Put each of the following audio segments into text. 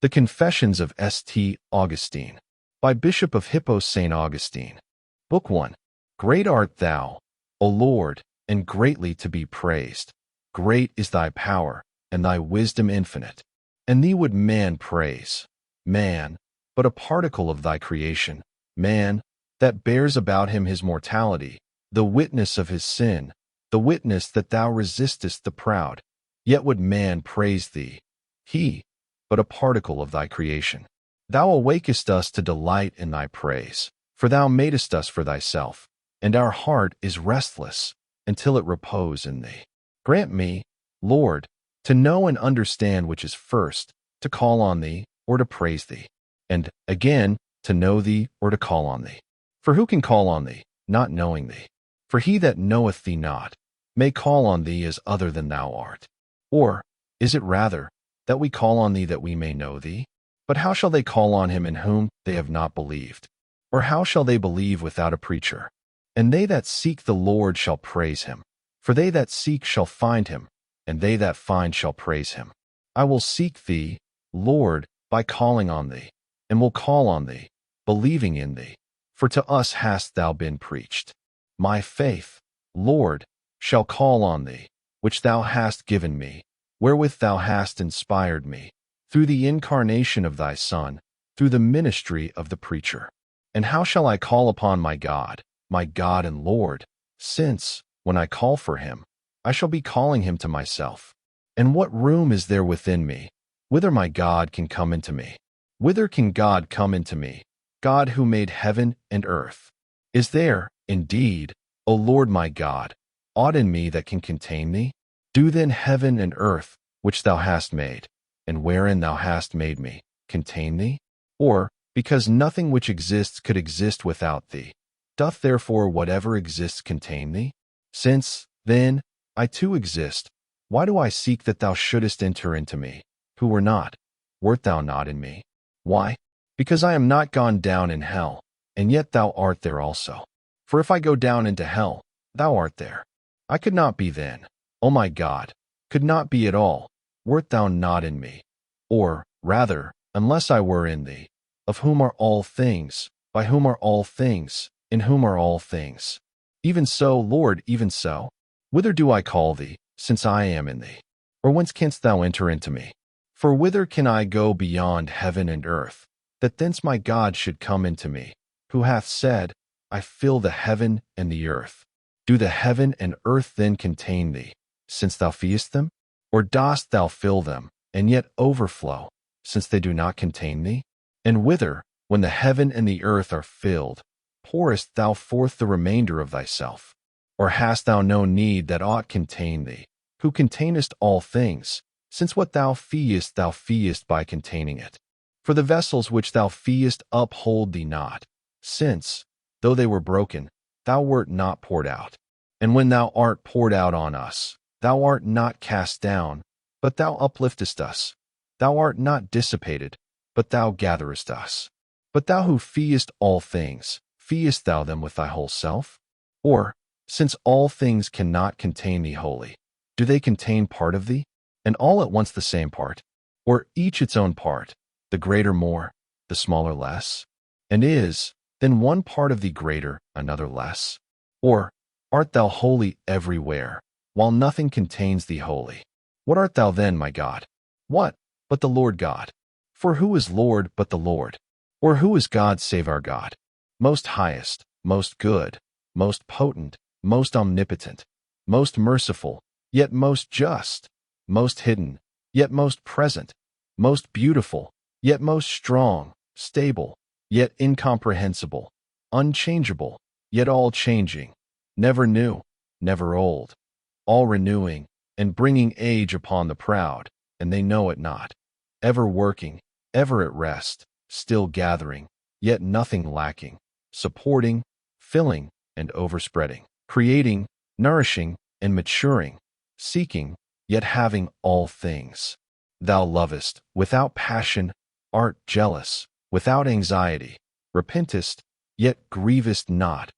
The Confessions of St. Augustine, by Bishop of Hippo St. Augustine. Book 1. Great art thou, O Lord, and greatly to be praised. Great is thy power, and thy wisdom infinite. And thee would man praise. Man, but a particle of thy creation. Man, that bears about him his mortality, the witness of his sin, the witness that thou resistest the proud. Yet would man praise thee. He, but a particle of thy creation. Thou awakest us to delight in thy praise, for thou madest us for thyself, and our heart is restless until it repose in thee. Grant me, Lord, to know and understand which is first, to call on thee or to praise thee, and again to know thee or to call on thee. For who can call on thee, not knowing thee? For he that knoweth thee not may call on thee as other than thou art. Or is it rather that we call on thee that we may know thee? But how shall they call on him in whom they have not believed? Or how shall they believe without a preacher? And they that seek the Lord shall praise him. For they that seek shall find him, and they that find shall praise him. I will seek thee, Lord, by calling on thee, and will call on thee, believing in thee. For to us hast thou been preached. My faith, Lord, shall call on thee, which thou hast given me, wherewith thou hast inspired me, through the incarnation of thy Son, through the ministry of the preacher. And how shall I call upon my God and Lord, since, when I call for him, I shall be calling him to myself? And what room is there within me, whither my God can come into me? Whither can God come into me, God who made heaven and earth? Is there, indeed, O Lord my God, aught in me that can contain thee? Do then heaven and earth, which thou hast made, and wherein thou hast made me, contain thee? Or, because nothing which exists could exist without thee, doth therefore whatever exists contain thee? Since, then, I too exist, why do I seek that thou shouldest enter into me, who were not? Wert thou not in me? Why? Because I am not gone down in hell, and yet thou art there also. For if I go down into hell, thou art there. I could not be then, O my God, could not be at all, wert thou not in me. Or, rather, unless I were in thee, of whom are all things, by whom are all things, in whom are all things. Even so, Lord, even so. Whither do I call thee, since I am in thee? Or whence canst thou enter into me? For whither can I go beyond heaven and earth, that thence my God should come into me, who hath said, I fill the heaven and the earth? Do the heaven and earth then contain thee, since thou feedest them? Or dost thou fill them, and yet overflow, since they do not contain thee? And whither, when the heaven and the earth are filled, pourest thou forth the remainder of thyself? Or hast thou no need that aught contain thee, who containest all things, since what thou feedest by containing it? For the vessels which thou feedest uphold thee not, since, though they were broken, thou wert not poured out. And when thou art poured out on us, thou art not cast down, but thou upliftest us. Thou art not dissipated, but thou gatherest us. But thou who feedest all things, feedest thou them with thy whole self? Or, since all things cannot contain thee wholly, do they contain part of thee, and all at once the same part? Or each its own part, the greater more, the smaller less? And is, then one part of thee greater, another less? Or, art thou wholly everywhere, while nothing contains thee wholly? What art thou then, my God? What, but the Lord God? For who is Lord but the Lord? Or who is God save our God? Most highest, most good, most potent, most omnipotent, most merciful, yet most just, most hidden, yet most present, most beautiful, yet most strong, stable, yet incomprehensible, unchangeable, yet all-changing, never new, never old, all-renewing, and bringing age upon the proud, and they know it not, ever working, ever at rest, still gathering, yet nothing lacking, supporting, filling, and overspreading, creating, nourishing, and maturing, seeking, yet having all things. Thou lovest, without passion, art jealous, without anxiety, repentest, yet grievest not,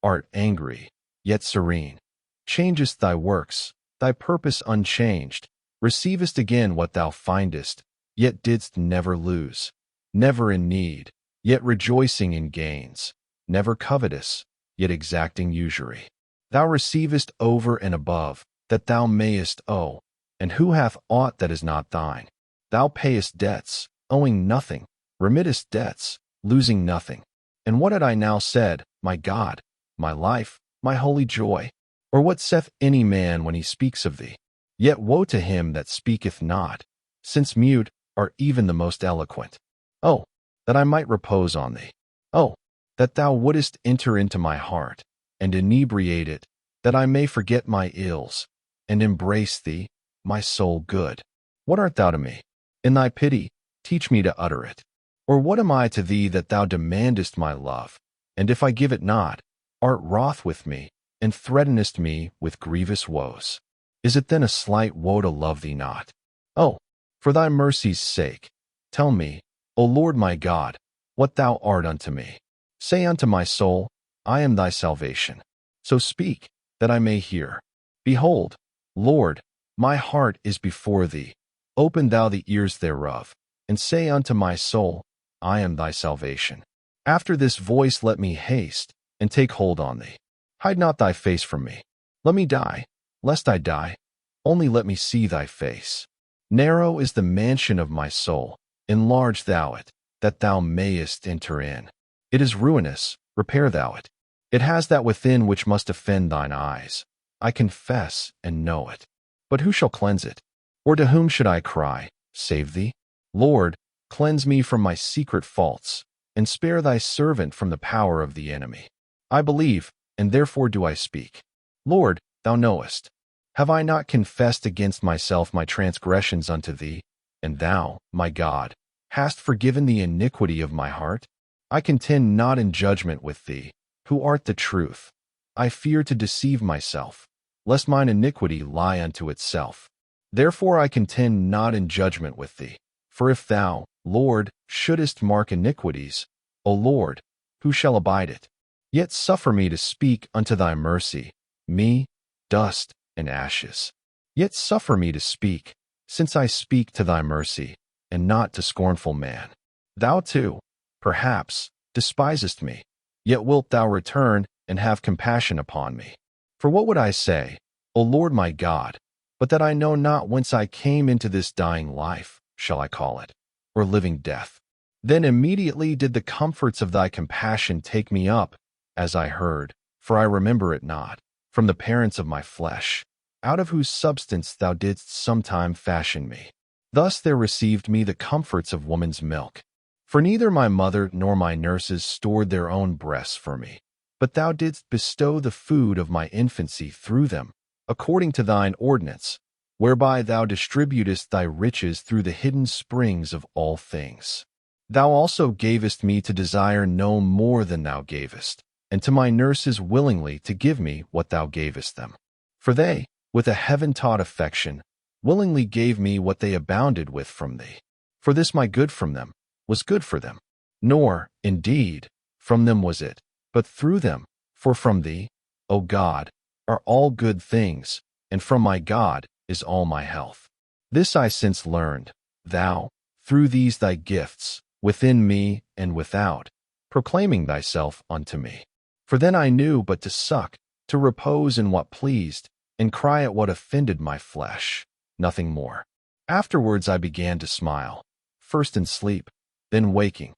art angry, yet serene, changest thy works, thy purpose unchanged, receivest again what thou findest, yet didst never lose, never in need, yet rejoicing in gains, never covetous, yet exacting usury. Thou receivest over and above, that thou mayest owe, and who hath aught that is not thine? Thou payest debts, owing nothing, remittest debts, losing nothing. And what had I now said, my God, my life, my holy joy? Or what saith any man when he speaks of thee? Yet woe to him that speaketh not, since mute are even the most eloquent. Oh, that I might repose on thee. Oh, that thou wouldest enter into my heart, and inebriate it, that I may forget my ills, and embrace thee, my soul good. What art thou to me? In thy pity, teach me to utter it. Or what am I to thee that thou demandest my love? And if I give it not, art wroth with me, and threatenest me with grievous woes. Is it then a slight woe to love thee not? Oh, for thy mercy's sake, tell me, O Lord my God, what thou art unto me. Say unto my soul, I am thy salvation. So speak, that I may hear. Behold, Lord, my heart is before thee. Open thou the ears thereof, and say unto my soul, I am thy salvation. After this voice let me haste, and take hold on thee. Hide not thy face from me. Let me die, lest I die. Only let me see thy face. Narrow is the mansion of my soul. Enlarge thou it, that thou mayest enter in. It is ruinous, repair thou it. It has that within which must offend thine eyes. I confess and know it. But who shall cleanse it? Or to whom should I cry, Save thee? Lord, cleanse me from my secret faults, and spare thy servant from the power of the enemy. I believe, and therefore do I speak. Lord, thou knowest. Have I not confessed against myself my transgressions unto thee? And thou, my God, hast forgiven the iniquity of my heart? I contend not in judgment with thee, who art the truth. I fear to deceive myself, lest mine iniquity lie unto itself. Therefore I contend not in judgment with thee. For if thou, Lord, shouldest mark iniquities, O Lord, who shall abide it? Yet suffer me to speak unto thy mercy, me, dust and ashes. Yet suffer me to speak, since I speak to thy mercy, and not to scornful man. Thou too, perhaps, despisest me, yet wilt thou return and have compassion upon me. For what would I say, O Lord my God, but that I know not whence I came into this dying life, shall I call it, or living death? Then immediately did the comforts of thy compassion take me up, as I heard, for I remember it not, from the parents of my flesh, out of whose substance thou didst sometime fashion me. Thus there received me the comforts of woman's milk. For neither my mother nor my nurses stored their own breasts for me, but thou didst bestow the food of my infancy through them, according to thine ordinance, whereby thou distributest thy riches through the hidden springs of all things. Thou also gavest me to desire no more than thou gavest, and to my nurses willingly to give me what thou gavest them. For they, with a heaven-taught affection, willingly gave me what they abounded with from thee. For this my good from them was good for them. Nor, indeed, from them was it, but through them, for from thee, O God, are all good things, and from my God is all my health. This I since learned, thou, through these thy gifts, within me and without, proclaiming thyself unto me. For then I knew but to suck, to repose in what pleased, and cry at what offended my flesh, nothing more. Afterwards I began to smile, first in sleep, then waking.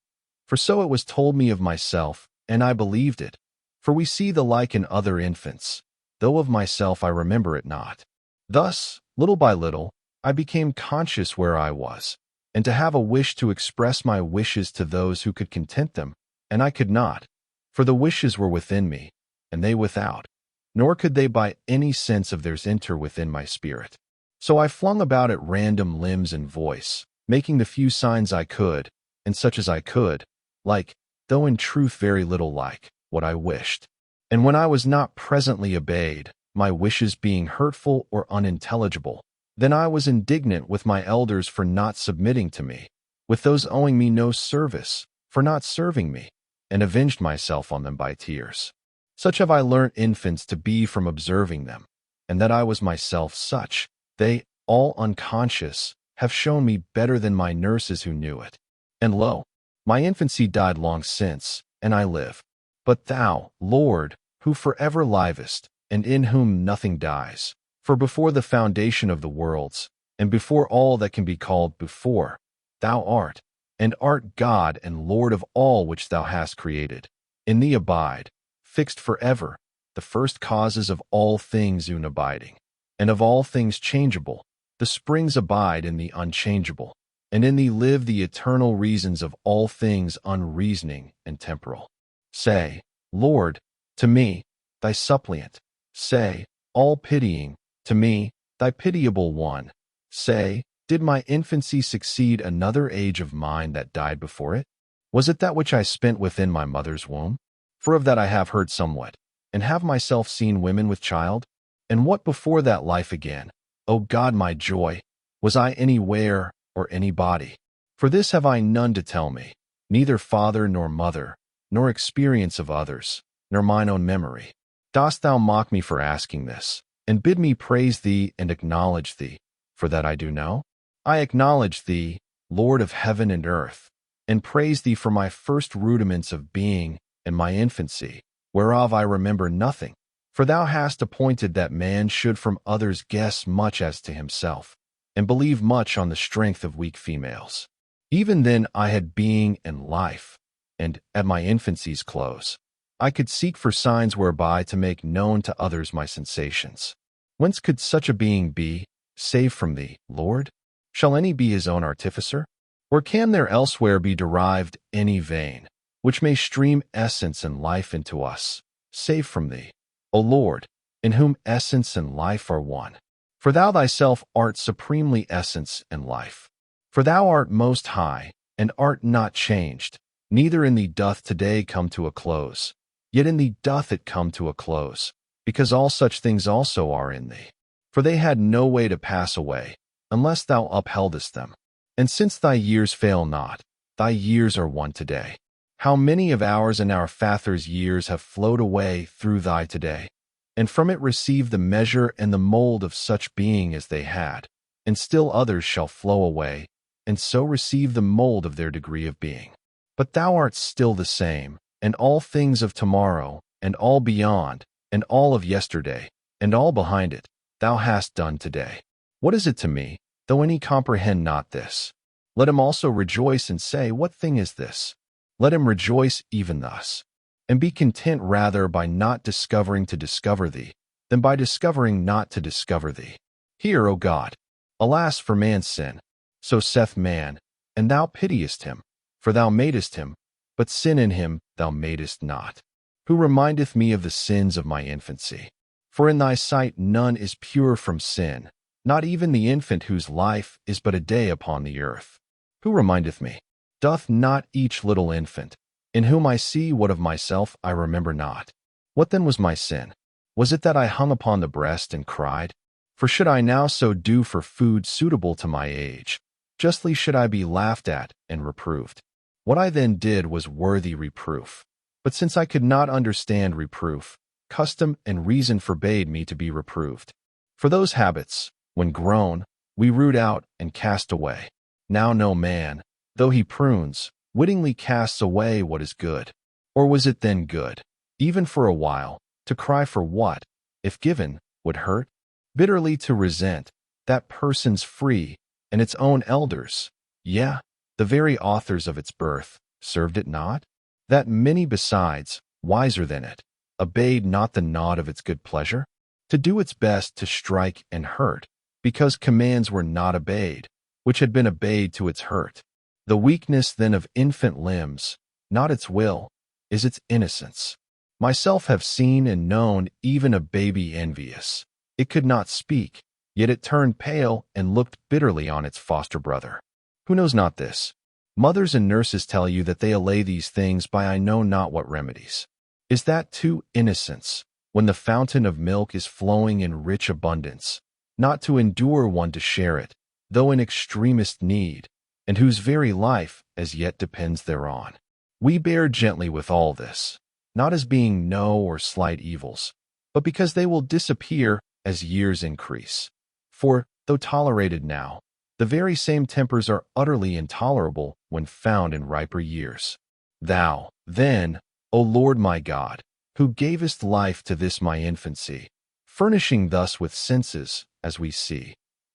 For so it was told me of myself, and I believed it. For we see the like in other infants, though of myself I remember it not. Thus, little by little, I became conscious where I was, and to have a wish to express my wishes to those who could content them, and I could not, for the wishes were within me, and they without, nor could they by any sense of theirs enter within my spirit. So I flung about at random limbs and voice, making the few signs I could, and such as I could, like, though in truth very little like, what I wished. And when I was not presently obeyed, my wishes being hurtful or unintelligible, then I was indignant with my elders for not submitting to me, with those owing me no service, for not serving me, and avenged myself on them by tears. Such have I learnt infants to be from observing them, and that I was myself such, they, all unconscious, have shown me better than my nurses who knew it. And lo, my infancy died long since, and I live. But thou, Lord, who forever livest, and in whom nothing dies, for before the foundation of the worlds, and before all that can be called before, thou art, and art God and Lord of all which thou hast created. In thee abide, fixed forever, the first causes of all things unabiding, and of all things changeable, the springs abide in the unchangeable, and in thee live the eternal reasons of all things unreasoning and temporal. Say, Lord, to me, thy suppliant. Say, all-pitying, to me, thy pitiable one. Say, did my infancy succeed another age of mine that died before it? Was it that which I spent within my mother's womb? For of that I have heard somewhat, and have myself seen women with child? And what before that life again? O God, my joy, was I anywhere or anybody? For this have I none to tell me, neither father nor mother, nor experience of others, nor mine own memory. Dost thou mock me for asking this, and bid me praise thee and acknowledge thee, for that I do know? I acknowledge thee, Lord of heaven and earth, and praise thee for my first rudiments of being and my infancy, whereof I remember nothing. For thou hast appointed that man should from others guess much as to himself, and believe much on the strength of weak females. Even then I had being and life, and, at my infancy's close, I could seek for signs whereby to make known to others my sensations. Whence could such a being be, save from thee, Lord? Shall any be his own artificer? Or can there elsewhere be derived any vein, which may stream essence and life into us, save from thee, O Lord, in whom essence and life are one? For thou thyself art supremely essence and life. For thou art most high, and art not changed, neither in thee doth today come to a close, yet in thee doth it come to a close, because all such things also are in thee. For they had no way to pass away, unless thou upheldest them. And since thy years fail not, thy years are one today. How many of ours and our fathers' years have flowed away through thy today, and from it received the measure and the mold of such being as they had, and still others shall flow away, and so receive the mold of their degree of being. But thou art still the same, and all things of tomorrow, and all beyond, and all of yesterday, and all behind it, thou hast done today. What is it to me, though any comprehend not this? Let him also rejoice and say, what thing is this? Let him rejoice even thus, and be content rather by not discovering to discover thee, than by discovering not to discover thee. Hear, O God, alas for man's sin, so saith man, and thou pitiest him, for thou madest him, but sin in him thou madest not. Who remindeth me of the sins of my infancy? For in thy sight none is pure from sin, not even the infant whose life is but a day upon the earth. Who remindeth me? Doth not each little infant, in whom I see what of myself I remember not? What then was my sin? Was it that I hung upon the breast and cried? For should I now so do for food suitable to my age, justly should I be laughed at and reproved. What I then did was worthy reproof. But since I could not understand reproof, custom and reason forbade me to be reproved. For those habits, when grown, we root out and cast away. Now no man, though he prunes, wittingly casts away what is good. Or was it then good, even for a while, to cry for what, if given, would hurt? Bitterly to resent, that person's free, and its own elders, yea, the very authors of its birth, served it not? That many besides, wiser than it, obeyed not the nod of its good pleasure? To do its best to strike and hurt, because commands were not obeyed, which had been obeyed to its hurt. The weakness then of infant limbs, not its will, is its innocence. Myself have seen and known even a baby envious. It could not speak, yet it turned pale and looked bitterly on its foster brother. Who knows not this? Mothers and nurses tell you that they allay these things by I know not what remedies. Is that too innocence, when the fountain of milk is flowing in rich abundance, not to endure one to share it, though in extremest need, and whose very life as yet depends thereon? We bear gently with all this, not as being no or slight evils, but because they will disappear as years increase. For, though tolerated now, The very same tempers are utterly intolerable when found in riper years. Thou, then, O Lord my God, who gavest life to this my infancy, furnishing thus with senses, as we see,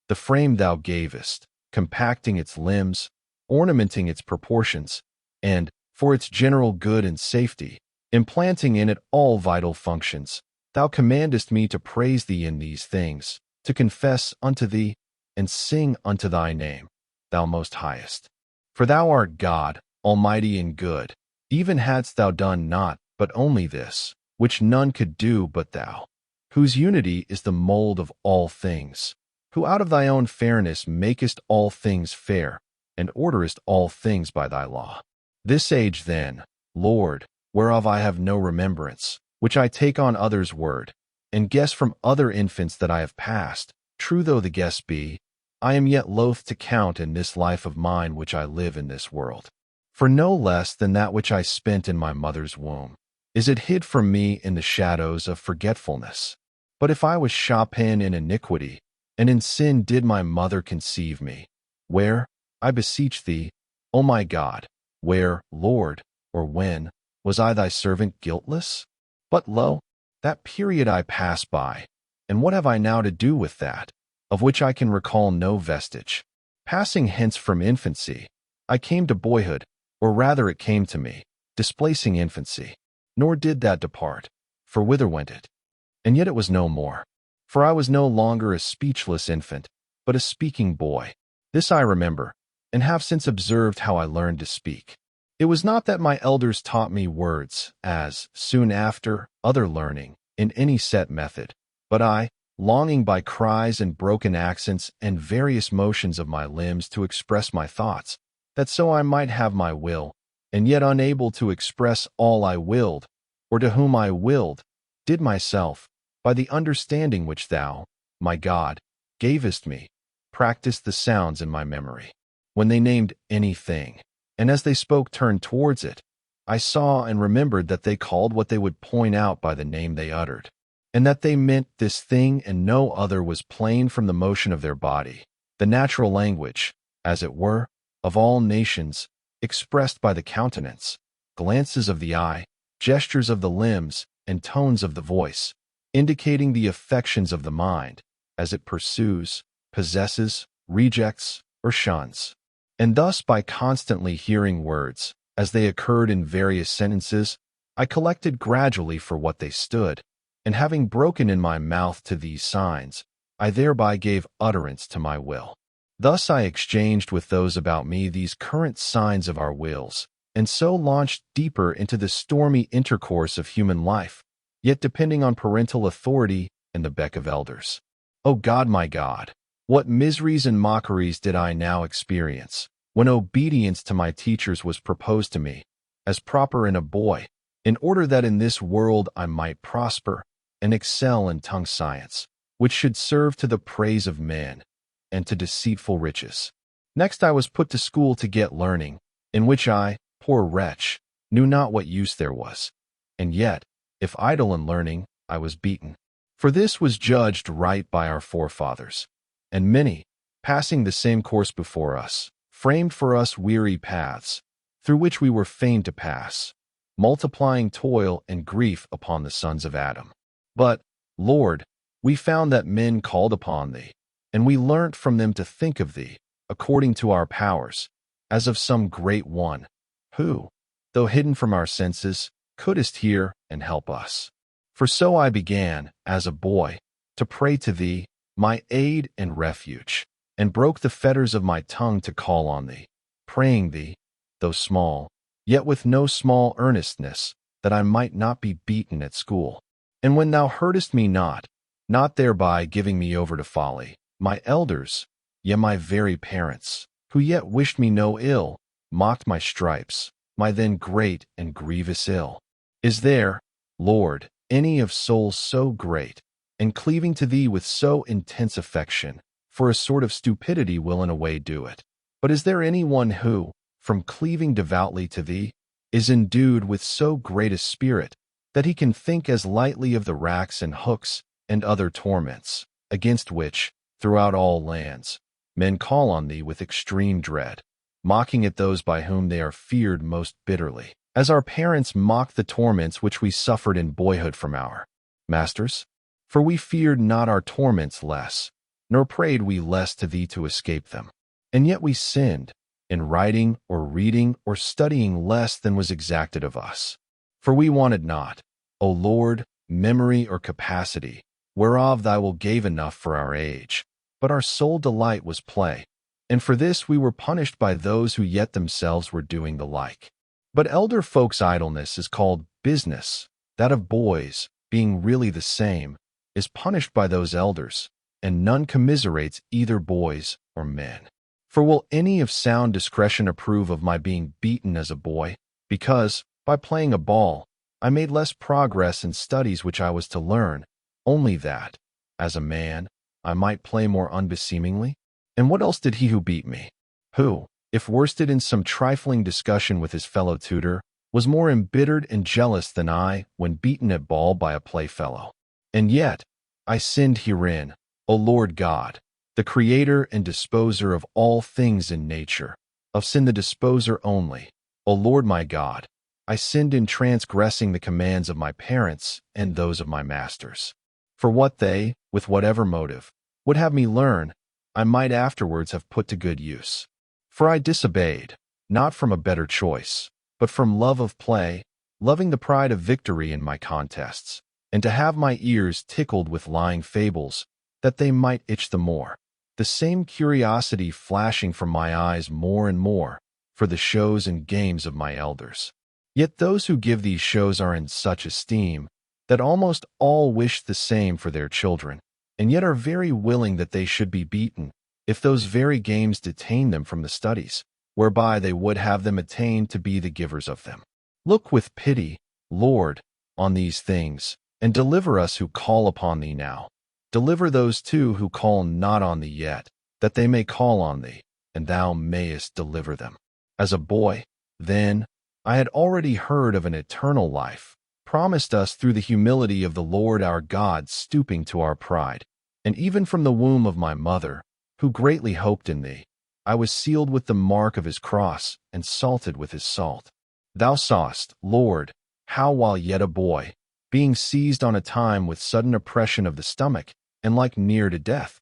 the frame thou gavest, compacting its limbs, ornamenting its proportions, and, for its general good and safety, implanting in it all vital functions, thou commandest me to praise thee in these things, to confess unto thee, and sing unto thy name, thou most highest. For thou art God, almighty and good, even hadst thou done naught but only this, which none could do but thou, whose unity is the mold of all things, who out of thy own fairness makest all things fair, and orderest all things by thy law. This age then, Lord, whereof I have no remembrance, which I take on others' word, and guess from other infants that I have passed, true though the guess be, I am yet loath to count in this life of mine which I live in this world. For no less than that which I spent in my mother's womb, is it hid from me in the shadows of forgetfulness. But if I was shapen in iniquity, and in sin did my mother conceive me, where, I beseech thee, O my God, where, Lord, or when, was I thy servant guiltless? But lo, that period I pass by, and what have I now to do with that, of which I can recall no vestige? Passing hence from infancy, I came to boyhood, or rather it came to me, displacing infancy. Nor did that depart, for whither went it? And yet it was no more. For I was no longer a speechless infant, but a speaking boy. This I remember, and have since observed how I learned to speak. It was not that my elders taught me words, as, soon after, other learning, in any set method, but I, longing by cries and broken accents and various motions of my limbs to express my thoughts, that so I might have my will, and yet unable to express all I willed, or to whom I willed, did myself, by the understanding which thou, my God, gavest me, practice the sounds in my memory. When they named anything, and as they spoke turned towards it, I saw and remembered that they called what they would point out by the name they uttered, and that they meant this thing and no other was plain from the motion of their body, the natural language, as it were, of all nations, expressed by the countenance, glances of the eye, gestures of the limbs, and tones of the voice, indicating the affections of the mind, as it pursues, possesses, rejects, or shuns. And thus by constantly hearing words, as they occurred in various sentences, I collected gradually for what they stood, and having broken in my mouth to these signs, I thereby gave utterance to my will. Thus I exchanged with those about me these current signs of our wills, and so launched deeper into the stormy intercourse of human life, yet depending on parental authority and the beck of elders. O God, my God, what miseries and mockeries did I now experience, when obedience to my teachers was proposed to me, as proper in a boy, in order that in this world I might prosper and excel in tongue science, which should serve to the praise of men, and to deceitful riches. Next I was put to school to get learning, in which I, poor wretch, knew not what use there was. And yet, if idle in learning, I was beaten. For this was judged right by our forefathers, and many, passing the same course before us, framed for us weary paths, through which we were fain to pass, multiplying toil and grief upon the sons of Adam. But, Lord, we found that men called upon thee, and we learnt from them to think of thee, according to our powers, as of some great one, who, though hidden from our senses, couldst hear and help us. For so I began, as a boy, to pray to thee, my aid and refuge, and broke the fetters of my tongue to call on thee, praying thee, though small, yet with no small earnestness, that I might not be beaten at school. And when thou heardest me not thereby giving me over to folly, my elders, yea, my very parents, who yet wished me no ill, mocked my stripes, my then great and grievous ill. Is there, Lord, any of soul so great, and cleaving to thee with so intense affection, for a sort of stupidity will in a way do it? But is there any one who, from cleaving devoutly to thee, is endued with so great a spirit, that he can think as lightly of the racks and hooks and other torments, against which, throughout all lands, Men call on thee with extreme dread, mocking at those by whom they are feared most bitterly, as our parents mocked the torments which we suffered in boyhood from our masters. For we feared not our torments less, nor prayed we less to thee to escape them. And yet we sinned, in writing or reading or studying less than was exacted of us. For we wanted not, O Lord, memory or capacity, whereof thou wilt gave enough for our age, but our sole delight was play, and for this we were punished by those who yet themselves were doing the like. But elder folks' idleness is called business, that of boys, being really the same, is punished by those elders, and none commiserates either boys or men. For will any of sound discretion approve of my being beaten as a boy, because, by playing a ball, I made less progress in studies which I was to learn, only that, as a man, I might play more unbeseemingly? And what else did he who beat me, who, if worsted in some trifling discussion with his fellow tutor, was more embittered and jealous than I when beaten at ball by a playfellow? And yet, I sinned herein, O Lord God, the Creator and Disposer of all things in nature, of sin the Disposer only. O Lord my God, I sinned in transgressing the commands of my parents and those of my masters. For what they, with whatever motive, would have me learn, I might afterwards have put to good use. For I disobeyed, not from a better choice, but from love of play, loving the pride of victory in my contests, and to have my ears tickled with lying fables, that they might itch the more, the same curiosity flashing from my eyes more and more, for the shows and games of my elders. Yet those who give these shows are in such esteem, that almost all wish the same for their children, and yet are very willing that they should be beaten, if those very games detain them from the studies, whereby they would have them attain to be the givers of them. Look with pity, Lord, on these things, and deliver us who call upon thee now. Deliver those too who call not on thee yet, that they may call on thee, and thou mayest deliver them. As a boy, then, I had already heard of an eternal life, promised us through the humility of the Lord our God stooping to our pride, and even from the womb of my mother, who greatly hoped in thee, I was sealed with the mark of his cross and salted with his salt. Thou sawest, Lord, how while yet a boy, being seized on a time with sudden oppression of the stomach, and like near to death,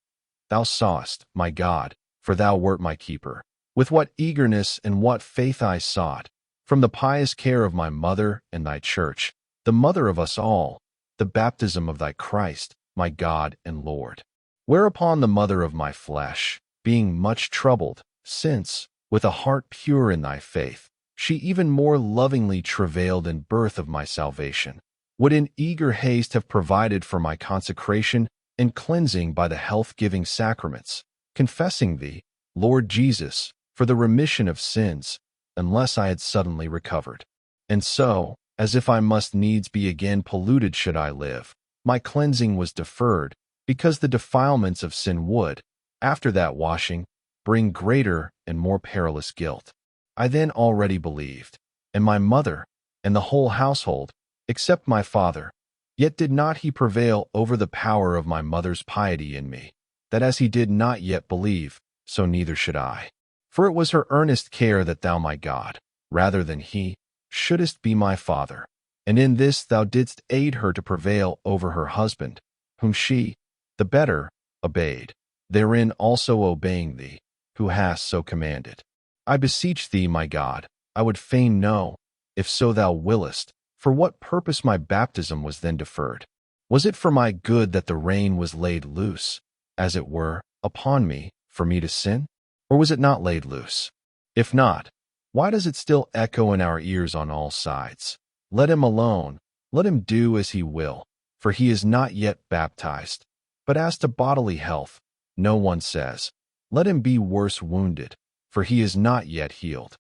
thou sawest, my God, for thou wert my keeper, with what eagerness and what faith I sought, from the pious care of my mother and thy church, the mother of us all, the baptism of thy Christ, my God and Lord. Whereupon the mother of my flesh, being much troubled, since, with a heart pure in thy faith, she even more lovingly travailed in birth of my salvation, would in eager haste have provided for my consecration and cleansing by the health-giving sacraments, confessing thee, Lord Jesus, for the remission of sins, unless I had suddenly recovered. And so, as if I must needs be again polluted should I live, my cleansing was deferred, because the defilements of sin would, after that washing, bring greater and more perilous guilt. I then already believed, and my mother, and the whole household, except my father, yet did not he prevail over the power of my mother's piety in me, that as he did not yet believe, so neither should I. For it was her earnest care that thou, my God, rather than he, shouldest be my father, and in this thou didst aid her to prevail over her husband, whom she, the better, obeyed, therein also obeying thee, who hast so commanded. I beseech thee, my God, I would fain know, if so thou willest, for what purpose my baptism was then deferred. Was it for my good that the rein was laid loose, as it were, upon me, for me to sin? Or was it not laid loose? If not, why does it still echo in our ears on all sides? Let him alone, let him do as he will, for he is not yet baptized. But as to bodily health, no one says, let him be worse wounded, for he is not yet healed.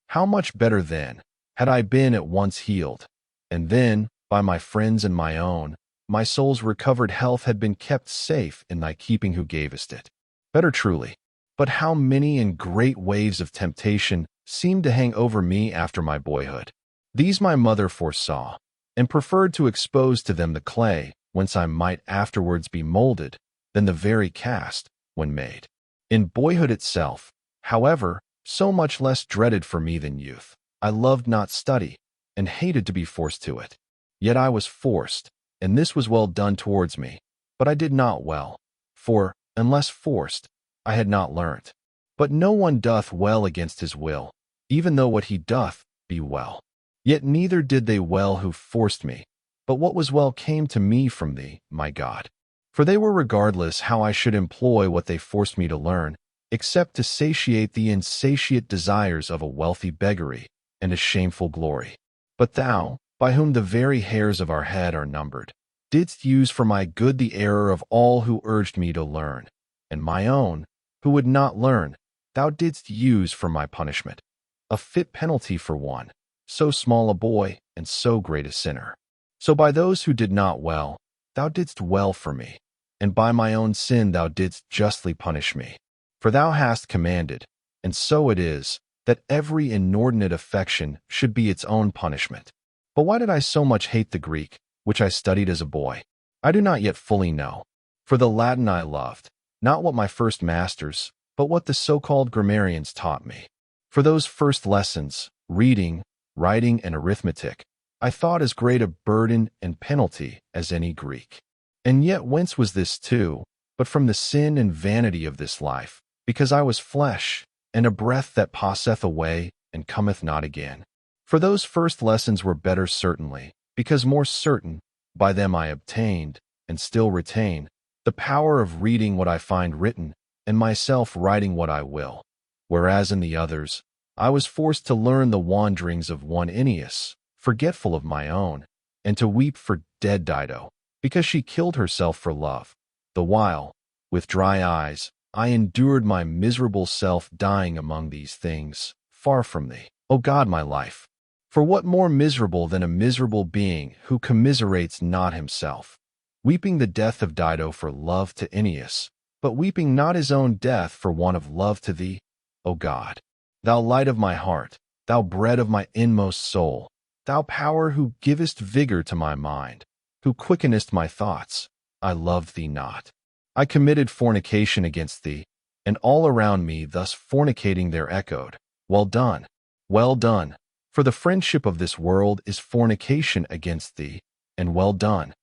How much better then, had I been at once healed, and then, by my friends and my own, my soul's recovered health had been kept safe in thy keeping who gavest it. Better truly. But how many and great waves of temptation seemed to hang over me after my boyhood. These my mother foresaw, and preferred to expose to them the clay, whence I might afterwards be molded, than the very cast, when made. In boyhood itself, however, so much less dreaded for me than youth, I loved not study, and hated to be forced to it. Yet I was forced, and this was well done towards me, but I did not well, for, unless forced, I had not learnt. But no one doth well against his will, even though what he doth be well. Yet neither did they well who forced me, but what was well came to me from thee, my God. For they were regardless how I should employ what they forced me to learn, except to satiate the insatiate desires of a wealthy beggary and a shameful glory. But thou, by whom the very hairs of our head are numbered, didst use for my good the error of all who urged me to learn, and my own, who would not learn, thou didst use for my punishment, a fit penalty for one, so small a boy and so great a sinner. So by those who did not well, thou didst well for me, and by my own sin thou didst justly punish me. For thou hast commanded, and so it is, that every inordinate affection should be its own punishment. But why did I so much hate the Greek, which I studied as a boy? I do not yet fully know. For the Latin I loved, not what my first masters, but what the so-called grammarians taught me. For those first lessons, reading, writing, and arithmetic, I thought as great a burden and penalty as any Greek. And yet whence was this too, but from the sin and vanity of this life, because I was flesh, and a breath that passeth away and cometh not again. For those first lessons were better certainly, because more certain, by them I obtained, and still retain, the power of reading what I find written, and myself writing what I will. Whereas in the others, I was forced to learn the wanderings of one Aeneas, forgetful of my own, and to weep for dead Dido, because she killed herself for love, the while, with dry eyes, I endured my miserable self dying among these things, far from thee, O God, my life. For what more miserable than a miserable being who commiserates not himself, weeping the death of Dido for love to Aeneas, but weeping not his own death for want of love to thee, O God? Thou light of my heart, thou bread of my inmost soul, thou power who givest vigor to my mind, who quickenest my thoughts, I loved thee not. I committed fornication against thee, and all around me thus fornicating there echoed, well done, well done. For the friendship of this world is fornication against thee, and well done,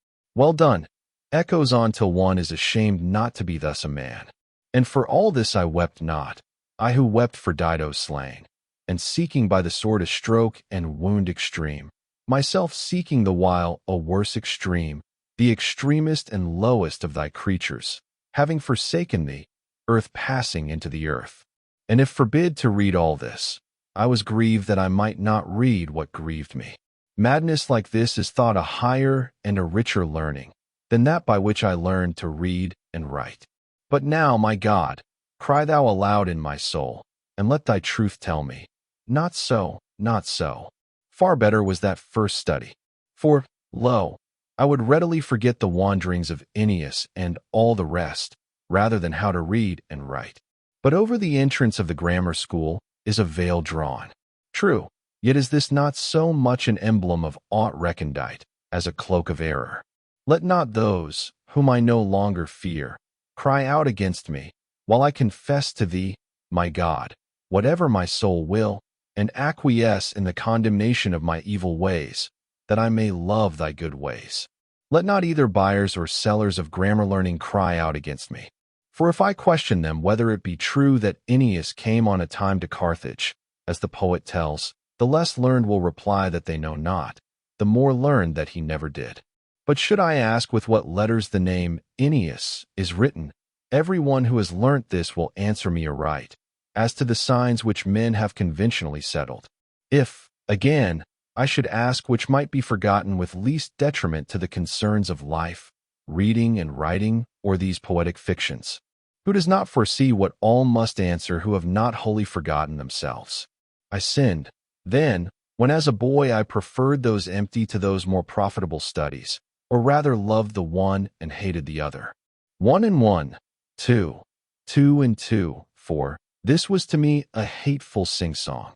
echoes on till one is ashamed not to be thus a man. And for all this I wept not, I who wept for Dido slain, and seeking by the sword a stroke and wound extreme, myself seeking the while a worse extreme, the extremest and lowest of thy creatures, having forsaken thee, earth passing into the earth. And if forbid to read all this, I was grieved that I might not read what grieved me. Madness like this is thought a higher and a richer learning than that by which I learned to read and write. But now, my God, cry thou aloud in my soul, and let thy truth tell me, not so, not so. Far better was that first study. For, lo, I would readily forget the wanderings of Aeneas and all the rest, rather than how to read and write. But over the entrance of the grammar school is a veil drawn. True, yet is this not so much an emblem of aught recondite as a cloak of error? Let not those, whom I no longer fear, cry out against me, while I confess to thee, my God, whatever my soul will, and acquiesce in the condemnation of my evil ways, that I may love thy good ways. Let not either buyers or sellers of grammar learning cry out against me. For if I question them whether it be true that Aeneas came on a time to Carthage, as the poet tells, the less learned will reply that they know not, the more learned that he never did. But should I ask with what letters the name Aeneas is written, every one who has learnt this will answer me aright, as to the signs which men have conventionally settled. If, again, I should ask which might be forgotten with least detriment to the concerns of life, reading and writing, or these poetic fictions, who does not foresee what all must answer who have not wholly forgotten themselves? I sinned, then, when as a boy I preferred those empty to those more profitable studies, or rather loved the one and hated the other. 1 and 1, 2, 2 and 2, 4, this was to me a hateful sing-song.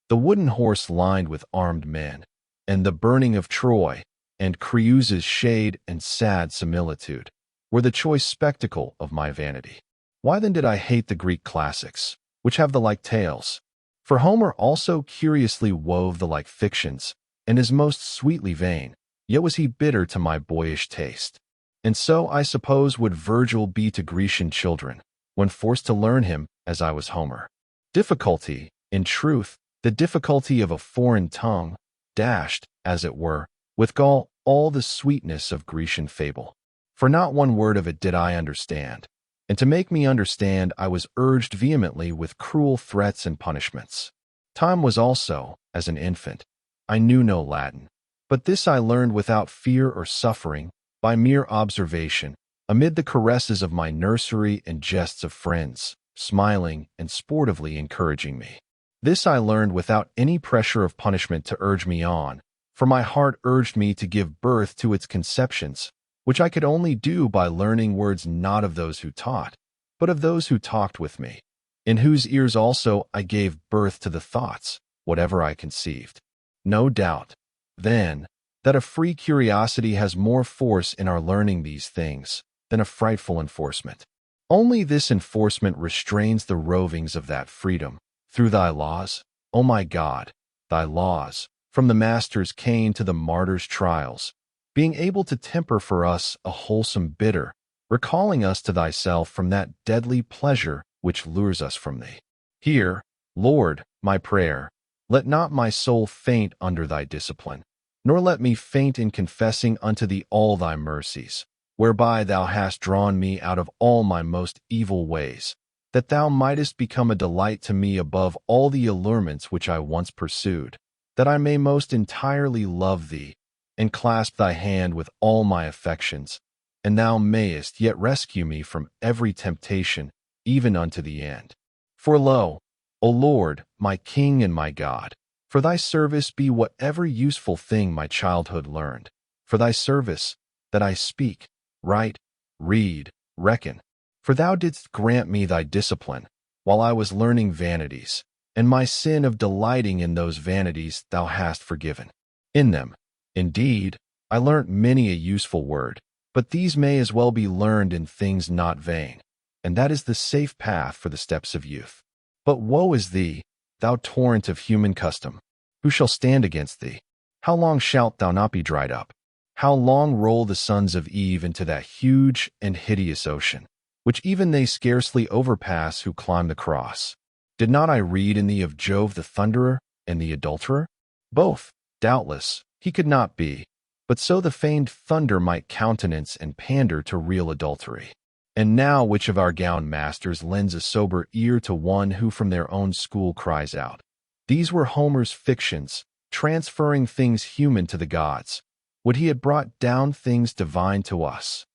The wooden horse lined with armed men, and the burning of Troy, and Creus's shade and sad similitude, were the choice spectacle of my vanity. Why then did I hate the Greek classics, which have the like tales? For Homer also curiously wove the like fictions, and is most sweetly vain, yet was he bitter to my boyish taste. And so I suppose would Virgil be to Grecian children, when forced to learn him, as I was Homer. Difficulty, in truth, the difficulty of a foreign tongue, dashed, as it were, with gall all the sweetness of Grecian fable. For not one word of it did I understand, and to make me understand I was urged vehemently with cruel threats and punishments. Time was also, as an infant. I knew no Latin, but this I learned without fear or suffering, by mere observation, amid the caresses of my nursery and jests of friends, smiling and sportively encouraging me. This I learned without any pressure of punishment to urge me on, for my heart urged me to give birth to its conceptions, which I could only do by learning words not of those who taught, but of those who talked with me, in whose ears also I gave birth to the thoughts, whatever I conceived. No doubt, then, that a free curiosity has more force in our learning these things than a frightful enforcement. Only this enforcement restrains the rovings of that freedom. Through thy laws, O my God, thy laws, from the master's cane to the martyr's trials, being able to temper for us a wholesome bitter, recalling us to thyself from that deadly pleasure which lures us from thee. Hear, Lord, my prayer. Let not my soul faint under thy discipline, nor let me faint in confessing unto thee all thy mercies, whereby thou hast drawn me out of all my most evil ways, that thou mightest become a delight to me above all the allurements which I once pursued, that I may most entirely love thee, and clasp thy hand with all my affections, and thou mayest yet rescue me from every temptation, even unto the end. For lo, O Lord, my King and my God, for thy service be whatever useful thing my childhood learned, for thy service, that I speak, write, read, reckon. For thou didst grant me thy discipline, while I was learning vanities, and my sin of delighting in those vanities thou hast forgiven. In them, indeed, I learnt many a useful word, but these may as well be learned in things not vain, and that is the safe path for the steps of youth. But woe is thee, thou torrent of human custom! Who shall stand against thee? How long shalt thou not be dried up? How long roll the sons of Eve into that huge and hideous ocean, which even they scarcely overpass who climb the cross? Did not I read in thee of Jove the thunderer and the adulterer? Both, doubtless, he could not be, but so the feigned thunder might countenance and pander to real adultery. And now which of our gown masters lends a sober ear to one who from their own school cries out? These were Homer's fictions, transferring things human to the gods. Would he had brought down things divine to us?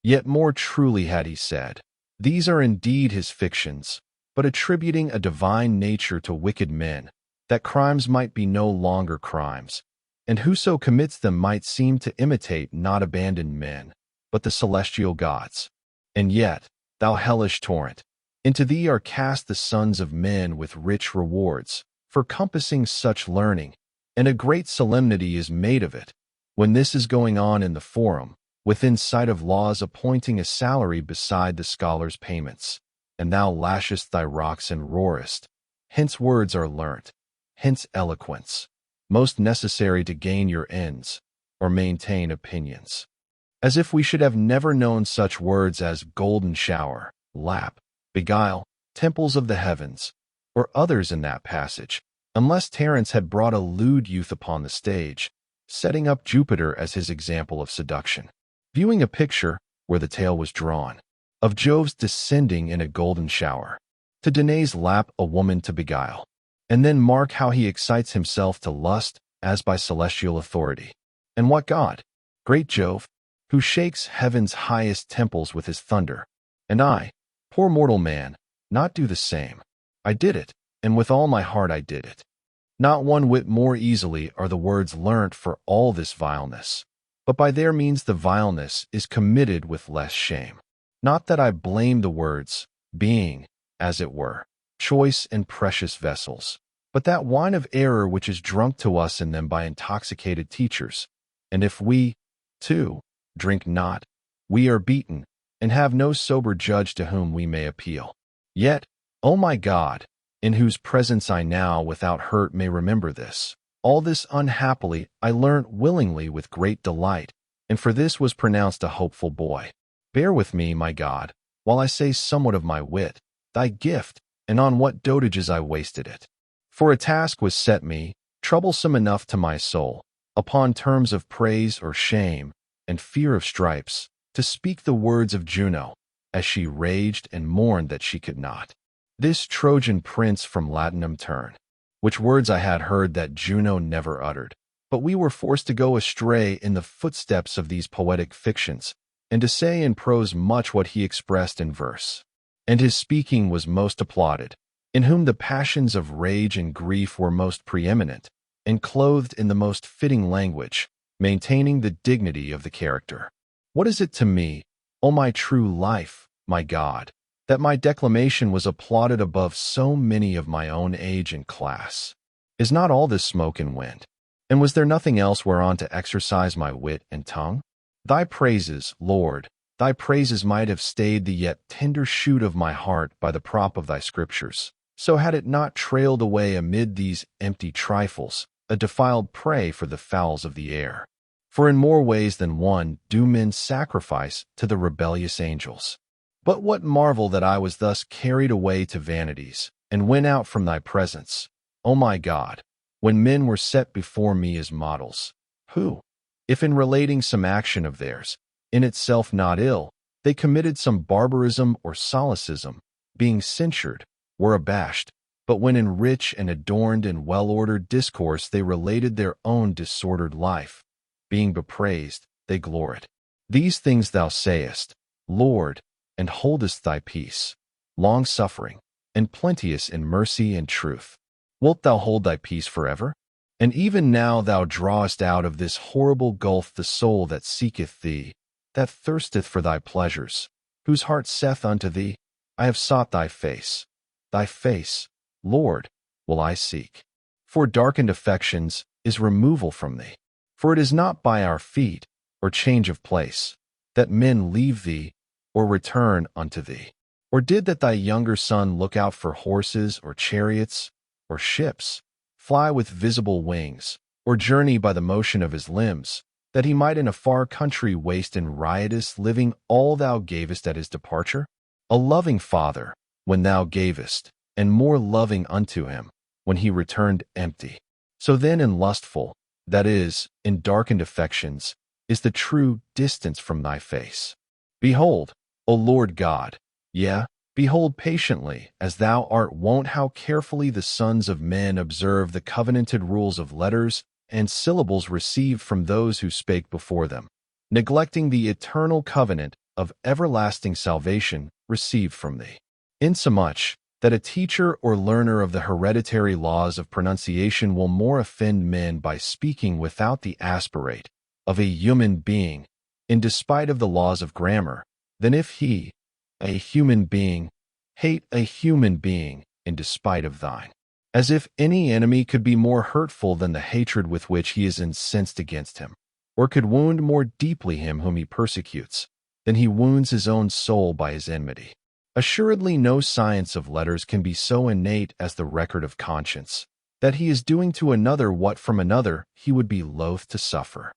Yet more truly had he said, these are indeed his fictions, but attributing a divine nature to wicked men, that crimes might be no longer crimes, and whoso commits them might seem to imitate not abandoned men, but the celestial gods. And yet, thou hellish torrent, into thee are cast the sons of men with rich rewards, for compassing such learning, and a great solemnity is made of it, when this is going on in the forum, within sight of laws appointing a salary beside the scholar's payments, and thou lashest thy rocks and roarest. Hence words are learnt, hence eloquence, most necessary to gain your ends, or maintain opinions. As if we should have never known such words as golden shower, lap, beguile, temples of the heavens, or others in that passage, unless Terence had brought a lewd youth upon the stage, setting up Jupiter as his example of seduction, viewing a picture, where the tale was drawn, of Jove's descending in a golden shower, to Danae's lap a woman to beguile, and then mark how he excites himself to lust as by celestial authority. And what God? Great Jove, who shakes heaven's highest temples with his thunder, and I, poor mortal man, not do the same. I did it, and with all my heart I did it. Not one whit more easily are the words learnt for all this vileness, but by their means the vileness is committed with less shame. Not that I blame the words, being, as it were, choice and precious vessels, but that wine of error which is drunk to us in them by intoxicated teachers, and if we, too, drink not, we are beaten, and have no sober judge to whom we may appeal. Yet, O my God, in whose presence I now without hurt may remember this, all this unhappily I learnt willingly with great delight, and for this was pronounced a hopeful boy. Bear with me, my God, while I say somewhat of my wit, thy gift, and on what dotages I wasted it. For a task was set me, troublesome enough to my soul, upon terms of praise or shame, and fear of stripes, to speak the words of Juno, as she raged and mourned that she could not. This Trojan prince from Latinum turn, which words I had heard that Juno never uttered. But we were forced to go astray in the footsteps of these poetic fictions, and to say in prose much what he expressed in verse. And his speaking was most applauded, in whom the passions of rage and grief were most preeminent, and clothed in the most fitting language, maintaining the dignity of the character. What is it to me, O my true life, my God, that my declamation was applauded above so many of my own age and class? Is not all this smoke and wind? And was there nothing else whereon to exercise my wit and tongue? Thy praises, Lord, thy praises might have stayed the yet tender shoot of my heart by the prop of thy scriptures, so had it not trailed away amid these empty trifles, a defiled prey for the fowls of the air. For in more ways than one do men sacrifice to the rebellious angels. But what marvel that I was thus carried away to vanities, and went out from thy presence, O my God, when men were set before me as models, who, if in relating some action of theirs, in itself not ill, they committed some barbarism or solecism, being censured, were abashed, but when in rich and adorned and well-ordered discourse they related their own disordered life, being bepraised, they gloried. These things thou sayest, Lord, and holdest thy peace, long-suffering, and plenteous in mercy and truth. Wilt thou hold thy peace forever? And even now thou drawest out of this horrible gulf the soul that seeketh thee, that thirsteth for thy pleasures, whose heart saith unto thee, I have sought thy face, Lord, will I seek. For darkened affections is removal from thee. For it is not by our feet, or change of place, that men leave thee, or return unto thee. Or did that thy younger son look out for horses, or chariots, or ships, fly with visible wings, or journey by the motion of his limbs, that he might in a far country waste in riotous living all thou gavest at his departure? A loving father, when thou gavest, and more loving unto him, when he returned empty. So then in lustful, that is, in darkened affections, is the true distance from thy face. Behold, O Lord God, yea, behold patiently, as thou art wont, how carefully the sons of men observe the covenanted rules of letters and syllables received from those who spake before them, neglecting the eternal covenant of everlasting salvation received from thee. Insomuch that a teacher or learner of the hereditary laws of pronunciation will more offend men by speaking without the aspirate of a human being, in despite of the laws of grammar, than if he, a human being, hate a human being in despite of thine. As if any enemy could be more hurtful than the hatred with which he is incensed against him, or could wound more deeply him whom he persecutes, than he wounds his own soul by his enmity. Assuredly no science of letters can be so innate as the record of conscience, that he is doing to another what from another he would be loath to suffer.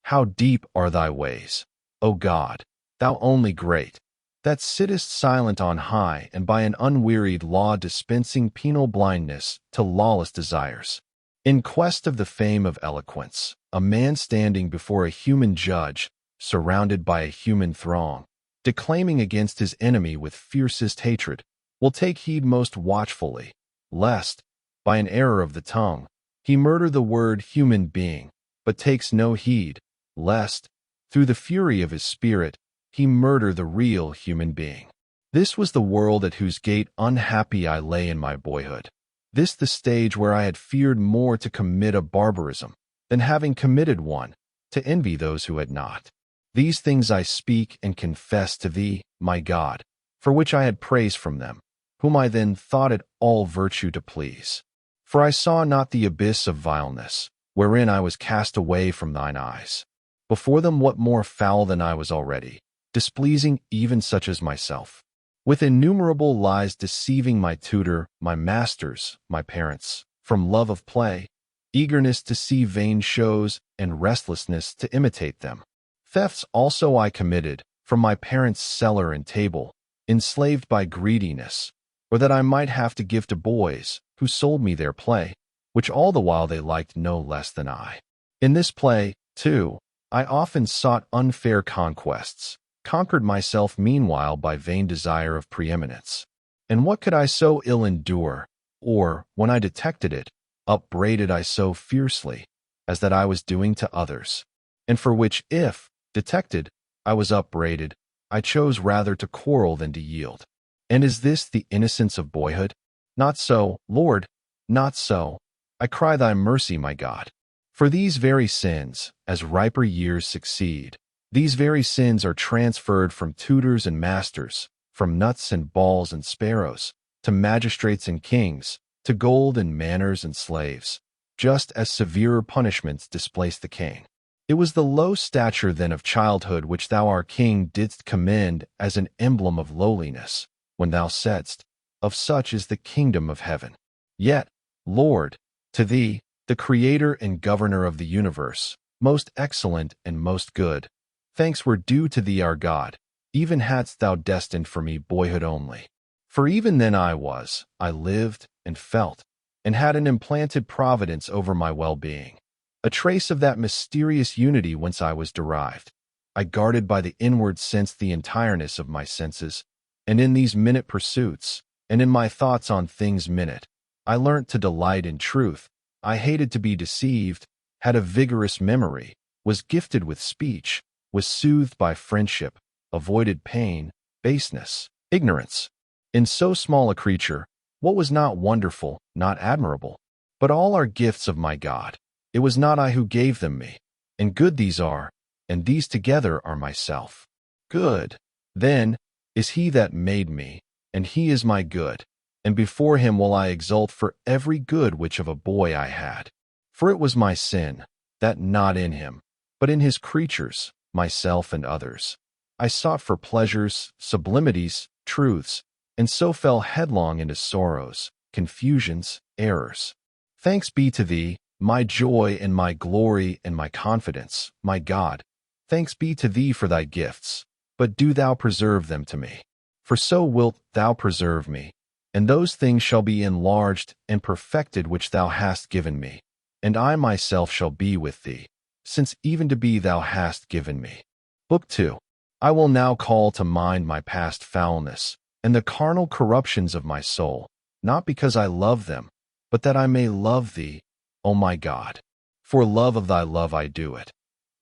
How deep are thy ways, O God, thou only great, that sittest silent on high, and by an unwearied law dispensing penal blindness to lawless desires. In quest of the fame of eloquence, a man standing before a human judge, surrounded by a human throng, declaiming against his enemy with fiercest hatred, will take heed most watchfully, lest, by an error of the tongue, he murder the word human being, but takes no heed, lest, through the fury of his spirit, he murder the real human being. This was the world at whose gate unhappy I lay in my boyhood. This the stage where I had feared more to commit a barbarism, than having committed one, to envy those who had not. These things I speak and confess to thee, my God, for which I had praise from them, whom I then thought it all virtue to please. For I saw not the abyss of vileness, wherein I was cast away from thine eyes. Before them what more foul than I was already, displeasing even such as myself, with innumerable lies deceiving my tutor, my masters, my parents, from love of play, eagerness to see vain shows, and restlessness to imitate them. Thefts also I committed, from my parents' cellar and table, enslaved by greediness, or that I might have to give to boys, who sold me their play, which all the while they liked no less than I. In this play, too, I often sought unfair conquests, conquered myself meanwhile by vain desire of preeminence. And what could I so ill endure, or, when I detected it, upbraided I so fiercely, as that I was doing to others, and for which, if detected, I was upbraided, I chose rather to quarrel than to yield. And is this the innocence of boyhood? Not so, Lord, not so. I cry thy mercy, my God. For these very sins, as riper years succeed, these very sins are transferred from tutors and masters, from nuts and balls and sparrows, to magistrates and kings, to gold and manors and slaves, just as severer punishments displace the cane. It was the low stature then of childhood which thou our King didst commend as an emblem of lowliness, when thou saidst, of such is the kingdom of heaven. Yet, Lord, to thee, the Creator and Governor of the universe, most excellent and most good, thanks were due to thee our God, even hadst thou destined for me boyhood only. For even then I lived and felt, and had an implanted providence over my well-being, a trace of that mysterious unity whence I was derived. I guarded by the inward sense the entireness of my senses, and in these minute pursuits, and in my thoughts on things minute, I learnt to delight in truth. I hated to be deceived, had a vigorous memory, was gifted with speech, was soothed by friendship, avoided pain, baseness, ignorance. In so small a creature, what was not wonderful, not admirable? But all are gifts of my God. It was not I who gave them me, and good these are, and these together are myself. Good, then, is he that made me, and he is my good, and before him will I exult for every good which of a boy I had. For it was my sin, that not in him, but in his creatures, myself and others, I sought for pleasures, sublimities, truths, and so fell headlong into sorrows, confusions, errors. Thanks be to thee, my joy and my glory and my confidence, my God. Thanks be to thee for thy gifts, but do thou preserve them to me. For so wilt thou preserve me, and those things shall be enlarged and perfected which thou hast given me, and I myself shall be with thee, since even to be thou hast given me. Book 2. I will now call to mind my past foulness, and the carnal corruptions of my soul, not because I love them, but that I may love thee, O my God. For love of thy love I do it,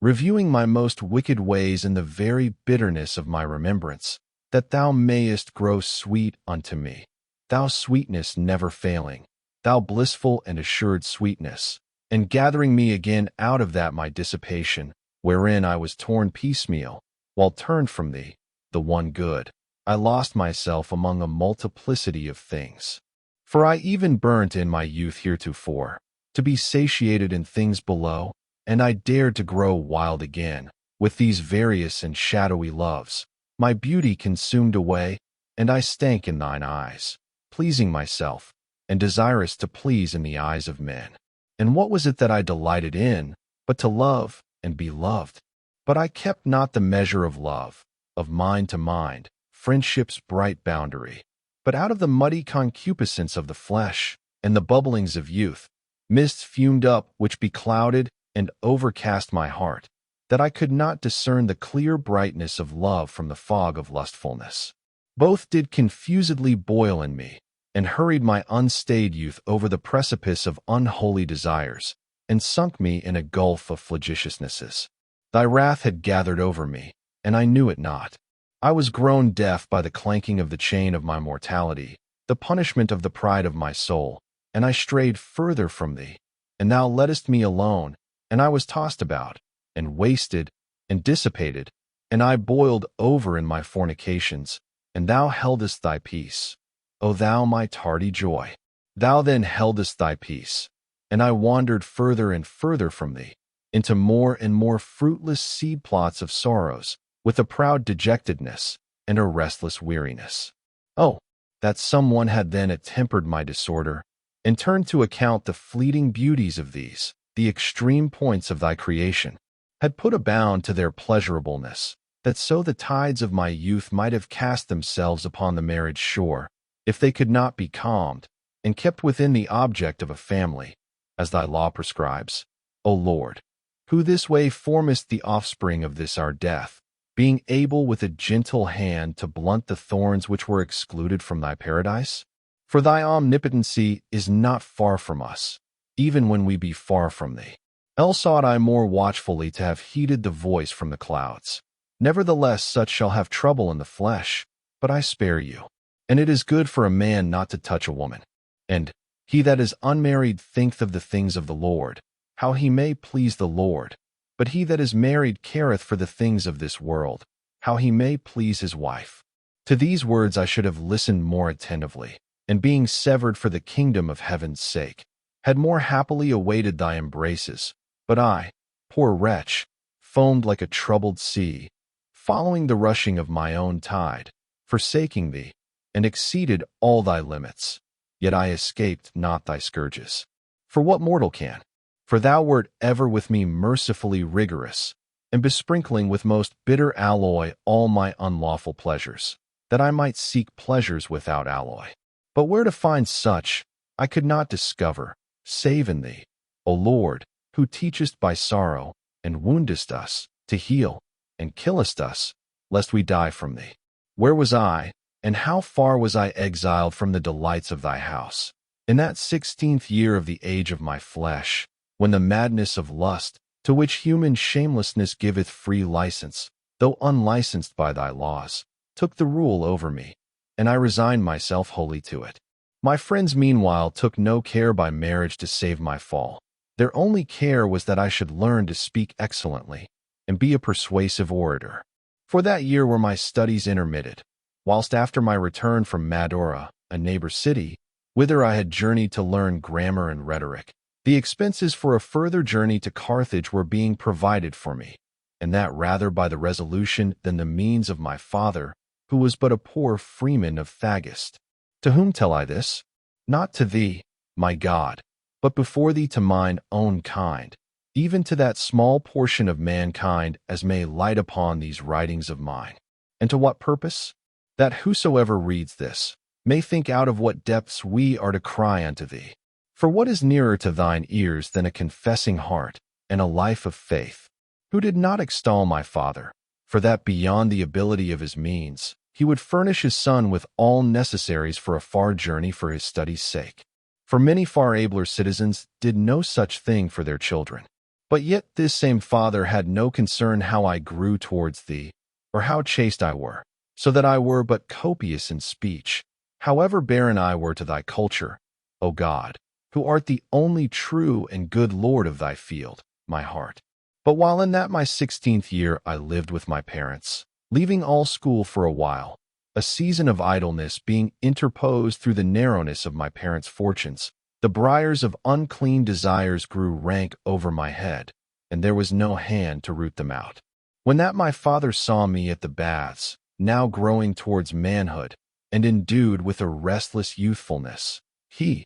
reviewing my most wicked ways in the very bitterness of my remembrance, that thou mayest grow sweet unto me, thou sweetness never failing, thou blissful and assured sweetness, and gathering me again out of that my dissipation, wherein I was torn piecemeal, while turned from thee, the one good, I lost myself among a multiplicity of things. For I even burnt in my youth heretofore, to be satiated in things below, and I dared to grow wild again, with these various and shadowy loves. My beauty consumed away, and I stank in thine eyes, pleasing myself, and desirous to please in the eyes of men. And what was it that I delighted in, but to love and be loved? But I kept not the measure of love, of mind to mind, friendship's bright boundary, but out of the muddy concupiscence of the flesh, and the bubblings of youth, mists fumed up which beclouded and overcast my heart, that I could not discern the clear brightness of love from the fog of lustfulness. Both did confusedly boil in me, and hurried my unstayed youth over the precipice of unholy desires, and sunk me in a gulf of flagitiousnesses. Thy wrath had gathered over me, and I knew it not. I was grown deaf by the clanking of the chain of my mortality, the punishment of the pride of my soul, and I strayed further from thee, and thou leddest me alone, and I was tossed about, and wasted, and dissipated, and I boiled over in my fornications, and thou heldest thy peace. O thou my tardy joy! Thou then heldest thy peace, and I wandered further and further from thee, into more and more fruitless seed plots of sorrows, with a proud dejectedness and a restless weariness. Oh, that someone had then attempered my disorder, and turned to account the fleeting beauties of these, the extreme points of thy creation, had put a bound to their pleasurableness, that so the tides of my youth might have cast themselves upon the marriage shore, if they could not be calmed, and kept within the object of a family, as thy law prescribes, O Lord, who this way formest the offspring of this our death, being able with a gentle hand to blunt the thorns which were excluded from thy paradise? For thy omnipotency is not far from us, even when we be far from thee. Else ought I more watchfully to have heeded the voice from the clouds. Nevertheless, such shall have trouble in the flesh, but I spare you. And it is good for a man not to touch a woman. And he that is unmarried thinketh of the things of the Lord, how he may please the Lord. But he that is married careth for the things of this world, how he may please his wife. To these words I should have listened more attentively, and being severed for the kingdom of heaven's sake, had more happily awaited thy embraces. But I, poor wretch, foamed like a troubled sea, following the rushing of my own tide, forsaking thee, and exceeded all thy limits. Yet I escaped not thy scourges. For what mortal can? For thou wert ever with me mercifully rigorous, and besprinkling with most bitter alloy all my unlawful pleasures, that I might seek pleasures without alloy. But where to find such, I could not discover, save in thee, O Lord, who teachest by sorrow, and woundest us, to heal, and killest us, lest we die from thee. Where was I, and how far was I exiled from the delights of thy house? In that 16th year of the age of my flesh, when the madness of lust, to which human shamelessness giveth free license, though unlicensed by thy laws, took the rule over me, and I resigned myself wholly to it. My friends meanwhile took no care by marriage to save my fall. Their only care was that I should learn to speak excellently, and be a persuasive orator. For that year were my studies intermitted, whilst after my return from Madura, a neighbor city, whither I had journeyed to learn grammar and rhetoric, the expenses for a further journey to Carthage were being provided for me, and that rather by the resolution than the means of my father, who was but a poor freeman of Thagist. To whom tell I this? Not to thee, my God, but before thee to mine own kind, even to that small portion of mankind as may light upon these writings of mine. And to what purpose? That whosoever reads this may think out of what depths we are to cry unto thee. For what is nearer to thine ears than a confessing heart and a life of faith? Who did not extol my father, for that beyond the ability of his means, he would furnish his son with all necessaries for a far journey for his study's sake. For many far abler citizens did no such thing for their children. But yet this same father had no concern how I grew towards thee, or how chaste I were, so that I were but copious in speech, however barren I were to thy culture, O God, who art the only true and good Lord of thy field, my heart. But while in that my 16th year I lived with my parents, leaving all school for a while, a season of idleness being interposed through the narrowness of my parents' fortunes, the briars of unclean desires grew rank over my head, and there was no hand to root them out. When that my father saw me at the baths, now growing towards manhood, and endued with a restless youthfulness, he,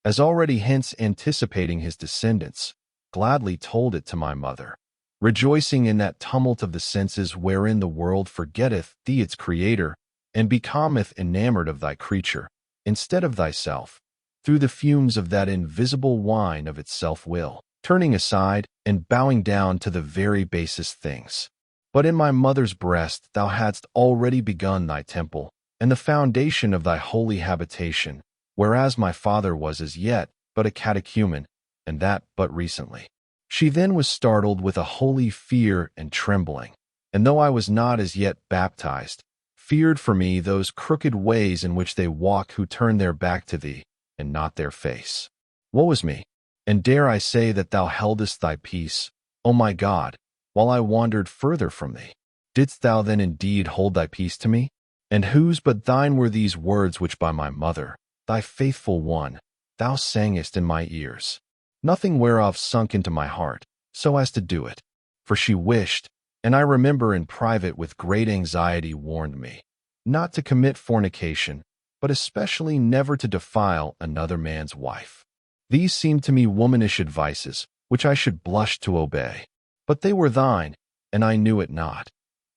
as already hence anticipating his descendants, gladly told it to my mother, rejoicing in that tumult of the senses wherein the world forgetteth thee its creator, and becometh enamored of thy creature, instead of thyself, through the fumes of that invisible wine of its self-will, turning aside and bowing down to the very basest things. But in my mother's breast thou hadst already begun thy temple, and the foundation of thy holy habitation, whereas my father was as yet but a catechumen, and that but recently. She then was startled with a holy fear and trembling, and though I was not as yet baptized, feared for me those crooked ways in which they walk who turn their back to thee, and not their face. Woe is me, and dare I say that thou heldest thy peace, O my God, while I wandered further from thee? Didst thou then indeed hold thy peace to me? And whose but thine were these words which by my mother, thy faithful one, thou sangest in my ears? Nothing whereof sunk into my heart, so as to do it. For she wished, And I remember in private with great anxiety warned me, not to commit fornication, but especially never to defile another man's wife. These seemed to me womanish advices, which I should blush to obey. But they were thine, and I knew it not.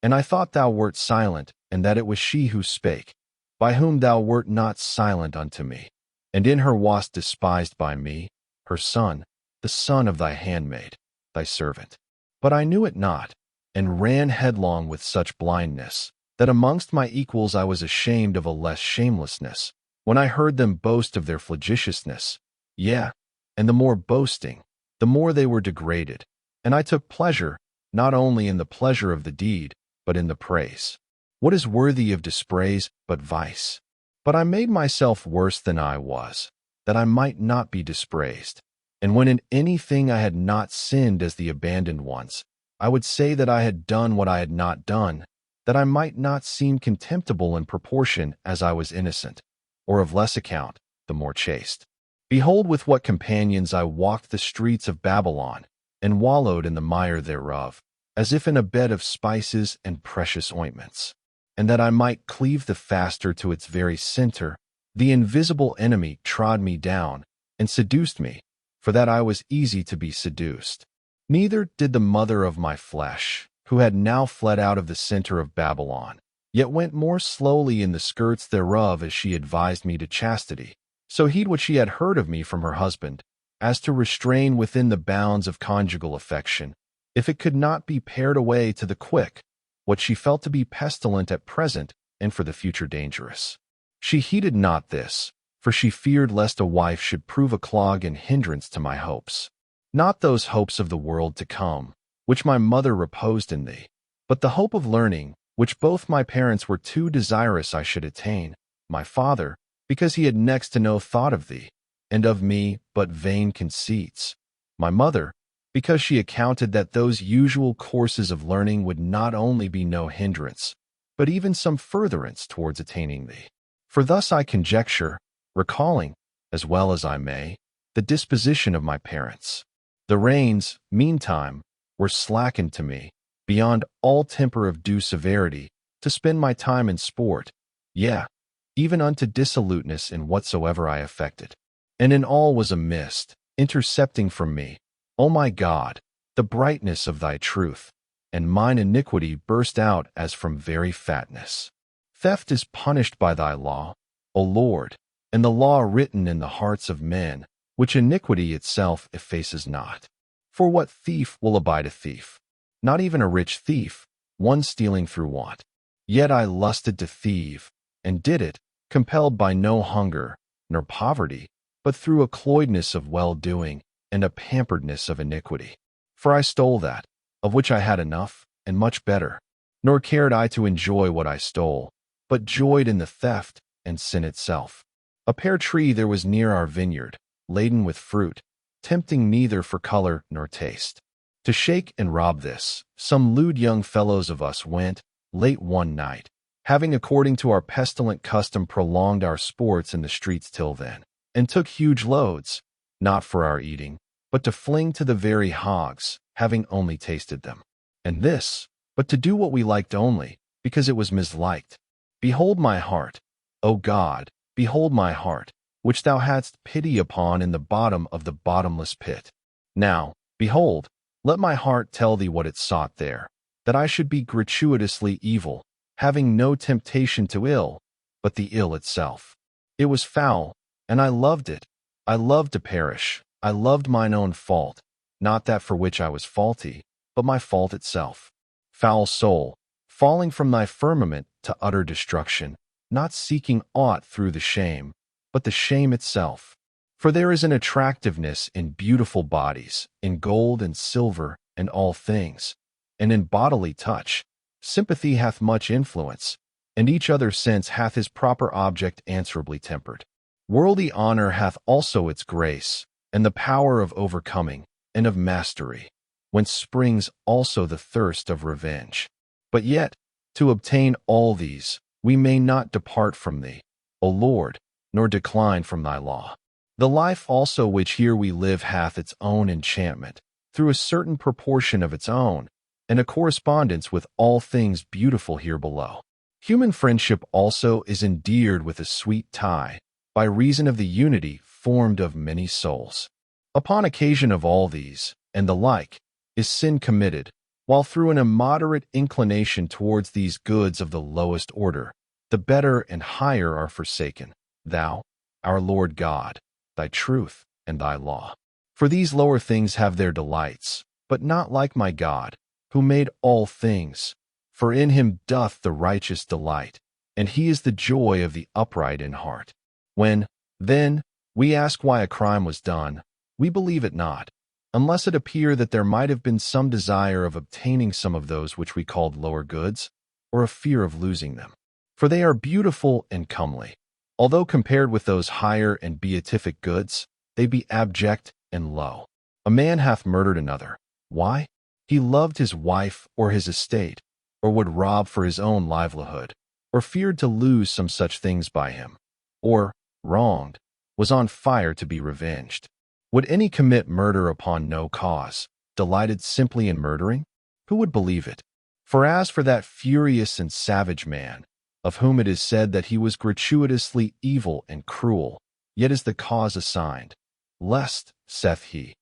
And I thought thou wert silent, and that it was she who spake, by whom thou wert not silent unto me. And in her wast despised by me, her son, the son of thy handmaid, thy servant. But I knew it not, and ran headlong with such blindness, that amongst my equals I was ashamed of a less shamelessness, when I heard them boast of their flagitiousness. Yea, and the more boasting, the more they were degraded. And I took pleasure, not only in the pleasure of the deed, but in the praise. What is worthy of dispraise but vice? But I made myself worse than I was, that I might not be dispraised. And when in anything I had not sinned as the abandoned ones, I would say that I had done what I had not done, that I might not seem contemptible in proportion as I was innocent, or of less account, the more chaste. Behold with what companions I walked the streets of Babylon, and wallowed in the mire thereof, as if in a bed of spices and precious ointments. And that I might cleave the faster to its very center, the invisible enemy trod me down, and seduced me, for that I was easy to be seduced. Neither did the mother of my flesh, who had now fled out of the center of Babylon, yet went more slowly in the skirts thereof as she advised me to chastity, so heed what she had heard of me from her husband, as to restrain within the bounds of conjugal affection, if it could not be pared away to the quick, what she felt to be pestilent at present and for the future dangerous. She heeded not this, for she feared lest a wife should prove a clog and hindrance to my hopes. Not those hopes of the world to come, which my mother reposed in thee, but the hope of learning, which both my parents were too desirous I should attain, my father, because he had next to no thought of thee, and of me but vain conceits, my mother, because she accounted that those usual courses of learning would not only be no hindrance, but even some furtherance towards attaining thee. For thus I conjecture, recalling, as well as I may, the disposition of my parents. The reins, meantime, were slackened to me, beyond all temper of due severity, to spend my time in sport, yea, even unto dissoluteness in whatsoever I affected. And in all was a mist, intercepting from me, O my God, the brightness of thy truth, and mine iniquity burst out as from very fatness. Theft is punished by thy law, O Lord, and the law written in the hearts of men, which iniquity itself effaces not. For what thief will abide a thief? Not even a rich thief, one stealing through want. Yet I lusted to thieve, and did it, compelled by no hunger, nor poverty, but through a cloydness of well-doing, and a pamperedness of iniquity. For I stole that, of which I had enough, and much better. Nor cared I to enjoy what I stole, but joyed in the theft, and sin itself. A pear tree there was near our vineyard, laden with fruit, tempting neither for color nor taste. To shake and rob this, some lewd young fellows of us went, late one night, having according to our pestilent custom prolonged our sports in the streets till then, and took huge loads, not for our eating, but to fling to the very hogs, having only tasted them. And this, but to do what we liked only, because it was misliked. Behold my heart, O God, behold my heart, which thou hadst pity upon in the bottom of the bottomless pit. Now, behold, let my heart tell thee what it sought there, that I should be gratuitously evil, having no temptation to ill, but the ill itself. It was foul, and I loved it. I loved to perish. I loved mine own fault, not that for which I was faulty, but my fault itself. Foul soul, falling from thy firmament to utter destruction, not seeking aught through the shame, but the shame itself. For there is an attractiveness in beautiful bodies, in gold and silver and all things, and in bodily touch. Sympathy hath much influence, and each other sense hath his proper object answerably tempered. Worldly honor hath also its grace, and the power of overcoming, and of mastery, whence springs also the thirst of revenge. But yet, to obtain all these, we may not depart from thee, O Lord, nor decline from thy law. The life also which here we live hath its own enchantment, through a certain proportion of its own, and a correspondence with all things beautiful here below. Human friendship also is endeared with a sweet tie, by reason of the unity formed of many souls. Upon occasion of all these, and the like, is sin committed, while through an immoderate inclination towards these goods of the lowest order, the better and higher are forsaken, thou, our Lord God, thy truth, and thy law. For these lower things have their delights, but not like my God, who made all things. For in him doth the righteous delight, and he is the joy of the upright in heart. When, then, we ask why a crime was done, we believe it not, unless it appear that there might have been some desire of obtaining some of those which we called lower goods, or a fear of losing them. For they are beautiful and comely, although compared with those higher and beatific goods, they be abject and low. A man hath murdered another. Why? He loved his wife or his estate, or would rob for his own livelihood, or feared to lose some such things by him, or, wronged, was on fire to be revenged. Would any commit murder upon no cause, delighted simply in murdering? Who would believe it? For as for that furious and savage man, of whom it is said that he was gratuitously evil and cruel, yet is the cause assigned, lest, saith he,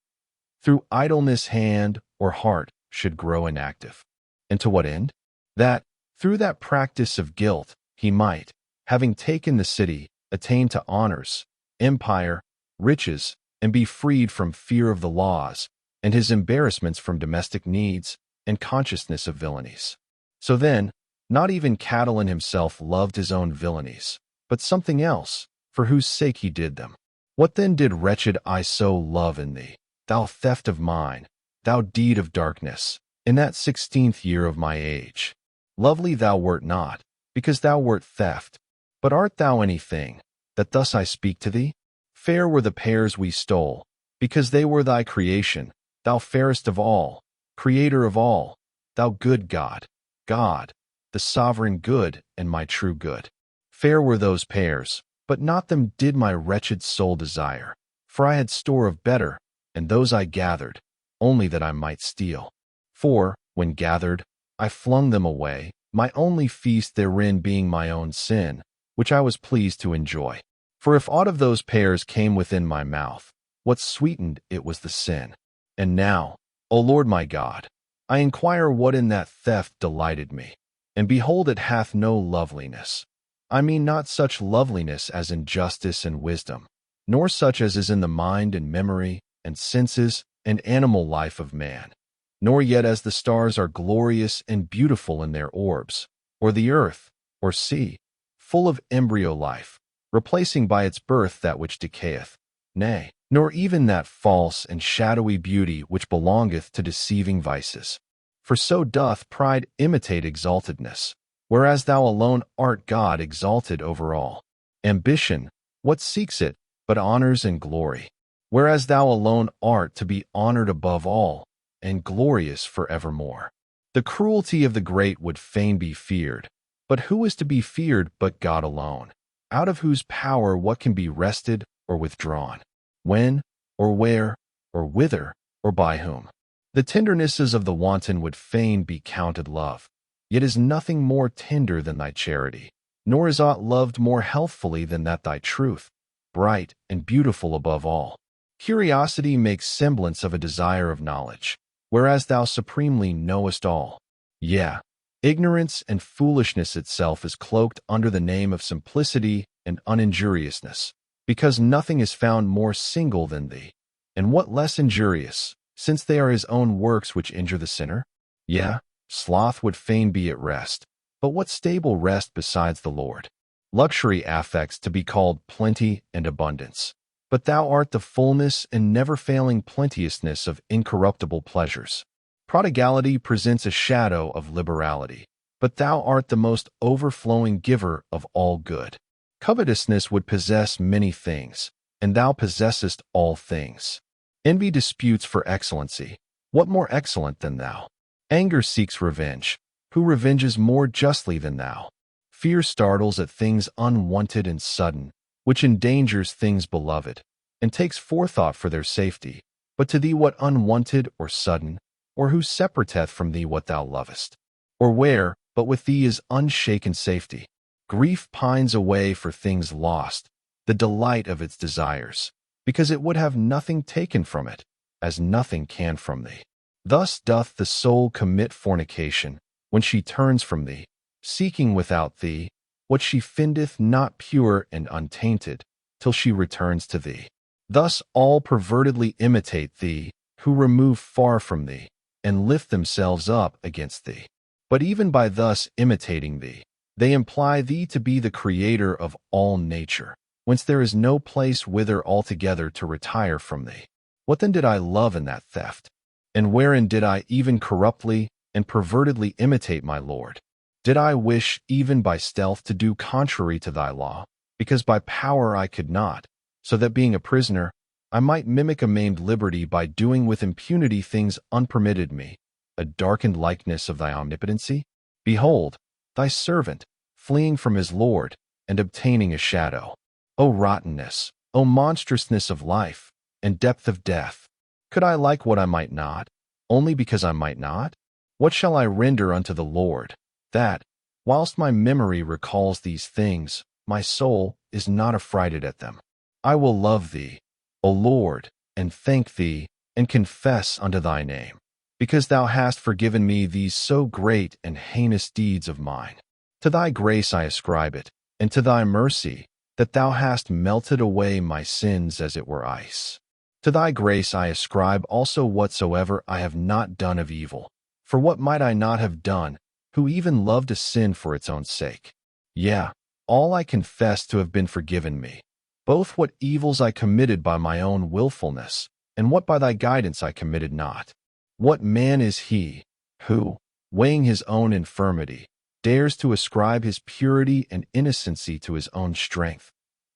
through idleness hand or heart should grow inactive. And to what end? That, through that practice of guilt, he might, having taken the city, attain to honors, empire, riches, and be freed from fear of the laws, and his embarrassments from domestic needs, and consciousness of villainies. So then, not even Catiline himself loved his own villainies, but something else, for whose sake he did them. What then did wretched I so love in thee, thou theft of mine, thou deed of darkness, in that 16th year of my age? Lovely thou wert not, because thou wert theft, but art thou anything, that thus I speak to thee? Fair were the pears we stole, because they were thy creation, thou fairest of all, creator of all, thou good God, God, the sovereign good and my true good. Fair were those pears, but not them did my wretched soul desire, for I had store of better, and those I gathered, only that I might steal. For, when gathered, I flung them away, my only feast therein being my own sin, which I was pleased to enjoy. For if aught of those pears came within my mouth, what sweetened it was the sin. And now, O Lord my God, I inquire what in that theft delighted me, and behold it hath no loveliness. I mean not such loveliness as in justice and wisdom, nor such as is in the mind and memory and senses and animal life of man, nor yet as the stars are glorious and beautiful in their orbs, or the earth, or sea, full of embryo life, replacing by its birth that which decayeth, nay, nor even that false and shadowy beauty which belongeth to deceiving vices. For so doth pride imitate exaltedness, whereas thou alone art God exalted over all. Ambition, what seeks it, but honors and glory, whereas thou alone art to be honored above all, and glorious forevermore. The cruelty of the great would fain be feared, but who is to be feared but God alone, out of whose power what can be wrested or withdrawn, when, or where, or whither, or by whom? The tendernesses of the wanton would fain be counted love, yet is nothing more tender than thy charity, nor is aught loved more healthfully than that thy truth, bright and beautiful above all. Curiosity makes semblance of a desire of knowledge, whereas thou supremely knowest all. Yea, ignorance and foolishness itself is cloaked under the name of simplicity and uninjuriousness, because nothing is found more single than thee, and what less injurious, since they are his own works which injure the sinner? Yea, sloth would fain be at rest, but what stable rest besides the Lord? Luxury affects to be called plenty and abundance, but thou art the fullness and never-failing plenteousness of incorruptible pleasures. Prodigality presents a shadow of liberality, but thou art the most overflowing giver of all good. Covetousness would possess many things, and thou possessest all things. Envy disputes for excellency. What more excellent than thou? Anger seeks revenge. Who revenges more justly than thou? Fear startles at things unwanted and sudden, which endangers things beloved, and takes forethought for their safety. But to thee what unwanted or sudden, or who separateth from thee what thou lovest? Or where, but with thee is unshaken safety? Grief pines away for things lost, the delight of its desires, because it would have nothing taken from it, as nothing can from thee. Thus doth the soul commit fornication, when she turns from thee, seeking without thee what she findeth not pure and untainted, till she returns to thee. Thus all pervertedly imitate thee, who remove far from thee, and lift themselves up against thee. But even by thus imitating thee, they imply thee to be the creator of all nature, whence there is no place whither altogether to retire from thee. What then did I love in that theft? And wherein did I even corruptly and pervertedly imitate my Lord? Did I wish even by stealth to do contrary to thy law, because by power I could not, so that being a prisoner, I might mimic a maimed liberty by doing with impunity things unpermitted me, a darkened likeness of thy omnipotency? Behold, thy servant, fleeing from his Lord, and obtaining a shadow. O rottenness, O monstrousness of life, and depth of death! Could I like what I might not, only because I might not? What shall I render unto the Lord, that, whilst my memory recalls these things, my soul is not affrighted at them? I will love thee, O Lord, and thank thee, and confess unto thy name, because thou hast forgiven me these so great and heinous deeds of mine. To thy grace I ascribe it, and to thy mercy, that thou hast melted away my sins as it were ice. To thy grace I ascribe also whatsoever I have not done of evil. For what might I not have done, who even loved a sin for its own sake? Yea, all I confess to have been forgiven me, both what evils I committed by my own willfulness, and what by thy guidance I committed not. What man is he, who, weighing his own infirmity, dares to ascribe his purity and innocency to his own strength,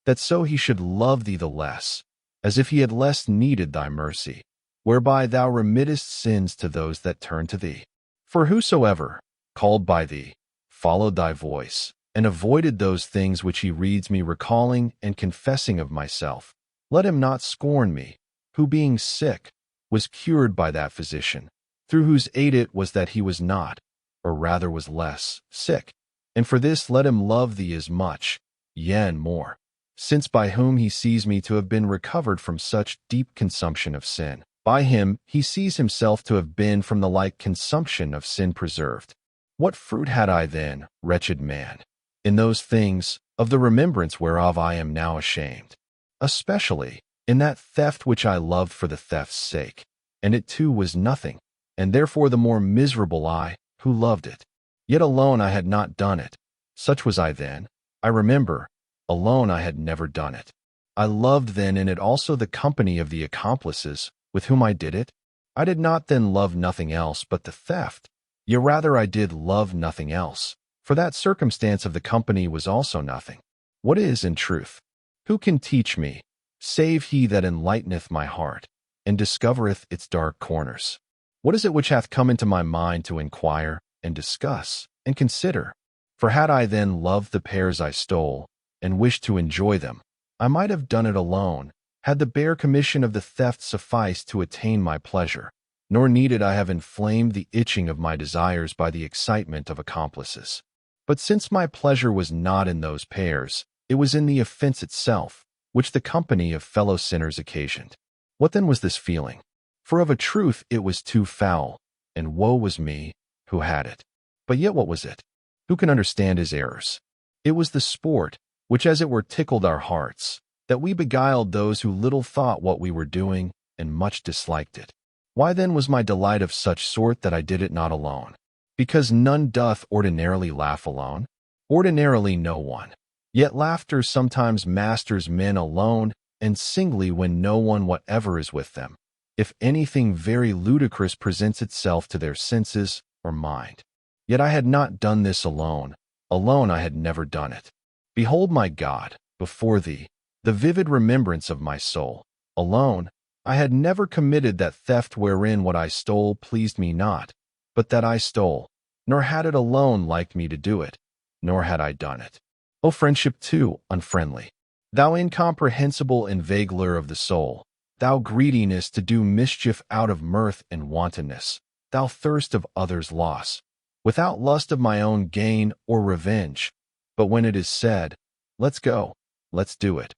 that so he should love thee the less, as if he had less needed thy mercy, whereby thou remittest sins to those that turn to thee? For whosoever, called by thee, followed thy voice, and avoided those things which he reads me recalling and confessing of myself, let him not scorn me, who being sick, was cured by that physician, through whose aid it was that he was not, or rather was less, sick. And for this let him love thee as much, yea and more, since by whom he sees me to have been recovered from such deep consumption of sin. By him he sees himself to have been from the like consumption of sin preserved. What fruit had I then, wretched man, in those things, of the remembrance whereof I am now ashamed? Especially in that theft which I loved for the theft's sake, and it too was nothing, and therefore the more miserable I, who loved it. Yet alone I had not done it. Such was I then, I remember, alone I had never done it. I loved then in it also the company of the accomplices with whom I did it. I did not then love nothing else but the theft, yea rather I did love nothing else, for that circumstance of the company was also nothing. What is, in truth? Who can teach me, save he that enlighteneth my heart, and discovereth its dark corners? What is it which hath come into my mind to inquire, and discuss, and consider? For had I then loved the pears I stole, and wished to enjoy them, I might have done it alone, had the bare commission of the theft sufficed to attain my pleasure, nor needed I have inflamed the itching of my desires by the excitement of accomplices. But since my pleasure was not in those pears, it was in the offense itself, which the company of fellow sinners occasioned. What then was this feeling? For of a truth it was too foul, and woe was me, who had it. But yet what was it? Who can understand his errors? It was the sport, which as it were tickled our hearts, that we beguiled those who little thought what we were doing, and much disliked it. Why then was my delight of such sort that I did it not alone? Because none doth ordinarily laugh alone? Ordinarily no one. Yet laughter sometimes masters men alone, and singly when no one whatever is with them, if anything very ludicrous presents itself to their senses or mind. Yet I had not done this alone. Alone I had never done it. Behold my God, before thee, the vivid remembrance of my soul. Alone, I had never committed that theft wherein what I stole pleased me not, but that I stole, nor had it alone liked me to do it, nor had I done it. O friendship too unfriendly, thou incomprehensible inveigler of the soul, thou greediness to do mischief out of mirth and wantonness, thou thirst of others' loss, without lust of my own gain or revenge. But when it is said, let's go, let's do it,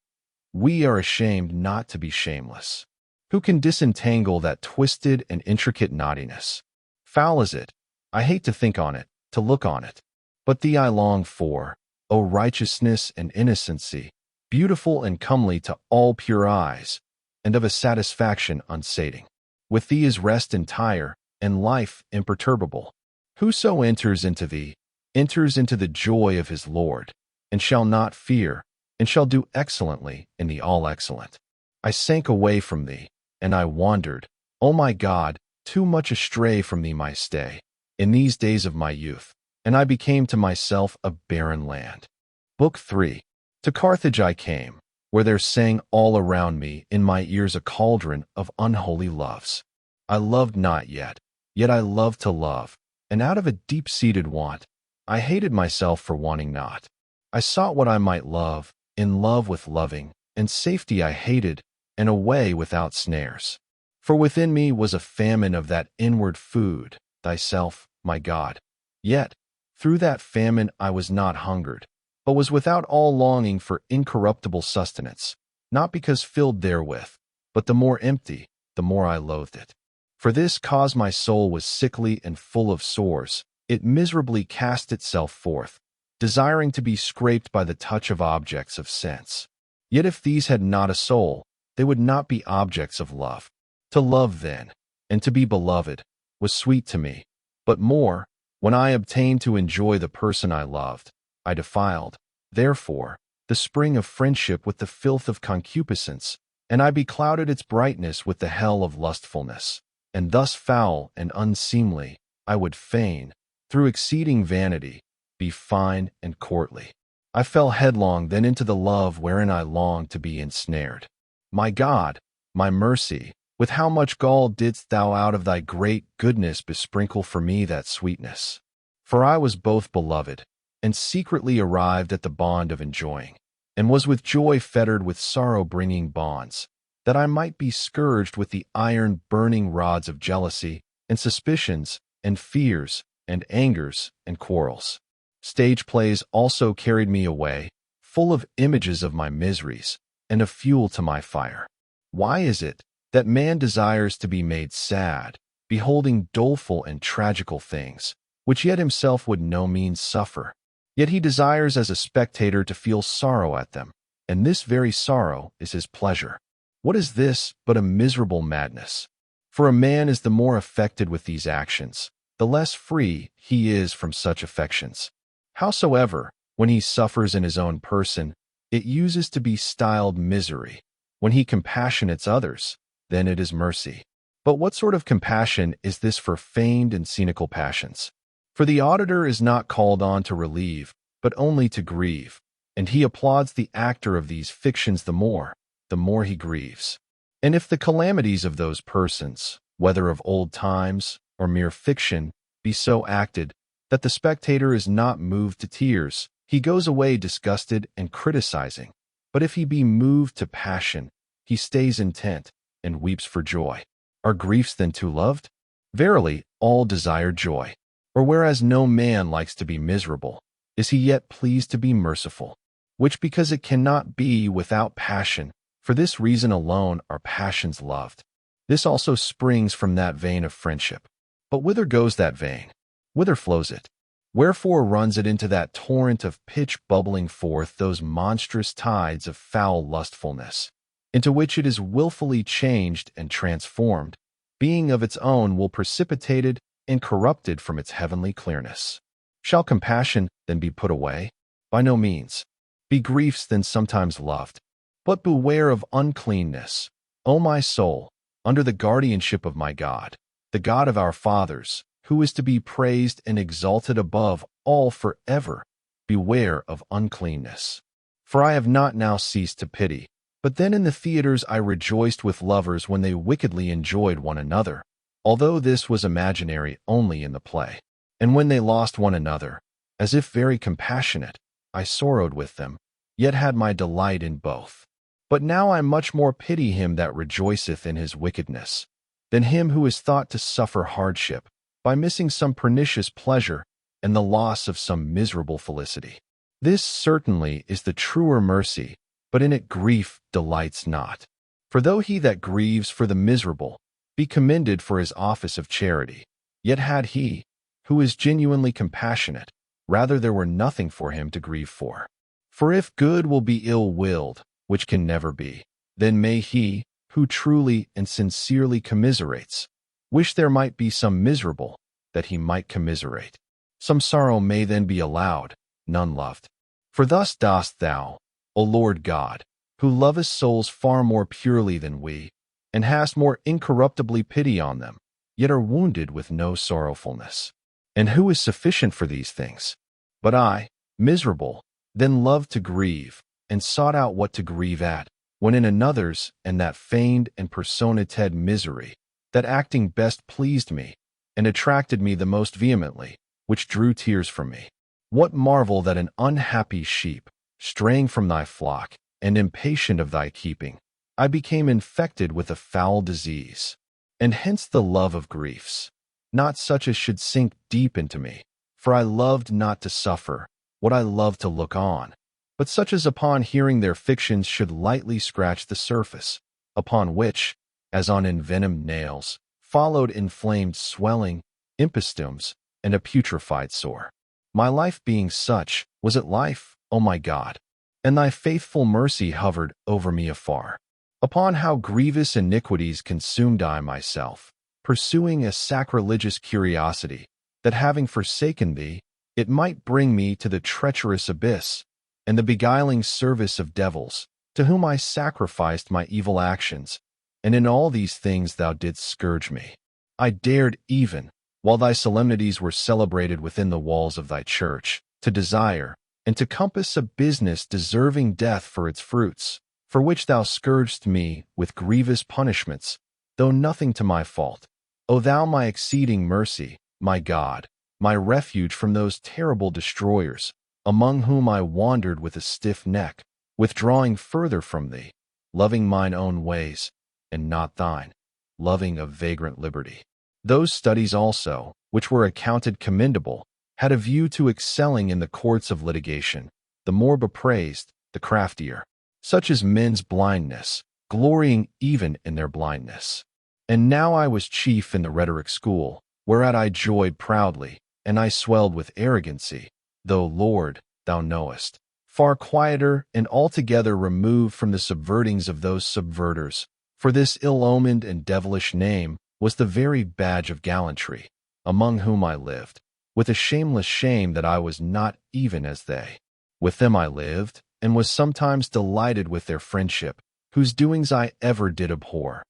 we are ashamed not to be shameless. Who can disentangle that twisted and intricate knottiness? Foul is it, I hate to think on it, to look on it. But thee I long for, O righteousness and innocency, beautiful and comely to all pure eyes, and of a satisfaction unsating. With thee is rest entire, and life imperturbable. Whoso enters into thee, enters into the joy of his Lord, and shall not fear, and shall do excellently in the all-excellent. I sank away from thee, and I wandered, O my God, too much astray from thee my stay, in these days of my youth, and I became to myself a barren land. Book 3. To Carthage I came, where there sang all around me in my ears a cauldron of unholy loves. I loved not yet I loved to love, and out of a deep-seated want, I hated myself for wanting not. I sought what I might love, in love with loving, and safety I hated, and a way without snares. For within me was a famine of that inward food, thyself, my God. Yet, through that famine I was not hungered, but was without all longing for incorruptible sustenance, not because filled therewith, but the more empty, the more I loathed it. For this cause my soul was sickly and full of sores, it miserably cast itself forth, desiring to be scraped by the touch of objects of sense. Yet if these had not a soul, they would not be objects of love. To love then, and to be beloved, was sweet to me, but more, when I obtained to enjoy the person I loved, I defiled, therefore, the spring of friendship with the filth of concupiscence, and I beclouded its brightness with the hell of lustfulness. And thus foul and unseemly, I would fain, through exceeding vanity, be fine and courtly. I fell headlong then into the love wherein I longed to be ensnared. My God, my mercy, with how much gall didst thou out of thy great goodness besprinkle for me that sweetness? For I was both beloved, and secretly arrived at the bond of enjoying, and was with joy fettered with sorrow-bringing bonds, that I might be scourged with the iron burning rods of jealousy, and suspicions, and fears, and angers, and quarrels. Stage plays also carried me away, full of images of my miseries, and of fuel to my fire. Why is it that man desires to be made sad, beholding doleful and tragical things, which yet himself would no means suffer? Yet he desires as a spectator to feel sorrow at them, and this very sorrow is his pleasure. What is this but a miserable madness? For a man is the more affected with these actions, the less free he is from such affections. Howsoever, when he suffers in his own person, it uses to be styled misery. When he compassionates others, then it is mercy. But what sort of compassion is this for feigned and scenical passions? For the auditor is not called on to relieve, but only to grieve, and he applauds the actor of these fictions the more he grieves. And if the calamities of those persons, whether of old times or mere fiction, be so acted that the spectator is not moved to tears, he goes away disgusted and criticizing. But if he be moved to passion, he stays intent and weeps for joy. Are griefs then too loved? Verily, all desire joy. Or whereas no man likes to be miserable, is he yet pleased to be merciful? Which because it cannot be without passion, for this reason alone are passions loved. This also springs from that vein of friendship. But whither goes that vein? Whither flows it? Wherefore runs it into that torrent of pitch bubbling forth those monstrous tides of foul lustfulness, into which it is willfully changed and transformed, being of its own will precipitated and corrupted from its heavenly clearness? Shall compassion then be put away? By no means. Be griefs then sometimes loved? But beware of uncleanness, O my soul, under the guardianship of my God, the God of our fathers, who is to be praised and exalted above all forever. Beware of uncleanness. For I have not now ceased to pity, but then in the theaters I rejoiced with lovers when they wickedly enjoyed one another, although this was imaginary only in the play. And when they lost one another, as if very compassionate, I sorrowed with them, yet had my delight in both. But now I much more pity him that rejoiceth in his wickedness, than him who is thought to suffer hardship, by missing some pernicious pleasure and the loss of some miserable felicity. This certainly is the truer mercy, but in it grief delights not. For though he that grieves for the miserable be commended for his office of charity, yet had he, who is genuinely compassionate, rather there were nothing for him to grieve for. For if good will be ill-willed, which can never be, then may he, who truly and sincerely commiserates, wish there might be some miserable, that he might commiserate. Some sorrow may then be allowed, none loved. For thus dost thou, O Lord God, who lovest souls far more purely than we, and hast more incorruptibly pity on them, yet are wounded with no sorrowfulness. And who is sufficient for these things? But I, miserable, then loved to grieve, and sought out what to grieve at, when in another's and that feigned and personated misery, that acting best pleased me, and attracted me the most vehemently, which drew tears from me. What marvel that an unhappy sheep, straying from thy flock, and impatient of thy keeping, I became infected with a foul disease, and hence the love of griefs, not such as should sink deep into me, for I loved not to suffer, what I loved to look on, but such as upon hearing their fictions should lightly scratch the surface, upon which, as on envenomed nails, followed inflamed swelling, impostumes, and a putrefied sore. My life being such, was it life, O my God? And thy faithful mercy hovered over me afar. Upon how grievous iniquities consumed I myself, pursuing a sacrilegious curiosity, that having forsaken thee, it might bring me to the treacherous abyss, and the beguiling service of devils, to whom I sacrificed my evil actions, and in all these things thou didst scourge me. I dared even, while thy solemnities were celebrated within the walls of thy church, to desire, and to compass a business deserving death for its fruits, for which thou scourgedst me with grievous punishments, though nothing to my fault. O thou my exceeding mercy, my God, my refuge from those terrible destroyers, among whom I wandered with a stiff neck, withdrawing further from thee, loving mine own ways, and not thine, loving a vagrant liberty. Those studies also, which were accounted commendable, had a view to excelling in the courts of litigation, the more bepraised, the craftier. Such is men's blindness, glorying even in their blindness. And now I was chief in the rhetoric school, whereat I joyed proudly, and I swelled with arrogancy, though, Lord, thou knowest, far quieter and altogether removed from the subvertings of those subverters, for this ill-omened and devilish name was the very badge of gallantry, among whom I lived, with a shameless shame that I was not even as they. With them I lived, and was sometimes delighted with their friendship, whose doings I ever did abhor.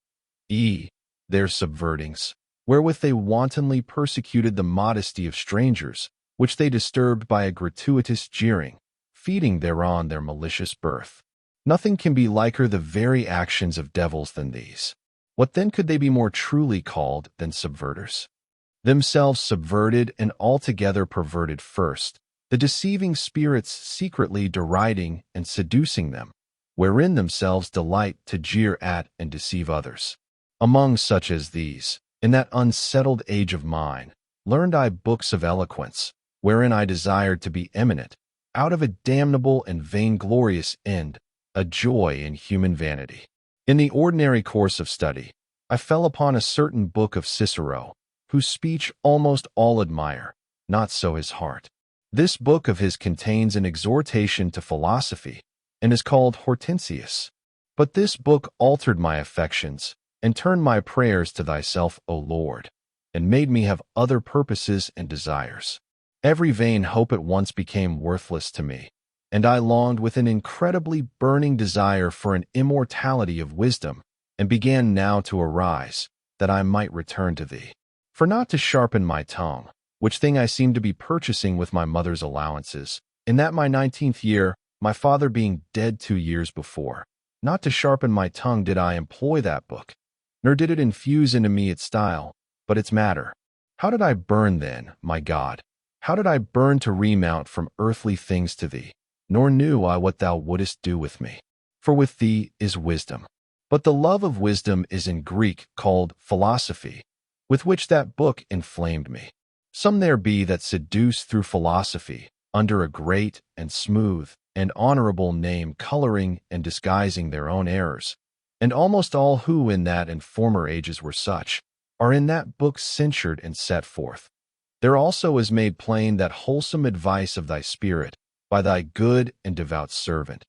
Their subvertings, wherewith they wantonly persecuted the modesty of strangers, which they disturbed by a gratuitous jeering, feeding thereon their malicious birth. Nothing can be liker the very actions of devils than these. What then could they be more truly called than subverters? Themselves subverted and altogether perverted first, the deceiving spirits secretly deriding and seducing them, wherein themselves delight to jeer at and deceive others. Among such as these, in that unsettled age of mine, learned I books of eloquence, wherein I desired to be eminent, out of a damnable and vainglorious end, a joy in human vanity. In the ordinary course of study, I fell upon a certain book of Cicero, whose speech almost all admire, not so his heart. This book of his contains an exhortation to philosophy, and is called Hortensius. But this book altered my affections, and turned my prayers to thyself, O Lord, and made me have other purposes and desires. Every vain hope at once became worthless to me, and I longed with an incredibly burning desire for an immortality of wisdom, and began now to arise, that I might return to thee. For not to sharpen my tongue, which thing I seemed to be purchasing with my mother's allowances, in that my 19th year, my father being dead 2 years before, not to sharpen my tongue did I employ that book, nor did it infuse into me its style, but its matter. How did I burn then, my God? How did I burn to remount from earthly things to thee? Nor knew I what thou wouldest do with me. For with thee is wisdom. But the love of wisdom is in Greek called philosophy, with which that book inflamed me. Some there be that seduce through philosophy, under a great and smooth and honorable name, coloring and disguising their own errors. And almost all who in that and former ages were such, are in that book censured and set forth. There also is made plain that wholesome advice of thy Spirit, by thy good and devout servant.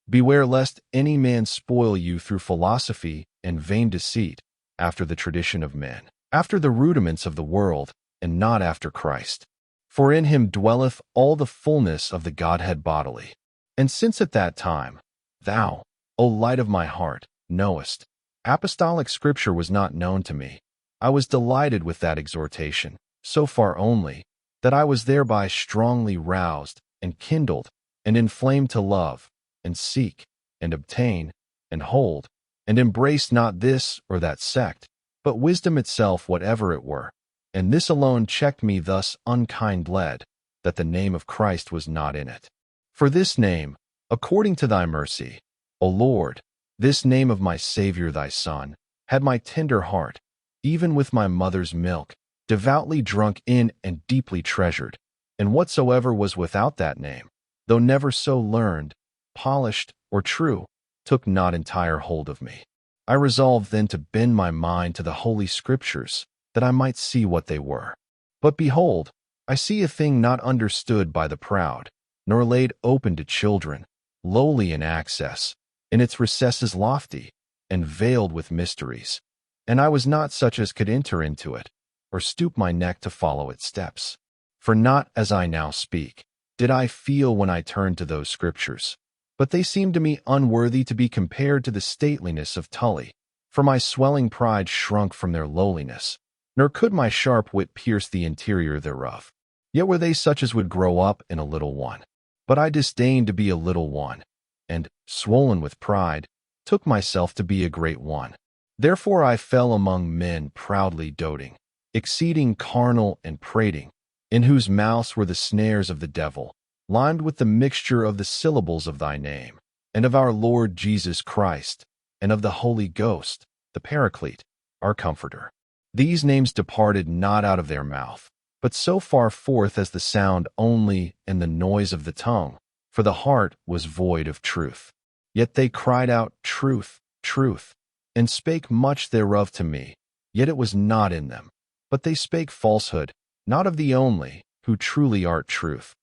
Beware lest any man spoil you through philosophy and vain deceit, after the tradition of men, after the rudiments of the world, and not after Christ. For in him dwelleth all the fullness of the Godhead bodily. And since at that time, thou, O light of my heart, knowest, apostolic scripture was not known to me, I was delighted with that exhortation, so far only, that I was thereby strongly roused, and kindled, and inflamed to love, and seek, and obtain, and hold, and embrace not this or that sect, but wisdom itself whatever it were. And this alone checked me thus unkind led, that the name of Christ was not in it. For this name, according to thy mercy, O Lord, this name of my Savior thy Son, had my tender heart, even with my mother's milk, devoutly drunk in and deeply treasured, and whatsoever was without that name, though never so learned, polished, or true, took not entire hold of me. I resolved then to bend my mind to the Holy Scriptures, that I might see what they were. But behold, I see a thing not understood by the proud, nor laid open to children, lowly in access, in its recesses lofty, and veiled with mysteries. And I was not such as could enter into it, or stoop my neck to follow its steps. For not as I now speak, did I feel when I turned to those Scriptures, but they seemed to me unworthy to be compared to the stateliness of Tully, for my swelling pride shrunk from their lowliness, nor could my sharp wit pierce the interior thereof. Yet were they such as would grow up in a little one. But I disdained to be a little one, and, swollen with pride, took myself to be a great one. Therefore I fell among men proudly doting, exceeding carnal and prating, in whose mouths were the snares of the devil, limed with the mixture of the syllables of thy name, and of our Lord Jesus Christ, and of the Holy Ghost, the Paraclete, our Comforter. These names departed not out of their mouth, but so far forth as the sound only and the noise of the tongue, for the heart was void of truth. Yet they cried out, Truth, truth, and spake much thereof to me, yet it was not in them. But they spake falsehood, not of thee only, who truly art truth,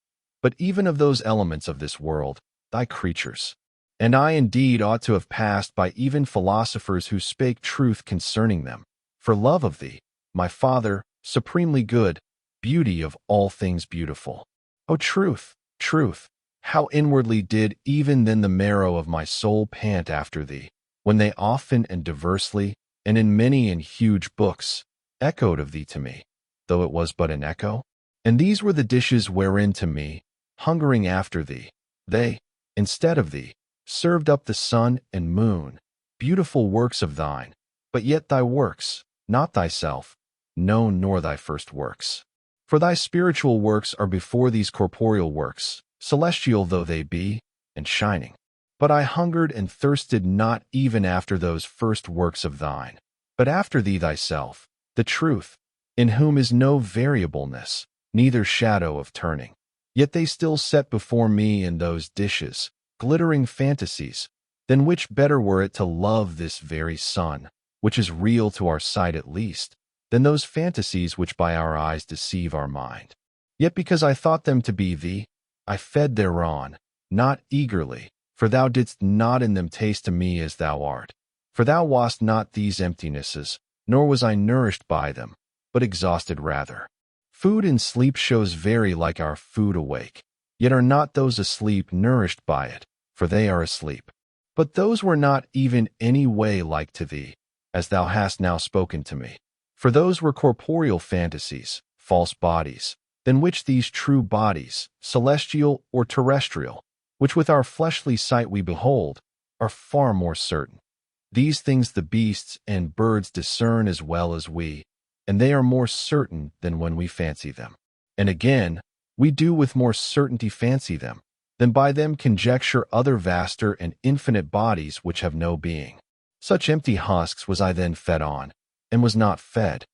but even of those elements of this world, thy creatures. And I indeed ought to have passed by even philosophers who spake truth concerning them, for love of thee, my Father, supremely good, beauty of all things beautiful. O truth, truth, how inwardly did even then the marrow of my soul pant after thee, when they often and diversely, and in many and huge books, echoed of thee to me, though it was but an echo? And these were the dishes wherein to me, hungering after thee, they, instead of thee, served up the sun and moon, beautiful works of thine, but yet thy works, not thyself, known nor thy first works. For thy spiritual works are before these corporeal works, celestial though they be, and shining. But I hungered and thirsted not even after those first works of thine, but after thee thyself, the truth, in whom is no variableness, neither shadow of turning. Yet they still set before me in those dishes, glittering fantasies, than which better were it to love this very sun, which is real to our sight at least, than those fantasies which by our eyes deceive our mind. Yet because I thought them to be thee, I fed thereon, not eagerly, for thou didst not in them taste to me as thou art. For thou wast not these emptinesses, nor was I nourished by them, but exhausted rather. Food in sleep shows very like our food awake, yet are not those asleep nourished by it, for they are asleep. But those were not even any way like to thee, as thou hast now spoken to me. For those were corporeal fantasies, false bodies, than which these true bodies, celestial or terrestrial, which with our fleshly sight we behold, are far more certain. These things the beasts and birds discern as well as we, and they are more certain than when we fancy them. And again, we do with more certainty fancy them, than by them conjecture other vaster and infinite bodies which have no being. Such empty husks was I then fed on, and was not fed,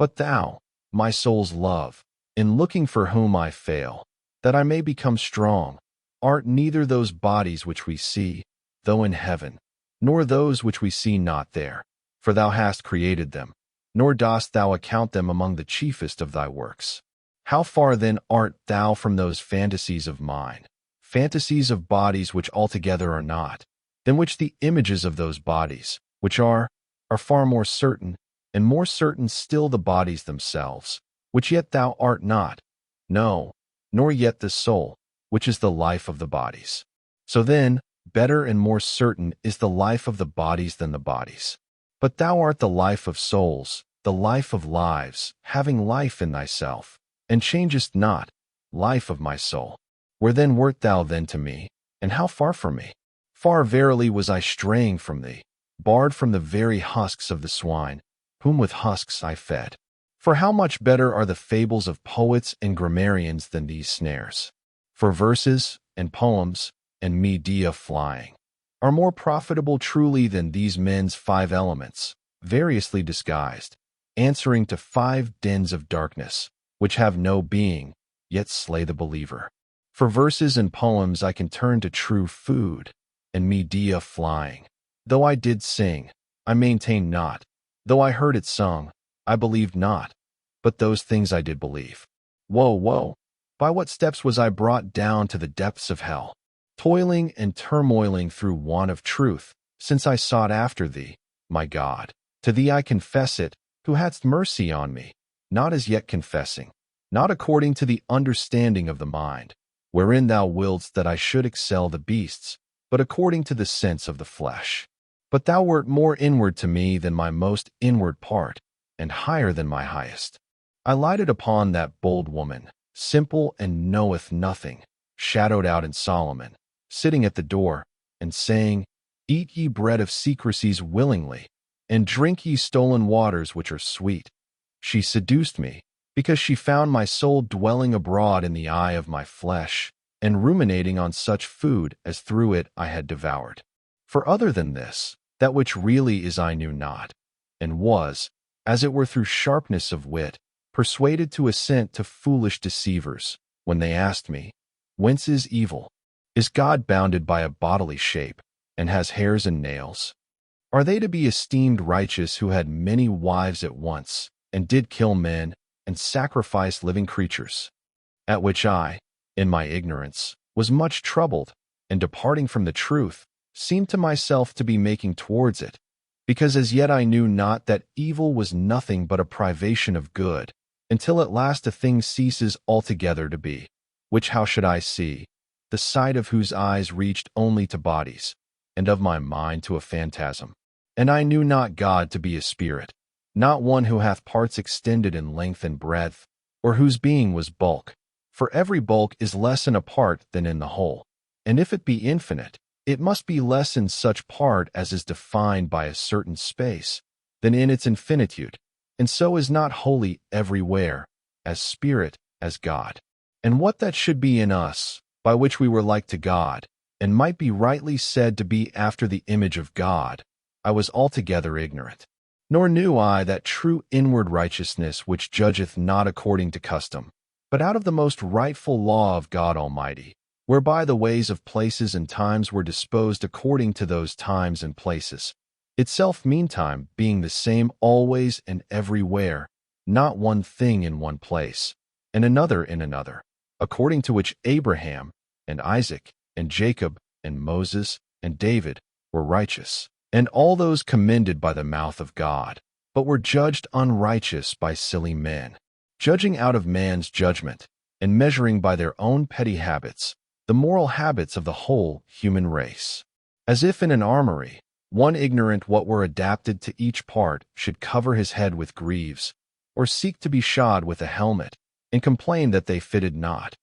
But thou, my soul's love, in looking for whom I fail, that I may become strong, art neither those bodies which we see, though in heaven, nor those which we see not there, for thou hast created them, nor dost thou account them among the chiefest of thy works. How far then art thou from those fantasies of mine, fantasies of bodies which altogether are not, than which the images of those bodies, which are far more certain, and more certain still the bodies themselves, which yet thou art not, no, nor yet the soul, which is the life of the bodies. So then, better and more certain is the life of the bodies than the bodies. But thou art the life of souls, the life of lives, having life in thyself, and changest not, life of my soul. Where then wert thou then to me, and how far from me? Far verily was I straying from thee, barred from the very husks of the swine, whom with husks I fed. For how much better are the fables of poets and grammarians than these snares? For verses, and poems, and Medea flying, are more profitable truly than these men's 5 elements, variously disguised, answering to 5 dens of darkness, which have no being, yet slay the believer. For verses and poems I can turn to true food, and Medea flying. Though I did sing, I maintained not. Though I heard it sung, I believed not. But those things I did believe. Woe, woe! By what steps was I brought down to the depths of hell, toiling and turmoiling through want of truth, since I sought after thee, my God. To thee I confess it, who hadst mercy on me, not as yet confessing, not according to the understanding of the mind, wherein thou willedst that I should excel the beasts, but according to the sense of the flesh. But thou wert more inward to me than my most inward part, and higher than my highest. I lighted upon that bold woman, simple and knoweth nothing, shadowed out in Solomon, sitting at the door, and saying, Eat ye bread of secrecies willingly, and drink ye stolen waters which are sweet. She seduced me, because she found my soul dwelling abroad in the eye of my flesh, and ruminating on such food as through it I had devoured. For other than this, that which really is I knew not, and was, as it were through sharpness of wit, persuaded to assent to foolish deceivers, when they asked me, Whence is evil? Is God bounded by a bodily shape, and has hairs and nails? Are they to be esteemed righteous who had many wives at once, and did kill men, and sacrifice living creatures? At which I, in my ignorance, was much troubled, and departing from the truth, seemed to myself to be making towards it, because as yet I knew not that evil was nothing but a privation of good, until at last a thing ceases altogether to be, which how should I see, the sight of whose eyes reached only to bodies, and of my mind to a phantasm. And I knew not God to be a spirit, not one who hath parts extended in length and breadth, or whose being was bulk, for every bulk is less in a part than in the whole, and if it be infinite, it must be less in such part as is defined by a certain space, than in its infinitude, and so is not wholly everywhere, as spirit, as God. And what that should be in us, by which we were like to God, and might be rightly said to be after the image of God, I was altogether ignorant. Nor knew I that true inward righteousness which judgeth not according to custom, but out of the most rightful law of God Almighty, whereby the ways of places and times were disposed according to those times and places, itself meantime being the same always and everywhere, not one thing in one place, and another in another, according to which Abraham, and Isaac, and Jacob, and Moses, and David were righteous, and all those commended by the mouth of God, but were judged unrighteous by silly men, judging out of man's judgment, and measuring by their own petty habits the moral habits of the whole human race. As if in an armory, one ignorant what were adapted to each part should cover his head with greaves, or seek to be shod with a helmet, and complain that they fitted not.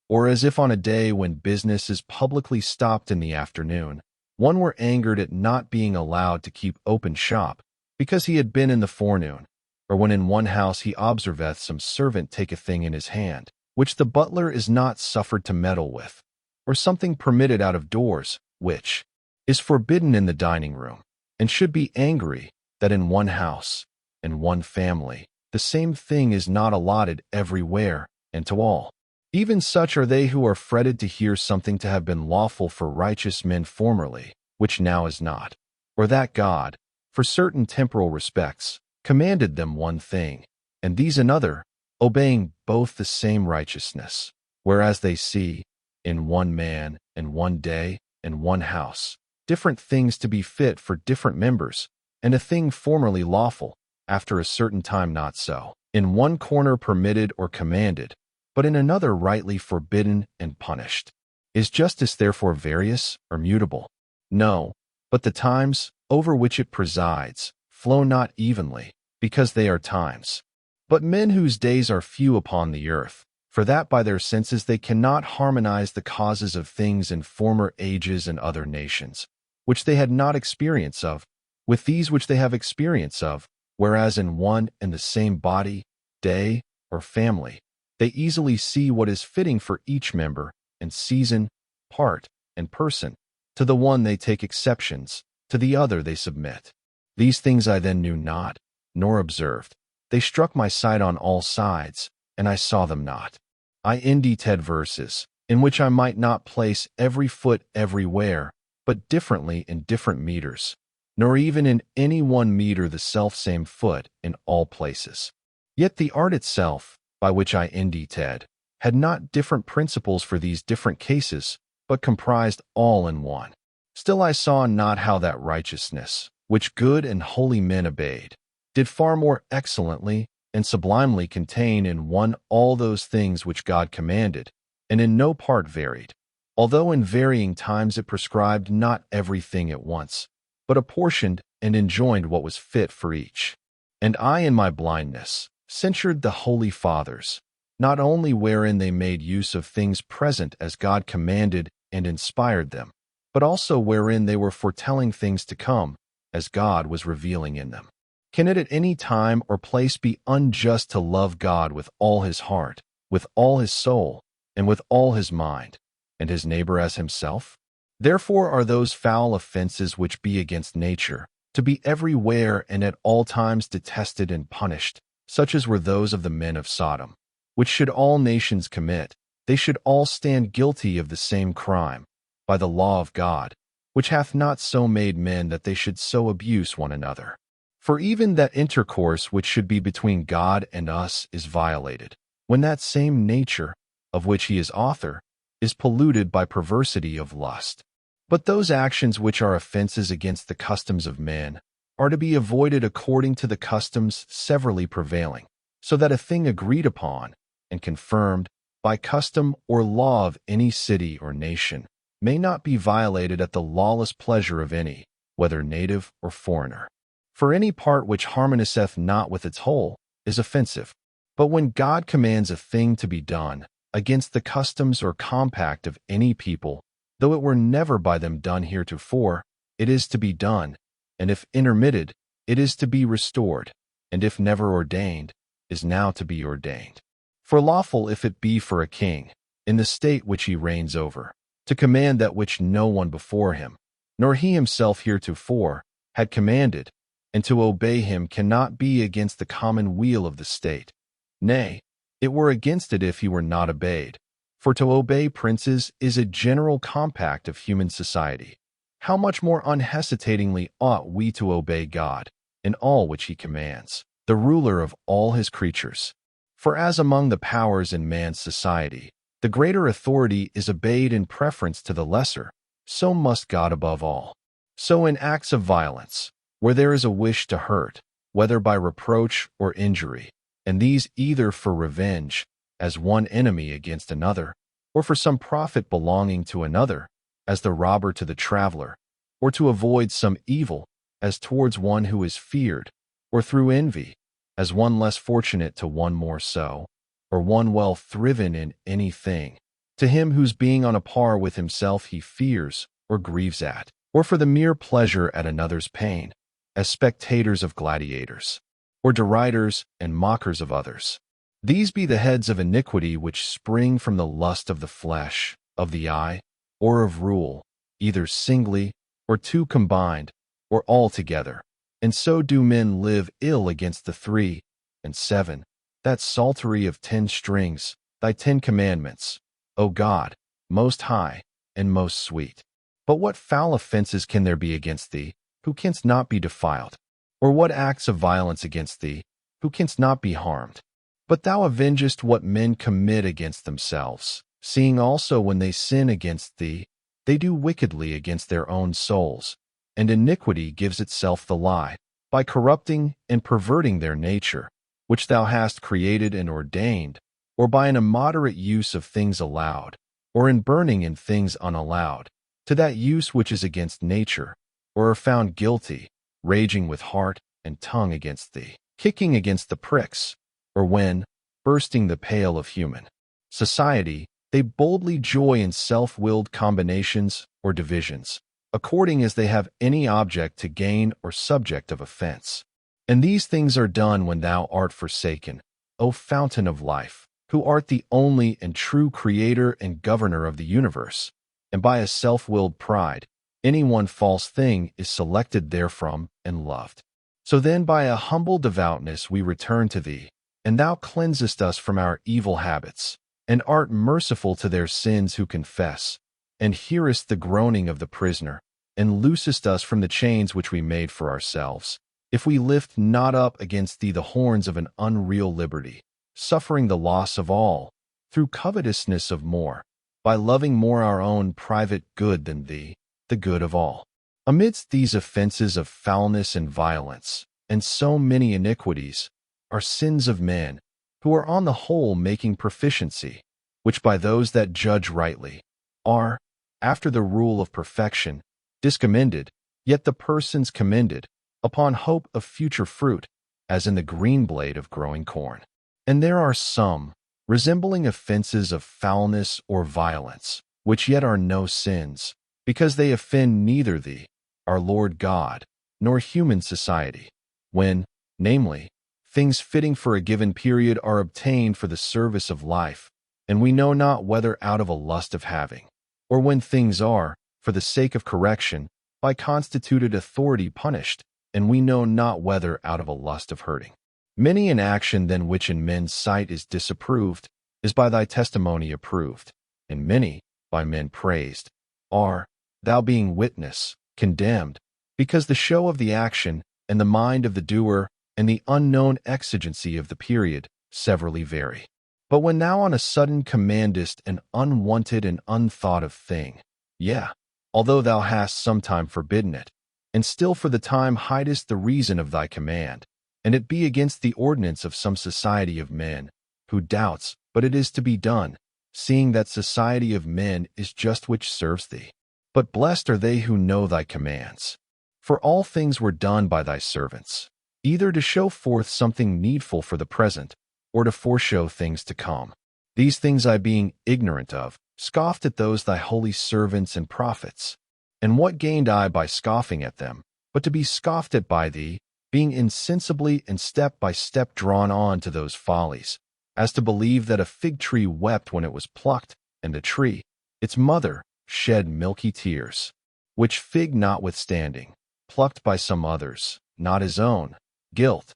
Or as if on a day when business is publicly stopped in the afternoon, one were angered at not being allowed to keep open shop, because he had been in the forenoon, or when in one house he observeth some servant take a thing in his hand, which the butler is not suffered to meddle with, or something permitted out of doors, which is forbidden in the dining room, and should be angry that in one house, and one family, the same thing is not allotted everywhere and to all. Even such are they who are fretted to hear something to have been lawful for righteous men formerly, which now is not, or that God, for certain temporal respects, commanded them one thing, and these another, obeying both the same righteousness, whereas they see, in one man, and one day, and one house, different things to be fit for different members, and a thing formerly lawful, after a certain time not so, in one corner permitted or commanded, but in another rightly forbidden and punished. Is justice therefore various or mutable? No, but the times, over which it presides, flow not evenly, because they are times. But men whose days are few upon the earth, for that by their senses they cannot harmonize the causes of things in former ages and other nations, which they had not experience of, with these which they have experience of, whereas in one and the same body, day, or family, they easily see what is fitting for each member, and season, part, and person. To the one they take exceptions, to the other they submit. These things I then knew not, nor observed. They struck my sight on all sides, and I saw them not. I indited verses, in which I might not place every foot everywhere, but differently in different meters, nor even in any one meter the selfsame foot in all places. Yet the art itself, by which I indited, had not different principles for these different cases, but comprised all in one. Still I saw not how that righteousness, which good and holy men obeyed, did far more excellently and sublimely contain in one all those things which God commanded, and in no part varied, although in varying times it prescribed not everything at once, but apportioned and enjoined what was fit for each. And I in my blindness censured the holy fathers, not only wherein they made use of things present as God commanded and inspired them, but also wherein they were foretelling things to come, as God was revealing in them. Can it at any time or place be unjust to love God with all his heart, with all his soul, and with all his mind, and his neighbor as himself? Therefore are those foul offenses which be against nature, to be everywhere and at all times detested and punished, such as were those of the men of Sodom, which should all nations commit, they should all stand guilty of the same crime, by the law of God, which hath not so made men that they should so abuse one another. For even that intercourse which should be between God and us is violated, when that same nature, of which he is author, is polluted by perversity of lust. But those actions which are offenses against the customs of men are to be avoided according to the customs severally prevailing, so that a thing agreed upon and confirmed by custom or law of any city or nation may not be violated at the lawless pleasure of any, whether native or foreigner. For any part which harmonizeth not with its whole is offensive. But when God commands a thing to be done against the customs or compact of any people, though it were never by them done heretofore, it is to be done, and if intermitted, it is to be restored, and if never ordained, is now to be ordained. For lawful if it be for a king, in the state which he reigns over, to command that which no one before him, nor he himself heretofore, had commanded, and to obey him cannot be against the common weal of the state. Nay, it were against it if he were not obeyed. For to obey princes is a general compact of human society. How much more unhesitatingly ought we to obey God in all which he commands, the ruler of all his creatures? For as among the powers in man's society, the greater authority is obeyed in preference to the lesser, so must God above all. So in acts of violence, where there is a wish to hurt, whether by reproach or injury, and these either for revenge, as one enemy against another, or for some profit belonging to another, as the robber to the traveler, or to avoid some evil, as towards one who is feared, or through envy, as one less fortunate to one more so, or one well thriven in anything, to him whose being on a par with himself he fears or grieves at, or for the mere pleasure at another's pain, as spectators of gladiators, or deriders and mockers of others. These be the heads of iniquity which spring from the lust of the flesh, of the eye, or of rule, either singly, or two combined, or all together. And so do men live ill against the three, and 7. That psaltery of 10 strings, thy 10 commandments, O God, most high and most sweet. But what foul offenses can there be against thee, who canst not be defiled? Or what acts of violence against thee, who canst not be harmed? But thou avengest what men commit against themselves, seeing also when they sin against thee, they do wickedly against their own souls, and iniquity gives itself the lie, by corrupting and perverting their nature, which thou hast created and ordained, or by an immoderate use of things allowed, or in burning in things unallowed, to that use which is against nature, or are found guilty, raging with heart and tongue against thee, kicking against the pricks, or when, bursting the pale of human society, they boldly joy in self-willed combinations or divisions, according as they have any object to gain or subject of offense. And these things are done when thou art forsaken, O fountain of life, who art the only and true creator and governor of the universe, and by a self-willed pride, any one false thing is selected therefrom and loved. So then by a humble devoutness we return to thee, and thou cleansest us from our evil habits, and art merciful to their sins who confess, and hearest the groaning of the prisoner, and loosest us from the chains which we made for ourselves, if we lift not up against thee the horns of an unreal liberty, suffering the loss of all, through covetousness of more, by loving more our own private good than thee, the good of all. Amidst these offenses of foulness and violence, and so many iniquities, are sins of men, who are on the whole making proficiency, which by those that judge rightly, are, after the rule of perfection, discommended, yet the persons commended, upon hope of future fruit, as in the green blade of growing corn. And there are some, resembling offenses of foulness or violence, which yet are no sins, because they offend neither thee, our Lord God, nor human society, when, namely, things fitting for a given period are obtained for the service of life, and we know not whether out of a lust of having, or when things are, for the sake of correction, by constituted authority punished, and we know not whether out of a lust of hurting. Many an action then which in men's sight is disapproved, is by thy testimony approved, and many, by men praised, are, thou being witness, condemned, because the show of the action, and the mind of the doer, and the unknown exigency of the period, severally vary. But when thou on a sudden commandest an unwanted and unthought of thing, yea, although thou hast sometime forbidden it, and still for the time hidest the reason of thy command, and it be against the ordinance of some society of men, who doubts, but it is to be done, seeing that society of men is just which serves thee. But blessed are they who know thy commands. For all things were done by thy servants, either to show forth something needful for the present, or to foreshow things to come. These things I being ignorant of, scoffed at those thy holy servants and prophets. And what gained I by scoffing at them, but to be scoffed at by thee, being insensibly and step by step drawn on to those follies, as to believe that a fig tree wept when it was plucked, and the tree, its mother, shed milky tears, which fig notwithstanding, plucked by some others, not his own, guilt,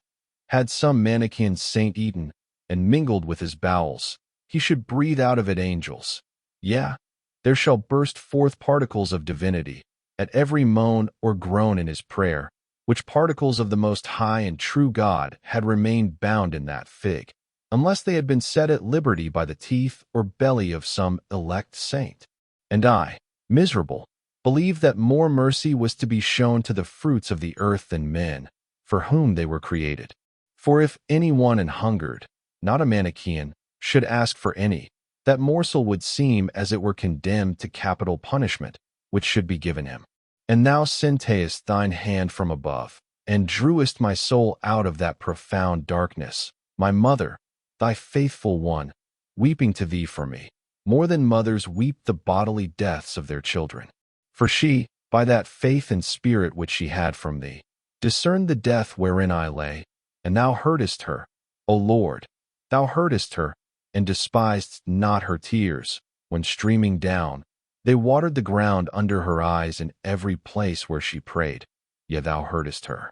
had some Manichean saint eaten, and mingled with his bowels, he should breathe out of it angels. Yea, there shall burst forth particles of divinity, at every moan or groan in his prayer, which particles of the most high and true God had remained bound in that fig, unless they had been set at liberty by the teeth or belly of some elect saint. And I, miserable, believed that more mercy was to be shown to the fruits of the earth than men, for whom they were created. For if any one an hungered, not a Manichean, should ask for any, that morsel would seem as it were condemned to capital punishment, which should be given him. And thou sentest thine hand from above, and drewest my soul out of that profound darkness, my mother, thy faithful one, weeping to thee for me, more than mothers weep the bodily deaths of their children. For she, by that faith and spirit which she had from thee, discerned the death wherein I lay, and thou heardest her, O Lord, thou heardest her, and despised not her tears, when streaming down, they watered the ground under her eyes in every place where she prayed, yet thou heardest her.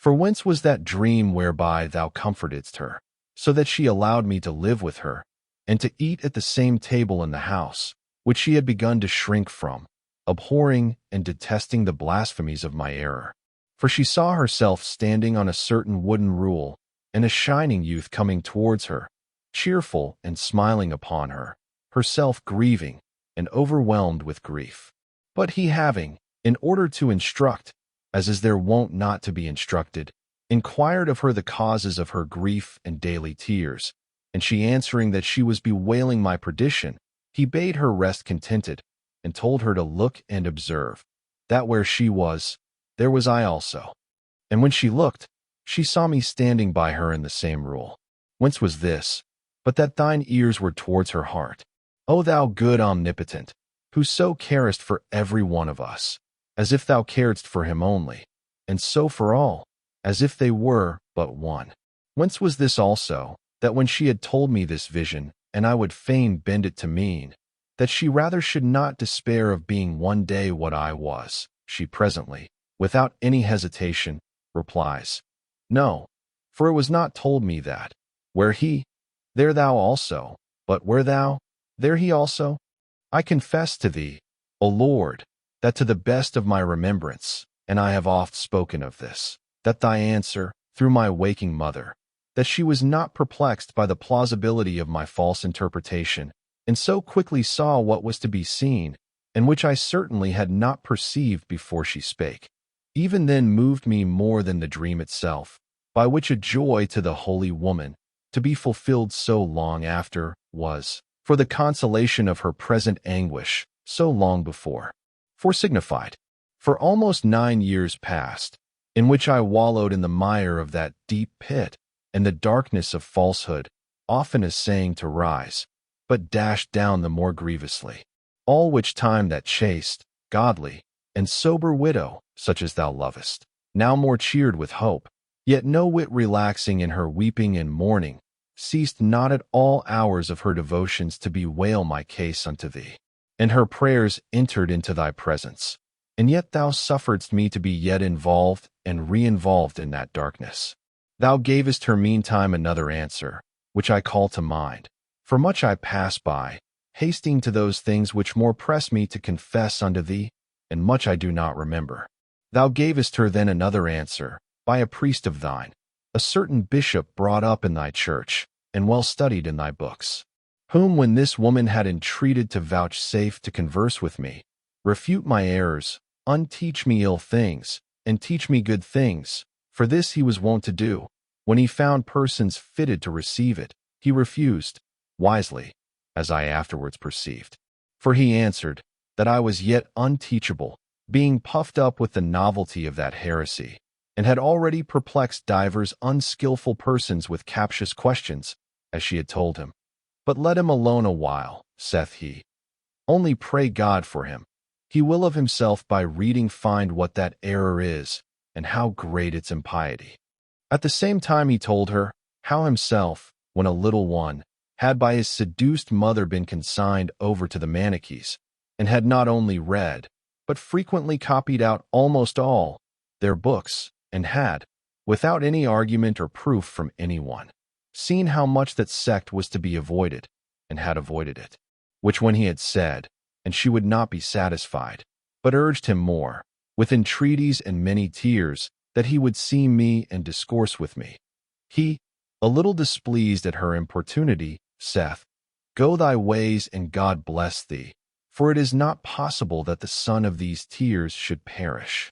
For whence was that dream whereby thou comfortedst her, so that she allowed me to live with her, and to eat at the same table in the house, which she had begun to shrink from, abhorring and detesting the blasphemies of my error? For she saw herself standing on a certain wooden rule, and a shining youth coming towards her, cheerful and smiling upon her, herself grieving and overwhelmed with grief. But he having, in order to instruct, as is their wont not to be instructed, inquired of her the causes of her grief and daily tears, and she answering that she was bewailing my perdition, he bade her rest contented, and told her to look and observe, that where she was, there was I also. And when she looked, she saw me standing by her in the same rule. Whence was this, but that thine ears were towards her heart? O thou good omnipotent, who so carest for every one of us, as if thou caredst for him only, and so for all, as if they were but one. Whence was this also, that when she had told me this vision, and I would fain bend it to mean, that she rather should not despair of being one day what I was, she presently, without any hesitation, replies, No, for it was not told me that, where he, there thou also, but where thou, there he also? I confess to thee, O Lord, that to the best of my remembrance, and I have oft spoken of this, that thy answer, through my waking mother, that she was not perplexed by the plausibility of my false interpretation, and so quickly saw what was to be seen, and which I certainly had not perceived before she spake, even then moved me more than the dream itself, by which a joy to the holy woman, to be fulfilled so long after, was, for the consolation of her present anguish, so long before. For signified, for almost 9 years past, in which I wallowed in the mire of that deep pit, and the darkness of falsehood, often essaying to rise, but dashed down the more grievously. All which time that chaste, godly, and sober widow, such as thou lovest, now more cheered with hope, yet no whit relaxing in her weeping and mourning, ceased not at all hours of her devotions to bewail my case unto thee. And her prayers entered into thy presence, and yet thou sufferedst me to be yet involved and re-involved in that darkness. Thou gavest her meantime another answer, which I call to mind, for much I pass by, hasting to those things which more press me to confess unto thee, and much I do not remember. Thou gavest her then another answer, by a priest of thine, a certain bishop brought up in thy church, and well studied in thy books, whom when this woman had entreated to vouchsafe to converse with me, refute my errors, unteach me ill things, and teach me good things, for this he was wont to do, when he found persons fitted to receive it, he refused, wisely, as I afterwards perceived. For he answered, that I was yet unteachable, being puffed up with the novelty of that heresy, and had already perplexed divers unskilful persons with captious questions, as she had told him. But let him alone a while, saith he. Only pray God for him. He will of himself by reading find what that error is, and how great its impiety. At the same time he told her, how himself, when a little one, had by his seduced mother been consigned over to the Manichees, and had not only read, but frequently copied out almost all their books, and had, without any argument or proof from anyone, seen how much that sect was to be avoided, and had avoided it. Which when he had said, and she would not be satisfied, but urged him more, with entreaties and many tears, that he would see me and discourse with me, he, a little displeased at her importunity, saith, Go thy ways, and God bless thee, for it is not possible that the son of these tears should perish.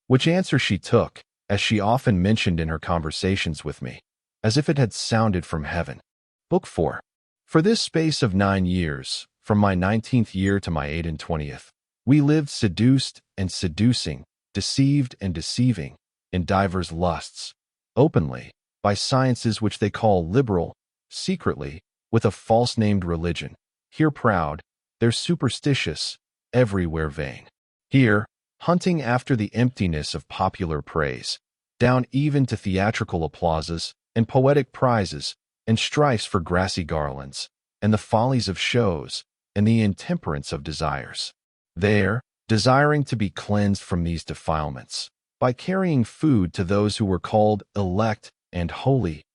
Which answer she took, as she often mentioned in her conversations with me, as if it had sounded from heaven. Book 4. For this space of 9 years, from my 19th year to my 28th, we lived seduced and seducing, deceived and deceiving, in divers lusts, openly, by sciences which they call liberal, secretly, with a false named religion, here proud, there superstitious, everywhere vain. Here, hunting after the emptiness of popular praise, down even to theatrical applauses, and poetic prizes, and strifes for grassy garlands, and the follies of shows, and the intemperance of desires. There, desiring to be cleansed from these defilements, by carrying food to those who were called elect and holy,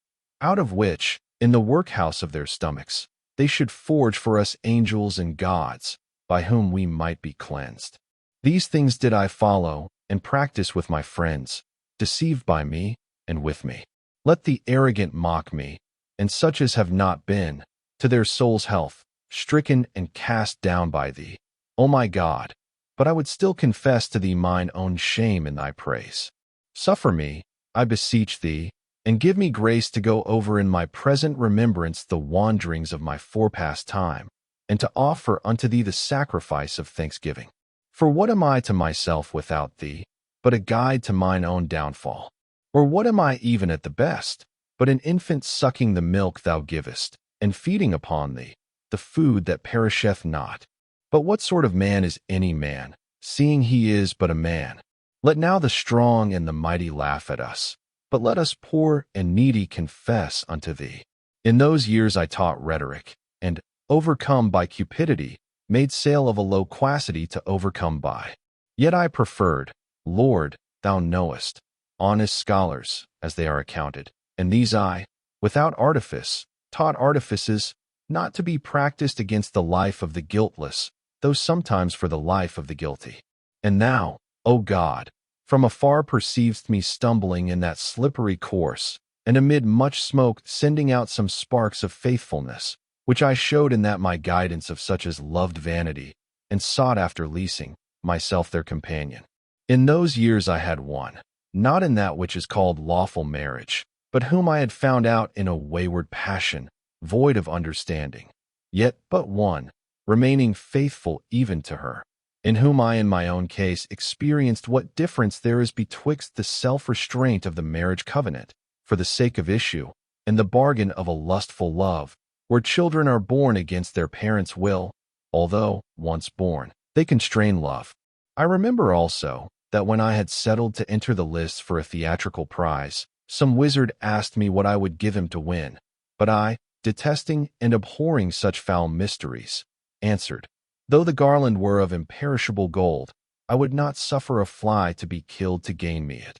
out of which, in the workhouse of their stomachs, they should forge for us angels and gods, by whom we might be cleansed. These things did I follow and practice with my friends, deceived by me and with me. Let the arrogant mock me, and such as have not been, to their soul's health, stricken and cast down by thee, O my God. But I would still confess to thee mine own shame in thy praise. Suffer me, I beseech thee, and give me grace to go over in my present remembrance the wanderings of my forepast time, and to offer unto thee the sacrifice of thanksgiving. For what am I to myself without thee, but a guide to mine own downfall? Or what am I even at the best, but an infant sucking the milk thou givest, and feeding upon thee, the food that perisheth not? But what sort of man is any man, seeing he is but a man? Let now the strong and the mighty laugh at us, but let us poor and needy confess unto thee. In those years I taught rhetoric, and, overcome by cupidity, made sale of a loquacity to overcome by. Yet I preferred, Lord, thou knowest, honest scholars, as they are accounted, and these I, without artifice, taught artifices, not to be practiced against the life of the guiltless, though sometimes for the life of the guilty. And thou, O God, from afar perceivest me stumbling in that slippery course, and amid much smoke sending out some sparks of faithfulness, which I showed in that my guidance of such as loved vanity, and sought after leasing, myself their companion. In those years I had one, not in that which is called lawful marriage, but whom I had found out in a wayward passion, void of understanding, yet but one, remaining faithful even to her, in whom I in my own case experienced what difference there is betwixt the self-restraint of the marriage covenant, for the sake of issue, and the bargain of a lustful love, where children are born against their parents' will, although, once born, they constrain love. I remember also that when I had settled to enter the lists for a theatrical prize, some wizard asked me what I would give him to win, but I, detesting and abhorring such foul mysteries, answered, though the garland were of imperishable gold, I would not suffer a fly to be killed to gain me it.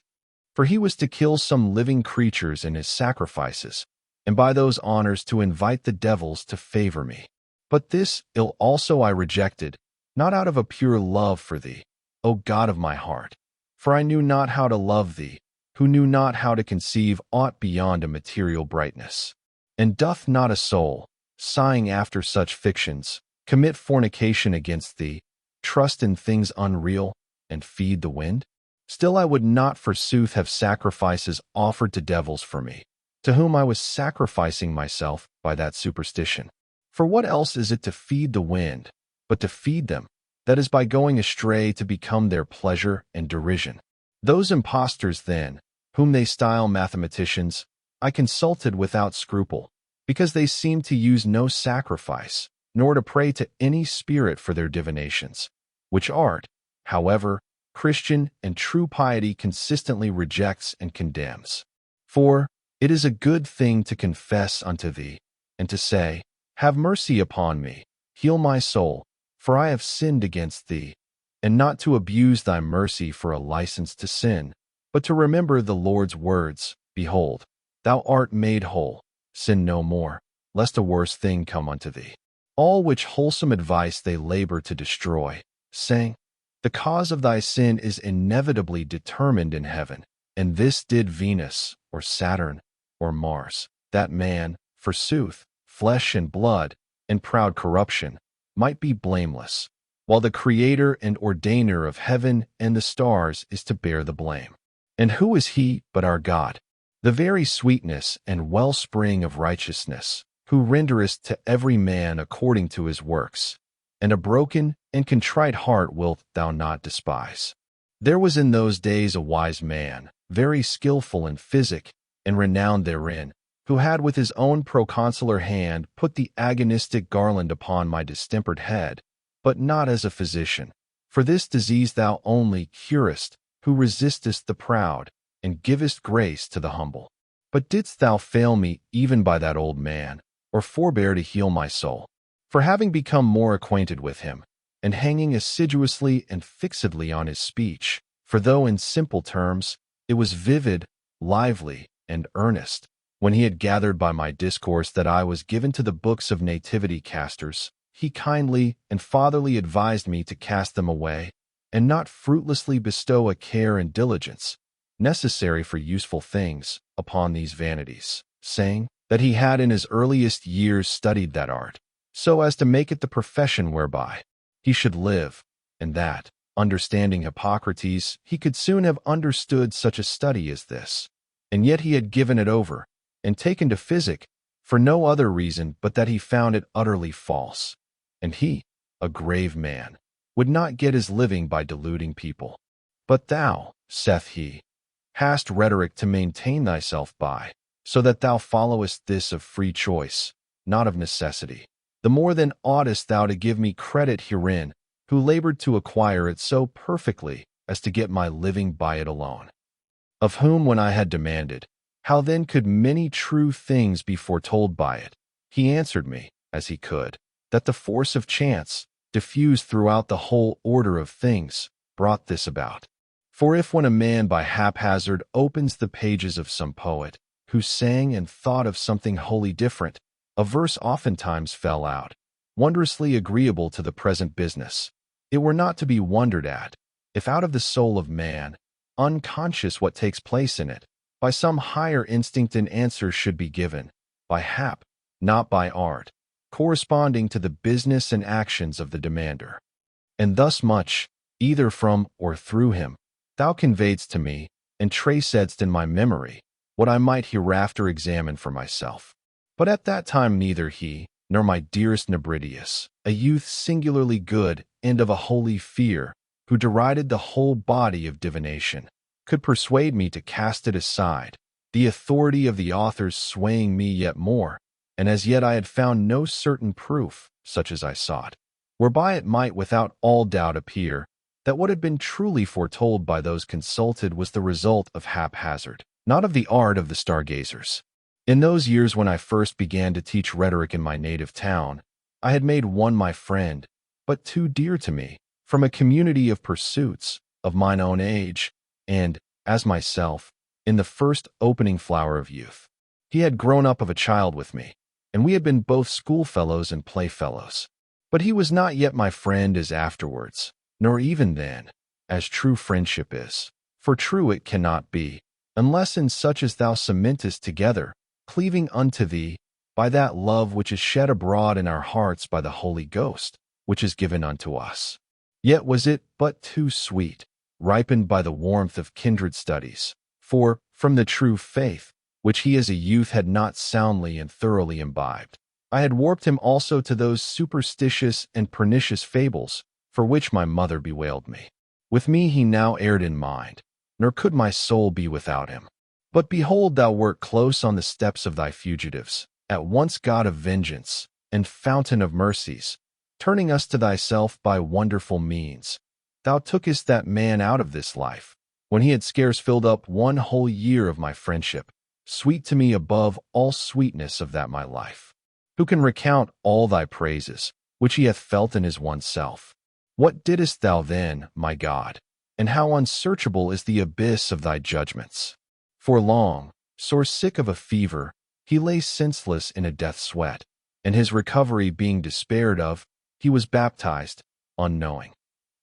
For he was to kill some living creatures in his sacrifices, and by those honors to invite the devils to favor me. But this ill also I rejected, not out of a pure love for thee, O God of my heart, for I knew not how to love thee, who knew not how to conceive aught beyond a material brightness. And doth not a soul, sighing after such fictions, commit fornication against thee, trust in things unreal, and feed the wind? Still I would not forsooth have sacrifices offered to devils for me, to whom I was sacrificing myself by that superstition. For what else is it to feed the wind, but to feed them, that is by going astray to become their pleasure and derision? Those impostors then, whom they style mathematicians, I consulted without scruple, because they seemed to use no sacrifice, nor to pray to any spirit for their divinations, which art, however, Christian and true piety consistently rejects and condemns. For it is a good thing to confess unto thee, and to say, have mercy upon me, heal my soul, for I have sinned against thee, and not to abuse thy mercy for a license to sin, but to remember the Lord's words, behold, thou art made whole, sin no more, lest a worse thing come unto thee. All which wholesome advice they labor to destroy, saying, the cause of thy sin is inevitably determined in heaven, and this did Venus, or Saturn, or Mars, that man, forsooth, flesh and blood, and proud corruption, might be blameless, while the Creator and Ordainer of heaven and the stars is to bear the blame. And who is he but our God, the very sweetness and wellspring of righteousness, who renderest to every man according to his works, and a broken and contrite heart wilt thou not despise. There was in those days a wise man, very skillful in physic, and renowned therein, who had with his own proconsular hand put the agonistic garland upon my distempered head, but not as a physician. For this disease thou only curest, who resistest the proud, and givest grace to the humble. But didst thou fail me even by that old man, or forbear to heal my soul? For having become more acquainted with him, and hanging assiduously and fixedly on his speech, For though in simple terms, it was vivid, lively, and earnest, when he had gathered by my discourse that I was given to the books of nativity casters, he kindly and fatherly advised me to cast them away, and not fruitlessly bestow a care and diligence, necessary for useful things, upon these vanities, saying that he had in his earliest years studied that art, so as to make it the profession whereby he should live, and that, understanding Hippocrates, he could soon have understood such a study as this. And yet he had given it over, and taken to physic, for no other reason but that he found it utterly false. And he, a grave man, would not get his living by deluding people. But thou, saith he, hast rhetoric to maintain thyself by, so that thou followest this of free choice, not of necessity. The more then oughtest thou to give me credit herein, who labored to acquire it so perfectly as to get my living by it alone. Of whom when I had demanded, how then could many true things be foretold by it, he answered me, as he could, that the force of chance, diffused throughout the whole order of things, brought this about. For if when a man by haphazard opens the pages of some poet, who sang and thought of something wholly different, a verse oftentimes fell out, wondrously agreeable to the present business, it were not to be wondered at, if out of the soul of man, unconscious what takes place in it, by some higher instinct an answer should be given, by hap, not by art, corresponding to the business and actions of the demander. And thus much, either from or through him, thou conveyedst to me, and tracedst in my memory, what I might hereafter examine for myself. But at that time neither he, nor my dearest Nebridius, a youth singularly good and of a holy fear, who derided the whole body of divination, could persuade me to cast it aside, the authority of the authors swaying me yet more, and as yet I had found no certain proof, such as I sought, whereby it might without all doubt appear that what had been truly foretold by those consulted was the result of haphazard, not of the art of the stargazers. In those years when I first began to teach rhetoric in my native town, I had made one my friend, but too dear to me, from a community of pursuits, of mine own age, and, as myself, in the first opening flower of youth. He had grown up of a child with me, and we had been both schoolfellows and playfellows. But he was not yet my friend as afterwards, nor even then, as true friendship is, for true it cannot be, unless in such as thou cementest together, cleaving unto thee, by that love which is shed abroad in our hearts by the Holy Ghost, which is given unto us. Yet was it but too sweet, ripened by the warmth of kindred studies, for, from the true faith, which he as a youth had not soundly and thoroughly imbibed, I had warped him also to those superstitious and pernicious fables, for which my mother bewailed me. With me he now erred in mind, nor could my soul be without him. But behold, thou wert close on the steps of thy fugitives, at once God of vengeance, and fountain of mercies, turning us to thyself by wonderful means. Thou tookest that man out of this life, when he had scarce filled up 1 whole year of my friendship, sweet to me above all sweetness of that my life. Who can recount all thy praises, which he hath felt in his one self? What didst thou then, my God, and how unsearchable is the abyss of thy judgments? For long, sore sick of a fever, he lay senseless in a death sweat, and his recovery being despaired of, he was baptized, unknowing.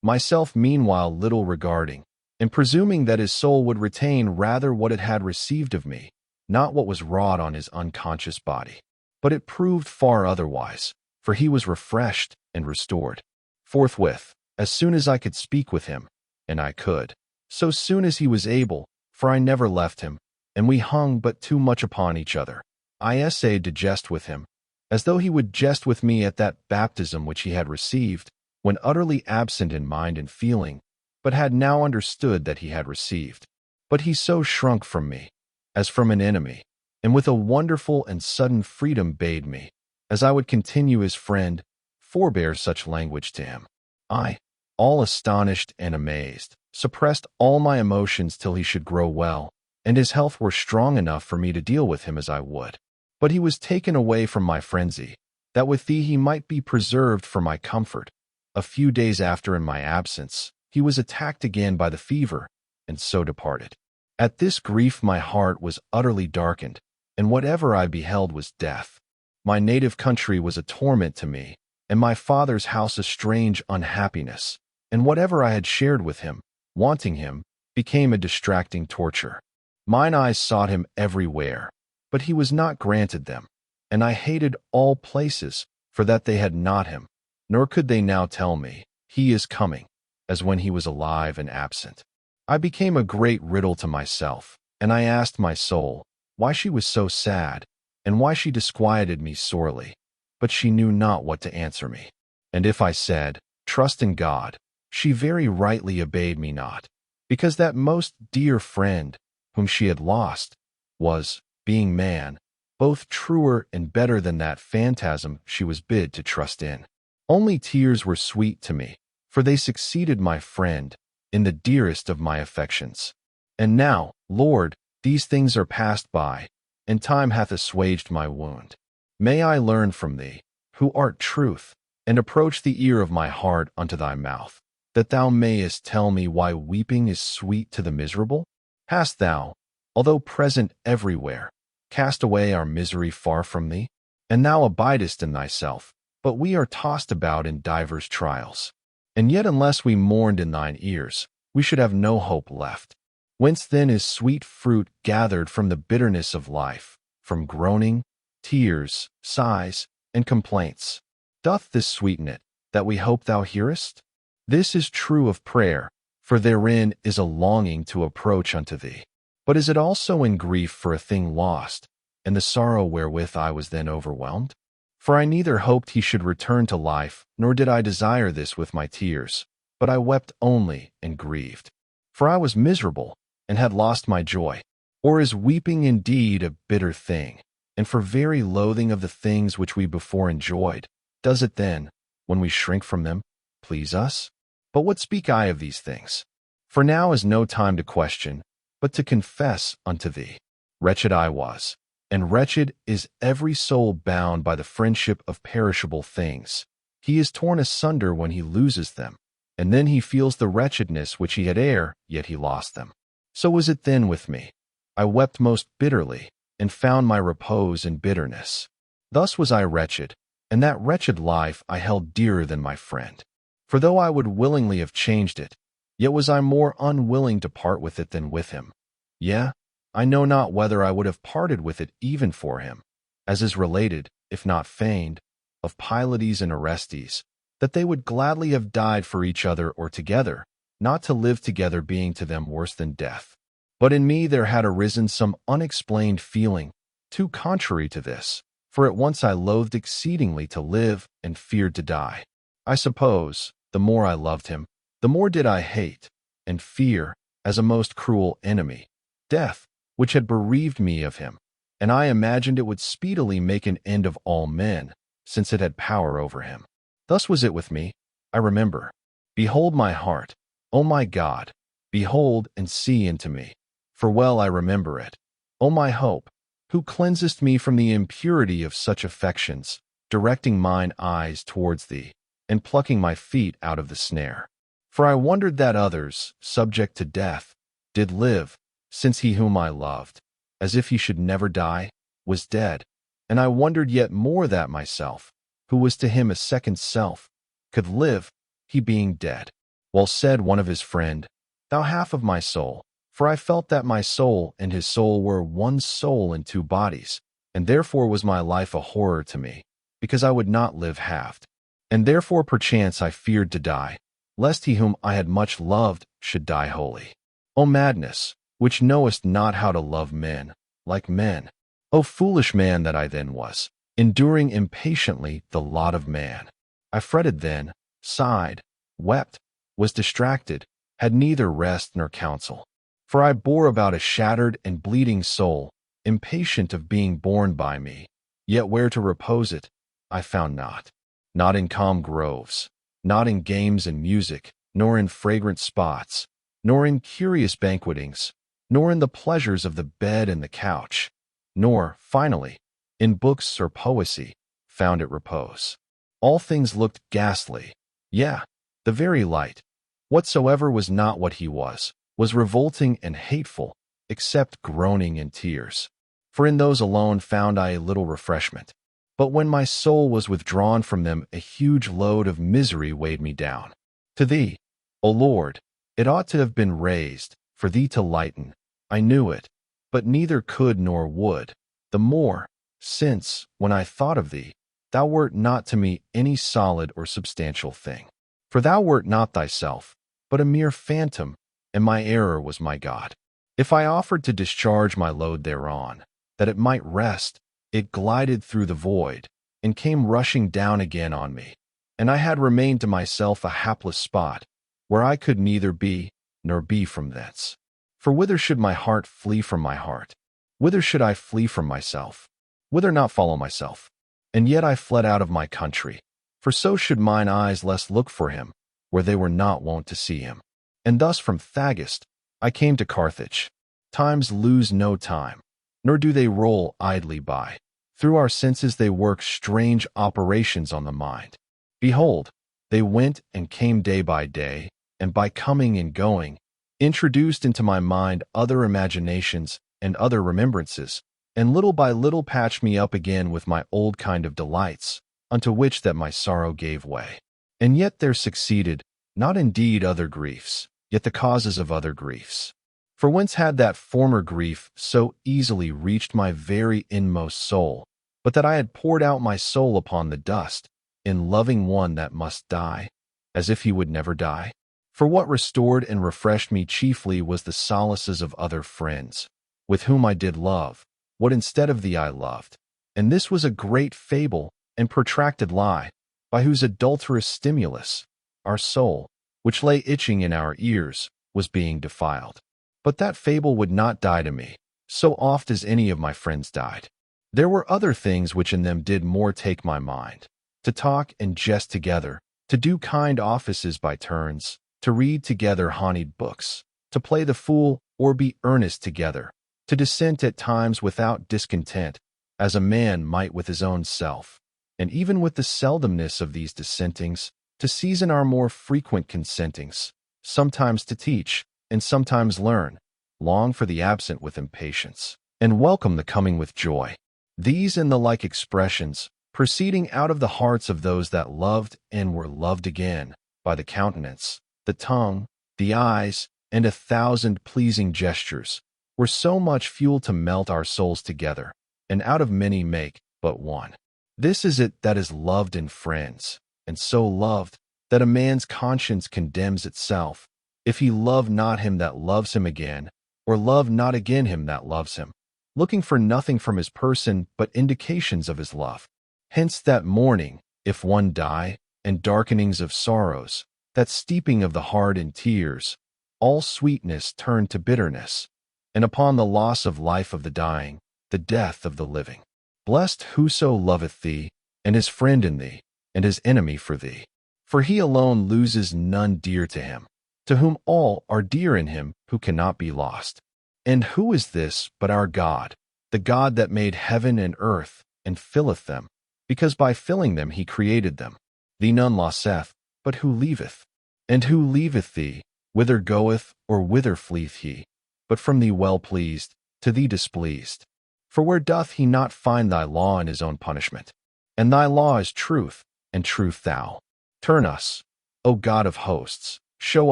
Myself meanwhile little regarding, and presuming that his soul would retain rather what it had received of me, not what was wrought on his unconscious body. But it proved far otherwise, for he was refreshed and restored. Forthwith, as soon as I could speak with him, and I could, so soon as he was able, for I never left him, and we hung but too much upon each other, I essayed to jest with him, as though he would jest with me at that baptism which he had received, when utterly absent in mind and feeling, but had now understood that he had received. But he so shrunk from me, as from an enemy, and with a wonderful and sudden freedom bade me, as I would continue his friend, forbear such language to him. I, all astonished and amazed, suppressed all my emotions till he should grow well, and his health were strong enough for me to deal with him as I would. But he was taken away from my frenzy, that with thee he might be preserved for my comfort. A few days after in my absence, he was attacked again by the fever, and so departed. At this grief my heart was utterly darkened, and whatever I beheld was death. My native country was a torment to me, and my father's house a strange unhappiness, and whatever I had shared with him, wanting him, became a distracting torture. Mine eyes sought him everywhere, but he was not granted them, and I hated all places, for that they had not him, nor could they now tell me, he is coming, as when he was alive and absent. I became a great riddle to myself, and I asked my soul, why she was so sad, and why she disquieted me sorely, but she knew not what to answer me. And if I said, trust in God, she very rightly obeyed me not, because that most dear friend, whom she had lost, was, being man, both truer and better than that phantasm she was bid to trust in. Only tears were sweet to me, for they succeeded my friend in the dearest of my affections. And now, Lord, these things are passed by, and time hath assuaged my wound. May I learn from thee, who art truth, and approach the ear of my heart unto thy mouth, that thou mayest tell me why weeping is sweet to the miserable? Hast thou, although present everywhere, cast away our misery far from thee? And thou abidest in thyself, but we are tossed about in divers trials. And yet unless we mourned in thine ears, we should have no hope left. Whence then is sweet fruit gathered from the bitterness of life, from groaning, tears, sighs, and complaints? Doth this sweeten it, that we hope thou hearest? This is true of prayer, for therein is a longing to approach unto thee. But is it also in grief for a thing lost, and the sorrow wherewith I was then overwhelmed? For I neither hoped he should return to life, nor did I desire this with my tears, but I wept only and grieved. For I was miserable, and had lost my joy. Or is weeping indeed a bitter thing, and for very loathing of the things which we before enjoyed, does it then, when we shrink from them, please us? But what speak I of these things? For now is no time to question, but to confess unto thee. Wretched I was, and wretched is every soul bound by the friendship of perishable things. He is torn asunder when he loses them, and then he feels the wretchedness which he had ere, yet he lost them. So was it then with me. I wept most bitterly, and found my repose in bitterness. Thus was I wretched, and that wretched life I held dearer than my friend. For though I would willingly have changed it, yet was I more unwilling to part with it than with him. Yea, I know not whether I would have parted with it even for him, as is related, if not feigned, of Pylades and Orestes, that they would gladly have died for each other or together, not to live together being to them worse than death. But in me there had arisen some unexplained feeling, too contrary to this, for at once I loathed exceedingly to live and feared to die. I suppose, the more I loved him, the more did I hate, and fear, as a most cruel enemy, death, which had bereaved me of him, and I imagined it would speedily make an end of all men, since it had power over him. Thus was it with me, I remember. Behold my heart, O my God, behold and see into me, for well I remember it. O my hope, who cleansest me from the impurity of such affections, directing mine eyes towards thee, and plucking my feet out of the snare. For I wondered that others, subject to death, did live, since he whom I loved, as if he should never die, was dead, and I wondered yet more that myself, who was to him a second self, could live, he being dead. Well said one of his friend, thou half of my soul, for I felt that my soul and his soul were one soul in two bodies, and therefore was my life a horror to me, because I would not live halved. And therefore perchance I feared to die, lest he whom I had much loved should die wholly. O madness, which knowest not how to love men, like men! O foolish man that I then was, enduring impatiently the lot of man! I fretted then, sighed, wept, was distracted, had neither rest nor counsel. For I bore about a shattered and bleeding soul, impatient of being borne by me, yet where to repose it, I found not. Not in calm groves, not in games and music, nor in fragrant spots, nor in curious banquetings, nor in the pleasures of the bed and the couch, nor, finally, in books or poesy, found it repose. All things looked ghastly, yea, the very light, whatsoever was not what he was, was revolting and hateful, except groaning and tears. For in those alone found I a little refreshment. But when my soul was withdrawn from them, a huge load of misery weighed me down. To thee, O Lord, it ought to have been raised, for thee to lighten. I knew it, but neither could nor would, the more, since, when I thought of thee, thou wert not to me any solid or substantial thing. For thou wert not thyself, but a mere phantom, and my error was my God. If I offered to discharge my load thereon, that it might rest, it glided through the void, and came rushing down again on me, and I had remained to myself a hapless spot, where I could neither be, nor be from thence. For whither should my heart flee from my heart? Whither should I flee from myself? Whither not follow myself? And yet I fled out of my country, for so should mine eyes less look for him, where they were not wont to see him. And thus from Thagast I came to Carthage. Times lose no time, nor do they roll idly by. Through our senses they work strange operations on the mind. Behold, they went and came day by day, and by coming and going, introduced into my mind other imaginations and other remembrances, and little by little patched me up again with my old kind of delights, unto which that my sorrow gave way. And yet there succeeded, not indeed other griefs, yet the causes of other griefs. For whence had that former grief so easily reached my very inmost soul, but that I had poured out my soul upon the dust, in loving one that must die, as if he would never die? For what restored and refreshed me chiefly was the solaces of other friends, with whom I did love, what instead of thee I loved. And this was a great fable and protracted lie, by whose adulterous stimulus, our soul, which lay itching in our ears, was being defiled. But that fable would not die to me, so oft as any of my friends died. There were other things which in them did more take my mind, to talk and jest together, to do kind offices by turns, to read together honeyed books, to play the fool or be earnest together, to dissent at times without discontent, as a man might with his own self, and even with the seldomness of these dissentings, to season our more frequent consentings, sometimes to teach, and sometimes learn, long for the absent with impatience, and welcome the coming with joy. These and the like expressions, proceeding out of the hearts of those that loved and were loved again, by the countenance, the tongue, the eyes, and 1,000 pleasing gestures, were so much fuel to melt our souls together, and out of many make but one. This is it that is loved in friends, and so loved, that a man's conscience condemns itself, if he love not him that loves him again, or love not again him that loves him, looking for nothing from his person but indications of his love. Hence that mourning, if one die, and darkenings of sorrows, that steeping of the heart in tears, all sweetness turned to bitterness, and upon the loss of life of the dying, the death of the living. Blessed whoso loveth thee, and is friend in thee, and is enemy for thee. For he alone loses none dear to him, to whom all are dear in him who cannot be lost. And who is this but our God, the God that made heaven and earth, and filleth them, because by filling them he created them. Thee none losteth, but who leaveth? And who leaveth thee, whither goeth, or whither fleeth he? But from thee well pleased, to thee displeased. For where doth he not find thy law in his own punishment? And thy law is truth, and truth thou. Turn us, O God of hosts, show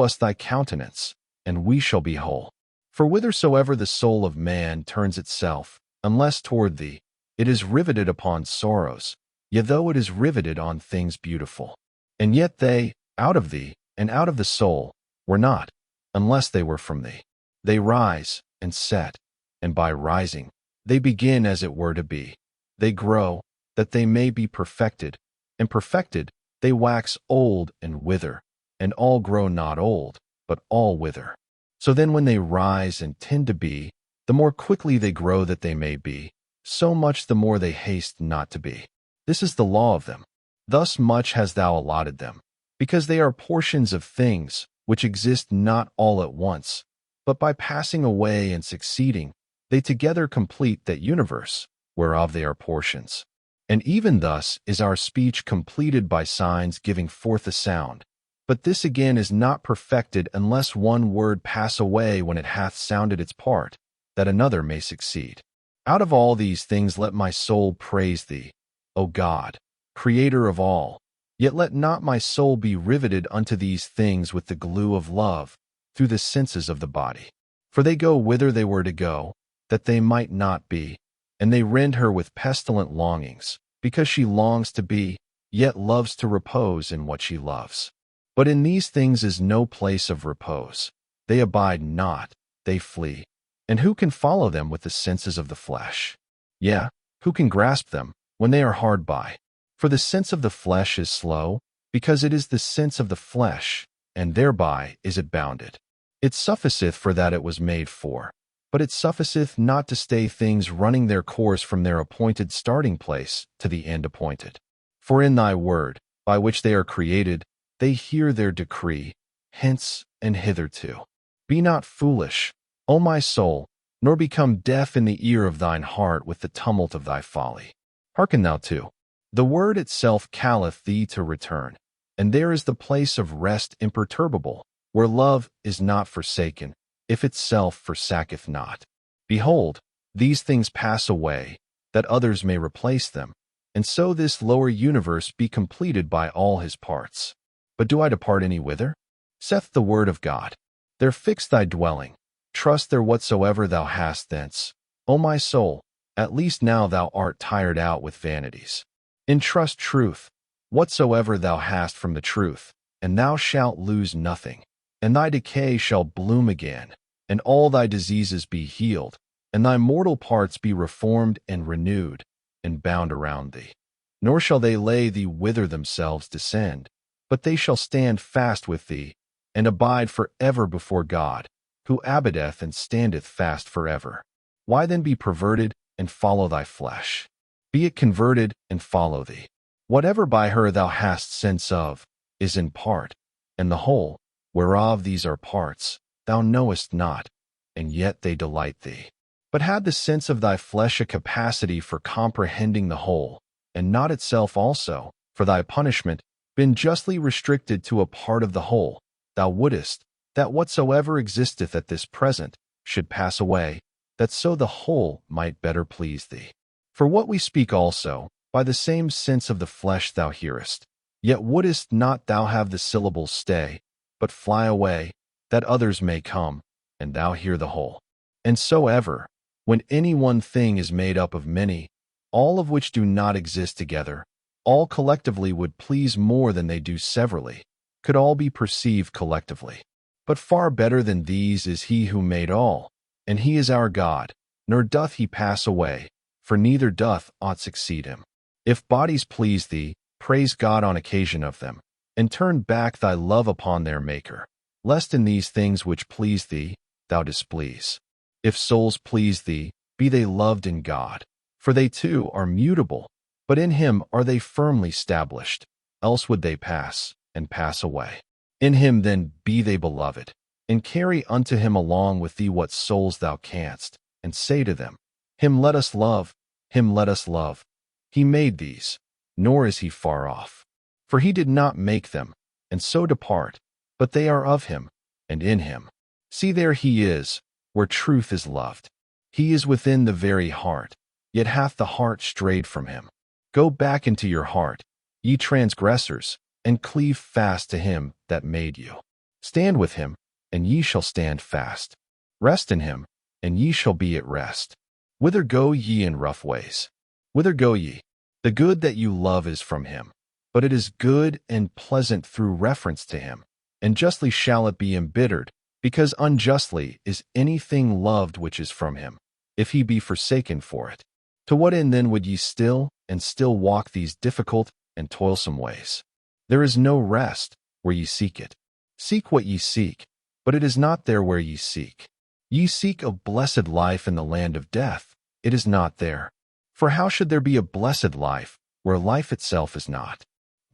us thy countenance, and we shall be whole. For whithersoever the soul of man turns itself, unless toward thee, it is riveted upon sorrows, yet though it is riveted on things beautiful. And yet they, out of thee, and out of the soul, were not, unless they were from thee. They rise, and set, and by rising, they begin as it were to be. They grow, that they may be perfected, and perfected, they wax old and wither, and all grow not old, but all wither. So then when they rise and tend to be, the more quickly they grow that they may be, so much the more they haste not to be. This is the law of them. Thus much hast thou allotted them, because they are portions of things which exist not all at once, but by passing away and succeeding, they together complete that universe, whereof they are portions. And even thus is our speech completed by signs giving forth a sound, But this again is not perfected unless one word pass away when it hath sounded its part, that another may succeed. Out of all these things let my soul praise thee, O God, Creator of all. Yet let not my soul be riveted unto these things with the glue of love, through the senses of the body. For they go whither they were to go, that they might not be, and they rend her with pestilent longings, because she longs to be, yet loves to repose in what she loves. But in these things is no place of repose. They abide not, they flee. And who can follow them with the senses of the flesh? Yea, who can grasp them, when they are hard by? For the sense of the flesh is slow, because it is the sense of the flesh, and thereby is it bounded. It sufficeth for that it was made for, but it sufficeth not to stay things running their course from their appointed starting place to the end appointed. For in thy word, by which they are created, they hear their decree, hence and hitherto. Be not foolish, O my soul, nor become deaf in the ear of thine heart with the tumult of thy folly. Hearken thou to the word itself calleth thee to return, and there is the place of rest imperturbable, where love is not forsaken, if itself forsaketh not. Behold, these things pass away, that others may replace them, and so this lower universe be completed by all his parts. But do I depart any whither? Saith the word of God. There fix thy dwelling, trust there whatsoever thou hast thence. O my soul, at least now thou art tired out with vanities. Entrust truth, whatsoever thou hast from the truth, and thou shalt lose nothing. And thy decay shall bloom again, and all thy diseases be healed, and thy mortal parts be reformed and renewed, and bound around thee. Nor shall they lay thee whither themselves descend, but they shall stand fast with thee, and abide for ever before God, who abideth and standeth fast forever. Why then be perverted, and follow thy flesh? Be it converted, and follow thee. Whatever by her thou hast sense of, is in part, and the whole, whereof these are parts, thou knowest not, and yet they delight thee. But had the sense of thy flesh a capacity for comprehending the whole, and not itself also, for thy punishment, been justly restricted to a part of the whole, thou wouldest, that whatsoever existeth at this present should pass away, that so the whole might better please thee. For what we speak also, by the same sense of the flesh thou hearest, yet wouldest not thou have the syllables stay, but fly away, that others may come, and thou hear the whole. And so ever, when any one thing is made up of many, all of which do not exist together, all collectively would please more than they do severally, could all be perceived collectively. But far better than these is he who made all, and he is our God, nor doth he pass away, for neither doth aught succeed him. If bodies please thee, praise God on occasion of them, and turn back thy love upon their Maker, lest in these things which please thee, thou displease. If souls please thee, be they loved in God, for they too are mutable, but in him are they firmly stablished, else would they pass, and pass away. In him then be they beloved, and carry unto him along with thee what souls thou canst, and say to them, Him let us love, him let us love. He made these, nor is he far off. For he did not make them, and so depart, but they are of him, and in him. See there he is, where truth is loved. He is within the very heart, yet hath the heart strayed from him. Go back into your heart, ye transgressors, and cleave fast to him that made you. Stand with him, and ye shall stand fast. Rest in him, and ye shall be at rest. Whither go ye in rough ways? Whither go ye? The good that you love is from him, but it is good and pleasant through reference to him, and justly shall it be embittered, because unjustly is anything loved which is from him, if he be forsaken for it. To what end then would ye still walk these difficult and toilsome ways? There is no rest where ye seek it. Seek what ye seek, but it is not there where ye seek. Ye seek a blessed life in the land of death. It is not there. For how should there be a blessed life where life itself is not?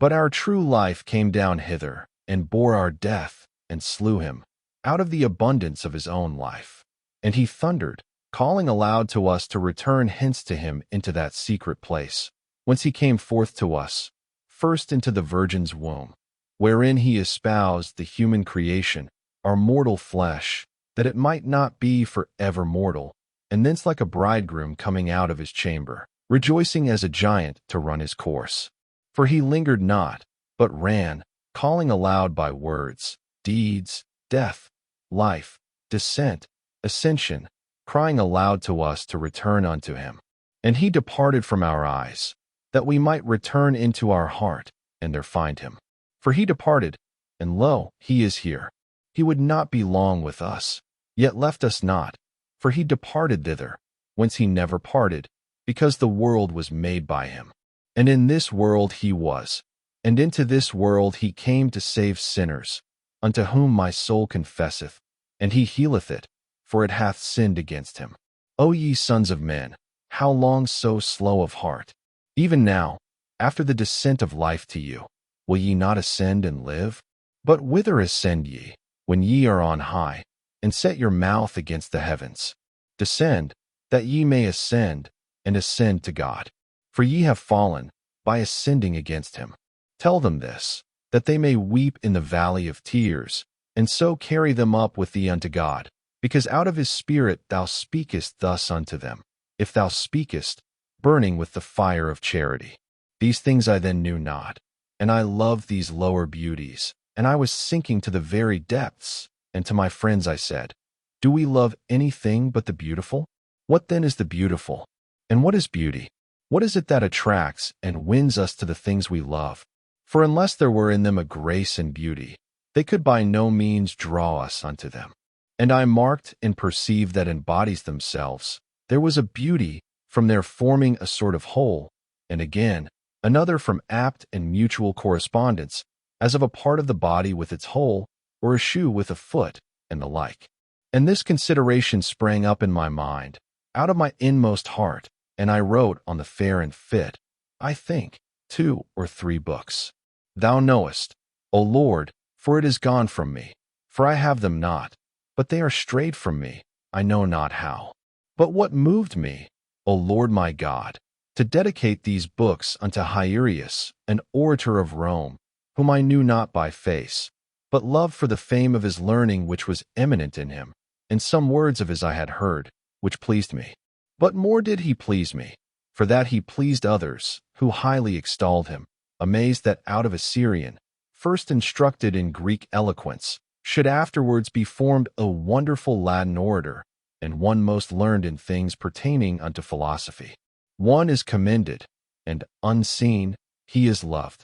But our true life came down hither, and bore our death, and slew him, out of the abundance of his own life. And he thundered, calling aloud to us to return hence to him into that secret place, whence he came forth to us, first into the Virgin's womb, wherein he espoused the human creation, our mortal flesh, that it might not be for ever mortal, and thence like a bridegroom coming out of his chamber, rejoicing as a giant to run his course. For he lingered not, but ran, calling aloud by words, deeds, death, life, descent, ascension, crying aloud to us to return unto him. And he departed from our eyes, that we might return into our heart, and there find him. For he departed, and lo, he is here. He would not be long with us, yet left us not, for he departed thither, whence he never parted, because the world was made by him. And in this world he was, and into this world he came to save sinners, unto whom my soul confesseth, and he healeth it, for it hath sinned against him. O ye sons of men, how long so slow of heart? Even now, after the descent of life to you, will ye not ascend and live? But whither ascend ye, when ye are on high, and set your mouth against the heavens? Descend, that ye may ascend, and ascend to God. For ye have fallen, by ascending against him. Tell them this, that they may weep in the valley of tears, and so carry them up with thee unto God, because out of his Spirit thou speakest thus unto them, if thou speakest, burning with the fire of charity. These things I then knew not, and I loved these lower beauties, and I was sinking to the very depths, and to my friends I said, do we love anything but the beautiful? What then is the beautiful? And what is beauty? What is it that attracts and wins us to the things we love? For unless there were in them a grace and beauty, they could by no means draw us unto them. And I marked and perceived that in bodies themselves there was a beauty from their forming a sort of whole, and again another from apt and mutual correspondence, as of a part of the body with its whole, or a shoe with a foot, and the like. And this consideration sprang up in my mind, out of my inmost heart, and I wrote on the fair and fit, I think, 2 or 3 books. Thou knowest, O Lord, for it is gone from me, for I have them not, but they are strayed from me, I know not how. But what moved me, O Lord my God, to dedicate these books unto Hierius, an orator of Rome, whom I knew not by face, but loved for the fame of his learning which was eminent in him, and some words of his I had heard, which pleased me. But more did he please me, for that he pleased others, who highly extolled him, amazed that out of a Syrian, first instructed in Greek eloquence, should afterwards be formed a wonderful Latin orator, and one most learned in things pertaining unto philosophy. One is commended, and unseen, he is loved.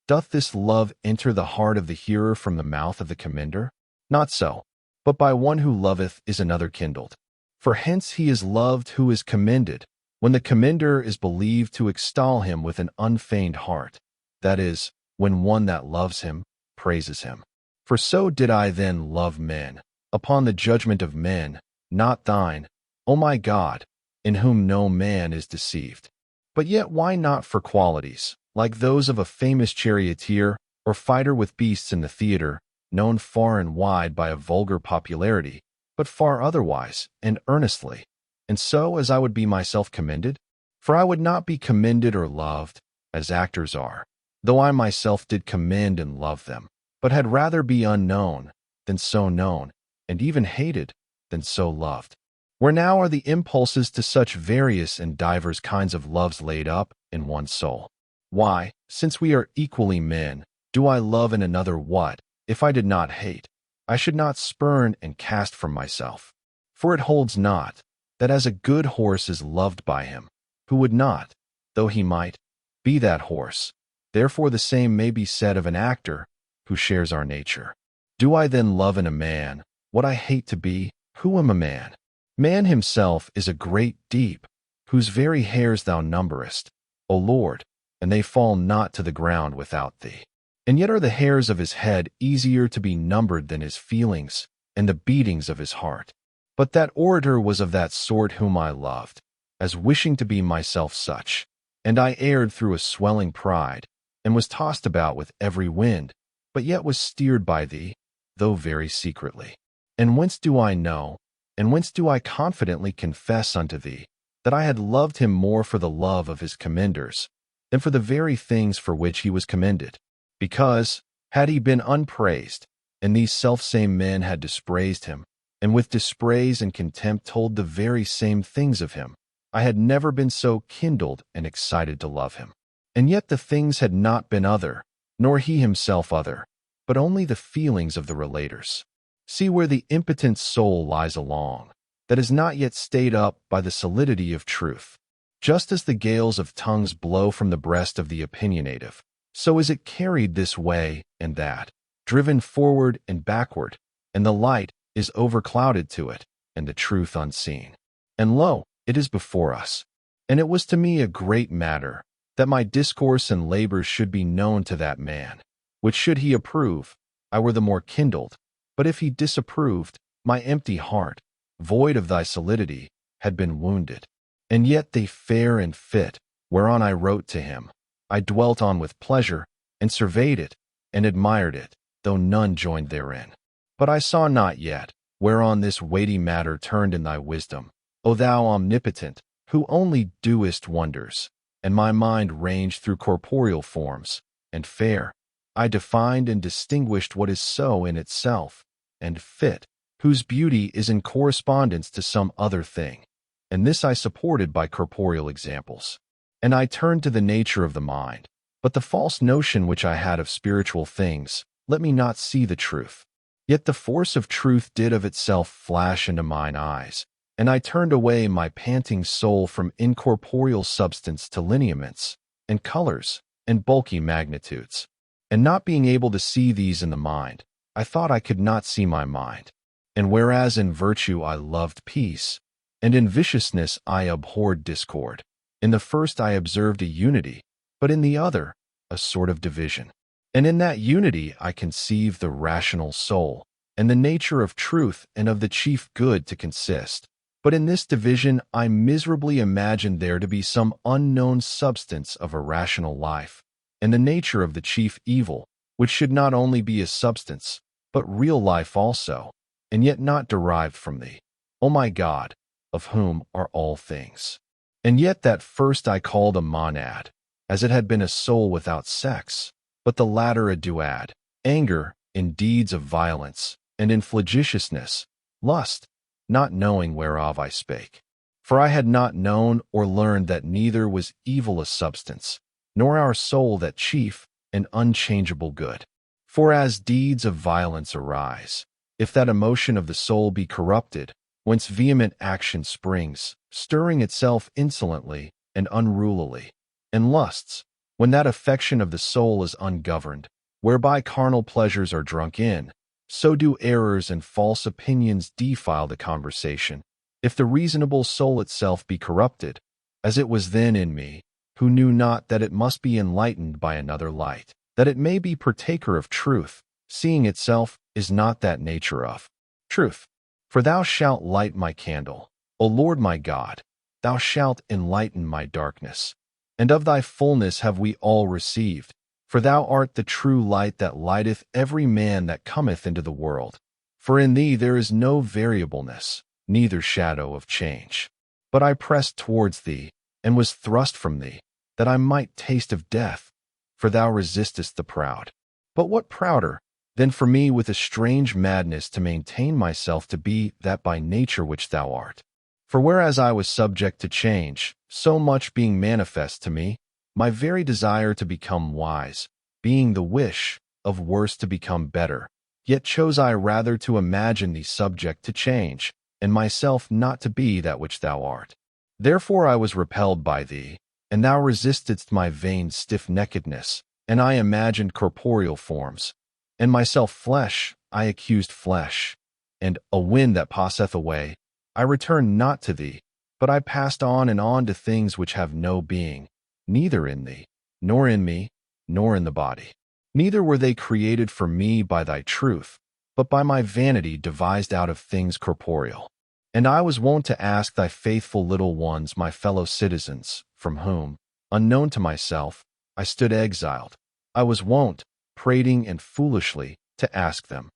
Doth this love enter the heart of the hearer from the mouth of the commender? Not so, but by one who loveth is another kindled. For hence he is loved who is commended, when the commender is believed to extol him with an unfeigned heart, that is, when one that loves him praises him. For so did I then love men, upon the judgment of men, not thine, O my God, in whom no man is deceived. But yet why not for qualities, like those of a famous charioteer or fighter with beasts in the theater, known far and wide by a vulgar popularity, but far otherwise, and earnestly, and so as I would be myself commended? For I would not be commended or loved, as actors are, though I myself did commend and love them, but had rather be unknown than so known, and even hated than so loved. Where now are the impulses to such various and divers kinds of loves laid up in one soul? Why, since we are equally men, do I love in another what, if I did not hate, I should not spurn and cast from myself? For it holds not, that as a good horse is loved by him, who would not, though he might, be that horse, therefore the same may be said of an actor, who shares our nature. Do I then love in a man what I hate to be, who am a man? Man himself is a great deep, whose very hairs thou numberest, O Lord, and they fall not to the ground without thee. And yet are the hairs of his head easier to be numbered than his feelings and the beatings of his heart. But that orator was of that sort whom I loved, as wishing to be myself such, and I erred through a swelling pride, and was tossed about with every wind, but yet was steered by thee, though very secretly. And whence do I know, and whence do I confidently confess unto thee, that I had loved him more for the love of his commenders, than for the very things for which he was commended? Because, Had he been unpraised, and these selfsame men had dispraised him, and with dispraise and contempt told the very same things of him, I had never been so kindled and excited to love him. And yet the things had not been other, nor he himself other, but only the feelings of the relators. See where the impotent soul lies along, that is not yet stayed up by the solidity of truth. Just as the gales of tongues blow from the breast of the opinionative, so is it carried this way and that, driven forward and backward, and the light is overclouded to it, and the truth unseen. And lo, it is before us. And it was to me a great matter, that my discourse and labors should be known to that man, which should he approve, I were the more kindled, but if he disapproved, my empty heart, void of thy solidity, had been wounded. And yet they fair and fit, whereon I wrote to him, I dwelt on with pleasure, and surveyed it, and admired it, though none joined therein. But I saw not yet, whereon this weighty matter turned in thy wisdom, O thou omnipotent, who only doest wonders, and my mind ranged through corporeal forms, and fair, I defined and distinguished what is so in itself, and fit, whose beauty is in correspondence to some other thing, and this I supported by corporeal examples. And I turned to the nature of the mind, but the false notion which I had of spiritual things, let me not see the truth. Yet the force of truth did of itself flash into mine eyes, and I turned away my panting soul from incorporeal substance to lineaments, and colors, and bulky magnitudes. And not being able to see these in the mind, I thought I could not see my mind. And whereas in virtue I loved peace, and in viciousness I abhorred discord, in the first I observed a unity, but in the other a sort of division. And in that unity I conceived the rational soul, and the nature of truth and of the chief good to consist. But in this division I miserably imagined there to be some unknown substance of a rational life, and the nature of the chief evil, which should not only be a substance, but real life also, and yet not derived from thee, O my God, of whom are all things. And yet that first I called a monad, as it had been a soul without sex, but the latter a duad, anger in deeds of violence, and in flagitiousness, lust, not knowing whereof I spake. For I had not known or learned that neither was evil a substance, nor our soul that chief and unchangeable good. For as deeds of violence arise, if that emotion of the soul be corrupted, whence vehement action springs, stirring itself insolently and unrulily, and lusts, when that affection of the soul is ungoverned, whereby carnal pleasures are drunk in, so do errors and false opinions defile the conversation, if the reasonable soul itself be corrupted, as it was then in me, who knew not that it must be enlightened by another light, that it may be partaker of truth, seeing itself is not that nature of truth. For thou shalt light my candle, O Lord my God, thou shalt enlighten my darkness. And of thy fullness have we all received, for thou art the true light that lighteth every man that cometh into the world. For in thee there is no variableness, neither shadow of change. But I pressed towards thee, and was thrust from thee, that I might taste of death, for thou resistest the proud. But what prouder than for me with a strange madness to maintain myself to be that by nature which thou art? For whereas I was subject to change, so much being manifest to me, my very desire to become wise, being the wish of worse to become better, yet chose I rather to imagine thee subject to change, and myself not to be that which thou art. Therefore I was repelled by thee, and thou resistedst my vain stiff-neckedness, and I imagined corporeal forms, and myself flesh, I accused flesh, and a wind that passeth away, I returned not to thee, but I passed on and on to things which have no being, neither in thee, nor in me, nor in the body. Neither were they created for me by thy truth, but by my vanity devised out of things corporeal. And I was wont to ask thy faithful little ones, my fellow citizens, from whom, unknown to myself, I stood exiled. I was wont, prating and foolishly, to ask them,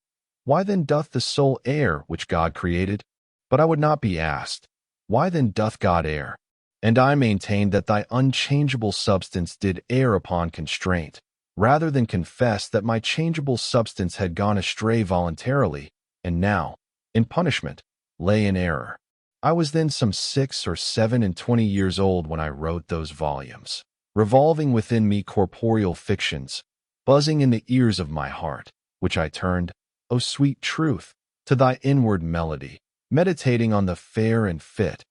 why then doth the soul err which God created? But I would not be asked, why then doth God err? And I maintained that thy unchangeable substance did err upon constraint, rather than confess that my changeable substance had gone astray voluntarily, and now, in punishment, lay in error. I was then some 6 or 27 years old when I wrote those volumes, revolving within me corporeal fictions, buzzing in the ears of my heart, which I turned, O sweet truth, to thy inward melody, meditating on the fair and fit,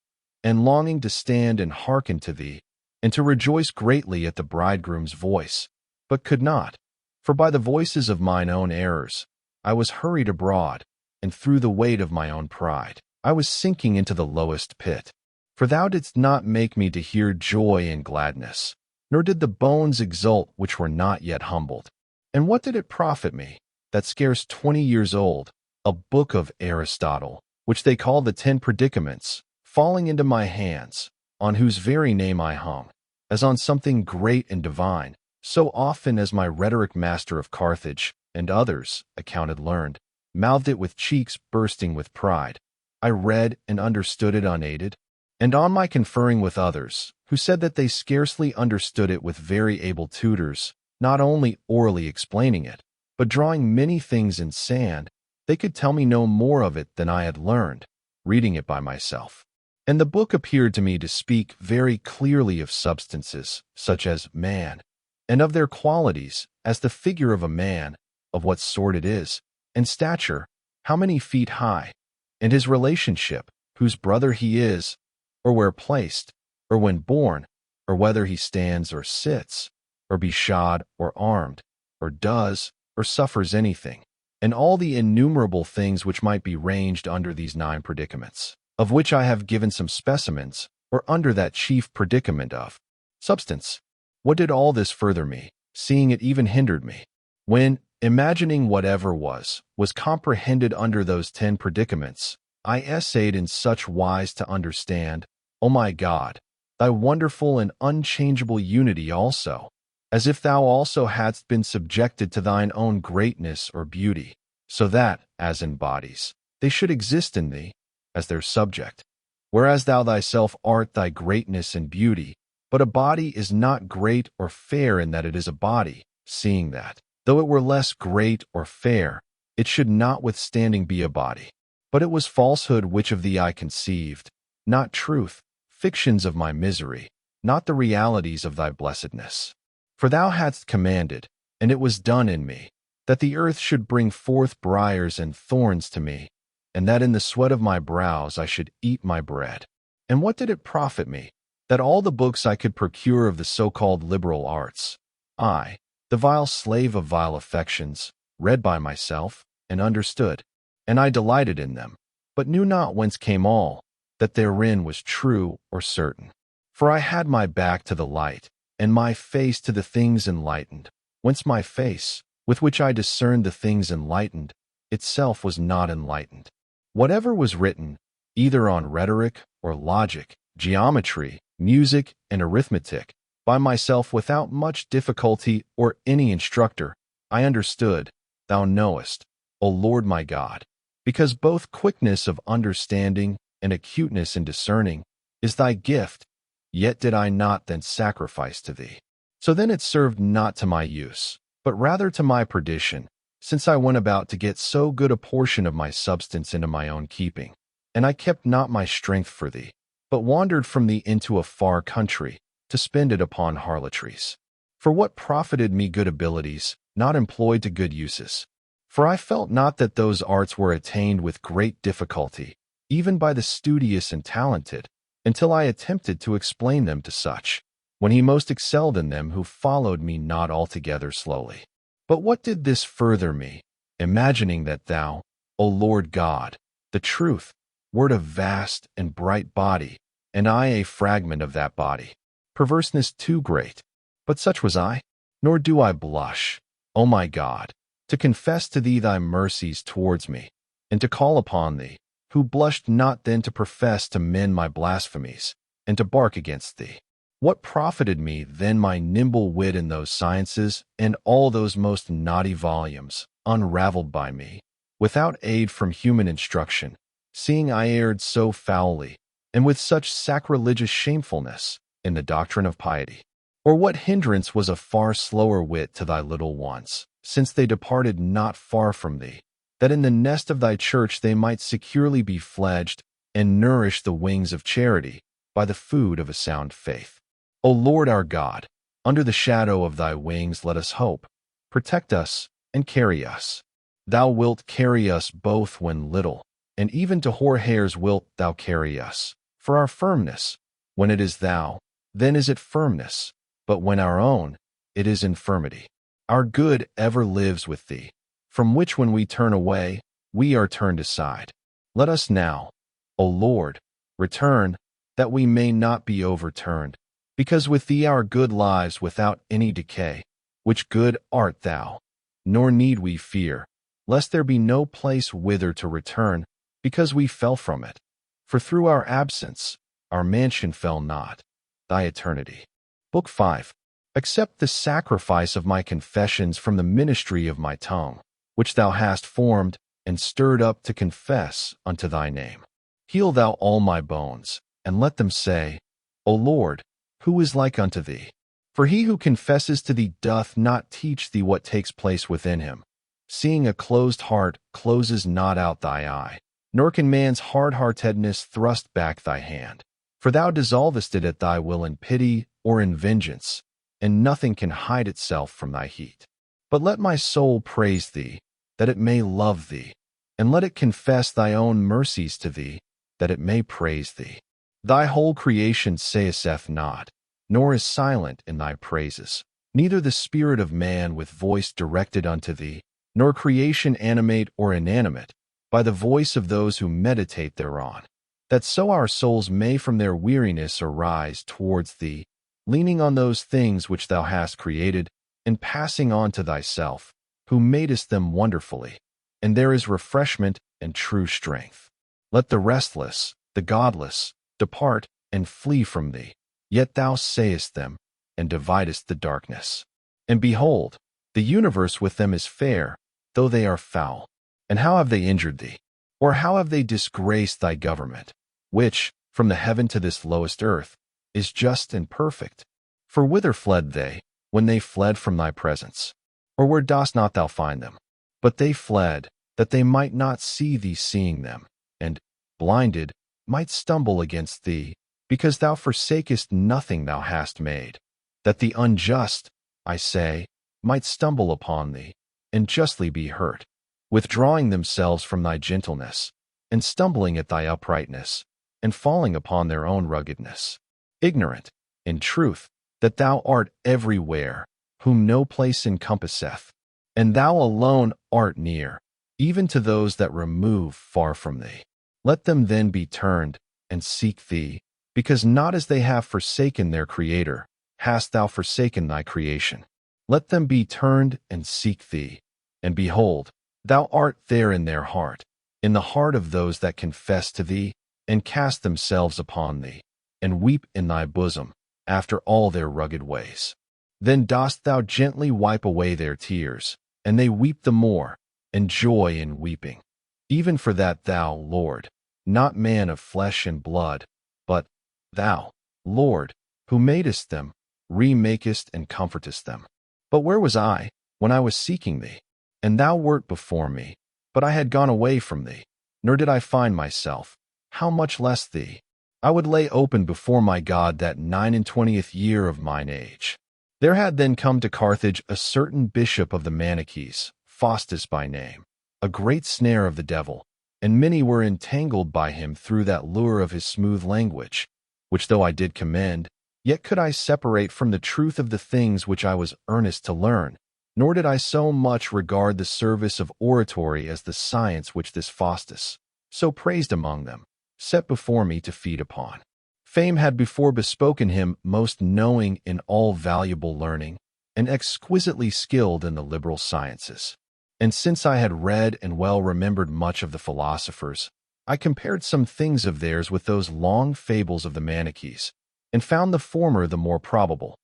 and longing to stand and hearken to thee, and to rejoice greatly at the bridegroom's voice, but could not, for by the voices of mine own errors I was hurried abroad, and through the weight of my own pride I was sinking into the lowest pit. For thou didst not make me to hear joy and gladness, nor did the bones exult which were not yet humbled. And what did it profit me, that scarce 20 years old, a book of Aristotle, which they call the 10 Predicaments, falling into my hands, on whose very name I hung, as on something great and divine, so often as my rhetoric master of Carthage, and others, accounted learned, mouthed it with cheeks bursting with pride, I read and understood it unaided, and on my conferring with others, who said that they scarcely understood it with very able tutors, not only orally explaining it, but drawing many things in sand, they could tell me no more of it than I had learned, reading it by myself. And the book appeared to me to speak very clearly of substances, such as man, and of their qualities, as the figure of a man, of what sort it is, and stature, how many feet high, and his relationship, whose brother he is, or where placed, or when born, or whether he stands or sits, or be shod or armed, or does or suffers anything, and all the innumerable things which might be ranged under these 9 predicaments, of which I have given some specimens, or under that chief predicament of substance. What did all this further me, seeing it even hindered me, when, imagining whatever was comprehended under those 10 predicaments, I essayed in such wise to understand, O my God, thy wonderful and unchangeable unity also, as if thou also hadst been subjected to thine own greatness or beauty, so that, as in bodies, they should exist in thee, as their subject, whereas thou thyself art thy greatness and beauty, but a body is not great or fair in that it is a body, seeing that, though it were less great or fair, it should notwithstanding be a body. But it was falsehood which of thee I conceived, not truth, fictions of my misery, not the realities of thy blessedness. For thou hadst commanded, and it was done in me, that the earth should bring forth briars and thorns to me, and that in the sweat of my brows I should eat my bread. And what did it profit me, that all the books I could procure of the so-called liberal arts, I, the vile slave of vile affections, read by myself, and understood, and I delighted in them, but knew not whence came all, that therein was true or certain. For I had my back to the light, and my face to the things enlightened, whence my face, with which I discerned the things enlightened, itself was not enlightened. Whatever was written, either on rhetoric or logic, geometry, music, and arithmetic, by myself without much difficulty or any instructor, I understood, thou knowest, O Lord my God, because both quickness of understanding and acuteness in discerning is thy gift, yet did I not then sacrifice to thee. So then it served not to my use, but rather to my perdition, since I went about to get so good a portion of my substance into my own keeping, and I kept not my strength for thee, but wandered from thee into a far country, to spend it upon harlotries. For what profited me good abilities, not employed to good uses? For I felt not that those arts were attained with great difficulty, even by the studious and talented, until I attempted to explain them to such, when he most excelled in them who followed me not altogether slowly. But what did this further me, imagining that thou, O Lord God, the truth, wert a vast and bright body, and I a fragment of that body, perverseness too great, but such was I, nor do I blush, O my God, to confess to thee thy mercies towards me, and to call upon thee, who blushed not then to profess to men my blasphemies, and to bark against thee. What profited me then my nimble wit in those sciences, and all those most knotty volumes, unraveled by me, without aid from human instruction, seeing I erred so foully, and with such sacrilegious shamefulness, in the doctrine of piety? Or what hindrance was a far slower wit to thy little ones, since they departed not far from thee, that in the nest of thy church they might securely be fledged and nourish the wings of charity by the food of a sound faith? O Lord our God, under the shadow of thy wings let us hope. Protect us and carry us. Thou wilt carry us both when little, and even to hoar hairs wilt thou carry us. For our firmness, when it is thou, then is it firmness, but when our own, it is infirmity. Our good ever lives with thee, from which when we turn away, we are turned aside. Let us now, O Lord, return, that we may not be overturned, because with thee our good lies without any decay, which good art thou, nor need we fear, lest there be no place whither to return, because we fell from it. For through our absence, our mansion fell not, thy eternity. Book 5. Accept the sacrifice of my confessions from the ministry of my tongue, which thou hast formed and stirred up to confess unto thy name. Heal thou all my bones, and let them say, O Lord, who is like unto thee? For he who confesses to thee doth not teach thee what takes place within him. Seeing a closed heart closes not out thy eye, nor can man's hard-heartedness thrust back thy hand. For thou dissolvest it at thy will in pity or in vengeance, and nothing can hide itself from thy heat. But let my soul praise thee, that it may love thee, and let it confess thy own mercies to thee, that it may praise thee. Thy whole creation saith not, nor is silent in thy praises, neither the spirit of man with voice directed unto thee, nor creation animate or inanimate, by the voice of those who meditate thereon, that so our souls may from their weariness arise towards thee, leaning on those things which thou hast created, and passing on to thyself, who madest them wonderfully, and there is refreshment and true strength. Let the restless, the godless, depart and flee from thee, yet thou sayest them, and dividest the darkness. And behold, the universe with them is fair, though they are foul. And how have they injured thee? Or how have they disgraced thy government, which, from the heaven to this lowest earth, is just and perfect? For whither fled they, when they fled from thy presence? Or where dost not thou find them? But they fled, that they might not see thee seeing them, and, blinded, might stumble against thee, because thou forsakest nothing thou hast made, that the unjust, I say, might stumble upon thee, and justly be hurt, withdrawing themselves from thy gentleness, and stumbling at thy uprightness, and falling upon their own ruggedness. Ignorant, in truth, that thou art everywhere, whom no place encompasseth, and thou alone art near, even to those that remove far from thee. Let them then be turned, and seek thee, because not as they have forsaken their Creator, hast thou forsaken thy creation. Let them be turned and seek thee, and behold, thou art there in their heart, in the heart of those that confess to thee, and cast themselves upon thee, and weep in thy bosom, after all their rugged ways. Then dost thou gently wipe away their tears, and they weep the more, and joy in weeping. Even for that thou, Lord, not man of flesh and blood, but thou, Lord, who madest them, remakest and comfortest them. But where was I, when I was seeking thee? And thou wert before me, but I had gone away from thee, nor did I find myself, how much less thee? I would lay open before my God that 29th year of mine age. There had then come to Carthage a certain bishop of the Manichees, Faustus by name, a great snare of the devil, and many were entangled by him through that lure of his smooth language, which though I did commend, yet could I separate from the truth of the things which I was earnest to learn, nor did I so much regard the service of oratory as the science which this Faustus, so praised among them, set before me to feed upon. Fame had before bespoken him most knowing in all valuable learning, and exquisitely skilled in the liberal sciences. And since I had read and well remembered much of the philosophers, I compared some things of theirs with those long fables of the Manichees, and found the former the more probable,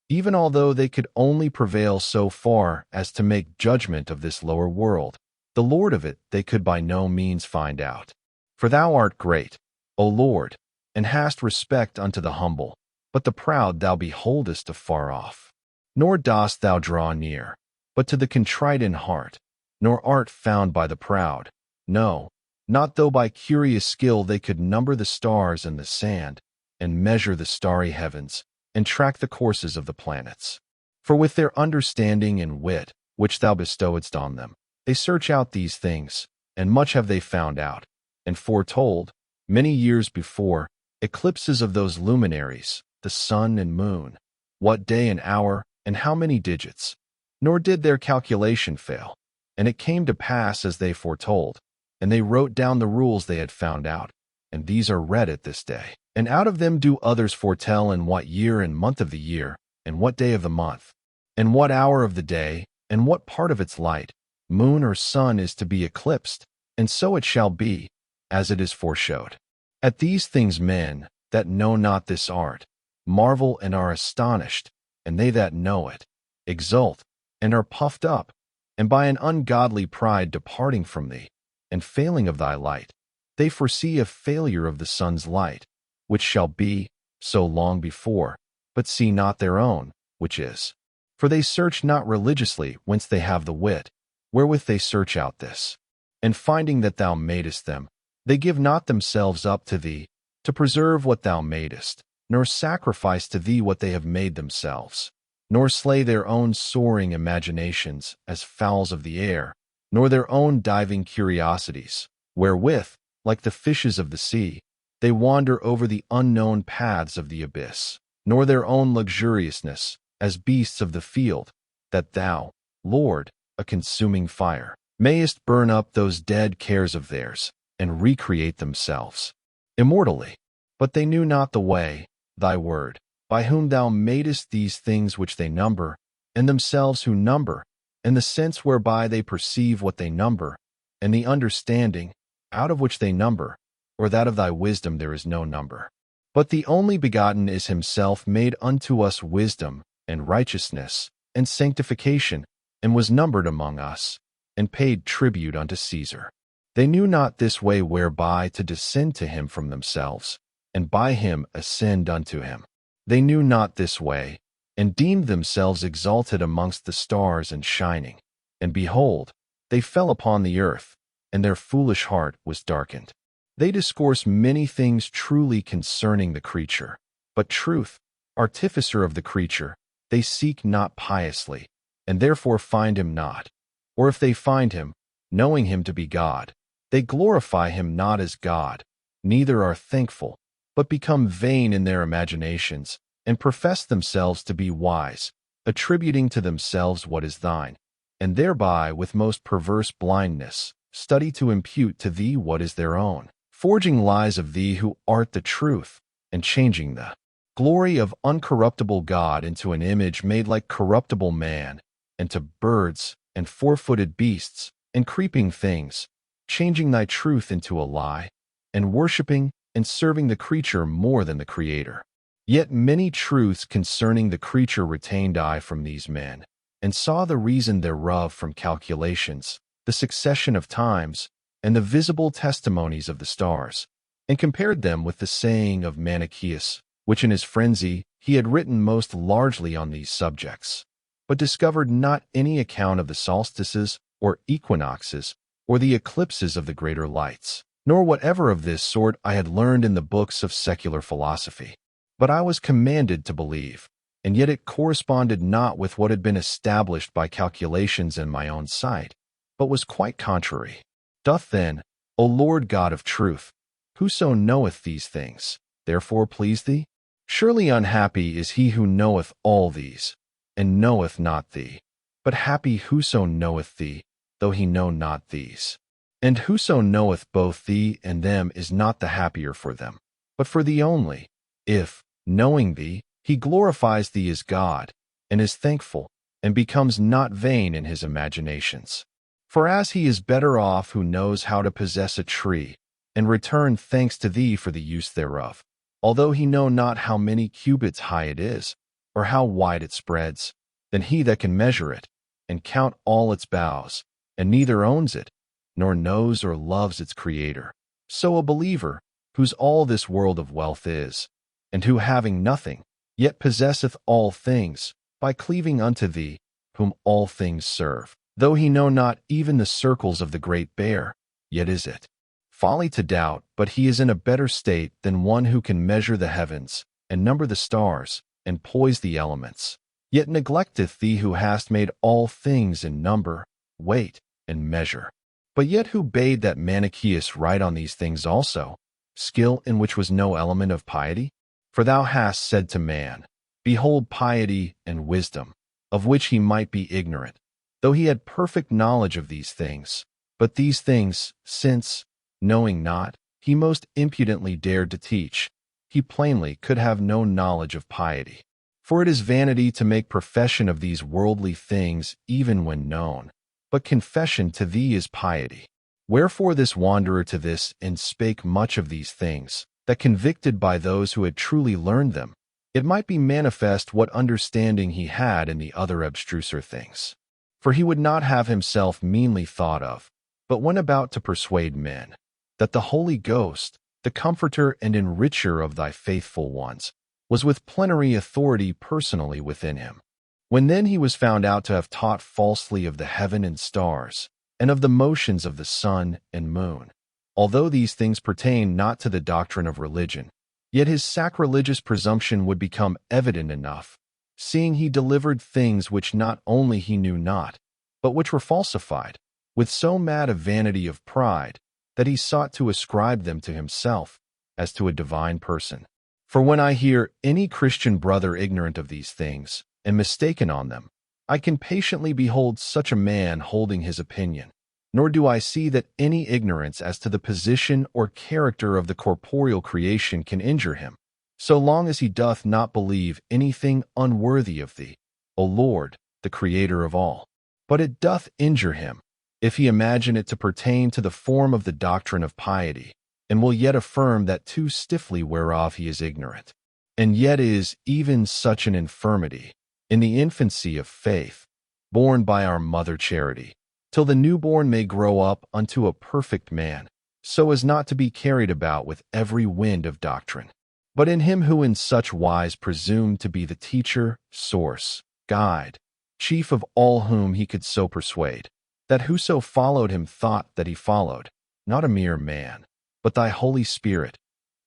even although they could only prevail so far as to make judgment of this lower world. The Lord of it they could by no means find out. For thou art great, O Lord, and hast respect unto the humble, but the proud thou beholdest afar off. Nor dost thou draw near, but to the contrite in heart, nor art found by the proud. No, not though by curious skill they could number the stars and the sand, and measure the starry heavens, and track the courses of the planets. For with their understanding and wit, which thou bestowedst on them, they search out these things, and much have they found out, and foretold, many years before, eclipses of those luminaries, the sun and moon, what day and hour, and how many digits. Nor did their calculation fail, and it came to pass as they foretold, and they wrote down the rules they had found out, and these are read at this day. And out of them do others foretell in what year and month of the year, and what day of the month, and what hour of the day, and what part of its light, moon or sun is to be eclipsed, and so it shall be, as it is foreshowed. At these things men, that know not this art, marvel and are astonished, and they that know it, exult, and are puffed up, and by an ungodly pride departing from thee, and failing of thy light, they foresee a failure of the sun's light, which shall be so long before, but see not their own, which is. For they search not religiously whence they have the wit, wherewith they search out this. And finding that thou madest them, they give not themselves up to thee, to preserve what thou madest, nor sacrifice to thee what they have made themselves, nor slay their own soaring imaginations as fowls of the air, nor their own diving curiosities, wherewith, like the fishes of the sea, they wander over the unknown paths of the abyss, nor their own luxuriousness, as beasts of the field, that thou, Lord, a consuming fire, mayest burn up those dead cares of theirs, and recreate themselves immortally. But they knew not the way, thy word, by whom thou madest these things which they number, and themselves who number, and the sense whereby they perceive what they number, and the understanding, out of which they number, or that of thy wisdom there is no number. But the only begotten is himself made unto us wisdom, and righteousness, and sanctification, and was numbered among us, and paid tribute unto Caesar. They knew not this way whereby to descend to him from themselves, and by him ascend unto him. They knew not this way, and deemed themselves exalted amongst the stars and shining. And behold, they fell upon the earth, and their foolish heart was darkened. They discourse many things truly concerning the creature, but truth, artificer of the creature, they seek not piously, and therefore find him not. Or if they find him, knowing him to be God, they glorify him not as God, neither are thankful, but become vain in their imaginations, and profess themselves to be wise, attributing to themselves what is thine, and thereby with most perverse blindness study to impute to thee what is their own, forging lies of thee who art the truth, and changing the glory of uncorruptible God into an image made like corruptible man, and to birds, and four-footed beasts, and creeping things, changing thy truth into a lie, and worshipping and serving the creature more than the Creator. Yet many truths concerning the creature retained I from these men, and saw the reason thereof from calculations, the succession of times, and the visible testimonies of the stars, and compared them with the saying of Manichaeus, which in his frenzy he had written most largely on these subjects, but discovered not any account of the solstices, or equinoxes, or the eclipses of the greater lights, nor whatever of this sort I had learned in the books of secular philosophy. But I was commanded to believe, and yet it corresponded not with what had been established by calculations in my own sight, but was quite contrary. Doth then, O Lord God of truth, whoso knoweth these things, therefore please thee? Surely unhappy is he who knoweth all these, and knoweth not thee. But happy whoso knoweth thee, though he know not these. And whoso knoweth both thee and them is not the happier for them, but for thee only, if, knowing thee, he glorifies thee as God, and is thankful, and becomes not vain in his imaginations. For as he is better off who knows how to possess a tree, and return thanks to thee for the use thereof, although he know not how many cubits high it is, or how wide it spreads, than he that can measure it, and count all its boughs, and neither owns it, nor knows or loves its Creator. So a believer, whose all this world of wealth is, and who having nothing, yet possesseth all things, by cleaving unto thee, whom all things serve. Though he know not even the circles of the Great Bear, yet is it folly to doubt, but he is in a better state than one who can measure the heavens, and number the stars, and poise the elements. Yet neglecteth thee who hast made all things in number, weight, and measure. But yet who bade that Manichaeus write on these things also, skill in which was no element of piety? For thou hast said to man, Behold piety and wisdom, of which he might be ignorant, though he had perfect knowledge of these things. But these things, since, knowing not, he most impudently dared to teach, he plainly could have no knowledge of piety. For it is vanity to make profession of these worldly things even when known, but confession to thee is piety. Wherefore this wanderer to this and spake much of these things, that convicted by those who had truly learned them, it might be manifest what understanding he had in the other abstruser things. For he would not have himself meanly thought of, but went about to persuade men, that the Holy Ghost, the Comforter and Enricher of thy faithful ones, was with plenary authority personally within him. When then he was found out to have taught falsely of the heaven and stars, and of the motions of the sun and moon, although these things pertain not to the doctrine of religion, yet his sacrilegious presumption would become evident enough, seeing he delivered things which not only he knew not, but which were falsified, with so mad a vanity of pride, that he sought to ascribe them to himself, as to a divine person. For when I hear any Christian brother ignorant of these things, and mistaken on them, I can patiently behold such a man holding his opinion, nor do I see that any ignorance as to the position or character of the corporeal creation can injure him, so long as he doth not believe anything unworthy of thee, O Lord, the Creator of all. But it doth injure him, if he imagine it to pertain to the form of the doctrine of piety, and will yet affirm that too stiffly whereof he is ignorant. And yet is even such an infirmity, in the infancy of faith, born by our mother Charity, till the newborn may grow up unto a perfect man, so as not to be carried about with every wind of doctrine. But in him who in such wise presumed to be the teacher, source, guide, chief of all whom he could so persuade, that whoso followed him thought that he followed, not a mere man, but thy Holy Spirit,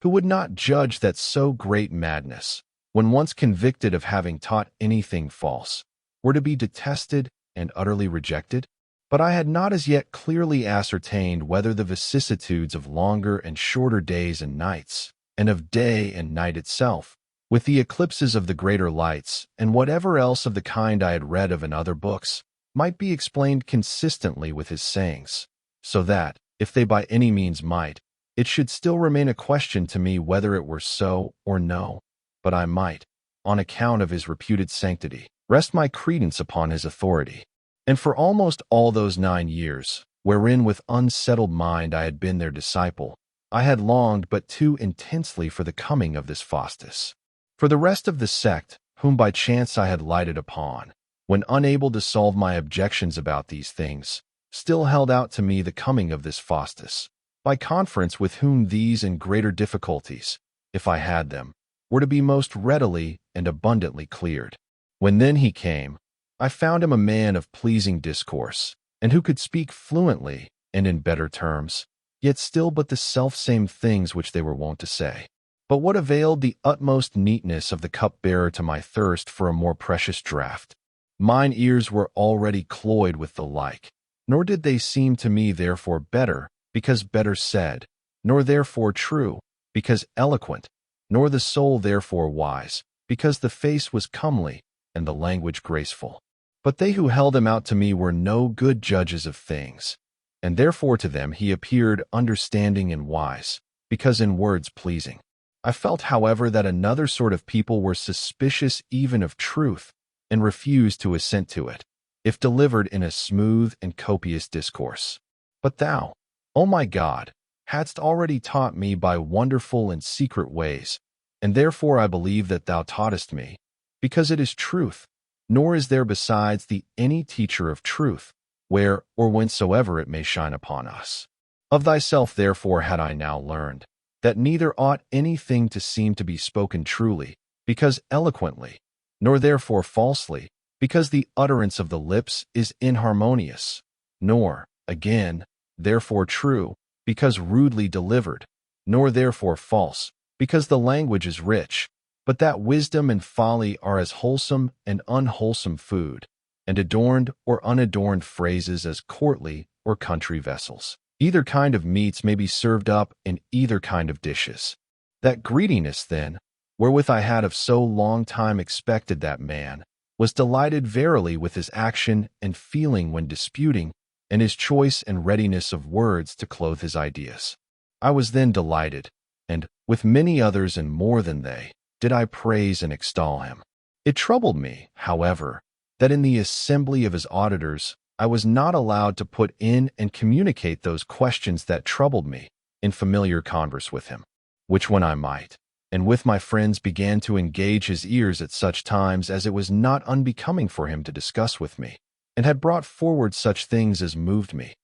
who would not judge that so great madness, when once convicted of having taught anything false, were to be detested and utterly rejected? But I had not as yet clearly ascertained whether the vicissitudes of longer and shorter days and nights, and of day and night itself, with the eclipses of the greater lights, and whatever else of the kind I had read of in other books, might be explained consistently with his sayings, so that, if they by any means might, it should still remain a question to me whether it were so or no, but I might, on account of his reputed sanctity, rest my credence upon his authority. And for almost all those 9 years, wherein with unsettled mind I had been their disciple, I had longed but too intensely for the coming of this Faustus. For the rest of the sect, whom by chance I had lighted upon, when unable to solve my objections about these things, still held out to me the coming of this Faustus, by conference with whom these and greater difficulties, if I had them, were to be most readily and abundantly cleared. When then he came, I found him a man of pleasing discourse, and who could speak fluently and in better terms, yet still but the selfsame things which they were wont to say. But what availed the utmost neatness of the cupbearer to my thirst for a more precious draught? Mine ears were already cloyed with the like, nor did they seem to me therefore better, because better said, nor therefore true, because eloquent, nor the soul therefore wise, because the face was comely, and the language graceful. But they who held him out to me were no good judges of things, and therefore to them he appeared understanding and wise, because in words pleasing. I felt, however, that another sort of people were suspicious even of truth, and refused to assent to it, if delivered in a smooth and copious discourse. But thou, O my God, hadst already taught me by wonderful and secret ways, and therefore I believe that thou taughtest me, because it is truth, nor is there besides thee any teacher of truth, where or whensoever it may shine upon us. Of thyself therefore had I now learned, that neither ought anything to seem to be spoken truly, because eloquently, nor therefore falsely, because the utterance of the lips is inharmonious, nor, again, therefore true, because rudely delivered, nor therefore false, because the language is rich, but that wisdom and folly are as wholesome and unwholesome food, and adorned or unadorned phrases as courtly or country vessels. Either kind of meats may be served up in either kind of dishes. That greediness, then, wherewith I had of so long time expected that man, was delighted verily with his action and feeling when disputing, and his choice and readiness of words to clothe his ideas. I was then delighted, and, with many others and more than they, did I praise and extol him. It troubled me, however, that in the assembly of his auditors I was not allowed to put in and communicate those questions that troubled me in familiar converse with him, which when I might, and with my friends began to engage his ears at such times as it was not unbecoming for him to discuss with me, and had brought forward such things as moved me.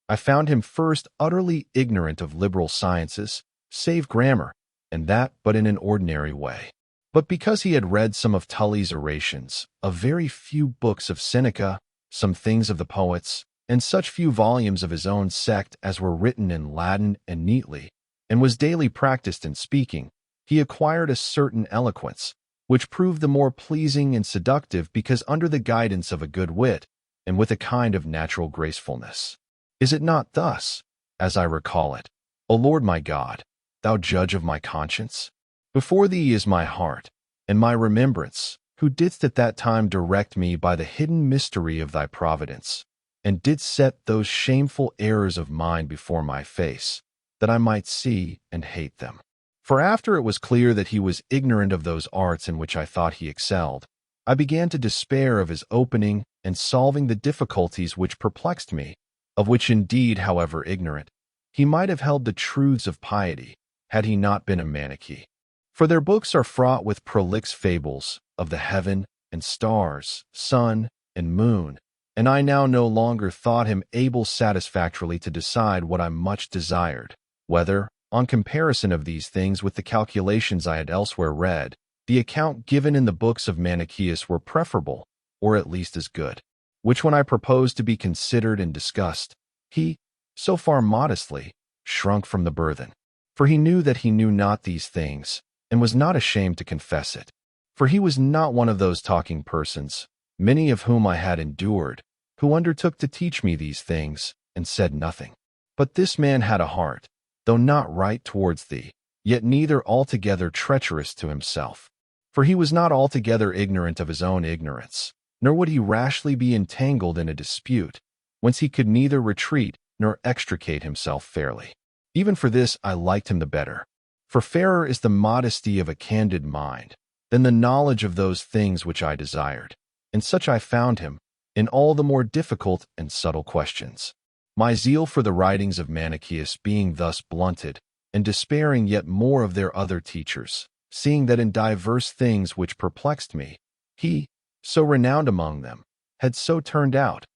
I found him first utterly ignorant of liberal sciences, save grammar, and that but in an ordinary way. But because he had read some of Tully's orations, a very few books of Seneca, some things of the poets, and such few volumes of his own sect as were written in Latin and neatly, and was daily practiced in speaking, he acquired a certain eloquence, which proved the more pleasing and seductive because under the guidance of a good wit, and with a kind of natural gracefulness. Is it not thus, as I recall it, O Lord my God, thou judge of my conscience? Before thee is my heart, and my remembrance, who didst at that time direct me by the hidden mystery of thy providence, and didst set those shameful errors of mine before my face, that I might see and hate them. For after it was clear that he was ignorant of those arts in which I thought he excelled, I began to despair of his opening and solving the difficulties which perplexed me, of which indeed, however ignorant, he might have held the truths of piety, had he not been a Manichee. For their books are fraught with prolix fables of the heaven and stars, sun and moon, and I now no longer thought him able satisfactorily to decide what I much desired, whether, on comparison of these things with the calculations I had elsewhere read, the account given in the books of Manichaeus were preferable, or at least as good, which when I proposed to be considered and discussed, he, so far modestly, shrunk from the burthen. For he knew that he knew not these things, and was not ashamed to confess it. For he was not one of those talking persons, many of whom I had endured, who undertook to teach me these things, and said nothing. But this man had a heart, though not right towards thee, yet neither altogether treacherous to himself. For he was not altogether ignorant of his own ignorance, nor would he rashly be entangled in a dispute, whence he could neither retreat nor extricate himself fairly. Even for this I liked him the better. For fairer is the modesty of a candid mind than the knowledge of those things which I desired, and such I found him in all the more difficult and subtle questions. My zeal for the writings of Manichaeus being thus blunted, and despairing yet more of their other teachers, seeing that in divers things which perplexed me, he, so renowned among them, had so turned out,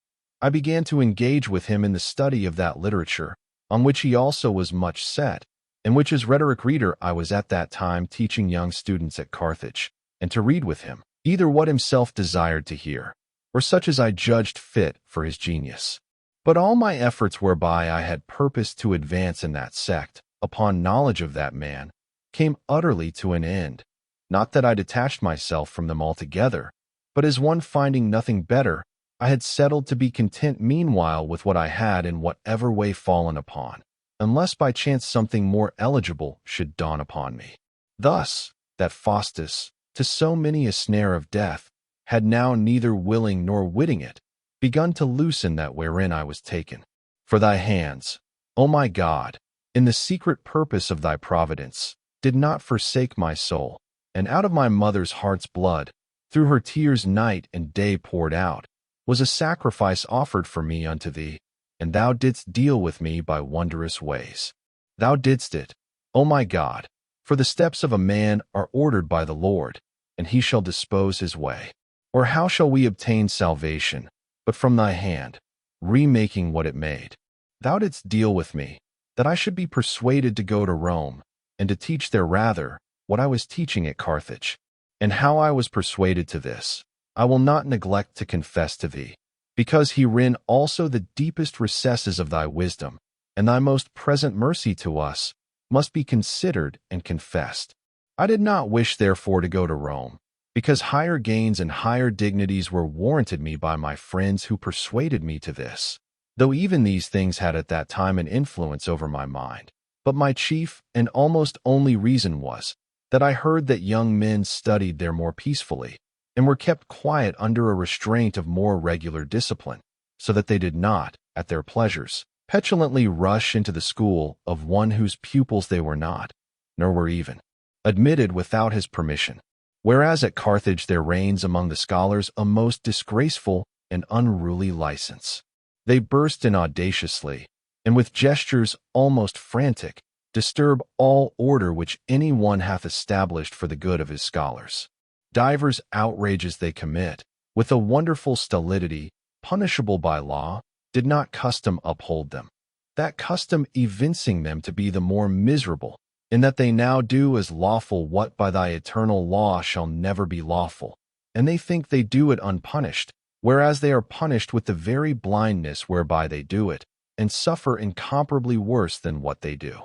I began to engage with him in the study of that literature, on which he also was much set, and which as rhetoric reader I was at that time teaching young students at Carthage, and to read with him, either what himself desired to hear, or such as I judged fit for his genius. But all my efforts whereby I had purposed to advance in that sect, upon knowledge of that man, came utterly to an end. Not that I detached myself from them altogether, but as one finding nothing better, I had settled to be content meanwhile with what I had in whatever way fallen upon, unless by chance something more eligible should dawn upon me. Thus, that Faustus, to so many a snare of death, had now neither willing nor witting it, begun to loosen that wherein I was taken. For thy hands, O my God, in the secret purpose of thy providence, did not forsake my soul, and out of my mother's heart's blood, through her tears night and day poured out, was a sacrifice offered for me unto thee, and thou didst deal with me by wondrous ways. Thou didst it, O my God, for the steps of a man are ordered by the Lord, and he shall dispose his way. Or how shall we obtain salvation, but from thy hand, remaking what it made? Thou didst deal with me, that I should be persuaded to go to Rome, and to teach there rather what I was teaching at Carthage. And how I was persuaded to this, I will not neglect to confess to thee, because herein also the deepest recesses of thy wisdom, and thy most present mercy to us, must be considered and confessed. I did not wish therefore to go to Rome, because higher gains and higher dignities were warranted me by my friends who persuaded me to this, though even these things had at that time an influence over my mind. But my chief and almost only reason was, that I heard that young men studied there more peacefully, and were kept quiet under a restraint of more regular discipline, so that they did not, at their pleasures, petulantly rush into the school of one whose pupils they were not, nor were even admitted without his permission. Whereas at Carthage there reigns among the scholars a most disgraceful and unruly license. They burst in audaciously, and with gestures almost frantic, disturb all order which any one hath established for the good of his scholars. Divers outrages they commit, with a wonderful stolidity, punishable by law, did not custom uphold them. That custom evincing them to be the more miserable, in that they now do as lawful what by thy eternal law shall never be lawful, and they think they do it unpunished, whereas they are punished with the very blindness whereby they do it, and suffer incomparably worse than what they do.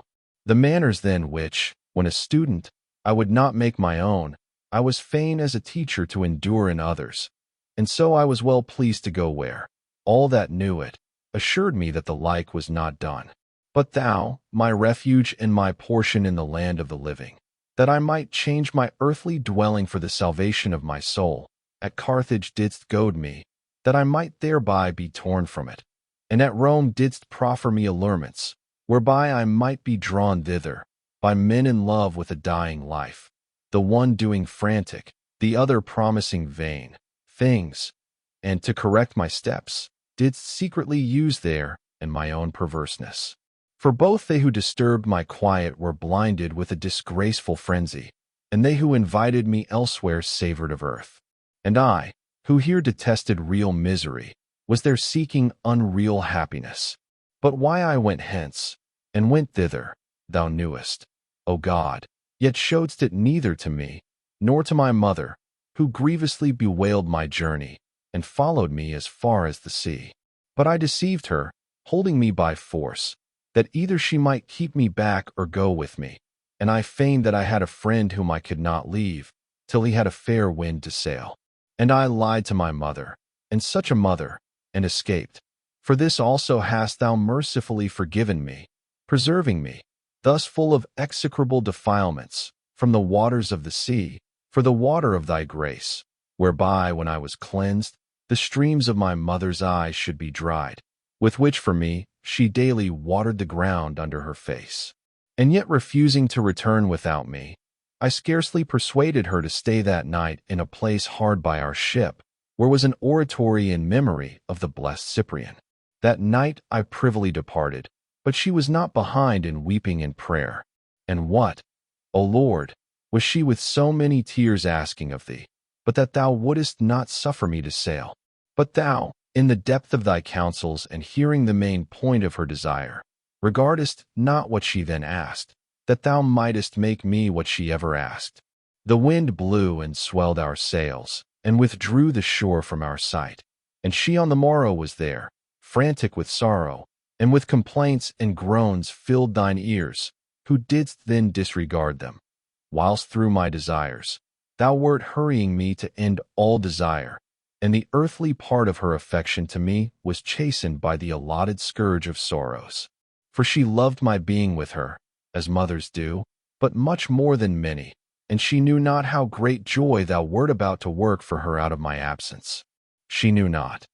The manners then which, when a student, I would not make my own, I was fain as a teacher to endure in others, and so I was well pleased to go where all that knew it assured me that the like was not done. But thou, my refuge and my portion in the land of the living, that I might change my earthly dwelling for the salvation of my soul, at Carthage didst goad me, that I might thereby be torn from it, and at Rome didst proffer me allurements, whereby I might be drawn thither, by men in love with a dying life, the one doing frantic, the other promising vain things, and to correct my steps, didst secretly use there and my own perverseness. For both they who disturbed my quiet were blinded with a disgraceful frenzy, and they who invited me elsewhere savored of earth. And I, who here detested real misery, was there seeking unreal happiness. But why I went hence, and went thither, thou knewest, O God, yet showedst it neither to me, nor to my mother, who grievously bewailed my journey, and followed me as far as the sea. But I deceived her, holding me by force, that either she might keep me back or go with me, and I feigned that I had a friend whom I could not leave, till he had a fair wind to sail. And I lied to my mother, and such a mother, and escaped. For this also hast thou mercifully forgiven me, preserving me, thus full of execrable defilements, from the waters of the sea, for the water of thy grace, whereby, when I was cleansed, the streams of my mother's eyes should be dried, with which for me she daily watered the ground under her face. And yet refusing to return without me, I scarcely persuaded her to stay that night in a place hard by our ship, where was an oratory in memory of the blessed Cyprian. That night I privily departed, but she was not behind in weeping and prayer. And what, O Lord, was she with so many tears asking of thee, but that thou wouldest not suffer me to sail? But thou, in the depth of thy counsels and hearing the main point of her desire, regardest not what she then asked, that thou mightest make me what she ever asked. The wind blew and swelled our sails, and withdrew the shore from our sight. And she on the morrow was there, frantic with sorrow, and with complaints and groans filled thine ears, who didst then disregard them, whilst through my desires thou wert hurrying me to end all desire, and the earthly part of her affection to me was chastened by the allotted scourge of sorrows. For she loved my being with her, as mothers do, but much more than many, and she knew not how great joy thou wert about to work for her out of my absence. She knew not.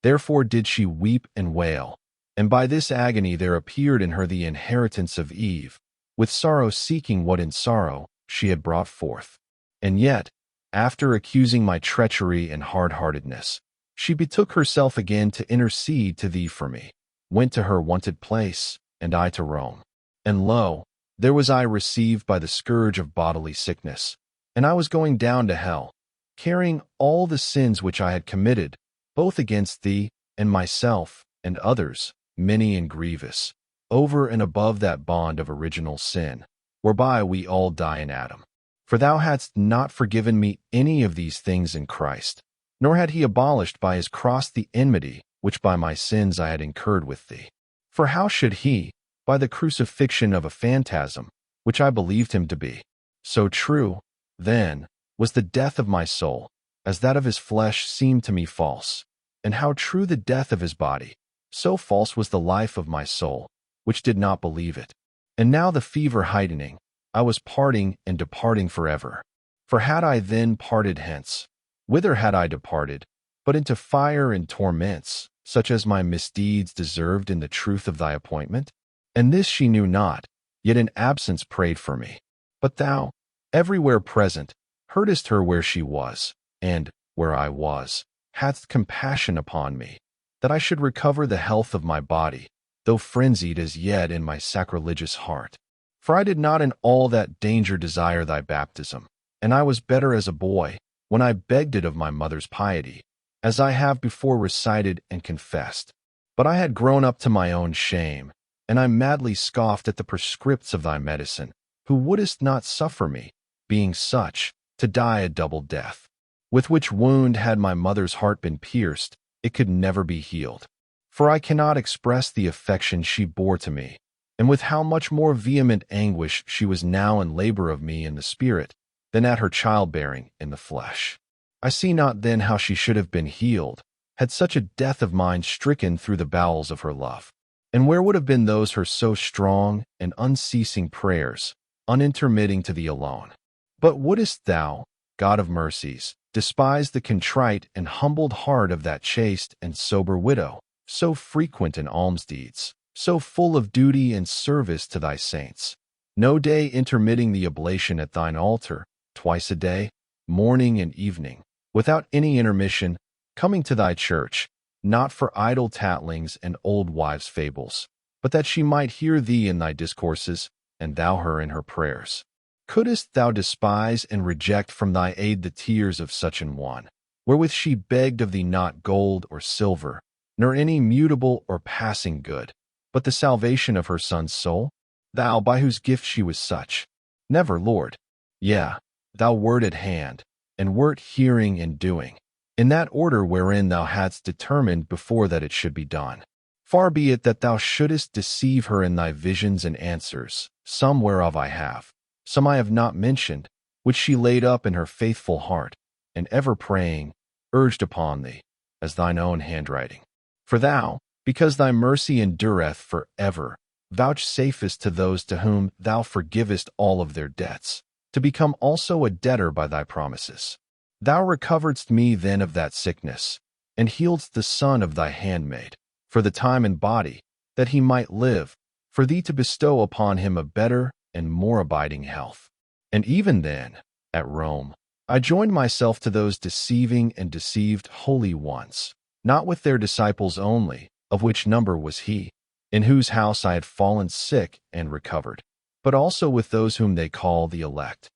Therefore did she weep and wail, and by this agony there appeared in her the inheritance of Eve, with sorrow seeking what in sorrow she had brought forth. And yet, after accusing my treachery and hard-heartedness, she betook herself again to intercede to thee for me, went to her wonted place, and I to Rome. And lo, there was I received by the scourge of bodily sickness, and I was going down to hell, carrying all the sins which I had committed, both against thee and myself and others, many and grievous, over and above that bond of original sin, whereby we all die in Adam. For thou hadst not forgiven me any of these things in Christ, nor had he abolished by his cross the enmity which by my sins I had incurred with thee. For how should he, by the crucifixion of a phantasm, which I believed him to be, so true, then, was the death of my soul, as that of his flesh seemed to me false, and how true the death of his body, so false was the life of my soul, which did not believe it. And now the fever heightening, I was parting and departing forever. For had I then parted hence, whither had I departed, but into fire and torments, such as my misdeeds deserved in the truth of thy appointment? And this she knew not, yet in absence prayed for me. But thou, everywhere present, heardest her where she was, and, where I was, hadst compassion upon me, that I should recover the health of my body, though frenzied as yet in my sacrilegious heart. For I did not in all that danger desire thy baptism, and I was better as a boy, when I begged it of my mother's piety, as I have before recited and confessed. But I had grown up to my own shame, and I madly scoffed at the prescripts of thy medicine, who wouldest not suffer me, being such, to die a double death. With which wound had my mother's heart been pierced, it could never be healed. For I cannot express the affection she bore to me, and with how much more vehement anguish she was now in labor of me in the spirit, than at her childbearing in the flesh. I see not then how she should have been healed, had such a death of mine stricken through the bowels of her love. And where would have been those her so strong and unceasing prayers, unintermitting to thee alone? But wouldest thou, God of mercies, despise the contrite and humbled heart of that chaste and sober widow, so frequent in almsdeeds, so full of duty and service to thy saints, no day intermitting the oblation at thine altar, twice a day, morning and evening, without any intermission, coming to thy church, not for idle tattlings and old wives' fables, but that she might hear thee in thy discourses, and thou her in her prayers? Couldst thou despise and reject from thy aid the tears of such an one, wherewith she begged of thee not gold or silver, nor any mutable or passing good, but the salvation of her son's soul? Thou, by whose gift she was such? Never, Lord. Yea, thou wert at hand, and wert hearing and doing, in that order wherein thou hadst determined before that it should be done. Far be it that thou shouldest deceive her in thy visions and answers, some whereof I have, some I have not mentioned, which she laid up in her faithful heart, and ever praying, urged upon thee, as thine own handwriting. For thou, because thy mercy endureth for ever, vouchsafest to those to whom thou forgivest all of their debts, to become also a debtor by thy promises. Thou recoveredst me then of that sickness, and healedst the son of thy handmaid, for the time and body, that he might live, for thee to bestow upon him a better and more abiding health. And even then, at Rome, I joined myself to those deceiving and deceived holy ones, not with their disciples only, of which number was he, in whose house I had fallen sick and recovered, but also with those whom they call the elect.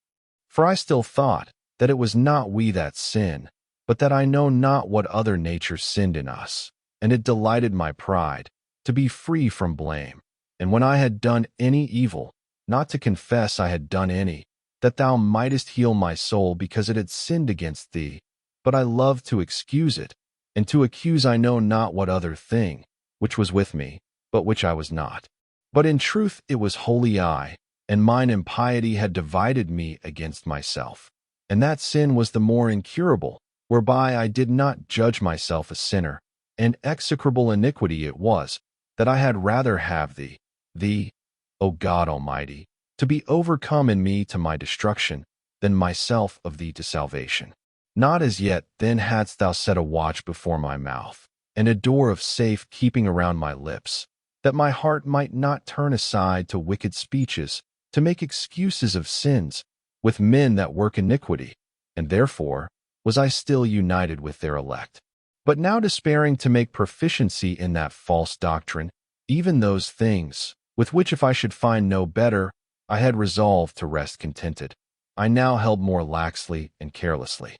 For I still thought that it was not we that sinned, but that I know not what other nature sinned in us, and it delighted my pride to be free from blame, and when I had done any evil, not to confess I had done any, that thou mightest heal my soul because it had sinned against thee, but I loved to excuse it, and to accuse I know not what other thing, which was with me, but which I was not. But in truth it was wholly I, and mine impiety had divided me against myself. And that sin was the more incurable, whereby I did not judge myself a sinner, and execrable iniquity it was, that I had rather have thee, O God Almighty, to be overcome in me to my destruction, than myself of thee to salvation. Not as yet then hadst thou set a watch before my mouth, and a door of safe keeping around my lips, that my heart might not turn aside to wicked speeches, to make excuses of sins, with men that work iniquity, and therefore was I still united with their elect. But now despairing to make proficiency in that false doctrine, even those things, with which if I should find no better, I had resolved to rest contented, I now held more laxly and carelessly.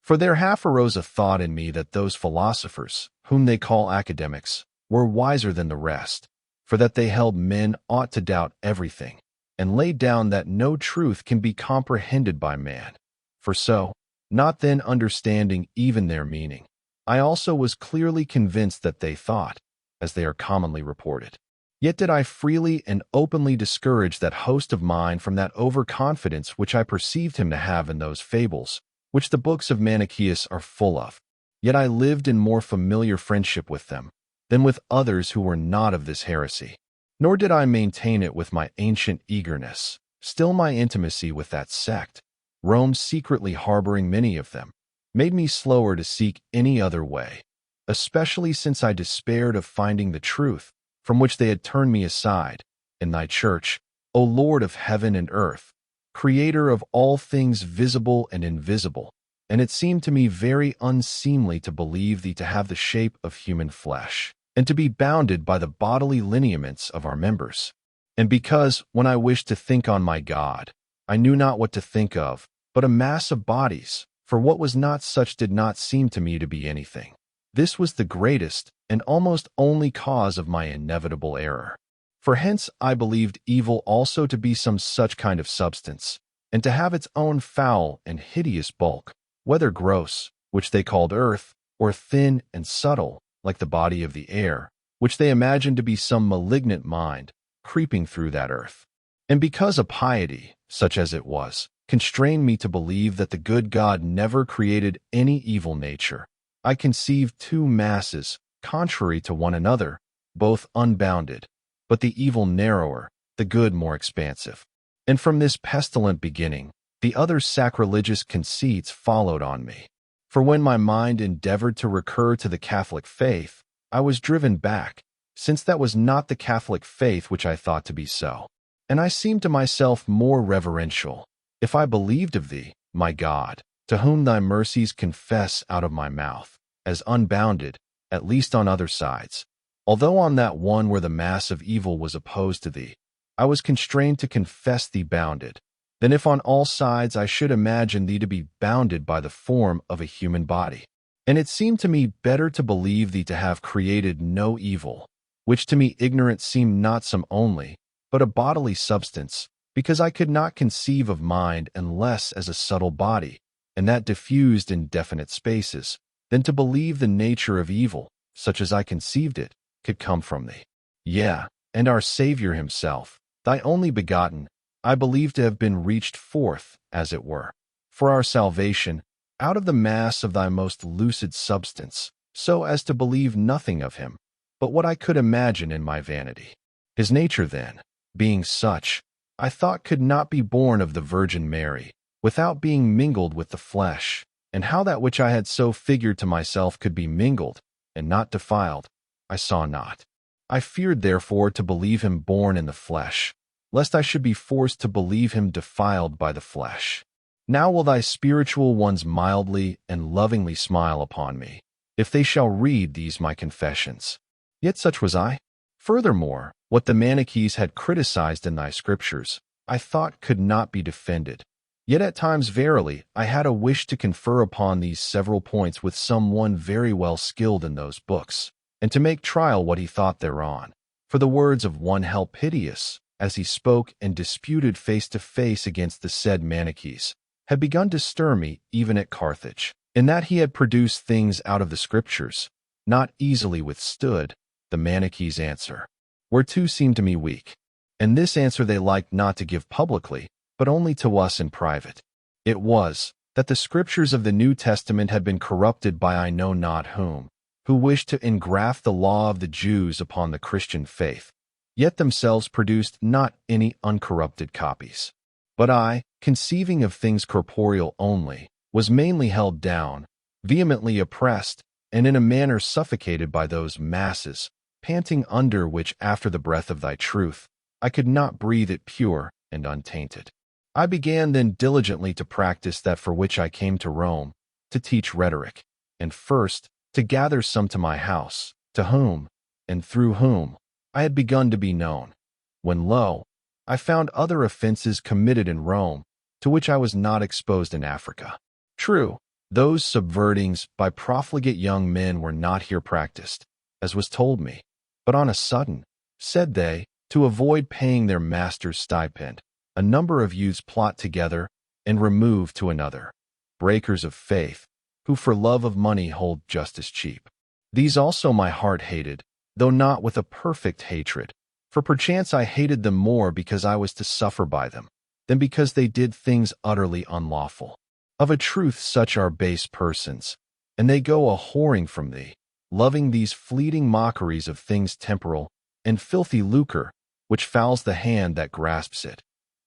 For there half arose a thought in me that those philosophers, whom they call academics, were wiser than the rest, for that they held men ought to doubt everything, and laid down that no truth can be comprehended by man. For so, not then understanding even their meaning, I also was clearly convinced that they thought, as they are commonly reported. Yet did I freely and openly discourage that host of mine from that overconfidence which I perceived him to have in those fables, which the books of Manichaeus are full of. Yet I lived in more familiar friendship with them than with others who were not of this heresy. Nor did I maintain it with my ancient eagerness, still my intimacy with that sect, Rome secretly harboring many of them, made me slower to seek any other way, especially since I despaired of finding the truth, from which they had turned me aside, in thy church, O Lord of heaven and earth, creator of all things visible and invisible. And it seemed to me very unseemly to believe thee to have the shape of human flesh, and to be bounded by the bodily lineaments of our members. And because, when I wished to think on my God, I knew not what to think of, but a mass of bodies, for what was not such did not seem to me to be anything. This was the greatest and almost only cause of my inevitable error. For hence I believed evil also to be some such kind of substance, and to have its own foul and hideous bulk, whether gross, which they called earth, or thin and subtle, like the body of the air, which they imagined to be some malignant mind creeping through that earth. And because a piety, such as it was, constrained me to believe that the good God never created any evil nature, I conceived two masses, contrary to one another, both unbounded, but the evil narrower, the good more expansive. And from this pestilent beginning, the other sacrilegious conceits followed on me. For when my mind endeavored to recur to the Catholic faith, I was driven back, since that was not the Catholic faith which I thought to be so. And I seemed to myself more reverential, if I believed of thee, my God, to whom thy mercies confess out of my mouth, as unbounded, at least on other sides. Although on that one where the mass of evil was opposed to thee, I was constrained to confess thee bounded, than if on all sides I should imagine thee to be bounded by the form of a human body. And it seemed to me better to believe thee to have created no evil, which to me ignorant seemed not some only, but a bodily substance, because I could not conceive of mind unless as a subtle body, and that diffused in definite spaces, than to believe the nature of evil, such as I conceived it, could come from thee. Yea, and our Saviour himself, thy only begotten, I believe to have been reached forth, as it were, for our salvation, out of the mass of thy most lucid substance, so as to believe nothing of him, but what I could imagine in my vanity. His nature then, being such, I thought could not be born of the Virgin Mary, without being mingled with the flesh, and how that which I had so figured to myself could be mingled, and not defiled, I saw not. I feared therefore to believe him born in the flesh, lest I should be forced to believe him defiled by the flesh. Now will thy spiritual ones mildly and lovingly smile upon me, if they shall read these my confessions. Yet such was I. Furthermore, what the Manichees had criticized in thy scriptures, I thought could not be defended. Yet at times verily I had a wish to confer upon these several points with some one very well skilled in those books, and to make trial what he thought thereon. For the words of one Helpidius, as he spoke and disputed face to face against the said Manichees, had begun to stir me even at Carthage, in that he had produced things out of the scriptures, not easily withstood, the Manichees' answer, whereto seemed to me weak. And this answer they liked not to give publicly, but only to us in private. It was, that the scriptures of the New Testament had been corrupted by I know not whom, who wished to engraft the law of the Jews upon the Christian faith, yet themselves produced not any uncorrupted copies. But I, conceiving of things corporeal only, was mainly held down, vehemently oppressed, and in a manner suffocated by those masses, panting under which after the breath of thy truth, I could not breathe it pure and untainted. I began then diligently to practice that for which I came to Rome, to teach rhetoric, and first, to gather some to my house, to whom, and through whom, I had begun to be known, when lo, I found other offenses committed in Rome, to which I was not exposed in Africa. True, those subvertings by profligate young men were not here practiced, as was told me, but on a sudden, said they, to avoid paying their master's stipend, a number of youths plot together and remove to another, breakers of faith, who for love of money hold justice cheap. These also my heart hated, though not with a perfect hatred, for perchance I hated them more because I was to suffer by them, than because they did things utterly unlawful. Of a truth such are base persons, and they go a-whoring from thee, loving these fleeting mockeries of things temporal, and filthy lucre, which fouls the hand that grasps it,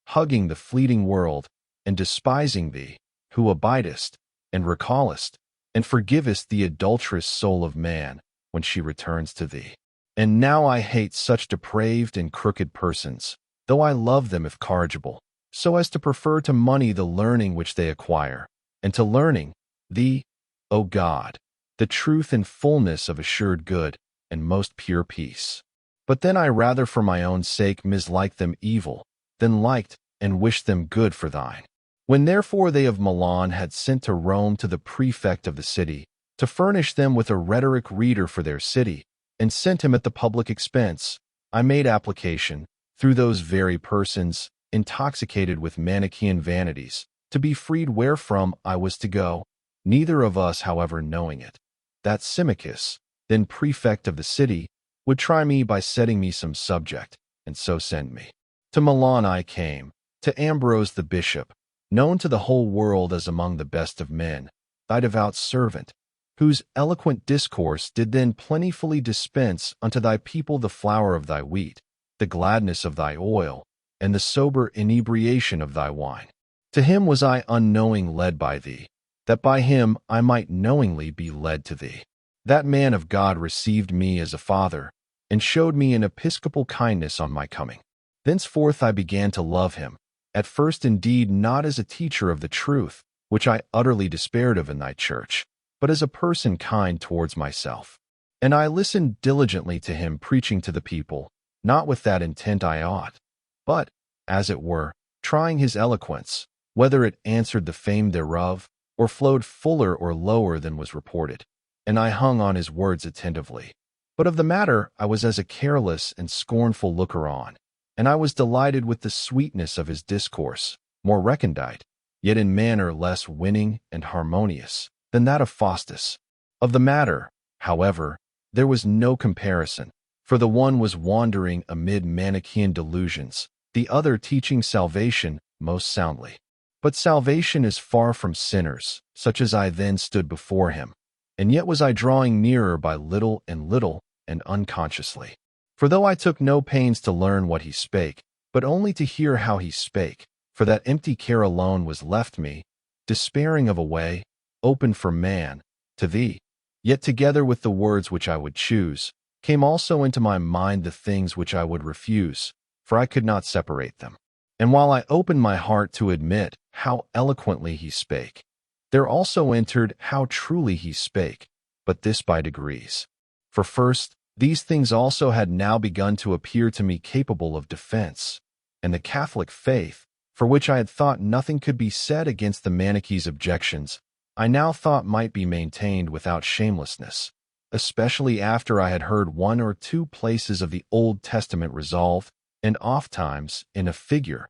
hugging the fleeting world, and despising thee, who abidest, and recallest, and forgivest the adulterous soul of man when she returns to thee. And now I hate such depraved and crooked persons, though I love them if corrigible, so as to prefer to money the learning which they acquire, and to learning, thee, O God, the truth and fullness of assured good and most pure peace. But then I rather for my own sake mislike them evil, than liked and wished them good for thine. When therefore they of Milan had sent to Rome to the prefect of the city, to furnish them with a rhetoric reader for their city, and sent him at the public expense, I made application, through those very persons, intoxicated with Manichaean vanities, to be freed wherefrom I was to go, neither of us, however, knowing it, that Symmachus, then prefect of the city, would try me by setting me some subject, and so send me. To Milan I came, to Ambrose the bishop, known to the whole world as among the best of men, thy devout servant, whose eloquent discourse did then plentifully dispense unto thy people the flour of thy wheat, the gladness of thy oil, and the sober inebriation of thy wine. To him was I unknowing led by thee, that by him I might knowingly be led to thee. That man of God received me as a father, and showed me an episcopal kindness on my coming. Thenceforth I began to love him, at first indeed not as a teacher of the truth, which I utterly despaired of in thy church, but as a person kind towards myself. And I listened diligently to him preaching to the people, not with that intent I ought, but, as it were, trying his eloquence, whether it answered the fame thereof, or flowed fuller or lower than was reported. And I hung on his words attentively. But of the matter I was as a careless and scornful looker on, and I was delighted with the sweetness of his discourse, more recondite, yet in manner less winning and harmonious than that of Faustus. Of the matter, however, there was no comparison, for the one was wandering amid Manichaean delusions, the other teaching salvation most soundly. But salvation is far from sinners, such as I then stood before him, and yet was I drawing nearer by little and unconsciously. For though I took no pains to learn what he spake, but only to hear how he spake, for that empty care alone was left me, despairing of a way, open for man, to thee. Yet together with the words which I would choose, came also into my mind the things which I would refuse, for I could not separate them. And while I opened my heart to admit how eloquently he spake, there also entered how truly he spake, but this by degrees. For first, these things also had now begun to appear to me capable of defense, and the Catholic faith, for which I had thought nothing could be said against the Manichees' objections, I now thought might be maintained without shamelessness, especially after I had heard one or two places of the Old Testament resolved, and ofttimes in a figure,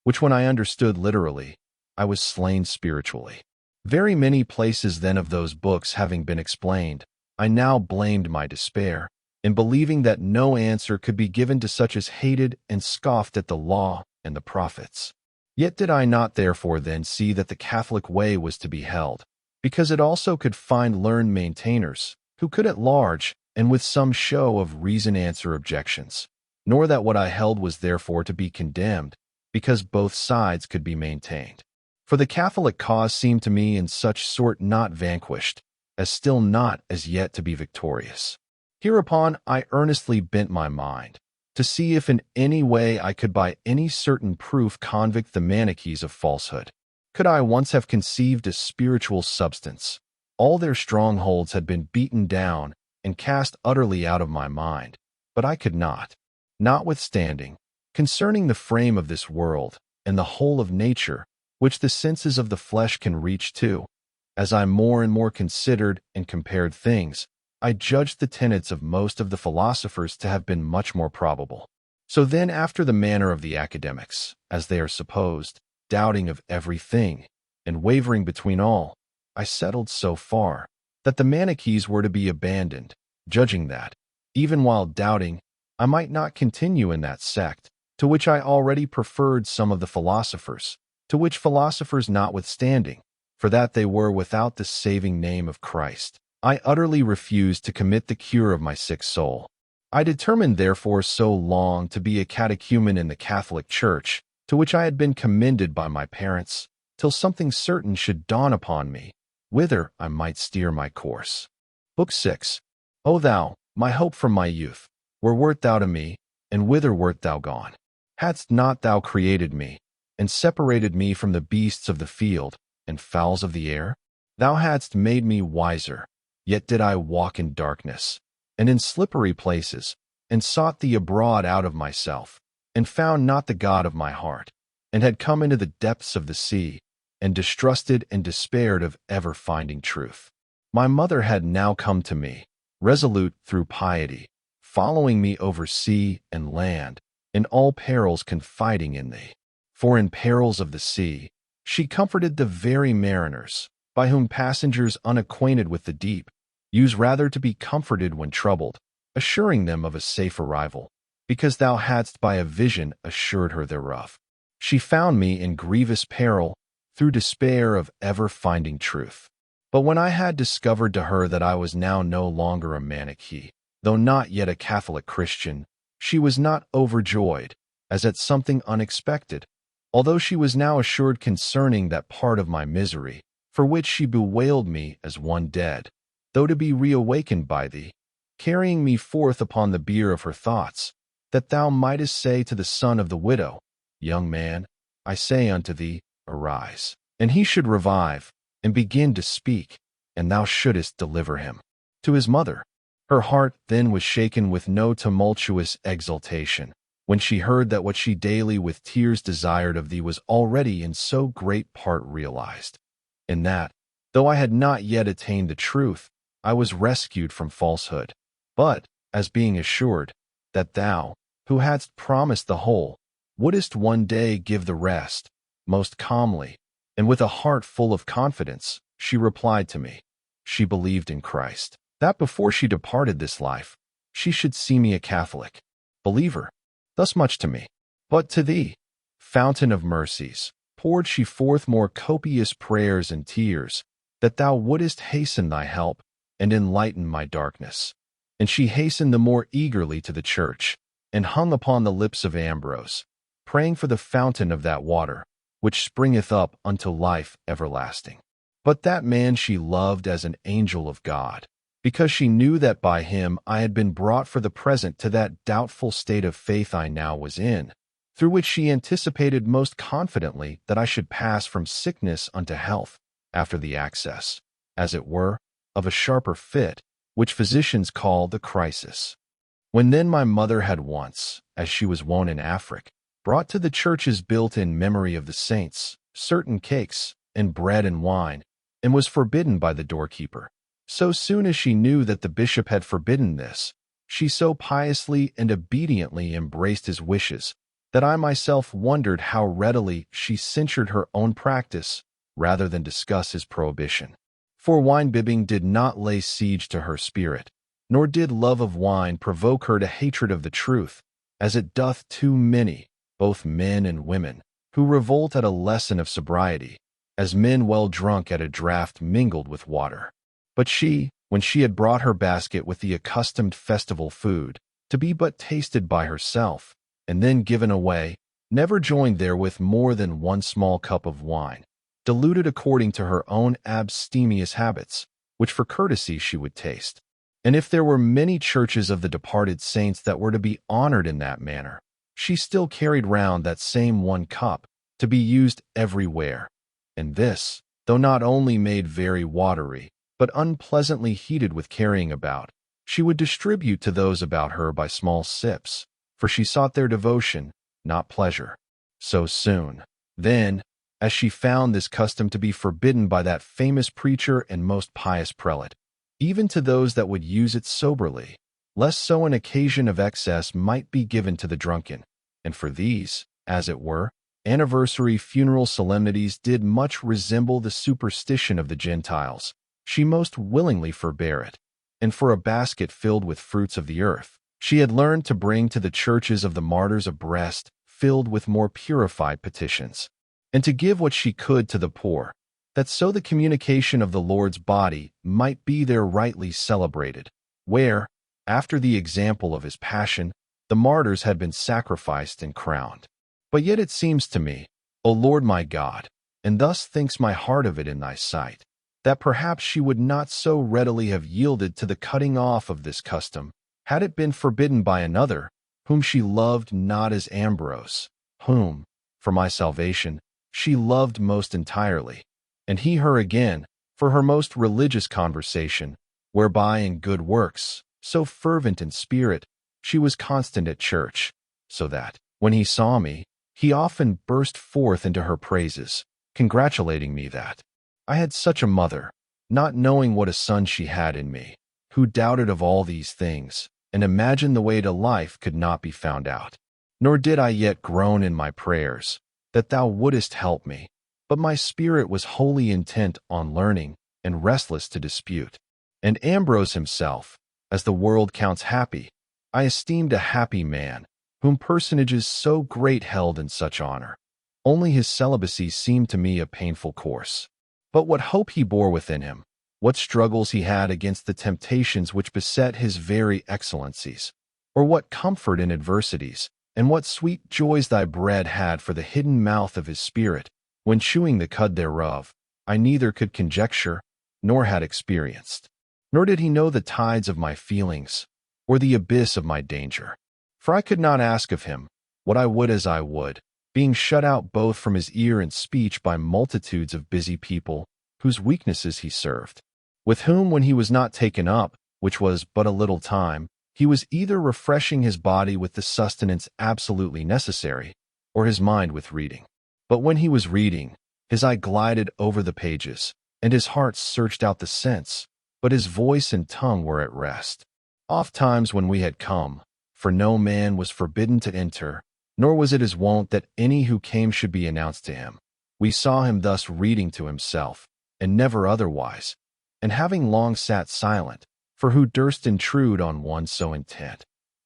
which when I understood literally, I was slain spiritually. Very many places then of those books having been explained, I now blamed my despair, in believing that no answer could be given to such as hated and scoffed at the law and the prophets. Yet did I not therefore then see that the Catholic way was to be held, because it also could find learned maintainers, who could at large, and with some show of reason answer objections, nor that what I held was therefore to be condemned, because both sides could be maintained. For the Catholic cause seemed to me in such sort not vanquished, as still not as yet to be victorious. Hereupon I earnestly bent my mind, to see if in any way I could by any certain proof convict the Manichees of falsehood. Could I once have conceived a spiritual substance, all their strongholds had been beaten down and cast utterly out of my mind, but I could not. Notwithstanding, concerning the frame of this world, and the whole of nature, which the senses of the flesh can reach to, as I more and more considered and compared things, I judged the tenets of most of the philosophers to have been much more probable. So then, after the manner of the academics, as they are supposed, doubting of everything, and wavering between all, I settled so far that the Manichees were to be abandoned, judging that, even while doubting, I might not continue in that sect, to which I already preferred some of the philosophers, to which philosophers notwithstanding, for that they were without the saving name of Christ, I utterly refused to commit the cure of my sick soul. I determined therefore so long to be a catechumen in the Catholic Church, to which I had been commended by my parents, till something certain should dawn upon me, whither I might steer my course. Book 6. O thou, my hope from my youth, where wert thou to me, and whither wert thou gone? Hadst not thou created me, and separated me from the beasts of the field, and fowls of the air? Thou hadst made me wiser, yet did I walk in darkness, and in slippery places, and sought thee abroad out of myself, and found not the God of my heart, and had come into the depths of the sea, and distrusted and despaired of ever finding truth. My mother had now come to me, resolute through piety, following me over sea and land, in all perils confiding in thee. For in perils of the sea, she comforted the very mariners, by whom passengers unacquainted with the deep use rather to be comforted when troubled, assuring them of a safe arrival, because thou hadst by a vision assured her thereof. She found me in grievous peril, through despair of ever finding truth. But when I had discovered to her that I was now no longer a Manichee, though not yet a Catholic Christian, she was not overjoyed, as at something unexpected, although she was now assured concerning that part of my misery, for which she bewailed me as one dead, though to be reawakened by thee, carrying me forth upon the bier of her thoughts, that thou mightest say to the son of the widow, Young man, I say unto thee, arise. And he should revive, and begin to speak, and thou shouldest deliver him. To his mother, her heart then was shaken with no tumultuous exultation, when she heard that what she daily with tears desired of thee was already in so great part realized, and that, though I had not yet attained the truth, I was rescued from falsehood, but, as being assured, that thou, who hadst promised the whole, wouldest one day give the rest, most calmly, and with a heart full of confidence, she replied to me, she believed in Christ, that before she departed this life, she should see me a Catholic believer. Thus much to me. But to thee, fountain of mercies, poured she forth more copious prayers and tears, that thou wouldest hasten thy help, and enlighten my darkness. And she hastened the more eagerly to the church, and hung upon the lips of Ambrose, praying for the fountain of that water, which springeth up unto life everlasting. But that man she loved as an angel of God, because she knew that by him I had been brought for the present to that doubtful state of faith I now was in, through which she anticipated most confidently that I should pass from sickness unto health, after the access, as it were, of a sharper fit, which physicians call the crisis. When then my mother had once, as she was wont in Afric, brought to the churches built in memory of the saints, certain cakes, and bread and wine, and was forbidden by the doorkeeper, so soon as she knew that the bishop had forbidden this, she so piously and obediently embraced his wishes, that I myself wondered how readily she censured her own practice rather than discuss his prohibition. For wine-bibbing did not lay siege to her spirit, nor did love of wine provoke her to hatred of the truth, as it doth too many, both men and women, who revolt at a lesson of sobriety, as men well drunk at a draught mingled with water. But she, when she had brought her basket with the accustomed festival food, to be but tasted by herself, and then given away, never joined therewith more than one small cup of wine, diluted according to her own abstemious habits, which for courtesy she would taste. And if there were many churches of the departed saints that were to be honored in that manner, she still carried round that same one cup, to be used everywhere, and this, though not only made very watery, but unpleasantly heated with carrying about, she would distribute to those about her by small sips, for she sought their devotion, not pleasure. So soon, then, as she found this custom to be forbidden by that famous preacher and most pious prelate, even to those that would use it soberly, lest so an occasion of excess might be given to the drunken. And for these, as it were, anniversary funeral solemnities did much resemble the superstition of the Gentiles, she most willingly forbear it. And for a basket filled with fruits of the earth, she had learned to bring to the churches of the martyrs a breast filled with more purified petitions, and to give what she could to the poor, that so the communication of the Lord's body might be there rightly celebrated, where, after the example of his passion, the martyrs had been sacrificed and crowned. But yet it seems to me, O Lord my God, and thus thinks my heart of it in thy sight, that perhaps she would not so readily have yielded to the cutting off of this custom, had it been forbidden by another, whom she loved not as Ambrose, whom, for my salvation, she loved most entirely, and he her again, for her most religious conversation, whereby in good works, so fervent in spirit, she was constant at church, so that, when he saw me, he often burst forth into her praises, congratulating me that I had such a mother, not knowing what a son she had in me, who doubted of all these things, and imagined the way to life could not be found out. Nor did I yet groan in my prayers, that thou wouldest help me, but my spirit was wholly intent on learning, and restless to dispute. And Ambrose himself, as the world counts happy, I esteemed a happy man, whom personages so great held in such honor. Only his celibacy seemed to me a painful course. But what hope he bore within him, what struggles he had against the temptations which beset his very excellencies, or what comfort in adversities, and what sweet joys thy bread had for the hidden mouth of his spirit, when chewing the cud thereof, I neither could conjecture, nor had experienced. Nor did he know the tides of my feelings, or the abyss of my danger. For I could not ask of him what I would as I would, being shut out both from his ear and speech by multitudes of busy people, whose weaknesses he served, with whom when he was not taken up, which was but a little time, he was either refreshing his body with the sustenance absolutely necessary, or his mind with reading. But when he was reading, his eye glided over the pages, and his heart searched out the sense, but his voice and tongue were at rest. Ofttimes when we had come, for no man was forbidden to enter, nor was it his wont that any who came should be announced to him, we saw him thus reading to himself, and never otherwise, and having long sat silent, for who durst intrude on one so intent,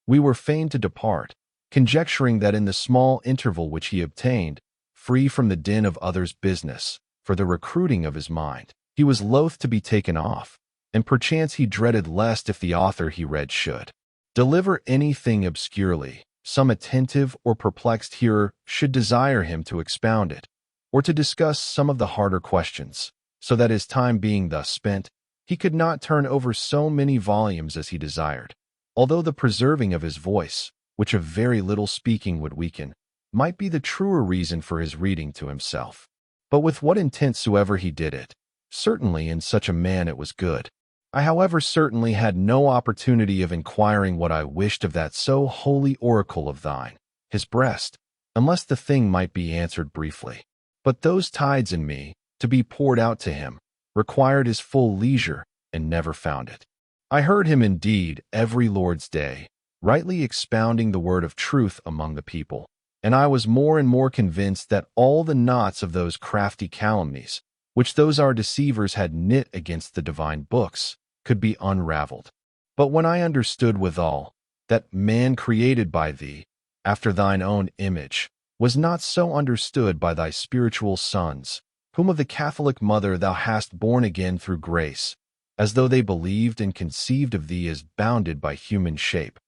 we were fain to depart, conjecturing that in the small interval which he obtained, free from the din of others' business, for the recruiting of his mind, he was loath to be taken off, and perchance he dreaded lest if the author he read should deliver anything obscurely, some attentive or perplexed hearer should desire him to expound it, or to discuss some of the harder questions, so that his time being thus spent, he could not turn over so many volumes as he desired, although the preserving of his voice, which a very little speaking would weaken, might be the truer reason for his reading to himself. But with what intent soever he did it, certainly in such a man it was good. I however certainly had no opportunity of inquiring what I wished of that so holy oracle of thine, his breast, unless the thing might be answered briefly. But those tides in me, to be poured out to him, required his full leisure, and never found it. I heard him indeed every Lord's day, rightly expounding the word of truth among the people, and I was more and more convinced that all the knots of those crafty calumnies, which those our deceivers had knit against the divine books, could be unraveled. But when I understood withal that man created by thee, after thine own image, was not so understood by thy spiritual sons, whom of the Catholic mother thou hast born again through grace, as though they believed and conceived of thee as bounded by human shape,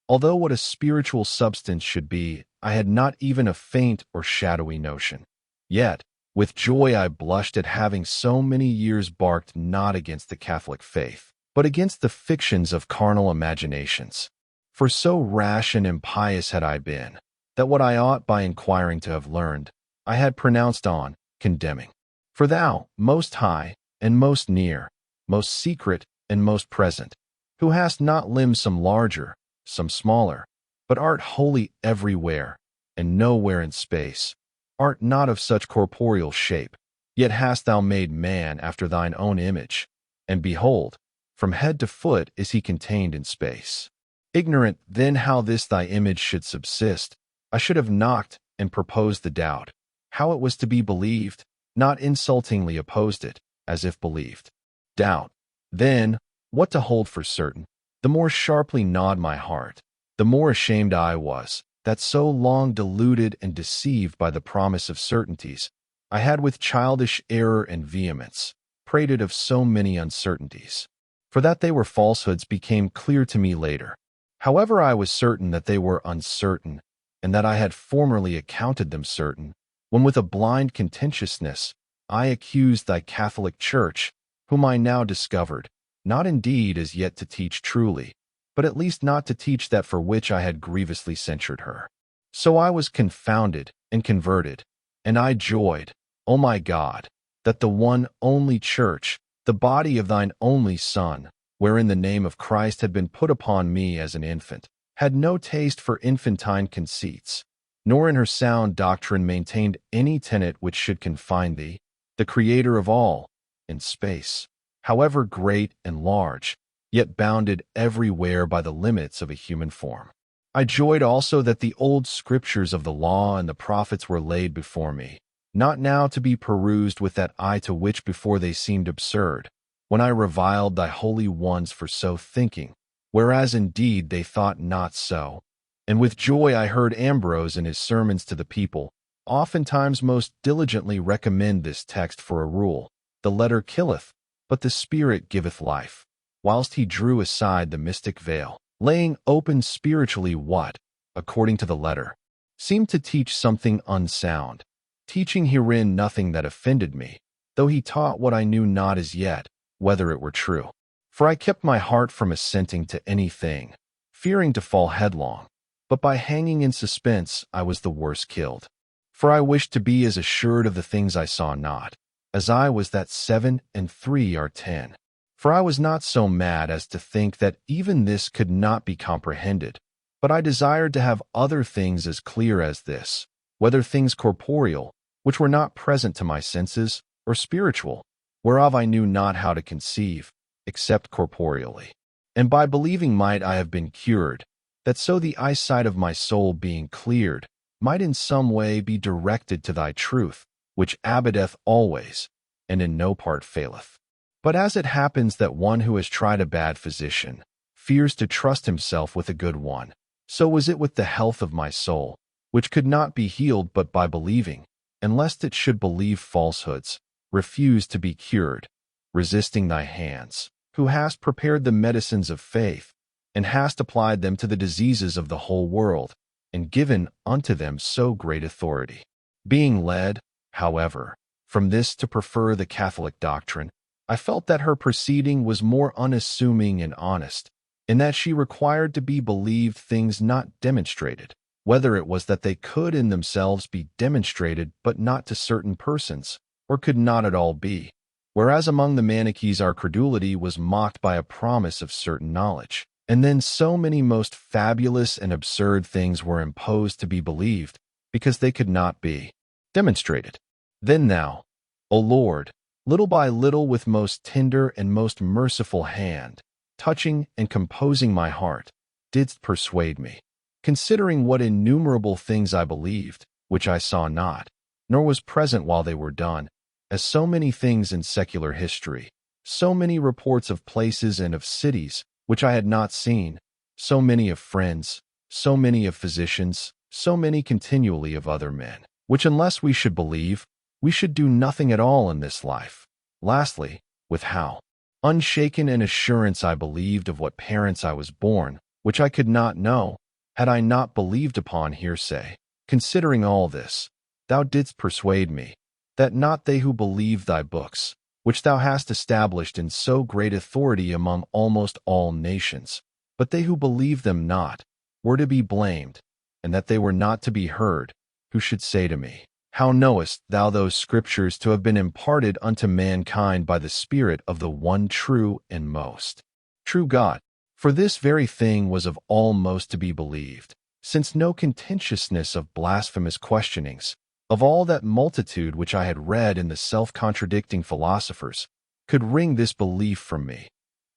although what a spiritual substance should be, I had not even a faint or shadowy notion. Yet, with joy I blushed at having so many years barked not against the Catholic faith, but against the fictions of carnal imaginations. For so rash and impious had I been, that what I ought by inquiring to have learned, I had pronounced on, condemning. For thou, most high, and most near, most secret, and most present, who hast not limbs some larger, some smaller, but art wholly everywhere, and nowhere in space, art not of such corporeal shape, yet hast thou made man after thine own image, and behold, from head to foot is he contained in space. Ignorant then how this thy image should subsist, I should have knocked and proposed the doubt, how it was to be believed, not insultingly opposed it, as if believed. Doubt, then, what to hold for certain, the more sharply gnawed my heart, the more ashamed I was, that so long deluded and deceived by the promise of certainties, I had with childish error and vehemence prated of so many uncertainties. For that they were falsehoods became clear to me later. However, I was certain that they were uncertain, and that I had formerly accounted them certain, when with a blind contentiousness I accused thy Catholic Church, whom I now discovered, not indeed as yet to teach truly, but at least not to teach that for which I had grievously censured her. So I was confounded and converted, and I joyed, O my God, that the one only Church, the body of thine only Son, wherein the name of Christ had been put upon me as an infant, had no taste for infantine conceits, nor in her sound doctrine maintained any tenet which should confine thee, the Creator of all, in space, however great and large, yet bounded everywhere by the limits of a human form. I joyed also that the old scriptures of the law and the prophets were laid before me, not now to be perused with that eye to which before they seemed absurd, when I reviled thy holy ones for so thinking, whereas indeed they thought not so. And with joy I heard Ambrose in his sermons to the people oftentimes most diligently recommend this text for a rule: the letter killeth, but the Spirit giveth life, whilst he drew aside the mystic veil, laying open spiritually what, according to the letter, seemed to teach something unsound, teaching herein nothing that offended me, though he taught what I knew not as yet, whether it were true. For I kept my heart from assenting to anything, fearing to fall headlong, but by hanging in suspense I was the worse killed. For I wished to be as assured of the things I saw not, as I was that 7 and 3 are 10. For I was not so mad as to think that even this could not be comprehended, but I desired to have other things as clear as this, whether things corporeal, which were not present to my senses, or spiritual, whereof I knew not how to conceive, except corporeally. And by believing might I have been cured, that so the eyesight of my soul being cleared, might in some way be directed to thy truth, which abideth always, and in no part faileth. But as it happens that one who has tried a bad physician fears to trust himself with a good one, so was it with the health of my soul, which could not be healed but by believing, and lest it should believe falsehoods, refuse to be cured, resisting thy hands, who hast prepared the medicines of faith, and hast applied them to the diseases of the whole world, and given unto them so great authority. Being led, however, from this to prefer the Catholic doctrine, I felt that her proceeding was more unassuming and honest, in that she required to be believed things not demonstrated, whether it was that they could in themselves be demonstrated but not to certain persons, or could not at all be, whereas among the Manichees our credulity was mocked by a promise of certain knowledge. And then so many most fabulous and absurd things were imposed to be believed, because they could not be demonstrated. Then thou, O Lord, little by little with most tender and most merciful hand, touching and composing my heart, didst persuade me, considering what innumerable things I believed, which I saw not, nor was present while they were done, as so many things in secular history, so many reports of places and of cities, which I had not seen, so many of friends, so many of physicians, so many continually of other men, which unless we should believe, we should do nothing at all in this life. Lastly, with how unshaken an assurance I believed of what parents I was born, which I could not know, had I not believed upon hearsay. Considering all this, thou didst persuade me, that not they who believe thy books, which thou hast established in so great authority among almost all nations, but they who believe them not, were to be blamed, and that they were not to be heard, who should say to me, How knowest thou those scriptures to have been imparted unto mankind by the Spirit of the one true and most true God? For this very thing was of all most to be believed, since no contentiousness of blasphemous questionings, of all that multitude which I had read in the self-contradicting philosophers, could wring this belief from me,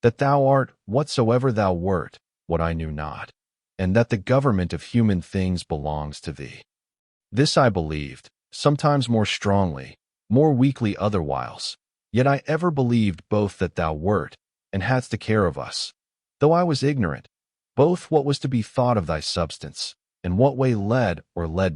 that thou art whatsoever thou wert, what I knew not, and that the government of human things belongs to thee. This I believed, sometimes more strongly, more weakly otherwhiles, yet I ever believed both that thou wert, and hadst a care of us, though I was ignorant, both what was to be thought of thy substance, and what way led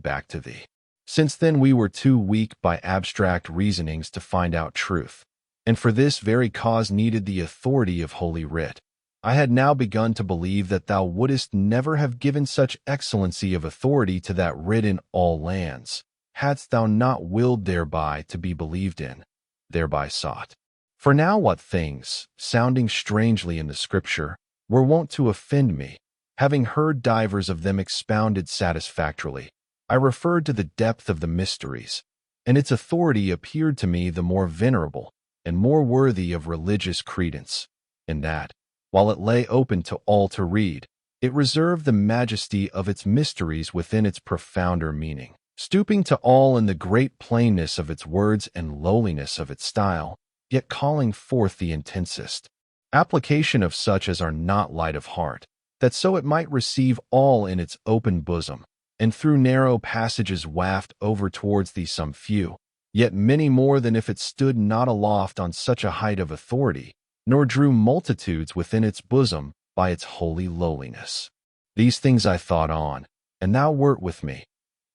back to thee. Since then we were too weak by abstract reasonings to find out truth, and for this very cause needed the authority of Holy Writ. I had now begun to believe that thou wouldest never have given such excellency of authority to that writ in all lands, hadst thou not willed thereby to be believed in, thereby sought. For now what things, sounding strangely in the Scripture, were wont to offend me, having heard divers of them expounded satisfactorily, I referred to the depth of the mysteries, and its authority appeared to me the more venerable and more worthy of religious credence, in that, while it lay open to all to read, it reserved the majesty of its mysteries within its profounder meaning, stooping to all in the great plainness of its words and lowliness of its style, yet calling forth the intensest application of such as are not light of heart, that so it might receive all in its open bosom, and through narrow passages waft over towards thee some few, yet many more than if it stood not aloft on such a height of authority, nor drew multitudes within its bosom by its holy lowliness. These things I thought on, and thou wert with me.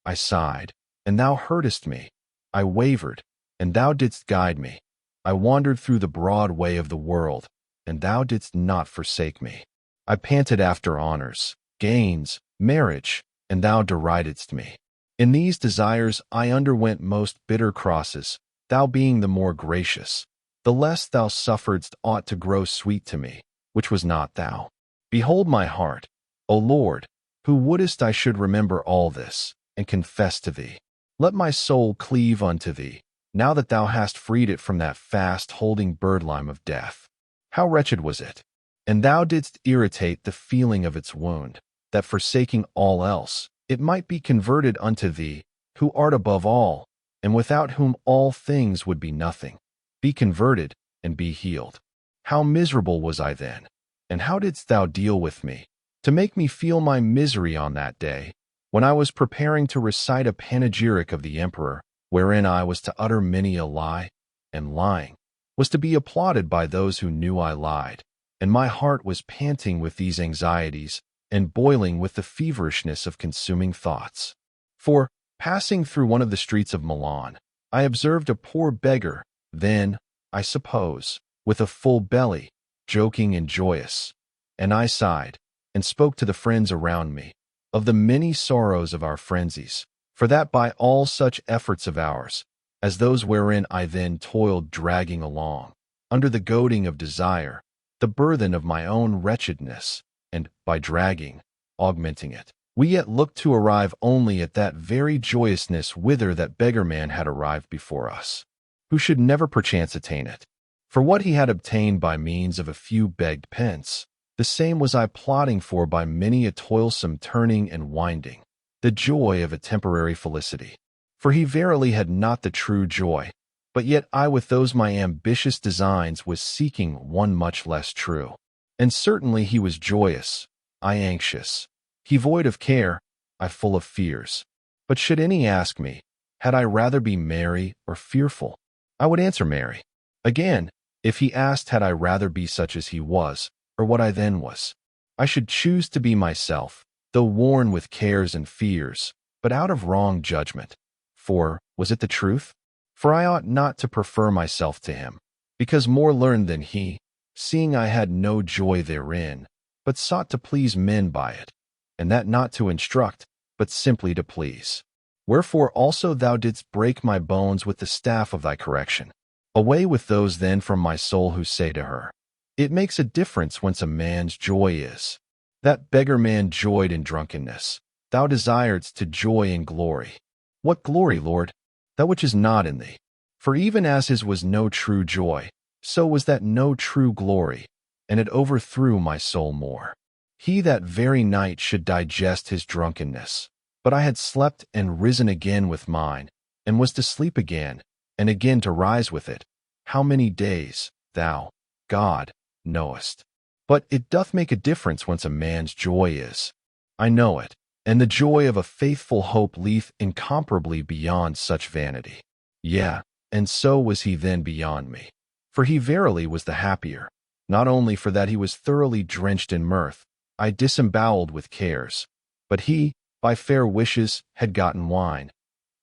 I sighed, and thou heardest me. I wavered, and thou didst guide me. I wandered through the broad way of the world, and thou didst not forsake me. I panted after honors, gains, marriage, and thou deridedst me. In these desires I underwent most bitter crosses, thou being the more gracious. The less thou sufferedst ought to grow sweet to me, which was not thou. Behold my heart, O Lord, who wouldest I should remember all this, and confess to thee. Let my soul cleave unto thee, now that thou hast freed it from that fast-holding birdlime of death. How wretched was it! And thou didst irritate the feeling of its wound, that forsaking all else, it might be converted unto thee, who art above all, and without whom all things would be nothing. Be converted, and be healed. How miserable was I then, and how didst thou deal with me, to make me feel my misery on that day, when I was preparing to recite a panegyric of the emperor, wherein I was to utter many a lie, and lying was to be applauded by those who knew I lied, and my heart was panting with these anxieties, and boiling with the feverishness of consuming thoughts. For, passing through one of the streets of Milan, I observed a poor beggar, then, I suppose, with a full belly, joking and joyous, and I sighed, and spoke to the friends around me, of the many sorrows of our frenzies, for that by all such efforts of ours, as those wherein I then toiled dragging along, under the goading of desire, the burthen of my own wretchedness, and, by dragging, augmenting it, we yet looked to arrive only at that very joyousness whither that beggar man had arrived before us, who should never perchance attain it. For what he had obtained by means of a few begged pence, the same was I plotting for by many a toilsome turning and winding, the joy of a temporary felicity. For he verily had not the true joy, but yet I with those my ambitious designs was seeking one much less true. And certainly he was joyous, I anxious, he void of care, I full of fears. But should any ask me, had I rather be merry or fearful? I would answer merry. Again, if he asked had I rather be such as he was, or what I then was, I should choose to be myself, though worn with cares and fears, but out of wrong judgment. For, was it the truth? For I ought not to prefer myself to him, because more learned than he, seeing I had no joy therein, but sought to please men by it, and that not to instruct, but simply to please. Wherefore also thou didst break my bones with the staff of thy correction. Away with those then from my soul who say to her, it makes a difference whence a man's joy is. That beggar man joyed in drunkenness. Thou desiredst to joy in glory. What glory, Lord? That which is not in thee. For even as his was no true joy, so was that no true glory, and it overthrew my soul more. He that very night should digest his drunkenness. But I had slept and risen again with mine, and was to sleep again, and again to rise with it. How many days, thou, God, knowest. But it doth make a difference whence a man's joy is. I know it, and the joy of a faithful hope lieth incomparably beyond such vanity. Yea, and so was he then beyond me. For he verily was the happier, not only for that he was thoroughly drenched in mirth, I disemboweled with cares, but he, by fair wishes, had gotten wine.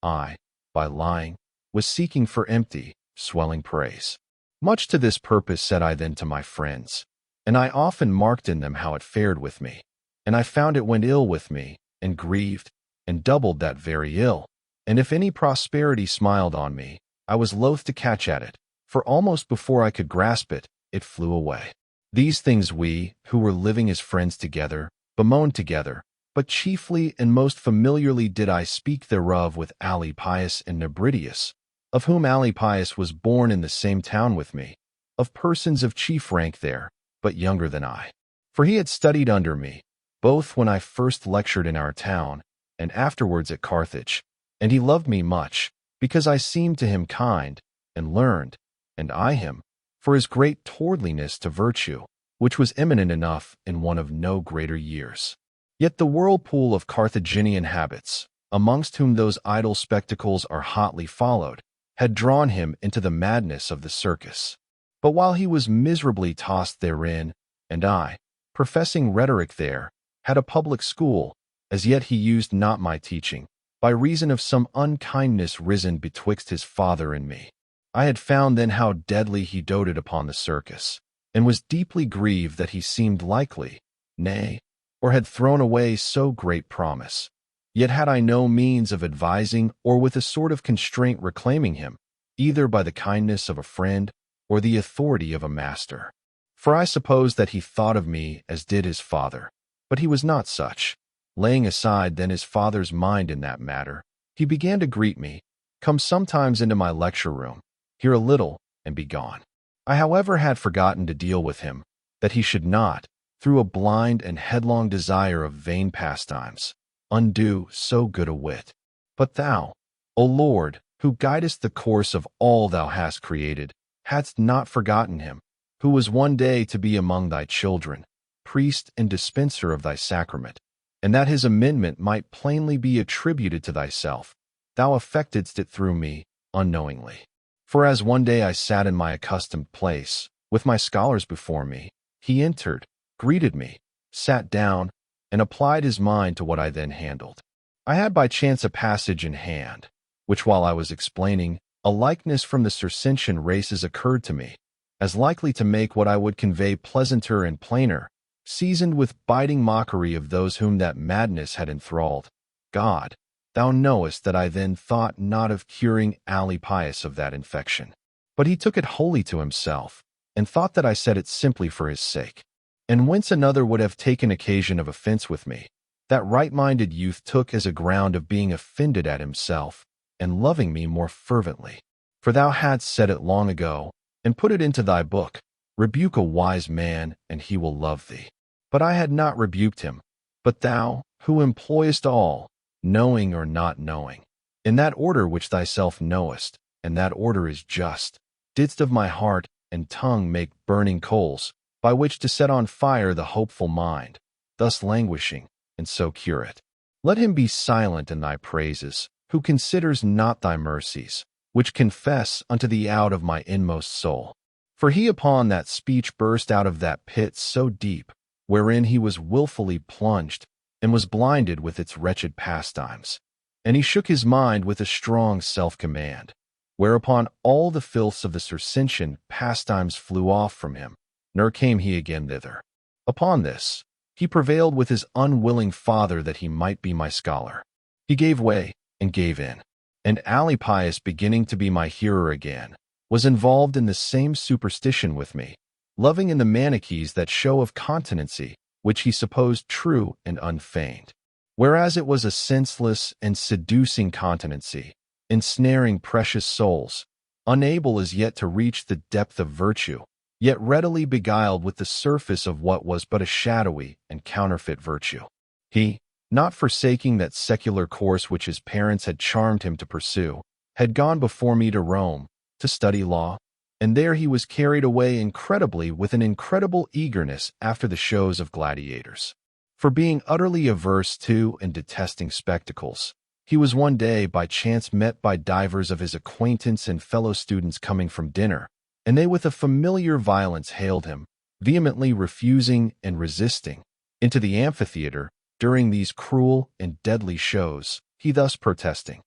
I, by lying, was seeking for empty, swelling praise. Much to this purpose said I then to my friends, and I often marked in them how it fared with me, and I found it went ill with me, and grieved, and doubled that very ill. And if any prosperity smiled on me, I was loath to catch at it, for almost before I could grasp it, it flew away. These things we, who were living as friends together, bemoaned together, but chiefly and most familiarly did I speak thereof with Alypius and Nebridius, of whom Alypius was born in the same town with me, of persons of chief rank there, but younger than I. For he had studied under me, both when I first lectured in our town, and afterwards at Carthage, and he loved me much, because I seemed to him kind, and learned, and I him, for his great towardliness to virtue, which was eminent enough in one of no greater years. Yet the whirlpool of Carthaginian habits, amongst whom those idle spectacles are hotly followed, had drawn him into the madness of the circus. But while he was miserably tossed therein, and I, professing rhetoric there, had a public school, as yet he used not my teaching, by reason of some unkindness risen betwixt his father and me. I had found then how deadly he doted upon the circus, and was deeply grieved that he seemed likely, nay, or had thrown away so great promise. Yet had I no means of advising or with a sort of constraint reclaiming him, either by the kindness of a friend or the authority of a master. For I supposed that he thought of me as did his father, but he was not such. Laying aside then his father's mind in that matter, he began to greet me, come sometimes into my lecture room, hear a little, and be gone. I however had forgotten to deal with him, that he should not, through a blind and headlong desire of vain pastimes, undo so good a wit. But thou, O Lord, who guidest the course of all thou hast created, hadst not forgotten him, who was one day to be among thy children, priest and dispenser of thy sacrament, and that his amendment might plainly be attributed to thyself, thou effectedst it through me, unknowingly. For as one day I sat in my accustomed place, with my scholars before me, he entered, greeted me, sat down, and applied his mind to what I then handled. I had by chance a passage in hand, which while I was explaining, a likeness from the Circensian races occurred to me, as likely to make what I would convey pleasanter and plainer, seasoned with biting mockery of those whom that madness had enthralled. God, thou knowest that I then thought not of curing Alypius of that infection, but he took it wholly to himself, and thought that I said it simply for his sake. And whence another would have taken occasion of offense with me, that right-minded youth took as a ground of being offended at himself, and loving me more fervently. For thou hadst said it long ago, and put it into thy book, rebuke a wise man, and he will love thee. But I had not rebuked him, but thou, who employest all, knowing or not knowing, in that order which thyself knowest, and that order is just, didst of my heart and tongue make burning coals, by which to set on fire the hopeful mind, thus languishing, and so cure it. Let him be silent in thy praises, who considers not thy mercies, which confess unto thee out of my inmost soul. For he upon that speech burst out of that pit so deep, wherein he was wilfully plunged, and was blinded with its wretched pastimes. And he shook his mind with a strong self-command, whereupon all the filths of the Circensian pastimes flew off from him, nor came he again thither. Upon this, he prevailed with his unwilling father that he might be my scholar. He gave way, and gave in, and Alypius, beginning to be my hearer again, was involved in the same superstition with me, loving in the Manichees that show of continency, which he supposed true and unfeigned, whereas it was a senseless and seducing continency, ensnaring precious souls, unable as yet to reach the depth of virtue, yet readily beguiled with the surface of what was but a shadowy and counterfeit virtue. He, not forsaking that secular course which his parents had charmed him to pursue, had gone before me to Rome, to study law, and there he was carried away incredibly with an incredible eagerness after the shows of gladiators. For being utterly averse to and detesting spectacles, he was one day by chance met by divers of his acquaintance and fellow students coming from dinner, and they with a familiar violence hailed him, vehemently refusing and resisting, into the amphitheater during these cruel and deadly shows, he thus protesting,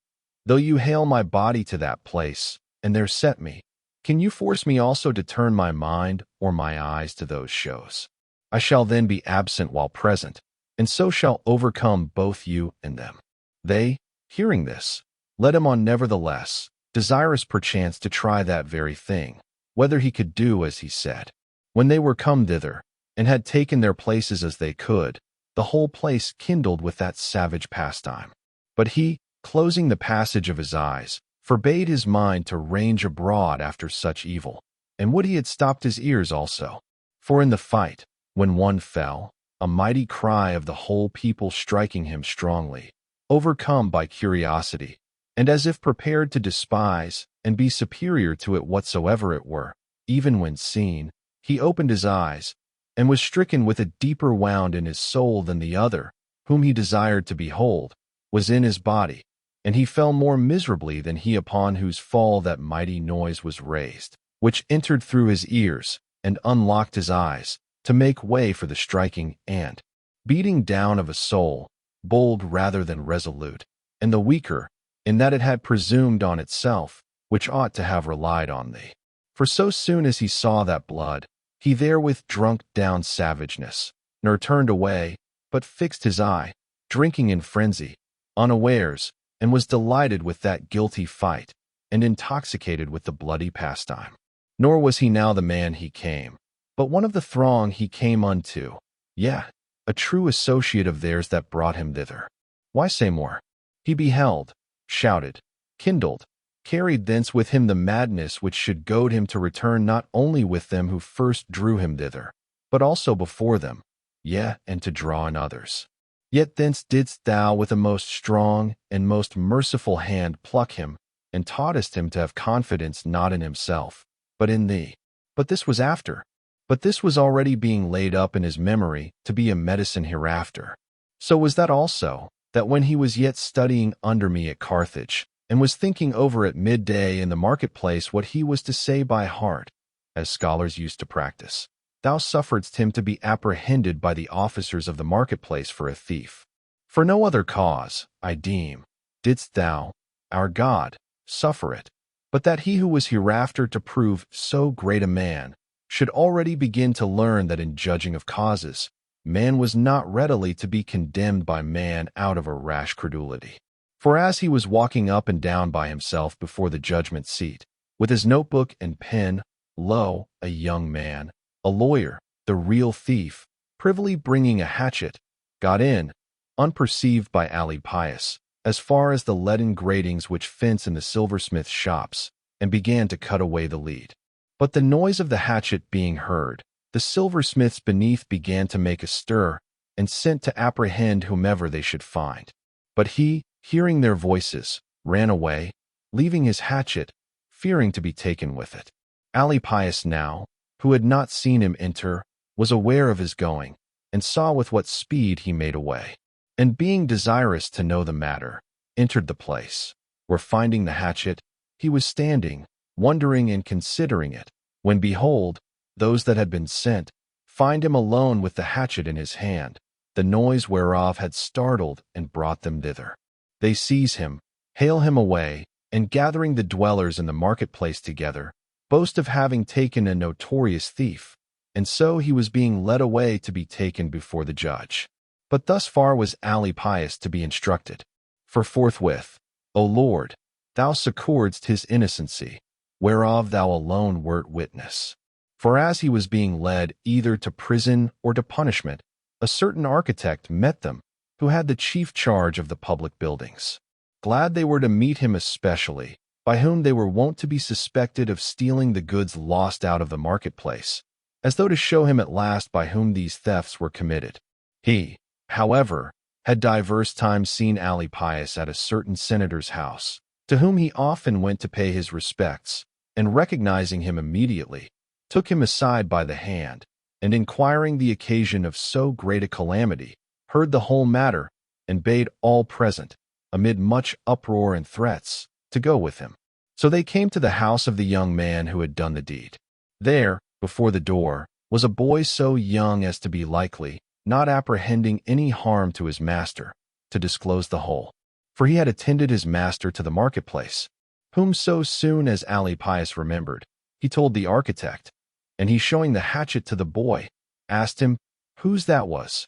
"Though you hail my body to that place, and there set me, can you force me also to turn my mind or my eyes to those shows? I shall then be absent while present, and so shall overcome both you and them." They, hearing this, led him on nevertheless, desirous perchance to try that very thing, whether he could do as he said. When they were come thither, and had taken their places as they could, the whole place kindled with that savage pastime. But he, closing the passage of his eyes, forbade his mind to range abroad after such evil, and would he had stopped his ears also. For in the fight, when one fell, a mighty cry of the whole people striking him strongly, overcome by curiosity, and as if prepared to despise and be superior to it whatsoever it were, even when seen, he opened his eyes, and was stricken with a deeper wound in his soul than the other, whom he desired to behold, was in his body, and he fell more miserably than he upon whose fall that mighty noise was raised, which entered through his ears, and unlocked his eyes, to make way for the striking and beating down of a soul, bold rather than resolute, and the weaker, in that it had presumed on itself, which ought to have relied on thee. For so soon as he saw that blood, he therewith drunk down savageness, nor turned away, but fixed his eye, drinking in frenzy, unawares, and was delighted with that guilty fight, and intoxicated with the bloody pastime. Nor was he now the man he came, but one of the throng he came unto, yea, a true associate of theirs that brought him thither. Why say more? He beheld, shouted, kindled, carried thence with him the madness which should goad him to return not only with them who first drew him thither, but also before them, yea, and to draw in others. Yet thence didst thou with a most strong and most merciful hand pluck him, and taughtest him to have confidence not in himself, but in thee. But this was after. But this was already being laid up in his memory to be a medicine hereafter. So was that also, that when he was yet studying under me at Carthage, and was thinking over at midday in the marketplace what he was to say by heart, as scholars used to practice, thou sufferedst him to be apprehended by the officers of the marketplace for a thief. For no other cause, I deem, didst thou, our God, suffer it, but that he who was hereafter to prove so great a man should already begin to learn that in judging of causes, man was not readily to be condemned by man out of a rash credulity. For as he was walking up and down by himself before the judgment seat, with his notebook and pen, lo, a young man, a lawyer, the real thief, privily bringing a hatchet, got in, unperceived by Alypius, as far as the leaden gratings which fence in the silversmith's shops, and began to cut away the lead. But the noise of the hatchet being heard, the silversmiths beneath began to make a stir, and sent to apprehend whomever they should find. But he, hearing their voices, ran away, leaving his hatchet, fearing to be taken with it. Alypius now, who had not seen him enter, was aware of his going, and saw with what speed he made away. And being desirous to know the matter, entered the place, where finding the hatchet, he was standing, wondering and considering it, when behold, those that had been sent, find him alone with the hatchet in his hand, the noise whereof had startled and brought them thither. They seize him, hale him away, and gathering the dwellers in the marketplace together, boast of having taken a notorious thief, and so he was being led away to be taken before the judge. But thus far was Alypius to be instructed. For forthwith, O Lord, thou succourredst his innocency, whereof thou alone wert witness. For as he was being led either to prison or to punishment, a certain architect met them, who had the chief charge of the public buildings. Glad they were to meet him especially, by whom they were wont to be suspected of stealing the goods lost out of the marketplace, as though to show him at last by whom these thefts were committed. He, however, had divers times seen Alypius at a certain senator's house, to whom he often went to pay his respects, and recognizing him immediately, took him aside by the hand, and inquiring the occasion of so great a calamity, heard the whole matter, and bade all present, amid much uproar and threats, to go with him. So they came to the house of the young man who had done the deed. There, before the door, was a boy so young as to be likely, not apprehending any harm to his master, to disclose the whole. For he had attended his master to the marketplace, whom so soon as Alypius remembered, he told the architect, and he showing the hatchet to the boy, asked him, whose that was?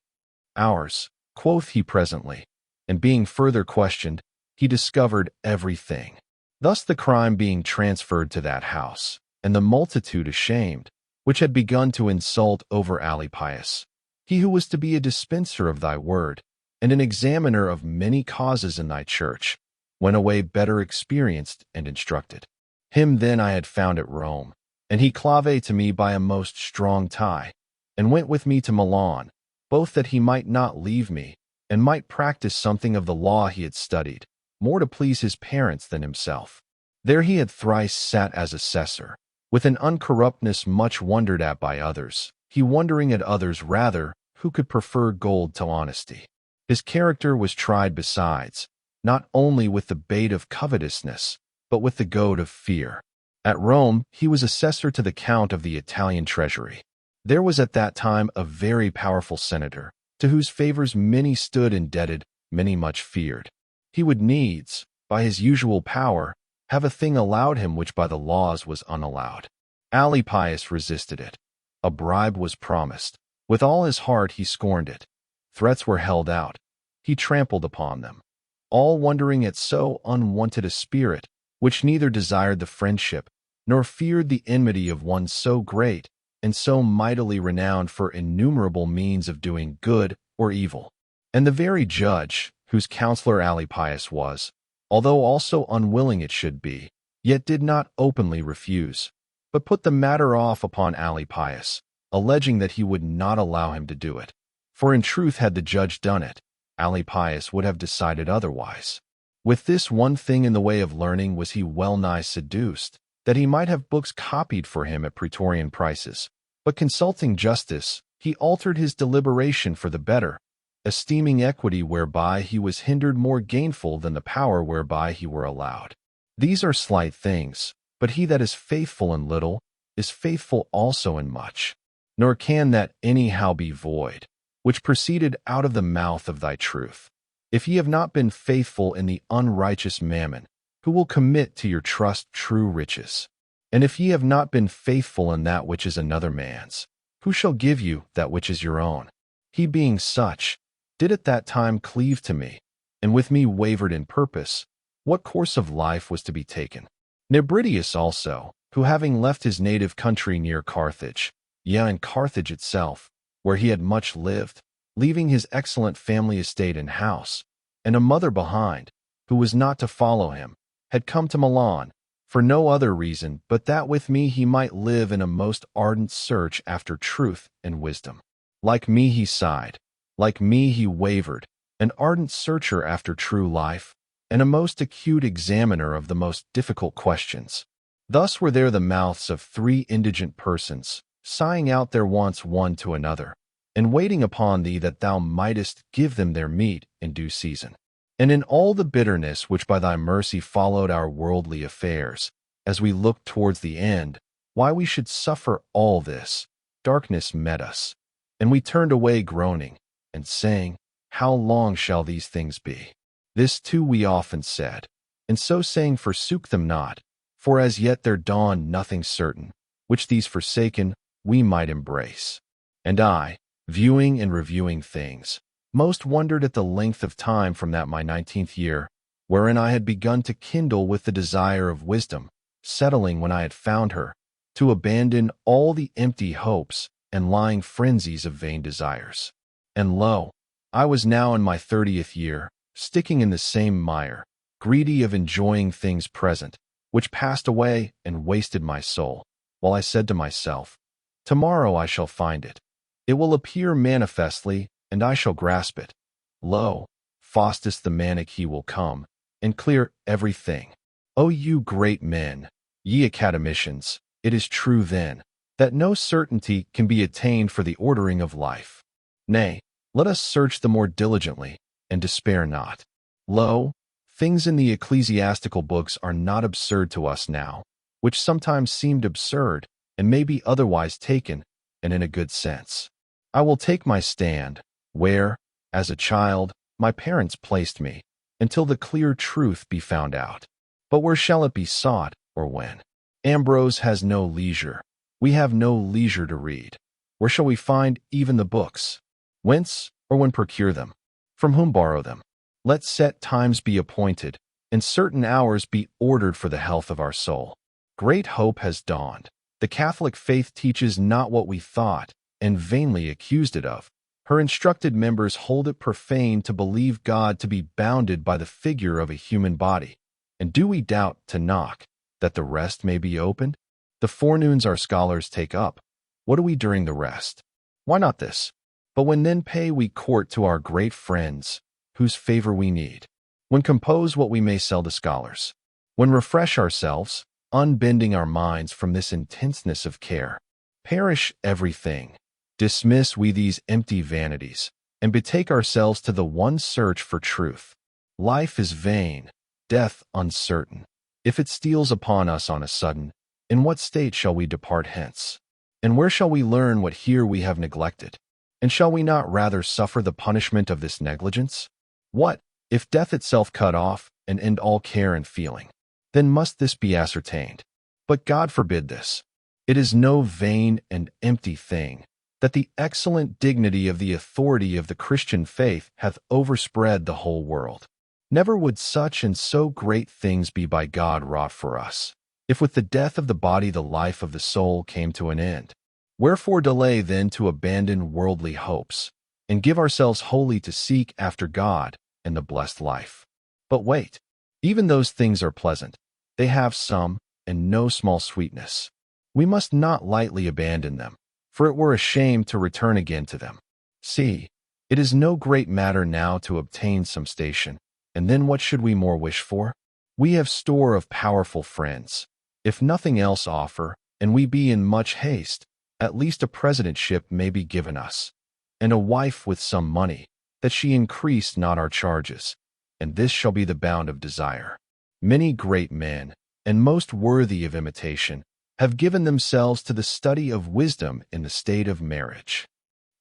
Ours, quoth he presently, and being further questioned, he discovered everything. Thus the crime being transferred to that house, and the multitude ashamed, which had begun to insult over Alypius, he who was to be a dispenser of thy word, and an examiner of many causes in thy church, went away better experienced and instructed. Him then I had found at Rome, and he clave to me by a most strong tie, and went with me to Milan, both that he might not leave me, and might practice something of the law he had studied, more to please his parents than himself. There he had thrice sat as assessor, with an uncorruptness much wondered at by others, he wondering at others rather who could prefer gold to honesty. His character was tried besides, not only with the bait of covetousness, but with the goad of fear. At Rome he was assessor to the count of the Italian treasury. There was at that time a very powerful senator, to whose favors many stood indebted, many much feared. He would needs, by his usual power, have a thing allowed him which by the laws was unallowed. Alypius resisted it. A bribe was promised. With all his heart he scorned it. Threats were held out. He trampled upon them, all wondering at so unwonted a spirit, which neither desired the friendship, nor feared the enmity of one so great, and so mightily renowned for innumerable means of doing good or evil. And the very judge, whose counselor Alypius was, although also unwilling it should be, yet did not openly refuse, but put the matter off upon Alypius, alleging that he would not allow him to do it. For in truth had the judge done it, Alypius would have decided otherwise. With this one thing in the way of learning was he well nigh seduced, that he might have books copied for him at praetorian prices. But consulting justice, he altered his deliberation for the better, esteeming equity whereby he was hindered more gainful than the power whereby he were allowed. These are slight things, but he that is faithful in little is faithful also in much. Nor can that anyhow be void, which proceeded out of the mouth of thy truth. If ye have not been faithful in the unrighteous mammon, who will commit to your trust true riches? And if ye have not been faithful in that which is another man's, who shall give you that which is your own? He being such, did at that time cleave to me, and with me wavered in purpose, what course of life was to be taken. Nebridius also, who having left his native country near Carthage, yea, in Carthage itself, where he had much lived, leaving his excellent family estate and house, and a mother behind, who was not to follow him, had come to Milan, for no other reason but that with me he might live in a most ardent search after truth and wisdom. Like me he sighed, like me he wavered, an ardent searcher after true life, and a most acute examiner of the most difficult questions. Thus were there the mouths of three indigent persons, sighing out their wants one to another, and waiting upon thee that thou mightest give them their meat in due season. And in all the bitterness which by thy mercy followed our worldly affairs, as we looked towards the end, why we should suffer all this, darkness met us, and we turned away groaning, and saying, how long shall these things be? This too we often said, and so saying forsook them not, for as yet there dawned nothing certain, which these forsaken we might embrace. And I, viewing and reviewing things, most wondered at the length of time from that my 19th year, wherein I had begun to kindle with the desire of wisdom, settling when I had found her, to abandon all the empty hopes and lying frenzies of vain desires. And lo, I was now in my 30th year, sticking in the same mire, greedy of enjoying things present, which passed away and wasted my soul, while I said to myself, tomorrow I shall find it. It will appear manifestly, and I shall grasp it. Lo, Faustus the Manic he will come, and clear everything. O you great men, Ye academicians, it is true then, that no certainty can be attained for the ordering of life. Nay, let us search the more diligently, and despair not. Lo, things in the ecclesiastical books are not absurd to us now, which sometimes seemed absurd, and may be otherwise taken, and in a good sense. I will take my stand, where, as a child, my parents placed me, until the clear truth be found out. But where shall it be sought, or when? Ambrose has no leisure. We have no leisure to read. Where shall we find even the books? Whence, or when procure them? From whom borrow them? Let set times be appointed, and certain hours be ordered for the health of our soul. Great hope has dawned. The Catholic faith teaches not what we thought, and vainly accused it of. Her instructed members hold it profane to believe God to be bounded by the figure of a human body. And do we doubt to knock, that the rest may be opened? The forenoons our scholars take up. What do we during the rest? Why not this? But when then pay we court to our great friends, whose favor we need. When compose what we may sell to scholars. When refresh ourselves, unbending our minds from this intenseness of care. Perish everything. Dismiss we these empty vanities, and betake ourselves to the one search for truth. Life is vain, death uncertain. If it steals upon us on a sudden, in what state shall we depart hence? And where shall we learn what here we have neglected? And shall we not rather suffer the punishment of this negligence? What, if death itself cut off, and end all care and feeling? Then must this be ascertained. But God forbid this. It is no vain and empty thing, that the excellent dignity of the authority of the Christian faith hath overspread the whole world. Never would such and so great things be by God wrought for us, if with the death of the body the life of the soul came to an end. Wherefore delay then to abandon worldly hopes, and give ourselves wholly to seek after God and the blessed life. But wait, even those things are pleasant. They have some, and no small sweetness. We must not lightly abandon them, for it were a shame to return again to them. See, it is no great matter now to obtain some station, and then what should we more wish for? We have store of powerful friends. If nothing else offer, and we be in much haste, at least a presidentship may be given us, and a wife with some money, that she increase not our charges, and this shall be the bound of desire. Many great men, and most worthy of imitation, have given themselves to the study of wisdom in the state of marriage.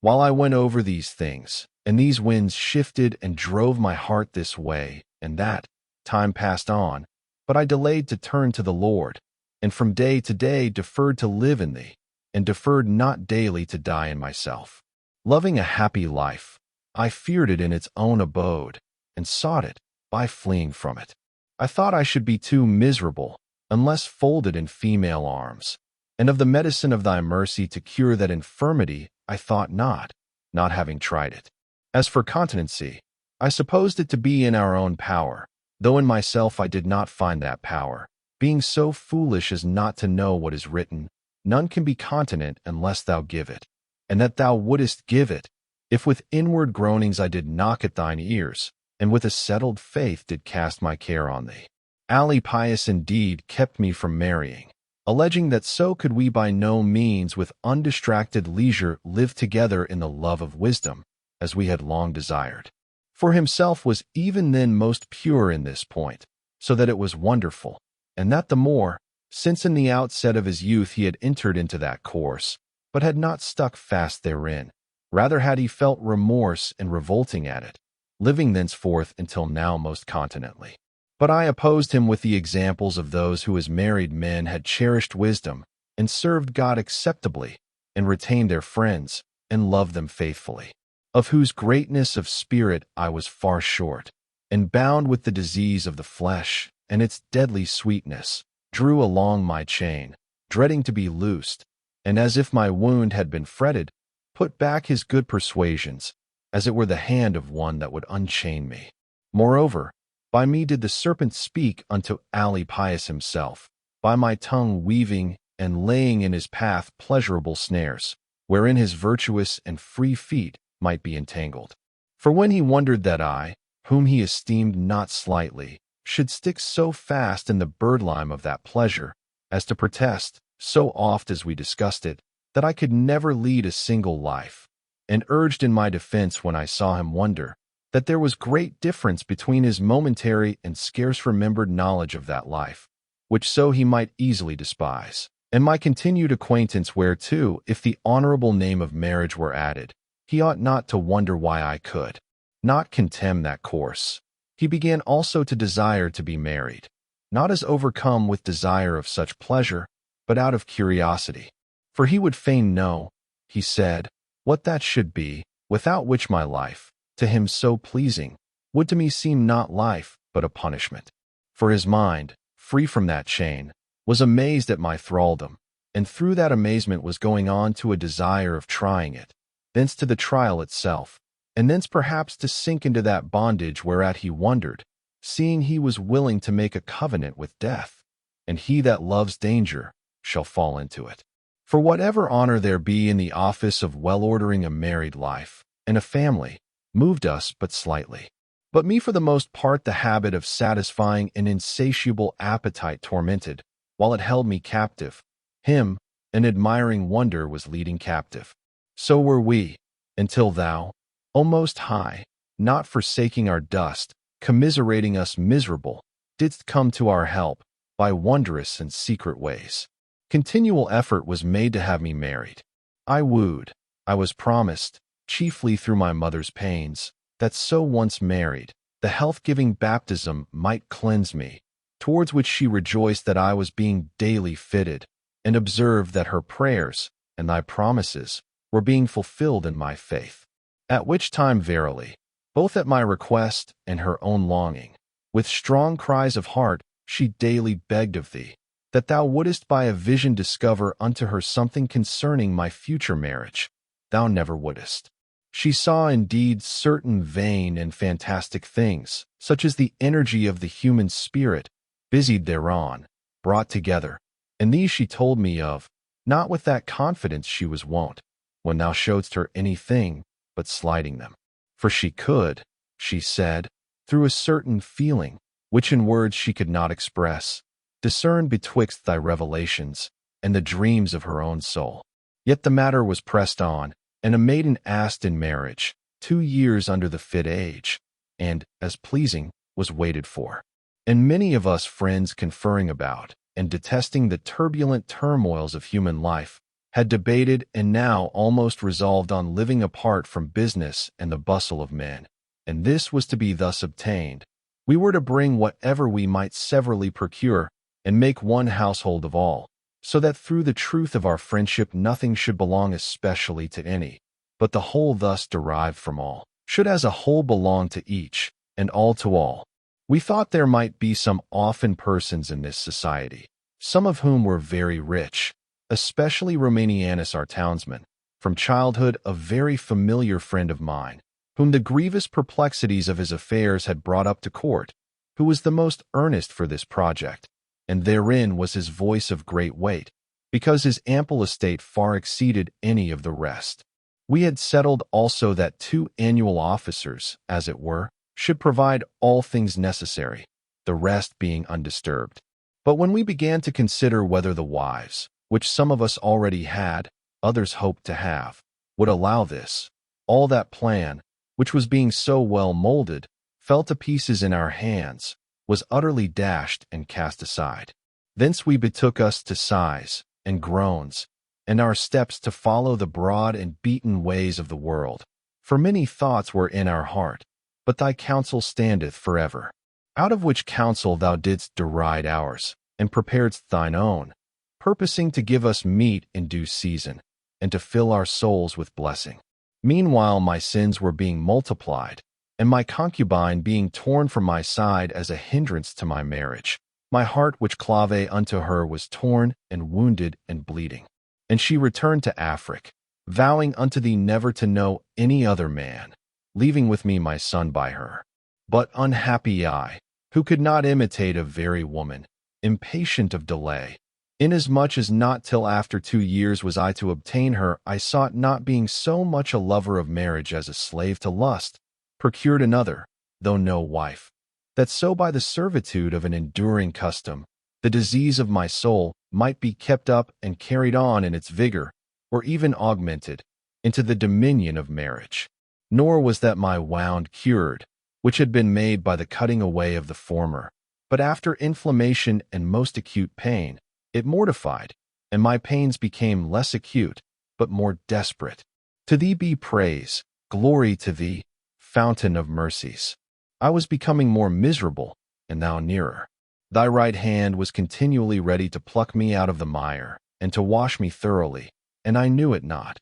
While I went over these things, and these winds shifted and drove my heart this way and that, time passed on, but I delayed to turn to the Lord, and from day to day deferred to live in thee, and deferred not daily to die in myself. Loving a happy life, I feared it in its own abode, and sought it by fleeing from it. I thought I should be too miserable, unless folded in female arms, and of the medicine of thy mercy to cure that infirmity I thought not having tried it. As for continency, I supposed it to be in our own power, though in myself I did not find that power, being so foolish as not to know what is written, none can be continent unless thou give it, and that thou wouldest give it, if with inward groanings I did knock at thine ears, and with a settled faith did cast my care on thee. Alypius indeed kept me from marrying, alleging that so could we by no means with undistracted leisure live together in the love of wisdom, as we had long desired. For himself was even then most pure in this point, so that it was wonderful, and that the more, since in the outset of his youth he had entered into that course, but had not stuck fast therein. Rather had he felt remorse and revolting at it, living thenceforth until now most continently. But I opposed him with the examples of those who as married men had cherished wisdom, and served God acceptably, and retained their friends, and loved them faithfully, of whose greatness of spirit I was far short, and bound with the disease of the flesh, and its deadly sweetness, drew along my chain, dreading to be loosed, and as if my wound had been fretted, put back his good persuasions, as it were the hand of one that would unchain me. Moreover, by me did the serpent speak unto Alypius himself, by my tongue weaving and laying in his path pleasurable snares, wherein his virtuous and free feet might be entangled. For when he wondered that I, whom he esteemed not slightly, should stick so fast in the birdlime of that pleasure, as to protest, so oft as we discussed it, that I could never lead a single life, and urged in my defense when I saw him wonder that there was great difference between his momentary and scarce remembered knowledge of that life, which so he might easily despise, and my continued acquaintance whereto, if the honorable name of marriage were added, he ought not to wonder why I could not contemn that course. He began also to desire to be married, not as overcome with desire of such pleasure, but out of curiosity. For he would fain know, he said, what that should be, without which my life, to him so pleasing, would to me seem not life, but a punishment. For his mind, free from that chain, was amazed at my thraldom, and through that amazement was going on to a desire of trying it, thence to the trial itself, and thence perhaps to sink into that bondage whereat he wondered, seeing he was willing to make a covenant with death, and he that loves danger shall fall into it. For whatever honor there be in the office of well-ordering a married life and a family, moved us but slightly. But me for the most part the habit of satisfying an insatiable appetite tormented, while it held me captive. Him, an admiring wonder was leading captive. So were we, until thou, O Most High, not forsaking our dust, commiserating us miserable, didst come to our help, by wondrous and secret ways. Continual effort was made to have me married. I wooed, I was promised, chiefly through my mother's pains, that so once married, the health-giving baptism might cleanse me, towards which she rejoiced that I was being daily fitted, and observed that her prayers, and thy promises, were being fulfilled in my faith. At which time verily, both at my request and her own longing, with strong cries of heart, she daily begged of thee, that thou wouldest by a vision discover unto her something concerning my future marriage. Thou never wouldest. She saw indeed certain vain and fantastic things, such as the energy of the human spirit, busied thereon, brought together, and these she told me of, not with that confidence she was wont, when thou showedst her anything, but slighting them. For she could, she said, through a certain feeling, which in words she could not express, discern betwixt thy revelations and the dreams of her own soul. Yet the matter was pressed on, and a maiden asked in marriage, 2 years under the fit age, and, as pleasing, was waited for. And many of us friends conferring about, and detesting the turbulent turmoils of human life, had debated and now almost resolved on living apart from business and the bustle of men. And this was to be thus obtained. We were to bring whatever we might severally procure, and make one household of all, so that through the truth of our friendship nothing should belong especially to any, but the whole thus derived from all, should as a whole belong to each, and all to all. We thought there might be some often persons in this society, some of whom were very rich, especially Romanianus our townsman, from childhood a very familiar friend of mine, whom the grievous perplexities of his affairs had brought up to court, who was the most earnest for this project, and therein was his voice of great weight, because his ample estate far exceeded any of the rest. We had settled also that 2 annual officers, as it were, should provide all things necessary, the rest being undisturbed. But when we began to consider whether the wives, which some of us already had, others hoped to have, would allow this, all that plan, which was being so well molded, fell to pieces in our hands, was utterly dashed and cast aside. Thence we betook us to sighs and groans, and our steps to follow the broad and beaten ways of the world. For many thoughts were in our heart, but thy counsel standeth forever. Out of which counsel thou didst deride ours, and preparedst thine own, purposing to give us meat in due season, and to fill our souls with blessing. Meanwhile my sins were being multiplied, and my concubine being torn from my side as a hindrance to my marriage. My heart which clave unto her was torn and wounded and bleeding. And she returned to Afric, vowing unto thee never to know any other man, leaving with me my son by her. But unhappy I, who could not imitate a very woman, impatient of delay, inasmuch as not till after 2 years was I to obtain her, I sought not being so much a lover of marriage as a slave to lust, procured another, though no wife, that so by the servitude of an enduring custom, the disease of my soul might be kept up and carried on in its vigor, or even augmented, into the dominion of marriage. Nor was that my wound cured, which had been made by the cutting away of the former, but after inflammation and most acute pain, it mortified, and my pains became less acute, but more desperate. To thee be praise, glory to thee, fountain of mercies. I was becoming more miserable, and thou nearer. Thy right hand was continually ready to pluck me out of the mire, and to wash me thoroughly, and I knew it not.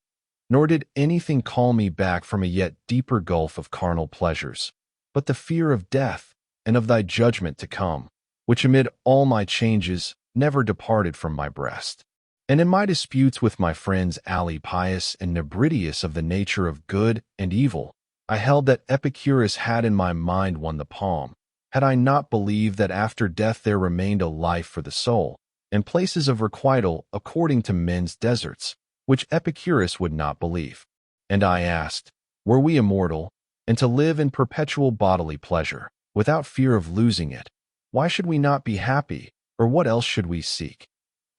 Nor did anything call me back from a yet deeper gulf of carnal pleasures, but the fear of death, and of thy judgment to come, which amid all my changes never departed from my breast. And in my disputes with my friends Alypius and Nebridius of the nature of good and evil, I held that Epicurus had in my mind won the palm, had I not believed that after death there remained a life for the soul, and places of requital according to men's deserts, which Epicurus would not believe. And I asked, were we immortal, and to live in perpetual bodily pleasure, without fear of losing it, why should we not be happy, or what else should we seek?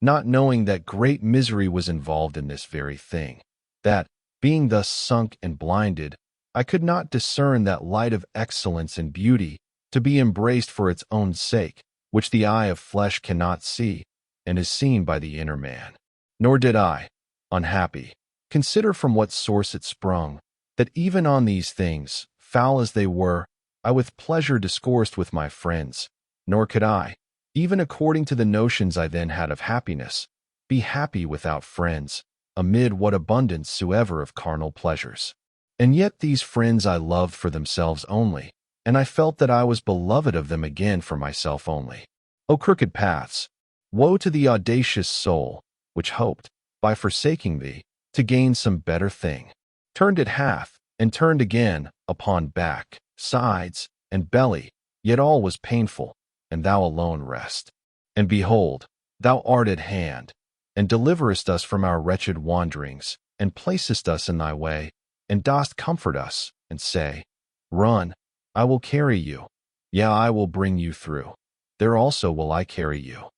Not knowing that great misery was involved in this very thing, that, being thus sunk and blinded, I could not discern that light of excellence and beauty to be embraced for its own sake, which the eye of flesh cannot see, and is seen by the inner man. Nor did I, unhappy, consider from what source it sprung, that even on these things, foul as they were, I with pleasure discoursed with my friends, nor could I, even according to the notions I then had of happiness, be happy without friends, amid what abundance soever of carnal pleasures. And yet these friends I loved for themselves only, and I felt that I was beloved of them again for myself only. O crooked paths! Woe to the audacious soul, which hoped, by forsaking thee, to gain some better thing. Turned it hath, and turned again, upon back, sides, and belly, yet all was painful, and thou alone rest. And behold, thou art at hand, and deliverest us from our wretched wanderings, and placest us in thy way, and dost comfort us, and say, run, I will carry you. Yea, I will bring you through. There also will I carry you.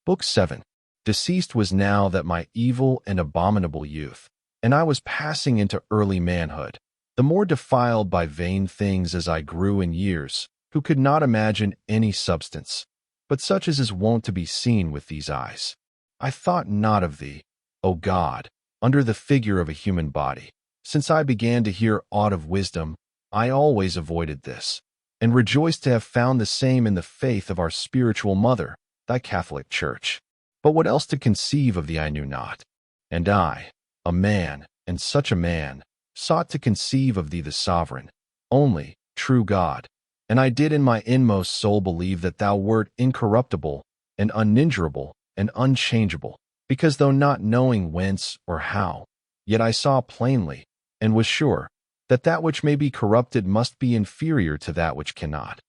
Book 7. Deceased was now that my evil and abominable youth, and I was passing into early manhood, the more defiled by vain things as I grew in years, who could not imagine any substance, but such as is wont to be seen with these eyes. I thought not of thee, O God, under the figure of a human body. Since I began to hear aught of wisdom, I always avoided this, and rejoiced to have found the same in the faith of our spiritual mother, thy Catholic Church. But what else to conceive of thee I knew not. And I, a man, and such a man, sought to conceive of thee the sovereign, only, true God, and I did in my inmost soul believe that thou wert incorruptible, and uninjurable, and unchangeable, because though not knowing whence or how, yet I saw plainly, and was sure, that that which may be corrupted must be inferior to that which cannot.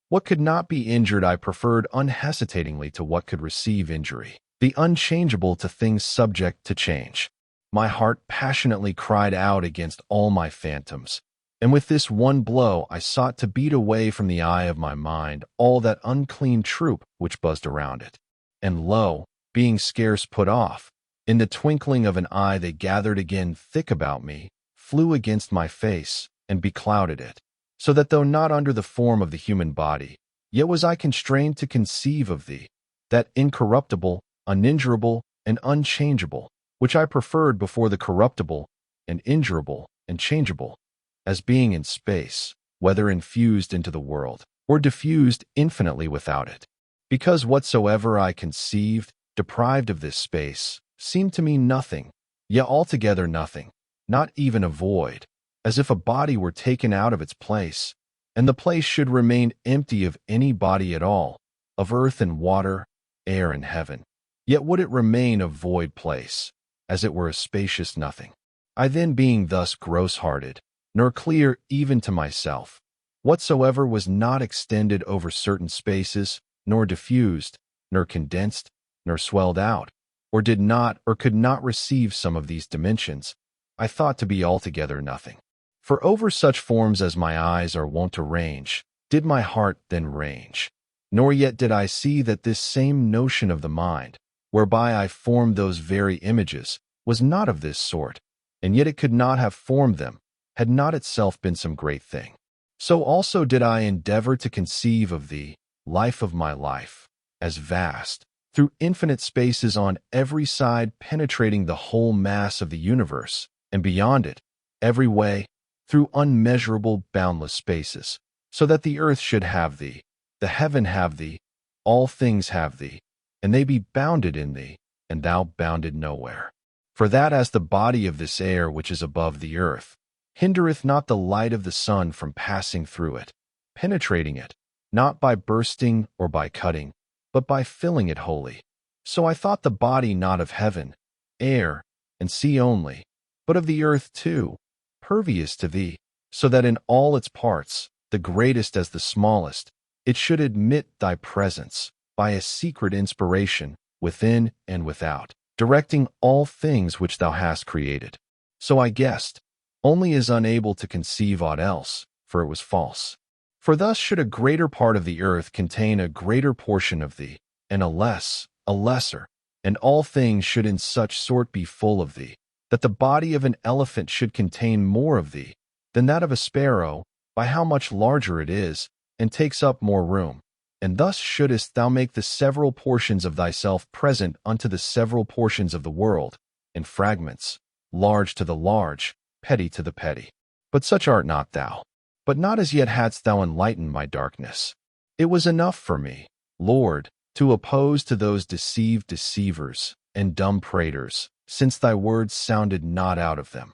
What could not be injured I preferred unhesitatingly to what could receive injury, the unchangeable to things subject to change. My heart passionately cried out against all my phantoms, and with this one blow I sought to beat away from the eye of my mind all that unclean troop which buzzed around it. And lo, being scarce put off, in the twinkling of an eye they gathered again thick about me, flew against my face, and beclouded it, so that though not under the form of the human body, yet was I constrained to conceive of thee, that incorruptible, uninjurable, and unchangeable, which I preferred before the corruptible, and injurable, and changeable, as being in space, whether infused into the world, or diffused infinitely without it. Because whatsoever I conceived, deprived of this space, seemed to me nothing, yet altogether nothing, not even a void, as if a body were taken out of its place, and the place should remain empty of any body at all, of earth and water, air and heaven. Yet would it remain a void place, as it were a spacious nothing. I then being thus gross-hearted, nor clear even to myself, whatsoever was not extended over certain spaces, nor diffused, nor condensed, nor swelled out, or did not or could not receive some of these dimensions, I thought to be altogether nothing. For over such forms as my eyes are wont to range, did my heart then range. nor yet did I see that this same notion of the mind, whereby I formed those very images, was not of this sort, and yet it could not have formed them, had not itself been some great thing. So also did I endeavor to conceive of thee, life of my life, as vast, through infinite spaces on every side penetrating the whole mass of the universe, and beyond it, every way, through unmeasurable boundless spaces, so that the earth should have thee, the heaven have thee, all things have thee, and they be bounded in thee, and thou bounded nowhere. For that as the body of this air which is above the earth, hindereth not the light of the sun from passing through it, penetrating it, not by bursting or by cutting, but by filling it wholly. So I thought the body not of heaven, air, and sea only, but of the earth too, pervious to thee, so that in all its parts, the greatest as the smallest, it should admit thy presence, by a secret inspiration, within and without, directing all things which thou hast created. So I guessed, only as unable to conceive aught else, for it was false. For thus should a greater part of the earth contain a greater portion of thee, and a lesser, and all things should in such sort be full of thee, that the body of an elephant should contain more of thee than that of a sparrow, by how much larger it is, and takes up more room. And thus shouldest thou make the several portions of thyself present unto the several portions of the world, in fragments, large to the large, petty to the petty. But such art not thou. But not as yet hadst thou enlightened my darkness. It was enough for me, Lord, to oppose to those deceived deceivers and dumb praters, since thy words sounded not out of them.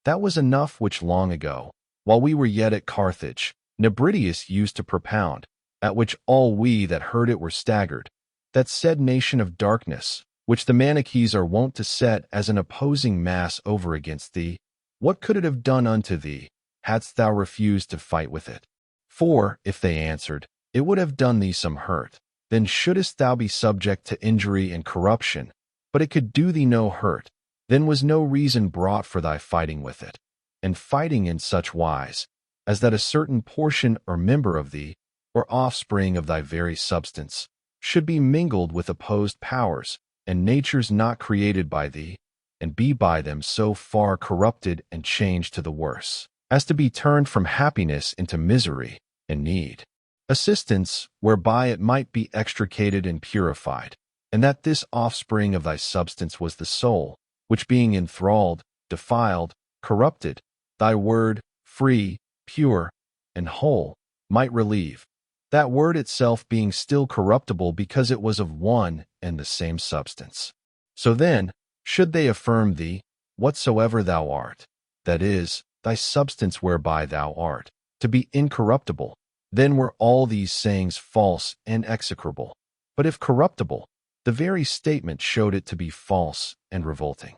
That was enough which long ago, while we were yet at Carthage, Nebridius used to propound, at which all we that heard it were staggered, that said nation of darkness, which the Manichees are wont to set as an opposing mass over against thee, what could it have done unto thee, hadst thou refused to fight with it? For, if they answered, it would have done thee some hurt, then shouldest thou be subject to injury and corruption, but it could do thee no hurt, then was no reason brought for thy fighting with it, and fighting in such wise, as that a certain portion or member of thee, or offspring of thy very substance, should be mingled with opposed powers, and natures not created by thee, and be by them so far corrupted and changed to the worse, as to be turned from happiness into misery and need. Assistance, whereby it might be extricated and purified, and that this offspring of thy substance was the soul, which being enthralled, defiled, corrupted, thy word, free, pure, and whole, might relieve, that word itself being still corruptible because it was of one and the same substance. So then, should they affirm thee, whatsoever thou art, that is, thy substance whereby thou art, to be incorruptible, then were all these sayings false and execrable. But if corruptible, the very statement showed it to be false and revolting.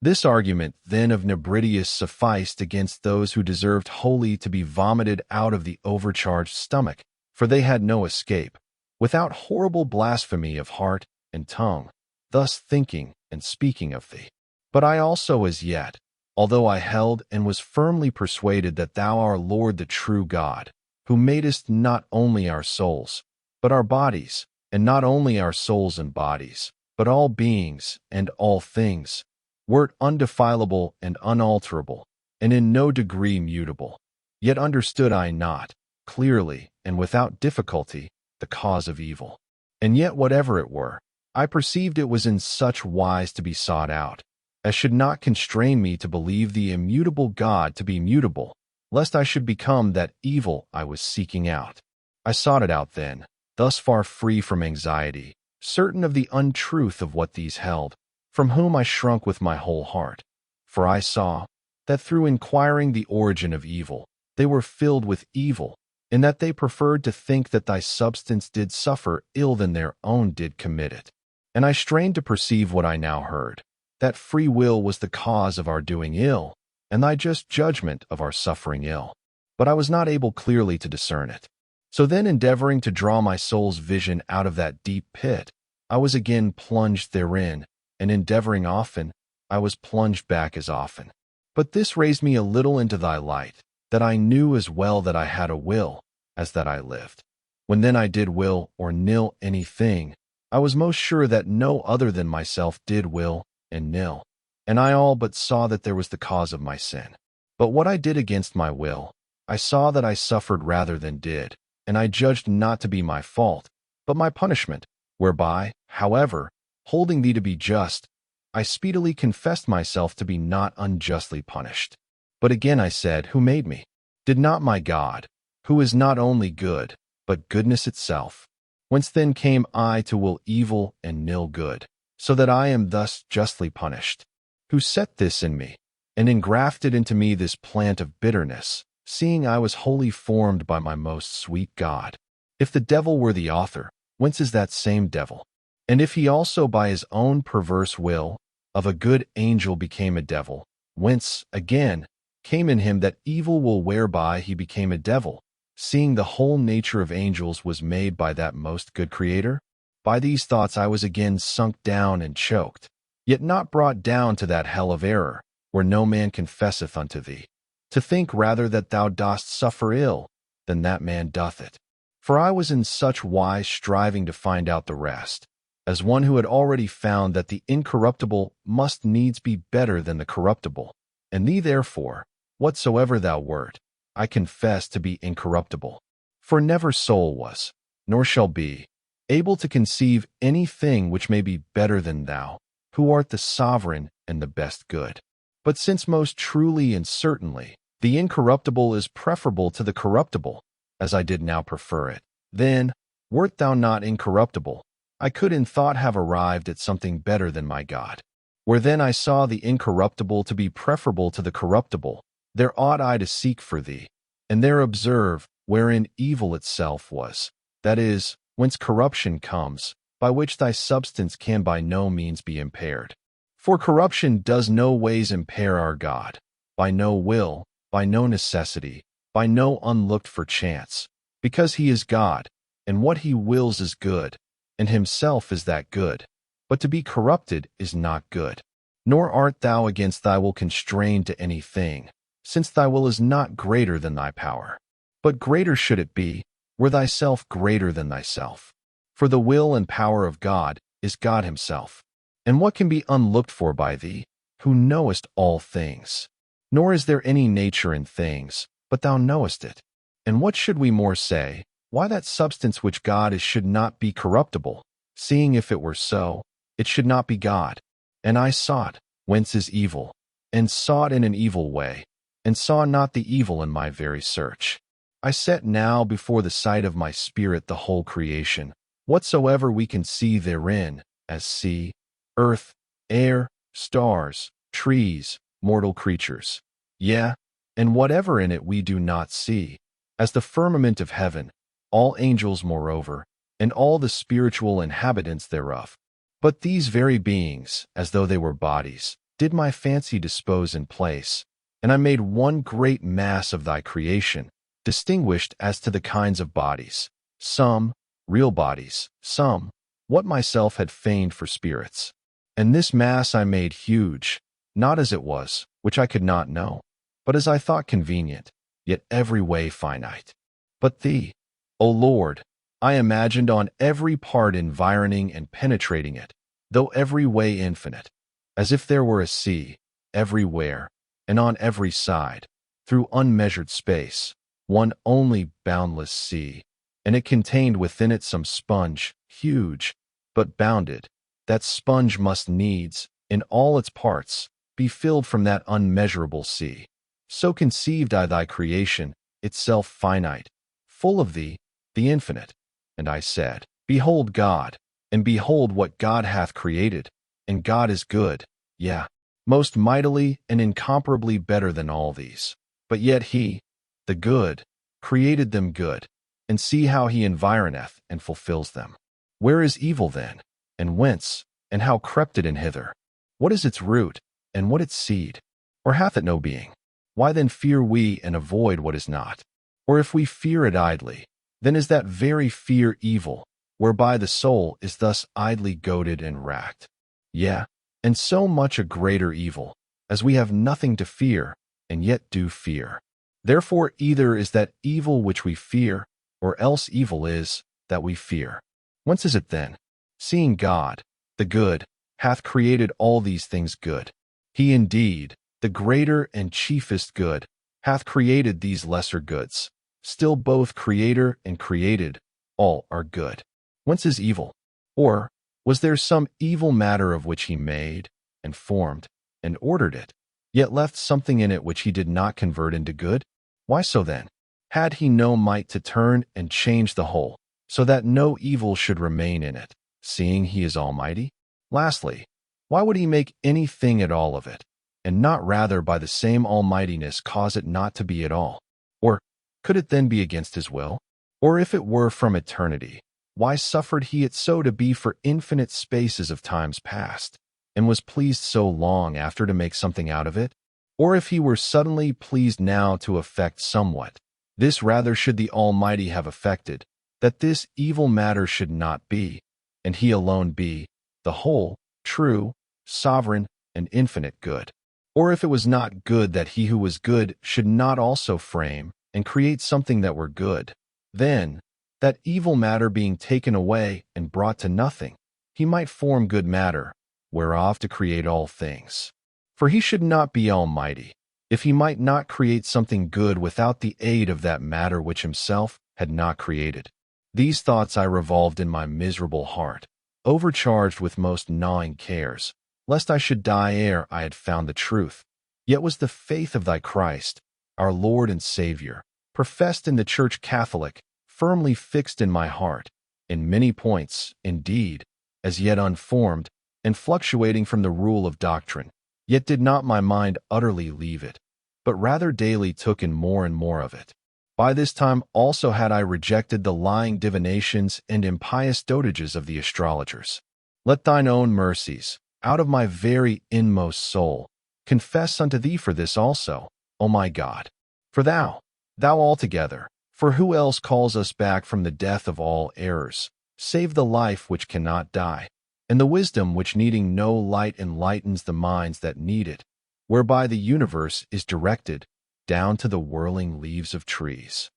This argument then of Nebridius sufficed against those who deserved wholly to be vomited out of the overcharged stomach, for they had no escape, without horrible blasphemy of heart and tongue, thus thinking and speaking of thee. But I also as yet, although I held and was firmly persuaded that thou art Lord the true God, who madest not only our souls, but our bodies, and not only our souls and bodies, but all beings and all things, wert undefilable and unalterable, and in no degree mutable. Yet understood I not, clearly and without difficulty, the cause of evil. And yet whatever it were, I perceived it was in such wise to be sought out, as should not constrain me to believe the immutable God to be mutable, lest I should become that evil I was seeking out. I sought it out then, thus far free from anxiety, certain of the untruth of what these held, from whom I shrunk with my whole heart. For I saw that through inquiring the origin of evil, they were filled with evil, in that they preferred to think that thy substance did suffer ill than their own did commit it. And I strained to perceive what I now heard, that free will was the cause of our doing ill, and thy just judgment of our suffering ill. But I was not able clearly to discern it. So then, endeavoring to draw my soul's vision out of that deep pit, I was again plunged therein, and endeavoring often, I was plunged back as often. But this raised me a little into thy light, that I knew as well that I had a will, as that I lived. When then I did will or nill anything, I was most sure that no other than myself did will and nill, and I all but saw that there was the cause of my sin. But what I did against my will, I saw that I suffered rather than did, and I judged not to be my fault, but my punishment, whereby, however, holding thee to be just, I speedily confessed myself to be not unjustly punished. But again I said, who made me? Did not my God, who is not only good, but goodness itself? Whence then came I to will evil and nill good, so that I am thus justly punished? Who set this in me, and engrafted into me this plant of bitterness, seeing I was wholly formed by my most sweet God? If the devil were the author, whence is that same devil? And if he also by his own perverse will of a good angel became a devil, whence, again, came in him that evil will whereby he became a devil, seeing the whole nature of angels was made by that most good Creator? By these thoughts I was again sunk down and choked, yet not brought down to that hell of error, where no man confesseth unto thee, to think rather that thou dost suffer ill than that man doth it. For I was in such wise striving to find out the rest, as one who had already found that the incorruptible must needs be better than the corruptible, and thee therefore, whatsoever thou wert, I confess to be incorruptible. For never soul was, nor shall be, able to conceive anything which may be better than thou, who art the sovereign and the best good. But since most truly and certainly the incorruptible is preferable to the corruptible, as I did now prefer it, then, wert thou not incorruptible, I could in thought have arrived at something better than my God. Where then I saw the incorruptible to be preferable to the corruptible, there ought I to seek for thee, and there observe wherein evil itself was, that is, whence corruption comes, by which thy substance can by no means be impaired. For corruption does no ways impair our God, by no will, by no necessity, by no unlooked-for chance, because he is God, and what he wills is good, and himself is that good. But to be corrupted is not good. Nor art thou against thy will constrained to anything, since thy will is not greater than thy power. But greater should it be, were thyself greater than thyself. For the will and power of God is God himself. And what can be unlooked for by thee, who knowest all things? Nor is there any nature in things, but thou knowest it. And what should we more say, why that substance which God is should not be corruptible, seeing if it were so, it should not be God? And I sought, whence is evil, and sought in an evil way, and saw not the evil in my very search. I set now before the sight of my spirit the whole creation, whatsoever we can see therein, as sea, earth, air, stars, trees, mortal creatures. Yea, and whatever in it we do not see, as the firmament of heaven, all angels moreover, and all the spiritual inhabitants thereof. But these very beings, as though they were bodies, did my fancy dispose in place, and I made one great mass of thy creation, distinguished as to the kinds of bodies, some real bodies, some what myself had feigned for spirits. And this mass I made huge, not as it was, which I could not know, but as I thought convenient, yet every way finite. But thee, O Lord, I imagined on every part environing and penetrating it, though every way infinite, as if there were a sea, everywhere, and on every side, through unmeasured space, one only boundless sea, and it contained within it some sponge, huge, but bounded. That sponge must needs, in all its parts, be filled from that unmeasurable sea. So conceived I thy creation, itself finite, full of thee, the infinite. And I said, Behold God, and behold what God hath created, and God is good, yea, most mightily and incomparably better than all these. But yet he, the good, created them good, and see how he environeth and fulfills them. Where is evil then, and whence, and how crept it in hither? What is its root, and what its seed? Or hath it no being? Why then fear we and avoid what is not? Or if we fear it idly, then is that very fear evil, whereby the soul is thus idly goaded and racked. Yea, and so much a greater evil, as we have nothing to fear, and yet do fear. Therefore either is that evil which we fear, or else evil is, that we fear. Whence is it then? Seeing God, the good, hath created all these things good. He indeed, the greater and chiefest good, hath created these lesser goods. Still both creator and created, all are good. Whence is evil? Or was there some evil matter of which he made, and formed, and ordered it, yet left something in it which he did not convert into good? Why so then? Had he no might to turn and change the whole, so that no evil should remain in it, seeing he is almighty? Lastly, why would he make anything at all of it, and not rather by the same almightiness cause it not to be at all? Or could it then be against his will? Or if it were from eternity, why suffered he it so to be for infinite spaces of times past, and was pleased so long after to make something out of it? Or if he were suddenly pleased now to effect somewhat, this rather should the Almighty have effected, that this evil matter should not be, and he alone be, the whole, true, sovereign, and infinite good. Or if it was not good that he who was good should not also frame and create something that were good, then, that evil matter being taken away and brought to nothing, he might form good matter, whereof to create all things. For he should not be almighty, if he might not create something good without the aid of that matter which himself had not created. These thoughts I revolved in my miserable heart, overcharged with most gnawing cares, lest I should die ere I had found the truth. Yet was the faith of thy Christ, our Lord and Savior, professed in the Church Catholic, firmly fixed in my heart, in many points, indeed, as yet unformed, and fluctuating from the rule of doctrine, yet did not my mind utterly leave it, but rather daily took in more and more of it. By this time also had I rejected the lying divinations and impious dotages of the astrologers. Let thine own mercies, out of my very inmost soul, confess unto thee for this also, O my God. For thou altogether, for who else calls us back from the death of all errors, save the life which cannot die, and the wisdom which needing no light enlightens the minds that need it, whereby the universe is directed, down to the whirling leaves of trees.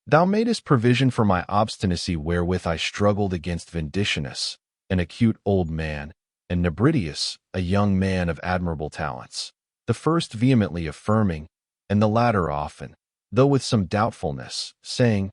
Thou madest provision for my obstinacy wherewith I struggled against Vindicinus, an acute old man, and Nebridius, a young man of admirable talents, the first vehemently affirming, and the latter often, though with some doubtfulness, saying,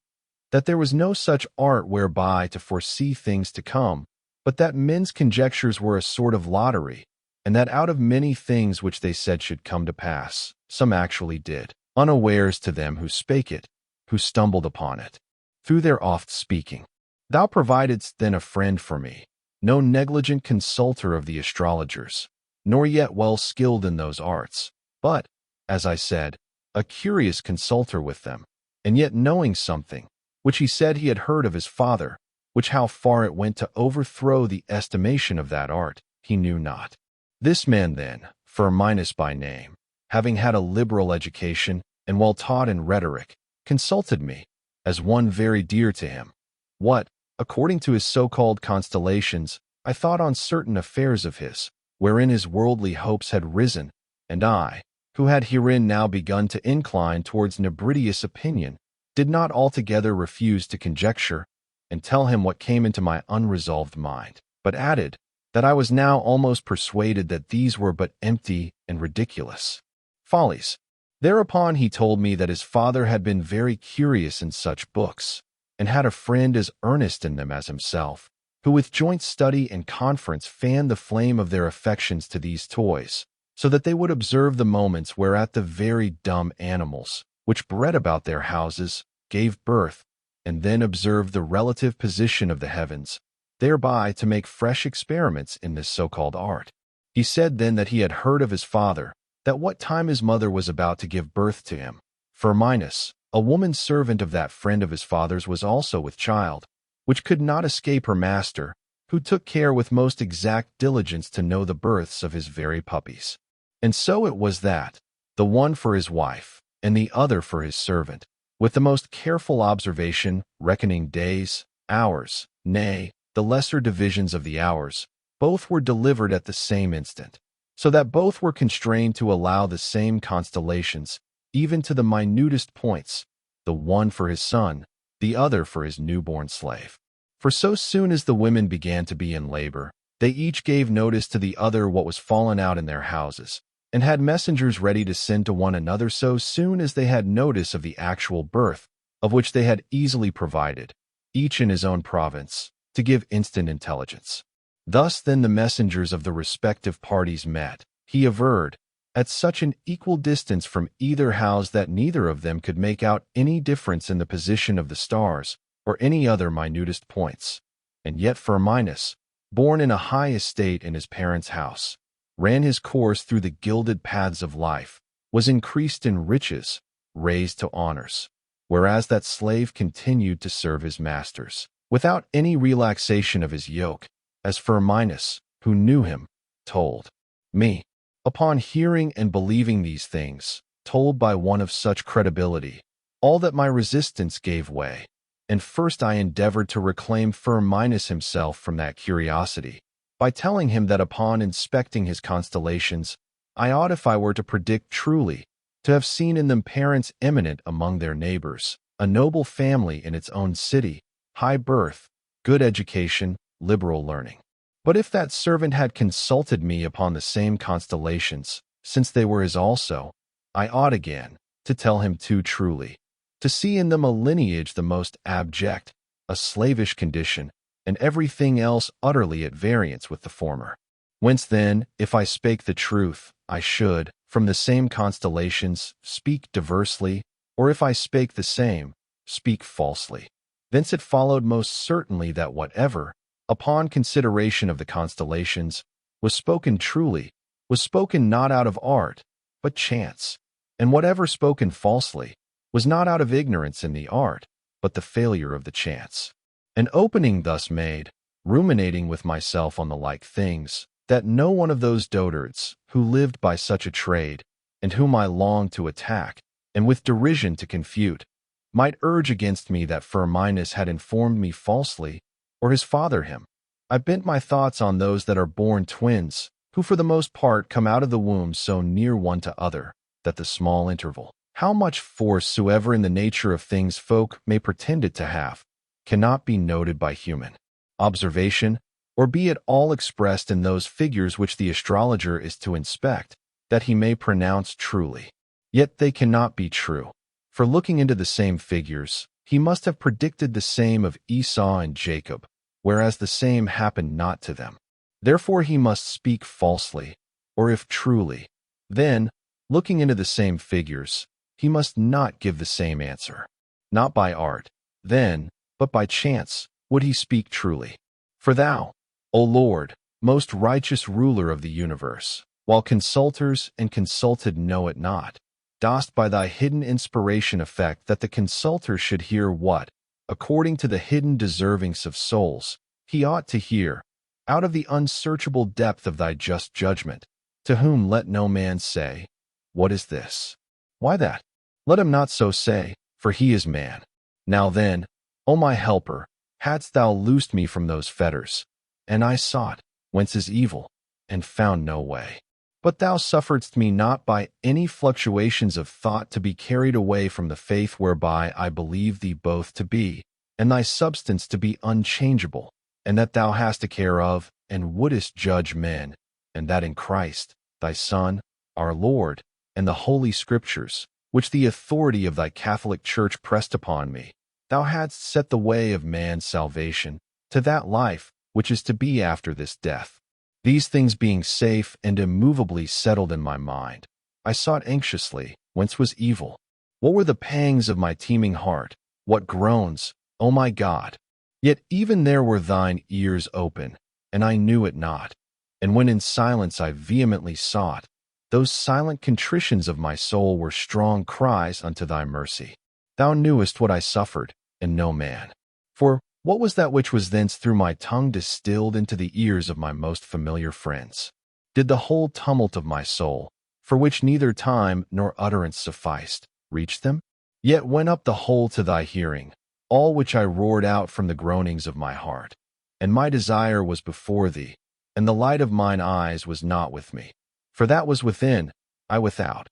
that there was no such art whereby to foresee things to come, but that men's conjectures were a sort of lottery, and that out of many things which they said should come to pass, some actually did, unawares to them who spake it, who stumbled upon it, through their oft speaking. Thou providedst then a friend for me, no negligent consulter of the astrologers, nor yet well skilled in those arts, but, as I said, a curious consulter with them, and yet knowing something, which he said he had heard of his father, which how far it went to overthrow the estimation of that art, he knew not. This man then, Firminus by name, having had a liberal education, and well taught in rhetoric, consulted me, as one very dear to him, what, according to his so-called constellations, I thought on certain affairs of his, wherein his worldly hopes had risen, and I, who had herein now begun to incline towards Nebridius' opinion, did not altogether refuse to conjecture, and tell him what came into my unresolved mind, but added, that I was now almost persuaded that these were but empty and ridiculous follies. Thereupon he told me that his father had been very curious in such books, and had a friend as earnest in them as himself, who with joint study and conference fanned the flame of their affections to these toys, so that they would observe the moments whereat the very dumb animals, which bred about their houses, gave birth, and then observe the relative position of the heavens, thereby to make fresh experiments in this so-called art. He said then that he had heard of his father, that what time his mother was about to give birth to him, Firminus, a woman servant of that friend of his father's, was also with child, which could not escape her master, who took care with most exact diligence to know the births of his very puppies. And so it was that, the one for his wife, and the other for his servant, with the most careful observation, reckoning days, hours, nay, the lesser divisions of the hours, both were delivered at the same instant, so that both were constrained to allow the same constellations, even to the minutest points, the one for his son, the other for his newborn slave. For so soon as the women began to be in labor, they each gave notice to the other what was fallen out in their houses, and had messengers ready to send to one another so soon as they had notice of the actual birth, of which they had easily provided, each in his own province, to give instant intelligence. Thus then the messengers of the respective parties met, he averred, at such an equal distance from either house that neither of them could make out any difference in the position of the stars, or any other minutest points. And yet Firminus, born in a high estate in his parents' house, ran his course through the gilded paths of life, was increased in riches, raised to honors, whereas that slave continued to serve his masters, without any relaxation of his yoke, as Firminus, who knew him, told me. Upon hearing and believing these things, told by one of such credibility, all that my resistance gave way, and first I endeavored to reclaim Firminus himself from that curiosity, by telling him that upon inspecting his constellations, I ought, if I were to predict truly, to have seen in them parents eminent among their neighbors, a noble family in its own city, high birth, good education, liberal learning. But if that servant had consulted me upon the same constellations, since they were his also, I ought again to tell him too truly, to see in them a lineage the most abject, a slavish condition, and everything else utterly at variance with the former. Whence then, if I spake the truth, I should, from the same constellations, speak diversely, or if I spake the same, speak falsely. Thence it followed most certainly that whatever, upon consideration of the constellations, was spoken truly, was spoken not out of art, but chance, and whatever spoken falsely, was not out of ignorance in the art, but the failure of the chance. An opening thus made, ruminating with myself on the like things, that no one of those dotards, who lived by such a trade, and whom I longed to attack, and with derision to confute, might urge against me that Firminus had informed me falsely, or his father him. I bent my thoughts on those that are born twins, who for the most part come out of the womb so near one to other, that the small interval, how much force soever in the nature of things folk may pretend it to have, cannot be noted by human observation, or be at all expressed in those figures which the astrologer is to inspect, that he may pronounce truly. Yet they cannot be true, for looking into the same figures, he must have predicted the same of Esau and Jacob, whereas the same happened not to them. Therefore he must speak falsely, or if truly, then, looking into the same figures, he must not give the same answer. Not by art, then, but by chance, would he speak truly. For thou, O Lord, most righteous ruler of the universe, while consulters and consulted know it not, dost by thy hidden inspiration effect that the consulter should hear what, according to the hidden deservings of souls, he ought to hear, out of the unsearchable depth of thy just judgment, to whom let no man say, What is this? Why that? Let him not so say, for he is man. Now then, O my helper, hadst thou loosed me from those fetters, and I sought, whence is evil, and found no way. But thou sufferedst me not by any fluctuations of thought to be carried away from the faith whereby I believe thee both to be, and thy substance to be unchangeable, and that thou hast a care of, and wouldest judge men, and that in Christ, thy Son, our Lord, and the Holy Scriptures, which the authority of thy Catholic Church pressed upon me, thou hadst set the way of man's salvation to that life which is to be after this death. These things being safe and immovably settled in my mind, I sought anxiously, whence was evil. What were the pangs of my teeming heart? What groans, O my God? Yet even there were thine ears open, and I knew it not. And when in silence I vehemently sought, those silent contritions of my soul were strong cries unto thy mercy. Thou knewest what I suffered, and no man. For what was that which was thence through my tongue distilled into the ears of my most familiar friends? Did the whole tumult of my soul, for which neither time nor utterance sufficed, reach them? Yet went up the whole to thy hearing, all which I roared out from the groanings of my heart. And my desire was before thee, and the light of mine eyes was not with me. For that was within, I without,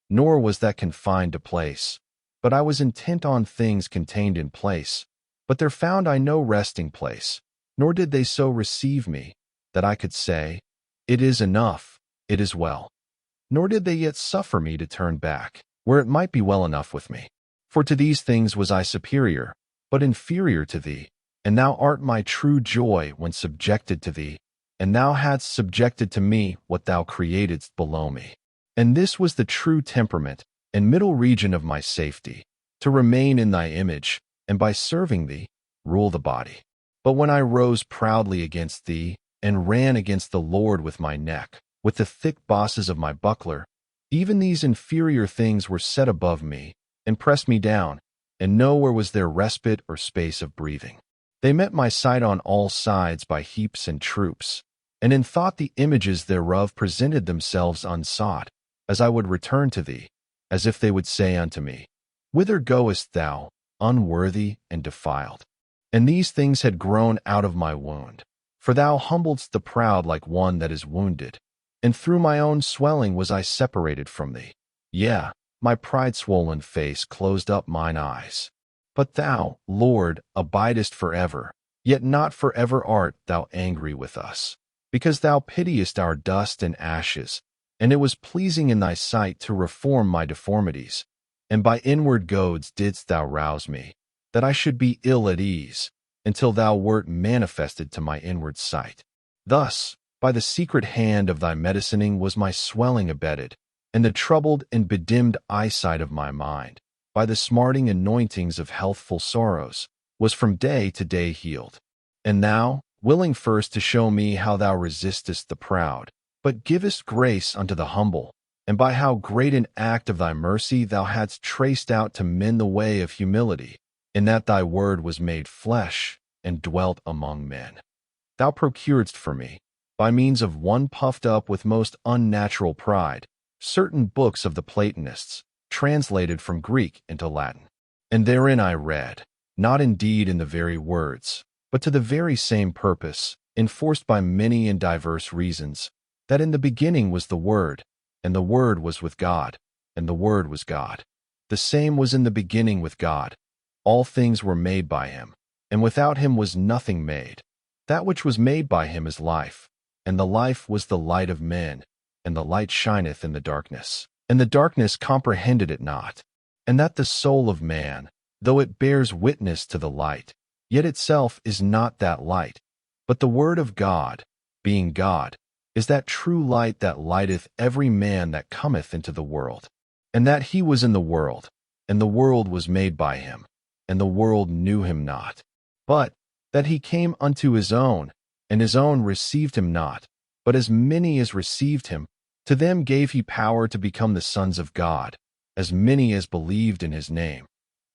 nor was that confined to place, but I was intent on things contained in place. But there found I no resting place, nor did they so receive me, that I could say, It is enough, it is well. Nor did they yet suffer me to turn back, where it might be well enough with me. For to these things was I superior, but inferior to thee, and thou art my true joy when subjected to thee, and thou hadst subjected to me what thou createdst below me. And this was the true temperament and middle region of my safety, to remain in thy image, and by serving thee, rule the body. But when I rose proudly against thee, and ran against the Lord with my neck, with the thick bosses of my buckler, even these inferior things were set above me, and pressed me down, and nowhere was there respite or space of breathing. They met my sight on all sides by heaps and troops, and in thought the images thereof presented themselves unsought, as I would return to thee, as if they would say unto me, Whither goest thou, unworthy and defiled? And these things had grown out of my wound. For thou humbledst the proud like one that is wounded, and through my own swelling was I separated from thee. Yea, my pride-swollen face closed up mine eyes. But thou, Lord, abidest forever, yet not forever art thou angry with us, because thou pitiest our dust and ashes, and it was pleasing in thy sight to reform my deformities, and by inward goads didst thou rouse me, that I should be ill at ease, until thou wert manifested to my inward sight. Thus, by the secret hand of thy medicining was my swelling abated, and the troubled and bedimmed eyesight of my mind, by the smarting anointings of healthful sorrows, was from day to day healed. And thou, willing first to show me how thou resistest the proud, but givest grace unto the humble, and by how great an act of thy mercy thou hadst traced out to mend the way of humility, in that thy word was made flesh, and dwelt among men. Thou procuredst for me, by means of one puffed up with most unnatural pride, certain books of the Platonists, translated from Greek into Latin. And therein I read, not indeed in the very words, but to the very same purpose, enforced by many and diverse reasons, that in the beginning was the Word, and the Word was with God, and the Word was God. The same was in the beginning with God. All things were made by him, and without him was nothing made. That which was made by him is life, and the life was the light of men, and the light shineth in the darkness, and the darkness comprehended it not. And that the soul of man, though it bears witness to the light, yet itself is not that light, but the word of God, being God, is that true light that lighteth every man that cometh into the world. And that he was in the world, and the world was made by him, and the world knew him not. But that he came unto his own, and his own received him not. But as many as received him, to them gave he power to become the sons of God, as many as believed in his name.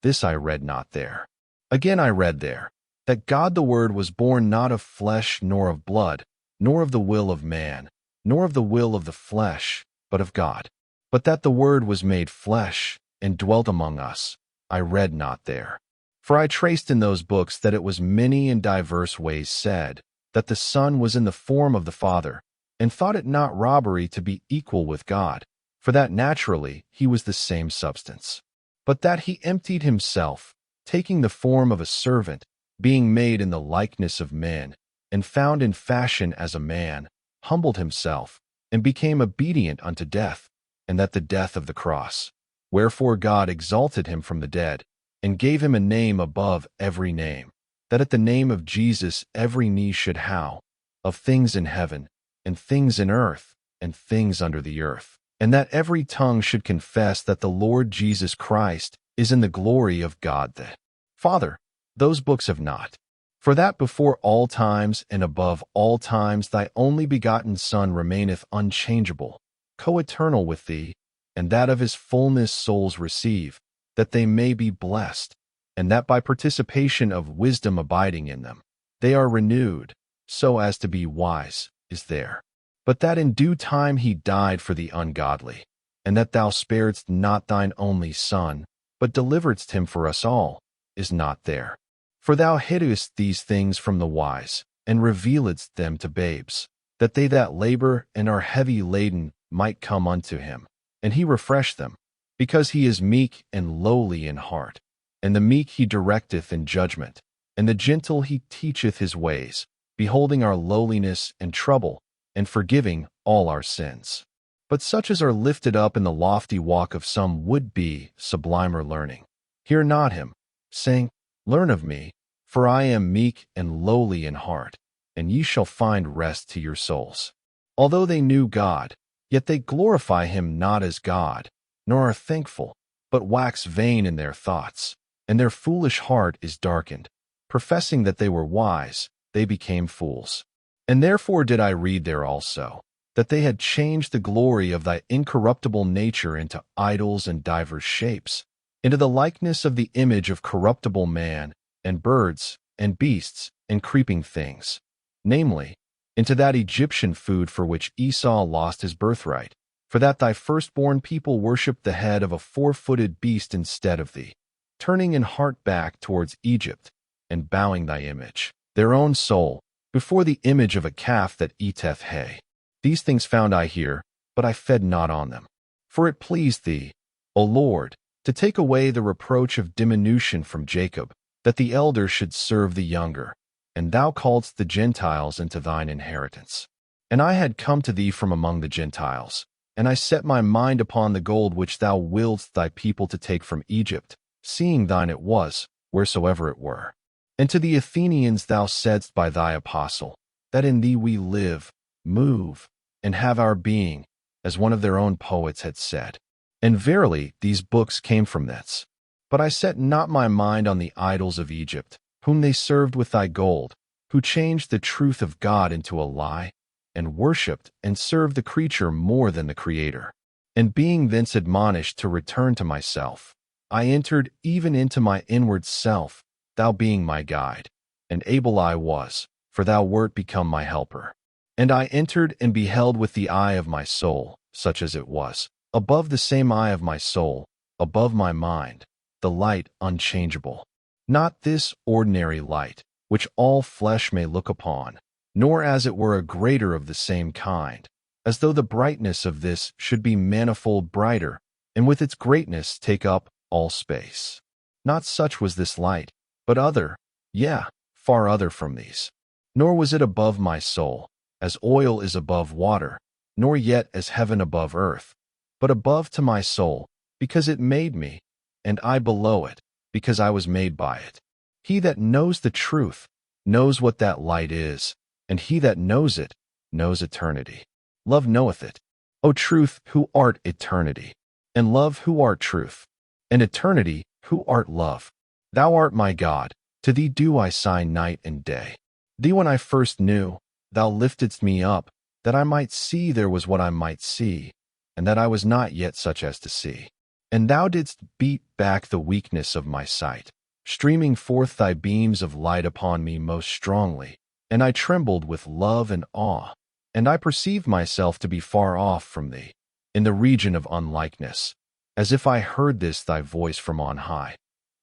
This I read not there. Again I read there, that God the Word was born not of flesh nor of blood, nor of the will of man, nor of the will of the flesh, but of God. But that the Word was made flesh, and dwelt among us, I read not there. For I traced in those books that it was many and diverse ways said, that the Son was in the form of the Father, and thought it not robbery to be equal with God, for that naturally he was the same substance. But that he emptied himself, taking the form of a servant, being made in the likeness of men, and found in fashion as a man, humbled himself, and became obedient unto death, and that the death of the cross. Wherefore God exalted him from the dead, and gave him a name above every name, that at the name of Jesus every knee should bow, of things in heaven, and things in earth, and things under the earth, and that every tongue should confess that the Lord Jesus Christ is in the glory of God the Father. Those books have not. For that before all times and above all times thy only begotten Son remaineth unchangeable, co-eternal with thee, and that of his fullness souls receive, that they may be blessed, and that by participation of wisdom abiding in them, they are renewed, so as to be wise, is there. But that in due time he died for the ungodly, and that thou sparedst not thine only Son, but deliveredst him for us all, is not there. For thou hidest these things from the wise, and revealedst them to babes, that they that labor and are heavy laden might come unto him, and he refreshed them. because he is meek and lowly in heart. And the meek he directeth in judgment, and the gentle he teacheth his ways, beholding our lowliness and trouble, and forgiving all our sins. But such as are lifted up in the lofty walk of some would-be sublimer learning, hear not him, saying, Learn of me, for I am meek and lowly in heart, and ye shall find rest to your souls. Although they knew God, yet they glorify him not as God, nor are thankful, but wax vain in their thoughts, and their foolish heart is darkened. Professing that they were wise, they became fools. And therefore did I read there also, that they had changed the glory of thy incorruptible nature into idols and divers shapes, into the likeness of the image of corruptible man, and birds, and beasts, and creeping things, namely, into that Egyptian food for which Esau lost his birthright, for that thy firstborn people worshipped the head of a four-footed beast instead of thee, turning in heart back towards Egypt, and bowing thy image, their own soul, before the image of a calf that eateth hay. These things found I here, but I fed not on them. For it pleased thee, O Lord, to take away the reproach of diminution from Jacob, that the elder should serve the younger, and thou calledst the Gentiles into thine inheritance. And I had come to thee from among the Gentiles, and I set my mind upon the gold which thou willedst thy people to take from Egypt, seeing thine it was, wheresoever it were. And to the Athenians thou saidst by thy apostle, that in thee we live, move, and have our being, as one of their own poets had said. And verily these books came from thence. But I set not my mind on the idols of Egypt, whom they served with thy gold, who changed the truth of God into a lie, and worshipped and served the creature more than the Creator. And being thence admonished to return to myself, I entered even into my inward self, thou being my guide, and able I was, for thou wert become my helper. And I entered and beheld with the eye of my soul, such as it was, above the same eye of my soul, above my mind, the light unchangeable. Not this ordinary light, which all flesh may look upon, nor as it were a greater of the same kind, as though the brightness of this should be manifold brighter, and with its greatness take up all space. Not such was this light, but other, yea, far other from these. Nor was it above my soul, as oil is above water, nor yet as heaven above earth, but above to my soul, because it made me, and I below it, because I was made by it. He that knows the truth knows what that light is, and he that knows it knows eternity. Love knoweth it. O truth, who art eternity, and love, who art truth, and eternity, who art love. Thou art my God, to thee do I sigh night and day. Thee when I first knew, thou liftedst me up, that I might see there was what I might see, and that I was not yet such as to see. And thou didst beat back the weakness of my sight, streaming forth thy beams of light upon me most strongly, and I trembled with love and awe, and I perceived myself to be far off from thee, in the region of unlikeness, as if I heard this thy voice from on high.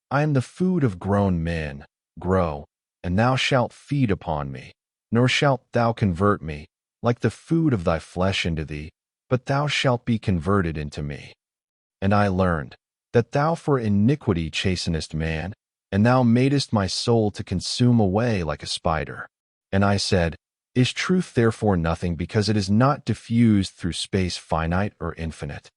I am the food of grown men, grow, and thou shalt feed upon me, nor shalt thou convert me, like the food of thy flesh into thee, but thou shalt be converted into me. And I learned, that thou for iniquity chastenest man, and thou madest my soul to consume away like a spider. And I said, Is truth therefore nothing, because it is not diffused through space finite or infinite?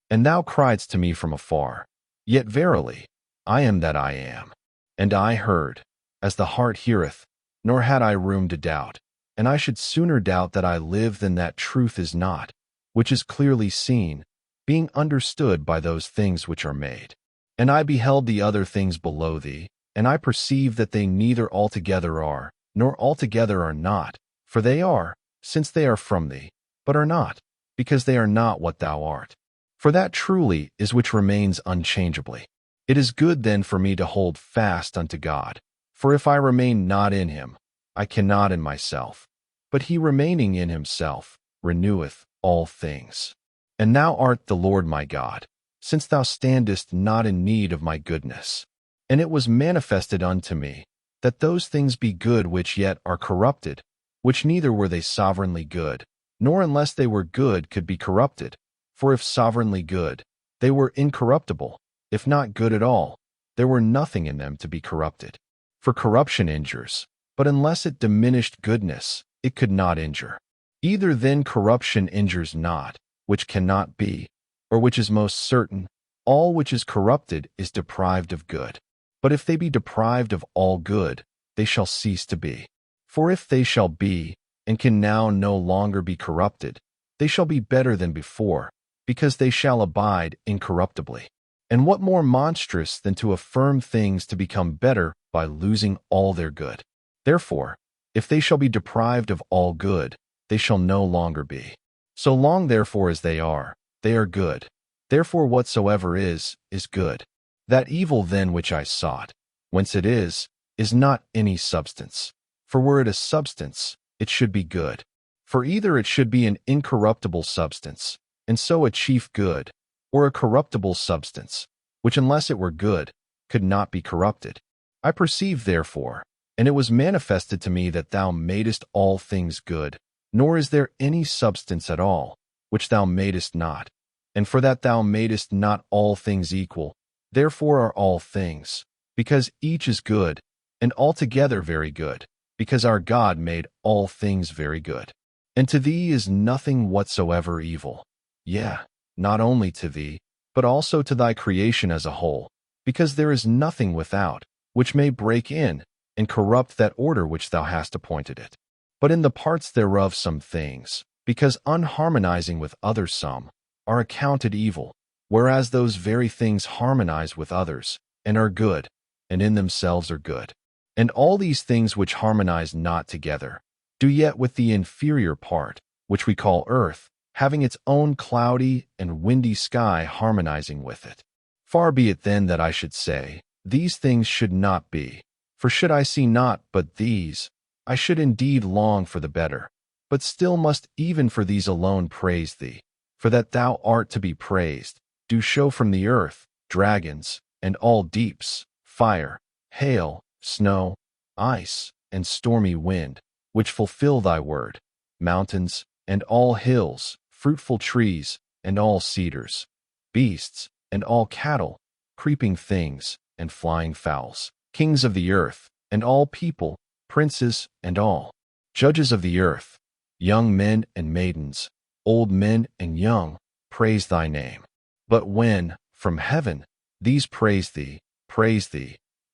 And thou criedst to me from afar, Yet verily, I am that I am. And I heard, as the heart heareth, nor had I room to doubt, and I should sooner doubt that I live than that truth is not, which is clearly seen, being understood by those things which are made. And I beheld the other things below thee, and I perceive that they neither altogether are, nor altogether are not, for they are, since they are from thee, but are not, because they are not what thou art. For that truly is which remains unchangeably. It is good then for me to hold fast unto God, for if I remain not in him, I cannot in myself, but he remaining in himself reneweth all things. And thou art the Lord my God, since thou standest not in need of my goodness. And it was manifested unto me, that those things be good which yet are corrupted, which neither were they sovereignly good, nor unless they were good could be corrupted. For if sovereignly good, They were incorruptible, if not good at all. There were nothing in them to be corrupted. For corruption injures, but unless it diminished goodness, it could not injure. Either then corruption injures not, which cannot be, or which is most certain, all which is corrupted is deprived of good. But if they be deprived of all good, they shall cease to be. For if they shall be, and can now no longer be corrupted, they shall be better than before, because they shall abide incorruptibly. And what more monstrous than to affirm things to become better by losing all their good? Therefore, if they shall be deprived of all good, they shall no longer be. So long therefore as they are good. Therefore whatsoever is good. That evil then which I sought, whence it is not any substance. For were it a substance, it should be good. For either it should be an incorruptible substance, and so a chief good, or a corruptible substance, which unless it were good, could not be corrupted. I perceived therefore, and it was manifested to me that thou madest all things good, nor is there any substance at all, which thou madest not. And for that thou madest not all things equal, therefore are all things, because each is good, and altogether very good, because our God made all things very good. And to thee is nothing whatsoever evil. Yea, not only to thee, but also to thy creation as a whole, because there is nothing without, which may break in, and corrupt that order which thou hast appointed it. But in the parts thereof some things, because unharmonizing with others some, are accounted evil, whereas those very things harmonize with others, and are good, and in themselves are good. And all these things which harmonize not together, do yet with the inferior part, which we call earth, having its own cloudy and windy sky harmonizing with it. Far be it then that I should say, these things should not be. For should I see not but these, I should indeed long for the better, but still must even for these alone praise thee. For that thou art to be praised, do show from the earth, dragons, and all deeps, fire, hail, snow, ice, and stormy wind, which fulfill thy word, mountains, and all hills, fruitful trees, and all cedars, beasts, and all cattle, creeping things, and flying fowls, kings of the earth, and all people, princes, and all, judges of the earth, young men and maidens, old men and young, praise thy name. But when, from heaven, these praise thee,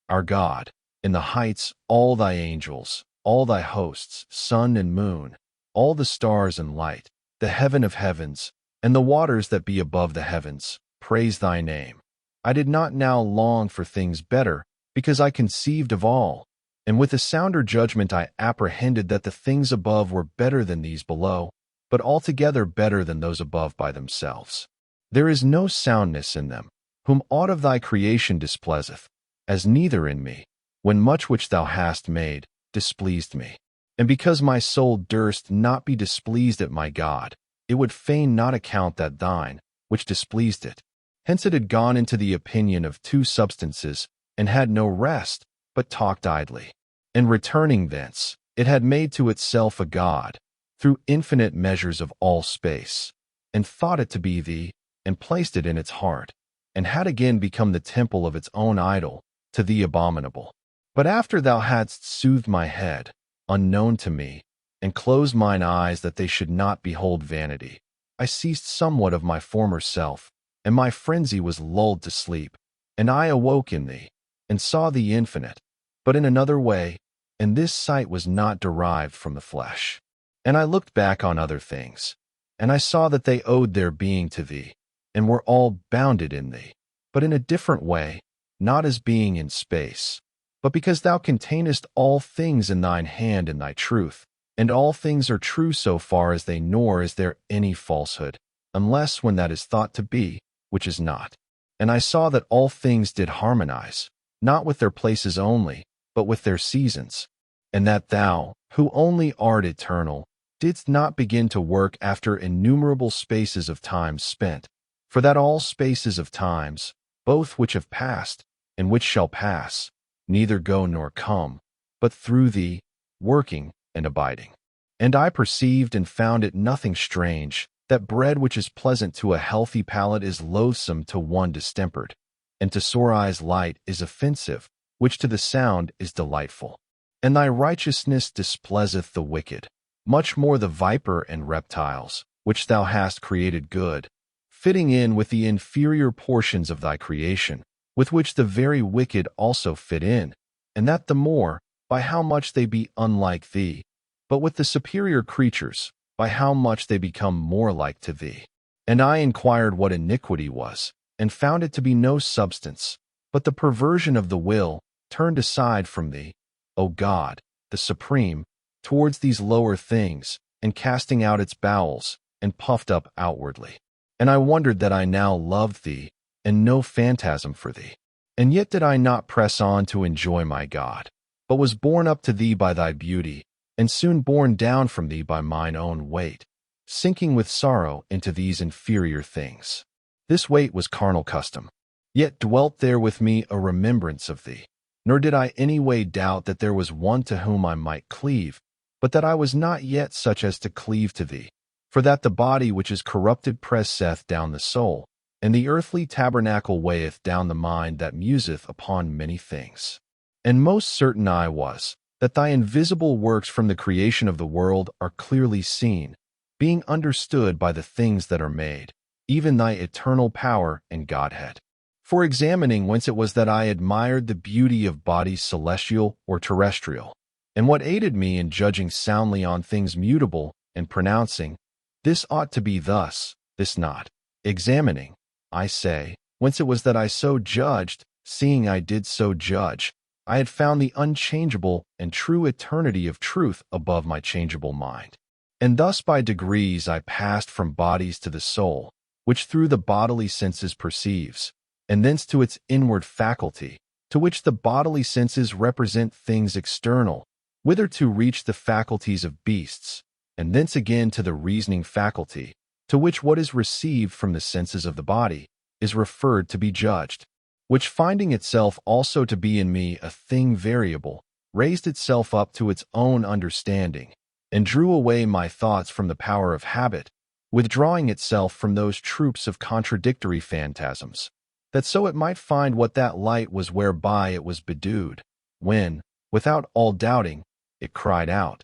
our God, in the heights all thy angels, all thy hosts, sun and moon, all the stars and light, the heaven of heavens, and the waters that be above the heavens, praise thy name. I did not now long for things better, because I conceived of all, and with a sounder judgment I apprehended that the things above were better than these below, but altogether better than those above by themselves. There is no soundness in them, whom aught of thy creation displeaseth, as neither in me, when much which thou hast made, displeased me. And because my soul durst not be displeased at my God, it would fain not account that thine, which displeased it. Hence it had gone into the opinion of two substances, and had no rest, but talked idly. And returning thence, it had made to itself a God, through infinite measures of all space, and thought it to be thee, and placed it in its heart, and had again become the temple of its own idol, to thee abominable. But after thou hadst soothed my head, unknown to me, and closed mine eyes that they should not behold vanity, I ceased somewhat of my former self, and my frenzy was lulled to sleep, and I awoke in thee, and saw thee infinite, but in another way, and this sight was not derived from the flesh. And I looked back on other things, and I saw that they owed their being to thee, and were all bounded in thee, but in a different way, not as being in space, but because thou containest all things in thine hand in thy truth, and all things are true so far as they, nor is there any falsehood, unless when that is thought to be, which is not. And I saw that all things did harmonize, not with their places only, but with their seasons, and that thou, who only art eternal, didst not begin to work after innumerable spaces of times spent, for that all spaces of times, both which have passed, and which shall pass, neither go nor come, but through thee, working and abiding. And I perceived and found it nothing strange, that bread which is pleasant to a healthy palate is loathsome to one distempered, and to sore eyes light is offensive, which to the sound is delightful. And thy righteousness displeaseth the wicked, much more the viper and reptiles, which thou hast created good, fitting in with the inferior portions of thy creation, with which the very wicked also fit in, and that the more, by how much they be unlike thee, but with the superior creatures, by how much they become more like to thee. And I inquired what iniquity was, and found it to be no substance, but the perversion of the will, turned aside from thee, O God, the Supreme, towards these lower things, and casting out its bowels, and puffed up outwardly. And I wondered that I now loved thee, and no phantasm for thee. And yet did I not press on to enjoy my God, but was borne up to thee by thy beauty, and soon borne down from thee by mine own weight, sinking with sorrow into these inferior things. This weight was carnal custom, yet dwelt there with me a remembrance of thee. Nor did I any way doubt that there was one to whom I might cleave, but that I was not yet such as to cleave to thee. For that the body which is corrupted presseth down the soul, and the earthly tabernacle weigheth down the mind that museth upon many things. And most certain I was, that thy invisible works from the creation of the world are clearly seen, being understood by the things that are made, even thy eternal power and Godhead. For examining whence it was that I admired the beauty of bodies celestial or terrestrial, and what aided me in judging soundly on things mutable and pronouncing, this ought to be thus, this not. Examining, I say, whence it was that I so judged, seeing I did so judge, I had found the unchangeable and true eternity of truth above my changeable mind. And thus by degrees I passed from bodies to the soul, which through the bodily senses perceives, and thence to its inward faculty, to which the bodily senses represent things external, whither to reach the faculties of beasts, and thence again to the reasoning faculty, to which what is received from the senses of the body is referred to be judged, which finding itself also to be in me a thing variable, raised itself up to its own understanding, and drew away my thoughts from the power of habit, withdrawing itself from those troops of contradictory phantasms, that so it might find what that light was whereby it was bedewed, when, without all doubting, it cried out,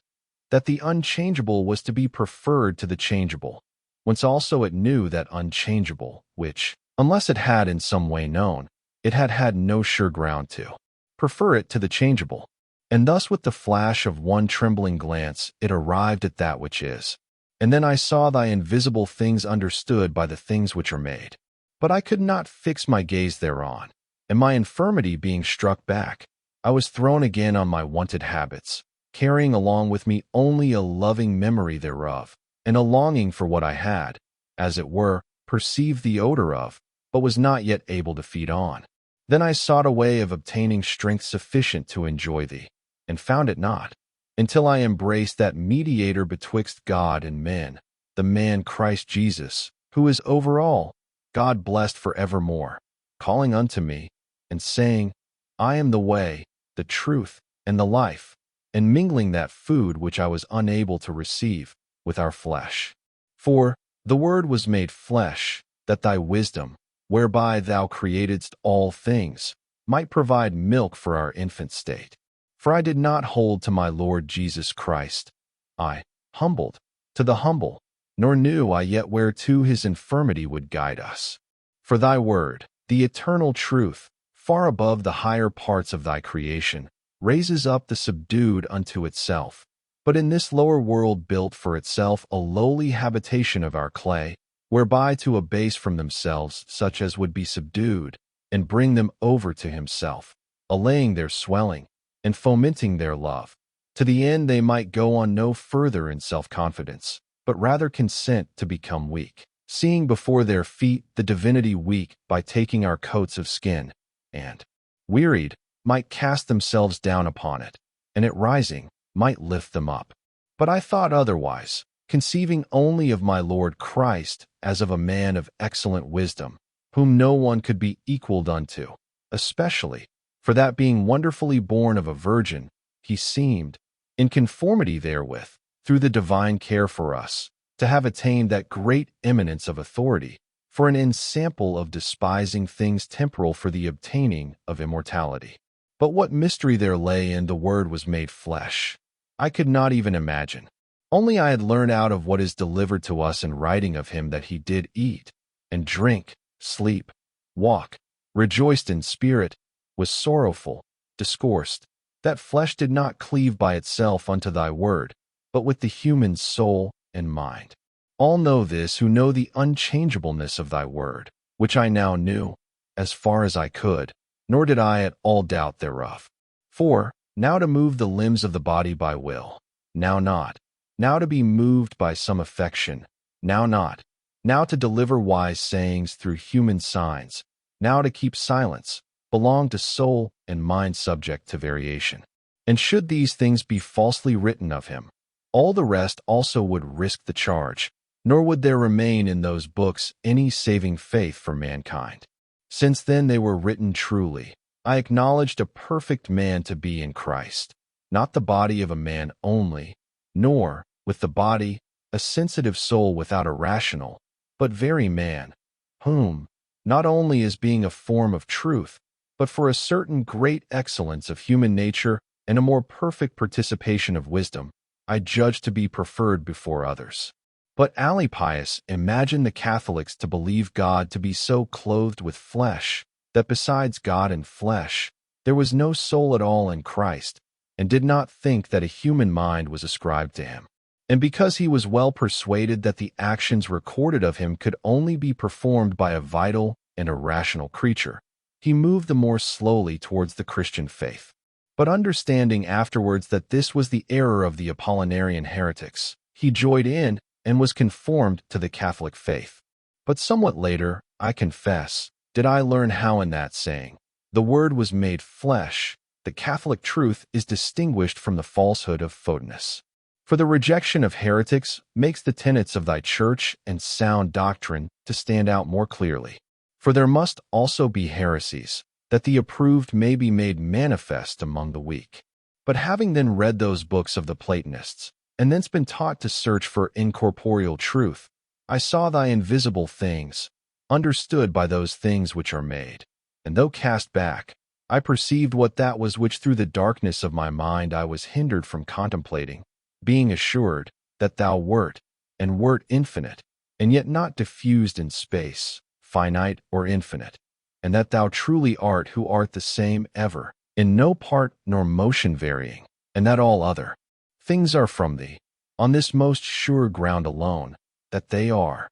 that the unchangeable was to be preferred to the changeable, whence also it knew that unchangeable, which, unless it had in some way known, it had had no sure ground to prefer it to the changeable. And thus with the flash of one trembling glance it arrived at that which is. And then I saw thy invisible things understood by the things which are made. But I could not fix my gaze thereon, and my infirmity being struck back, I was thrown again on my wonted habits, carrying along with me only a loving memory thereof, and a longing for what I had, as it were, perceived the odor of, but was not yet able to feed on. Then I sought a way of obtaining strength sufficient to enjoy thee, and found it not, until I embraced that mediator betwixt God and men, the man Christ Jesus, who is over all, God blessed for evermore, calling unto me, and saying, I am the way, the truth, and the life, and mingling that food which I was unable to receive with our flesh. For the Word was made flesh, that thy wisdom, whereby thou createdst all things, might provide milk for our infant state. For I did not hold to my Lord Jesus Christ, I, humbled, to the humble, nor knew I yet whereto his infirmity would guide us. For thy word, the eternal truth, far above the higher parts of thy creation, raises up the subdued unto itself, but in this lower world built for itself a lowly habitation of our clay, whereby to abase from themselves such as would be subdued, and bring them over to himself, allaying their swelling, and fomenting their love, to the end they might go on no further in self-confidence, but rather consent to become weak, seeing before their feet the divinity weak by taking our coats of skin, and, wearied, might cast themselves down upon it, and it rising, might lift them up. But I thought otherwise, conceiving only of my Lord Christ as of a man of excellent wisdom, whom no one could be equaled unto, especially, for that being wonderfully born of a virgin, he seemed, in conformity therewith, through the divine care for us, to have attained that great eminence of authority, for an ensample of despising things temporal for the obtaining of immortality. But what mystery there lay in the Word was made flesh, I could not even imagine. Only I had learned out of what is delivered to us in writing of him that he did eat and drink, sleep, walk, rejoiced in spirit, was sorrowful, discoursed, that flesh did not cleave by itself unto thy word, but with the human soul and mind. All know this who know the unchangeableness of thy word, which I now knew, as far as I could, nor did I at all doubt thereof. For, now to move the limbs of the body by will, now not, now to be moved by some affection, now not, now to deliver wise sayings through human signs, now to keep silence, belong to soul and mind subject to variation. And should these things be falsely written of him, all the rest also would risk the charge, nor would there remain in those books any saving faith for mankind. Since then they were written truly, I acknowledged a perfect man to be in Christ, not the body of a man only, nor, with the body, a sensitive soul without a rational, but very man, whom, not only as being a form of truth, but for a certain great excellence of human nature and a more perfect participation of wisdom, I judge to be preferred before others. But Alypius imagined the Catholics to believe God to be so clothed with flesh, that besides God and flesh, there was no soul at all in Christ, and did not think that a human mind was ascribed to him. And because he was well persuaded that the actions recorded of him could only be performed by a vital and a rational creature, he moved the more slowly towards the Christian faith. But understanding afterwards that this was the error of the Apollinarian heretics, he joined in and was conformed to the Catholic faith. But somewhat later, I confess, did I learn how in that saying, the Word was made flesh, the Catholic truth is distinguished from the falsehood of Photinus. For the rejection of heretics makes the tenets of thy church and sound doctrine to stand out more clearly. For there must also be heresies, that the approved may be made manifest among the weak. But having then read those books of the Platonists, and thence been taught to search for incorporeal truth, I saw thy invisible things, understood by those things which are made. And though cast back, I perceived what that was which through the darkness of my mind I was hindered from contemplating, being assured that thou wert, and wert infinite, and yet not diffused in space, finite or infinite, and that thou truly art who art the same ever, in no part nor motion varying, and that all other things are from thee, on this most sure ground alone, that they are.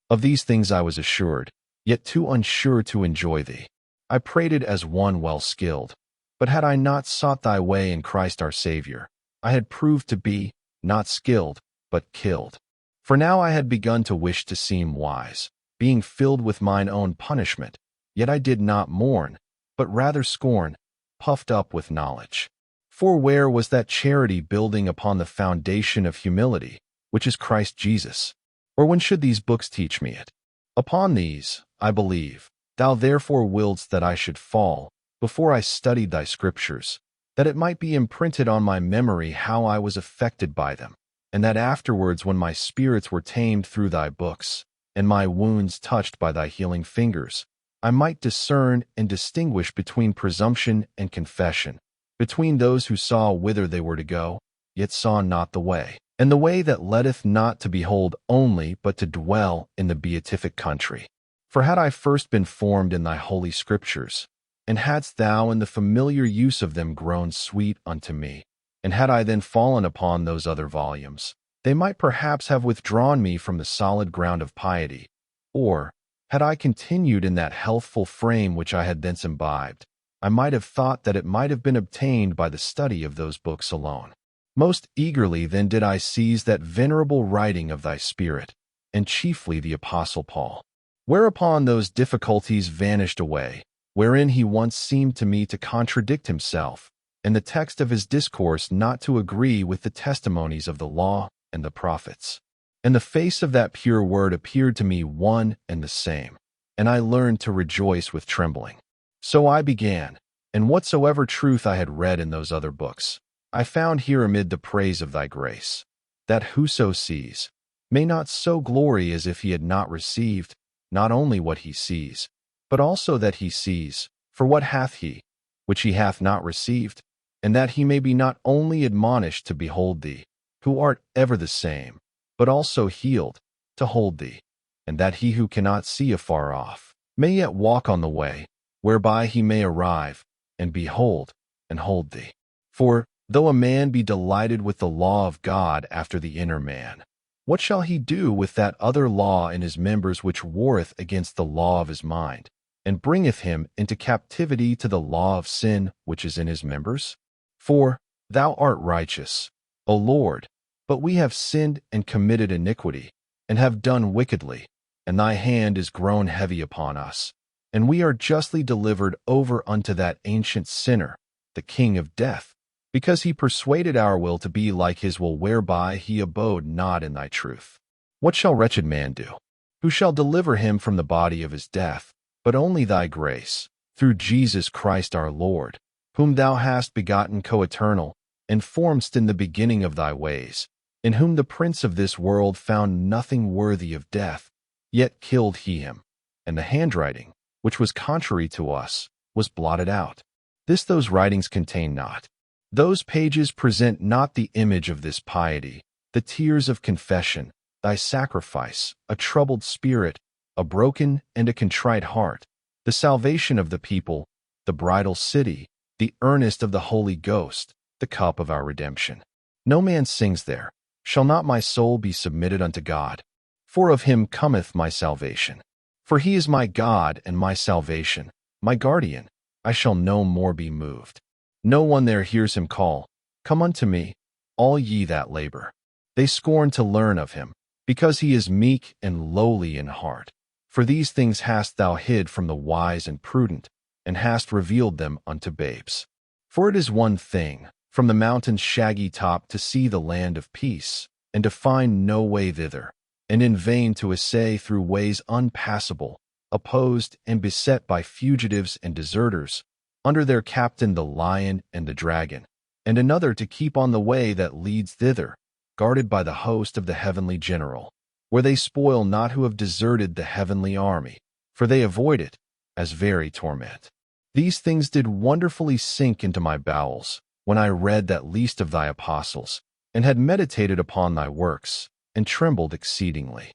Of these things I was assured, yet too unsure to enjoy thee. I prated as one well skilled, but had I not sought thy way in Christ our Savior, I had proved to be, not skilled, but killed. For now I had begun to wish to seem wise, being filled with mine own punishment, yet I did not mourn, but rather scorn, puffed up with knowledge. For where was that charity building upon the foundation of humility, which is Christ Jesus? Or when should these books teach me it? Upon these, I believe, thou therefore willedst that I should fall, before I studied thy scriptures, that it might be imprinted on my memory how I was affected by them, and that afterwards when my spirits were tamed through thy books, and my wounds touched by thy healing fingers, I might discern and distinguish between presumption and confession, between those who saw whither they were to go, yet saw not the way, and the way that leadeth not to behold only, but to dwell in the beatific country. For had I first been formed in thy holy scriptures, and hadst thou in the familiar use of them grown sweet unto me, and had I then fallen upon those other volumes, they might perhaps have withdrawn me from the solid ground of piety, or, had I continued in that healthful frame which I had thence imbibed, I might have thought that it might have been obtained by the study of those books alone. Most eagerly then did I seize that venerable writing of thy Spirit, and chiefly the Apostle Paul. Whereupon those difficulties vanished away, wherein he once seemed to me to contradict himself, and the text of his discourse not to agree with the testimonies of the law and the prophets. And the face of that pure word appeared to me one and the same, and I learned to rejoice with trembling. So I began, and whatsoever truth I had read in those other books, I found here amid the praise of thy grace, that whoso sees may not so glory as if he had not received, not only what he sees, but also that he sees, for what hath he, which he hath not received, and that he may be not only admonished to behold thee, who art ever the same, but also healed, to hold thee, and that he who cannot see afar off may yet walk on the way, whereby he may arrive, and behold, and hold thee. For, though a man be delighted with the law of God after the inner man, what shall he do with that other law in his members which warreth against the law of his mind, and bringeth him into captivity to the law of sin which is in his members? For, thou art righteous, O Lord, but we have sinned and committed iniquity, and have done wickedly, and thy hand is grown heavy upon us, and we are justly delivered over unto that ancient sinner, the king of death, because he persuaded our will to be like his will, whereby he abode not in thy truth. What shall wretched man do? Who shall deliver him from the body of his death? But only thy grace, through Jesus Christ our Lord, whom thou hast begotten co-eternal, and formedst in the beginning of thy ways, in whom the prince of this world found nothing worthy of death, yet killed he him, and the handwriting, which was contrary to us, was blotted out. This those writings contain not. Those pages present not the image of this piety, the tears of confession, thy sacrifice, a troubled spirit, a broken and a contrite heart, the salvation of the people, the bridal city, the earnest of the Holy Ghost, the cup of our redemption. No man sings there, shall not my soul be submitted unto God? For of him cometh my salvation. For he is my God and my salvation, my guardian, I shall no more be moved. No one there hears him call, Come unto me, all ye that labor. They scorn to learn of him, because he is meek and lowly in heart. For these things hast thou hid from the wise and prudent, and hast revealed them unto babes. For it is one thing, from the mountain's shaggy top to see the land of peace, and to find no way thither, and in vain to essay through ways unpassable, opposed and beset by fugitives and deserters, under their captain the lion and the dragon, and another to keep on the way that leads thither, guarded by the host of the heavenly general, where they spoil not who have deserted the heavenly army, for they avoid it, as very torment. These things did wonderfully sink into my bowels, when I read that least of thy apostles, and had meditated upon thy works, and trembled exceedingly.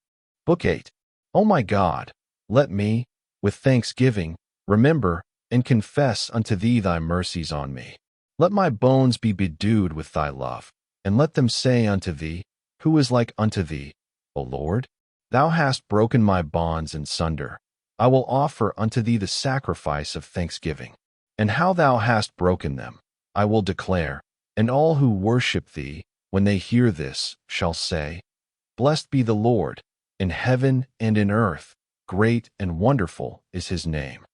Book 8. O my God, let me, with thanksgiving, remember and confess unto thee thy mercies on me. Let my bones be bedewed with thy love, and let them say unto thee, Who is like unto thee, O Lord? Thou hast broken my bonds in sunder. I will offer unto thee the sacrifice of thanksgiving. And how thou hast broken them, I will declare, and all who worship thee, when they hear this, shall say, Blessed be the Lord, in heaven and in earth, great and wonderful is his name.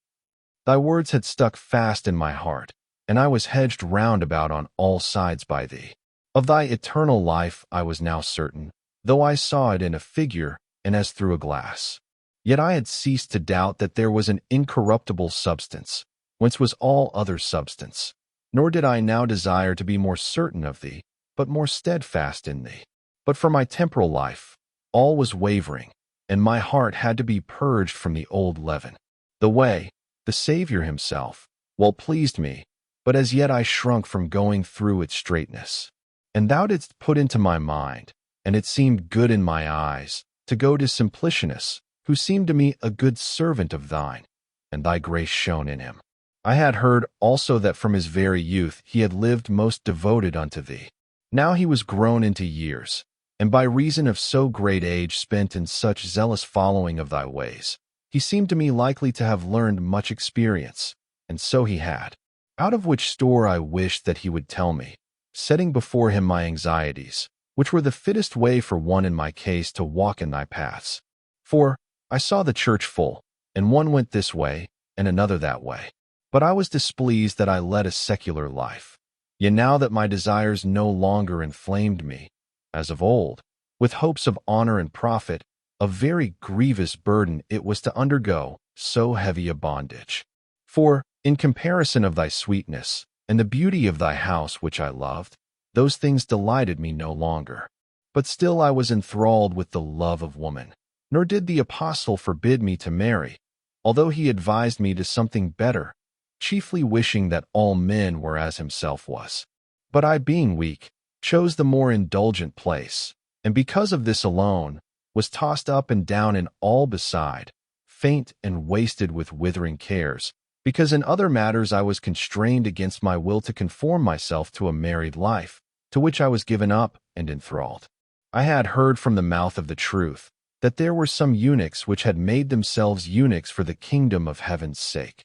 Thy words had stuck fast in my heart, and I was hedged round about on all sides by thee. Of thy eternal life I was now certain, though I saw it in a figure and as through a glass. Yet I had ceased to doubt that there was an incorruptible substance, whence was all other substance, nor did I now desire to be more certain of thee, but more steadfast in thee. But for my temporal life, all was wavering, and my heart had to be purged from the old leaven. The way, the Savior himself, well pleased me, but as yet I shrunk from going through its straightness. And thou didst put into my mind, and it seemed good in my eyes, to go to Simplicianus, who seemed to me a good servant of thine, and thy grace shone in him. I had heard also that from his very youth he had lived most devoted unto thee. Now he was grown into years, and by reason of so great age spent in such zealous following of thy ways, he seemed to me likely to have learned much experience, and so he had. Out of which store I wished that he would tell me, setting before him my anxieties, which were the fittest way for one in my case to walk in thy paths. For I saw the church full, and one went this way, and another that way. But I was displeased that I led a secular life. Yet now that my desires no longer inflamed me, as of old, with hopes of honor and profit, a very grievous burden it was to undergo so heavy a bondage. For, in comparison of thy sweetness, and the beauty of thy house which I loved, those things delighted me no longer. But still I was enthralled with the love of woman. Nor did the apostle forbid me to marry, although he advised me to something better, chiefly wishing that all men were as himself was. But I, being weak, chose the more indulgent place, and because of this alone, was tossed up and down in all beside, faint and wasted with withering cares, because in other matters I was constrained against my will to conform myself to a married life, to which I was given up and enthralled. I had heard from the mouth of the truth that there were some eunuchs which had made themselves eunuchs for the kingdom of heaven's sake.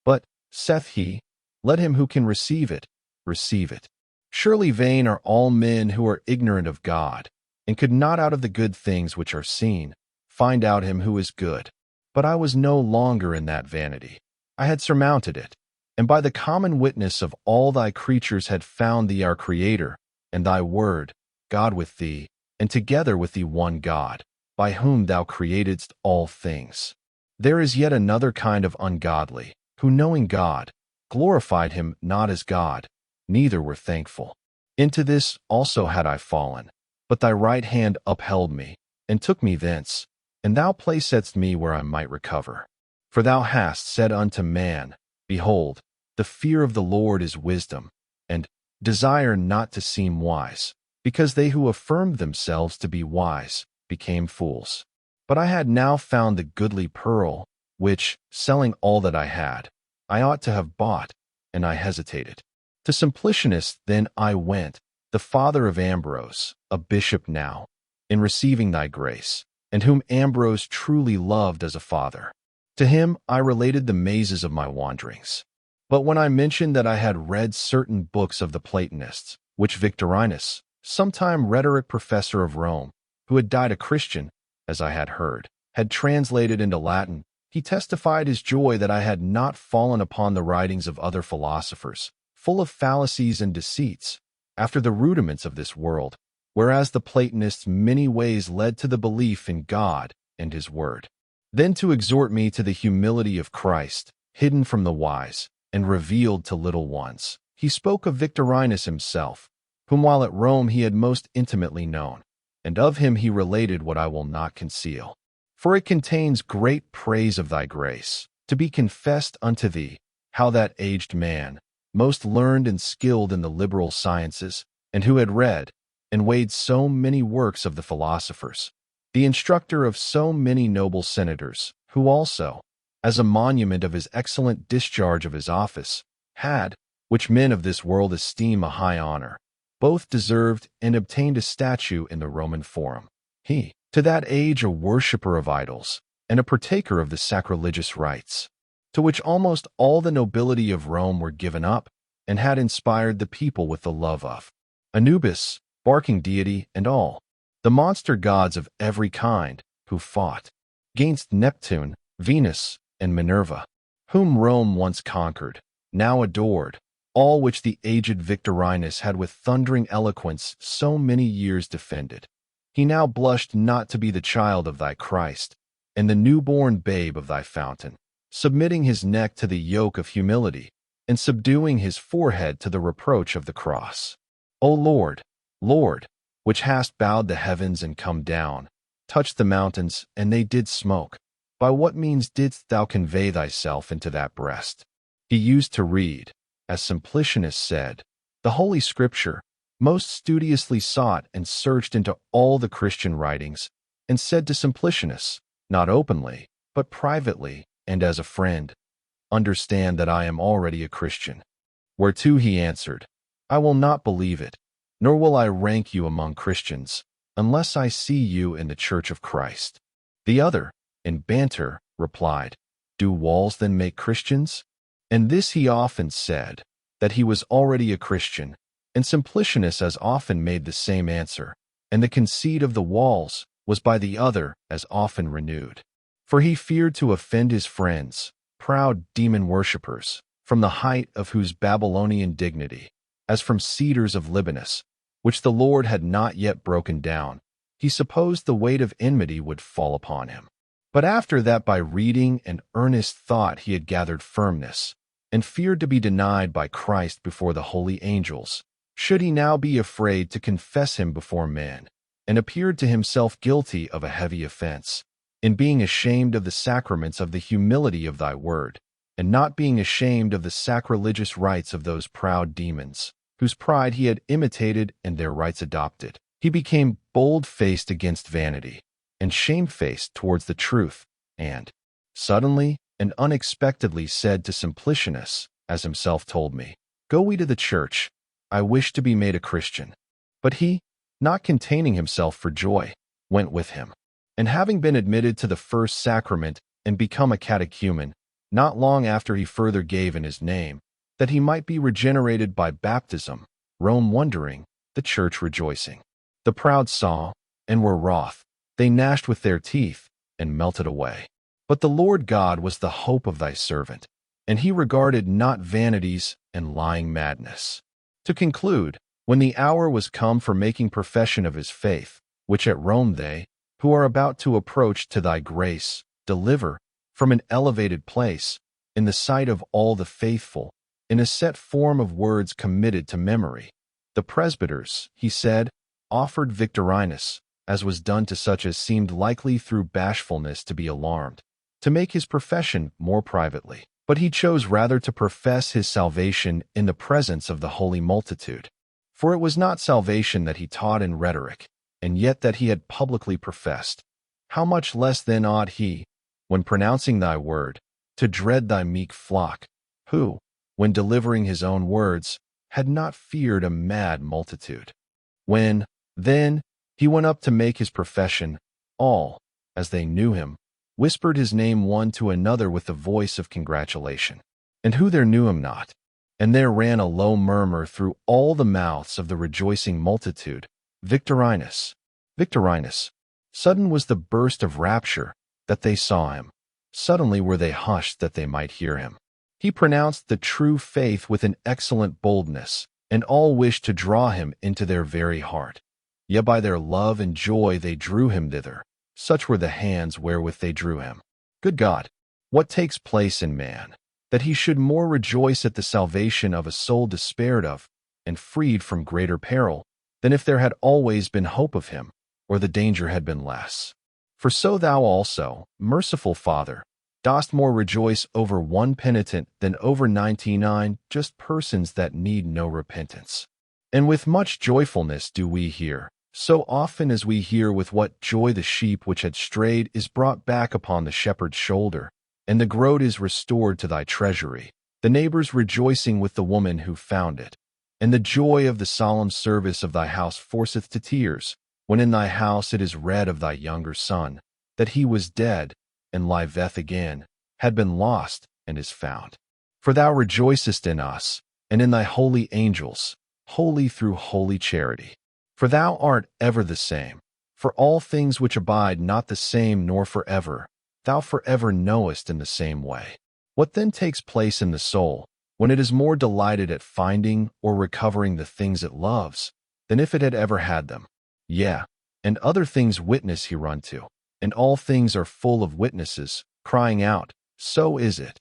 But, saith he, let him who can receive it, receive it. Surely vain are all men who are ignorant of God, and could not out of the good things which are seen find out him who is good. But I was no longer in that vanity. I had surmounted it, and by the common witness of all thy creatures had found thee our Creator, and thy Word, God with thee, and together with thee one God, by whom thou createdst all things. There is yet another kind of ungodly, who knowing God, glorified him not as God, neither were thankful. Into this also had I fallen, but thy right hand upheld me, and took me thence, and thou placedst me where I might recover. For thou hast said unto man, Behold, the fear of the Lord is wisdom, and desire not to seem wise, because they who affirmed themselves to be wise became fools. But I had now found the goodly pearl, which, selling all that I had, I ought to have bought, and I hesitated. To Simplicianus then I went, the father of Ambrose, a bishop now, in receiving thy grace, and whom Ambrose truly loved as a father. To him I related the mazes of my wanderings. But when I mentioned that I had read certain books of the Platonists, which Victorinus, sometime rhetoric professor of Rome, who had died a Christian, as I had heard, had translated into Latin, he testified his joy that I had not fallen upon the writings of other philosophers, full of fallacies and deceits, after the rudiments of this world, whereas the Platonists many ways led to the belief in God and his word. Then to exhort me to the humility of Christ, hidden from the wise, and revealed to little ones, he spoke of Victorinus himself, whom while at Rome he had most intimately known, and of him he related what I will not conceal. For it contains great praise of thy grace, to be confessed unto thee, how that aged man, most learned and skilled in the liberal sciences, and who had read and weighed so many works of the philosophers, the instructor of so many noble senators, who also, as a monument of his excellent discharge of his office, had, which men of this world esteem a high honor, both deserved and obtained a statue in the Roman Forum. He, to that age a worshipper of idols, and a partaker of the sacrilegious rites, to which almost all the nobility of Rome were given up, and had inspired the people with the love of Anubis, barking deity, and all the monster gods of every kind, who fought against Neptune, Venus, and Minerva, whom Rome once conquered, now adored, all which the aged Victorinus had with thundering eloquence so many years defended. He now blushed not to be the child of thy Christ, and the newborn babe of thy fountain, submitting his neck to the yoke of humility, and subduing his forehead to the reproach of the cross. O Lord, Lord, which hast bowed the heavens and come down, touched the mountains, and they did smoke, by what means didst thou convey thyself into that breast? He used to read, as Simplicianus said, the Holy Scripture, most studiously sought and searched into all the Christian writings, and said to Simplicianus, not openly, but privately, and as a friend, understand that I am already a Christian. Whereto he answered, I will not believe it, nor will I rank you among Christians, unless I see you in the Church of Christ. The other, in banter, replied, Do walls then make Christians? And this he often said, that he was already a Christian, and Simplicianus as often made the same answer, and the conceit of the walls was by the other as often renewed. For he feared to offend his friends, proud demon worshippers, from the height of whose Babylonian dignity, as from cedars of Libanus, which the Lord had not yet broken down, he supposed the weight of enmity would fall upon him. But after that by reading and earnest thought he had gathered firmness, and feared to be denied by Christ before the holy angels, should he now be afraid to confess him before men, and appeared to himself guilty of a heavy offense, in being ashamed of the sacraments of the humility of thy word, and not being ashamed of the sacrilegious rites of those proud demons, whose pride he had imitated and their rites adopted. He became bold-faced against vanity, and shamefaced towards the truth, and suddenly and unexpectedly said to Simplicianus, as himself told me, "Go we to the church, I wish to be made a Christian." But he, not containing himself for joy, went with him. And having been admitted to the first sacrament and become a catechumen, not long after he further gave in his name, that he might be regenerated by baptism, Rome wondering, the church rejoicing. The proud saw, and were wroth, they gnashed with their teeth, and melted away. But the Lord God was the hope of thy servant, and he regarded not vanities and lying madness. To conclude, when the hour was come for making profession of his faith, which at Rome they, who are about to approach to thy grace, deliver, from an elevated place, in the sight of all the faithful, in a set form of words committed to memory, the presbyters, he said, offered Victorinus, as was done to such as seemed likely through bashfulness to be alarmed, to make his profession more privately. But he chose rather to profess his salvation in the presence of the holy multitude. For it was not salvation that he taught in rhetoric, and yet that he had publicly professed. How much less then ought he, when pronouncing thy word, to dread thy meek flock, who, when delivering his own words, had not feared a mad multitude. When, then, he went up to make his profession, all, as they knew him, whispered his name one to another with the voice of congratulation. And who there knew him not? And there ran a low murmur through all the mouths of the rejoicing multitude, Victorinus, Victorinus. Sudden was the burst of rapture, that they saw him. Suddenly were they hushed that they might hear him. He pronounced the true faith with an excellent boldness, and all wished to draw him into their very heart. Yet by their love and joy they drew him thither. Such were the hands wherewith they drew him. Good God, what takes place in man, that he should more rejoice at the salvation of a soul despaired of, and freed from greater peril, than if there had always been hope of him, or the danger had been less. For so thou also, merciful Father, dost more rejoice over one penitent than over 99 just persons that need no repentance. And with much joyfulness do we hear, so often as we hear with what joy the sheep which had strayed is brought back upon the shepherd's shoulder, and the groat is restored to thy treasury, the neighbors rejoicing with the woman who found it. And the joy of the solemn service of thy house forceth to tears, when in thy house it is read of thy younger son, that he was dead, and liveth again, had been lost, and is found. For thou rejoicest in us, and in thy holy angels, holy through holy charity. For thou art ever the same, for all things which abide not the same nor forever, thou forever knowest in the same way. What then takes place in the soul, when it is more delighted at finding or recovering the things it loves, than if it had ever had them? Yea, and other things witness hereunto, and all things are full of witnesses, crying out, So is it.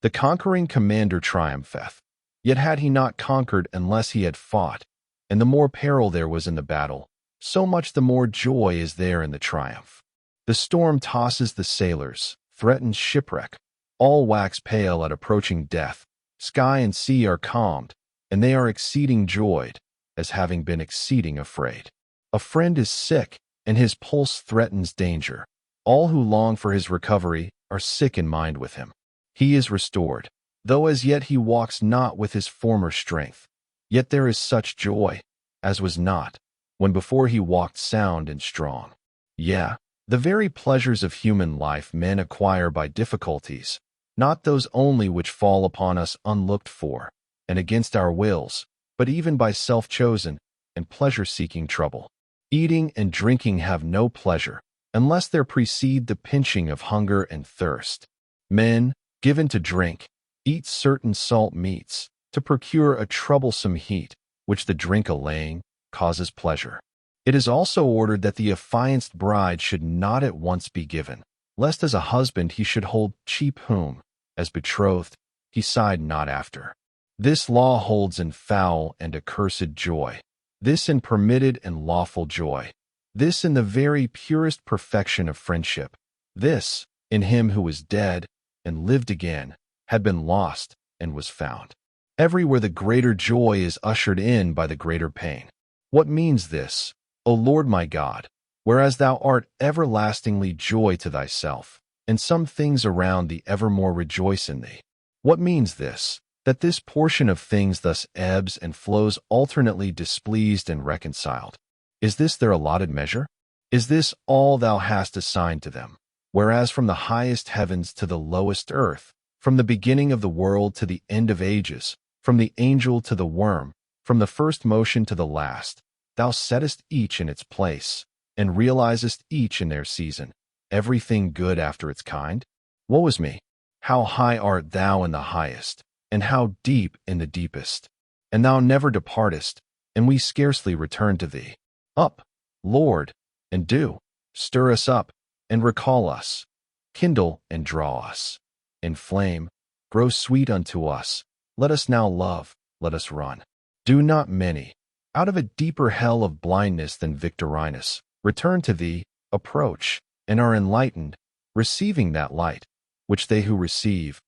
The conquering commander triumpheth. Yet had he not conquered unless he had fought, and the more peril there was in the battle, so much the more joy is there in the triumph. The storm tosses the sailors, threatens shipwreck, all wax pale at approaching death, sky and sea are calmed, and they are exceeding joyed, as having been exceeding afraid. A friend is sick, and his pulse threatens danger. All who long for his recovery are sick in mind with him. He is restored, though as yet he walks not with his former strength. Yet there is such joy, as was not, when before he walked sound and strong. Yea, the very pleasures of human life men acquire by difficulties, not those only which fall upon us unlooked for, and against our wills, but even by self-chosen and pleasure-seeking trouble. Eating and drinking have no pleasure, unless there precede the pinching of hunger and thirst. Men, given to drink, eat certain salt meats, to procure a troublesome heat, which the drink allaying causes pleasure. It is also ordered that the affianced bride should not at once be given, lest as a husband he should hold cheap whom, as betrothed, he sighed not after. This law holds in foul and accursed joy, this in permitted and lawful joy, this in the very purest perfection of friendship, this in him who was dead and lived again, had been lost and was found. Everywhere the greater joy is ushered in by the greater pain. What means this, O Lord my God, whereas thou art everlastingly joy to thyself, and some things around thee evermore rejoice in thee? What means this, that this portion of things thus ebbs and flows alternately displeased and reconciled? Is this their allotted measure? Is this all thou hast assigned to them? Whereas from the highest heavens to the lowest earth, from the beginning of the world to the end of ages, from the angel to the worm, from the first motion to the last, thou settest each in its place, and realizest each in their season, everything good after its kind? Woe is me! How high art thou in the highest, and how deep in the deepest! And thou never departest, and we scarcely return to thee. Up, Lord, and do, stir us up, and recall us, kindle and draw us, inflame, grow sweet unto us, let us now love, let us run. Do not many, out of a deeper hell of blindness than Victorinus, return to thee, approach, and are enlightened, receiving that light, which they who receive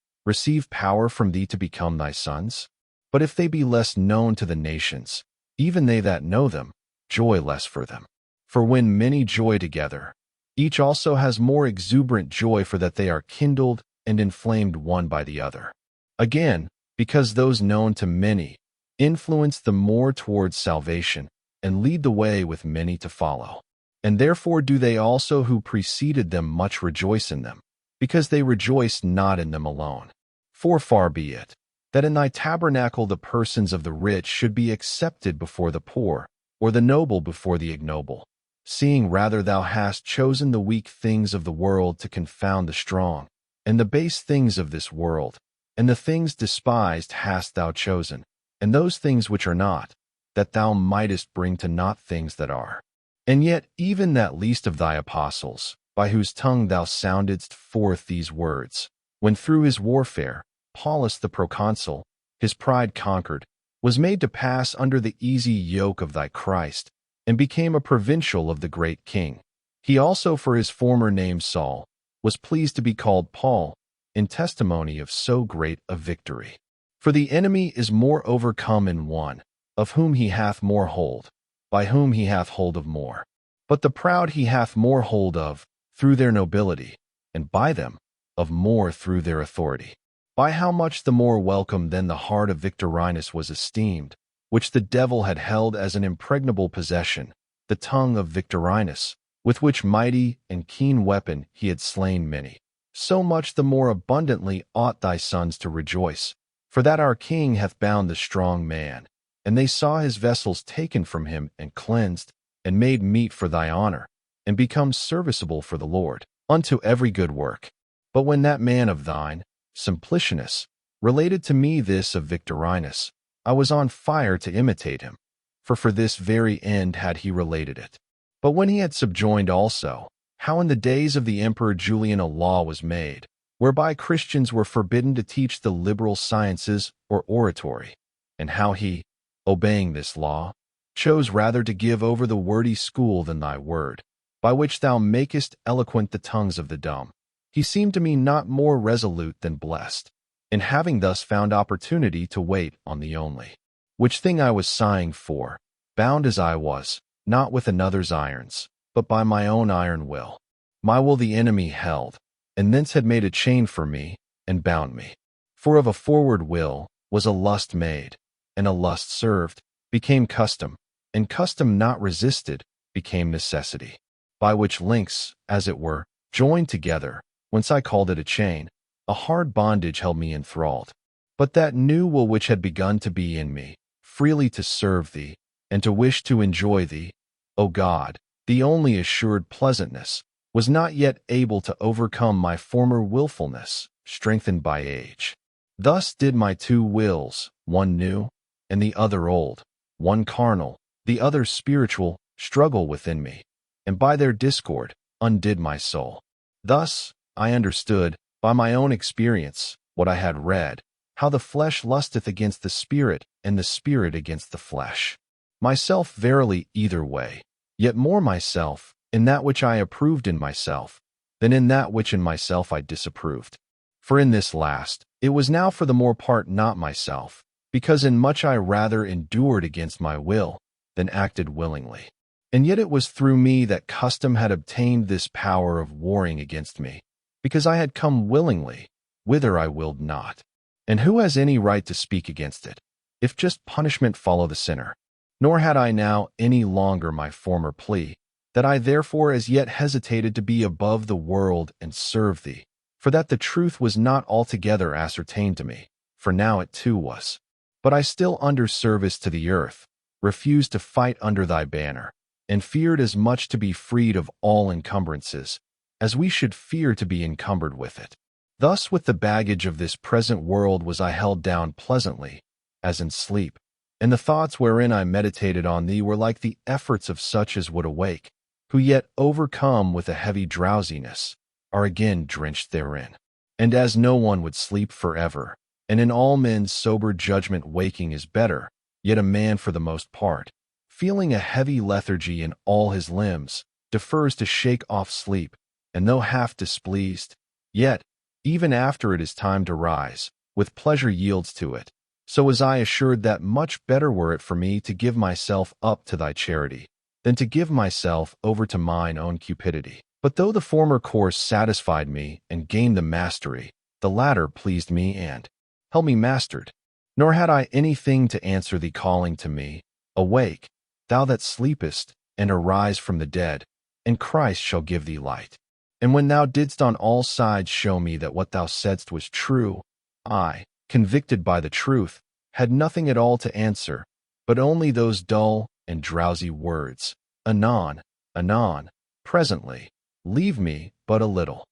power from thee to become thy sons? But if they be less known to the nations, even they that know them, joy less for them. For when many joy together, each also has more exuberant joy for that they are kindled and inflamed one by the other. Again, because those known to many influence the more towards salvation, and lead the way with many to follow. And therefore do they also who preceded them much rejoice in them, because they rejoice not in them alone. For far be it, that in thy tabernacle the persons of the rich should be accepted before the poor, or the noble before the ignoble, seeing rather thou hast chosen the weak things of the world to confound the strong, and the base things of this world, and the things despised hast thou chosen, and those things which are not, that thou mightest bring to naught things that are. And yet even that least of thy apostles, by whose tongue thou soundedst forth these words, when through his warfare, Paulus the proconsul, his pride conquered, was made to pass under the easy yoke of thy Christ, and became a provincial of the great king. He also for his former name Saul, was pleased to be called Paul, in testimony of so great a victory. For the enemy is more overcome in one, of whom he hath more hold, by whom he hath hold of more. But the proud he hath more hold of, through their nobility, and by them, of more through their authority. By how much the more welcome then the heart of Victorinus was esteemed, which the devil had held as an impregnable possession, the tongue of Victorinus, with which mighty and keen weapon he had slain many. So much the more abundantly ought thy sons to rejoice, for that our king hath bound the strong man, and they saw his vessels taken from him and cleansed, and made meet for thy honor, and become serviceable for the Lord, unto every good work. But when that man of thine, Simplicianus, related to me this of Victorinus, I was on fire to imitate him, for this very end had he related it. But when he had subjoined also, how in the days of the Emperor Julian a law was made, whereby Christians were forbidden to teach the liberal sciences or oratory, and how he, obeying this law, chose rather to give over the wordy school than thy word, by which thou makest eloquent the tongues of the dumb. He seemed to me not more resolute than blessed, in having thus found opportunity to wait on the only, which thing I was sighing for, bound as I was, not with another's irons, but by my own iron will. My will the enemy held, and thence had made a chain for me, and bound me. For of a forward will was a lust made, and a lust served, became custom, and custom not resisted, became necessity. By which links, as it were, joined together, whence I called it a chain, a hard bondage held me enthralled. But that new will which had begun to be in me, freely to serve thee, and to wish to enjoy thee, O God, the only assured pleasantness, was not yet able to overcome my former willfulness, strengthened by age. Thus did my two wills, one new, and the other old, one carnal, the other spiritual, struggle within me, and by their discord undid my soul. Thus I understood, by my own experience, what I had read, how the flesh lusteth against the spirit, and the spirit against the flesh. Myself verily either way, yet more myself, in that which I approved in myself, than in that which in myself I disapproved. For in this last, it was now for the more part not myself, because in much I rather endured against my will than acted willingly. And yet it was through me that custom had obtained this power of warring against me, because I had come willingly, whither I willed not. And who has any right to speak against it, if just punishment follow the sinner? Nor had I now any longer my former plea, that I therefore as yet hesitated to be above the world and serve thee, for that the truth was not altogether ascertained to me, for now it too was. But I still under service to the earth, refused to fight under thy banner, and feared as much to be freed of all encumbrances, as we should fear to be encumbered with it. Thus with the baggage of this present world was I held down pleasantly, as in sleep, and the thoughts wherein I meditated on thee were like the efforts of such as would awake, who yet overcome with a heavy drowsiness, are again drenched therein. And as no one would sleep forever, and in all men's sober judgment waking is better, yet a man for the most part, feeling a heavy lethargy in all his limbs, defers to shake off sleep, and though half displeased, yet, even after it is time to rise, with pleasure yields to it. So was I assured that much better were it for me to give myself up to thy charity, than to give myself over to mine own cupidity. But though the former course satisfied me and gained the mastery, the latter pleased me and held me mastered. Nor had I anything to answer thee calling to me, Awake, thou that sleepest, and arise from the dead, and Christ shall give thee light. And when thou didst on all sides show me that what thou saidst was true, I, convicted by the truth, had nothing at all to answer, but only those dull and drowsy words, Anon, anon, presently, leave me but a little.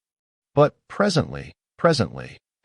But presently,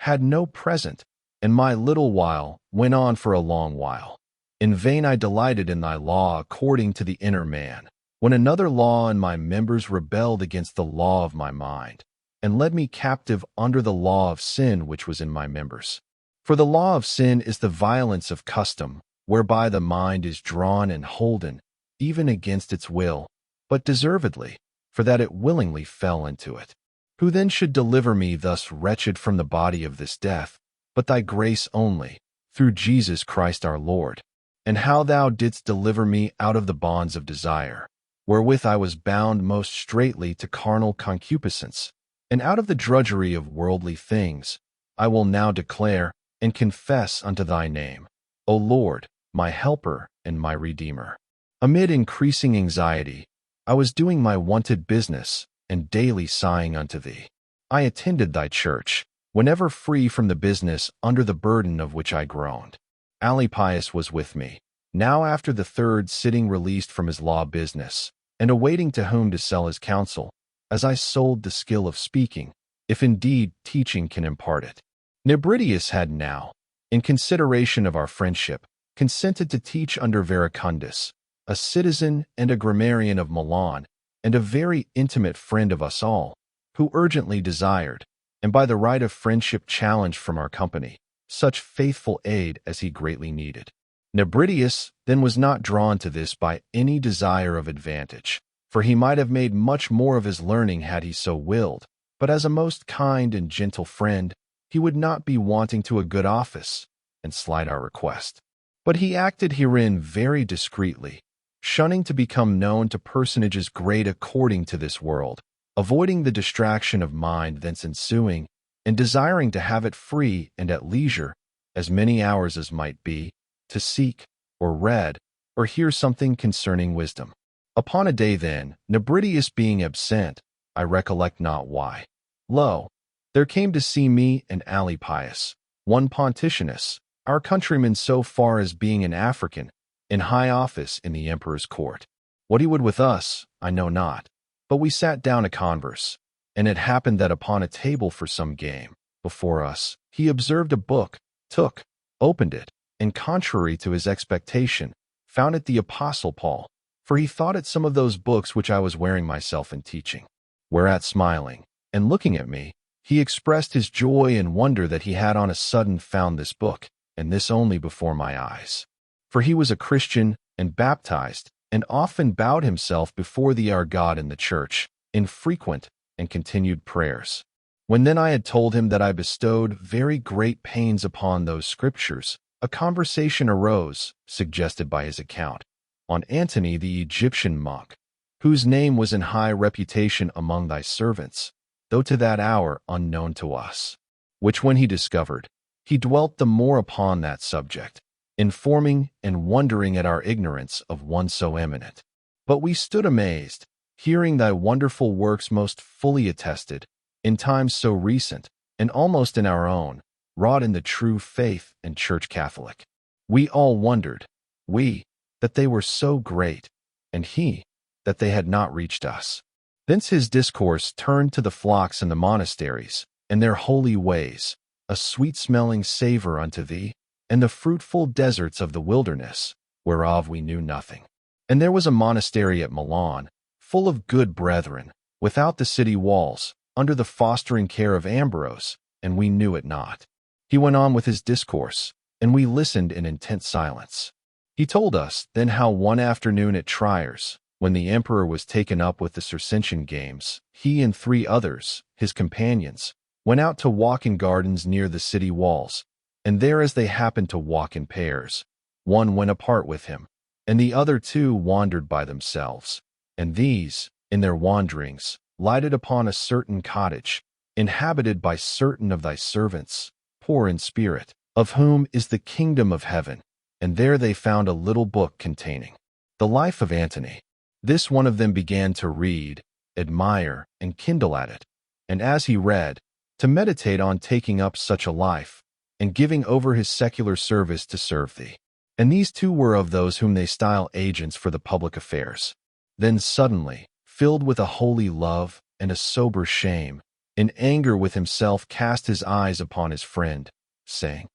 had no present, and my little while went on for a long while. In vain I delighted in thy law according to the inner man, when another law in my members rebelled against the law of my mind, and led me captive under the law of sin which was in my members. For the law of sin is the violence of custom, whereby the mind is drawn and holden, even against its will, but deservedly, for that it willingly fell into it. Who then should deliver me thus wretched from the body of this death, but thy grace only, through Jesus Christ our Lord? And how thou didst deliver me out of the bonds of desire, wherewith I was bound most straitly to carnal concupiscence, and out of the drudgery of worldly things, I will now declare and confess unto thy name, O Lord, my helper and my redeemer. Amid increasing anxiety, I was doing my wonted business, and daily sighing unto thee. I attended thy church, whenever free from the business under the burden of which I groaned. Alypius was with me, now after the third sitting released from his law business, and awaiting to whom to sell his counsel, as I sold the skill of speaking, if indeed teaching can impart it. Nebridius had now, in consideration of our friendship, consented to teach under Verecundus, a citizen and a grammarian of Milan, and a very intimate friend of us all, who urgently desired, and by the right of friendship challenged from our company, such faithful aid as he greatly needed. Nebridius then was not drawn to this by any desire of advantage, for he might have made much more of his learning had he so willed, but as a most kind and gentle friend, he would not be wanting to a good office, and slight our request. But he acted herein very discreetly, shunning to become known to personages great according to this world, avoiding the distraction of mind thence ensuing, and desiring to have it free and at leisure, as many hours as might be, to seek, or read, or hear something concerning wisdom. Upon a day then, Nebridius being absent, I recollect not why, lo, there came to see me and Alypius, one Pontianus, our countryman so far as being an African, in high office in the emperor's court. What he would with us, I know not, but we sat down to converse, and it happened that upon a table for some game, before us, he observed a book, took, opened it, and contrary to his expectation, found it the Apostle Paul, for he thought it some of those books which I was wearing myself in teaching. Whereat smiling, and looking at me, he expressed his joy and wonder that he had on a sudden found this book, and this only before my eyes. For he was a Christian, and baptized, and often bowed himself before thee our God in the church, in frequent and continued prayers. When then I had told him that I bestowed very great pains upon those scriptures, a conversation arose, suggested by his account, on Antony the Egyptian monk, whose name was in high reputation among thy servants, though to that hour unknown to us. Which when he discovered, he dwelt the more upon that subject, informing and wondering at our ignorance of one so eminent. But we stood amazed, hearing thy wonderful works most fully attested, in times so recent, and almost in our own, wrought in the true faith and Church Catholic. We all wondered, we, that they were so great, and he, that they had not reached us. Thence his discourse turned to the flocks and the monasteries, and their holy ways, a sweet-smelling savor unto thee, and the fruitful deserts of the wilderness, whereof we knew nothing. And there was a monastery at Milan, full of good brethren, without the city walls, under the fostering care of Ambrose, and we knew it not. He went on with his discourse, and we listened in intense silence. He told us then how one afternoon at Triers, when the emperor was taken up with the Circensian games, he and 3 others, his companions, went out to walk in gardens near the city walls, and there as they happened to walk in pairs, one went apart with him, and the other 2 wandered by themselves, and these, in their wanderings, lighted upon a certain cottage, inhabited by certain of thy servants, poor in spirit, of whom is the kingdom of heaven, and there they found a little book containing the life of Antony. This one of them began to read, admire, and kindle at it, and as he read, to meditate on taking up such a life, and giving over his secular service to serve thee. And these 2 were of those whom they style agents for the public affairs. Then suddenly, filled with a holy love and a sober shame, in anger with himself cast his eyes upon his friend, saying,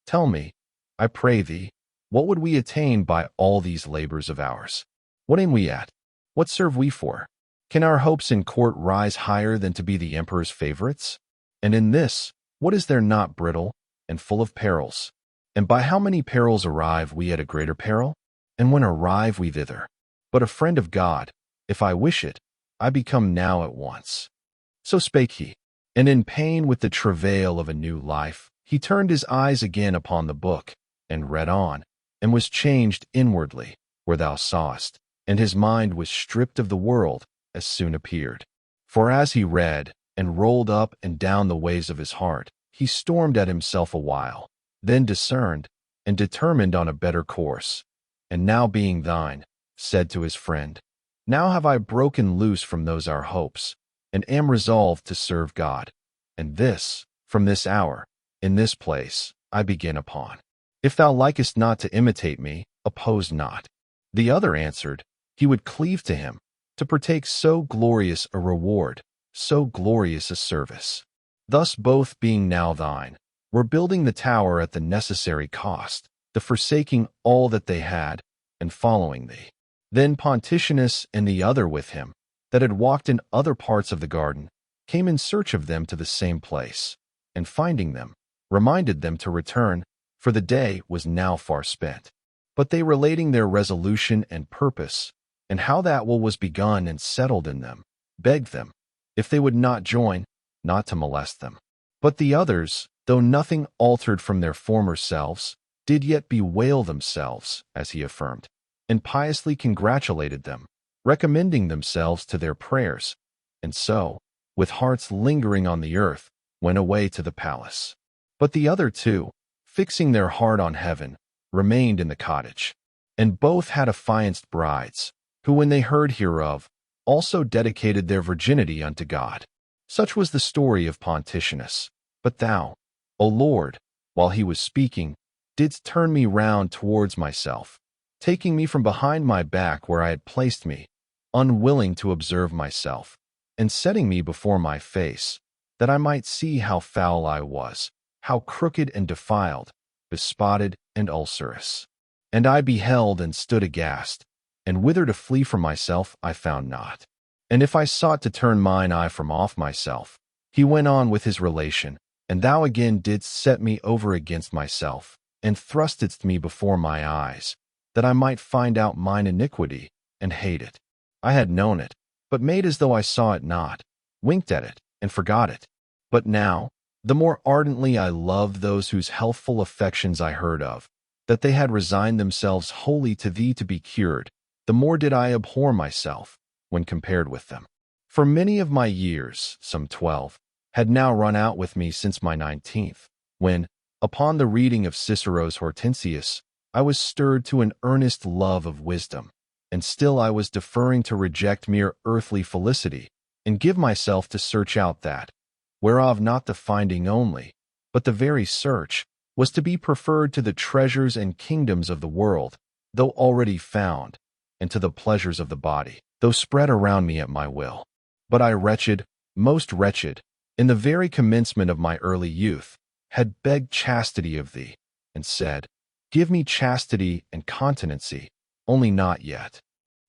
Tell me, I pray thee, what would we attain by all these labors of ours? What aim we at? What serve we for? Can our hopes in court rise higher than to be the emperor's favorites? And in this, what is there not brittle and full of perils? And by how many perils arrive we at a greater peril? And when arrive we thither? But a friend of God, if I wish it, I become now at once. So spake he, and in pain with the travail of a new life, he turned his eyes again upon the book, and read on, and was changed inwardly, where thou sawest, and his mind was stripped of the world, as soon appeared. For as he read, and rolled up and down the ways of his heart, he stormed at himself a while, then discerned, and determined on a better course, and now being thine, said to his friend, Now have I broken loose from those our hopes, and am resolved to serve God, and this, from this hour, in this place, I begin upon. If thou likest not to imitate me, oppose not. The other answered, he would cleave to him, to partake so glorious a reward, so glorious a service. Thus both being now thine, were building the tower at the necessary cost, the forsaking all that they had, and following thee. Then Pontianus and the other with him, that had walked in other parts of the garden, came in search of them to the same place, and finding them, reminded them to return, for the day was now far spent. But they relating their resolution and purpose, and how that will was begun and settled in them, begged them, if they would not join, not to molest them. But the others, though nothing altered from their former selves, did yet bewail themselves, as he affirmed, and piously congratulated them, recommending themselves to their prayers, and so, with hearts lingering on the earth, went away to the palace. But the other 2, fixing their heart on heaven, remained in the cottage. And both had affianced brides, who when they heard hereof, also dedicated their virginity unto God. Such was the story of Pontianus. But thou, O Lord, while he was speaking, didst turn me round towards myself, taking me from behind my back where I had placed me, unwilling to observe myself, and setting me before my face, that I might see how foul I was, how crooked and defiled, bespotted and ulcerous. And I beheld and stood aghast, and whither to flee from myself I found not. And if I sought to turn mine eye from off myself, he went on with his relation, and thou again didst set me over against myself, and thrustedst me before my eyes, that I might find out mine iniquity, and hate it. I had known it, but made as though I saw it not, winked at it, and forgot it. But now, the more ardently I loved those whose healthful affections I heard of, that they had resigned themselves wholly to thee to be cured, the more did I abhor myself, when compared with them. For many of my years, some 12, had now run out with me since my 19th, when, upon the reading of Cicero's Hortensius, I was stirred to an earnest love of wisdom, and still I was deferring to reject mere earthly felicity, and give myself to search out that, whereof not the finding only, but the very search, was to be preferred to the treasures and kingdoms of the world, though already found, and to the pleasures of the body, though spread around me at my will. But I wretched, most wretched, in the very commencement of my early youth, had begged chastity of thee, and said, Give me chastity and continency, only not yet.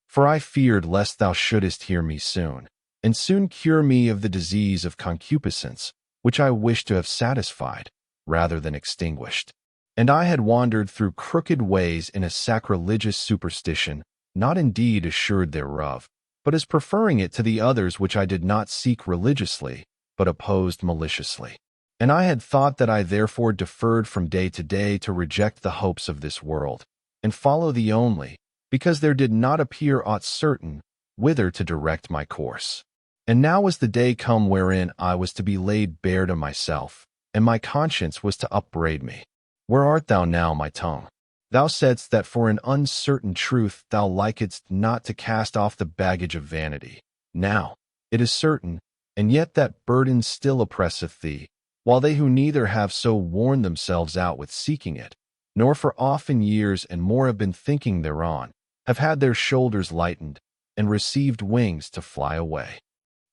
For I feared lest thou shouldest hear me soon, and soon cure me of the disease of concupiscence, which I wished to have satisfied, rather than extinguished. And I had wandered through crooked ways in a sacrilegious superstition, not indeed assured thereof, but as preferring it to the others which I did not seek religiously, but opposed maliciously. And I had thought that I therefore deferred from day to day to reject the hopes of this world, and follow thee only, because there did not appear aught certain whither to direct my course. And now was the day come wherein I was to be laid bare to myself, and my conscience was to upbraid me. Where art thou now, my tongue? Thou saidst that for an uncertain truth thou likedst not to cast off the baggage of vanity. Now, it is certain, and yet that burden still oppresseth thee, while they who neither have so worn themselves out with seeking it, nor for often years and more have been thinking thereon, have had their shoulders lightened, and received wings to fly away.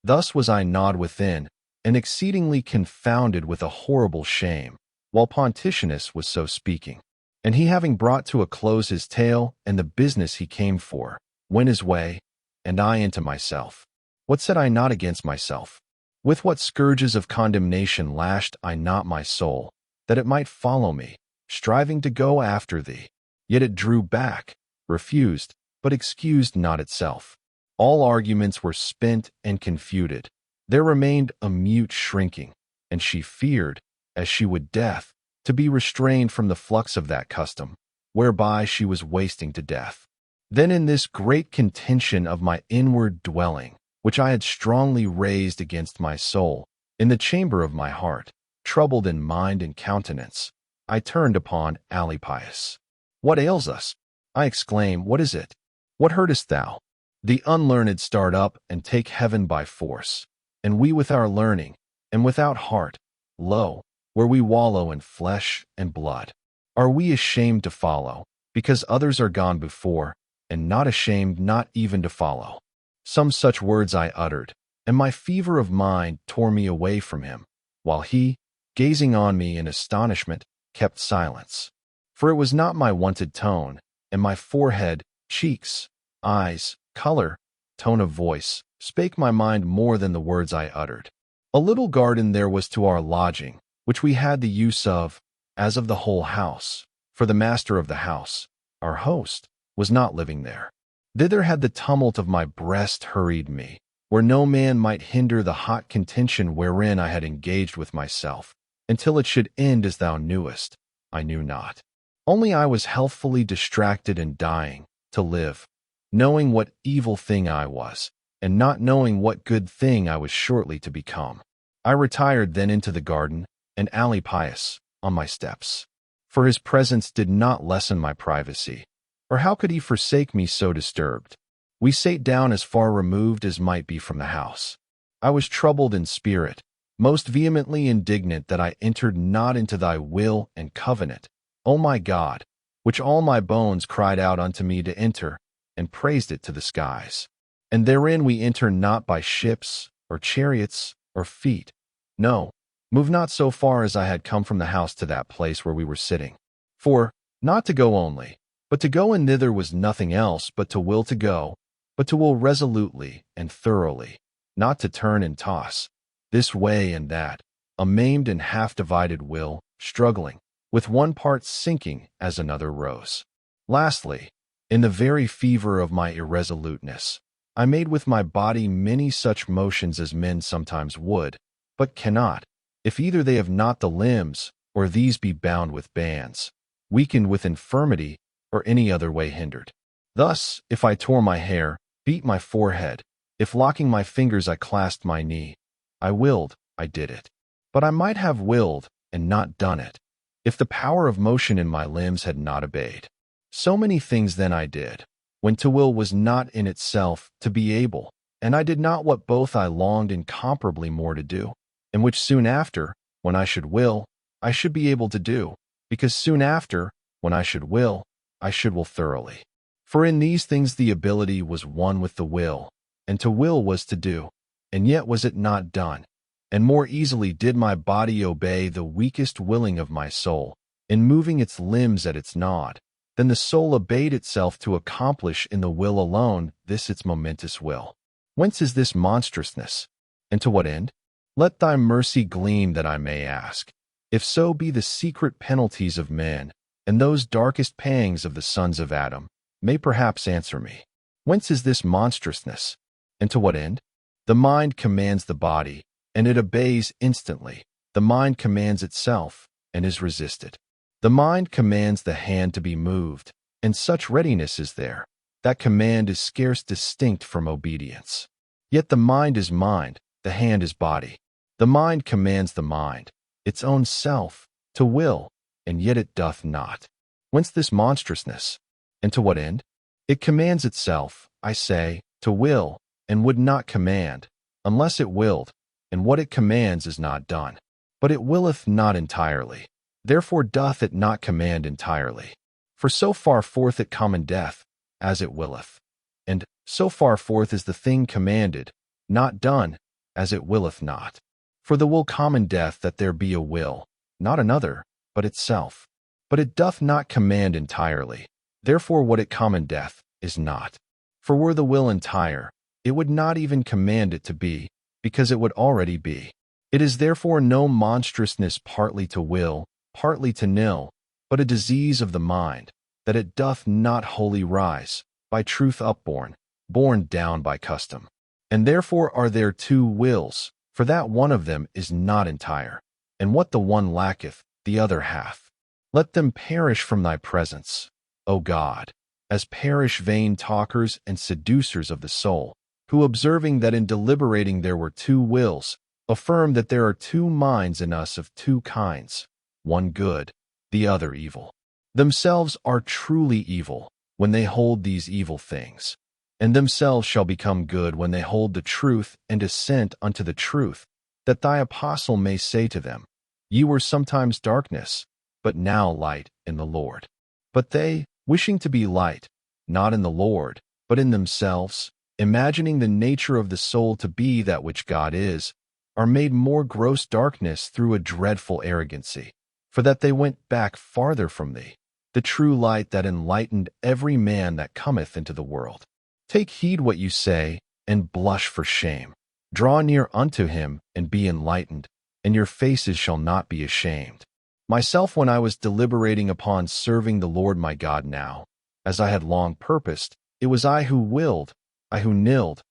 Thus was I gnawed within, and exceedingly confounded with a horrible shame, while Pontianus was so speaking. And he having brought to a close his tale and the business he came for, went his way, and I into myself. What said I not against myself? With what scourges of condemnation lashed I not my soul, that it might follow me, striving to go after thee? Yet it drew back, refused, but excused not itself. All arguments were spent and confuted. There remained a mute shrinking, and she feared, as she would death, to be restrained from the flux of that custom, whereby she was wasting to death. Then in this great contention of my inward dwelling, which I had strongly raised against my soul, in the chamber of my heart, troubled in mind and countenance, I turned upon Alypius. What ails us? I exclaim, what is it? What heardest thou? The unlearned start up and take heaven by force, and we with our learning, and without heart, lo, where we wallow in flesh and blood. Are we ashamed to follow, because others are gone before, and not ashamed not even to follow? Some such words I uttered, and my fever of mind tore me away from him, while he, gazing on me in astonishment, kept silence. For it was not my wonted tone, and my forehead, cheeks, eyes, color, tone of voice, spake my mind more than the words I uttered. A little garden there was to our lodging, which we had the use of, as of the whole house, for the master of the house, our host, was not living there. Thither had the tumult of my breast hurried me, where no man might hinder the hot contention wherein I had engaged with myself, until it should end as thou knewest, I knew not. Only I was healthfully distracted and dying, to live, knowing what evil thing I was, and not knowing what good thing I was shortly to become. I retired then into the garden, and Alypius, on my steps. For his presence did not lessen my privacy, or how could he forsake me so disturbed? We sate down as far removed as might be from the house. I was troubled in spirit, most vehemently indignant that I entered not into thy will and covenant, O my God, which all my bones cried out unto me to enter, and praised it to the skies. And therein we enter not by ships, or chariots, or feet. No, move not so far as I had come from the house to that place where we were sitting. For, not to go only, but to go in thither was nothing else but to will to go, but to will resolutely and thoroughly, not to turn and toss, this way and that, a maimed and half-divided will, struggling, with one part sinking as another rose. Lastly, In the very fever of my irresoluteness, I made with my body many such motions as men sometimes would, but cannot, if either they have not the limbs, or these be bound with bands, weakened with infirmity, or any other way hindered. Thus, if I tore my hair, beat my forehead, if locking my fingers I clasped my knee, I willed, I did it. But I might have willed, and not done it, if the power of motion in my limbs had not obeyed. So many things then I did, when to will was not in itself to be able, and I did not what both I longed incomparably more to do, and which soon after, when I should will, I should be able to do, because soon after, when I should will, I should will thoroughly. For in these things the ability was one with the will, and to will was to do, and yet was it not done. And more easily did my body obey the weakest willing of my soul, in moving its limbs at its nod, than the soul obeyed itself to accomplish in the will alone this its momentous will. Whence is this monstrousness? And to what end? Let thy mercy gleam that I may ask, if so be the secret penalties of men, and those darkest pangs of the sons of Adam, may perhaps answer me. Whence is this monstrousness? And to what end? The mind commands the body, and it obeys instantly. The mind commands itself, and is resisted. The mind commands the hand to be moved, and such readiness is there, that command is scarce distinct from obedience. Yet the mind is mind, the hand is body. The mind commands the mind, its own self, to will, and yet it doth not. Whence this monstrousness? And to what end? It commands itself, I say, to will, and would not command, unless it willed, and what it commands is not done. But it willeth not entirely. Therefore doth it not command entirely. For so far forth it commandeth, as it willeth. And so far forth is the thing commanded, not done, as it willeth not. For the will commandeth that there be a will, not another, but itself. But it doth not command entirely. Therefore what it commandeth is not. For were the will entire, it would not even command it to be, because it would already be. It is therefore no monstrousness partly to will, partly to nill, but a disease of the mind, that it doth not wholly rise, by truth upborn, borne down by custom. And therefore are there two wills, for that one of them is not entire, and what the one lacketh, the other hath. Let them perish from thy presence, O God, as perish vain talkers and seducers of the soul, who observing that in deliberating there were two wills, affirm that there are two minds in us of two kinds, one good, the other evil. Themselves are truly evil when they hold these evil things, and themselves shall become good when they hold the truth and assent unto the truth, that thy apostle may say to them, Ye were sometimes darkness, but now light in the Lord. But they, wishing to be light, not in the Lord, but in themselves, imagining the nature of the soul to be that which God is, are made more gross darkness through a dreadful arrogancy, for that they went back farther from thee, the true light that enlightened every man that cometh into the world. Take heed what you say, and blush for shame. Draw near unto him, and be enlightened, and your faces shall not be ashamed. Myself, when I was deliberating upon serving the Lord my God now, as I had long purposed, it was I who willed, I who nilled,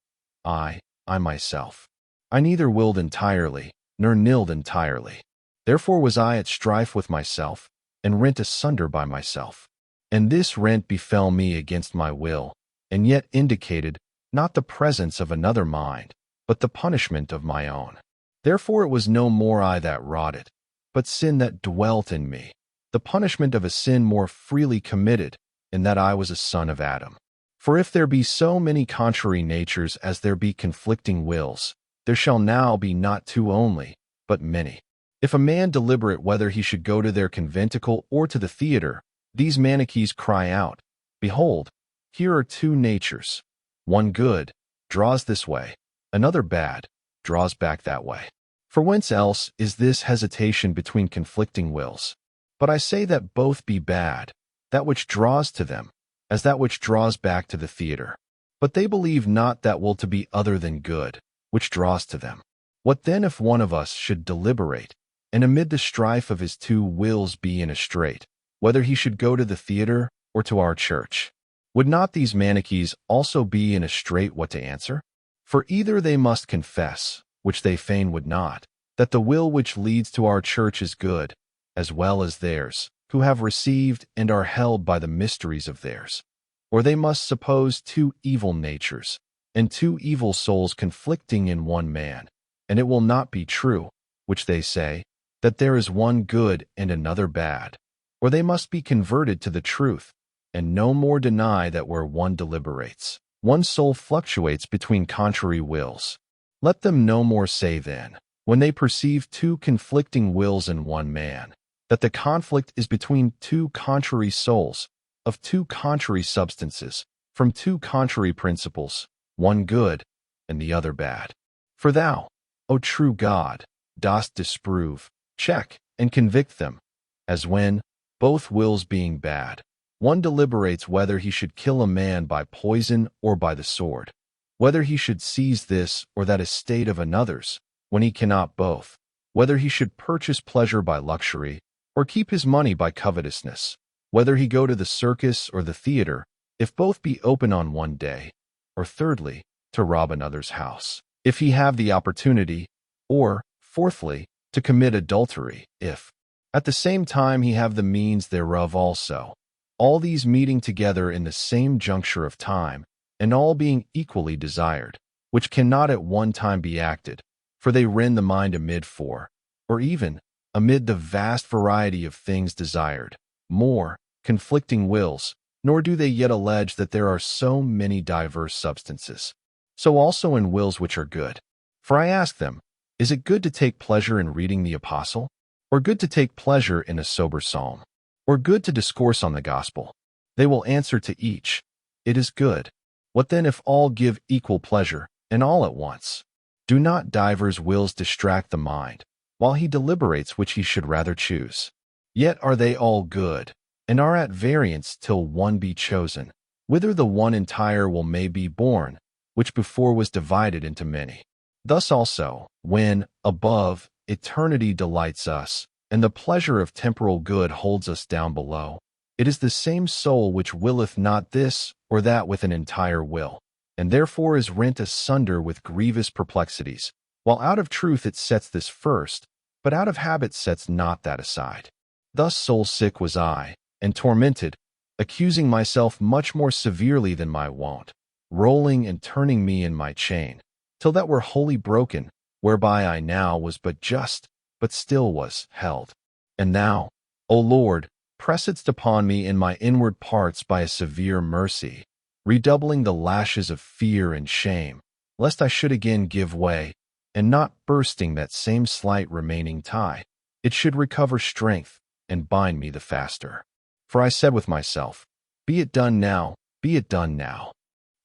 I myself. I neither willed entirely, nor nilled entirely. Therefore was I at strife with myself, and rent asunder by myself. And this rent befell me against my will, and yet indicated not the presence of another mind, but the punishment of my own. Therefore it was no more I that wrought it, but sin that dwelt in me, the punishment of a sin more freely committed, in that I was a son of Adam. For if there be so many contrary natures as there be conflicting wills, there shall now be not two only, but many. If a man deliberate whether he should go to their conventicle or to the theater, these Manichees cry out, Behold, here are two natures. One good, draws this way, another bad, draws back that way. For whence else is this hesitation between conflicting wills? But I say that both be bad, that which draws to them, as that which draws back to the theater. But they believe not that will to be other than good, which draws to them. What then if one of us should deliberate, and amid the strife of his two wills be in a strait, whether he should go to the theater or to our church? Would not these Manichees also be in a strait what to answer? For either they must confess, which they fain would not, that the will which leads to our church is good, as well as theirs, who have received and are held by the mysteries of theirs. Or they must suppose two evil natures, and two evil souls conflicting in one man, and it will not be true, which they say, that there is one good and another bad. Or they must be converted to the truth, and no more deny that where one deliberates, one soul fluctuates between contrary wills. Let them no more say then, when they perceive two conflicting wills in one man, that the conflict is between two contrary souls, of two contrary substances, from two contrary principles, one good and the other bad. For thou, O true God, dost disprove, check, and convict them, as when, both wills being bad, one deliberates whether he should kill a man by poison or by the sword, whether he should seize this or that estate of another's, when he cannot both, whether he should purchase pleasure by luxury, or keep his money by covetousness, whether he go to the circus or the theater, if both be open on one day, or thirdly, to rob another's house, if he have the opportunity, or, fourthly, to commit adultery, if, at the same time he have the means thereof also, all these meeting together in the same juncture of time, and all being equally desired, which cannot at one time be acted, for they rend the mind amid four, or even, amid the vast variety of things desired, more, conflicting wills, nor do they yet allege that there are so many diverse substances. So also in wills which are good. For I ask them, is it good to take pleasure in reading the Apostle? Or good to take pleasure in a sober psalm? Or good to discourse on the gospel? They will answer to each, it is good. What then if all give equal pleasure, and all at once? Do not divers wills distract the mind, while he deliberates which he should rather choose? Yet are they all good, and are at variance till one be chosen, whither the one entire will may be born, which before was divided into many. Thus also, when, above, eternity delights us, and the pleasure of temporal good holds us down below, it is the same soul which willeth not this or that with an entire will, and therefore is rent asunder with grievous perplexities, while out of truth it sets this first, but out of habit sets not that aside. Thus soul-sick was I, and tormented, accusing myself much more severely than my wont, rolling and turning me in my chain, till that were wholly broken, whereby I now was but just, but still was held. And thou, O Lord, pressedst upon me in my inward parts by a severe mercy, redoubling the lashes of fear and shame, lest I should again give way, and not bursting that same slight remaining tie, it should recover strength, and bind me the faster. For I said with myself, be it done now, be it done now.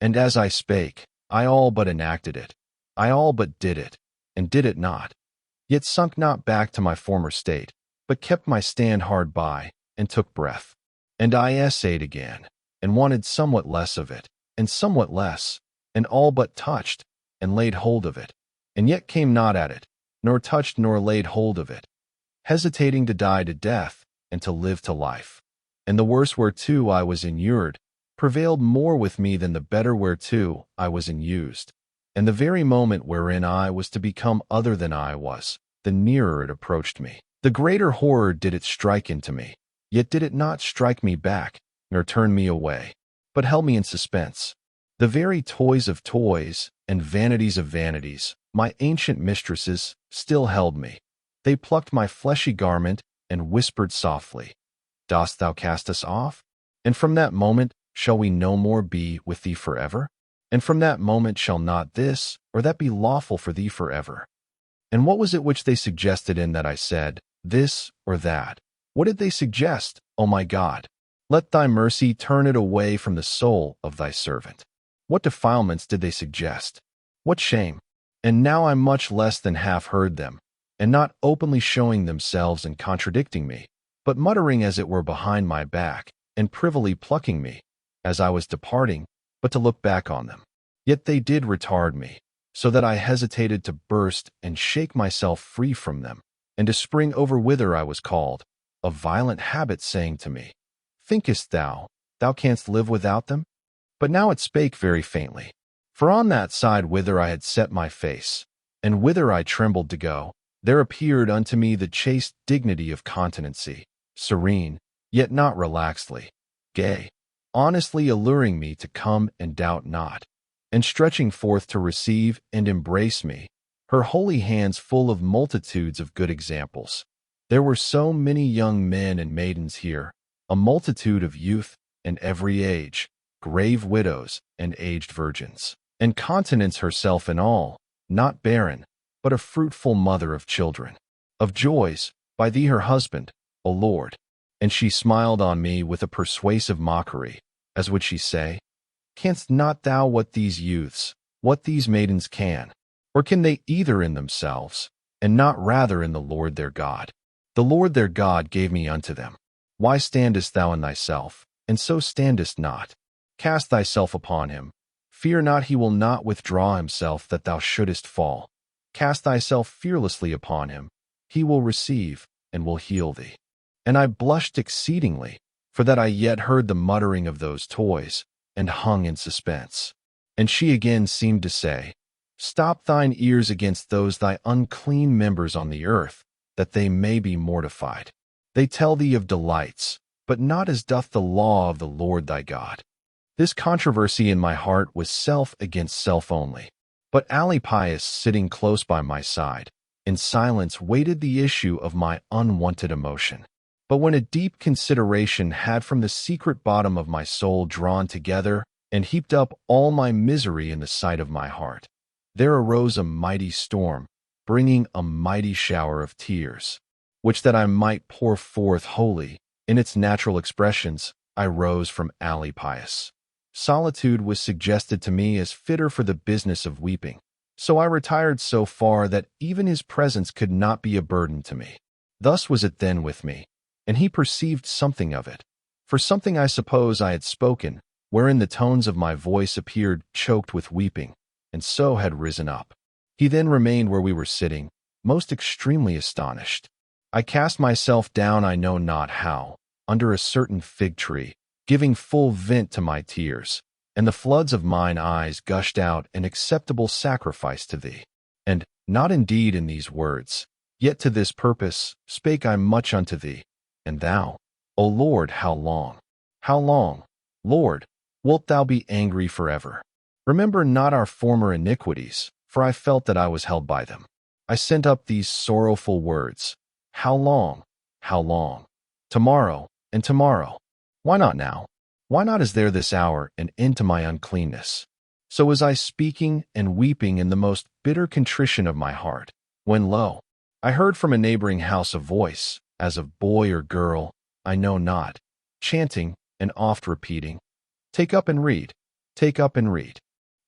And as I spake, I all but enacted it, I all but did it, and did it not. Yet sunk not back to my former state, but kept my stand hard by, and took breath. And I essayed again, and wanted somewhat less of it, and somewhat less, and all but touched, and laid hold of it, and yet came not at it, nor touched nor laid hold of it, hesitating to die to death, and to live to life. And the worse whereto I was inured prevailed more with me than the better whereto I was inused. And the very moment wherein I was to become other than I was, the nearer it approached me. The greater horror did it strike into me, yet did it not strike me back, nor turn me away, but held me in suspense. The very toys of toys, and vanities of vanities, my ancient mistresses, still held me. They plucked my fleshy garment, and whispered softly, Dost thou cast us off? And from that moment shall we no more be with thee forever? And from that moment shall not this or that be lawful for thee forever? And what was it which they suggested in that I said, this or that? What did they suggest, O my God? Let thy mercy turn it away from the soul of thy servant. What defilements did they suggest? What shame? And now I much less than half heard them, and not openly showing themselves and contradicting me, but muttering as it were behind my back, and privily plucking me, as I was departing, but to look back on them. Yet they did retard me, so that I hesitated to burst and shake myself free from them, and to spring over whither I was called, a violent habit saying to me, Thinkest thou, thou canst live without them? But now it spake very faintly. For on that side whither I had set my face, and whither I trembled to go, there appeared unto me the chaste dignity of continency, serene, yet not relaxedly, gay, honestly alluring me to come and doubt not, and stretching forth to receive and embrace me, her holy hands full of multitudes of good examples. There were so many young men and maidens here, a multitude of youth and every age, grave widows and aged virgins, and continence herself in all, not barren, but a fruitful mother of children, of joys, by thee her husband, O Lord. And she smiled on me with a persuasive mockery, as would she say, Canst not thou what these youths, what these maidens can? Or can they either in themselves, and not rather in the Lord their God? The Lord their God gave me unto them. Why standest thou in thyself, and so standest not? Cast thyself upon him. Fear not, he will not withdraw himself that thou shouldest fall. Cast thyself fearlessly upon him. He will receive, and will heal thee. And I blushed exceedingly, for that I yet heard the muttering of those toys, and hung in suspense. And she again seemed to say, Stop thine ears against those thy unclean members on the earth, that they may be mortified. They tell thee of delights, but not as doth the law of the Lord thy God. This controversy in my heart was self against self only. But Alypius, sitting close by my side, in silence waited the issue of my unwanted emotion. But when a deep consideration had from the secret bottom of my soul drawn together and heaped up all my misery in the sight of my heart, there arose a mighty storm, bringing a mighty shower of tears, which that I might pour forth wholly, in its natural expressions, I rose from Alypius. Solitude was suggested to me as fitter for the business of weeping, so I retired so far that even his presence could not be a burden to me. Thus was it then with me, and he perceived something of it, for something I suppose I had spoken, wherein the tones of my voice appeared choked with weeping, and so had risen up. He then remained where we were sitting, most extremely astonished. I cast myself down I know not how, under a certain fig tree, giving full vent to my tears, and the floods of mine eyes gushed out an acceptable sacrifice to thee. And, not indeed in these words, yet to this purpose spake I much unto thee, and thou, O Lord, how long? How long, Lord, wilt thou be angry forever? Remember not our former iniquities, for I felt that I was held by them. I sent up these sorrowful words, How long? How long? Tomorrow, and tomorrow. Why not now? Why not is there this hour an end to my uncleanness? So was I speaking and weeping in the most bitter contrition of my heart, when lo, I heard from a neighboring house a voice, as of boy or girl, I know not, chanting and oft repeating, Take up and read, take up and read.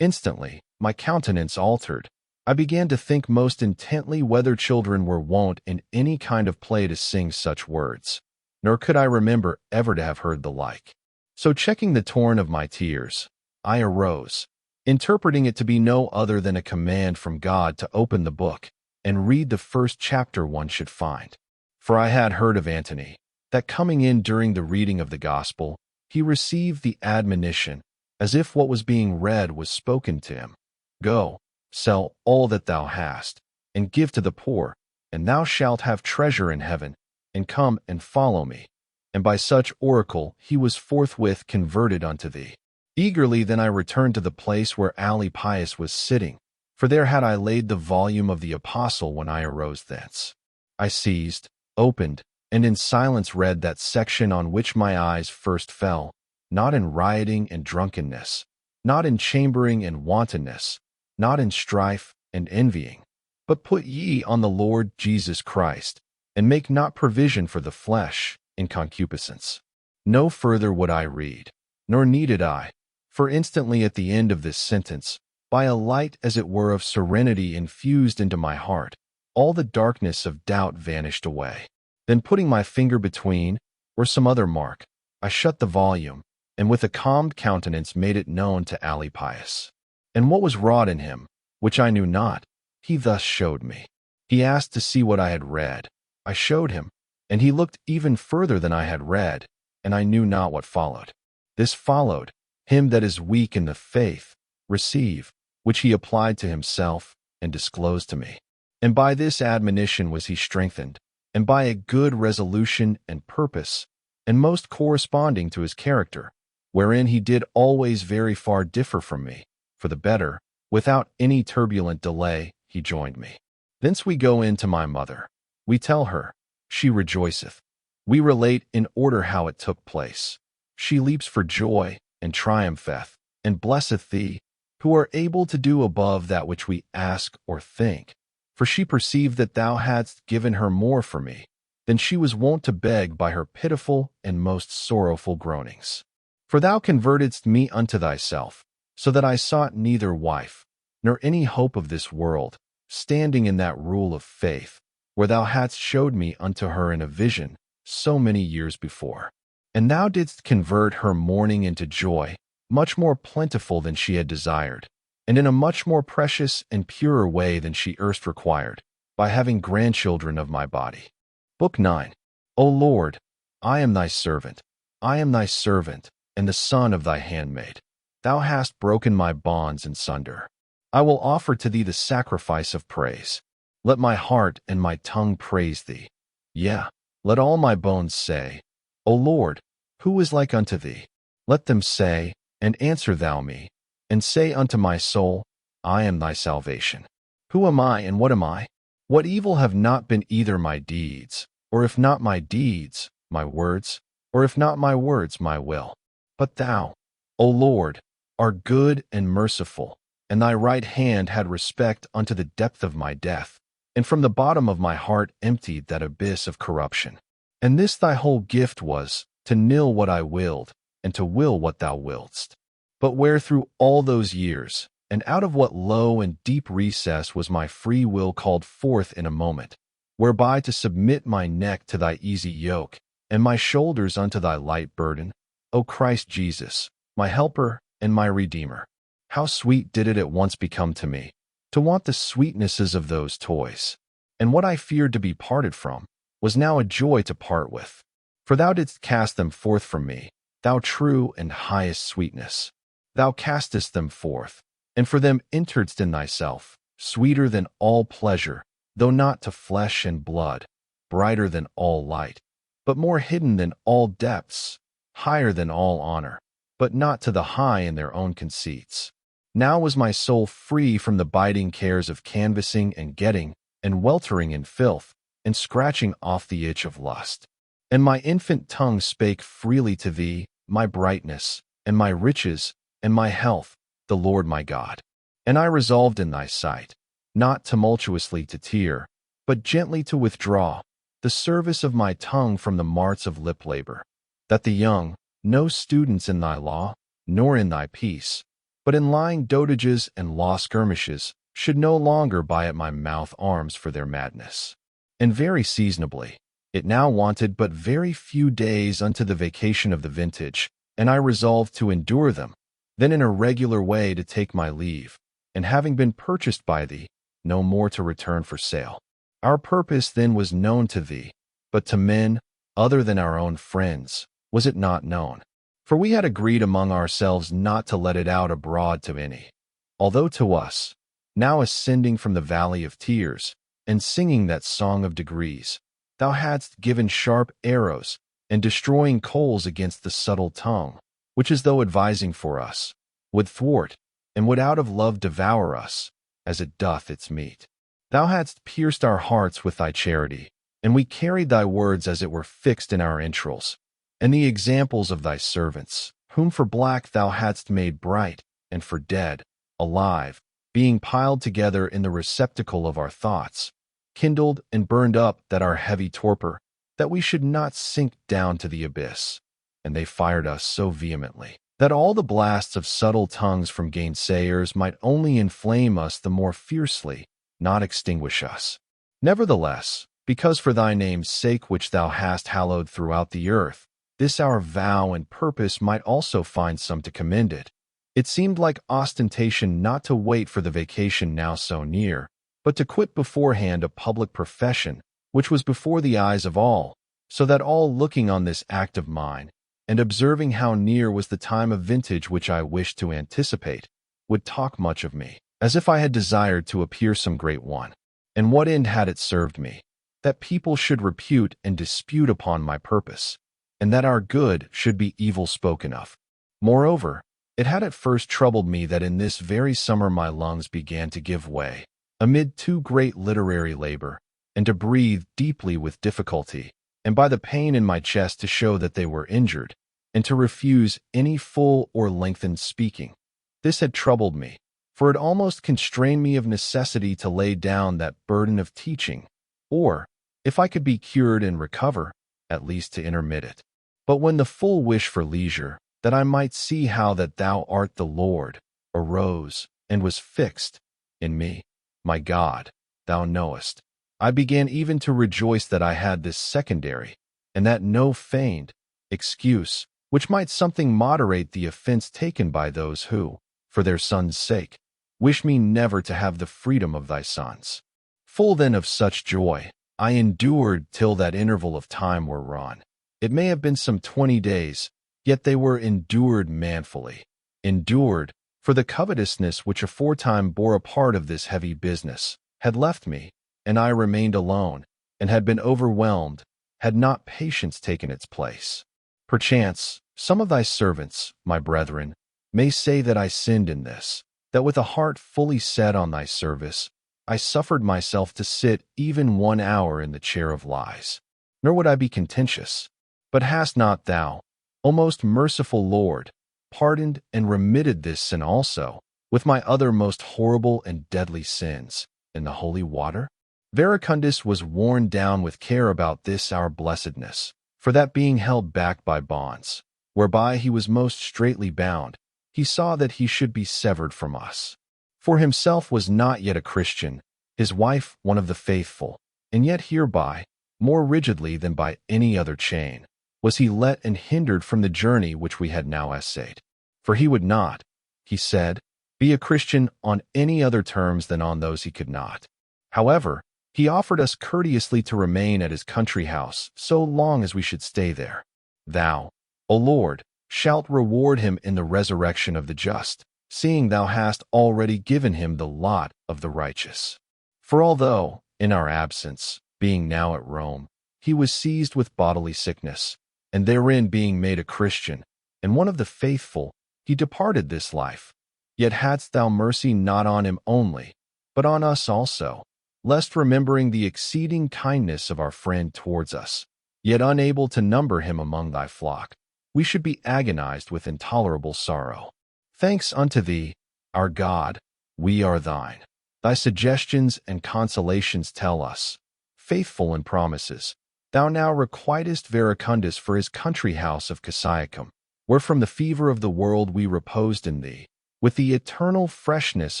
Instantly, my countenance altered. I began to think most intently whether children were wont in any kind of play to sing such words, nor could I remember ever to have heard the like. So checking the torrent of my tears, I arose, interpreting it to be no other than a command from God to open the book and read the first chapter one should find. For I had heard of Antony, that coming in during the reading of the gospel, he received the admonition, as if what was being read was spoken to him, Go, sell all that thou hast, and give to the poor, and thou shalt have treasure in heaven, and come and follow me. And by such oracle he was forthwith converted unto thee. Eagerly then I returned to the place where Alypius was sitting, for there had I laid the volume of the apostle when I arose thence. I seized, opened, and in silence read that section on which my eyes first fell, not in rioting and drunkenness, not in chambering and wantonness, not in strife and envying, but put ye on the Lord Jesus Christ, and make not provision for the flesh in concupiscence. No further would I read, nor needed I, for instantly at the end of this sentence, by a light as it were of serenity infused into my heart, all the darkness of doubt vanished away. Then putting my finger between, or some other mark, I shut the volume, and with a calmed countenance made it known to Alypius. And what was wrought in him, which I knew not, he thus showed me. He asked to see what I had read. I showed him, and he looked even further than I had read, and I knew not what followed. This followed, him that is weak in the faith, receive, which he applied to himself and disclosed to me. And by this admonition was he strengthened, and by a good resolution and purpose, and most corresponding to his character, wherein he did always very far differ from me, for the better, without any turbulent delay, he joined me. Thence we go in to my mother. We tell her. She rejoiceth. We relate in order how it took place. She leaps for joy, and triumpheth, and blesseth thee, who are able to do above that which we ask or think. For she perceived that thou hadst given her more for me than she was wont to beg by her pitiful and most sorrowful groanings. For thou convertedst me unto thyself, so that I sought neither wife, nor any hope of this world, standing in that rule of faith, where thou hadst showed me unto her in a vision so many years before. And thou didst convert her mourning into joy, much more plentiful than she had desired, and in a much more precious and purer way than she erst required, by having grandchildren of my body. Book 9. O Lord, I am thy servant, and the son of thy handmaid. Thou hast broken my bonds in sunder. I will offer to thee the sacrifice of praise. Let my heart and my tongue praise thee. Yea, let all my bones say, O Lord, who is like unto thee? Let them say, and answer thou me, and say unto my soul, I am thy salvation. Who am I, and what am I? What evil have not been either my deeds, or if not my deeds, my words, or if not my words, my will. But thou, O Lord, art good and merciful, and thy right hand had respect unto the depth of my death, and from the bottom of my heart emptied that abyss of corruption. And this thy whole gift was, to nill what I willed, and to will what thou willedst. But where through all those years, and out of what low and deep recess was my free will called forth in a moment, whereby to submit my neck to thy easy yoke, and my shoulders unto thy light burden, O Christ Jesus, my helper and my Redeemer. How sweet did it at once become to me, to want the sweetnesses of those toys. And what I feared to be parted from, was now a joy to part with. For thou didst cast them forth from me, thou true and highest sweetness. Thou castest them forth, and for them enteredst in thyself, sweeter than all pleasure, though not to flesh and blood, brighter than all light, but more hidden than all depths, higher than all honor, but not to the high in their own conceits. Now was my soul free from the biting cares of canvassing and getting, and weltering in filth, and scratching off the itch of lust. And my infant tongue spake freely to thee, my brightness, and my riches, and my health, the Lord my God. And I resolved in thy sight, not tumultuously to tear, but gently to withdraw the service of my tongue from the marts of lip labor, that the young, no students in thy law, nor in thy peace, but in lying dotages and law skirmishes, should no longer buy at my mouth arms for their madness. And very seasonably, it now wanted but very few days unto the vacation of the vintage, and I resolved to endure them, then in a regular way to take my leave, and having been purchased by thee, no more to return for sale. Our purpose then was known to thee, but to men other than our own friends was it not known. For we had agreed among ourselves not to let it out abroad to any. Although to us, now ascending from the valley of tears, and singing that song of degrees, thou hadst given sharp arrows, and destroying coals against the subtle tongue, which as though advising for us, would thwart, and would out of love devour us, as it doth its meat. Thou hadst pierced our hearts with thy charity, and we carried thy words as it were fixed in our entrails, and the examples of thy servants, whom for black thou hadst made bright, and for dead, alive, being piled together in the receptacle of our thoughts, kindled and burned up that our heavy torpor, that we should not sink down to the abyss. And they fired us so vehemently, that all the blasts of subtle tongues from gainsayers might only inflame us the more fiercely, not extinguish us. Nevertheless, because for thy name's sake which thou hast hallowed throughout the earth, this our vow and purpose might also find some to commend it. It seemed like ostentation not to wait for the vacation now so near, but to quit beforehand a public profession, which was before the eyes of all, so that all looking on this act of mine, and observing how near was the time of vintage which I wished to anticipate, would talk much of me, as if I had desired to appear some great one. And what end had it served me? That people should repute and dispute upon my purpose, and that our good should be evil spoken of. Moreover, it had at first troubled me that in this very summer my lungs began to give way, amid too great literary labor, and to breathe deeply with difficulty, and by the pain in my chest to show that they were injured, and to refuse any full or lengthened speaking. This had troubled me, for it almost constrained me of necessity to lay down that burden of teaching, or, if I could be cured and recover, at least to intermit it. But when the full wish for leisure, that I might see how that thou art the Lord, arose, and was fixed in me, my God, thou knowest, I began even to rejoice that I had this secondary, and that no feigned, excuse, which might something moderate the offense taken by those who, for their son's sake, wish me never to have the freedom of thy sons. Full then of such joy, I endured till that interval of time were run. It may have been some 20 days, yet they were endured manfully. Endured, for the covetousness which aforetime bore a part of this heavy business had left me, and I remained alone, and had been overwhelmed, had not patience taken its place. Perchance, some of thy servants, my brethren, may say that I sinned in this, that with a heart fully set on thy service, I suffered myself to sit even 1 hour in the chair of lies. Nor would I be contentious. But hast not thou, O most merciful Lord, pardoned and remitted this sin also, with my other most horrible and deadly sins, in the holy water? Verecundus was worn down with care about this our blessedness, for that being held back by bonds, whereby he was most straitly bound, he saw that he should be severed from us. For himself was not yet a Christian, his wife one of the faithful, and yet hereby, more rigidly than by any other chain, was he let and hindered from the journey which we had now essayed. For he would not, he said, be a Christian on any other terms than on those he could not. However, he offered us courteously to remain at his country house so long as we should stay there. Thou, O Lord, shalt reward him in the resurrection of the just, seeing thou hast already given him the lot of the righteous. For although, in our absence, being now at Rome, he was seized with bodily sickness, and therein being made a Christian, and one of the faithful, he departed this life. Yet hadst thou mercy not on him only, but on us also, lest remembering the exceeding kindness of our friend towards us, yet unable to number him among thy flock, we should be agonized with intolerable sorrow. Thanks unto thee, our God, we are thine. Thy suggestions and consolations tell us, faithful in promises, thou now requitest Verecundus for his country house of Cassiacum, where from the fever of the world we reposed in thee, with the eternal freshness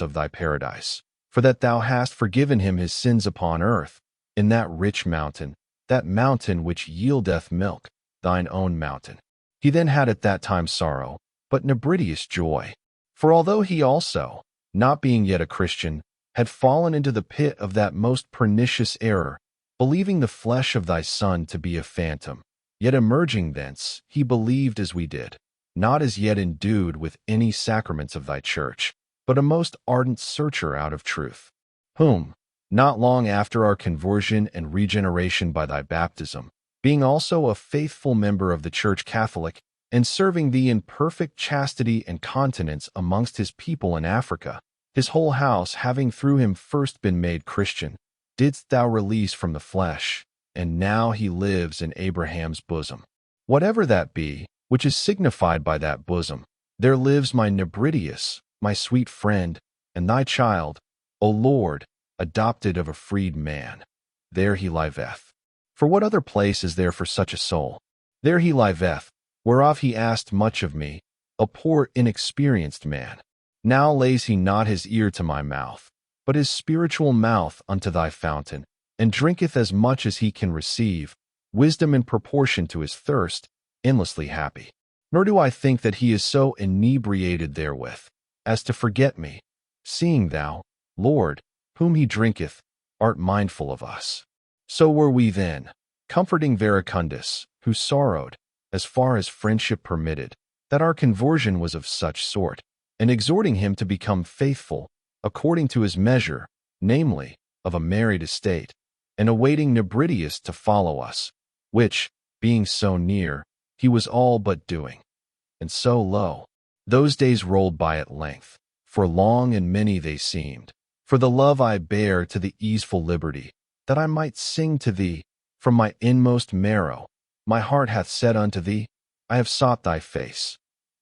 of thy paradise, for that thou hast forgiven him his sins upon earth, in that rich mountain, that mountain which yieldeth milk, thine own mountain. He then had at that time sorrow, but nebridious joy. For although he also, not being yet a Christian, had fallen into the pit of that most pernicious error, believing the flesh of thy Son to be a phantom, yet emerging thence, he believed as we did, not as yet endued with any sacraments of thy church, but a most ardent searcher out of truth, whom, not long after our conversion and regeneration by thy baptism, being also a faithful member of the Church Catholic, and serving thee in perfect chastity and continence amongst his people in Africa, his whole house having through him first been made Christian, didst thou release from the flesh, and now he lives in Abraham's bosom. Whatever that be, which is signified by that bosom, there lives my Nebridius, my sweet friend, and thy child, O Lord, adopted of a freed man. There he liveth. For what other place is there for such a soul? There he liveth, whereof he asked much of me, a poor inexperienced man. Now lays he not his ear to my mouth, but his spiritual mouth unto thy fountain, and drinketh as much as he can receive, wisdom in proportion to his thirst, endlessly happy. Nor do I think that he is so inebriated therewith, as to forget me, seeing thou, Lord, whom he drinketh, art mindful of us. So were we then, comforting Verecundus, who sorrowed, as far as friendship permitted, that our conversion was of such sort, and exhorting him to become faithful, according to his measure, namely, of a married estate, and awaiting Nebridius to follow us, which, being so near, he was all but doing. And so lo, those days rolled by at length, for long and many they seemed, for the love I bear to the easeful liberty, that I might sing to thee, from my inmost marrow, my heart hath said unto thee, I have sought thy face.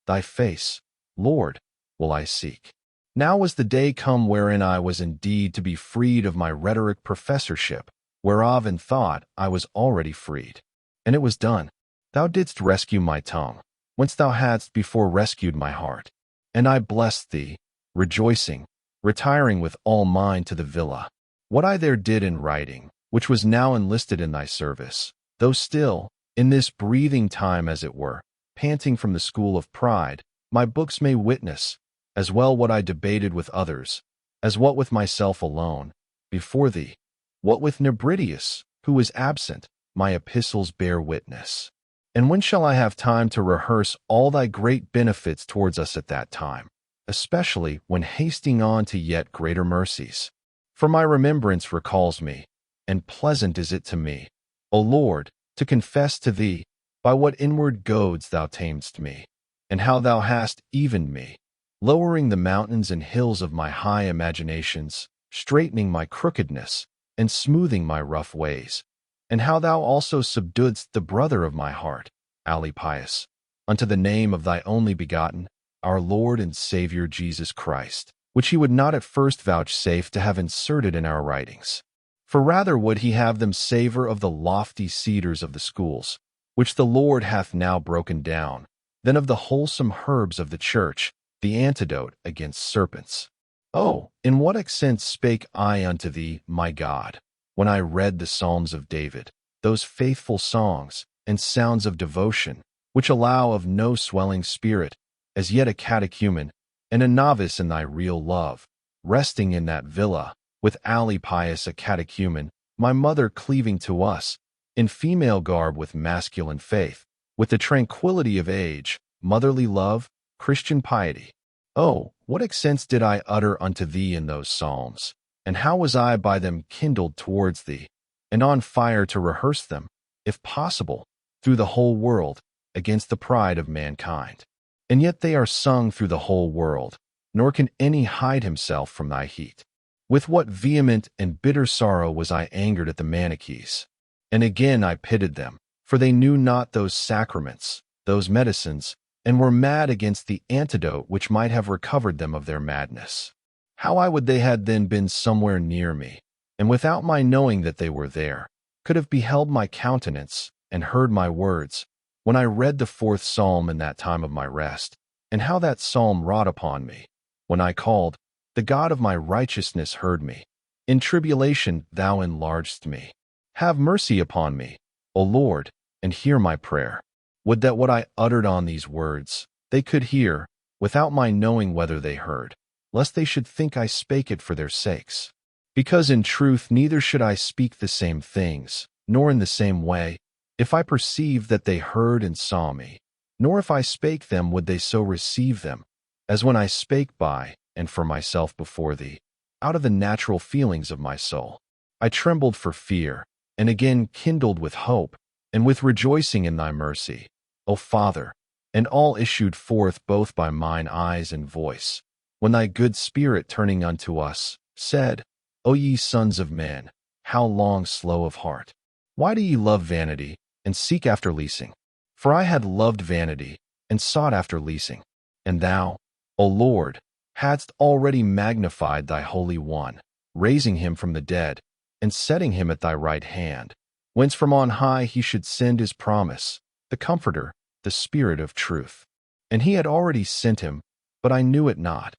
Thy face, Lord, will I seek. Now was the day come wherein I was indeed to be freed of my rhetoric professorship, whereof in thought I was already freed. And it was done. Thou didst rescue my tongue, whence thou hadst before rescued my heart. And I blessed thee, rejoicing, retiring with all mine to the villa. What I there did in writing, which was now enlisted in thy service, though still, in this breathing time as it were, panting from the school of pride, my books may witness, as well what I debated with others, as what with myself alone, before thee, what with Nebridius, who was absent, my epistles bear witness. And when shall I have time to rehearse all thy great benefits towards us at that time, especially when hasting on to yet greater mercies? For my remembrance recalls me, and pleasant is it to me, O Lord, to confess to thee, by what inward goads thou tamedst me, and how thou hast evened me, lowering the mountains and hills of my high imaginations, straightening my crookedness, and smoothing my rough ways, and how thou also subduedst the brother of my heart, Alypius, unto the name of thy only begotten, our Lord and Savior Jesus Christ, which he would not at first vouchsafe to have inserted in our writings. For rather would he have them savor of the lofty cedars of the schools, which the Lord hath now broken down, than of the wholesome herbs of the church, the antidote against serpents. Oh, in what accents spake I unto thee, my God, when I read the Psalms of David, those faithful songs and sounds of devotion, which allow of no swelling spirit, as yet a catechumen, and a novice in thy real love, resting in that villa, with Alypius a catechumen, my mother cleaving to us, in female garb with masculine faith, with the tranquility of age, motherly love, Christian piety. Oh, what accents did I utter unto thee in those psalms, and how was I by them kindled towards thee, and on fire to rehearse them, if possible, through the whole world, against the pride of mankind. And yet they are sung through the whole world, nor can any hide himself from thy heat. With what vehement and bitter sorrow was I angered at the Manichees. And again I pitied them, for they knew not those sacraments, those medicines, and were mad against the antidote which might have recovered them of their madness. How I would they had then been somewhere near me, and without my knowing that they were there, could have beheld my countenance, and heard my words, when I read the 4th Psalm in that time of my rest, and how that psalm wrought upon me. When I called, the God of my righteousness heard me. In tribulation thou enlargedst me. Have mercy upon me, O Lord, and hear my prayer. Would that what I uttered on these words, they could hear, without my knowing whether they heard, lest they should think I spake it for their sakes. Because in truth neither should I speak the same things, nor in the same way, if I perceived that they heard and saw me, nor if I spake them would they so receive them, as when I spake by, and for myself before thee, out of the natural feelings of my soul. I trembled for fear, and again kindled with hope, and with rejoicing in thy mercy, O Father, and all issued forth both by mine eyes and voice, when thy good Spirit turning unto us, said, O ye sons of men, how long slow of heart? Why do ye love vanity, and seek after leasing? For I had loved vanity, and sought after leasing. And thou, O Lord, hadst already magnified thy Holy One, raising him from the dead, and setting him at thy right hand, whence from on high he should send his promise, the Comforter, the Spirit of truth. And he had already sent him, but I knew it not.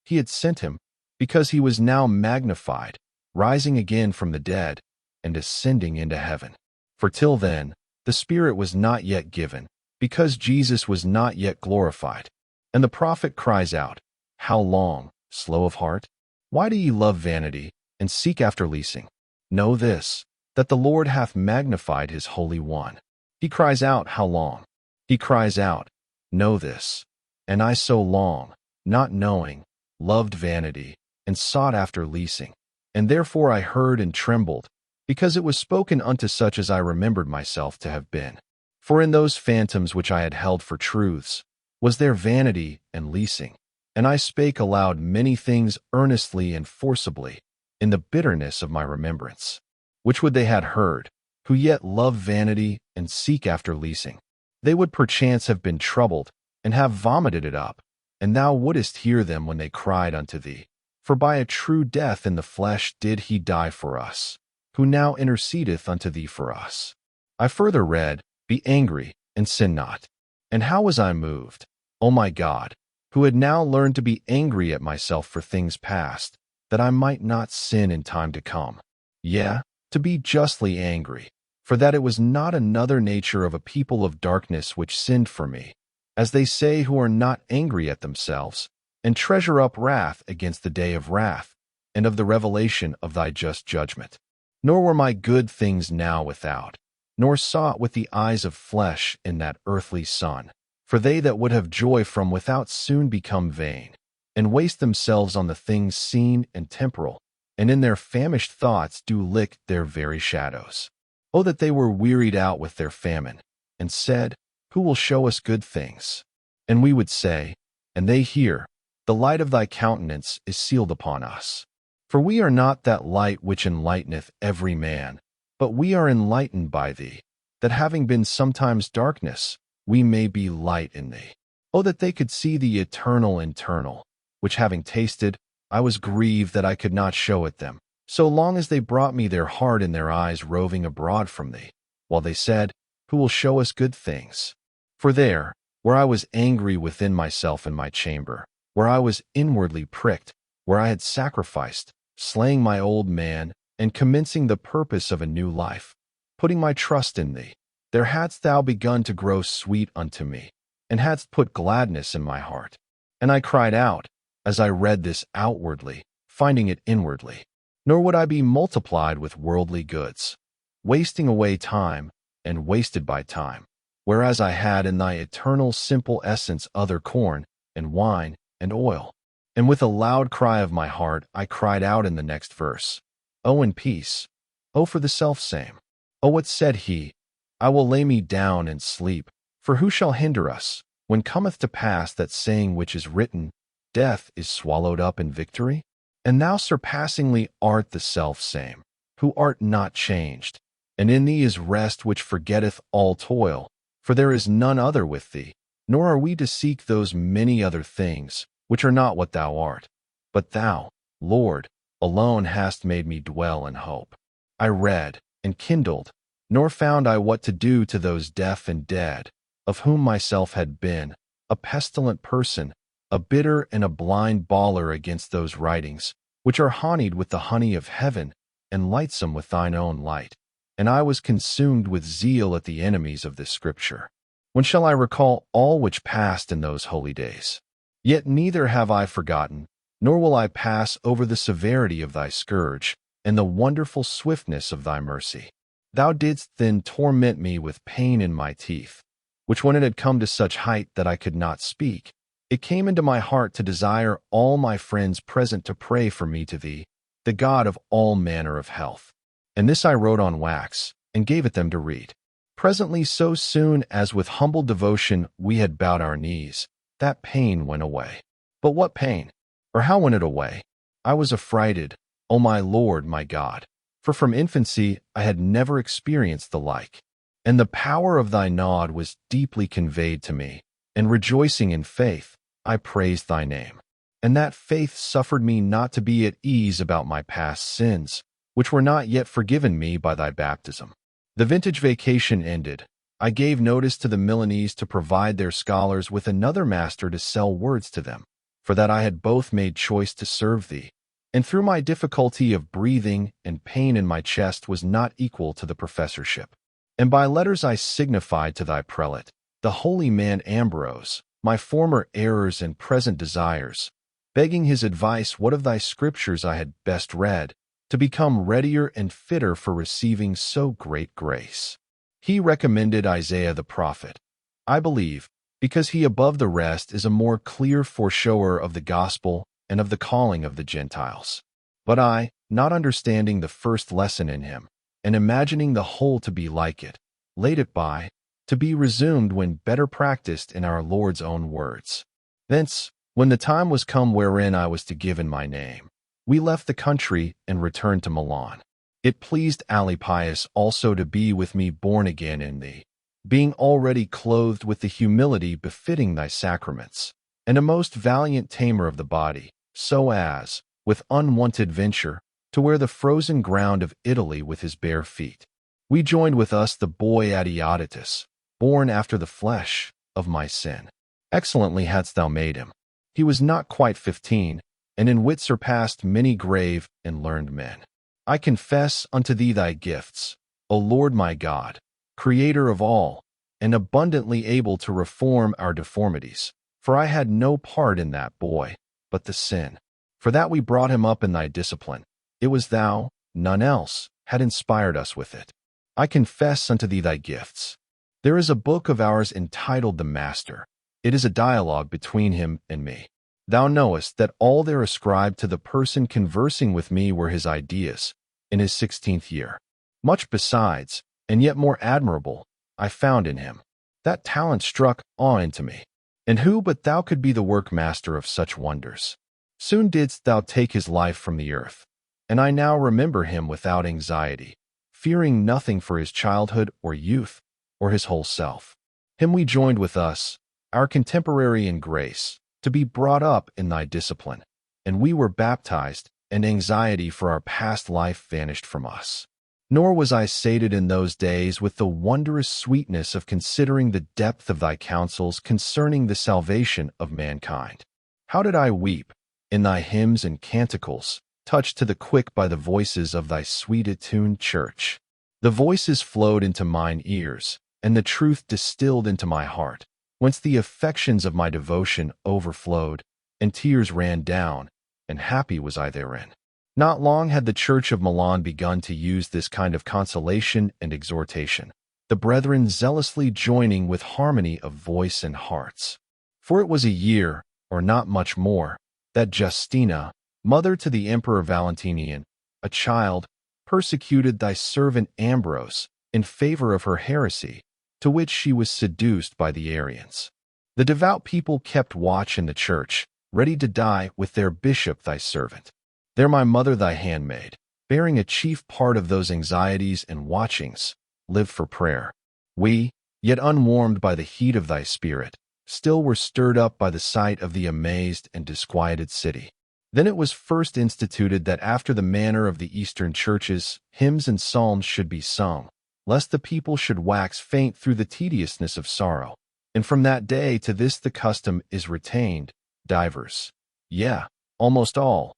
He had sent him, because he was now magnified, rising again from the dead, and ascending into heaven. For till then, the Spirit was not yet given, because Jesus was not yet glorified. And the prophet cries out, How long, slow of heart? Why do ye love vanity, and seek after leasing? Know this, that the Lord hath magnified his Holy One. He cries out, How long? He cries out, "Know this." And I so long, not knowing, loved vanity, and sought after leasing. And therefore I heard and trembled, because it was spoken unto such as I remembered myself to have been. For in those phantoms which I had held for truths, was there vanity and leasing. And I spake aloud many things earnestly and forcibly, in the bitterness of my remembrance. Which would they had heard, who yet love vanity and seek after leasing? They would perchance have been troubled, and have vomited it up, and thou wouldest hear them when they cried unto thee. For by a true death in the flesh did he die for us, who now intercedeth unto thee for us. I further read, Be angry, and sin not. And how was I moved, O my God, who had now learned to be angry at myself for things past, that I might not sin in time to come. Yea, to be justly angry, for that it was not another nature of a people of darkness which sinned for me, as they say who are not angry at themselves, and treasure up wrath against the day of wrath, and of the revelation of thy just judgment. Nor were my good things now without, nor sought with the eyes of flesh in that earthly sun. For they that would have joy from without soon become vain, and waste themselves on the things seen and temporal, and in their famished thoughts do lick their very shadows. Oh, that they were wearied out with their famine, and said, Who will show us good things? And we would say, and they hear, The light of thy countenance is sealed upon us. For we are not that light which enlighteneth every man, but we are enlightened by thee, that having been sometimes darkness, we may be light in thee. Oh, that they could see the eternal internal, which having tasted, I was grieved that I could not show it them, so long as they brought me their heart and their eyes roving abroad from thee, while they said, Who will show us good things? For there, where I was angry within myself in my chamber, where I was inwardly pricked, where I had sacrificed, slaying my old man, and commencing the purpose of a new life, putting my trust in thee, there hadst thou begun to grow sweet unto me, and hadst put gladness in my heart. And I cried out, as I read this outwardly, finding it inwardly. Nor would I be multiplied with worldly goods, wasting away time, and wasted by time, whereas I had in thy eternal simple essence other corn, and wine, and oil. And with a loud cry of my heart I cried out in the next verse, O in peace, O for the selfsame. O what said he, I will lay me down and sleep, for who shall hinder us, when cometh to pass that saying which is written, Death is swallowed up in victory? And thou surpassingly art the selfsame, who art not changed, and in thee is rest which forgetteth all toil, for there is none other with thee, nor are we to seek those many other things, which are not what thou art. But thou, Lord, alone hast made me dwell in hope. I read, and kindled, nor found I what to do to those deaf and dead, of whom myself had been, a pestilent person, a bitter and a blind bawler against those writings, which are honeyed with the honey of heaven, and lightsome with thine own light. And I was consumed with zeal at the enemies of this scripture. When shall I recall all which passed in those holy days? Yet neither have I forgotten, nor will I pass over the severity of thy scourge, and the wonderful swiftness of thy mercy. Thou didst then torment me with pain in my teeth, which when it had come to such height that I could not speak, it came into my heart to desire all my friends present to pray for me to thee, the God of all manner of health. And this I wrote on wax, and gave it them to read. Presently, so soon as with humble devotion we had bowed our knees, that pain went away. But what pain? Or how went it away? I was affrighted, O my Lord, my God, for from infancy I had never experienced the like. And the power of thy nod was deeply conveyed to me, and rejoicing in faith, I praised thy name. And that faith suffered me not to be at ease about my past sins, which were not yet forgiven me by thy baptism. The vintage vacation ended. I gave notice to the Milanese to provide their scholars with another master to sell words to them, for that I had both made choice to serve thee, and through my difficulty of breathing and pain in my chest was not equal to the professorship. And by letters I signified to thy prelate, the holy man Ambrose, my former errors and present desires, begging his advice what of thy scriptures I had best read, to become readier and fitter for receiving so great grace. He recommended Isaiah the prophet, I believe, because he above the rest is a more clear foreshower of the gospel and of the calling of the Gentiles. But I, not understanding the first lesson in him, and imagining the whole to be like it, laid it by, to be resumed when better practiced in our Lord's own words. Thence, when the time was come wherein I was to give in my name, we left the country and returned to Milan. It pleased Alypius also to be with me born again in thee, being already clothed with the humility befitting thy sacraments, and a most valiant tamer of the body, so as, with unwonted venture, to wear the frozen ground of Italy with his bare feet. We joined with us the boy Adeodatus, born after the flesh, of my sin. Excellently hadst thou made him. He was not quite 15, and in wit surpassed many grave and learned men. I confess unto thee thy gifts, O Lord my God, Creator of all, and abundantly able to reform our deformities. For I had no part in that boy, but the sin. For that we brought him up in thy discipline. It was thou, none else, had inspired us with it. I confess unto thee thy gifts. There is a book of ours entitled The Master. It is a dialogue between him and me. Thou knowest that all there ascribed to the person conversing with me were his ideas, in his 16th year. Much besides, and yet more admirable, I found in him. That talent struck awe into me. And who but thou could be the workmaster of such wonders? Soon didst thou take his life from the earth, and I now remember him without anxiety, fearing nothing for his childhood or youth, or his whole self. Him we joined with us, our contemporary in grace, to be brought up in thy discipline, and we were baptized, and anxiety for our past life vanished from us. Nor was I sated in those days with the wondrous sweetness of considering the depth of thy counsels concerning the salvation of mankind. How did I weep, in thy hymns and canticles, touched to the quick by the voices of thy sweet attuned church. The voices flowed into mine ears, and the truth distilled into my heart, whence the affections of my devotion overflowed, and tears ran down, and happy was I therein. Not long had the Church of Milan begun to use this kind of consolation and exhortation, the brethren zealously joining with harmony of voice and hearts. For it was a year, or not much more, that Justina, mother to the Emperor Valentinian, a child, persecuted thy servant Ambrose in favor of her heresy, to which she was seduced by the Arians. The devout people kept watch in the church, ready to die with their bishop thy servant. There my mother thy handmaid, bearing a chief part of those anxieties and watchings, lived for prayer. We, yet unwarmed by the heat of thy spirit, still were stirred up by the sight of the amazed and disquieted city. Then it was first instituted that after the manner of the Eastern churches, hymns and psalms should be sung, lest the people should wax faint through the tediousness of sorrow. And from that day to this the custom is retained, divers, yea, almost all,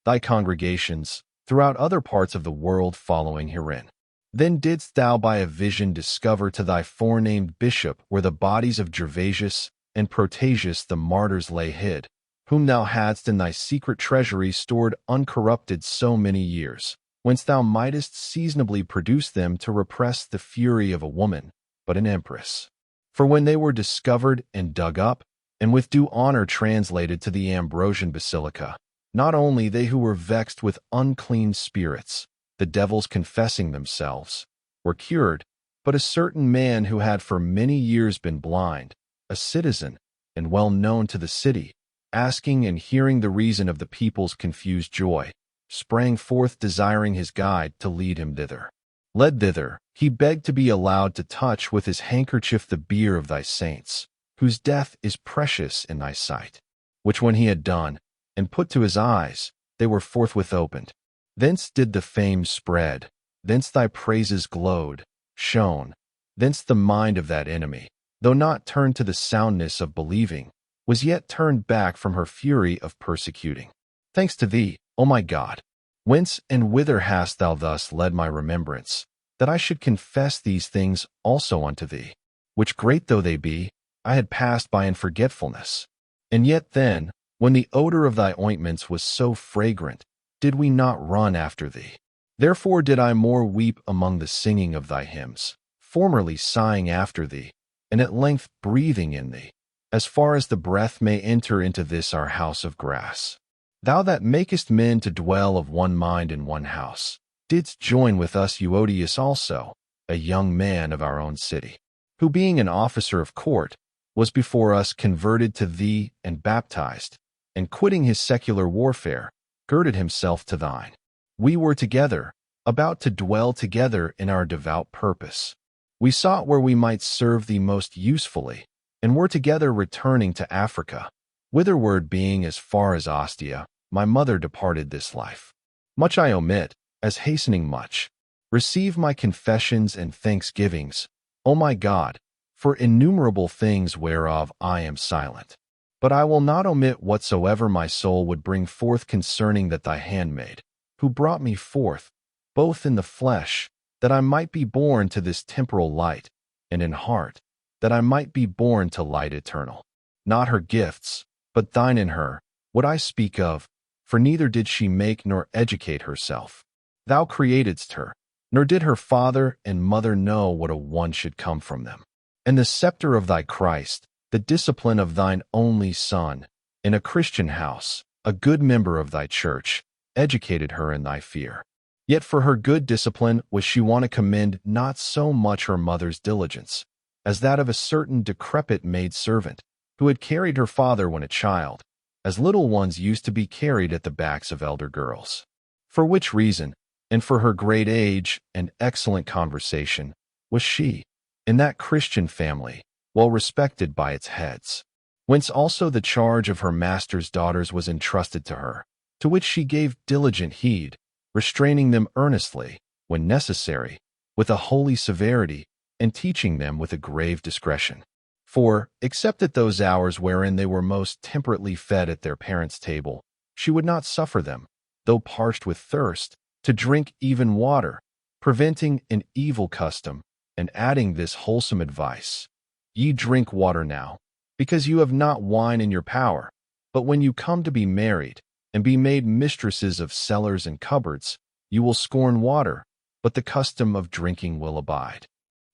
thy congregations, throughout other parts of the world following herein. Then didst thou by a vision discover to thy forenamed bishop where the bodies of Gervasius and Protasius the martyrs lay hid, whom thou hadst in thy secret treasury stored uncorrupted so many years, whence thou mightest seasonably produce them to repress the fury of a woman, but an empress. For when they were discovered and dug up, and with due honor translated to the Ambrosian Basilica, not only they who were vexed with unclean spirits, the devils confessing themselves, were cured, but a certain man who had for many years been blind, a citizen, and well known to the city, asking and hearing the reason of the people's confused joy, sprang forth desiring his guide to lead him thither. Led thither, he begged to be allowed to touch with his handkerchief the bier of thy saints, whose death is precious in thy sight. Which when he had done, and put to his eyes, they were forthwith opened. Thence did the fame spread, thence thy praises glowed, shone, thence the mind of that enemy, though not turned to the soundness of believing, was yet turned back from her fury of persecuting. Thanks to thee, O my God! Whence and whither hast thou thus led my remembrance, that I should confess these things also unto thee, which great though they be, I had passed by in forgetfulness. And yet then, when the odor of thy ointments was so fragrant, did we not run after thee? Therefore did I more weep among the singing of thy hymns, formerly sighing after thee, and at length breathing in thee, as far as the breath may enter into this our house of grass. Thou that makest men to dwell of one mind in one house, didst join with us Euodius also, a young man of our own city, who being an officer of court, was before us converted to thee and baptized, and quitting his secular warfare, girded himself to thine. We were together, about to dwell together in our devout purpose. We sought where we might serve thee most usefully, and were together returning to Africa, whitherward being as far as Ostia, my mother departed this life. Much I omit, as hastening much. Receive my confessions and thanksgivings, O my God, for innumerable things whereof I am silent. But I will not omit whatsoever my soul would bring forth concerning that thy handmaid, who brought me forth, both in the flesh, that I might be born to this temporal light, and in heart, that I might be born to light eternal. Not her gifts, but thine in her, would I speak of, for neither did she make nor educate herself. Thou createdst her, nor did her father and mother know what a one should come from them. And the scepter of thy Christ, the discipline of thine only Son, in a Christian house, a good member of thy church, educated her in thy fear. Yet for her good discipline was she wont to commend not so much her mother's diligence, as that of a certain decrepit maid-servant, who had carried her father when a child, as little ones used to be carried at the backs of elder girls. For which reason, and for her great age and excellent conversation, was she, in that Christian family, well respected by its heads. Whence also the charge of her master's daughters was entrusted to her, to which she gave diligent heed, restraining them earnestly, when necessary, with a holy severity, and teaching them with a grave discretion. For, except at those hours wherein they were most temperately fed at their parents' table, she would not suffer them, though parched with thirst, to drink even water, preventing an evil custom, and adding this wholesome advice: Ye drink water now, because you have not wine in your power, but when you come to be married, and be made mistresses of cellars and cupboards, you will scorn water, but the custom of drinking will abide.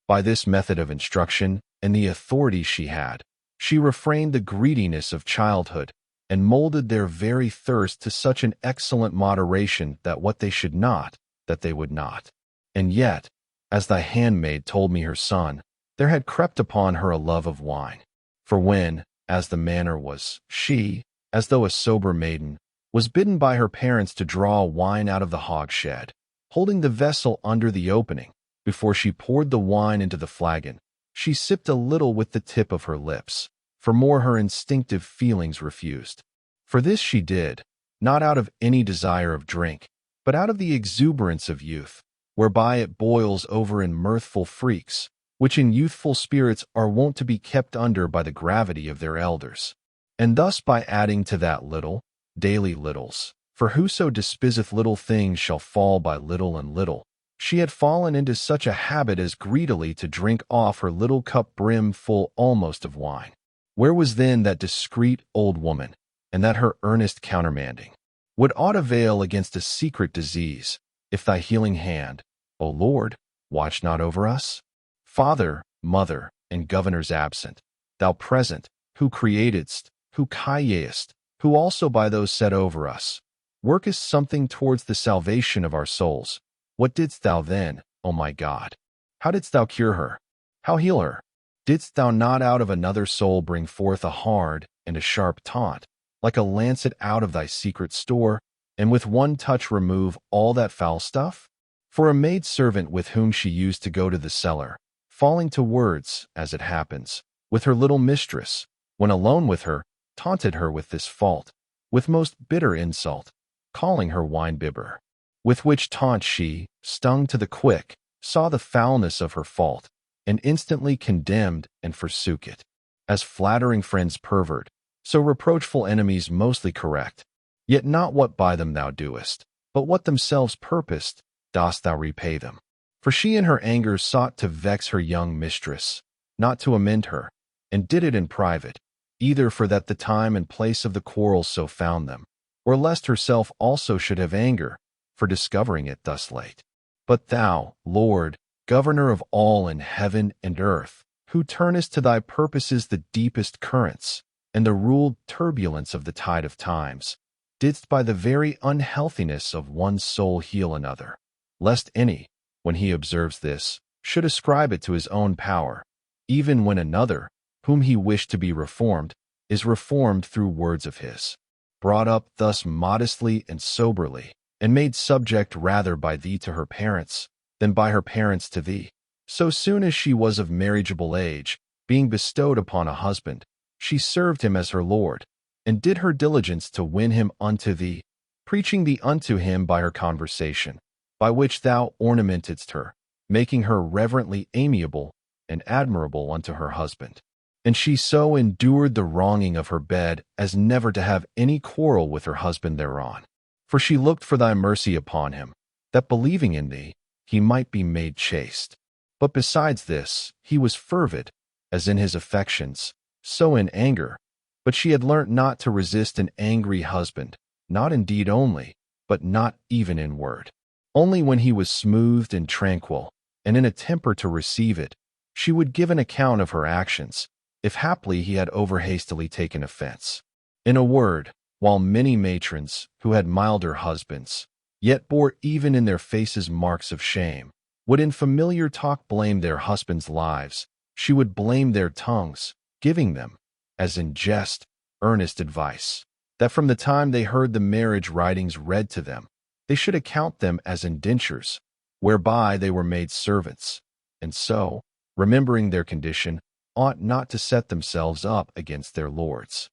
By this method of instruction, and the authority she had, she refrained the greediness of childhood, and molded their very thirst to such an excellent moderation that what they should not, that they would not. And yet, as thy handmaid told me her son, there had crept upon her a love of wine. For when, as the manner was, she, as though a sober maiden, was bidden by her parents to draw wine out of the hogshead, holding the vessel under the opening, before she poured the wine into the flagon, she sipped a little with the tip of her lips, for more her instinctive feelings refused. For this she did, not out of any desire of drink, but out of the exuberance of youth, whereby it boils over in mirthful freaks, which in youthful spirits are wont to be kept under by the gravity of their elders. And thus by adding to that little, daily littles, for whoso despiseth little things shall fall by little and little, she had fallen into such a habit as greedily to drink off her little cup brim full almost of wine. Where was then that discreet old woman, and that her earnest countermanding? Would aught avail against a secret disease, if thy healing hand, O Lord, watch not over us? Father, mother, and governors absent, thou present, who createdst, who kyieest, who also by those set over us, workest something towards the salvation of our souls. What didst thou then, O my God? How didst thou cure her? How heal her? Didst thou not out of another soul bring forth a hard and a sharp taunt, like a lancet out of thy secret store, and with one touch remove all that foul stuff? For a maid-servant with whom she used to go to the cellar, falling to words, as it happens, with her little mistress, when alone with her, taunted her with this fault, with most bitter insult, calling her wine-bibber. With which taunt she, stung to the quick, saw the foulness of her fault, and instantly condemned and forsook it. As flattering friends pervert, so reproachful enemies mostly correct. Yet not what by them thou doest, but what themselves purposed, dost thou repay them. For she in her anger sought to vex her young mistress, not to amend her, and did it in private, either for that the time and place of the quarrel so found them, or lest herself also should have anger, for discovering it thus late. But thou, Lord, governor of all in heaven and earth, who turnest to thy purposes the deepest currents, and the ruled turbulence of the tide of times, didst by the very unhealthiness of one soul heal another, lest any, when he observes this, should ascribe it to his own power, even when another, whom he wished to be reformed, is reformed through words of his. Brought up thus modestly and soberly, and made subject rather by thee to her parents, than by her parents to thee, so soon as she was of marriageable age, being bestowed upon a husband, she served him as her Lord, and did her diligence to win him unto thee, preaching thee unto him by her conversation, by which thou ornamentedst her, making her reverently amiable and admirable unto her husband. And she so endured the wronging of her bed as never to have any quarrel with her husband thereon. For she looked for thy mercy upon him, that believing in thee, he might be made chaste. But besides this, he was fervid, as in his affections, so in anger. But she had learnt not to resist an angry husband, not in deed only, but not even in word. Only when he was smoothed and tranquil, and in a temper to receive it, she would give an account of her actions, if haply he had over-hastily taken offense. In a word, while many matrons, who had milder husbands, yet bore even in their faces marks of shame, would in familiar talk blame their husbands' lives, she would blame their tongues, giving them, as in jest, earnest advice, that from the time they heard the marriage writings read to them, they should account them as indentures, whereby they were made servants, and so, remembering their condition, ought not to set themselves up against their lords.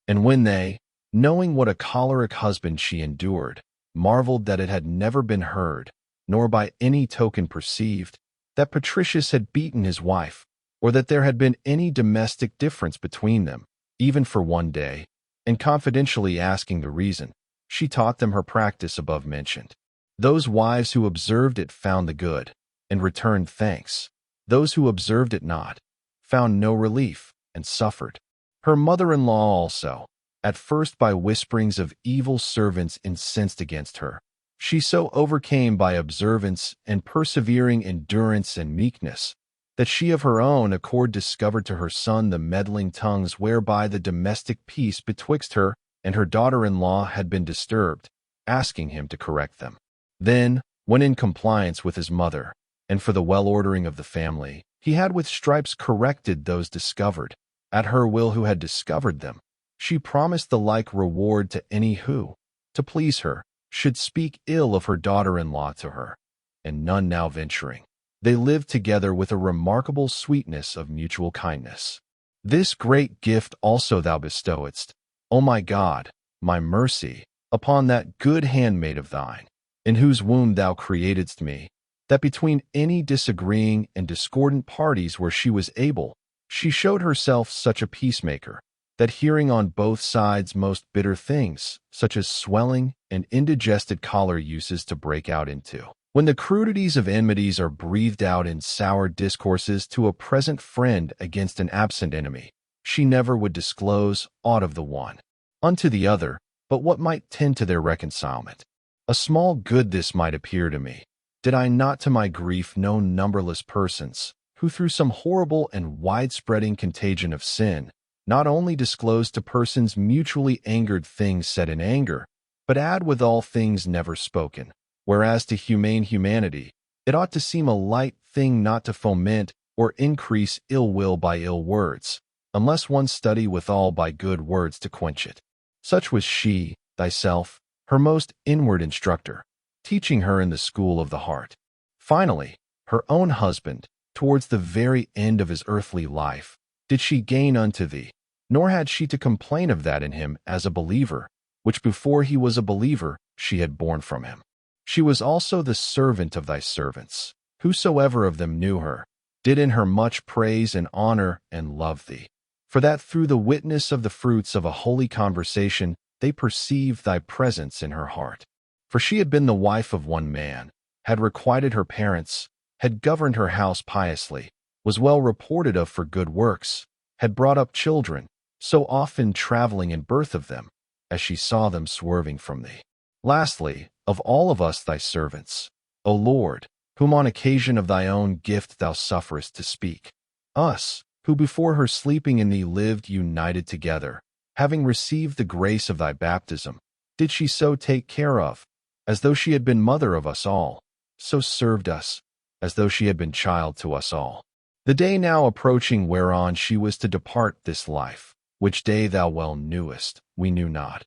And when they, knowing what a choleric husband she endured, marveled that it had never been heard, nor by any token perceived, that Patricius had beaten his wife, or that there had been any domestic difference between them, even for one day, and confidentially asking the reason, she taught them her practice above mentioned. Those wives who observed it found the good, and returned thanks. Those who observed it not, found no relief, and suffered. Her mother-in-law also, at first by whisperings of evil servants incensed against her, she so overcame by observance and persevering endurance and meekness, that she of her own accord discovered to her son the meddling tongues whereby the domestic peace betwixt her and her daughter-in-law had been disturbed, asking him to correct them. Then, when in compliance with his mother, and for the well-ordering of the family, he had with stripes corrected those discovered, at her will who had discovered them, she promised the like reward to any who, to please her, should speak ill of her daughter-in-law to her, and none now venturing. They lived together with a remarkable sweetness of mutual kindness. This great gift also thou bestowedst, O my God, my mercy, upon that good handmaid of thine, in whose womb thou createdst me, that between any disagreeing and discordant parties where she was able, she showed herself such a peacemaker, that hearing on both sides most bitter things, such as swelling and indigested choler uses to break out into, when the crudities of enmities are breathed out in sour discourses to a present friend against an absent enemy, she never would disclose aught of the one unto the other, but what might tend to their reconcilement. A small good this might appear to me, did I not to my grief know numberless persons, who through some horrible and wide-spreading contagion of sin, not only disclose to persons mutually angered things said in anger, but add withal things never spoken, whereas to humane humanity, it ought to seem a light thing not to foment or increase ill will by ill words, unless one study withal by good words to quench it. Such was she, thyself, her most inward instructor, teaching her in the school of the heart. Finally, her own husband, towards the very end of his earthly life, did she gain unto thee, nor had she to complain of that in him as a believer, which before he was a believer she had borne from him. She was also the servant of thy servants, whosoever of them knew her, did in her much praise and honor and love thee, for that through the witness of the fruits of a holy conversation they perceived thy presence in her heart. For she had been the wife of one man, had requited her parents, had governed her house piously, was well reported of for good works, had brought up children, so often traveling in birth of them, as she saw them swerving from thee. Lastly, of all of us thy servants, O Lord, whom on occasion of thy own gift thou sufferest to speak, Us, who before her sleeping in thee lived united together, having received the grace of thy baptism, did she so take care of, as though she had been mother of us all, so served us, as though she had been child to us all. The day now approaching whereon she was to depart this life, which day thou well knewest, we knew not.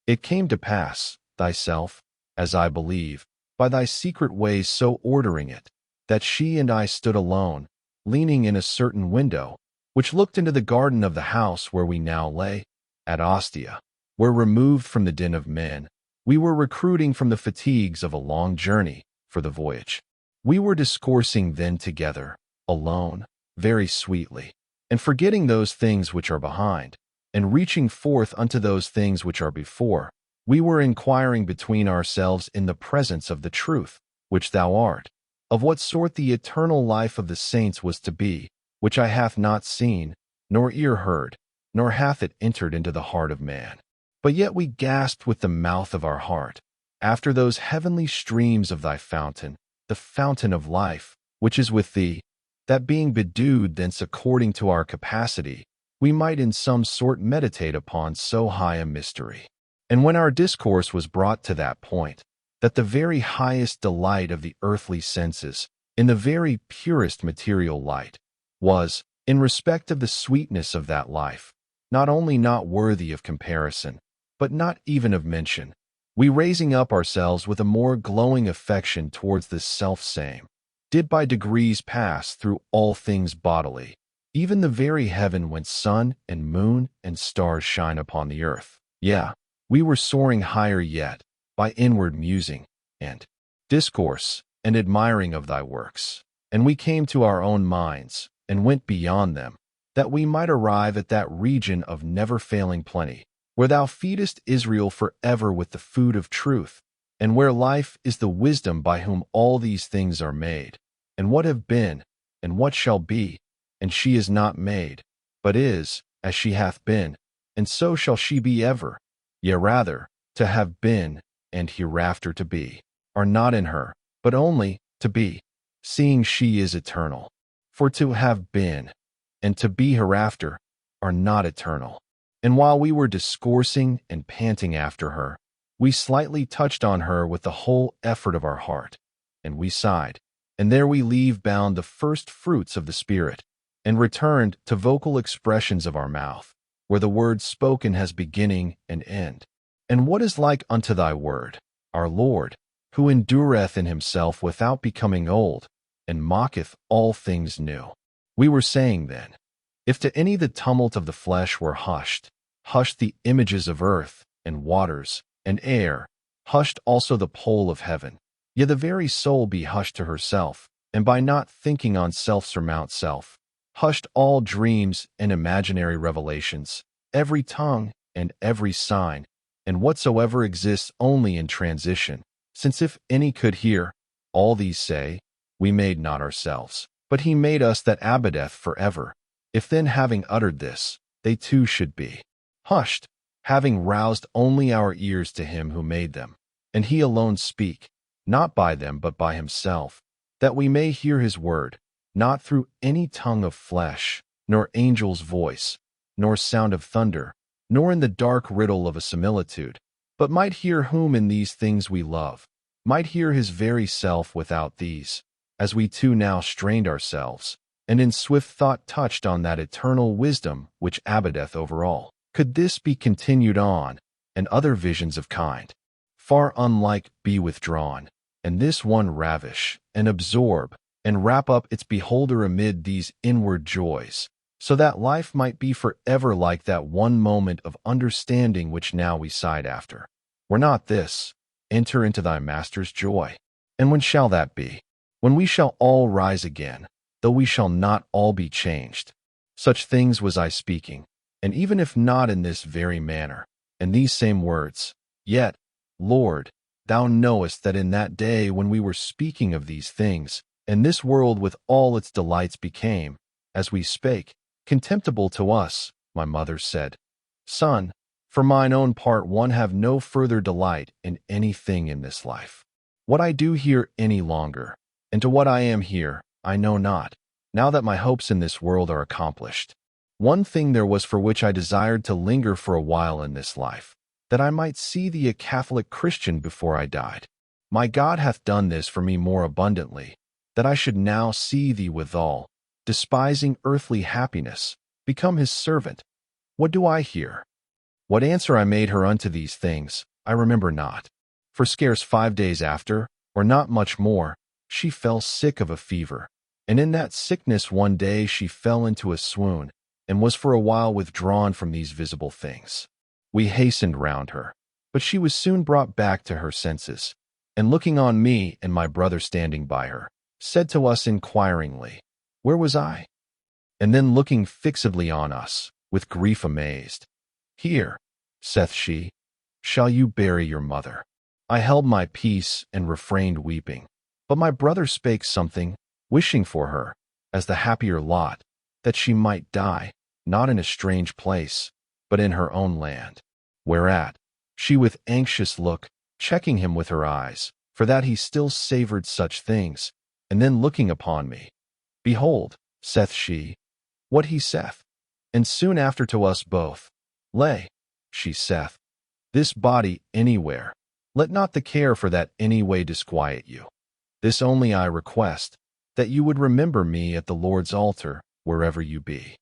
It came to pass, thyself, as I believe, by thy secret ways so ordering it, that she and I stood alone, leaning in a certain window, which looked into the garden of the house where we now lay, at Ostia, where removed from the din of men, we were recruiting from the fatigues of a long journey for the voyage. We were discoursing then together, alone, very sweetly, and forgetting those things which are behind, and reaching forth unto those things which are before, we were inquiring between ourselves in the presence of the truth, which thou art, of what sort the eternal life of the saints was to be, which eye hath not seen, nor ear heard, nor hath it entered into the heart of man. But yet we gasped with the mouth of our heart, after those heavenly streams of thy fountain, the fountain of life, which is with thee, that being bedewed thence according to our capacity, we might in some sort meditate upon so high a mystery. And when our discourse was brought to that point, that the very highest delight of the earthly senses, in the very purest material light, was, in respect of the sweetness of that life, not only not worthy of comparison, but not even of mention, we raising up ourselves with a more glowing affection towards this self-same, did by degrees pass through all things bodily, even the very heaven whence sun and moon and stars shine upon the earth. Yea, we were soaring higher yet, by inward musing, and discourse, and admiring of thy works. And we came to our own minds, and went beyond them, that we might arrive at that region of never-failing plenty, where thou feedest Israel forever with the food of truth, and where life is the wisdom by whom all these things are made, and what have been, and what shall be, and she is not made, but is, as she hath been, and so shall she be ever. Yea rather, to have been, and hereafter to be, are not in her, but only to be, seeing she is eternal. For to have been, and to be hereafter, are not eternal. And while we were discoursing and panting after her, we slightly touched on her with the whole effort of our heart, and we sighed, and there we leave bound the first fruits of the Spirit, and returned to vocal expressions of our mouth, where the word spoken has beginning and end. And what is like unto thy word, our Lord, who endureth in himself without becoming old, and mocketh all things new? We were saying then, if to any the tumult of the flesh were hushed, hushed the images of earth, and waters, and air, hushed also the pole of heaven, yea, the very soul be hushed to herself, and by not thinking on self surmount self, hushed all dreams and imaginary revelations, every tongue and every sign, and whatsoever exists only in transition, since if any could hear, all these say, we made not ourselves, but he made us that abideth forever. If then having uttered this, they too should be hushed, having roused only our ears to him who made them, and he alone speak, not by them but by himself, that we may hear his word, not through any tongue of flesh, nor angel's voice, nor sound of thunder, nor in the dark riddle of a similitude, but might hear whom in these things we love, might hear his very self without these, as we too now strained ourselves, and in swift thought touched on that eternal wisdom which abideth over all. Could this be continued on, and other visions of kind, far unlike, be withdrawn, and this one ravish, and absorb, and wrap up its beholder amid these inward joys, so that life might be forever like that one moment of understanding which now we sighed after? Were not this, enter into thy master's joy? And when shall that be? When we shall all rise again, though we shall not all be changed. Such things was I speaking, and even if not in this very manner, and these same words, yet, Lord, thou knowest that in that day when we were speaking of these things, and this world with all its delights became, as we spake, contemptible to us, my mother said, Son, for mine own part one have no further delight in anything in this life. What I do here any longer, and to what I am here, I know not. now that my hopes in this world are accomplished. One thing there was for which I desired to linger for a while in this life, that I might see thee a Catholic Christian before I died. My God hath done this for me more abundantly, that I should now see thee withal, despising earthly happiness, become his servant. What do I hear? What answer I made her unto these things, I remember not. For scarce 5 days after, or not much more, she fell sick of a fever, and in that sickness one day she fell into a swoon, and was for a while withdrawn from these visible things. We hastened round her, but she was soon brought back to her senses, and looking on me and my brother standing by her, said to us inquiringly, Where was I? And then looking fixedly on us, with grief amazed, Here, saith she, shall you bury your mother. I held my peace and refrained weeping, but my brother spake something, wishing for her, as the happier lot, that she might die, not in a strange place, but in her own land. Whereat, she with anxious look, checking him with her eyes, for that he still savored such things, and then looking upon me, Behold, saith she, what he saith. And soon after to us both, Lay, she saith, this body anywhere, let not the care for that any way disquiet you. This only I request, that you would remember me at the Lord's altar, wherever you be.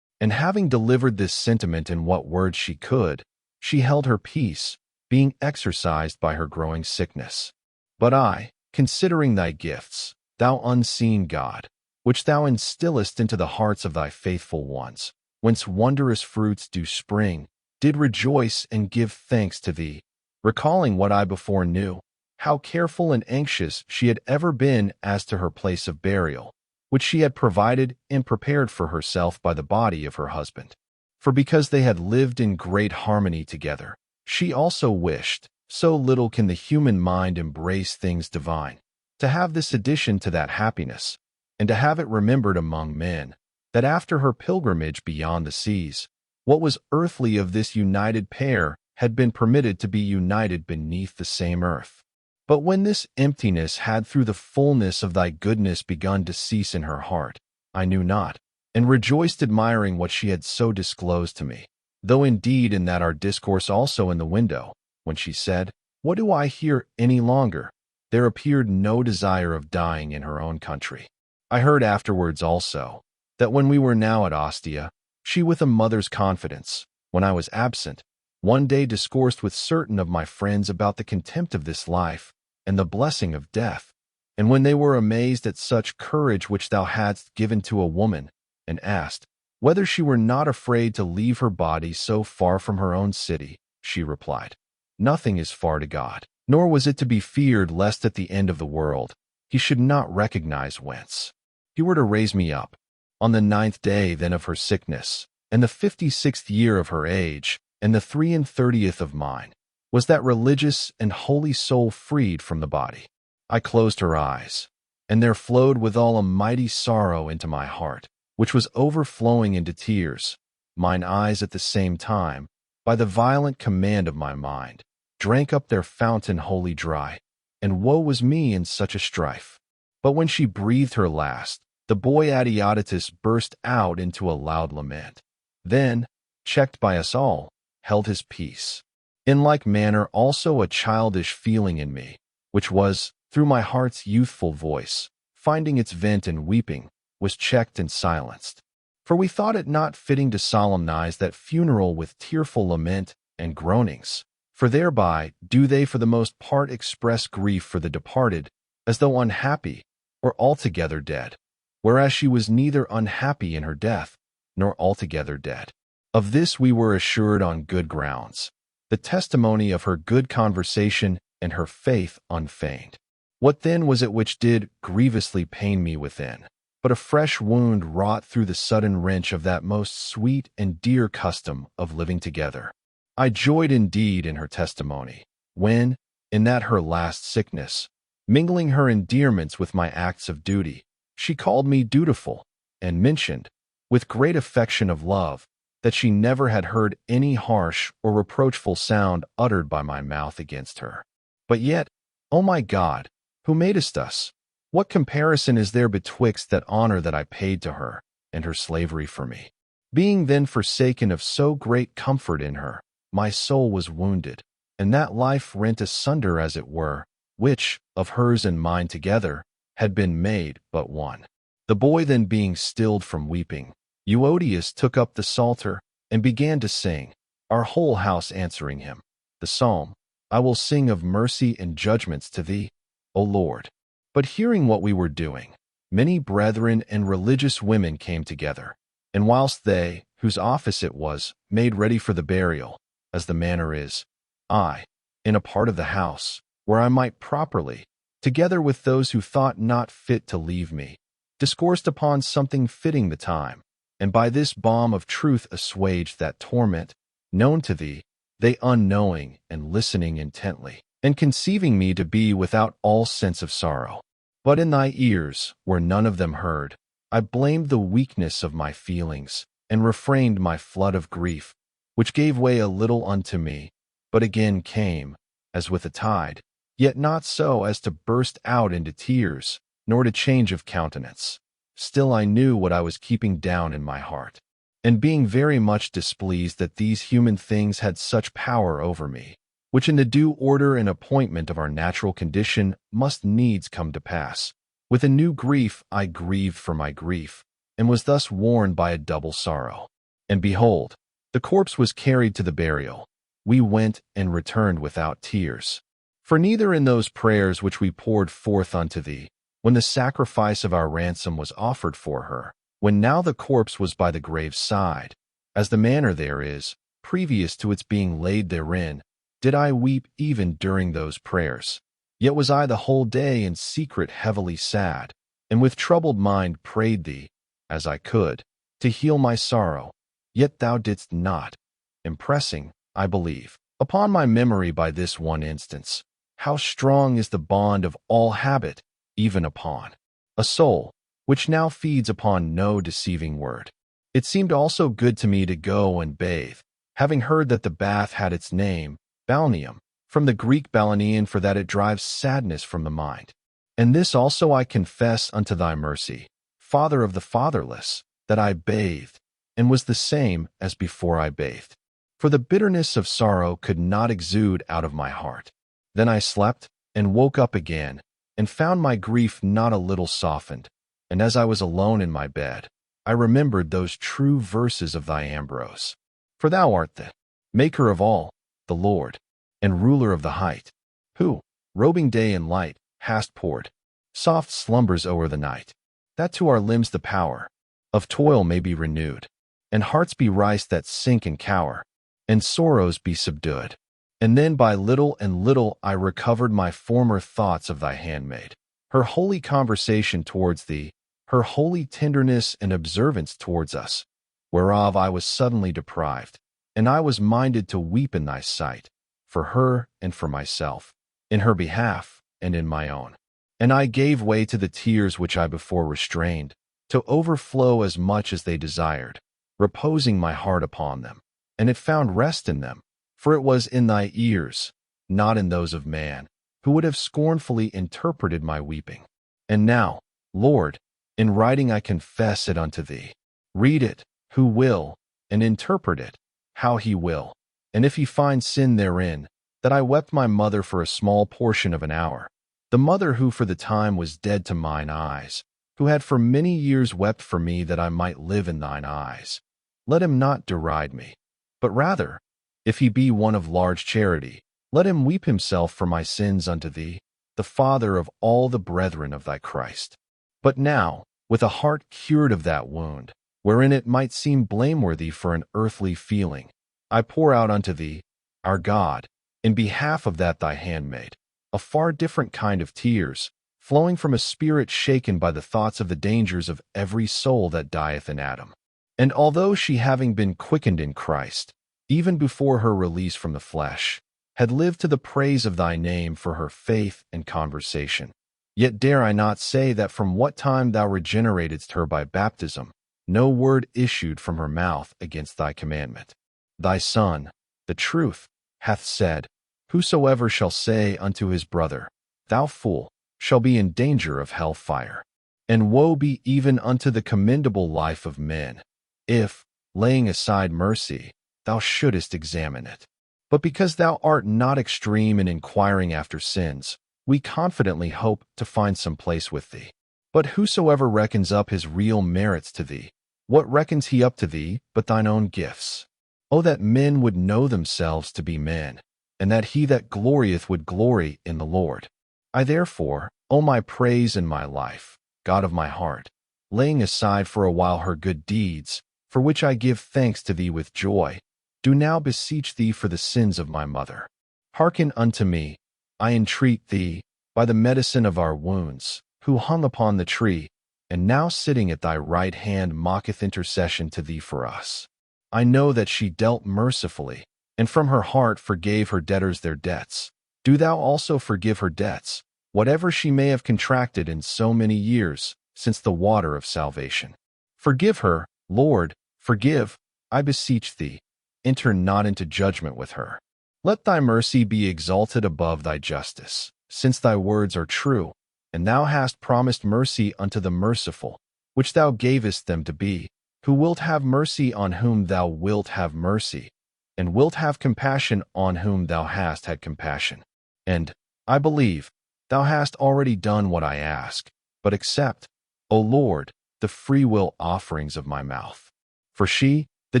And having delivered this sentiment in what words she could, she held her peace, being exercised by her growing sickness. But I, considering thy gifts, thou unseen God, which thou instillest into the hearts of thy faithful ones, whence wondrous fruits do spring, did rejoice and give thanks to thee, recalling what I before knew, how careful and anxious she had ever been as to her place of burial, which she had provided and prepared for herself by the body of her husband. For because they had lived in great harmony together, she also wished, so little can the human mind embrace things divine, to have this addition to that happiness, and to have it remembered among men, that after her pilgrimage beyond the seas, what was earthly of this united pair had been permitted to be united beneath the same earth. But when this emptiness had through the fullness of thy goodness begun to cease in her heart, I knew not, and rejoiced admiring what she had so disclosed to me, though indeed in that our discourse also in the window, when she said, What do I hear any longer? There appeared no desire of dying in her own country. I heard afterwards also, that when we were now at Ostia, she with a mother's confidence, when I was absent, one day discoursed with certain of my friends about the contempt of this life, and the blessing of death, and when they were amazed at such courage which thou hadst given to a woman, and asked, whether she were not afraid to leave her body so far from her own city, she replied, Nothing is far to God, nor was it to be feared lest at the end of the world he should not recognize whence he were to raise me up. On the 9th day then of her sickness, and the 56th year of her age, and the 33rd of mine, was that religious and holy soul freed from the body. I closed her eyes, and there flowed withal a mighty sorrow into my heart, which was overflowing into tears. Mine eyes at the same time, by the violent command of my mind, drank up their fountain wholly dry, and woe was me in such a strife. But when she breathed her last, the boy Adeodatus burst out into a loud lament. Then, checked by us all, held his peace. In like manner also a childish feeling in me, which was, through my heart's youthful voice, finding its vent in weeping, was checked and silenced. For we thought it not fitting to solemnize that funeral with tearful lament and groanings, for thereby do they for the most part express grief for the departed, as though unhappy, or altogether dead, whereas she was neither unhappy in her death, nor altogether dead. Of this we were assured on good grounds, the testimony of her good conversation and her faith unfeigned. What then was it which did grievously pain me within, but a fresh wound wrought through the sudden wrench of that most sweet and dear custom of living together? I joyed indeed in her testimony, when, in that her last sickness, mingling her endearments with my acts of duty, she called me dutiful, and mentioned, with great affection of love, that she never had heard any harsh or reproachful sound uttered by my mouth against her. But yet, O my God, who madest us, What comparison is there betwixt that honor that I paid to her, and her slavery for me? Being then forsaken of so great comfort in her, my soul was wounded, and that life rent asunder as it were, which, of hers and mine together, had been made but one. The boy then being stilled from weeping, Euodias took up the psalter, and began to sing, our whole house answering him, the psalm, I will sing of mercy and judgments to thee, O Lord. But hearing what we were doing, many brethren and religious women came together, and whilst they, whose office it was, made ready for the burial, as the manner is, I, in a part of the house, where I might properly, together with those who thought not fit to leave me, discoursed upon something fitting the time, and by this balm of truth assuaged that torment, known to thee, they unknowing and listening intently, and conceiving me to be without all sense of sorrow. But in thy ears, where none of them heard, I blamed the weakness of my feelings, and refrained my flood of grief, which gave way a little unto me, but again came, as with a tide, yet not so as to burst out into tears, nor to change of countenance. Still I knew what I was keeping down in my heart, and being very much displeased that these human things had such power over me, which in the due order and appointment of our natural condition must needs come to pass. With a new grief I grieved for my grief, and was thus worn by a double sorrow. And behold, the corpse was carried to the burial. We went and returned without tears. For neither in those prayers which we poured forth unto thee, when the sacrifice of our ransom was offered for her, when now the corpse was by the grave's side, as the manner there is, previous to its being laid therein, did I weep even during those prayers. Yet was I the whole day in secret heavily sad, and with troubled mind prayed thee, as I could, to heal my sorrow, yet thou didst not, impressing, I believe, upon my memory by this one instance, how strong is the bond of all habit, even upon a soul, which now feeds upon no deceiving word. It seemed also good to me to go and bathe, having heard that the bath had its name, balneum, from the Greek balnein, for that it drives sadness from the mind. And this also I confess unto thy mercy, Father of the fatherless, that I bathed, and was the same as before I bathed. For the bitterness of sorrow could not exude out of my heart. Then I slept, and woke up again, and found my grief not a little softened. And as I was alone in my bed, I remembered those true verses of thy Ambrose. For thou art the Maker of all, the Lord, and ruler of the height, who, robing day and light, hast poured soft slumbers o'er the night, that to our limbs the power of toil may be renewed, and hearts be riced that sink and cower, and sorrows be subdued. And then by little and little I recovered my former thoughts of thy handmaid, her holy conversation towards thee, her holy tenderness and observance towards us, whereof I was suddenly deprived, and I was minded to weep in thy sight, for her and for myself, in her behalf and in my own. And I gave way to the tears which I before restrained, to overflow as much as they desired, reposing my heart upon them, and it found rest in them, for it was in thy ears, not in those of man, who would have scornfully interpreted my weeping. And now, Lord, in writing I confess it unto thee. Read it, who will, and interpret it, how he will. And if he find sin therein, that I wept my mother for a small portion of an hour, the mother who for the time was dead to mine eyes, who had for many years wept for me that I might live in thine eyes, let him not deride me, but rather, if he be one of large charity, let him weep himself for my sins unto thee, the Father of all the brethren of thy Christ. But now, with a heart cured of that wound, wherein it might seem blameworthy for an earthly feeling, I pour out unto thee, our God, in behalf of that thy handmaid, a far different kind of tears, flowing from a spirit shaken by the thoughts of the dangers of every soul that dieth in Adam. And although she, having been quickened in Christ, even before her release from the flesh, had lived to the praise of thy name for her faith and conversation, yet dare I not say that from what time thou regeneratedst her by baptism, no word issued from her mouth against thy commandment. Thy Son, the truth, hath said, Whosoever shall say unto his brother, Thou fool, shall be in danger of hell fire. And woe be even unto the commendable life of men, if, laying aside mercy, thou shouldest examine it. But because thou art not extreme in inquiring after sins, we confidently hope to find some place with thee. But whosoever reckons up his real merits to thee, what reckons he up to thee but thine own gifts? O that men would know themselves to be men, and that he that glorieth would glory in the Lord. I therefore, O my praise and my life, God of my heart, laying aside for a while her good deeds, for which I give thanks to thee with joy, do now beseech thee for the sins of my mother. Hearken unto me, I entreat thee, by the medicine of our wounds, who hung upon the tree, and now sitting at thy right hand mocketh intercession to thee for us. I know that she dealt mercifully, and from her heart forgave her debtors their debts. Do thou also forgive her debts, whatever she may have contracted in so many years, since the water of salvation. Forgive her, Lord, forgive, I beseech thee. Enter not into judgment with her. Let thy mercy be exalted above thy justice, since thy words are true, and thou hast promised mercy unto the merciful, which thou gavest them to be, who wilt have mercy on whom thou wilt have mercy, and wilt have compassion on whom thou hast had compassion. And, I believe, thou hast already done what I ask, but accept, O Lord, the freewill offerings of my mouth. For she, the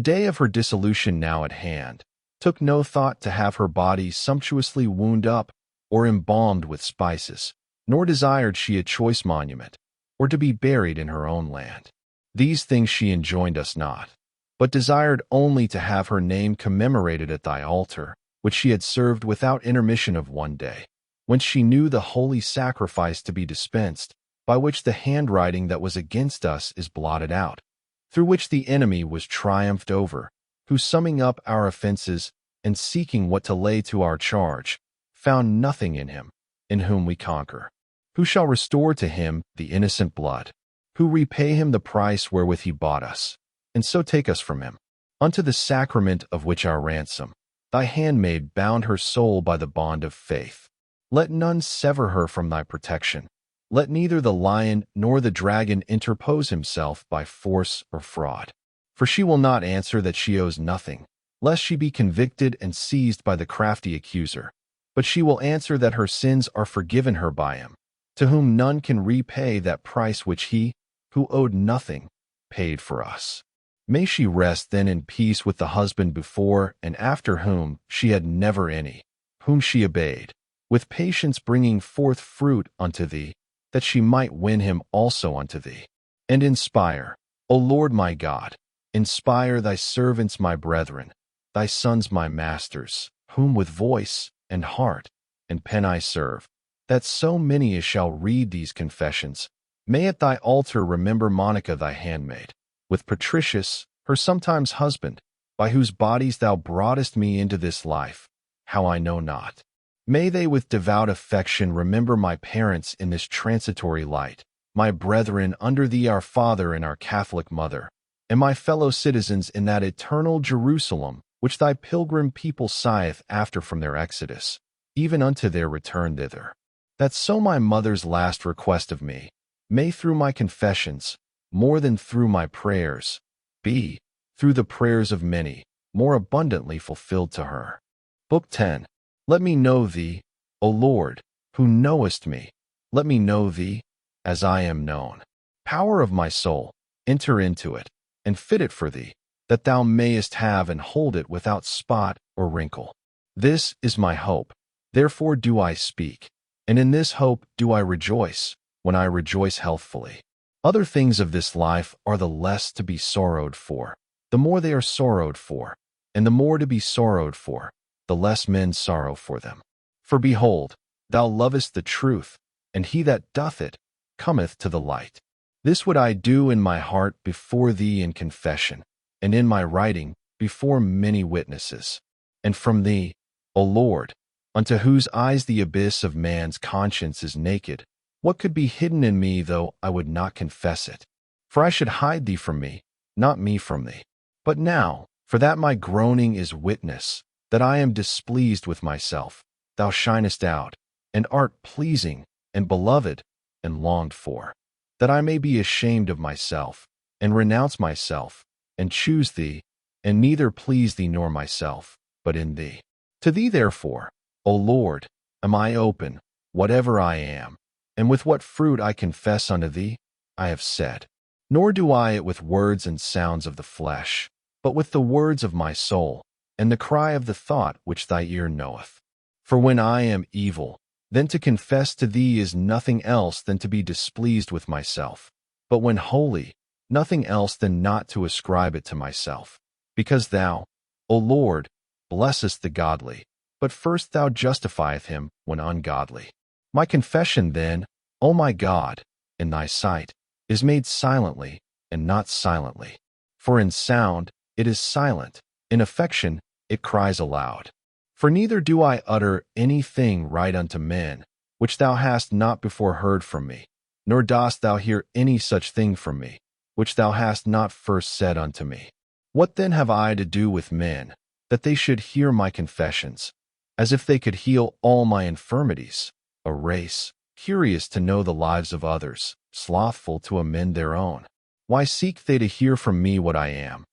day of her dissolution now at hand, took no thought to have her body sumptuously wound up or embalmed with spices, nor desired she a choice monument, or to be buried in her own land. These things she enjoined us not, but desired only to have her name commemorated at thy altar, which she had served without intermission of one day, whence she knew the holy sacrifice to be dispensed, by which the handwriting that was against us is blotted out, through which the enemy was triumphed over, who summing up our offenses and seeking what to lay to our charge, found nothing in him, in whom we conquer. Who shall restore to him the innocent blood? Who repay him the price wherewith he bought us, and so take us from him? Unto the sacrament of which our ransom, thy handmaid bound her soul by the bond of faith. Let none sever her from thy protection. Let neither the lion nor the dragon interpose himself by force or fraud. For she will not answer that she owes nothing, lest she be convicted and seized by the crafty accuser. But she will answer that her sins are forgiven her by him, to whom none can repay that price which he, who owed nothing, paid for us. May she rest then in peace with the husband before and after whom she had never any, whom she obeyed, with patience bringing forth fruit unto thee, that she might win him also unto thee. And inspire, O Lord my God, inspire thy servants my brethren, thy sons my masters, whom with voice, and heart, and pen I serve, that so many as shall read these confessions may at thy altar remember Monica thy handmaid, with Patricius, her sometimes husband, by whose bodies thou broughtest me into this life, how I know not. May they with devout affection remember my parents in this transitory light, my brethren under thee our Father and our Catholic Mother, and my fellow citizens in that eternal Jerusalem which thy pilgrim people sigheth after from their exodus, even unto their return thither. That so my mother's last request of me may through my confessions, more than through my prayers, be, through the prayers of many, more abundantly fulfilled to her. Book 10. Let me know thee, O Lord, who knowest me. Let me know thee, as I am known. Power of my soul, enter into it, and fit it for thee, that thou mayest have and hold it without spot or wrinkle. This is my hope, therefore do I speak, and in this hope do I rejoice, when I rejoice healthfully. Other things of this life are the less to be sorrowed for, the more they are sorrowed for, and the more to be sorrowed for, the less men sorrow for them. For behold, thou lovest the truth, and he that doth it cometh to the light. This would I do in my heart before thee in confession, and in my writing before many witnesses. And from thee, O Lord, unto whose eyes the abyss of man's conscience is naked, what could be hidden in me though I would not confess it? For I should hide thee from me, not me from thee. But now, for that my groaning is witness, that I am displeased with myself, thou shinest out, and art pleasing, and beloved, and longed for, that I may be ashamed of myself, and renounce myself, and choose thee, and neither please thee nor myself, but in thee. To thee therefore, O Lord, am I open, whatever I am, and with what fruit I confess unto thee, I have said. Nor do I it with words and sounds of the flesh, but with the words of my soul, and the cry of the thought which thy ear knoweth. For when I am evil, then to confess to thee is nothing else than to be displeased with myself, but when holy, nothing else than not to ascribe it to myself. Because thou, O Lord, blessest the godly, but first thou justifieth him when ungodly. My confession then, O my God, in thy sight, is made silently, and not silently. For in sound it is silent, in affection it cries aloud. For neither do I utter anything right unto men, which thou hast not before heard from me, nor dost thou hear any such thing from me, which thou hast not first said unto me. What then have I to do with men, that they should hear my confessions, as if they could heal all my infirmities? A race, curious to know the lives of others, slothful to amend their own. Why seek they to hear from me what I am,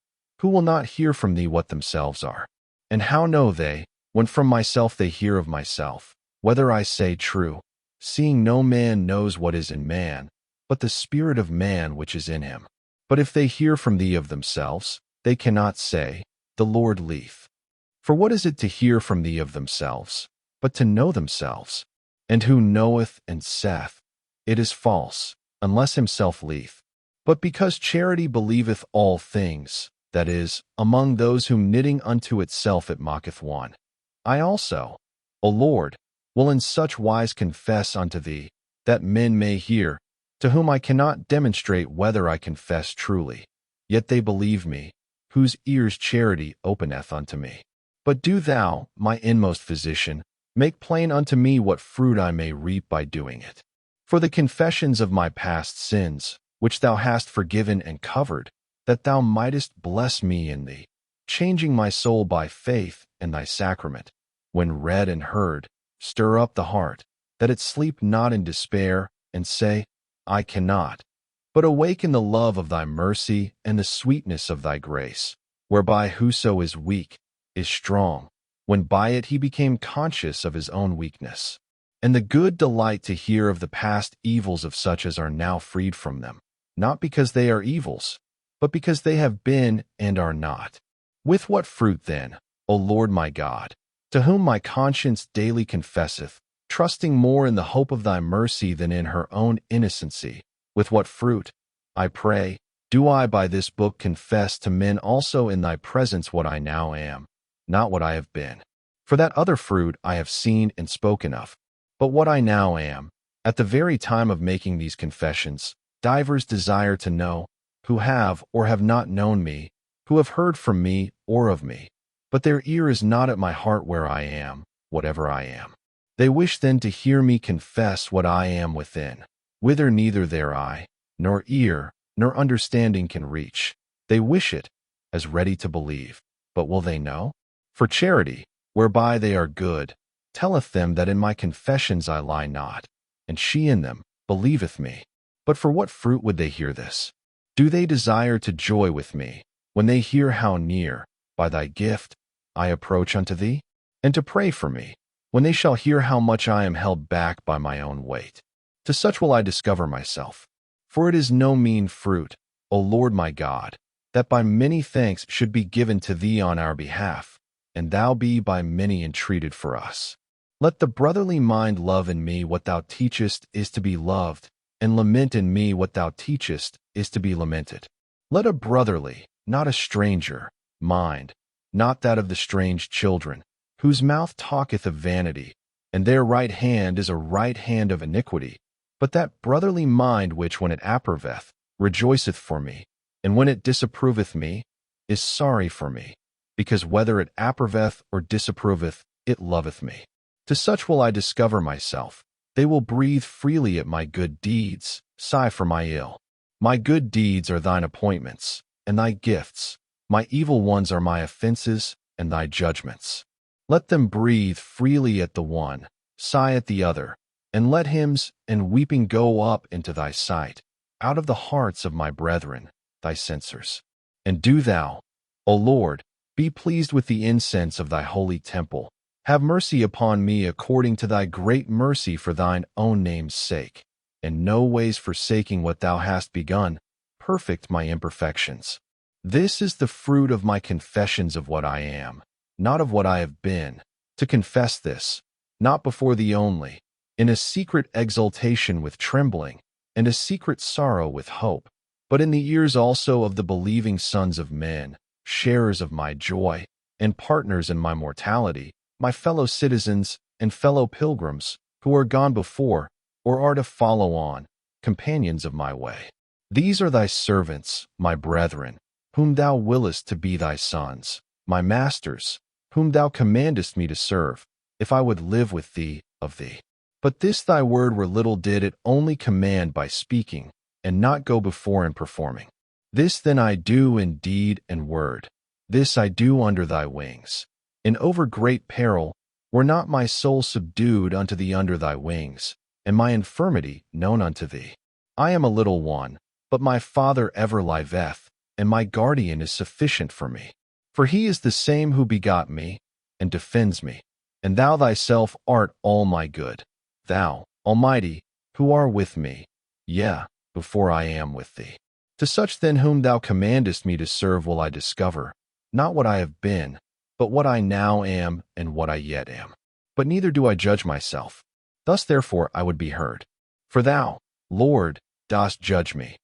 who will not hear from thee what themselves are? And how know they, when from myself they hear of myself, whether I say true, seeing no man knows what is in man, but the spirit of man which is in him? But if they hear from thee of themselves, they cannot say, The Lord lieth. For what is it to hear from thee of themselves, but to know themselves? And who knoweth and saith, It is false, unless himself lieth. But because charity believeth all things, that is, among those whom knitting unto itself it mocketh one, I also, O Lord, will in such wise confess unto thee, that men may hear, to whom I cannot demonstrate whether I confess truly. Yet they believe me, whose ears charity openeth unto me. But do thou, my inmost physician, make plain unto me what fruit I may reap by doing it. For the confessions of my past sins, which thou hast forgiven and covered, that thou mightest bless me in thee, changing my soul by faith and thy sacrament, when read and heard, stir up the heart, that it sleep not in despair, and say, I cannot, but awaken the love of thy mercy and the sweetness of thy grace, whereby whoso is weak is strong, when by it he became conscious of his own weakness, and the good delight to hear of the past evils of such as are now freed from them, not because they are evils, but because they have been and are not. With what fruit then, O Lord my God, to whom my conscience daily confesseth, trusting more in the hope of thy mercy than in her own innocency, with what fruit, I pray, do I by this book confess to men also in thy presence what I now am, not what I have been? For that other fruit I have seen and spoken of, but what I now am, at the very time of making these confessions, divers desire to know, who have or have not known me, who have heard from me or of me, but their ear is not at my heart where I am, whatever I am. They wish then to hear me confess what I am within, whither neither their eye, nor ear, nor understanding can reach. They wish it, as ready to believe, but will they know? For charity, whereby they are good, telleth them that in my confessions I lie not, and she in them believeth me. But for what fruit would they hear this? Do they desire to joy with me, when they hear how near, by thy gift, I approach unto thee? And to pray for me, when they shall hear how much I am held back by my own weight? To such will I discover myself. For it is no mean fruit, O Lord my God, that by many thanks should be given to thee on our behalf, and thou be by many entreated for us. Let the brotherly mind love in me what thou teachest is to be loved, and lament in me what thou teachest is to be lamented. Let a brotherly, not a stranger, mind, not that of the strange children, whose mouth talketh of vanity, and their right hand is a right hand of iniquity, but that brotherly mind which, when it approveth, rejoiceth for me, and when it disapproveth me, is sorry for me, because whether it approveth or disapproveth, it loveth me. To such will I discover myself. They will breathe freely at my good deeds, sigh for my ill. My good deeds are thine appointments, and thy gifts. My evil ones are my offenses, and thy judgments. Let them breathe freely at the one, sigh at the other, and let hymns and weeping go up into thy sight, out of the hearts of my brethren, thy censers. And do thou, O Lord, be pleased with the incense of thy holy temple. Have mercy upon me according to thy great mercy for thine own name's sake, and no ways forsaking what thou hast begun, perfect my imperfections. This is the fruit of my confessions of what I am, not of what I have been, to confess this, not before thee only, in a secret exultation with trembling, and a secret sorrow with hope, but in the ears also of the believing sons of men, sharers of my joy, and partners in my mortality, my fellow citizens and fellow pilgrims, who are gone before, or are to follow on, companions of my way. These are thy servants, my brethren, whom thou willest to be thy sons, my masters, whom thou commandest me to serve, if I would live with thee, of thee. But this thy word were little did it only command by speaking, and not go before in performing. This then I do in deed and word. This I do under thy wings. In over great peril, were not my soul subdued unto thee under thy wings, and my infirmity known unto thee. I am a little one, but my Father ever liveth, and my guardian is sufficient for me. For he is the same who begot me, and defends me. And thou thyself art all my good. Thou, Almighty, who art with me, yea, before I am with thee. To such then whom thou commandest me to serve will I discover, not what I have been, but what I now am and what I yet am. But neither do I judge myself. Thus therefore I would be heard. For thou, Lord, dost judge me.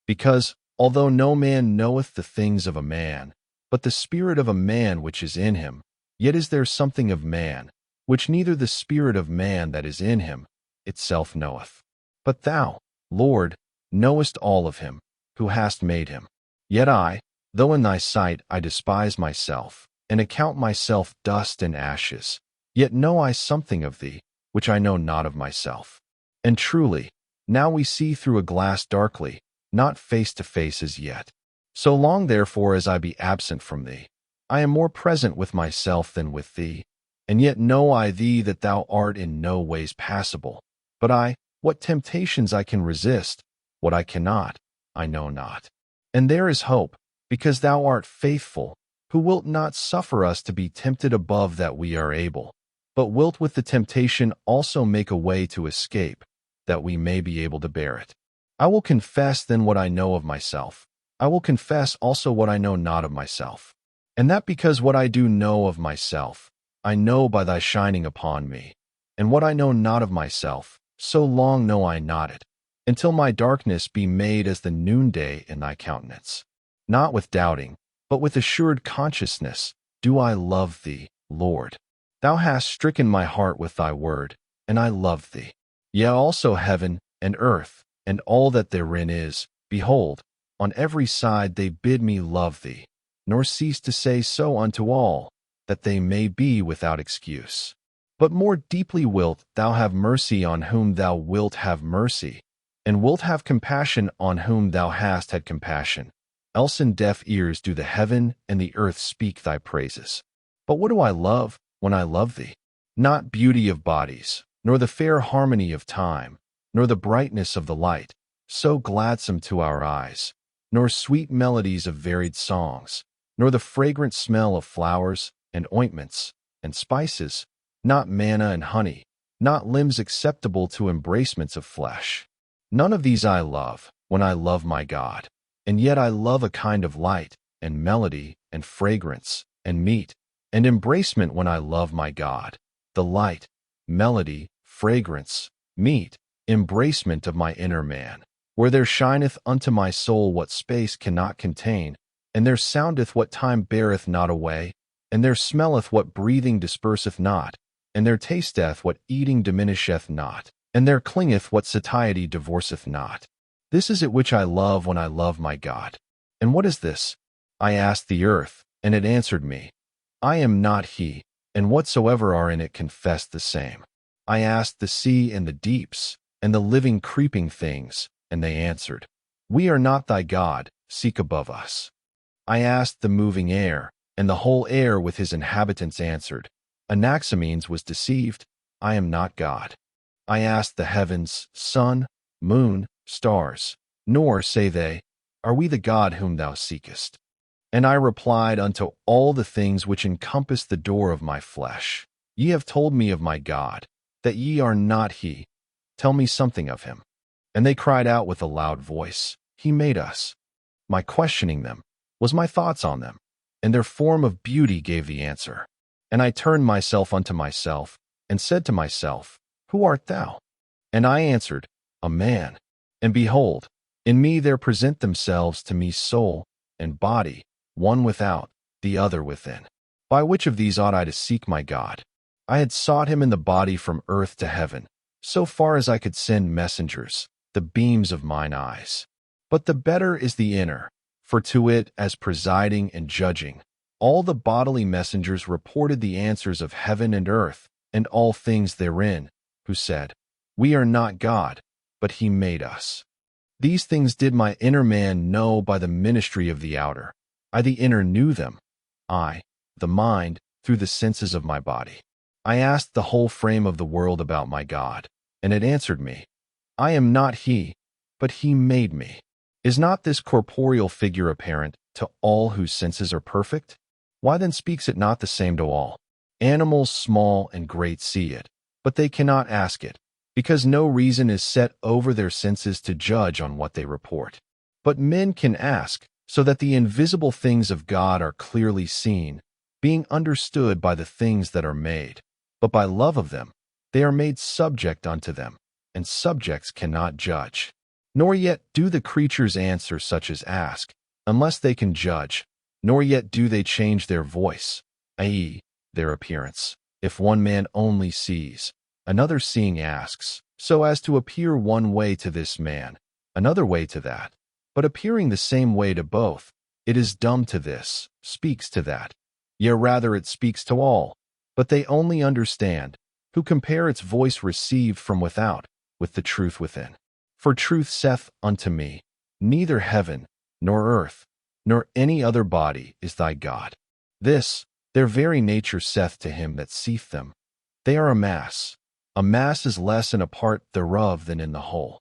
Because, although no man knoweth the things of a man, but the spirit of a man which is in him, yet is there something of man, which neither the spirit of man that is in him itself knoweth. But thou, Lord, knowest all of him, who hast made him. Yet I, though in thy sight I despise myself, and account myself dust and ashes, yet know I something of thee, which I know not of myself. And truly, now we see through a glass darkly, not face to face as yet. So long therefore as I be absent from thee, I am more present with myself than with thee, and yet know I thee that thou art in no ways passable. But I, what temptations I can resist, what I cannot, I know not. And there is hope, because thou art faithful, who wilt not suffer us to be tempted above that we are able, but wilt with the temptation also make a way to escape, that we may be able to bear it. I will confess then what I know of myself. I will confess also what I know not of myself. And that because what I do know of myself, I know by thy shining upon me. And what I know not of myself, so long know I not it, until my darkness be made as the noonday in thy countenance. Not with doubting, but with assured consciousness, do I love thee, Lord. Thou hast stricken my heart with thy word, and I love thee. Yea, also heaven and earth, and all that therein is, behold, on every side they bid me love thee, nor cease to say so unto all, that they may be without excuse. But more deeply wilt thou have mercy on whom thou wilt have mercy, and wilt have compassion on whom thou hast had compassion. Else in deaf ears do the heaven and the earth speak thy praises. But what do I love when I love thee? Not beauty of bodies, nor the fair harmony of time, nor the brightness of the light, so gladsome to our eyes, nor sweet melodies of varied songs, nor the fragrant smell of flowers and ointments and spices, not manna and honey, not limbs acceptable to embracements of flesh. None of these I love when I love my God. And yet I love a kind of light, and melody, and fragrance, and meat, and embracement when I love my God, the light, melody, fragrance, meat, embracement of my inner man, where there shineth unto my soul what space cannot contain, and there soundeth what time beareth not away, and there smelleth what breathing disperseth not, and there tasteth what eating diminisheth not, and there clingeth what satiety divorceth not. This is it which I love when I love my God. And what is this? I asked the earth, and it answered me, I am not he, and whatsoever are in it confess the same. I asked the sea and the deeps, and the living creeping things, and they answered, We are not thy God, seek above us. I asked the moving air, and the whole air with his inhabitants answered, Anaximenes was deceived, I am not God. I asked the heavens, sun, moon, stars, nor, say they, are we the God whom thou seekest. And I replied unto all the things which encompass the door of my flesh, Ye have told me of my God, that ye are not he. Tell me something of him. And they cried out with a loud voice, He made us. My questioning them was my thoughts on them, and their form of beauty gave the answer. And I turned myself unto myself, and said to myself, Who art thou? And I answered, A man. And behold, in me there present themselves to me soul and body, one without, the other within. By which of these ought I to seek my God? I had sought him in the body from earth to heaven, so far as I could send messengers, the beams of mine eyes. But the better is the inner, for to it, as presiding and judging, all the bodily messengers reported the answers of heaven and earth, and all things therein, who said, We are not God, but he made us. These things did my inner man know by the ministry of the outer. I the inner knew them, I, the mind, through the senses of my body. I asked the whole frame of the world about my God, and it answered me, I am not he, but he made me. Is not this corporeal figure apparent to all whose senses are perfect? Why then speaks it not the same to all? Animals small and great see it, but they cannot ask it, because no reason is set over their senses to judge on what they report. But men can ask, so that the invisible things of God are clearly seen, being understood by the things that are made. But by love of them, they are made subject unto them, and subjects cannot judge. Nor yet do the creatures answer such as ask, unless they can judge, nor yet do they change their voice, i.e., their appearance. If one man only sees, another seeing asks, so as to appear one way to this man, another way to that, but appearing the same way to both, it is dumb to this, speaks to that. Yea, rather it speaks to all, but they only understand, who compare its voice received from without, with the truth within. For truth saith unto me, Neither heaven, nor earth, nor any other body is thy God. This, their very nature saith to him that seeth them, They are a mass. A mass is less in a part thereof than in the whole.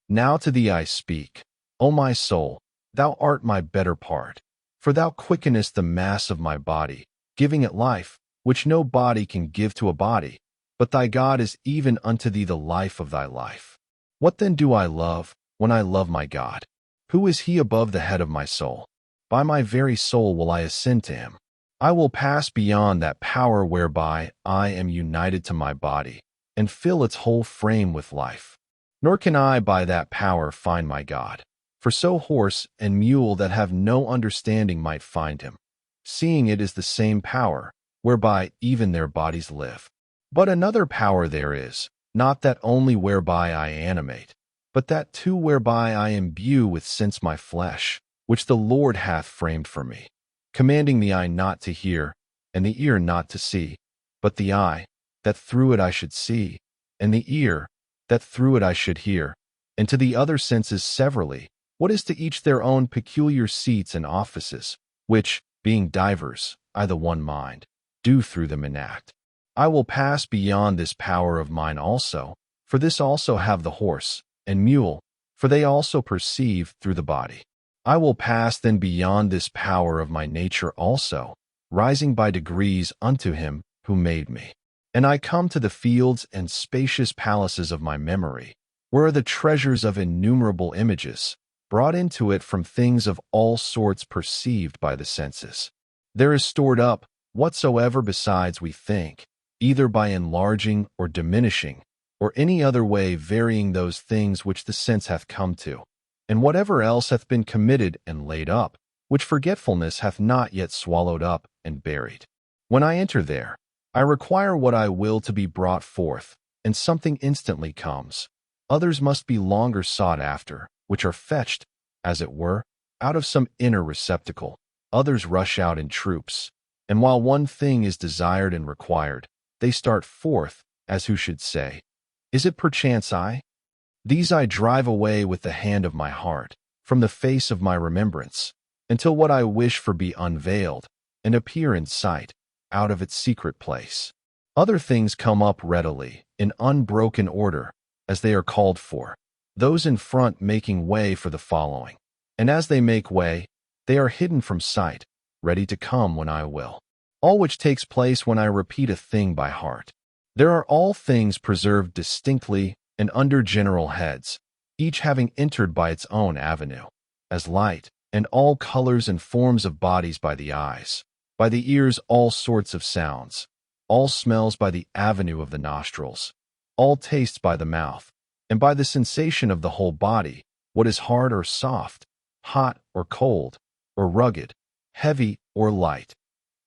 Now to thee I speak, O my soul, thou art my better part, for thou quickenest the mass of my body, giving it life, which no body can give to a body, but thy God is even unto thee the life of thy life. What then do I love, when I love my God? Who is he above the head of my soul? By my very soul will I ascend to him. I will pass beyond that power whereby I am united to my body, and fill its whole frame with life. Nor can I by that power find my God. For so horse and mule that have no understanding might find him, seeing it is the same power, whereby even their bodies live. But another power there is, not that only whereby I animate, but that too whereby I imbue with sense my flesh, which the Lord hath framed for me, commanding the eye not to hear, and the ear not to see, but the eye, that through it I should see, and the ear, that through it I should hear, and to the other senses severally, what is to each their own peculiar seats and offices, which, being divers, I the one mind, do through them enact. I will pass beyond this power of mine also, for this also have the horse and mule, for they also perceive through the body. I will pass then beyond this power of my nature also, rising by degrees unto him who made me. And I come to the fields and spacious palaces of my memory, where are the treasures of innumerable images, brought into it from things of all sorts perceived by the senses. There is stored up whatsoever besides we think, either by enlarging or diminishing, or any other way varying those things which the sense hath come to, and whatever else hath been committed and laid up, which forgetfulness hath not yet swallowed up and buried. When I enter there, I require what I will to be brought forth, and something instantly comes. Others must be longer sought after, which are fetched, as it were, out of some inner receptacle. Others rush out in troops, and while one thing is desired and required, they start forth, as who should say, Is it perchance I? These I drive away with the hand of my heart, from the face of my remembrance, until what I wish for be unveiled, and appear in sight, out of its secret place. Other things come up readily, in unbroken order, as they are called for, those in front making way for the following. And as they make way, they are hidden from sight, ready to come when I will. All which takes place when I repeat a thing by heart. There are all things preserved distinctly and under general heads, each having entered by its own avenue, as light, and all colors and forms of bodies by the eyes, by the ears all sorts of sounds, all smells by the avenue of the nostrils, all tastes by the mouth, and by the sensation of the whole body, what is hard or soft, hot or cold, or rugged, heavy or light,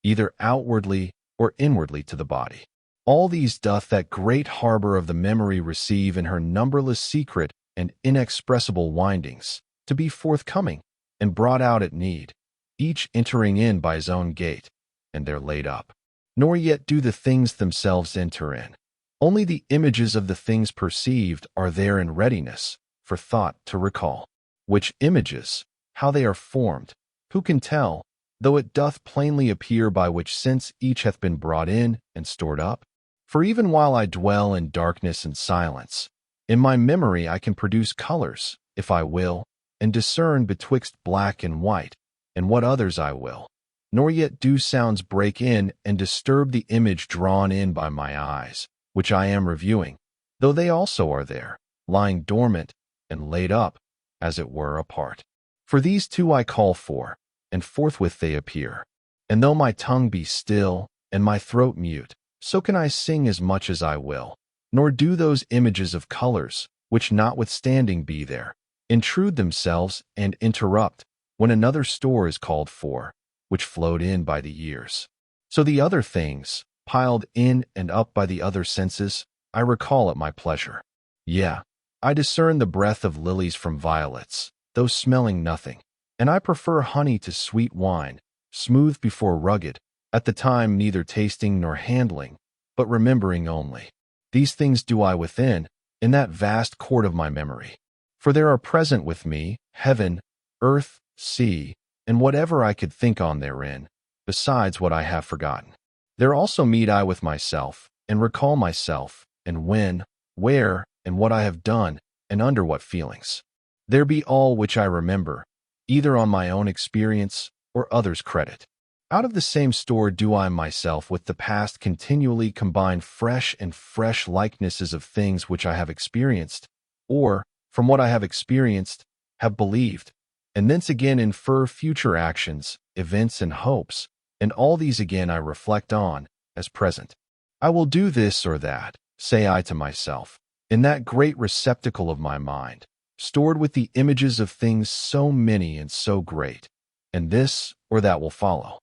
either outwardly or inwardly to the body. All these doth that great harbor of the memory receive in her numberless secret and inexpressible windings, to be forthcoming and brought out at need, each entering in by his own gate, and there laid up. Nor yet do the things themselves enter in. Only the images of the things perceived are there in readiness for thought to recall. Which images, how they are formed, who can tell, though it doth plainly appear by which sense each hath been brought in and stored up? For even while I dwell in darkness and silence, in my memory I can produce colors, if I will, and discern betwixt black and white, and what others I will. Nor yet do sounds break in and disturb the image drawn in by my eyes, which I am reviewing, though they also are there, lying dormant and laid up, as it were, apart. For these two I call for, and forthwith they appear. And though my tongue be still, and my throat mute, so can I sing as much as I will, nor do those images of colors, which notwithstanding be there, intrude themselves and interrupt, when another store is called for, which flowed in by the ears. So the other things, piled in and up by the other senses, I recall at my pleasure. Yea, I discern the breath of lilies from violets, though smelling nothing, and I prefer honey to sweet wine, smooth before rugged, at the time neither tasting nor handling, but remembering only. These things do I within, in that vast court of my memory. For there are present with me heaven, earth, sea, and whatever I could think on therein, besides what I have forgotten. There also meet I with myself, and recall myself, and when, where, and what I have done, and under what feelings. There be all which I remember, either on my own experience or others' credit. Out of the same store do I myself with the past continually combine fresh and fresh likenesses of things which I have experienced, or, from what I have experienced, have believed, and thence again infer future actions, events, and hopes, and all these again I reflect on, as present. I will do this or that, say I to myself, in that great receptacle of my mind, stored with the images of things so many and so great, and this or that will follow.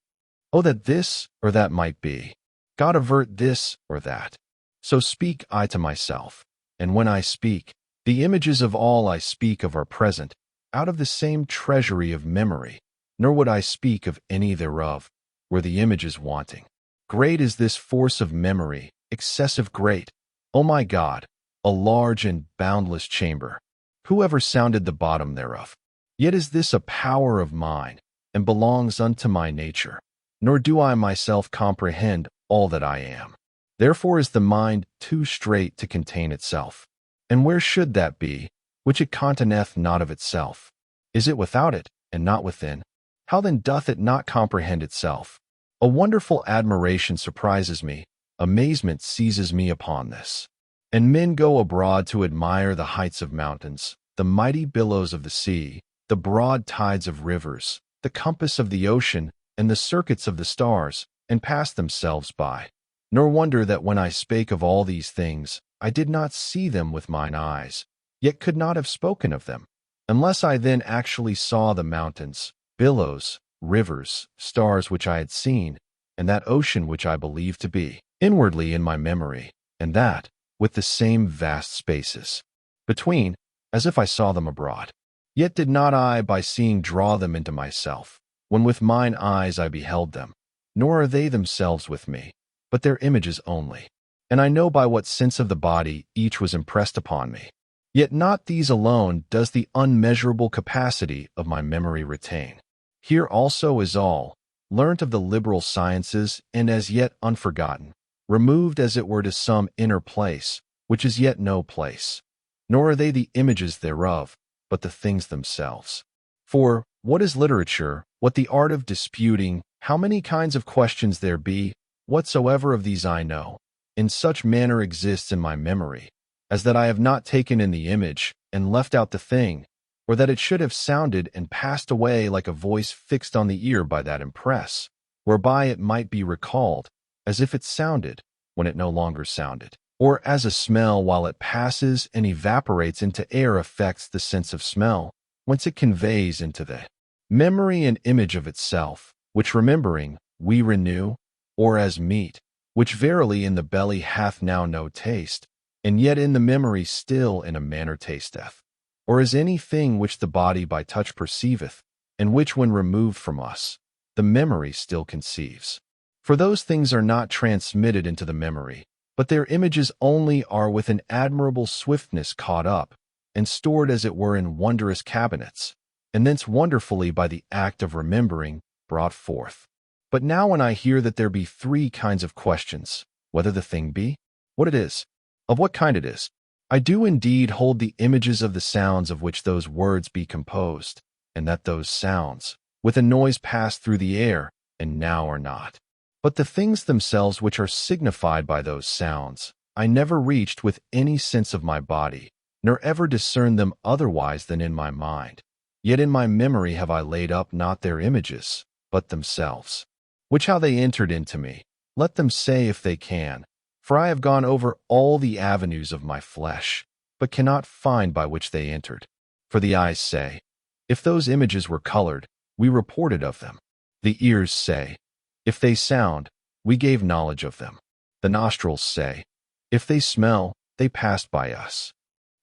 Oh, that this or that might be! God avert this or that! So speak I to myself, and when I speak, the images of all I speak of are present, out of the same treasury of memory, nor would I speak of any thereof, were the images wanting. Great is this force of memory, excessive great, O my God, a large and boundless chamber. Who ever sounded the bottom thereof? Yet is this a power of mine, and belongs unto my nature, nor do I myself comprehend all that I am. Therefore is the mind too strait to contain itself. And where should that be, which it containeth not of itself? Is it without it, and not within? How then doth it not comprehend itself? A wonderful admiration surprises me, amazement seizes me upon this. And men go abroad to admire the heights of mountains, the mighty billows of the sea, the broad tides of rivers, the compass of the ocean, and the circuits of the stars, and pass themselves by. Nor wonder that when I spake of all these things, I did not see them with mine eyes, yet could not have spoken of them, unless I then actually saw the mountains, billows, rivers, stars which I had seen, and that ocean which I believed to be, inwardly in my memory, and that, with the same vast spaces between, as if I saw them abroad. Yet did not I by seeing draw them into myself, when with mine eyes I beheld them, nor are they themselves with me, but their images only. And I know by what sense of the body each was impressed upon me. Yet not these alone does the unmeasurable capacity of my memory retain. Here also is all, learnt of the liberal sciences and as yet unforgotten, removed as it were to some inner place, which is yet no place, nor are they the images thereof, but the things themselves. For what is literature, what the art of disputing, how many kinds of questions there be, whatsoever of these I know, in such manner exists in my memory, as that I have not taken in the image, and left out the thing, or that it should have sounded and passed away like a voice fixed on the ear by that impress, whereby it might be recalled, as if it sounded, when it no longer sounded, or as a smell while it passes and evaporates into air affects the sense of smell, whence it conveys into the memory and image of itself, which remembering we renew, or as meat, which verily in the belly hath now no taste, and yet in the memory still in a manner tasteth, or as any thing which the body by touch perceiveth, and which when removed from us, the memory still conceives. For those things are not transmitted into the memory, but their images only are with an admirable swiftness caught up, and stored as it were in wondrous cabinets, and thence wonderfully by the act of remembering brought forth. But now when I hear that there be 3 kinds of questions, whether the thing be, what it is, of what kind it is, I do indeed hold the images of the sounds of which those words be composed, and that those sounds, with a noise pass through the air, and now are not. But the things themselves which are signified by those sounds, I never reached with any sense of my body, nor ever discerned them otherwise than in my mind. Yet in my memory have I laid up not their images, but themselves. Which how they entered into me, let them say if they can, for I have gone over all the avenues of my flesh, but cannot find by which they entered. For the eyes say, if those images were colored, we reported of them. The ears say, if they sound, we gave knowledge of them. The nostrils say, if they smell, they passed by us.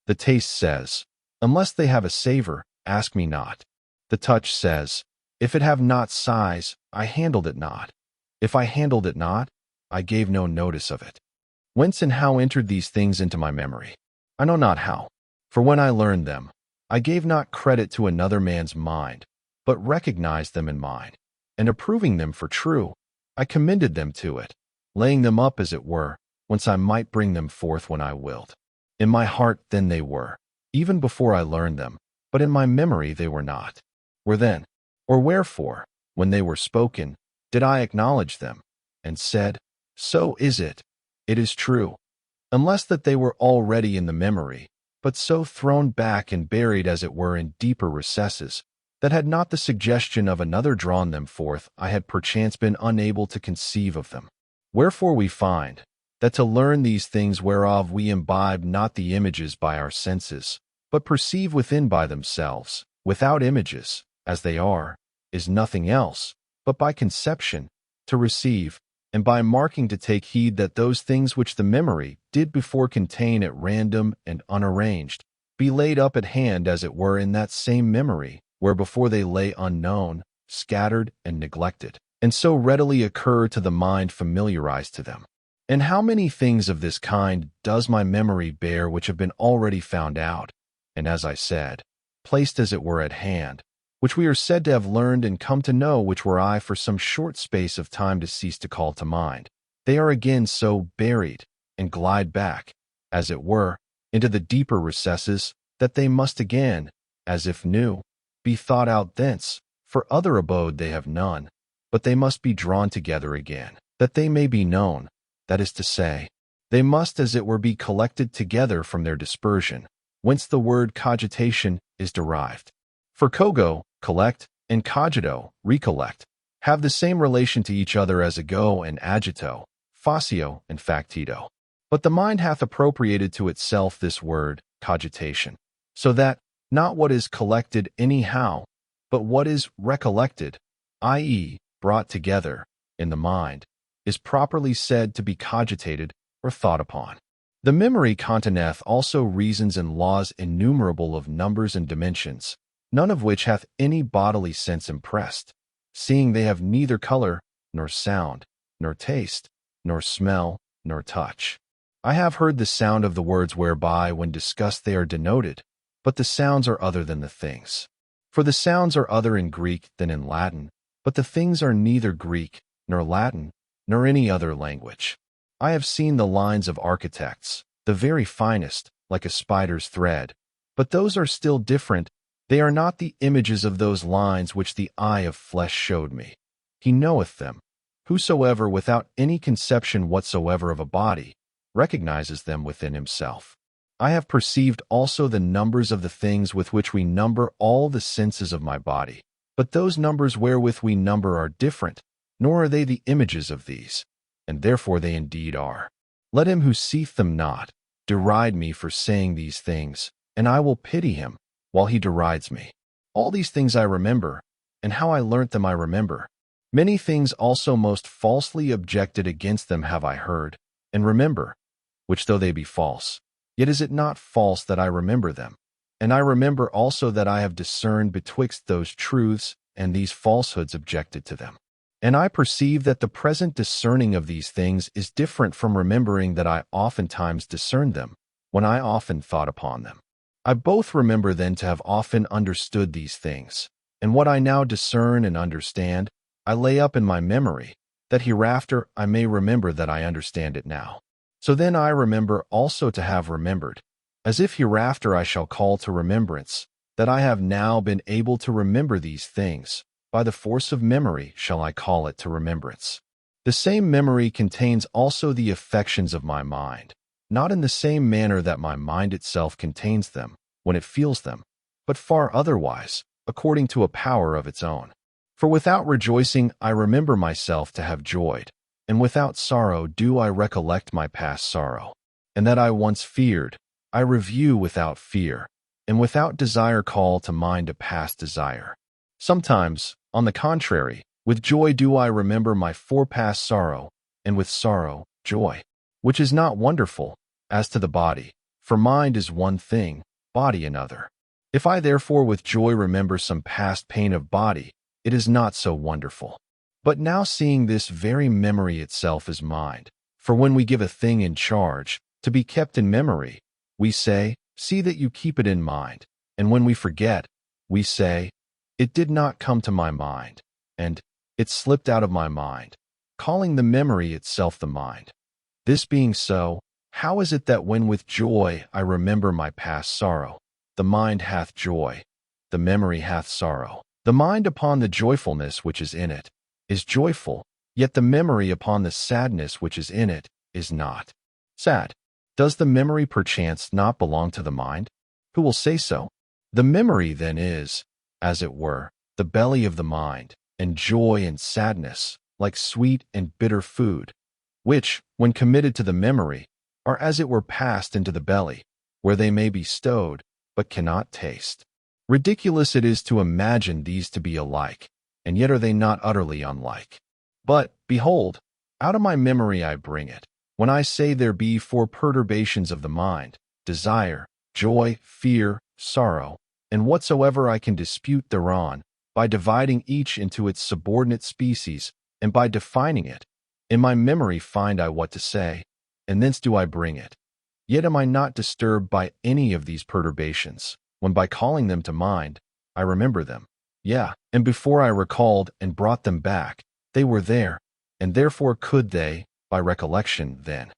The taste says, unless they have a savor, ask me not. The touch says, if it have not size, I handled it not. If I handled it not, I gave no notice of it. Whence and how entered these things into my memory? I know not how. For when I learned them, I gave not credit to another man's mind, but recognized them in mine, and approving them for true, I commended them to it, laying them up as it were, whence I might bring them forth when I willed. In my heart then they were, even before I learned them, but in my memory they were not. Where then, or wherefore, when they were spoken, did I acknowledge them, and said, so is it, it is true, unless that they were already in the memory, but so thrown back and buried as it were in deeper recesses, that had not the suggestion of another drawn them forth, I had perchance been unable to conceive of them. Wherefore we find, that to learn these things whereof we imbibe not the images by our senses, but perceive within by themselves, without images, as they are, is nothing else, but by conception, to receive, and by marking to take heed that those things which the memory did before contain at random and unarranged, be laid up at hand as it were in that same memory, where before they lay unknown, scattered, and neglected, and so readily occur to the mind familiarized to them. And how many things of this kind does my memory bear which have been already found out, and as I said, placed as it were at hand, which we are said to have learned and come to know, which were I for some short space of time to cease to call to mind. They are again so buried, and glide back, as it were, into the deeper recesses, that they must again, as if new, be thought out thence, for other abode they have none, but they must be drawn together again, that they may be known, that is to say, they must as it were be collected together from their dispersion, whence the word cogitation is derived. For cogo, collect, and cogito, recollect, have the same relation to each other as ago and agito, facio and factito. But the mind hath appropriated to itself this word, cogitation, so that, not what is collected anyhow, but what is recollected, i.e., brought together, in the mind, is properly said to be cogitated or thought upon. The memory containeth also reasons and laws innumerable of numbers and dimensions, none of which hath any bodily sense impressed, seeing they have neither color, nor sound, nor taste, nor smell, nor touch. I have heard the sound of the words whereby when discussed they are denoted, but the sounds are other than the things. For the sounds are other in Greek than in Latin, but the things are neither Greek, nor Latin, nor any other language. I have seen the lines of architects, the very finest, like a spider's thread. But those are still different. They are not the images of those lines which the eye of flesh showed me. He knoweth them. Whosoever, without any conception whatsoever of a body, recognizes them within himself. I have perceived also the numbers of the things with which we number all the senses of my body. But those numbers wherewith we number are different, nor are they the images of these, and therefore they indeed are. Let him who seeth them not deride me for saying these things, and I will pity him, while he derides me. All these things I remember, and how I learnt them I remember. Many things also most falsely objected against them have I heard, and remember, which though they be false, yet is it not false that I remember them. And I remember also that I have discerned betwixt those truths and these falsehoods objected to them. And I perceive that the present discerning of these things is different from remembering that I oftentimes discerned them, when I often thought upon them. I both remember then to have often understood these things, and what I now discern and understand, I lay up in my memory, that hereafter I may remember that I understand it now. So then I remember also to have remembered, as if hereafter I shall call to remembrance, that I have now been able to remember these things. By the force of memory shall I call it to remembrance. The same memory contains also the affections of my mind, not in the same manner that my mind itself contains them, when it feels them, but far otherwise, according to a power of its own. For without rejoicing I remember myself to have joyed, and without sorrow do I recollect my past sorrow. And that I once feared, I review without fear, and without desire call to mind a past desire. Sometimes, on the contrary, with joy do I remember my forepast sorrow, and with sorrow, joy, which is not wonderful, as to the body, for mind is one thing, body another. If I therefore with joy remember some past pain of body, it is not so wonderful. But now seeing this very memory itself is mind, for when we give a thing in charge, to be kept in memory, we say, see that you keep it in mind, and when we forget, we say, it did not come to my mind, and it slipped out of my mind, calling the memory itself the mind. This being so, how is it that when with joy I remember my past sorrow, the mind hath joy, the memory hath sorrow? The mind upon the joyfulness which is in it is joyful, yet the memory upon the sadness which is in it is not sad. Does the memory perchance not belong to the mind? Who will say so? The memory then is, as it were, the belly of the mind, and joy and sadness, like sweet and bitter food, which, when committed to the memory, are as it were passed into the belly, where they may be stowed, but cannot taste. Ridiculous it is to imagine these to be alike, and yet are they not utterly unlike. But, behold, out of my memory I bring it, when I say there be 4 perturbations of the mind, desire, joy, fear, sorrow, and whatsoever I can dispute thereon, by dividing each into its subordinate species, and by defining it, in my memory find I what to say, and thence do I bring it. Yet am I not disturbed by any of these perturbations, when by calling them to mind, I remember them. Yeah, and before I recalled and brought them back, they were there, and therefore could they, by recollection then,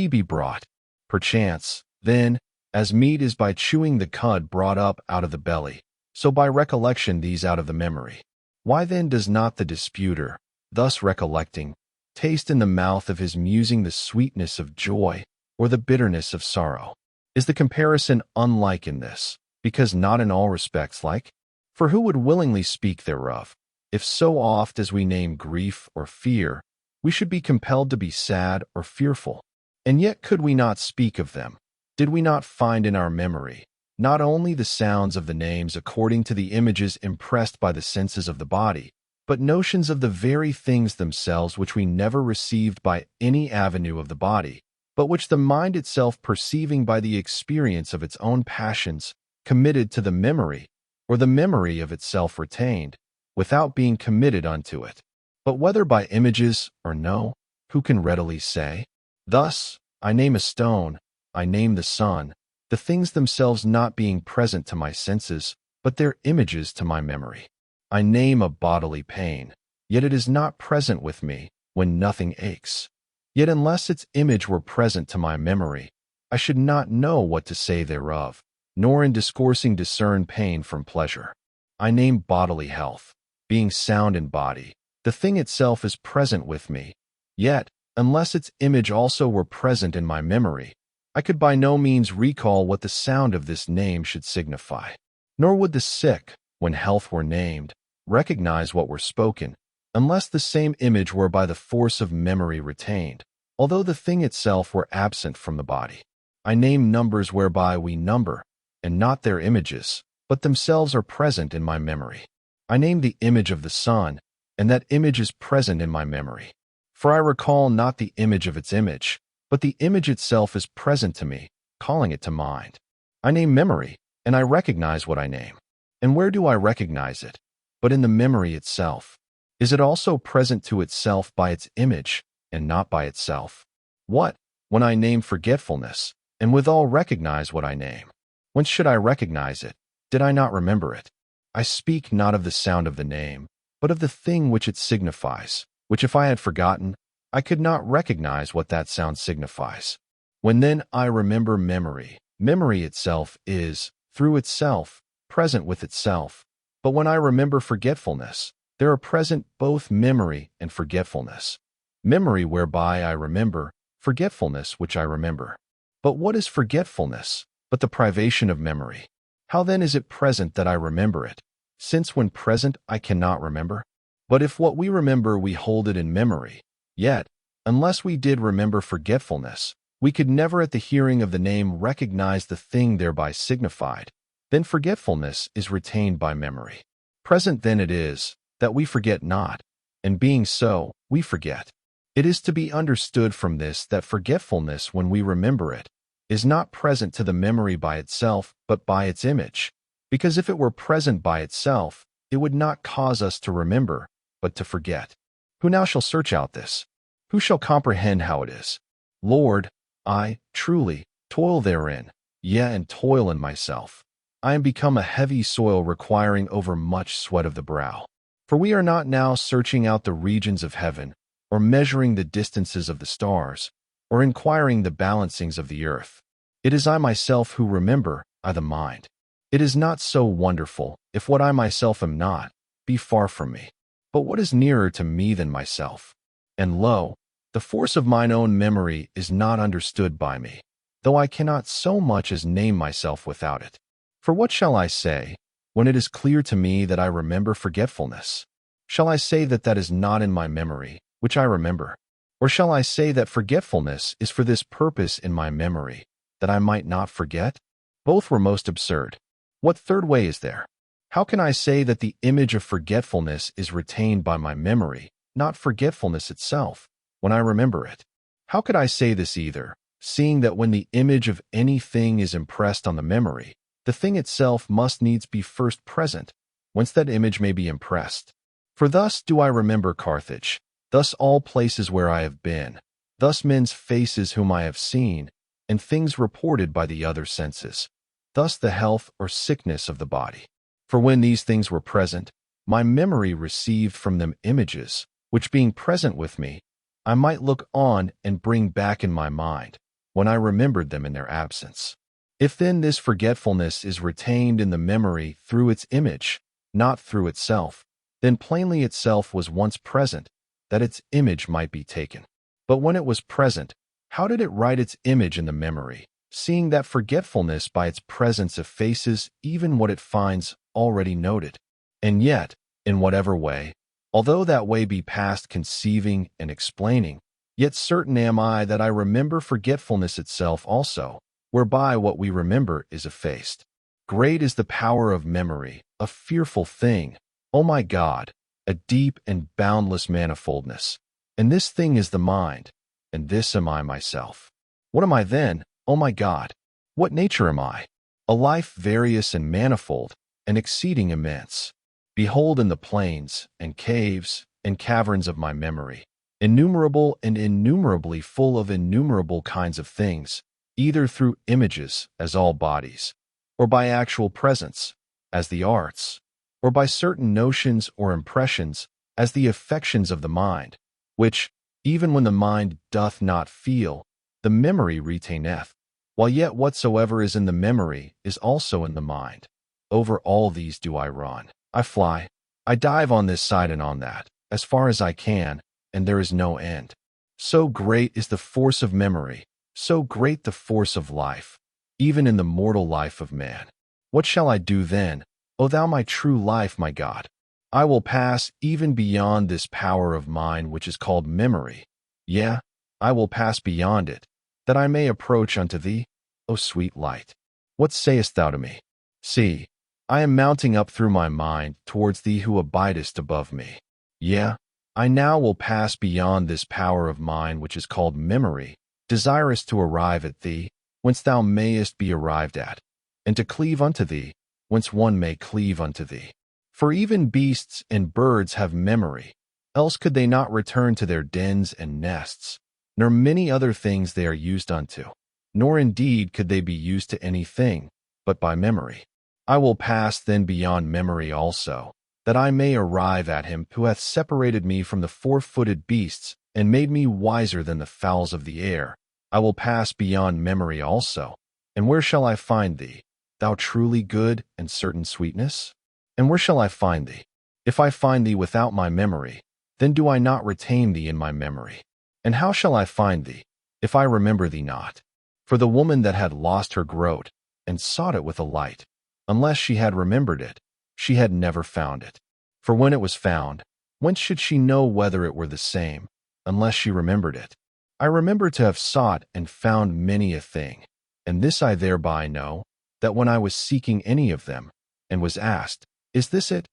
be brought. Perchance, then, as meat is by chewing the cud brought up out of the belly, so by recollection these out of the memory. Why then does not the disputer, thus recollecting, taste in the mouth of his musing the sweetness of joy, or the bitterness of sorrow? Is the comparison unlike in this, because not in all respects like? For who would willingly speak thereof, if so oft as we name grief or fear, we should be compelled to be sad or fearful? And yet could we not speak of them, did we not find in our memory, not only the sounds of the names according to the images impressed by the senses of the body, but notions of the very things themselves which we never received by any avenue of the body, but which the mind itself perceiving by the experience of its own passions, committed to the memory, or the memory of itself retained, without being committed unto it? But whether by images or no, who can readily say? Thus, I name a stone, I name the sun, the things themselves not being present to my senses, but their images to my memory. I name a bodily pain, yet it is not present with me when nothing aches. Yet unless its image were present to my memory, I should not know what to say thereof, nor in discoursing discern pain from pleasure. I name bodily health, being sound in body. The thing itself is present with me. Yet, unless its image also were present in my memory, I could by no means recall what the sound of this name should signify. Nor would the sick, when health were named, recognize what were spoken, unless the same image were by the force of memory retained, although the thing itself were absent from the body. I name numbers whereby we number, and not their images, but themselves are present in my memory. I name the image of the sun, and that image is present in my memory. For I recall not the image of its image, but the image itself is present to me, calling it to mind. I name memory, and I recognize what I name. And where do I recognize it? But in the memory itself. Is it also present to itself by its image, and not by itself? What, when I name forgetfulness, and withal recognize what I name? Whence should I recognize it? Did I not remember it? I speak not of the sound of the name, but of the thing which it signifies, which if I had forgotten, I could not recognize what that sound signifies. When then I remember memory, memory itself is, through itself, present with itself. But when I remember forgetfulness, there are present both memory and forgetfulness. Memory whereby I remember, forgetfulness which I remember. But what is forgetfulness, but the privation of memory? How then is it present that I remember it, since when present I cannot remember? But if what we remember we hold it in memory, yet, unless we did remember forgetfulness, we could never at the hearing of the name recognize the thing thereby signified, then forgetfulness is retained by memory. Present then it is, that we forget not, and being so, we forget. It is to be understood from this that forgetfulness, when we remember it, is not present to the memory by itself, but by its image. Because if it were present by itself, it would not cause us to remember, but to forget. Who now shall search out this? Who shall comprehend how it is? Lord, I, truly, toil therein, yea, and toil in myself. I am become a heavy soil requiring over much sweat of the brow. For we are not now searching out the regions of heaven, or measuring the distances of the stars, or inquiring the balancings of the earth. It is I myself who remember, I the mind. It is not so wonderful, if what I myself am not, be far from me. But what is nearer to me than myself? And lo, the force of mine own memory is not understood by me, though I cannot so much as name myself without it. For what shall I say, when it is clear to me that I remember forgetfulness? Shall I say that that is not in my memory, which I remember? Or shall I say that forgetfulness is for this purpose in my memory, that I might not forget? Both were most absurd. What third way is there? How can I say that the image of forgetfulness is retained by my memory, not forgetfulness itself, when I remember it? How could I say this either, seeing that when the image of any thing is impressed on the memory, the thing itself must needs be first present, whence that image may be impressed? For thus do I remember Carthage, thus all places where I have been, thus men's faces whom I have seen, and things reported by the other senses, thus the health or sickness of the body. For when these things were present, my memory received from them images, which being present with me, I might look on and bring back in my mind, when I remembered them in their absence. If then this forgetfulness is retained in the memory through its image, not through itself, then plainly itself was once present, that its image might be taken. But when it was present, how did it write its image in the memory, seeing that forgetfulness by its presence effaces even what it finds already noted? And yet, in whatever way, although that way be past conceiving and explaining, yet certain am I that I remember forgetfulness itself also, whereby what we remember is effaced. Great is the power of memory, a fearful thing, O my God, a deep and boundless manifoldness. And this thing is the mind, and this am I myself. What am I then, O my God? What nature am I? A life various and manifold, and exceeding immense. Behold in the plains, and caves, and caverns of my memory, innumerable and innumerably full of innumerable kinds of things, either through images, as all bodies, or by actual presence, as the arts, or by certain notions or impressions, as the affections of the mind, which, even when the mind doth not feel, the memory retaineth, while yet whatsoever is in the memory is also in the mind. Over all these do I run. I fly. I dive on this side and on that, as far as I can, and there is no end. So great is the force of memory, so great the force of life, even in the mortal life of man. What shall I do then, O thou my true life, my God? I will pass even beyond this power of mine which is called memory. Yea, I will pass beyond it, that I may approach unto thee, O sweet light. What sayest thou to me? See, I am mounting up through my mind towards thee who abidest above me. Yea, I now will pass beyond this power of mine which is called memory, desirous to arrive at thee, whence thou mayest be arrived at, and to cleave unto thee, whence one may cleave unto thee. For even beasts and birds have memory, else could they not return to their dens and nests, nor many other things they are used unto, nor indeed could they be used to anything, but by memory. I will pass then beyond memory also, that I may arrive at him who hath separated me from the four-footed beasts, and made me wiser than the fowls of the air. I will pass beyond memory also. And where shall I find thee, thou truly good and certain sweetness? And where shall I find thee? If I find thee without my memory, then do I not retain thee in my memory. And how shall I find thee, if I remember thee not? For the woman that had lost her groat, and sought it with a light, unless she had remembered it, she had never found it. For when it was found, whence should she know whether it were the same, unless she remembered it? I remember to have sought and found many a thing, and this I thereby know, that when I was seeking any of them, and was asked, Is this it?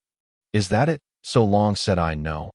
Is that it? So long said I no,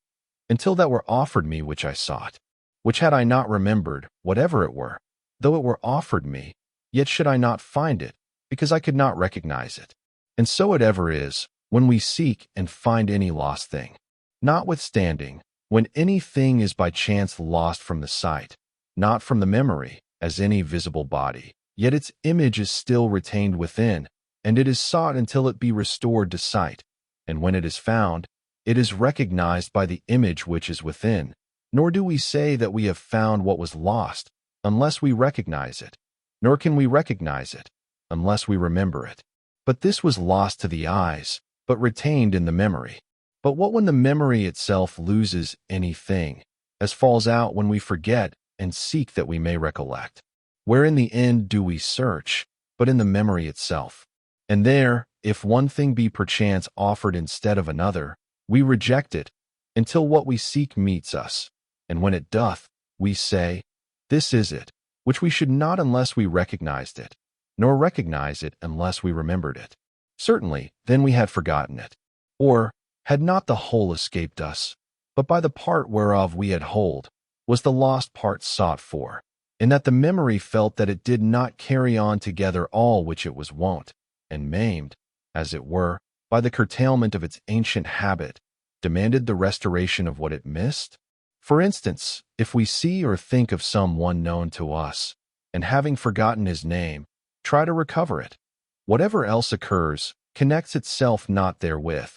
until that were offered me which I sought, which had I not remembered, whatever it were, though it were offered me, yet should I not find it, because I could not recognize it. And so it ever is, when we seek and find any lost thing. Notwithstanding, when anything is by chance lost from the sight, not from the memory, as any visible body, yet its image is still retained within, and it is sought until it be restored to sight. And when it is found, it is recognized by the image which is within. Nor do we say that we have found what was lost, unless we recognize it, nor can we recognize it, unless we remember it. But this was lost to the eyes, but retained in the memory. But what when the memory itself loses anything, as falls out when we forget and seek that we may recollect? Where in the end do we search, but in the memory itself? And there, if one thing be perchance offered instead of another, we reject it, until what we seek meets us. And when it doth, we say, This is it, which we should not unless we recognized it, nor recognize it unless we remembered it. Certainly, then we had forgotten it. Or, had not the whole escaped us, but by the part whereof we had hold, was the lost part sought for, in that the memory felt that it did not carry on together all which it was wont, and maimed, as it were, by the curtailment of its ancient habit, demanded the restoration of what it missed? For instance, if we see or think of some one known to us, and having forgotten his name, try to recover it, whatever else occurs connects itself not therewith,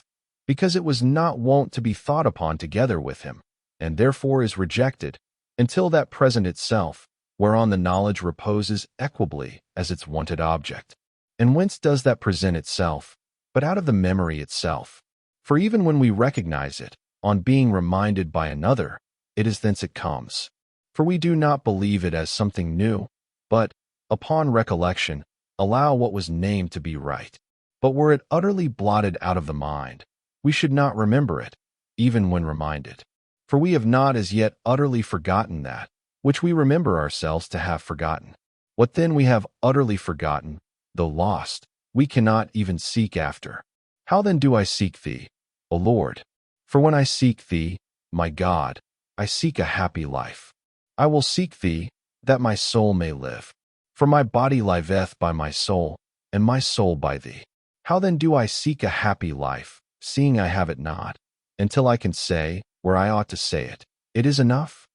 because it was not wont to be thought upon together with him, and therefore is rejected, until that present itself, whereon the knowledge reposes equably as its wonted object. And whence does that present itself, but out of the memory itself? For even when we recognize it, on being reminded by another, it is thence it comes. For we do not believe it as something new, but, upon recollection, allow what was named to be right. But were it utterly blotted out of the mind, we should not remember it, even when reminded. For we have not as yet utterly forgotten that, which we remember ourselves to have forgotten. What then we have utterly forgotten, though lost, we cannot even seek after. How then do I seek thee, O Lord? For when I seek thee, my God, I seek a happy life. I will seek thee, that my soul may live. For my body liveth by my soul, and my soul by thee. How then do I seek a happy life, seeing I have it not, until I can say, where I ought to say it, It is enough?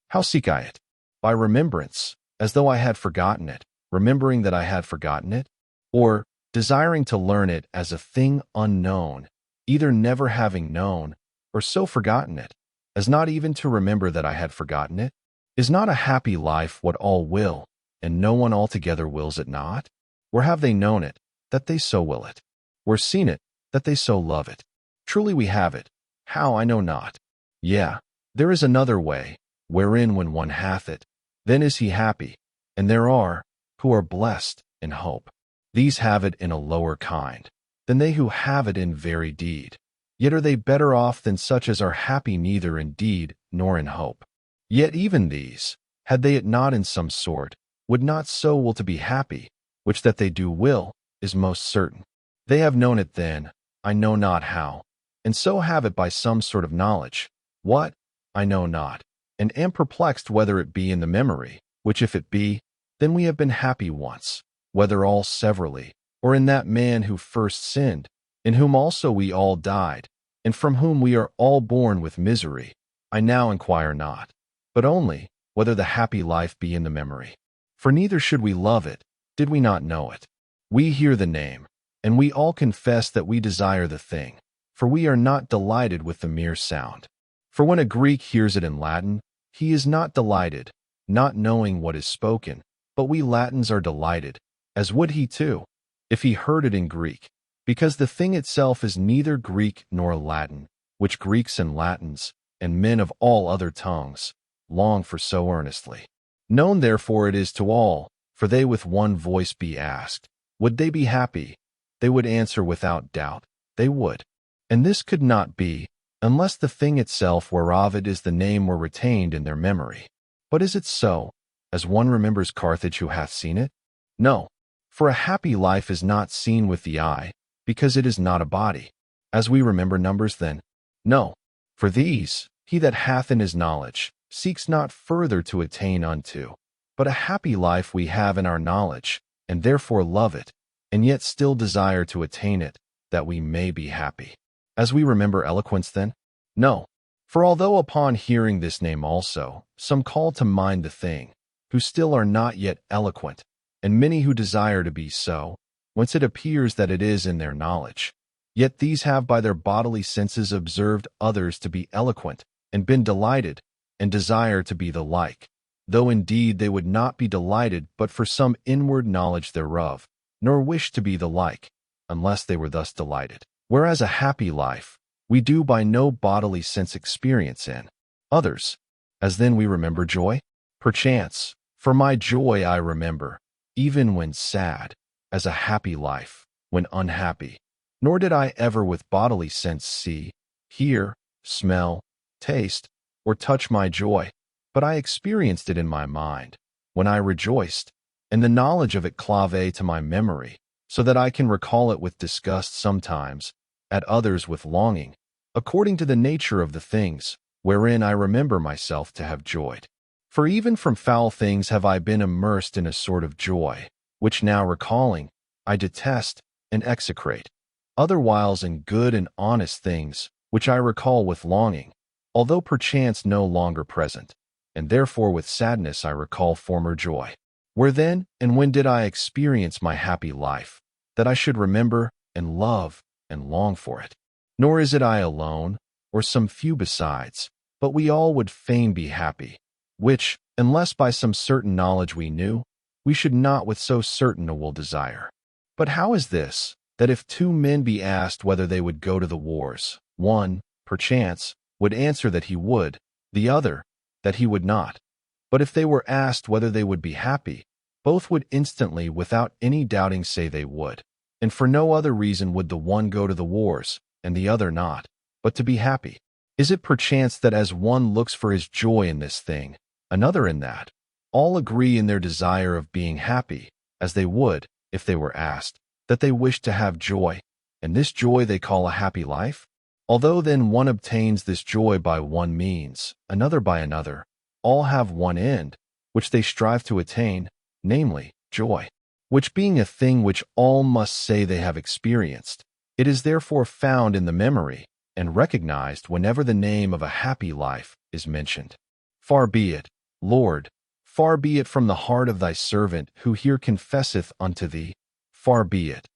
How seek I it? By remembrance, as though I had forgotten it, remembering that I had forgotten it? Or, desiring to learn it as a thing unknown, either never having known, or so forgotten it, as not even to remember that I had forgotten it? Is not a happy life what all will, and no one altogether wills it not? Where have they known it, that they so will it? Where seen it, that they so love it? Truly we have it, how I know not. Yea, there is another way, wherein when one hath it, then is he happy, and there are, who are blessed in hope. These have it in a lower kind, than they who have it in very deed. Yet are they better off than such as are happy neither in deed nor in hope. Yet even these, had they it not in some sort, would not so will to be happy, which that they do will, is most certain. They have known it then, I know not how, and so have it by some sort of knowledge. What? I know not, and am perplexed whether it be in the memory, which if it be, then we have been happy once, whether all severally, or in that man who first sinned, in whom also we all died, and from whom we are all born with misery. I now inquire not, but only, whether the happy life be in the memory. For neither should we love it, did we not know it. We hear the name, and we all confess that we desire the thing, for we are not delighted with the mere sound. For when a Greek hears it in Latin, he is not delighted, not knowing what is spoken, but we Latins are delighted, as would he too, if he heard it in Greek, because the thing itself is neither Greek nor Latin, which Greeks and Latins, and men of all other tongues, long for so earnestly. Known therefore it is to all, for they with one voice be asked, would they be happy? They would answer without doubt, they would. And this could not be, unless the thing itself whereof it is the name were retained in their memory. But is it so, as one remembers Carthage who hath seen it? No, for a happy life is not seen with the eye, because it is not a body. As we remember numbers then? No, for these, he that hath in his knowledge, seeks not further to attain unto, but a happy life we have in our knowledge, and therefore love it, and yet still desire to attain it, that we may be happy. As we remember eloquence then? No, for although upon hearing this name also, some call to mind the thing, who still are not yet eloquent, and many who desire to be so, whence it appears that it is in their knowledge. Yet these have by their bodily senses observed others to be eloquent, and been delighted, and desire to be the like, though indeed they would not be delighted but for some inward knowledge thereof, nor wish to be the like, unless they were thus delighted. Whereas a happy life, we do by no bodily sense experience in others, as then we remember joy? Perchance, for my joy I remember, even when sad, as a happy life, when unhappy. Nor did I ever with bodily sense see, hear, smell, taste, or touch my joy, but I experienced it in my mind, when I rejoiced, and the knowledge of it clave to my memory, so that I can recall it with disgust sometimes, at others with longing, according to the nature of the things, wherein I remember myself to have joyed. For even from foul things have I been immersed in a sort of joy, which now recalling, I detest and execrate. Otherwhiles in good and honest things, which I recall with longing, although perchance no longer present, and therefore with sadness I recall former joy. Where then and when did I experience my happy life, that I should remember and love and long for it? Nor is it I alone, or some few besides, but we all would fain be happy, which, unless by some certain knowledge we knew, we should not with so certain a will desire. But how is this, that if two men be asked whether they would go to the wars, one, perchance, would answer that he would, the other, that he would not. But if they were asked whether they would be happy, both would instantly without any doubting say they would. And for no other reason would the one go to the wars, and the other not, but to be happy. Is it perchance that as one looks for his joy in this thing, another in that, all agree in their desire of being happy, as they would, if they were asked, that they wish to have joy, and this joy they call a happy life? Although then one obtains this joy by one means, another by another, all have one end, which they strive to attain, namely, joy. Which being a thing which all must say they have experienced, it is therefore found in the memory, and recognized whenever the name of a happy life is mentioned. Far be it, Lord, far be it from the heart of thy servant who here confesseth unto thee, far be it,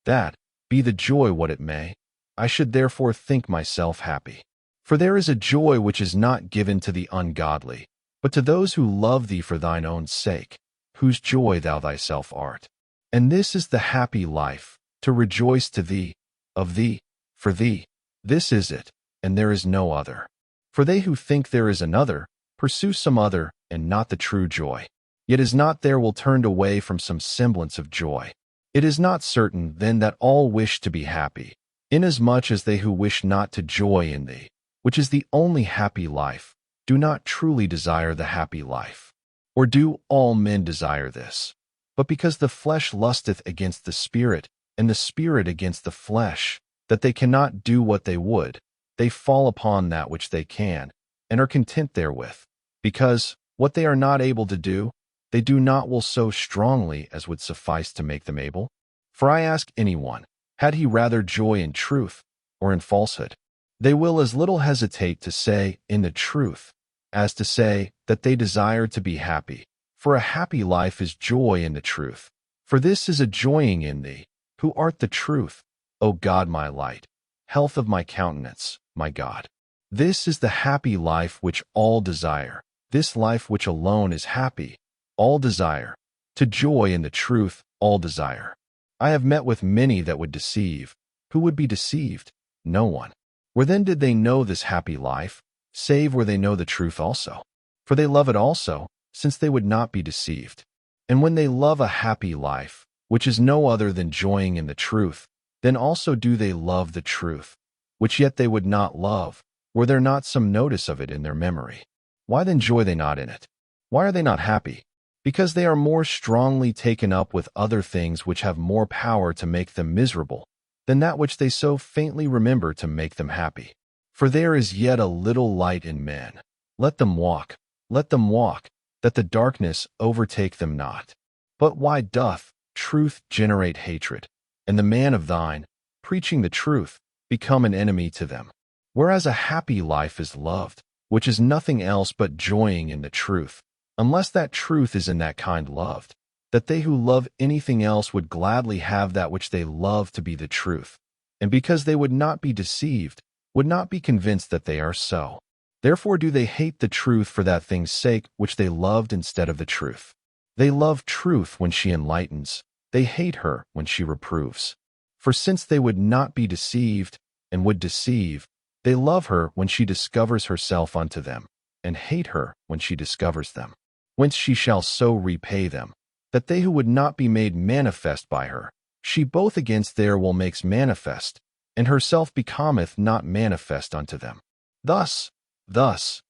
that, be the joy what it may, I should therefore think myself happy. For there is a joy which is not given to the ungodly, but to those who love thee for thine own sake, whose joy thou thyself art. And this is the happy life, to rejoice to thee, of thee, for thee. This is it, and there is no other. For they who think there is another, pursue some other, and not the true joy. Yet is not there will turned away from some semblance of joy. It is not certain, then, that all wish to be happy, inasmuch as they who wish not to joy in thee, which is the only happy life, do not truly desire the happy life. Or do all men desire this? But because the flesh lusteth against the Spirit, and the Spirit against the flesh, that they cannot do what they would, they fall upon that which they can, and are content therewith, because what they are not able to do, they do not will so strongly as would suffice to make them able. For I ask anyone, had he rather joy in truth or in falsehood? They will as little hesitate to say in the truth, as to say that they desire to be happy. For a happy life is joy in the truth. For this is a joying in thee, who art the truth, O God my light, health of my countenance, my God. This is the happy life which all desire, this life which alone is happy, all desire, to joy in the truth, all desire. I have met with many that would deceive. Who would be deceived? No one. Where then did they know this happy life, save where they know the truth also? For they love it also, since they would not be deceived. And when they love a happy life, which is no other than joying in the truth, then also do they love the truth, which yet they would not love, were there not some notice of it in their memory. Why then joy they not in it? Why are they not happy? Because they are more strongly taken up with other things which have more power to make them miserable than that which they so faintly remember to make them happy. For there is yet a little light in men. Let them walk, that the darkness overtake them not. But why doth truth generate hatred, and the man of thine, preaching the truth, become an enemy to them? Whereas a happy life is loved, which is nothing else but joying in the truth, unless that truth is in that kind loved, that they who love anything else would gladly have that which they love to be the truth, and because they would not be deceived, would not be convinced that they are so. Therefore do they hate the truth for that thing's sake which they loved instead of the truth. They love truth when she enlightens, they hate her when she reproves. For since they would not be deceived, and would deceive, they love her when she discovers herself unto them, and hate her when she discovers them. Whence she shall so repay them, that they who would not be made manifest by her, she both against their will makes manifest, and herself becometh not manifest unto them. Thus doth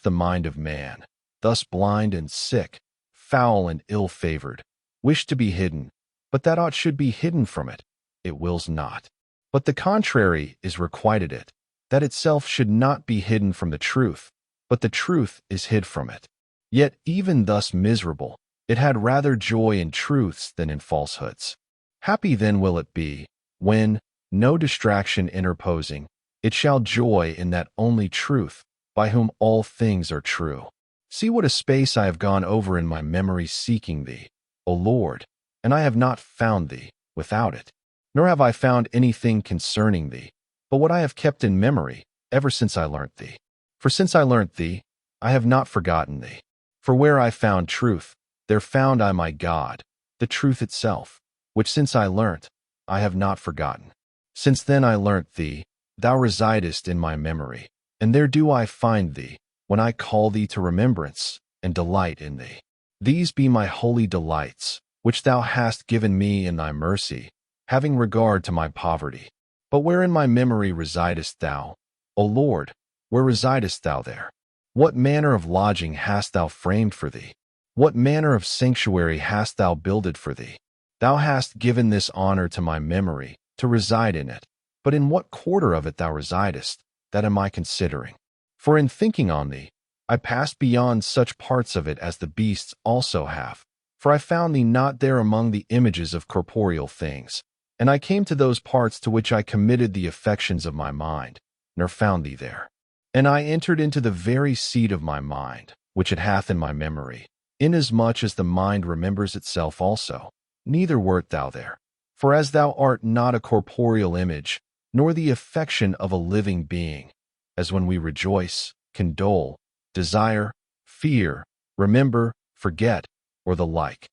the mind of man, thus blind and sick, foul and ill-favored, wish to be hidden, but that aught should be hidden from it, it wills not. But the contrary is requited it, that itself should not be hidden from the truth, but the truth is hid from it. Yet even thus miserable, it had rather joy in truths than in falsehoods. Happy then will it be, when, no distraction interposing, it shall joy in that only truth, by whom all things are true. See what a space I have gone over in my memory seeking thee, O Lord, and I have not found thee without it. Nor have I found anything concerning thee, but what I have kept in memory, ever since I learnt thee. For since I learnt thee, I have not forgotten thee. For where I found truth, there found I my God, the truth itself, which since I learnt, I have not forgotten. Since then I learnt thee, thou residest in my memory, and there do I find thee, when I call thee to remembrance, and delight in thee. These be my holy delights, which thou hast given me in thy mercy, having regard to my poverty. But where in my memory residest thou, O Lord, where residest thou there? What manner of lodging hast thou framed for thee? What manner of sanctuary hast thou builded for thee? Thou hast given this honor to my memory, to reside in it. But in what quarter of it thou residest, that am I considering? For in thinking on thee, I passed beyond such parts of it as the beasts also have. For I found thee not there among the images of corporeal things. And I came to those parts to which I committed the affections of my mind, nor found thee there. And I entered into the very seat of my mind, which it hath in my memory, inasmuch as the mind remembers itself also. Neither wert thou there. For as thou art not a corporeal image, nor the affection of a living being, as when we rejoice, condole, desire, fear, remember, forget, or the like.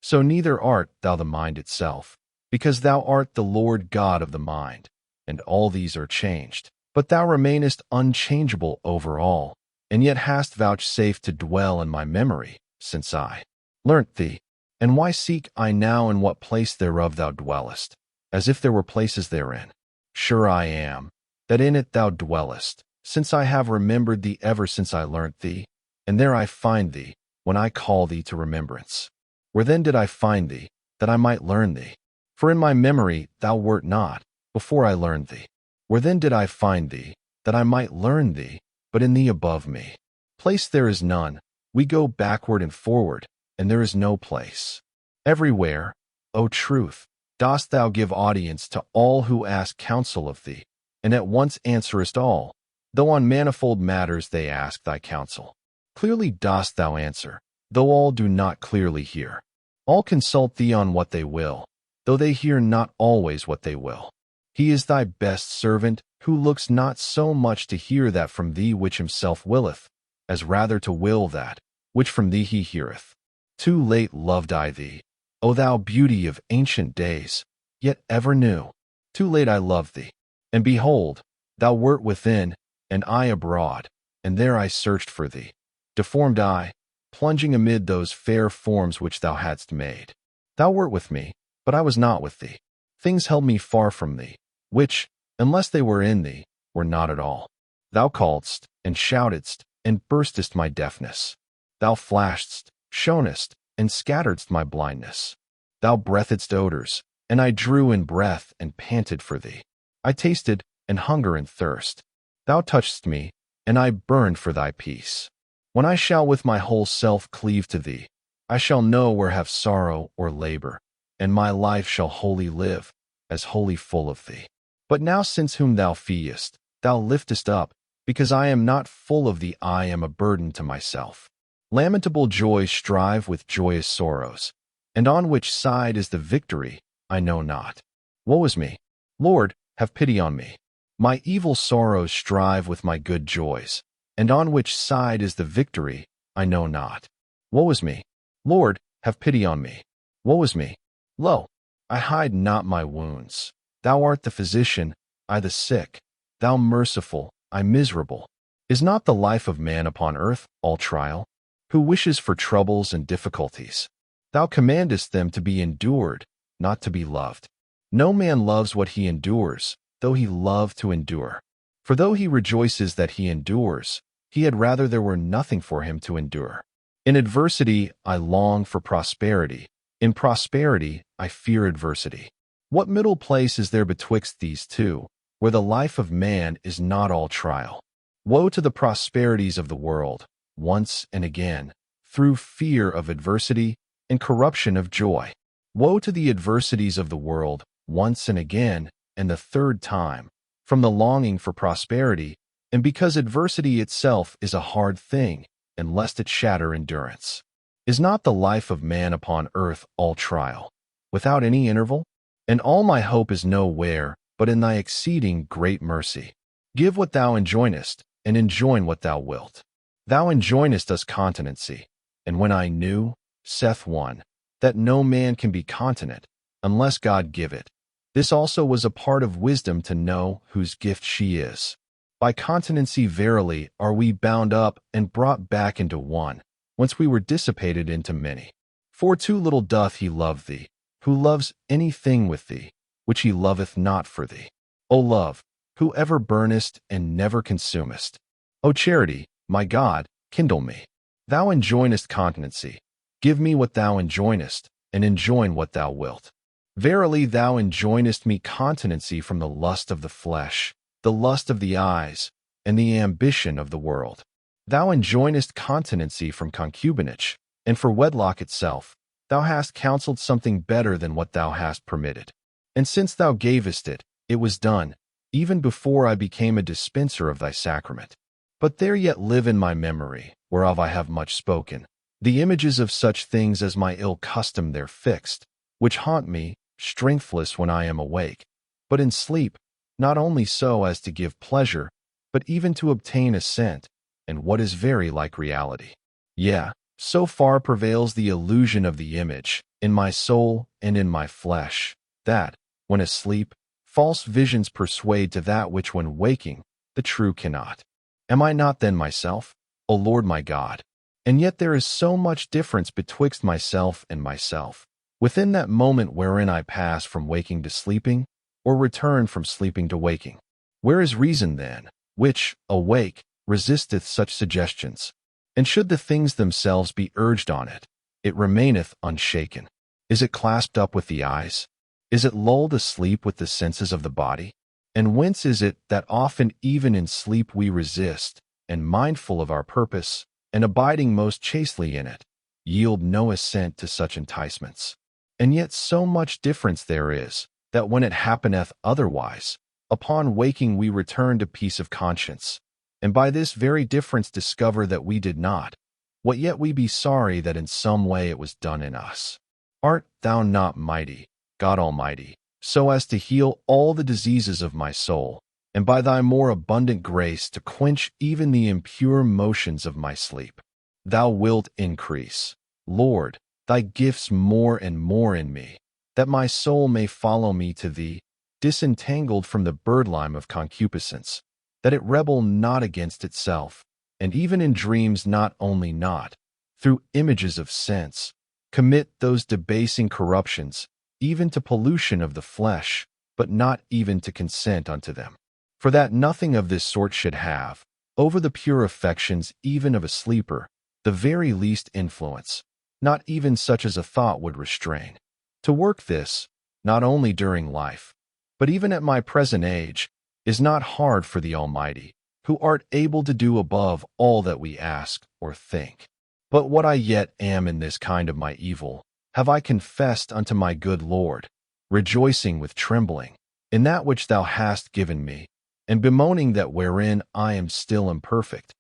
So neither art thou the mind itself, because thou art the Lord God of the mind, and all these are changed. But thou remainest unchangeable over all, and yet hast vouchsafed to dwell in my memory, since I learnt thee. And why seek I now in what place thereof thou dwellest, as if there were places therein? Sure I am, that in it thou dwellest, since I have remembered thee ever since I learnt thee, and there I find thee, when I call thee to remembrance. Where then did I find thee, that I might learn thee? For in my memory thou wert not, before I learned thee. Where then did I find thee, that I might learn thee, but in thee above me? Place there is none, we go backward and forward, and there is no place. Everywhere, O truth, dost thou give audience to all who ask counsel of thee, and at once answerest all, though on manifold matters they ask thy counsel. Clearly dost thou answer, though all do not clearly hear. All consult thee on what they will, though they hear not always what they will. He is thy best servant, who looks not so much to hear that from thee which himself willeth, as rather to will that, which from thee he heareth. Too late loved I thee, O thou beauty of ancient days, yet ever new. Too late I loved thee, and behold, thou wert within, and I abroad, and there I searched for thee, deformed I, plunging amid those fair forms which thou hadst made. Thou wert with me, but I was not with thee. Things held me far from thee, which, unless they were in thee, were not at all. Thou calledst, and shoutedst, and burstest my deafness. Thou flashedst, shonest, and scatteredst my blindness. Thou breathedst odors, and I drew in breath and panted for thee. I tasted, and hunger and thirst. Thou touchedst me, and I burned for thy peace. When I shall with my whole self cleave to thee, I shall know where have sorrow or labor, and my life shall wholly live, as wholly full of thee. But now since whom thou feedest, thou liftest up, because I am not full of thee I am a burden to myself. Lamentable joys strive with joyous sorrows, and on which side is the victory, I know not. Woe is me! Lord, have pity on me. My evil sorrows strive with my good joys, and on which side is the victory, I know not. Woe is me! Lord, have pity on me. Woe is me! Lo, I hide not my wounds. Thou art the physician, I the sick. Thou merciful, I miserable. Is not the life of man upon earth all trial? Who wishes for troubles and difficulties? Thou commandest them to be endured, not to be loved. No man loves what he endures, though he love to endure. For though he rejoices that he endures, he had rather there were nothing for him to endure. In adversity I long for prosperity. In prosperity I fear adversity. What middle place is there betwixt these two, where the life of man is not all trial? Woe to the prosperities of the world, once and again, through fear of adversity and corruption of joy. Woe to the adversities of the world, once and again, and the third time, from the longing for prosperity, and because adversity itself is a hard thing, and lest it shatter endurance. Is not the life of man upon earth all trial, without any interval? And all my hope is nowhere, but in thy exceeding great mercy. Give what thou enjoinest, and enjoin what thou wilt. Thou enjoinest us continency, and when I knew, saith one, that no man can be continent, unless God give it, this also was a part of wisdom to know whose gift she is. By continency verily are we bound up and brought back into one, whence we were dissipated into many. For too little doth he love thee, who loves anything with thee, which he loveth not for thee. O love, who ever burnest and never consumest. O charity, my God, kindle me. Thou enjoinest continency. Give me what thou enjoinest, and enjoin what thou wilt. Verily thou enjoinest me continency from the lust of the flesh, the lust of the eyes, and the ambition of the world. Thou enjoinest continency from concubinage, and for wedlock itself, thou hast counseled something better than what thou hast permitted. And since thou gavest it, it was done, even before I became a dispenser of thy sacrament. But there yet live in my memory, whereof I have much spoken, the images of such things as my ill custom there fixed, which haunt me, strengthless when I am awake, but in sleep, not only so as to give pleasure, but even to obtain assent, and what is very like reality. Yea, So far prevails the illusion of the image, in my soul and in my flesh, that, when asleep, false visions persuade to that which when waking, the true cannot. Am I not then myself, O Lord my God? And yet there is so much difference betwixt myself and myself, within that moment wherein I pass from waking to sleeping, or return from sleeping to waking. Where is reason then, which, awake, resisteth such suggestions? And should the things themselves be urged on it, it remaineth unshaken. Is it clasped up with the eyes? Is it lulled asleep with the senses of the body? And whence is it that often even in sleep we resist, and mindful of our purpose, and abiding most chastely in it, yield no assent to such enticements? And yet so much difference there is, that when it happeneth otherwise, upon waking we return to peace of conscience, and by this very difference discover that we did not, what yet we be sorry that in some way it was done in us. Art thou not mighty, God Almighty, so as to heal all the diseases of my soul, and by thy more abundant grace to quench even the impure motions of my sleep? Thou wilt increase, Lord, thy gifts more and more in me, that my soul may follow me to thee, disentangled from the birdlime of concupiscence, that it rebel not against itself, and even in dreams not only not, through images of sense, commit those debasing corruptions, even to pollution of the flesh, but not even to consent unto them. For that nothing of this sort should have, over the pure affections even of a sleeper, the very least influence, not even such as a thought would restrain. To work this, not only during life, but even at my present age, is not hard for the Almighty, who art able to do above all that we ask or think. But what I yet am in this kind of my evil, have I confessed unto my good Lord, rejoicing with trembling, in that which thou hast given me, and bemoaning that wherein I am still imperfect,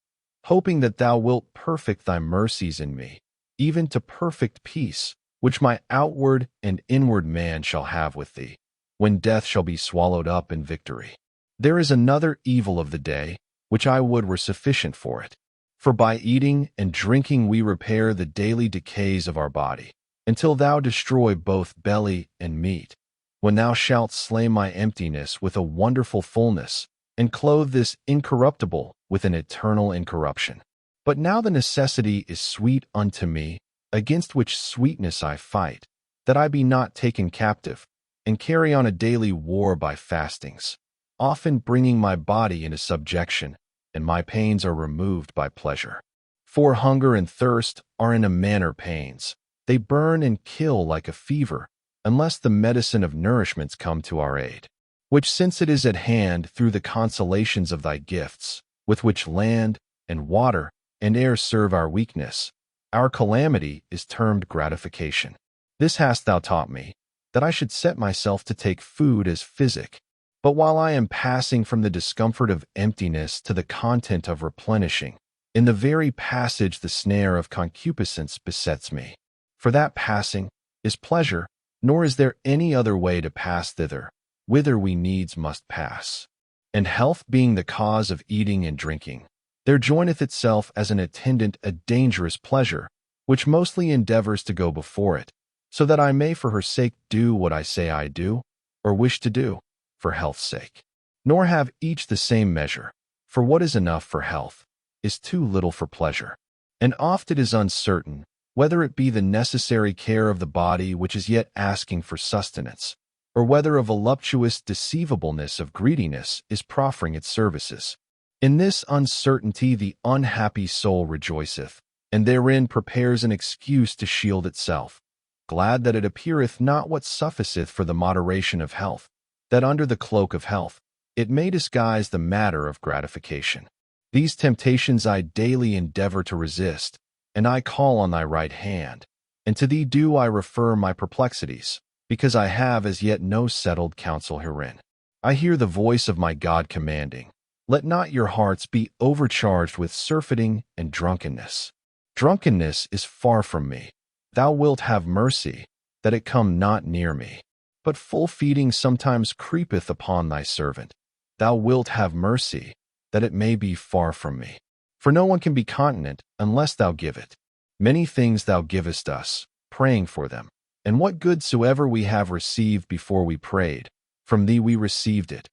hoping that thou wilt perfect thy mercies in me, even to perfect peace, which my outward and inward man shall have with thee, when death shall be swallowed up in victory. There is another evil of the day, which I would were sufficient for it. For by eating and drinking we repair the daily decays of our body, until thou destroy both belly and meat, when thou shalt slay my emptiness with a wonderful fullness, and clothe this incorruptible with an eternal incorruption. But now the necessity is sweet unto me, against which sweetness I fight, that I be not taken captive, and carry on a daily war by fastings, often bringing my body into subjection, and my pains are removed by pleasure. For hunger and thirst are in a manner pains. They burn and kill like a fever, unless the medicine of nourishments come to our aid, which since it is at hand through the consolations of thy gifts, with which land and water and air serve our weakness, our calamity is termed gratification. This hast thou taught me, that I should set myself to take food as physic. But while I am passing from the discomfort of emptiness to the content of replenishing, in the very passage the snare of concupiscence besets me. For that passing is pleasure, nor is there any other way to pass thither, whither we needs must pass. And health being the cause of eating and drinking, there joineth itself as an attendant a dangerous pleasure, which mostly endeavors to go before it, so that I may for her sake do what I say I do, or wish to do, for health's sake. Nor have each the same measure, for what is enough for health is too little for pleasure. And oft it is uncertain, whether it be the necessary care of the body which is yet asking for sustenance, or whether a voluptuous deceivableness of greediness is proffering its services. In this uncertainty the unhappy soul rejoiceth, and therein prepares an excuse to shield itself, glad that it appeareth not what sufficeth for the moderation of health, that under the cloak of health it may disguise the matter of gratification. These temptations I daily endeavor to resist, and I call on thy right hand, and to thee do I refer my perplexities, because I have as yet no settled counsel herein. I hear the voice of my God commanding, let not your hearts be overcharged with surfeiting and drunkenness. Drunkenness is far from me. Thou wilt have mercy, that it come not near me. But full feeding sometimes creepeth upon thy servant. Thou wilt have mercy, that it may be far from me. For no one can be continent unless thou give it. Many things thou givest us, praying for them. And what good soever we have received before we prayed, from thee we received it.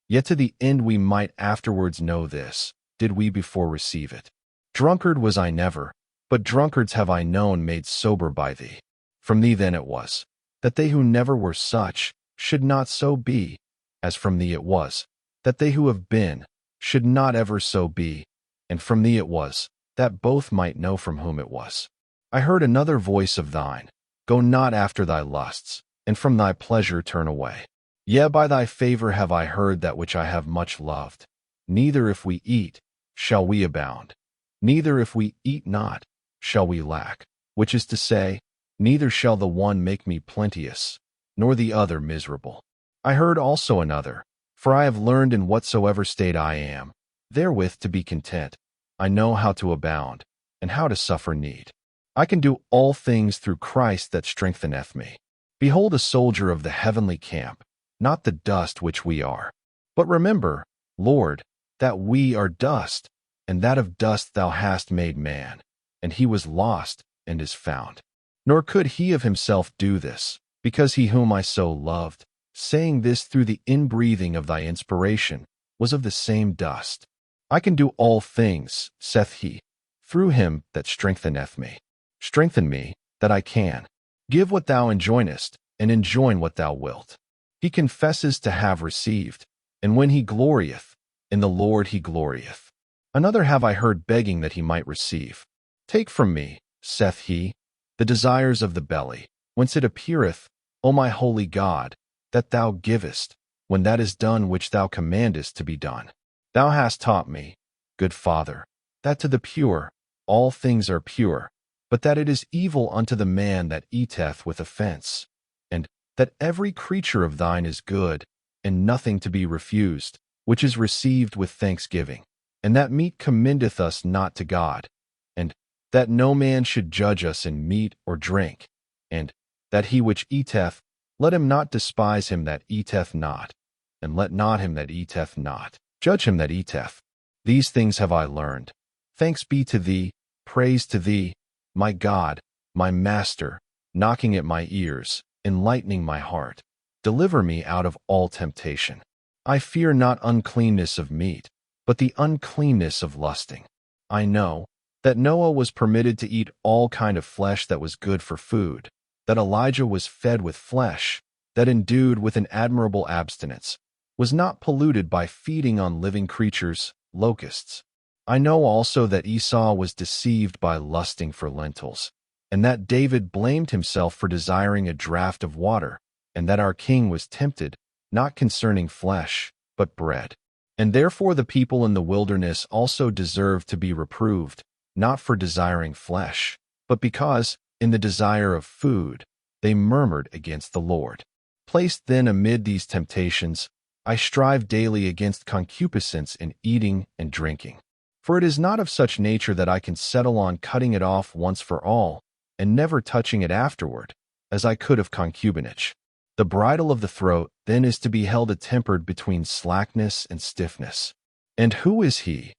Yet to the end we might afterwards know this, did we before receive it. Drunkard was I never, but drunkards have I known made sober by thee. From thee then it was, that they who never were such, should not so be, as from thee it was, that they who have been, should not ever so be, and from thee it was, that both might know from whom it was. I heard another voice of thine, Go not after thy lusts, and from thy pleasure turn away. Yea, by thy favor have I heard that which I have much loved. Neither if we eat, shall we abound. Neither if we eat not, shall we lack. Which is to say, neither shall the one make me plenteous, nor the other miserable. I heard also another, for I have learned in whatsoever state I am, therewith to be content. I know how to abound, and how to suffer need. I can do all things through Christ that strengtheneth me. Behold a soldier of the heavenly camp, not the dust which we are. But remember, Lord, that we are dust, and that of dust thou hast made man. And he was lost, and is found. Nor could he of himself do this, because he whom I so loved, saying this through the inbreathing of thy inspiration, was of the same dust. I can do all things, saith he, through him that strengtheneth me. Strengthen me, that I can. Give what thou enjoinest, and enjoin what thou wilt. He confesses to have received, and when he glorieth, in the Lord he glorieth. Another have I heard begging that he might receive. Take from me, saith he, the desires of the belly, whence it appeareth, O my holy God, that thou givest, when that is done which thou commandest to be done. Thou hast taught me, good Father, that to the pure all things are pure, but that it is evil unto the man that eateth with offense, and that every creature of thine is good, and nothing to be refused, which is received with thanksgiving, and that meat commendeth us not to God, and that no man should judge us in meat or drink, and that he which eateth, let him not despise him that eateth not, and let not him that eateth not judge him that eateth. These things have I learned. Thanks be to thee, praise to thee, my God, my Master, knocking at my ears, enlightening my heart. Deliver me out of all temptation. I fear not uncleanness of meat, but the uncleanness of lusting. I know that Noah was permitted to eat all kind of flesh that was good for food, that Elijah was fed with flesh, that endued with an admirable abstinence, was not polluted by feeding on living creatures, locusts. I know also that Esau was deceived by lusting for lentils, and that David blamed himself for desiring a draught of water, and that our king was tempted, not concerning flesh, but bread. And therefore the people in the wilderness also deserved to be reproved, not for desiring flesh, but because, in the desire of food, they murmured against the Lord. Placed then amid these temptations, I strive daily against concupiscence in eating and drinking. For it is not of such nature that I can settle on cutting it off once for all, and never touching it afterward, as I could of concubinage. The bridle of the throat then is to be held attempered between slackness and stiffness. And who is he,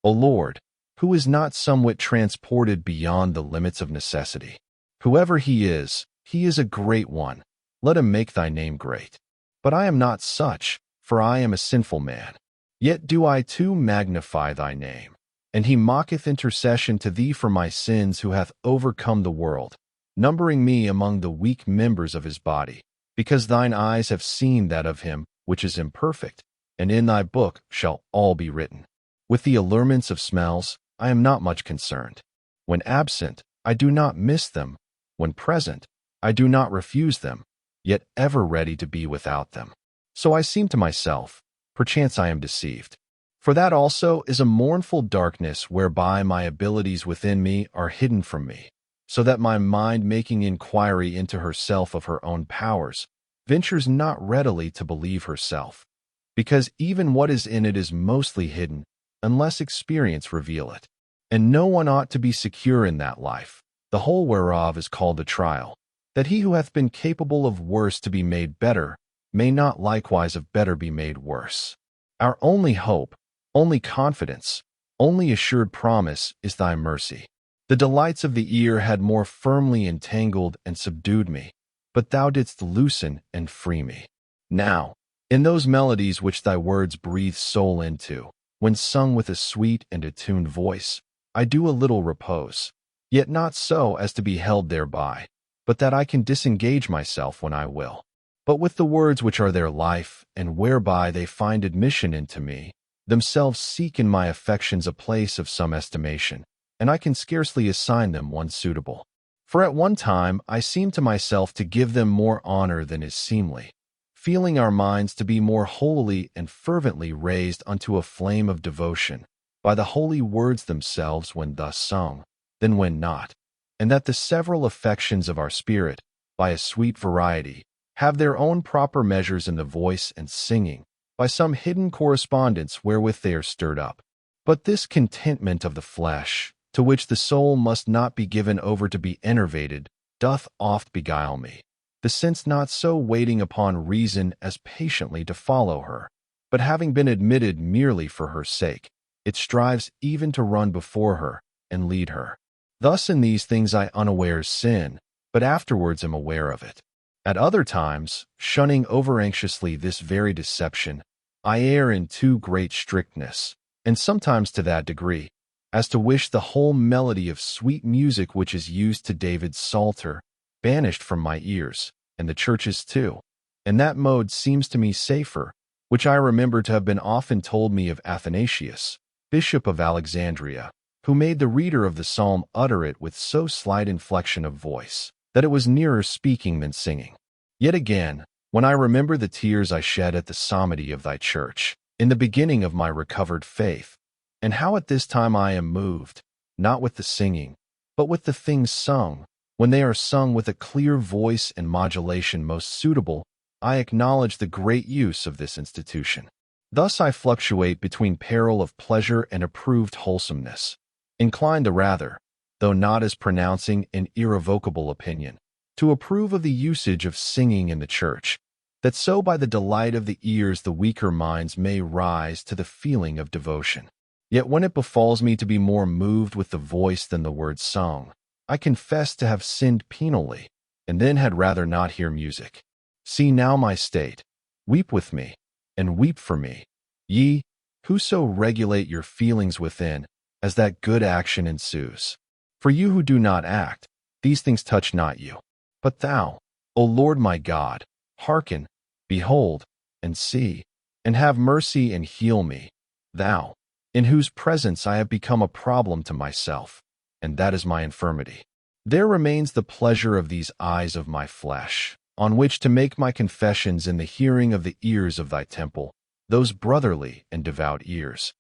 O Lord, who is not somewhat transported beyond the limits of necessity? Whoever he is a great one. Let him make thy name great. But I am not such, for I am a sinful man. Yet do I too magnify thy name. And he mocketh intercession to thee for my sins, who hath overcome the world, numbering me among the weak members of his body, because thine eyes have seen that of him which is imperfect, and in thy book shall all be written. With the allurements of smells I am not much concerned. When absent, I do not miss them. When present, I do not refuse them, yet ever ready to be without them. So I seem to myself, perchance I am deceived. For that also is a mournful darkness whereby my abilities within me are hidden from me, so that my mind, making inquiry into herself of her own powers, ventures not readily to believe herself, because even what is in it is mostly hidden, unless experience reveal it. And no one ought to be secure in that life, the whole whereof is called a trial, that he who hath been capable of worse to be made better, may not likewise of better be made worse. Our only hope, only confidence, only assured promise is thy mercy. The delights of the ear had more firmly entangled and subdued me, but thou didst loosen and free me. Now, in those melodies which thy words breathe soul into, when sung with a sweet and attuned voice, I do a little repose, yet not so as to be held thereby, but that I can disengage myself when I will. But with the words which are their life, and whereby they find admission into me, themselves seek in my affections a place of some estimation, and I can scarcely assign them one suitable. For at one time I seem to myself to give them more honor than is seemly, feeling our minds to be more holily and fervently raised unto a flame of devotion by the holy words themselves when thus sung, than when not, and that the several affections of our spirit, by a sweet variety, have their own proper measures in the voice and singing, by some hidden correspondence wherewith they are stirred up. But this contentment of the flesh, to which the soul must not be given over to be enervated, doth oft beguile me, the sense not so waiting upon reason as patiently to follow her, but having been admitted merely for her sake, it strives even to run before her and lead her. Thus in these things I unawares sin, but afterwards am aware of it. At other times, shunning over-anxiously this very deception, I err in too great strictness, and sometimes to that degree, as to wish the whole melody of sweet music which is used to David's Psalter banished from my ears, and the church's too. And that mode seems to me safer, which I remember to have been often told me of Athanasius, Bishop of Alexandria, who made the reader of the psalm utter it with so slight inflection of voice, that it was nearer speaking than singing. Yet again, when I remember the tears I shed at the psalmody of thy church, in the beginning of my recovered faith, and how at this time I am moved, not with the singing, but with the things sung, when they are sung with a clear voice and modulation most suitable, I acknowledge the great use of this institution. Thus I fluctuate between peril of pleasure and approved wholesomeness, inclined the rather, though not as pronouncing an irrevocable opinion, to approve of the usage of singing in the church, that so by the delight of the ears the weaker minds may rise to the feeling of devotion. Yet when it befalls me to be more moved with the voice than the words sung, I confess to have sinned penally, and then had rather not hear music. See now my state. Weep with me, and weep for me, ye, who so regulate your feelings within, as that good action ensues. For you who do not act, these things touch not you. But thou, O Lord my God, hearken, behold, and see, and have mercy and heal me, thou, in whose presence I have become a problem to myself, and that is my infirmity. There remains the pleasure of these eyes of my flesh, on which to make my confessions in the hearing of the ears of thy temple, those brotherly and devout ears,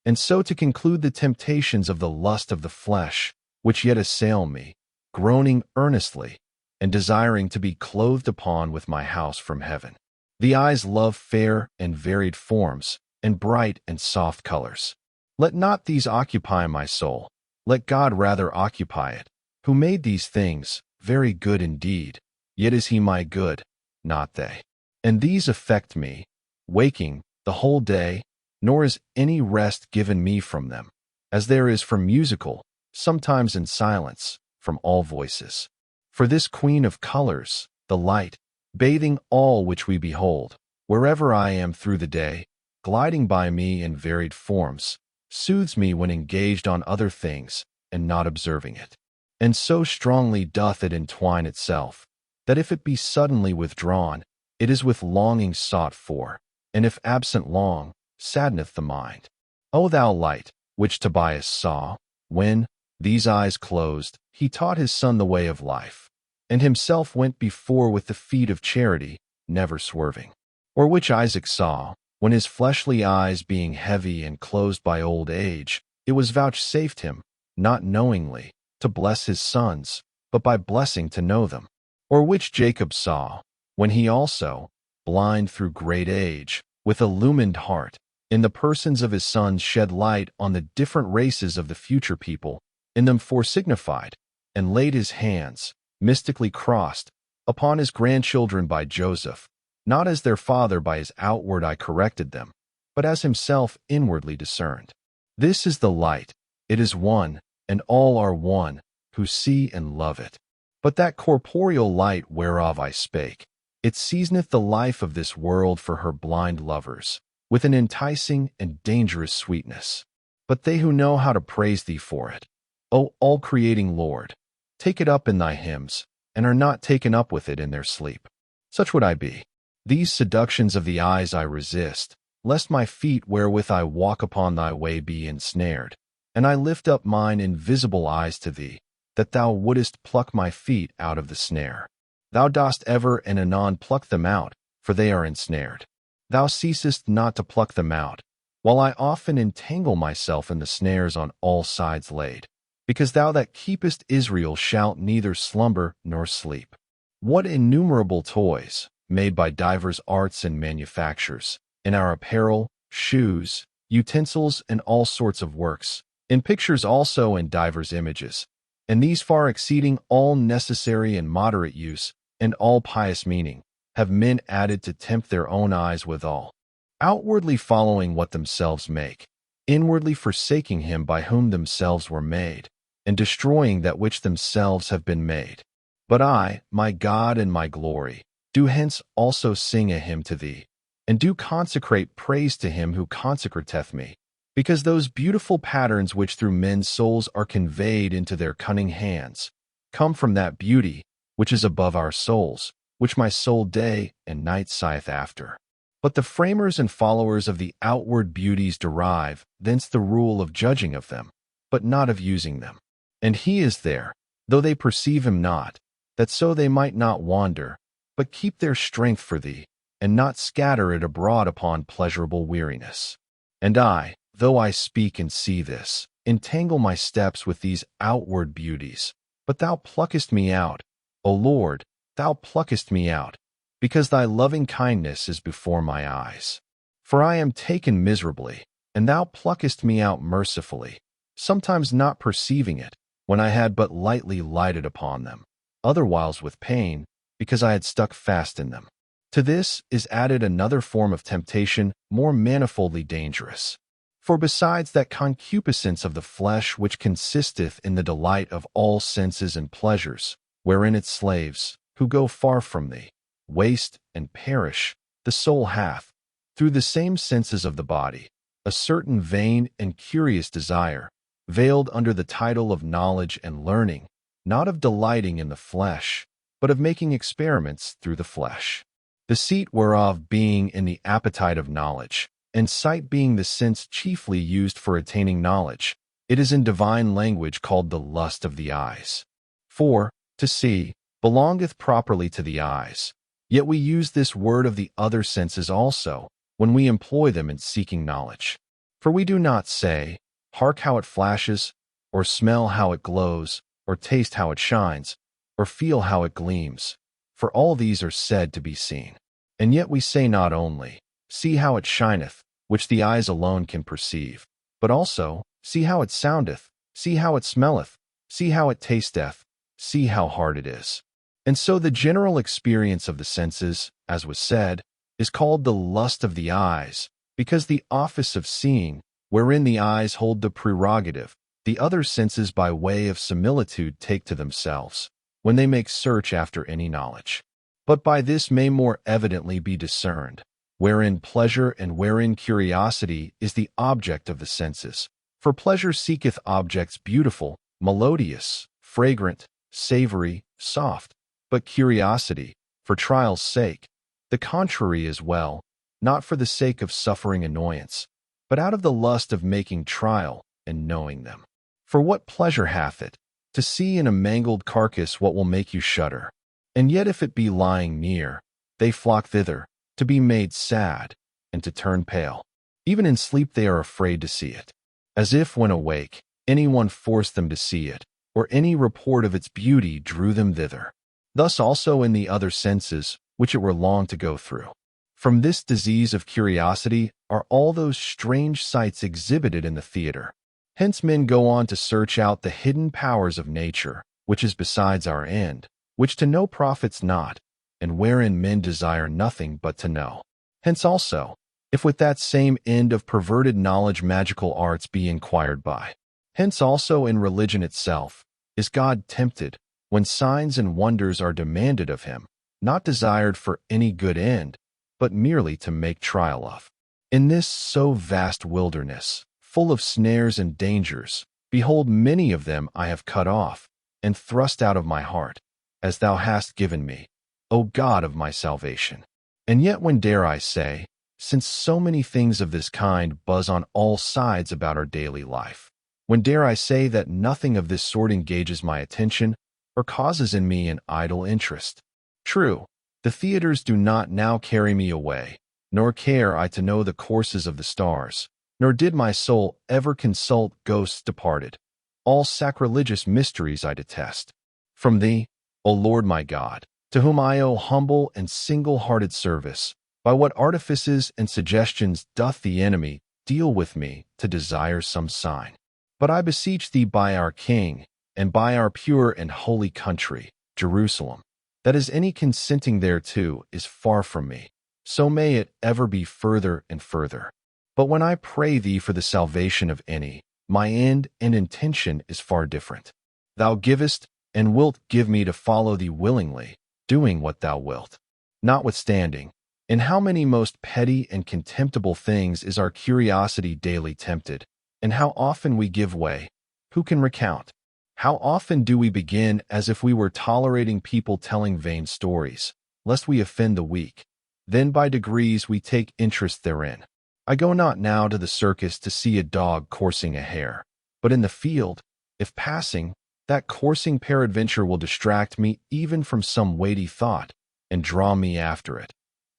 and so to conclude the temptations of the lust of the flesh, which yet assail me, groaning earnestly, and desiring to be clothed upon with my house from heaven. The eyes love fair and varied forms, and bright and soft colors. Let not these occupy my soul, let God rather occupy it, who made these things, very good indeed, yet is he my good, not they. And these affect me, waking, the whole day, nor is any rest given me from them, as there is from musical, sometimes in silence, from all voices. For this queen of colors, the light, bathing all which we behold, wherever I am through the day, gliding by me in varied forms, soothes me when engaged on other things, and not observing it. And so strongly doth it entwine itself, that if it be suddenly withdrawn, it is with longing sought for, and if absent long, saddeneth the mind. O thou light, which Tobias saw, when, these eyes closed, he taught his son the way of life, and himself went before with the feet of charity, never swerving. Or which Isaac saw, when his fleshly eyes being heavy and closed by old age, it was vouchsafed him, not knowingly, to bless his sons, but by blessing to know them. Or which Jacob saw, when he also, blind through great age, with illumined heart, in the persons of his sons shed light on the different races of the future people, in them foresignified, and laid his hands, mystically crossed, upon his grandchildren by Joseph, not as their father by his outward eye corrected them, but as himself inwardly discerned. This is the light, it is one, and all are one, who see and love it. But that corporeal light whereof I spake, it seasoneth the life of this world for her blind lovers, with an enticing and dangerous sweetness. But they who know how to praise thee for it, O all-creating Lord, take it up in thy hymns, and are not taken up with it in their sleep. Such would I be. These seductions of the eyes I resist, lest my feet wherewith I walk upon thy way be ensnared, and I lift up mine invisible eyes to thee, that thou wouldest pluck my feet out of the snare. Thou dost ever and anon pluck them out, for they are ensnared. Thou ceasest not to pluck them out, while I often entangle myself in the snares on all sides laid, because thou that keepest Israel shalt neither slumber nor sleep. What innumerable toys, made by divers arts and manufactures, in our apparel, shoes, utensils, and all sorts of works, in pictures also and divers images, and these far exceeding all necessary and moderate use, and all pious meaning, have men added to tempt their own eyes withal, outwardly following what themselves make, inwardly forsaking him by whom themselves were made, and destroying that which themselves have been made. But I, my God and my glory, do hence also sing a hymn to thee, and do consecrate praise to him who consecrateth me, because those beautiful patterns which through men's souls are conveyed into their cunning hands, come from that beauty which is above our souls, which my soul day and night sigheth after. But the framers and followers of the outward beauties derive thence the rule of judging of them, but not of using them. And he is there, though they perceive him not, that so they might not wander, but keep their strength for thee, and not scatter it abroad upon pleasurable weariness. And I, though I speak and see this, entangle my steps with these outward beauties, but thou pluckest me out, O Lord, thou pluckest me out, because thy loving kindness is before my eyes. For I am taken miserably, and thou pluckest me out mercifully, sometimes not perceiving it, when I had but lightly lighted upon them, otherwhiles with pain, because I had stuck fast in them. To this is added another form of temptation more manifoldly dangerous. For besides that concupiscence of the flesh which consisteth in the delight of all senses and pleasures, wherein its slaves, who go far from thee, waste and perish, the soul hath, through the same senses of the body, a certain vain and curious desire, veiled under the title of knowledge and learning, not of delighting in the flesh, but of making experiments through the flesh. The seat whereof being in the appetite of knowledge, and sight being the sense chiefly used for attaining knowledge, it is in divine language called the lust of the eyes. For, to see, belongeth properly to the eyes, yet we use this word of the other senses also, when we employ them in seeking knowledge. For we do not say, hark how it flashes, or smell how it glows, or taste how it shines, or feel how it gleams, for all these are said to be seen. And yet we say not only, see how it shineth, which the eyes alone can perceive, but also, see how it soundeth, see how it smelleth, see how it tasteth, see how hard it is. And so the general experience of the senses, as was said, is called the lust of the eyes, because the office of seeing, wherein the eyes hold the prerogative, the other senses by way of similitude take to themselves, when they make search after any knowledge. But by this may more evidently be discerned, wherein pleasure and wherein curiosity is the object of the senses. For pleasure seeketh objects beautiful, melodious, fragrant, savory, soft, but curiosity, for trial's sake, the contrary as well, not for the sake of suffering annoyance, but out of the lust of making trial and knowing them. For what pleasure hath it, to see in a mangled carcass what will make you shudder? And yet if it be lying near, they flock thither, to be made sad, and to turn pale. Even in sleep they are afraid to see it, as if when awake, anyone forced them to see it, or any report of its beauty drew them thither. Thus also in the other senses, which it were long to go through. From this disease of curiosity are all those strange sights exhibited in the theater. Hence men go on to search out the hidden powers of nature, which is besides our end, which to know profits not, and wherein men desire nothing but to know. Hence also, if with that same end of perverted knowledge magical arts be inquired by, Hence also in religion itself is God tempted, when signs and wonders are demanded of him, not desired for any good end, but merely to make trial of. In this so vast wilderness, full of snares and dangers, behold, many of them I have cut off, and thrust out of my heart, as thou hast given me, O God of my salvation. And yet when dare I say, since so many things of this kind buzz on all sides about our daily life, when dare I say that nothing of this sort engages my attention or causes in me an idle interest? True, the theaters do not now carry me away, nor care I to know the courses of the stars, nor did my soul ever consult ghosts departed. All sacrilegious mysteries I detest. From thee, O Lord my God, to whom I owe humble and single-hearted service, by what artifices and suggestions doth the enemy deal with me to desire some sign? But I beseech thee by our King, and by our pure and holy country, Jerusalem, that as any consenting thereto is far from me, so may it ever be further and further. But when I pray thee for the salvation of any, my end and intention is far different. Thou givest, and wilt give me to follow thee willingly, doing what thou wilt. Notwithstanding, in how many most petty and contemptible things is our curiosity daily tempted, and how often we give way, who can recount? How often do we begin as if we were tolerating people telling vain stories, lest we offend the weak? Then by degrees we take interest therein. I go not now to the circus to see a dog coursing a hare, but in the field, if passing, that coursing peradventure will distract me even from some weighty thought, and draw me after it.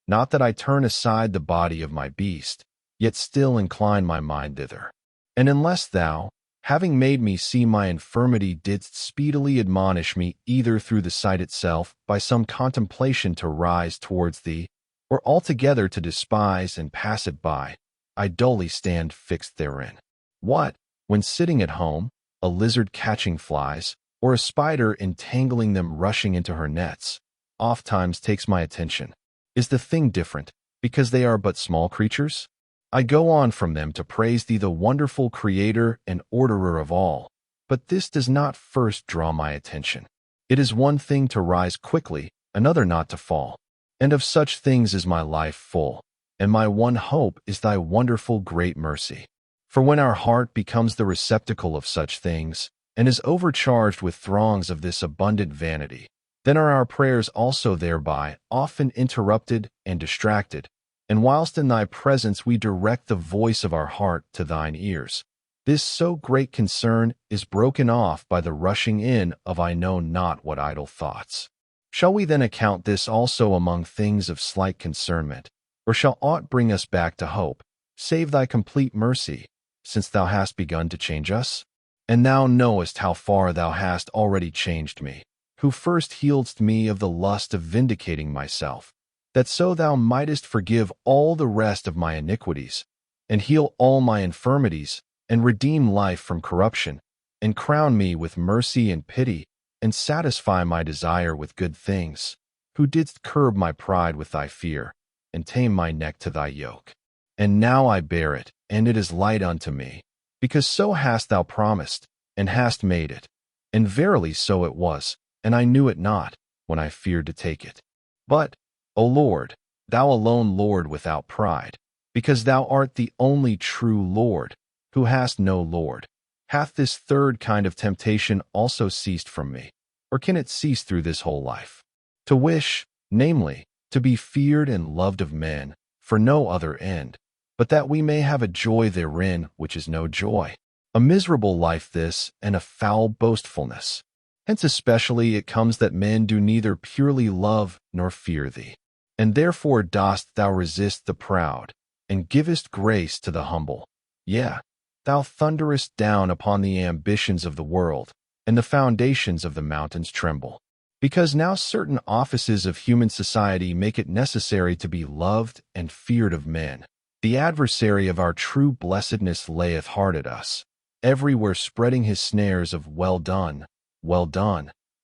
Not that I turn aside the body of my beast, yet still incline my mind thither. And unless thou, having made me see my infirmity, didst speedily admonish me either through the sight itself, by some contemplation to rise towards thee, or altogether to despise and pass it by, I dully stand fixed therein. What, when sitting at home, a lizard catching flies, or a spider entangling them rushing into her nets, ofttimes takes my attention? Is the thing different, because they are but small creatures? I go on from them to praise thee, the wonderful Creator and Orderer of all, but this does not first draw my attention. It is one thing to rise quickly, another not to fall. And of such things is my life full, and my one hope is thy wonderful great mercy. For when our heart becomes the receptacle of such things, and is overcharged with throngs of this abundant vanity, then are our prayers also thereby often interrupted and distracted, and whilst in thy presence we direct the voice of our heart to thine ears, this so great concern is broken off by the rushing in of I know not what idle thoughts. Shall we then account this also among things of slight concernment, or shall aught bring us back to hope, save thy complete mercy, since thou hast begun to change us? And thou knowest how far thou hast already changed me, who first healedst me of the lust of vindicating myself, that so thou mightest forgive all the rest of my iniquities, and heal all my infirmities, and redeem life from corruption, and crown me with mercy and pity, and satisfy my desire with good things, who didst curb my pride with thy fear, and tame my neck to thy yoke. And now I bear it, and it is light unto me, because so hast thou promised, and hast made it. And verily so it was, and I knew it not, when I feared to take it. But, O Lord, thou alone Lord without pride, because thou art the only true Lord, who hast no Lord, hath this third kind of temptation also ceased from me, or can it cease through this whole life? To wish, namely, to be feared and loved of men, for no other end, but that we may have a joy therein which is no joy. A miserable life this, and a foul boastfulness. Hence especially it comes that men do neither purely love nor fear thee. And therefore dost thou resist the proud, and givest grace to the humble. Yea, thou thunderest down upon the ambitions of the world, and the foundations of the mountains tremble. Because now certain offices of human society make it necessary to be loved and feared of men, the adversary of our true blessedness layeth hard at us, everywhere spreading his snares of well done,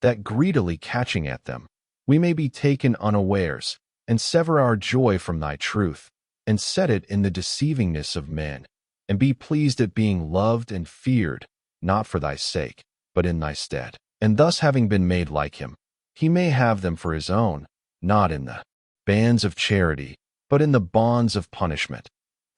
that greedily catching at them, we may be taken unawares, and sever our joy from thy truth, and set it in the deceivingness of men, and be pleased at being loved and feared, not for thy sake, but in thy stead. And thus having been made like him, he may have them for his own, not in the bands of charity, but in the bonds of punishment,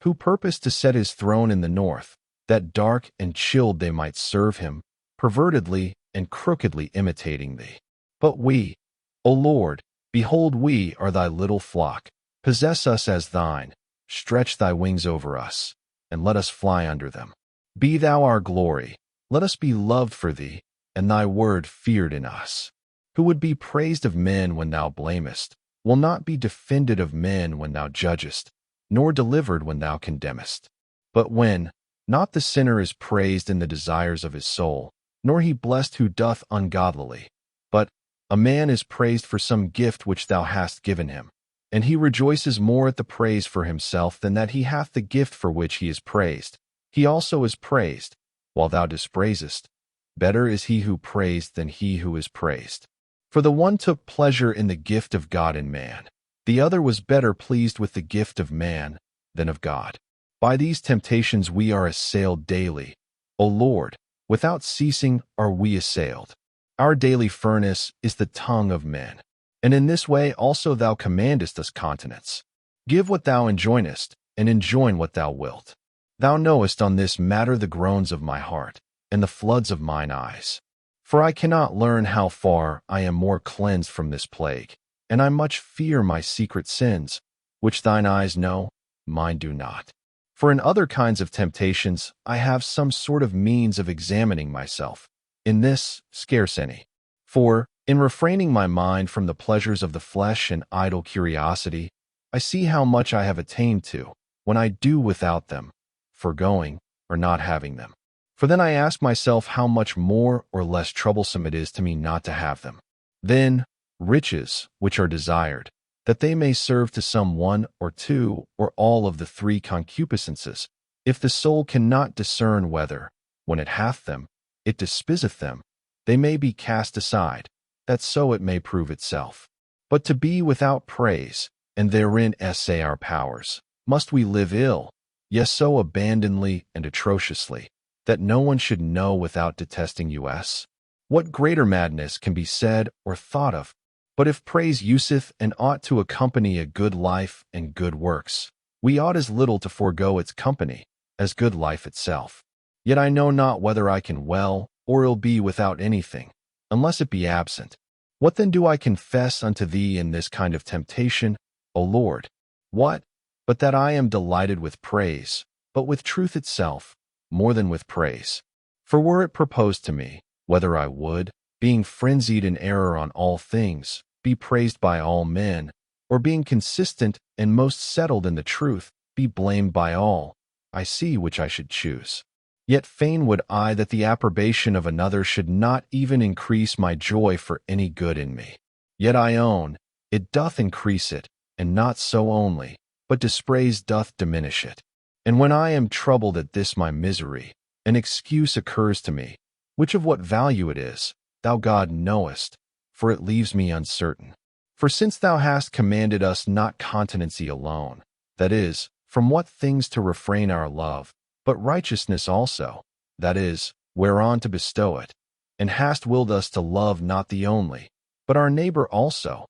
who purposed to set his throne in the north, that dark and chilled they might serve him, pervertedly and crookedly imitating thee. But we, O Lord, behold, we are thy little flock. Possess us as thine, stretch thy wings over us, and let us fly under them. Be thou our glory, let us be loved for thee, and thy word feared in us. Who would be praised of men when thou blamest, will not be defended of men when thou judgest, nor delivered when thou condemnest. But when not the sinner is praised in the desires of his soul, nor he blessed who doth ungodlily, but a man is praised for some gift which thou hast given him, and he rejoices more at the praise for himself than that he hath the gift for which he is praised. He also is praised, while thou dispraisest. Better is he who praised than he who is praised. For the one took pleasure in the gift of God in man, the other was better pleased with the gift of man than of God. By these temptations we are assailed daily. O Lord, without ceasing are we assailed. Our daily furnace is the tongue of men, and in this way also thou commandest us continence. Give what thou enjoinest, and enjoin what thou wilt. Thou knowest on this matter the groans of my heart, and the floods of mine eyes. For I cannot learn how far I am more cleansed from this plague, and I much fear my secret sins, which thine eyes know, mine do not. For in other kinds of temptations I have some sort of means of examining myself. In this, scarce any. For, in refraining my mind from the pleasures of the flesh and idle curiosity, I see how much I have attained to, when I do without them, foregoing or not having them. For then I ask myself how much more or less troublesome it is to me not to have them. Then, riches, which are desired, that they may serve to some one or two or all of the three concupiscences, if the soul cannot discern whether, when it hath them, it despiseth them, they may be cast aside, that so it may prove itself. But to be without praise, and therein essay our powers, must we live ill, yes, so abandonedly and atrociously, that no one should know without detesting us? What greater madness can be said or thought of? But if praise useth and ought to accompany a good life and good works, we ought as little to forego its company as good life itself. Yet I know not whether I can well or ill be without anything, unless it be absent. What then do I confess unto thee in this kind of temptation, O Lord? What? But that I am delighted with praise, but with truth itself, more than with praise. For were it proposed to me, whether I would, being frenzied in error on all things, be praised by all men, or being consistent and most settled in the truth, be blamed by all, I see which I should choose. Yet fain would I that the approbation of another should not even increase my joy for any good in me. Yet I own, it doth increase it, and not so only, but dispraise doth diminish it. And when I am troubled at this my misery, an excuse occurs to me, which of what value it is, thou God knowest, for it leaves me uncertain. For since thou hast commanded us not continency alone, that is, from what things to refrain our love, but righteousness also, that is, whereon to bestow it, and hast willed us to love not the only, but our neighbor also.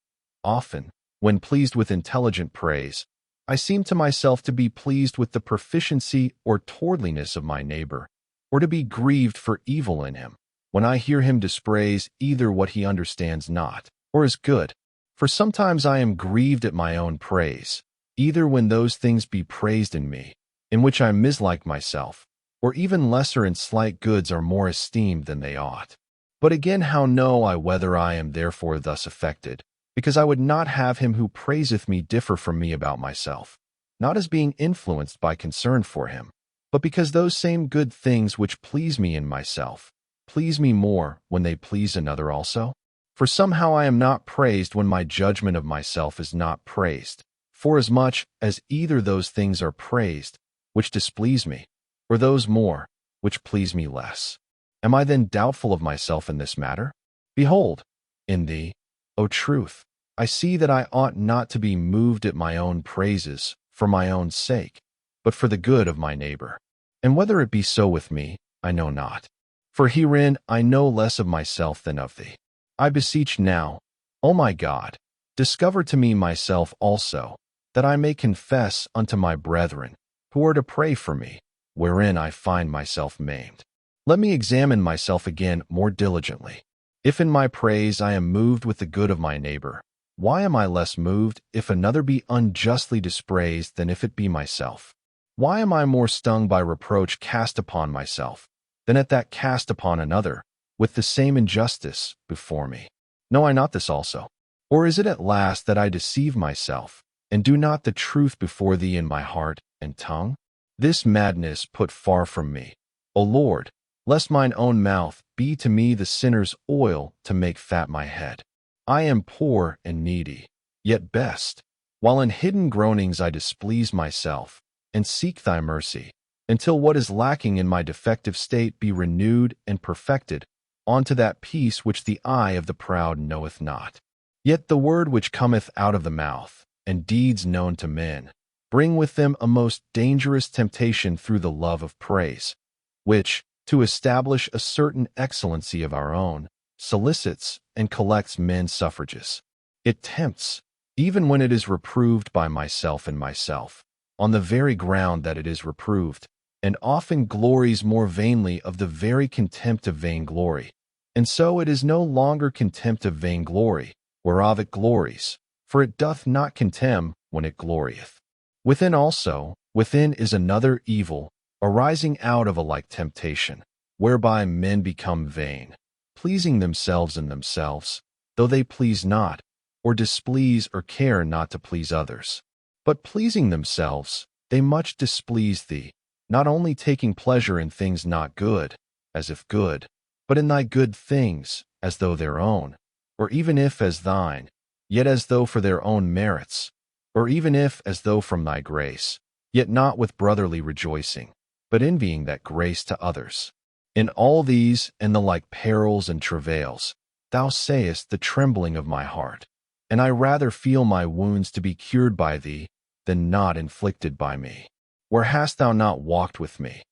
Often, when pleased with intelligent praise, I seem to myself to be pleased with the proficiency or towardliness of my neighbor, or to be grieved for evil in him, when I hear him dispraise either what he understands not, or is good. For sometimes I am grieved at my own praise, either when those things be praised in me, in which I mislike myself, or even lesser and slight goods are more esteemed than they ought. But again, how know I whether I am therefore thus affected? Because I would not have him who praiseth me differ from me about myself, not as being influenced by concern for him, but because those same good things which please me in myself please me more when they please another also. For somehow I am not praised when my judgment of myself is not praised, forasmuch as either those things are praised, which displease me, or those more, which please me less. Am I then doubtful of myself in this matter? Behold, in thee, O truth, I see that I ought not to be moved at my own praises for my own sake, but for the good of my neighbor. And whether it be so with me, I know not. For herein I know less of myself than of thee. I beseech now, O my God, discover to me myself also, that I may confess unto my brethren, who are to pray for me, wherein I find myself maimed. Let me examine myself again more diligently. If in my praise I am moved with the good of my neighbor, why am I less moved if another be unjustly dispraised than if it be myself? Why am I more stung by reproach cast upon myself, than at that cast upon another, with the same injustice before me? Know I not this also? Or is it at last that I deceive myself, and do not the truth before thee in my heart and tongue? This madness put far from me, O Lord, lest mine own mouth be to me the sinner's oil to make fat my head. I am poor and needy, yet best, while in hidden groanings I displease myself, and seek thy mercy, until what is lacking in my defective state be renewed and perfected, unto that peace which the eye of the proud knoweth not. Yet the word which cometh out of the mouth, and deeds known to men, bring with them a most dangerous temptation through the love of praise, which, to establish a certain excellency of our own, solicits and collects men's suffrages. It tempts, even when it is reproved by myself and myself, on the very ground that it is reproved, and often glories more vainly of the very contempt of vainglory. And so it is no longer contempt of vainglory, whereof it glories, for it doth not contemn when it glorieth. Within also, within is another evil, arising out of a like temptation, whereby men become vain, pleasing themselves in themselves, though they please not, or displease or care not to please others. But pleasing themselves, they much displease thee, not only taking pleasure in things not good, as if good, but in thy good things, as though their own, or even if as thine, yet as though for their own merits, or even if as though from thy grace, yet not with brotherly rejoicing, but envying that grace to others. In all these and the like perils and travails, thou sayest the trembling of my heart, and I rather feel my wounds to be cured by thee than not inflicted by me. Where hast thou not walked with me,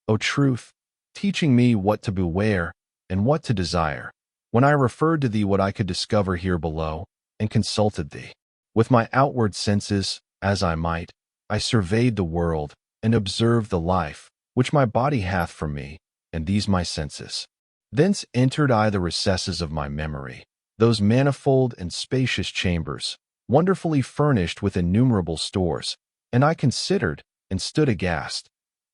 O truth, teaching me what to beware and what to desire, when I referred to thee what I could discover here below, and consulted thee? With my outward senses, as I might, I surveyed the world, and observed the life, which my body hath from me, and these my senses. Thence entered I the recesses of my memory, those manifold and spacious chambers, wonderfully furnished with innumerable stores, and I considered, and stood aghast,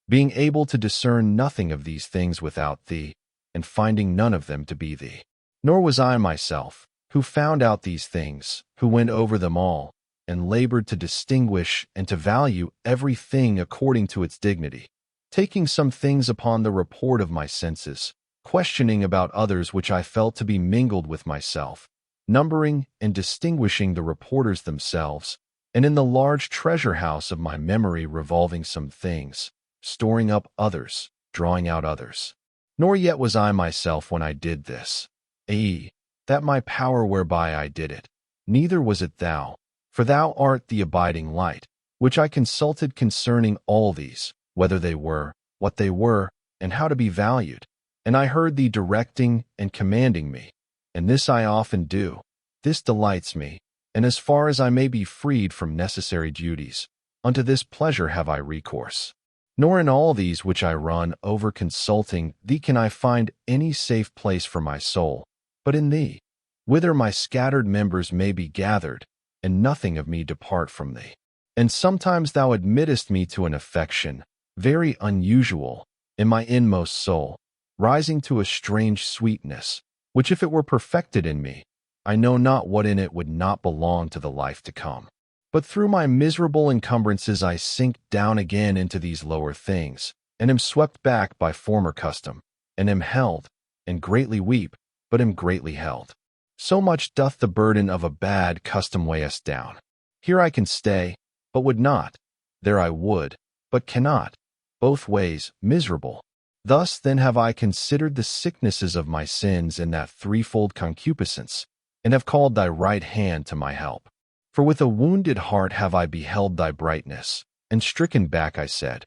being able to discern nothing of these things without thee, and finding none of them to be thee. Nor was I myself, who found out these things, who went over them all, and labored to distinguish and to value every thing according to its dignity, taking some things upon the report of my senses, questioning about others which I felt to be mingled with myself, numbering and distinguishing the reporters themselves, and in the large treasure house of my memory revolving some things, storing up others, drawing out others. Nor yet was I myself when I did this, that my power whereby I did it, neither was it thou, for thou art the abiding light, which I consulted concerning all these, whether they were, what they were, and how to be valued. And I heard thee directing and commanding me, and this I often do. This delights me, and as far as I may be freed from necessary duties, unto this pleasure have I recourse. Nor in all these which I run over consulting thee can I find any safe place for my soul, but in thee, whither my scattered members may be gathered, and nothing of me depart from thee. And sometimes thou admittest me to an affection, very unusual, in my inmost soul, rising to a strange sweetness, which if it were perfected in me, I know not what in it would not belong to the life to come. But through my miserable encumbrances I sink down again into these lower things, and am swept back by former custom, and am held, and greatly weep, but am greatly held. So much doth the burden of a bad custom weigh us down. Here I can stay, but would not. There I would, but cannot. Both ways miserable. Thus then have I considered the sicknesses of my sins in that threefold concupiscence, and have called thy right hand to my help. For with a wounded heart have I beheld thy brightness, and stricken back I said,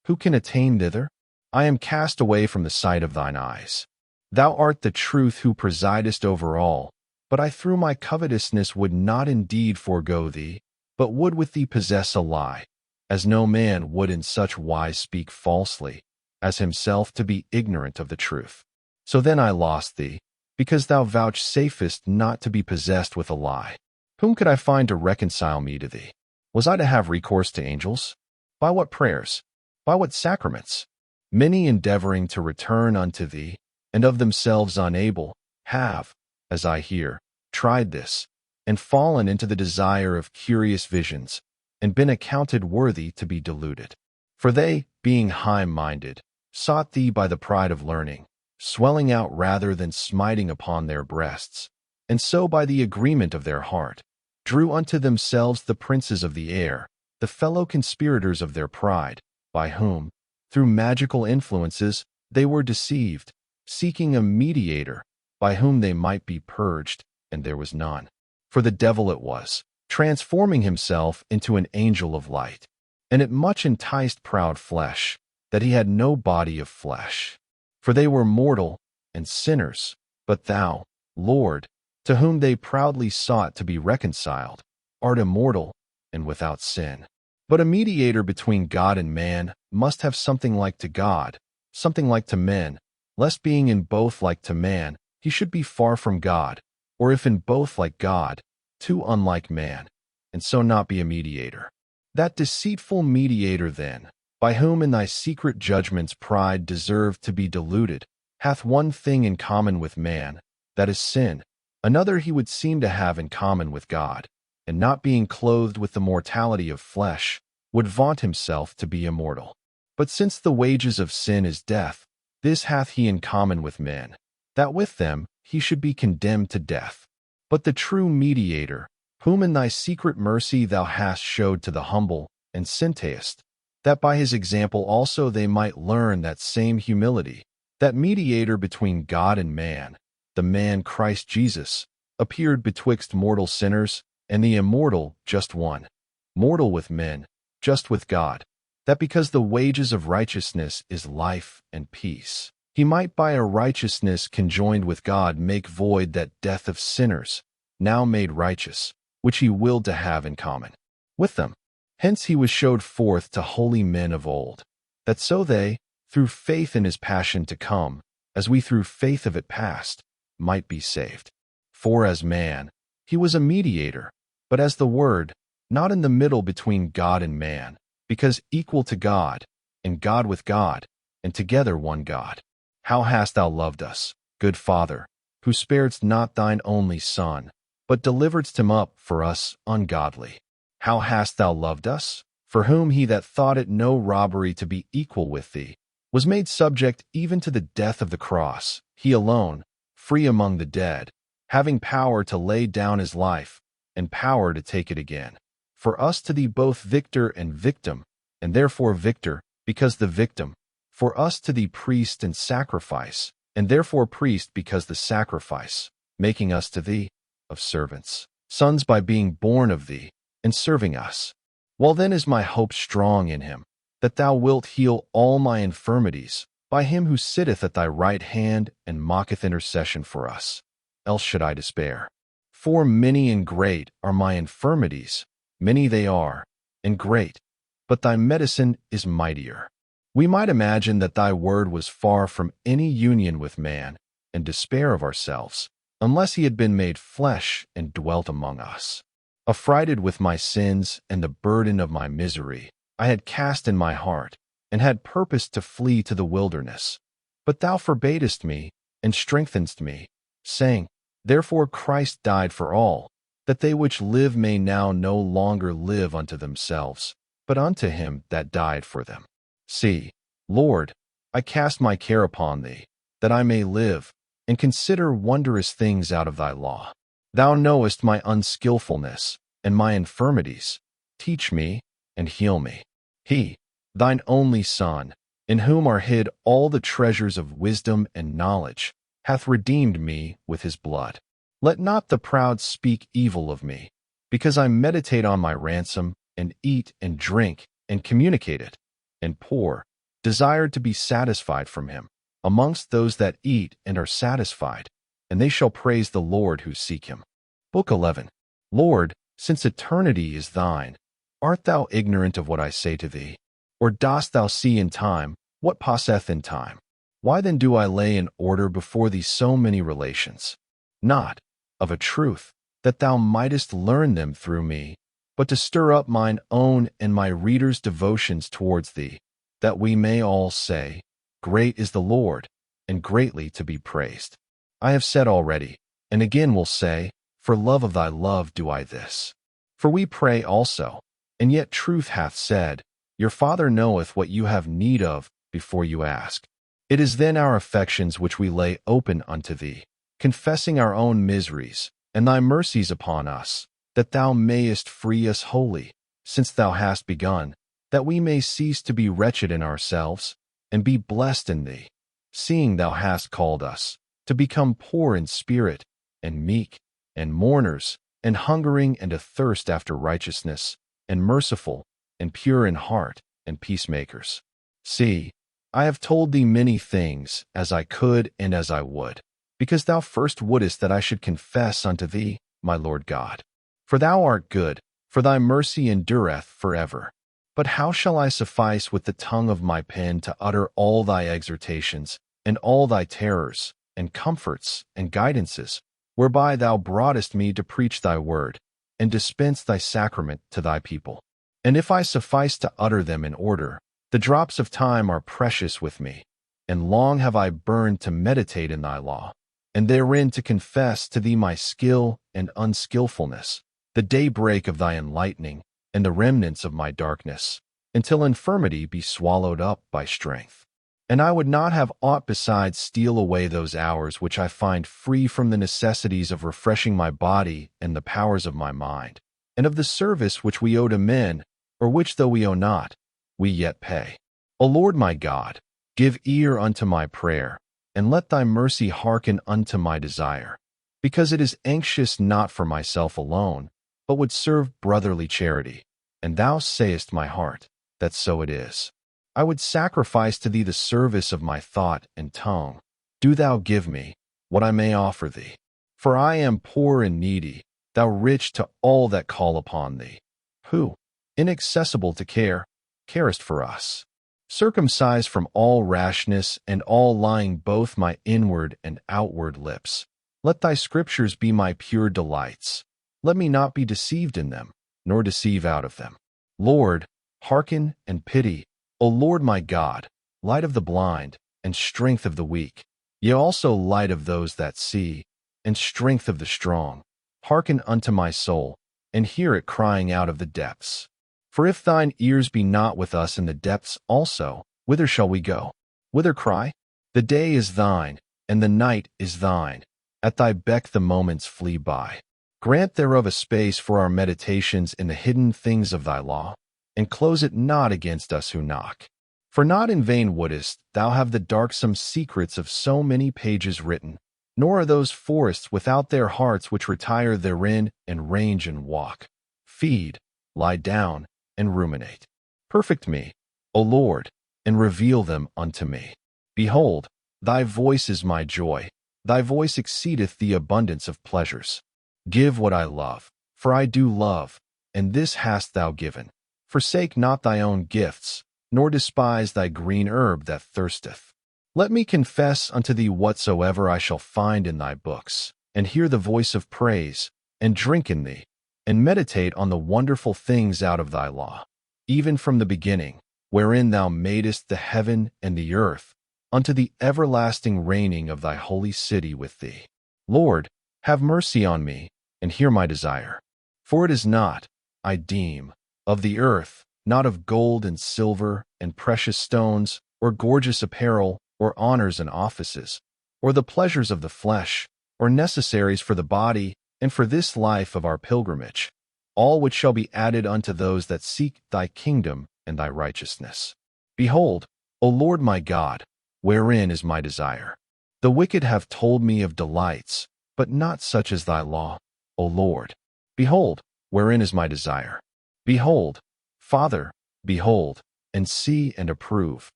who can attain thither? I am cast away from the sight of thine eyes. Thou art the truth who presidest over all, but I through my covetousness would not indeed forego thee, but would with thee possess a lie, as no man would in such wise speak falsely, as himself to be ignorant of the truth. So then I lost thee, because thou vouchsafest not to be possessed with a lie. Whom could I find to reconcile me to thee? Was I to have recourse to angels? By what prayers? By what sacraments? Many endeavoring to return unto thee, and of themselves unable, have, as I hear, tried this, and fallen into the desire of curious visions, and been accounted worthy to be deluded. For they, being high-minded, sought thee by the pride of learning, swelling out rather than smiting upon their breasts, and so by the agreement of their heart, drew unto themselves the princes of the air, the fellow conspirators of their pride, by whom, through magical influences, they were deceived, seeking a mediator, by whom they might be purged, and there was none. For the devil it was, transforming himself into an angel of light, and it much enticed proud flesh, that he had no body of flesh. For they were mortal and sinners, but thou, Lord, to whom they proudly sought to be reconciled, art immortal and without sin. But a mediator between God and man must have something like to God, something like to men, lest being in both like to man, he should be far from God, or if in both like God, too unlike man, and so not be a mediator. That deceitful mediator then, by whom in thy secret judgments pride deserved to be deluded, hath one thing in common with man, that is sin. Another he would seem to have in common with God, and not being clothed with the mortality of flesh, would vaunt himself to be immortal. But since the wages of sin is death, this hath he in common with men, that with them he should be condemned to death. But the true mediator, whom in thy secret mercy thou hast showed to the humble and sentest, that by his example also they might learn that same humility, that mediator between God and man, the man Christ Jesus, appeared betwixt mortal sinners and the immortal just one, mortal with men, just with God, that because the wages of righteousness is life and peace, he might by a righteousness conjoined with God make void that death of sinners, now made righteous, which he willed to have in common with them. Hence he was showed forth to holy men of old, that so they, through faith in his passion to come, as we through faith of it past, might be saved. For as man, he was a mediator, but as the Word, not in the middle between God and man, because equal to God, and God with God, and together one God. How hast thou loved us, good Father, who sparedst not thine only Son, but deliveredst him up for us ungodly? How hast thou loved us, for whom he that thought it no robbery to be equal with thee, was made subject even to the death of the cross, he alone, free among the dead, having power to lay down his life, and power to take it again. For us to thee both victor and victim, and therefore victor, because the victim. For us to thee priest and sacrifice, and therefore priest because the sacrifice, making us to thee, of servants, sons by being born of thee, and serving us. Well then is my hope strong in him, that thou wilt heal all my infirmities, by him who sitteth at thy right hand and mocketh intercession for us. Else should I despair. For many and great are my infirmities, many they are, and great, but thy medicine is mightier. We might imagine that thy word was far from any union with man, and despair of ourselves, unless he had been made flesh and dwelt among us. Affrighted with my sins and the burden of my misery, I had cast in my heart, and had purposed to flee to the wilderness. But thou forbadest me, and strengthenedst me, saying, Therefore Christ died for all, that they which live may now no longer live unto themselves, but unto him that died for them. See, Lord, I cast my care upon thee, that I may live, and consider wondrous things out of thy law. Thou knowest my unskillfulness, and my infirmities. Teach me, and heal me. He, thine only Son, in whom are hid all the treasures of wisdom and knowledge, hath redeemed me with his blood. Let not the proud speak evil of me, because I meditate on my ransom, and eat and drink, and communicate it, and poor, desired to be satisfied from him. amongst those that eat and are satisfied, and they shall praise the Lord who seek him. Book 11. Lord, since eternity is thine, art thou ignorant of what I say to thee? Or dost thou see in time what passeth in time? Why then do I lay in order before thee so many relations? Not, of a truth, that thou mightest learn them through me, but to stir up mine own and my readers' devotions towards thee, that we may all say, Great is the Lord, and greatly to be praised. I have said already, and again will say, For love of thy love do I this. For we pray also, and yet truth hath said, Your Father knoweth what you have need of before you ask. It is then our affections which we lay open unto thee, confessing our own miseries, and thy mercies upon us, that thou mayest free us wholly, since thou hast begun, that we may cease to be wretched in ourselves, and be blessed in thee, seeing thou hast called us, to become poor in spirit, and meek, and mourners, and hungering and athirst after righteousness, and merciful, and pure in heart, and peacemakers. See, I have told thee many things, as I could and as I would, because thou first wouldest that I should confess unto thee, my Lord God. For thou art good, for thy mercy endureth forever. But how shall I suffice with the tongue of my pen to utter all thy exhortations, and all thy terrors, and comforts, and guidances, whereby thou broughtest me to preach thy word, and dispense thy sacrament to thy people? And if I suffice to utter them in order, the drops of time are precious with me, and long have I burned to meditate in thy law, and therein to confess to thee my skill and unskillfulness, the daybreak of thy enlightening, and the remnants of my darkness, until infirmity be swallowed up by strength. And I would not have aught besides steal away those hours which I find free from the necessities of refreshing my body and the powers of my mind, and of the service which we owe to men, or which though we owe not, we yet pay. O Lord my God, give ear unto my prayer, and let thy mercy hearken unto my desire, because it is anxious not for myself alone, but would serve brotherly charity. And thou sayest, my heart, that so it is. I would sacrifice to thee the service of my thought and tongue. Do thou give me what I may offer thee. For I am poor and needy, thou rich to all that call upon thee, who, inaccessible to care, carest for us. Circumcise from all rashness and all lying both my inward and outward lips. Let thy scriptures be my pure delights. Let me not be deceived in them, nor deceive out of them. Lord, hearken and pity, O Lord my God, light of the blind, and strength of the weak, yea also light of those that see, and strength of the strong. Hearken unto my soul, and hear it crying out of the depths. For if thine ears be not with us in the depths also, whither shall we go? Whither cry? The day is thine, and the night is thine. At thy beck the moments flee by. Grant thereof a space for our meditations in the hidden things of thy law, and close it not against us who knock. For not in vain wouldest thou have the darksome secrets of so many pages written, nor are those forests without their hearts which retire therein and range and walk, feed, lie down, and ruminate. Perfect me, O Lord, and reveal them unto me. Behold, thy voice is my joy, thy voice exceedeth the abundance of pleasures. Give what I love, for I do love, and this hast thou given. Forsake not thy own gifts, nor despise thy green herb that thirsteth. Let me confess unto thee whatsoever I shall find in thy books, and hear the voice of praise, and drink in thee, and meditate on the wonderful things out of thy law, even from the beginning, wherein thou madest the heaven and the earth, unto the everlasting reigning of thy holy city with thee. Lord, have mercy on me, and hear my desire. For it is not, I deem, of the earth, not of gold and silver and precious stones, or gorgeous apparel, or honors and offices, or the pleasures of the flesh, or necessaries for the body, and for this life of our pilgrimage, all which shall be added unto those that seek thy kingdom and thy righteousness. Behold, O Lord my God, wherein is my desire. The wicked have told me of delights, but not such as thy law, O Lord. Behold, wherein is my desire. Behold, Father, behold, and see and approve,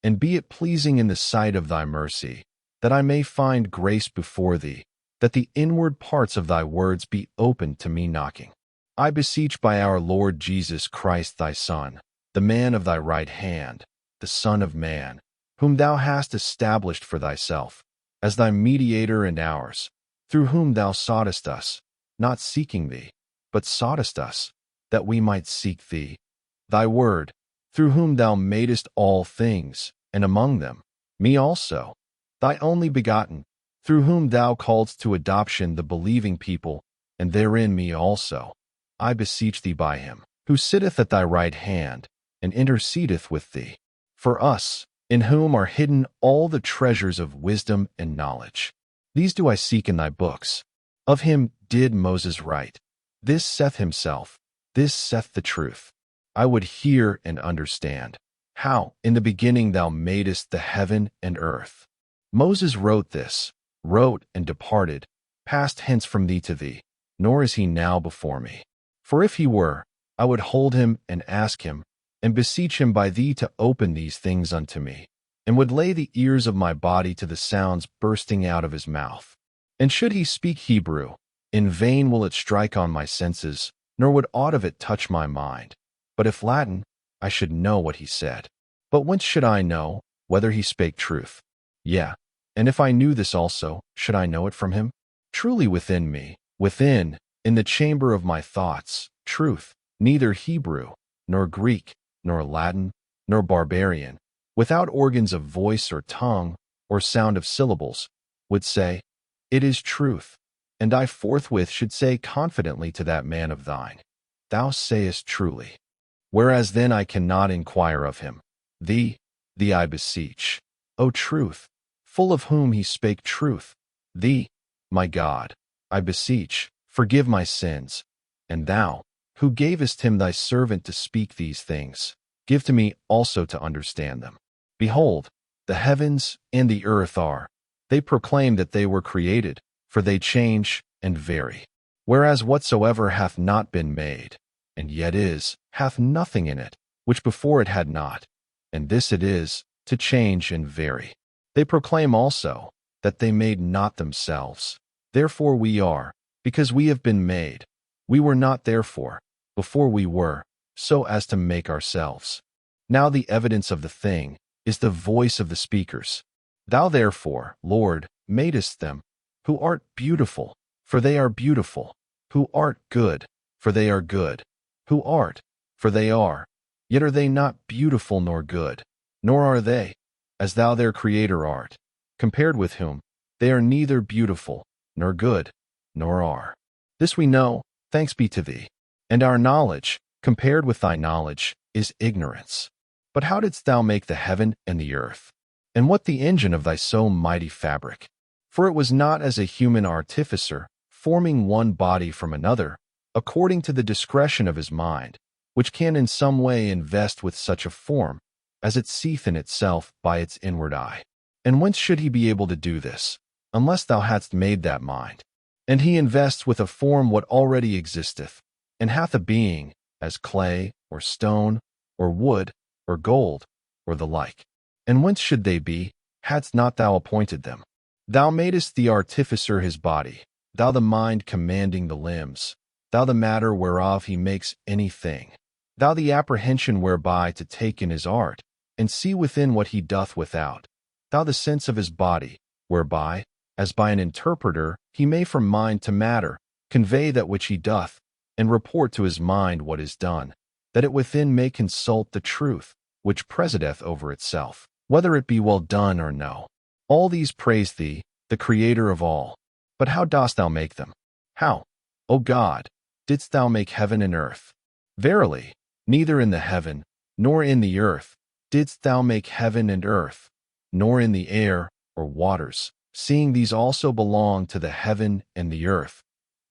and be it pleasing in the sight of thy mercy, that I may find grace before thee, that the inward parts of thy words be opened to me knocking. I beseech by our Lord Jesus Christ thy Son, the man of thy right hand, the Son of Man, whom thou hast established for thyself, as thy mediator and ours, through whom thou soughtest us, not seeking thee, but soughtest us, that we might seek thee, thy word, through whom thou madest all things, and among them, me also, thy only begotten, through whom thou calledst to adoption the believing people, and therein me also. I beseech thee by him, who sitteth at thy right hand, and intercedeth with thee, for us, in whom are hidden all the treasures of wisdom and knowledge. These do I seek in thy books. Of him did Moses write, This saith himself, this saith the truth. I would hear and understand, how in the beginning thou madest the heaven and earth. Moses wrote this, wrote and departed, passed hence from thee to thee, nor is he now before me. For if he were, I would hold him and ask him, and beseech him by thee to open these things unto me, and would lay the ears of my body to the sounds bursting out of his mouth. And should he speak Hebrew, in vain will it strike on my senses, nor would aught of it touch my mind. But if Latin, I should know what he said. But whence should I know whether he spake truth? Yea, and if I knew this also, should I know it from him? Truly within me, within, in the chamber of my thoughts, truth, neither Hebrew, nor Greek, nor Latin, nor barbarian, without organs of voice or tongue, or sound of syllables, would say, It is truth. And I forthwith should say confidently to that man of thine, Thou sayest truly. Whereas then I cannot inquire of him. Thee I beseech, O truth, full of whom he spake truth. Thee, my God, I beseech, forgive my sins. And thou, who gavest him thy servant to speak these things, give to me also to understand them. Behold, the heavens and the earth are, they proclaim that they were created, for they change and vary. Whereas whatsoever hath not been made, and yet is, hath nothing in it, which before it had not, and this it is, to change and vary. They proclaim also, that they made not themselves. Therefore we are, because we have been made. We were not therefore, before we were, so as to make ourselves. Now the evidence of the thing is the voice of the speakers. Thou therefore, Lord, madest them, who art beautiful, for they are beautiful, who art good, for they are good, who art, for they are, yet are they not beautiful nor good, nor are they, as thou their Creator art, compared with whom they are neither beautiful, nor good, nor are. This we know, thanks be to thee. And our knowledge, compared with thy knowledge, is ignorance. But how didst thou make the heaven and the earth? And what the engine of thy so mighty fabric? For it was not as a human artificer, forming one body from another, according to the discretion of his mind, which can in some way invest with such a form, as it seeth in itself by its inward eye. And whence should he be able to do this, unless thou hadst made that mind? And he invests with a form what already existeth, and hath a being, as clay, or stone, or wood, or gold, or the like. And whence should they be, hadst not thou appointed them? Thou madest the artificer his body, thou the mind commanding the limbs, thou the matter whereof he makes anything, thou the apprehension whereby to take in his art, and see within what he doth without, thou the sense of his body, whereby, as by an interpreter, he may from mind to matter convey that which he doth, and report to his mind what is done, that it within may consult the truth, which presideth over itself, whether it be well done or no. All these praise thee, the Creator of all. But how dost thou make them? How, O God, didst thou make heaven and earth? Verily, neither in the heaven, nor in the earth, didst thou make heaven and earth, nor in the air or waters, seeing these also belong to the heaven and the earth.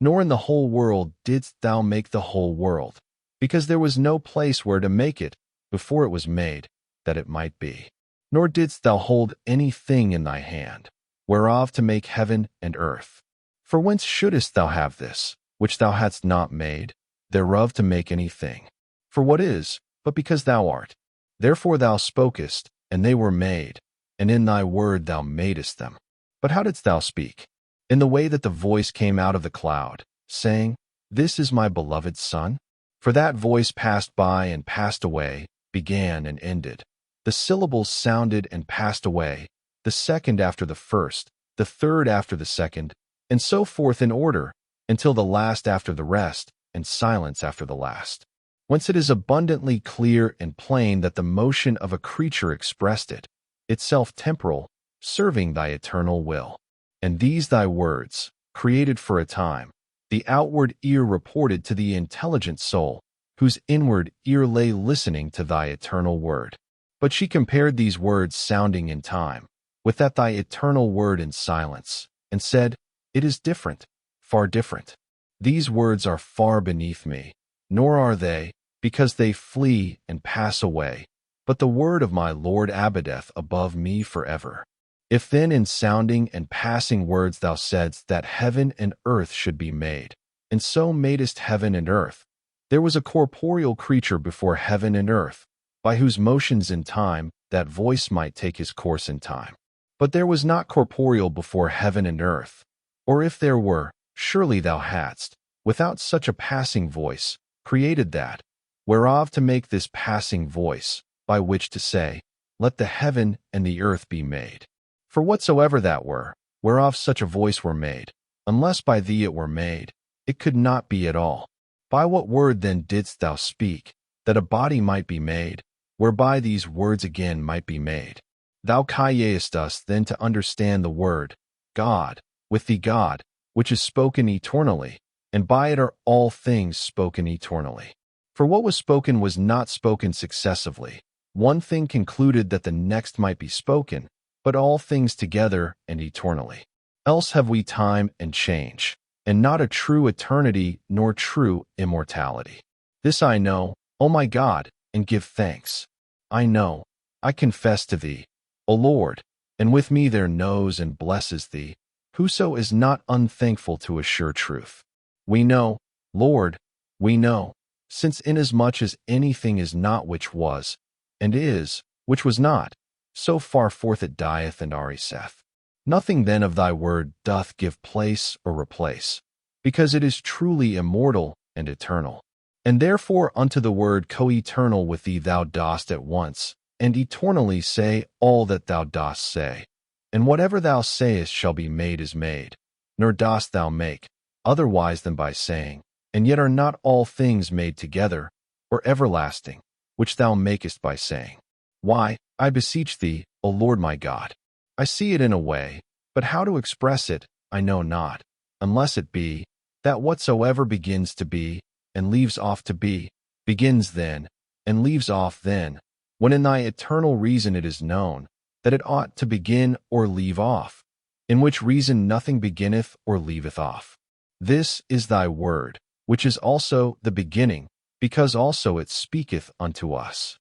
Nor in the whole world didst thou make the whole world, because there was no place where to make it before it was made, that it might be. Nor didst thou hold anything in thy hand, whereof to make heaven and earth. For whence shouldest thou have this, which thou hadst not made, thereof to make anything? For what is, but because thou art? Therefore thou spokest, and they were made, and in thy word thou madest them. But how didst thou speak? In the way that the voice came out of the cloud, saying, This is my beloved Son? For that voice passed by and passed away, began and ended. The syllables sounded and passed away, the second after the first, the third after the second, and so forth in order, until the last after the rest, and silence after the last. Whence it is abundantly clear and plain that the motion of a creature expressed it, itself temporal, serving thy eternal will. And these thy words, created for a time, the outward ear reported to the intelligent soul, whose inward ear lay listening to thy eternal word. But she compared these words sounding in time, with that thy eternal word in silence, and said, It is different, far different. These words are far beneath me, nor are they, because they flee and pass away, but the word of my Lord abideth above me forever. If then in sounding and passing words thou saidst that heaven and earth should be made, and so madest heaven and earth, there was a corporeal creature before heaven and earth, by whose motions in time that voice might take his course in time. But there was not corporeal before heaven and earth, or if there were, surely thou hadst, without such a passing voice, created that, whereof to make this passing voice, by which to say, Let the heaven and the earth be made. For whatsoever that were, whereof such a voice were made, unless by thee it were made, it could not be at all. By what word then didst thou speak, that a body might be made, whereby these words again might be made? Thou causest us then to understand the word, God, with thee God, which is spoken eternally, and by it are all things spoken eternally. For what was spoken was not spoken successively. One thing concluded that the next might be spoken, but all things together and eternally. Else have we time and change, and not a true eternity nor true immortality. This I know, O my God, and give thanks. I know, I confess to thee, O Lord, and with me there knows and blesses thee, whoso is not unthankful to a sure truth. We know, Lord, we know, since inasmuch as anything is not which was, and is, which was not, so far forth it dieth and ariseth. Nothing then of thy word doth give place or replace, because it is truly immortal and eternal. And therefore unto the word co-eternal with thee thou dost at once, and eternally say all that thou dost say. And whatever thou sayest shall be made is made, nor dost thou make, otherwise than by saying, and yet are not all things made together, or everlasting, which thou makest by saying. Why, I beseech thee, O Lord my God. I see it in a way, but how to express it, I know not, unless it be, that whatsoever begins to be, and leaves off to be, begins then, and leaves off then, when in thy eternal reason it is known, that it ought to begin or leave off, in which reason nothing beginneth or leaveth off. This is thy word, which is also the beginning, because also it speaketh unto us.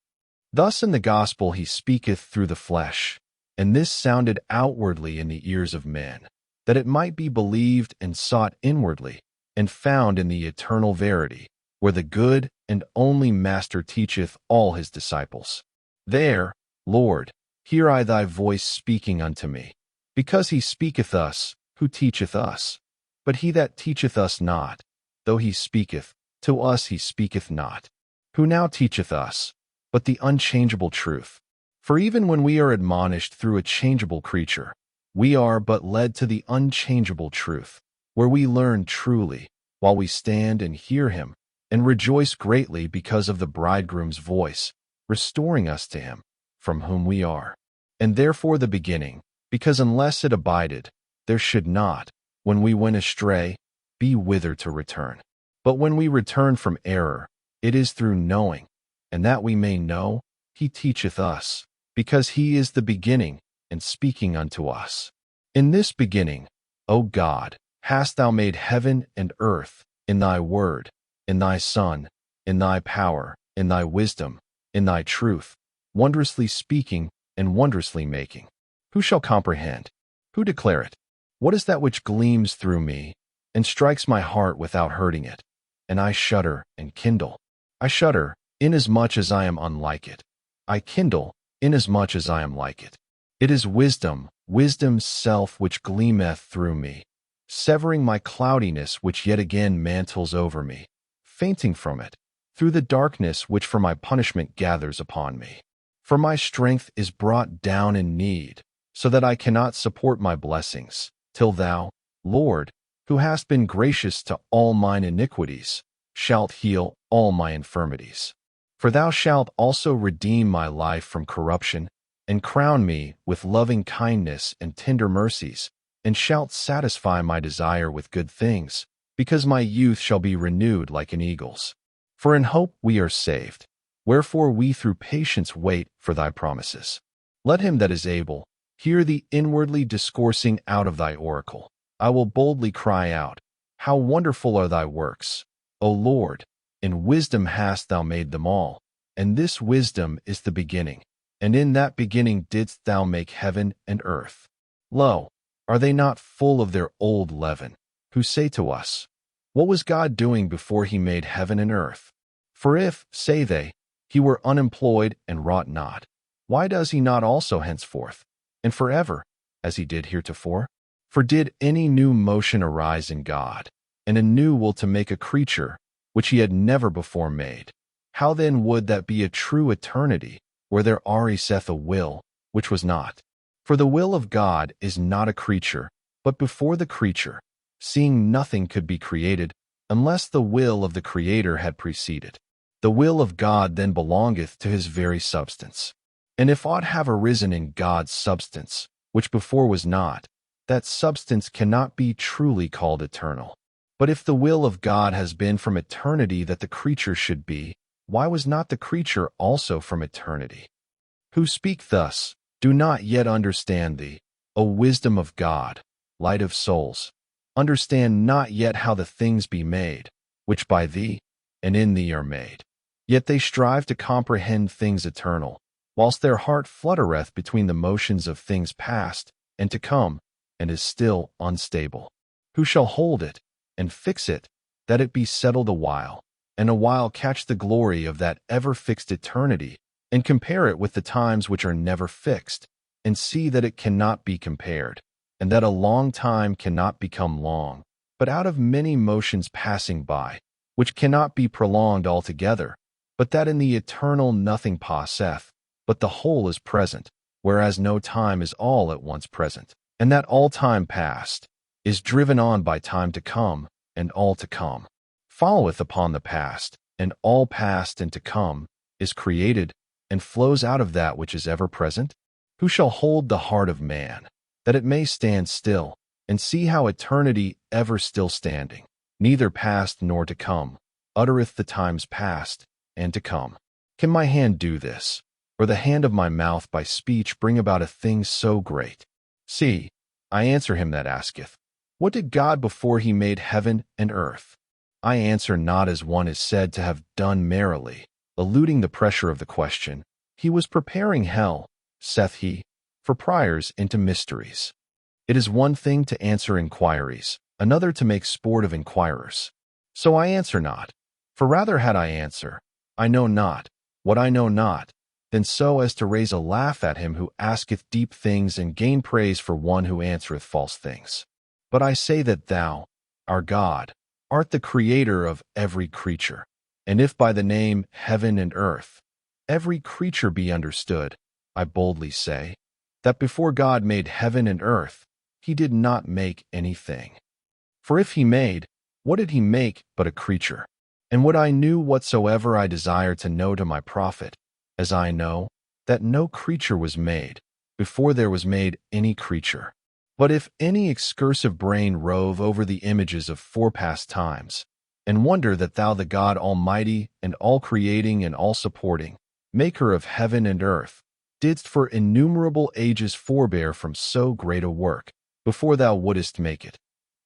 Thus in the gospel he speaketh through the flesh, and this sounded outwardly in the ears of men, that it might be believed and sought inwardly, and found in the eternal verity, where the good and only Master teacheth all his disciples. There, Lord, hear I thy voice speaking unto me, because he speaketh us, who teacheth us. But he that teacheth us not, though he speaketh, to us he speaketh not, who now teacheth us, but the unchangeable truth. For even when we are admonished through a changeable creature, we are but led to the unchangeable truth, where we learn truly, while we stand and hear him, and rejoice greatly because of the bridegroom's voice, restoring us to him, from whom we are. And therefore the beginning, because unless it abided, there should not, when we went astray, be whither to return. But when we return from error, it is through knowing, and that we may know, he teacheth us, because he is the beginning, and speaking unto us. In this beginning, O God, hast thou made heaven and earth, in thy word, in thy Son, in thy power, in thy wisdom, in thy truth, wondrously speaking and wondrously making. Who shall comprehend? Who declare it? What is that which gleams through me, and strikes my heart without hurting it? And I shudder and kindle. I shudder, inasmuch as I am unlike it. I kindle, inasmuch as I am like it. It is wisdom, wisdom's self which gleameth through me, severing my cloudiness which yet again mantles over me, fainting from it, through the darkness which for my punishment gathers upon me. For my strength is brought down in need, so that I cannot support my blessings, till thou, Lord, who hast been gracious to all mine iniquities, shalt heal all my infirmities. For thou shalt also redeem my life from corruption, and crown me with loving kindness and tender mercies, and shalt satisfy my desire with good things, because my youth shall be renewed like an eagle's. For in hope we are saved, wherefore we through patience wait for thy promises. Let him that is able hear thee inwardly discoursing out of thy oracle. I will boldly cry out, how wonderful are thy works, O Lord! In wisdom hast thou made them all, and this wisdom is the beginning, and in that beginning didst thou make heaven and earth. Lo, are they not full of their old leaven, who say to us, what was God doing before he made heaven and earth? For if, say they, he were unemployed and wrought not, why does he not also henceforth, and forever, as he did heretofore? For did any new motion arise in God, and a new will to make a creature, which he had never before made? How then would that be a true eternity, where there ariseth a will, which was not? For the will of God is not a creature, but before the creature, seeing nothing could be created, unless the will of the Creator had preceded. The will of God then belongeth to his very substance. And if aught have arisen in God's substance, which before was not, that substance cannot be truly called eternal. But if the will of God has been from eternity that the creature should be, why was not the creature also from eternity? Who speak thus, do not yet understand thee, O wisdom of God, light of souls. Understand not yet how the things be made, which by thee and in thee are made. Yet they strive to comprehend things eternal, whilst their heart fluttereth between the motions of things past and to come, and is still unstable. Who shall hold it, and fix it, that it be settled awhile, and awhile catch the glory of that ever-fixed eternity, and compare it with the times which are never fixed, and see that it cannot be compared, and that a long time cannot become long, but out of many motions passing by, which cannot be prolonged altogether, but that in the eternal nothing passeth, but the whole is present, whereas no time is all at once present, and that all time past is driven on by time to come, and all to come followeth upon the past, and all past and to come is created, and flows out of that which is ever present? Who shall hold the heart of man, that it may stand still, and see how eternity ever still standing, neither past nor to come, uttereth the times past and to come? Can my hand do this, or the hand of my mouth by speech bring about a thing so great? See, I answer him that asketh, what did God before he made heaven and earth? I answer not as one is said to have done merrily, eluding the pressure of the question. He was preparing hell, saith he, for priors into mysteries. It is one thing to answer inquiries, another to make sport of inquirers. So I answer not, for rather had I answer, I know not, what I know not, than so as to raise a laugh at him who asketh deep things and gain praise for one who answereth false things. But I say that thou, our God, art the creator of every creature, and if by the name heaven and earth, every creature be understood, I boldly say, that before God made heaven and earth, he did not make anything. For if he made, what did he make but a creature? And what I knew whatsoever I desire to know to my profit, as I know, that no creature was made, before there was made any creature. But if any excursive brain rove over the images of forepast times, and wonder that thou the God Almighty and all-creating and all-supporting, maker of heaven and earth, didst for innumerable ages forbear from so great a work, before thou wouldest make it,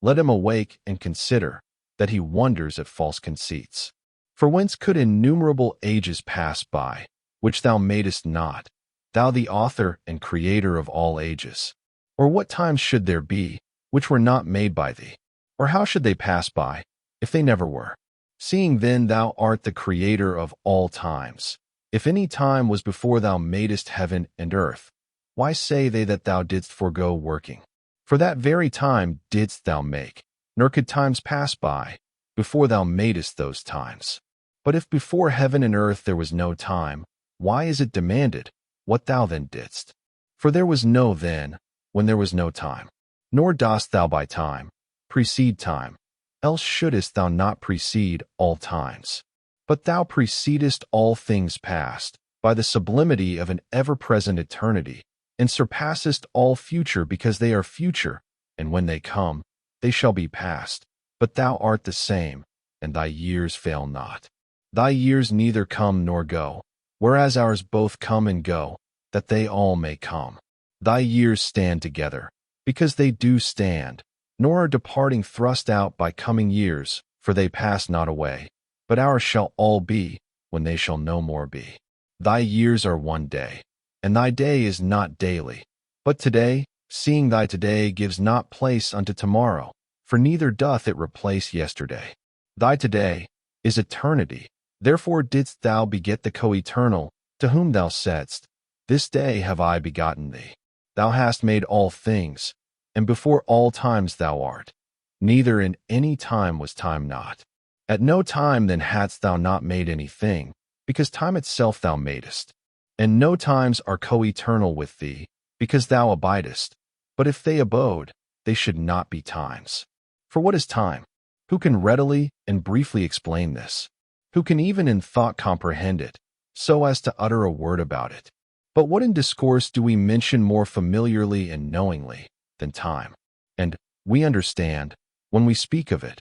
let him awake and consider that he wonders at false conceits. For whence could innumerable ages pass by, which thou madest not, thou the author and creator of all ages? Or what times should there be, which were not made by thee? Or how should they pass by, if they never were? Seeing then thou art the creator of all times, If any time was before thou madest heaven and earth, why say they that thou didst forego working? For that very time didst thou make, nor could times pass by, before thou madest those times. But if before heaven and earth there was no time, why is it demanded, what thou then didst? For there was no then, when there was no time. Nor dost thou by time precede time, else shouldest thou not precede all times. But thou precedest all things past, by the sublimity of an ever-present eternity, and surpassest all future because they are future, and when they come, they shall be past. But thou art the same, and thy years fail not. Thy years neither come nor go, whereas ours both come and go, that they all may come. Thy years stand together, because they do stand, nor are departing thrust out by coming years, for they pass not away. But ours shall all be, when they shall no more be. Thy years are one day, and thy day is not daily. But today, seeing thy today gives not place unto tomorrow, for neither doth it replace yesterday. Thy today is eternity. Therefore didst thou beget the co-eternal, to whom thou saidst, This day have I begotten thee. Thou hast made all things, and before all times thou art. Neither in any time was time not. At no time then hadst thou not made anything, because time itself thou madest. And no times are co-eternal with thee, because thou abidest. But if they abode, they should not be times. For what is time? Who can readily and briefly explain this? Who can even in thought comprehend it, so as to utter a word about it? But what in discourse do we mention more familiarly and knowingly than time? And we understand, when we speak of it.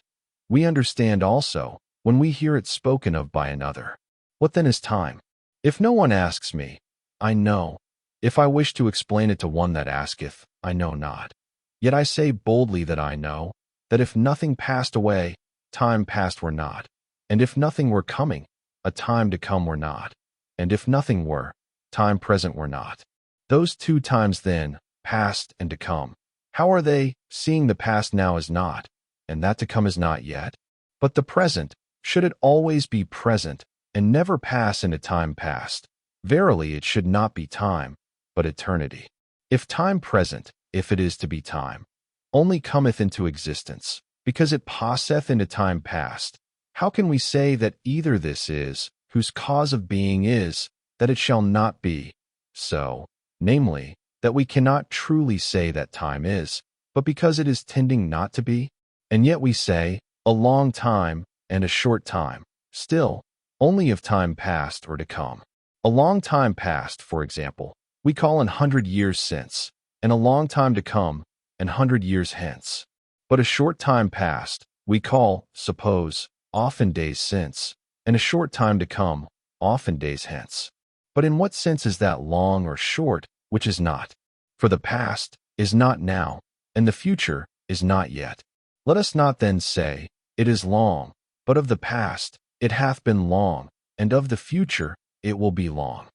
We understand also, when we hear it spoken of by another. What then is time? If no one asks me, I know. If I wish to explain it to one that asketh, I know not. Yet I say boldly that I know, that if nothing passed away, time past were not. And if nothing were coming, a time to come were not. And if nothing were, time present were not. Those two times then, past and to come, how are they, seeing the past now is not, and that to come is not yet? But the present, should it always be present, and never pass into time past, verily it should not be time, but eternity. If time present, if it is to be time, only cometh into existence, because it passeth into time past, how can we say that either this is, whose cause of being is, that it shall not be so, namely, that we cannot truly say that time is, but because it is tending not to be? And yet we say, a long time and a short time, still, only of time past or to come. A long time past, for example, we call 100 years since, and a long time to come, 100 years hence. But a short time past, we call, suppose, often days since, and a short time to come, often days hence. But in what sense is that long or short, which is not? For the past is not now, and the future is not yet. Let us not then say, it is long, but of the past, it hath been long, and of the future, it will be long.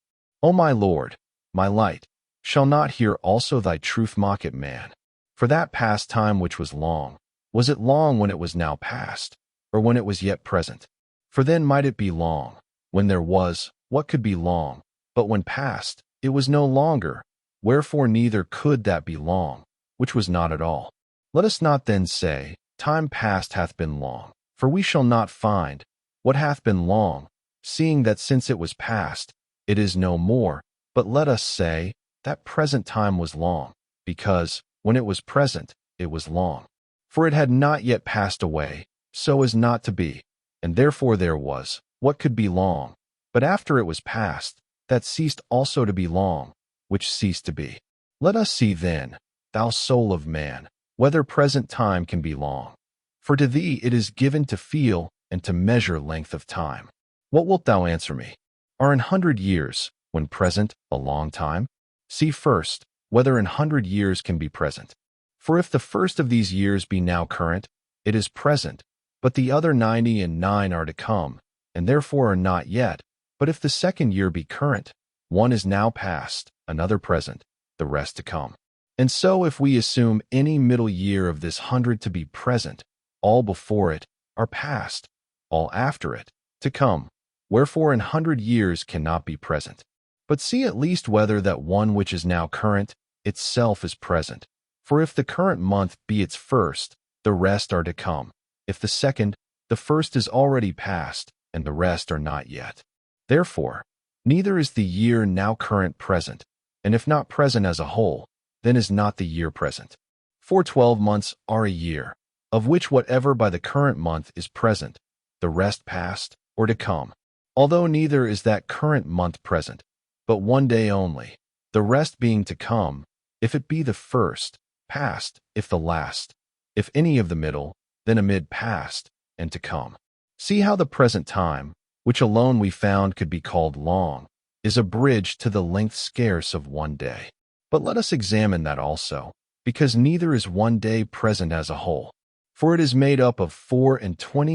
O my Lord, my light, shall not here also thy truth mock at man? For that past time which was it long when it was now past, or when it was yet present? For then might it be long, when there was, what could be long, but when past, it was no longer, wherefore neither could that be long, which was not at all. Let us not then say, time past hath been long, for we shall not find what hath been long, seeing that since it was past, it is no more, but let us say, that present time was long, because, when it was present, it was long. For it had not yet passed away, so as not to be, and therefore there was, what could be long, but after it was past, that ceased also to be long, which ceased to be. Let us see then, thou soul of man, whether present time can be long. For to thee it is given to feel and to measure length of time. What wilt thou answer me? Are 100 years, when present, a long time? See first, whether 100 years can be present. For if the first of these years be now current, it is present, but the other 99 are to come, and therefore are not yet. But if the second year be current, one is now past, another present, the rest to come. And so if we assume any middle year of this 100 to be present, all before it are past, all after it to come, Wherefore 100 years cannot be present. But see at least whether that one which is now current itself is present. For if the current month be its first, the rest are to come. If the second, the first is already past, and the rest are not yet. Therefore, neither is the year now current present, and if not present as a whole, then is not the year present. For 12 months are a year, of which whatever by the current month is present, the rest past or to come. Although neither is that current month present, but one day only, the rest being to come, if it be the first, past, if the last, if any of the middle, then amid past, and to come. See how the present time, which alone we found could be called long, is abridged to the length scarce of one day. But let us examine that also, because neither is one day present as a whole. For it is made up of 24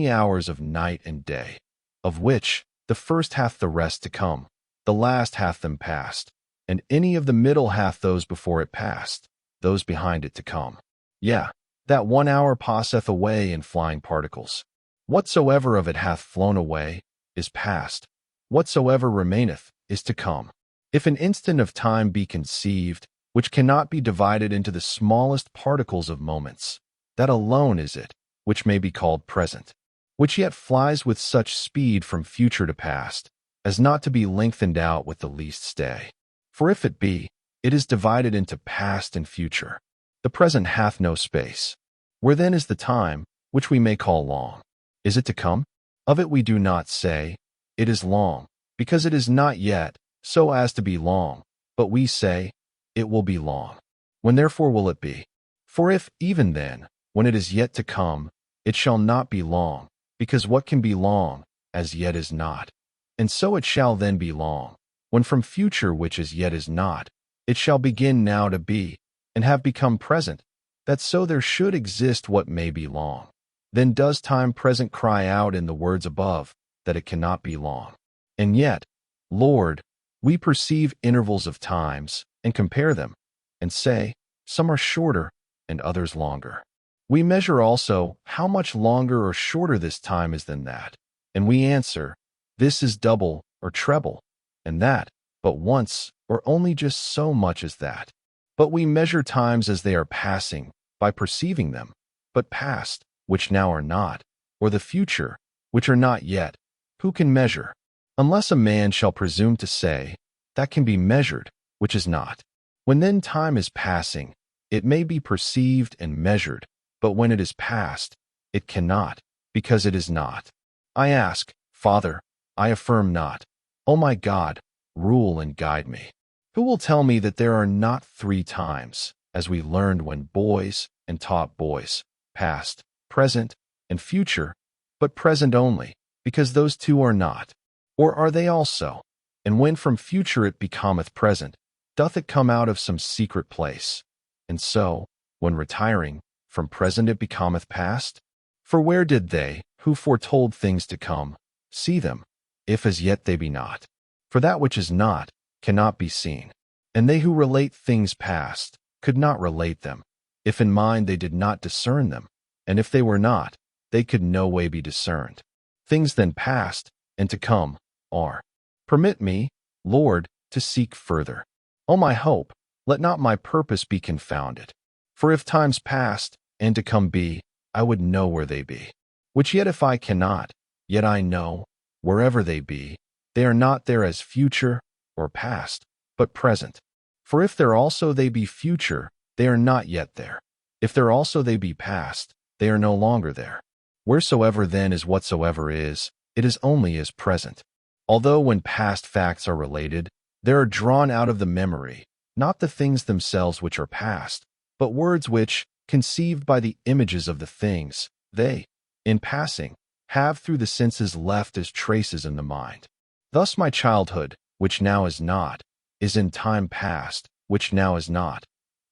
hours of night and day, of which the first hath the rest to come, the last hath them past, and any of the middle hath those before it past, those behind it to come. Yea, that 1 hour passeth away in flying particles. Whatsoever of it hath flown away is past, whatsoever remaineth is to come. If an instant of time be conceived, which cannot be divided into the smallest particles of moments, that alone is it, which may be called present, which yet flies with such speed from future to past, as not to be lengthened out with the least stay. For if it be, it is divided into past and future. The present hath no space. Where then is the time, which we may call long? Is it to come? Of it we do not say, it is long, because it is not yet, so as to be long, but we say, it will be long. When therefore will it be? For if, even then, when it is yet to come, it shall not be long, because what can be long, as yet is not. And so it shall then be long, when from future which as yet is not, it shall begin now to be, and have become present, that so there should exist what may be long. Then does time present cry out in the words above, that it cannot be long. And yet, Lord, we perceive intervals of times, and compare them, and say, some are shorter, and others longer. We measure also how much longer or shorter this time is than that, and we answer, this is double or treble, and that, but once, or only just so much as that. But we measure times as they are passing, by perceiving them, but past, which now are not, or the future, which are not yet, who can measure? Unless a man shall presume to say, that can be measured, which is not. When then time is passing, it may be perceived and measured, but when it is past, it cannot, because it is not. I ask, Father, I affirm not. O my God, rule and guide me. Who will tell me that there are not 3 times, as we learned when boys and taught boys, past, present, and future, but present only, because those 2 are not? Or are they also? And when from future it becometh present, doth it come out of some secret place? And so, when retiring, from present it becometh past? For where did they, who foretold things to come, see them, if as yet they be not? For that which is not, cannot be seen. And they who relate things past, could not relate them, if in mind they did not discern them, and if they were not, they could no way be discerned. Things then past, and to come, are. Permit me, Lord, to seek further. O my hope, let not my purpose be confounded. For if times past, and to come be, I would know where they be. Which yet if I cannot, yet I know, wherever they be, they are not there as future, or past, but present. For if there also they be future, they are not yet there. If there also they be past, they are no longer there. Wheresoever then is whatsoever is, it is only as present. Although when past facts are related, there are drawn out of the memory, not the things themselves which are past, but words which, conceived by the images of the things, they, in passing, have through the senses left as traces in the mind. Thus my childhood, which now is not, is in time past, which now is not.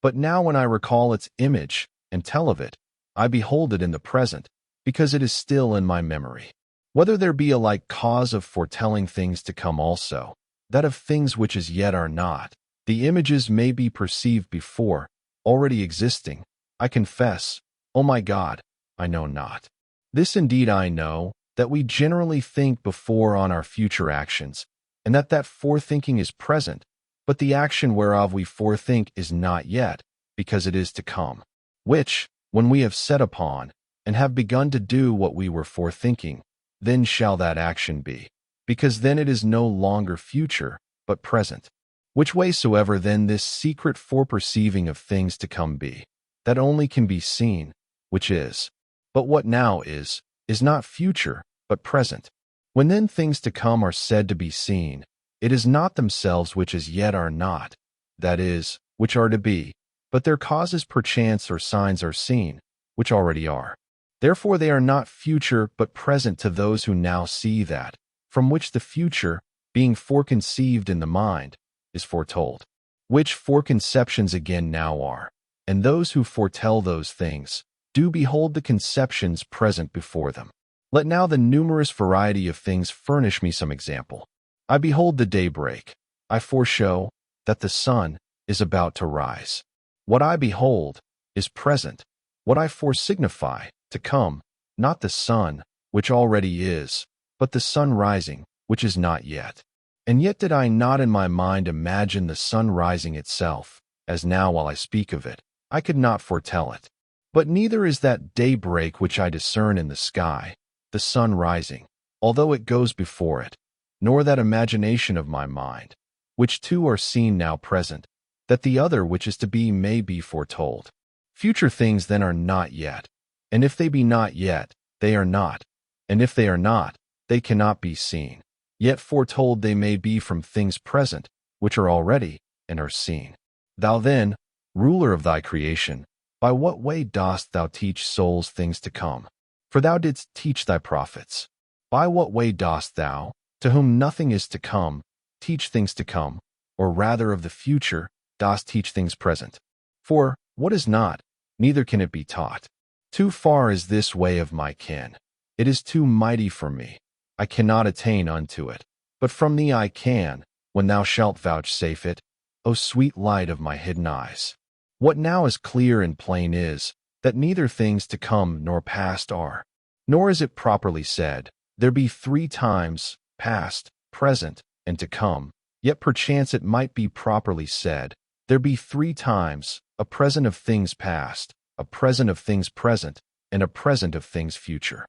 But now when I recall its image, and tell of it, I behold it in the present, because it is still in my memory. Whether there be a like cause of foretelling things to come also, that of things which as yet are not, the images may be perceived before, already existing, I confess, O my God, I know not. This indeed I know, that we generally think before on our future actions, and that forethinking is present, but the action whereof we forethink is not yet, because it is to come. Which, when we have set upon, and have begun to do what we were forethinking, then shall that action be, because then it is no longer future, but present. Which way soever then this secret foreperceiving of things to come be, that only can be seen, which is. But what now is not future, but present. When then things to come are said to be seen, it is not themselves which as yet are not, that is, which are to be, but their causes perchance or signs are seen, which already are. Therefore they are not future but present to those who now see that, from which the future, being foreconceived in the mind, is foretold. Which foreconceptions again now are, and those who foretell those things, do behold the conceptions present before them. Let now the numerous variety of things furnish me some example. I behold the daybreak. I foreshow that the sun is about to rise. What I behold is present. What I foresignify to come, not the sun, which already is, but the sun rising, which is not yet. And yet did I not in my mind imagine the sun rising itself, as now while I speak of it, I could not foretell it. But neither is that daybreak which I discern in the sky, the sun rising, although it goes before it, nor that imagination of my mind, which two are seen now present, that the other which is to be may be foretold. Future things then are not yet, and if they be not yet, they are not, and if they are not, they cannot be seen. Yet foretold they may be from things present, which are already, and are seen. Thou then, ruler of thy creation, by what way dost thou teach souls things to come? For thou didst teach thy prophets. By what way dost thou, to whom nothing is to come, teach things to come, or rather of the future, dost teach things present? For what is not, neither can it be taught. Too far is this way of my ken. It is too mighty for me. I cannot attain unto it. But from thee I can, when thou shalt vouchsafe it, O sweet light of my hidden eyes. What now is clear and plain is, that neither things to come nor past are. Nor is it properly said, there be 3 times, past, present, and to come, yet perchance it might be properly said, there be 3 times, a present of things past, a present of things present, and a present of things future.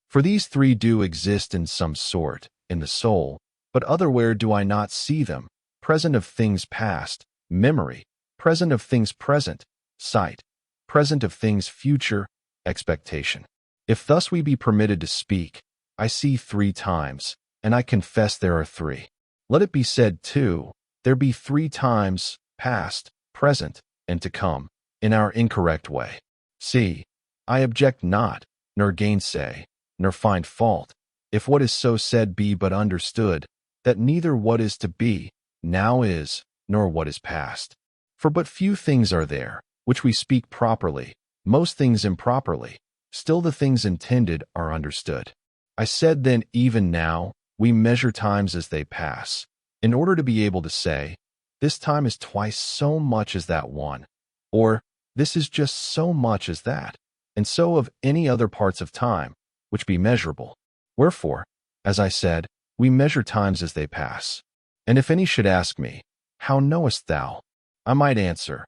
For these 3 do exist in some sort, in the soul, but otherwhere do I not see them, present of things past, memory, present of things present, sight, present of things future, expectation. If thus we be permitted to speak, I see 3 times, and I confess there are 3. Let it be said too, there be 3 times, past, present, and to come, in our incorrect way. See, I object not, nor gainsay, nor find fault, if what is so said be but understood, that neither what is to be, now is, nor what is past. For but few things are there, which we speak properly, most things improperly, still the things intended are understood. I said then even now, we measure times as they pass, in order to be able to say, this time is twice so much as that one, or this is just so much as that, and so of any other parts of time, which be measurable. Wherefore, as I said, we measure times as they pass. And if any should ask me, how knowest thou? I might answer,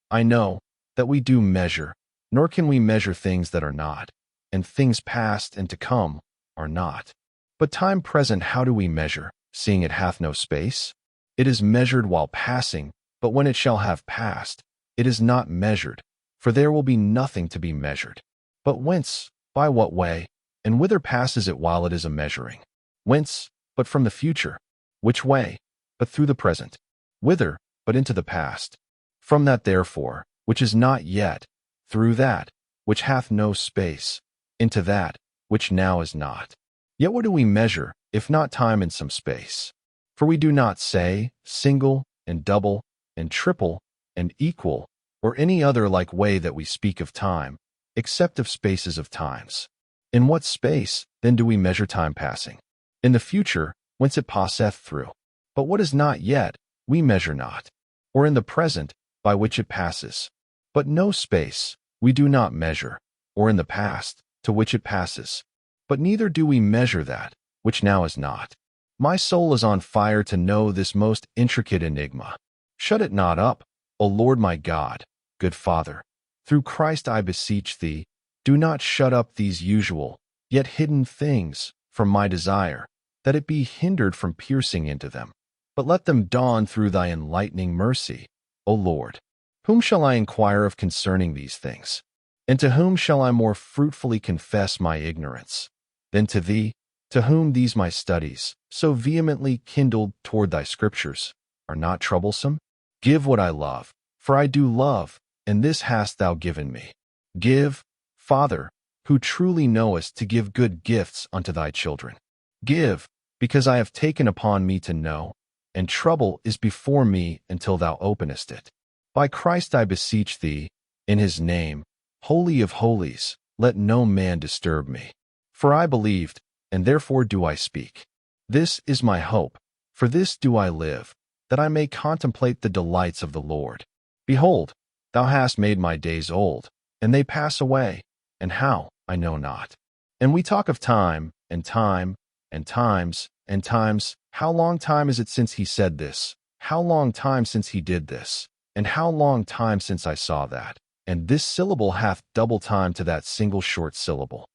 I know that we do measure, nor can we measure things that are not, and things past and to come are not. But time present how do we measure, seeing it hath no space? It is measured while passing, but when it shall have passed, it is not measured, for there will be nothing to be measured. But whence, by what way, and whither passes it while it is a measuring? Whence, but from the future? Which way, but through the present? Whither, but into the past? From that therefore, which is not yet, through that, which hath no space, into that, which now is not. Yet what do we measure, if not time and some space? For we do not say, single, and double, and triple, and equal, or any other like way that we speak of time, except of spaces of times. In what space, then do we measure time passing? In the future, whence it passeth through. But what is not yet, we measure not, or in the present, by which it passes. But no space, we do not measure, or in the past, to which it passes. but neither do we measure that, which now is not. My soul is on fire to know this most intricate enigma. Shut it not up, O Lord my God, good Father. Through Christ I beseech thee, do not shut up these usual, yet hidden things from my desire, that it be hindered from piercing into them. But let them dawn through thy enlightening mercy, O Lord. Whom shall I inquire of concerning these things? And to whom shall I more fruitfully confess my ignorance? Than to thee, to whom these my studies, so vehemently kindled toward thy scriptures, are not troublesome? Give what I love, for I do love, and this hast thou given me. Give, Father, who truly knowest to give good gifts unto thy children. Give, because I have taken upon me to know, and trouble is before me until thou openest it. By Christ I beseech thee, in his name, Holy of Holies, let no man disturb me. For I believed, and therefore do I speak. This is my hope, for this do I live, that I may contemplate the delights of the Lord. Behold, thou hast made my days old, and they pass away, and how, I know not. And we talk of time, and time, and times, and times. How long time is it since he said this? How long time since he did this? And how long time since I saw that? And this syllable hath double time to that single short syllable.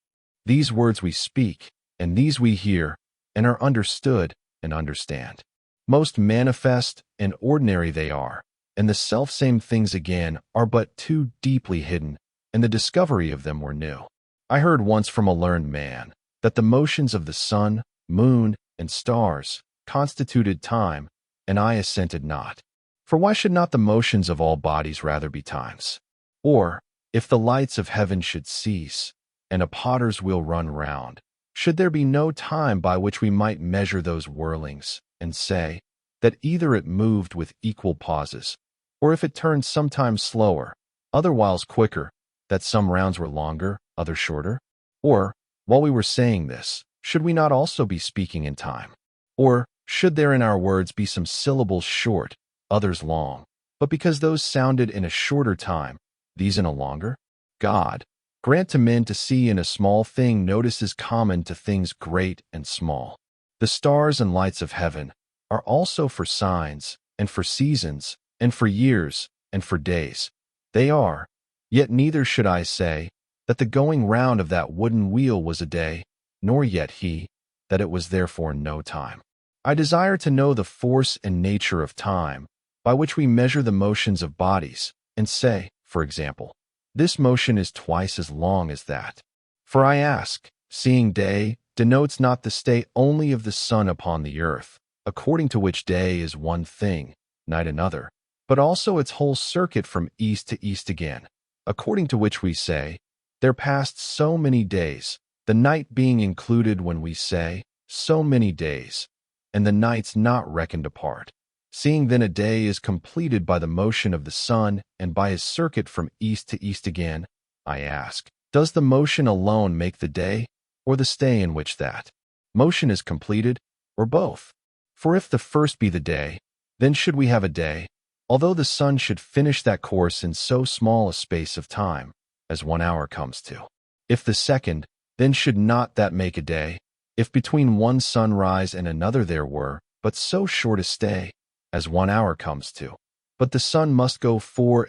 These words we speak, and these we hear, and are understood, and understand. Most manifest and ordinary they are, and the selfsame things again are but too deeply hidden, and the discovery of them were new. I heard once from a learned man that the motions of the sun, moon, and stars constituted time, and I assented not. For why should not the motions of all bodies rather be times? Or, if the lights of heaven should cease, and a potter's wheel run round, should there be no time by which we might measure those whirlings, and say, that either it moved with equal pauses, or if it turned sometimes slower, otherwhiles quicker, that some rounds were longer, others shorter? Or, while we were saying this, should we not also be speaking in time? Or, should there in our words be some syllables short, others long, but because those sounded in a shorter time, these in a longer? God, grant to men to see in a small thing notices common to things great and small. The stars and lights of heaven are also for signs, and for seasons, and for years, and for days. They are, yet neither should I say, that the going round of that wooden wheel was a day, nor yet he, that it was therefore no time. I desire to know the force and nature of time, by which we measure the motions of bodies, and say, for example, this motion is twice as long as that. For I ask, seeing day denotes not the stay only of the sun upon the earth, according to which day is one thing, night another, but also its whole circuit from east to east again, according to which we say, there passed so many days, the night being included when we say, so many days, and the nights not reckoned apart. Seeing then a day is completed by the motion of the sun and by his circuit from east to east again, I ask, does the motion alone make the day, or the stay in which that motion is completed, or both? For if the first be the day, then should we have a day, although the sun should finish that course in so small a space of time, as 1 hour comes to. If the second, then should not that make a day, if between one sunrise and another there were but so short a stay, as 1 hour comes to. But the sun must go 24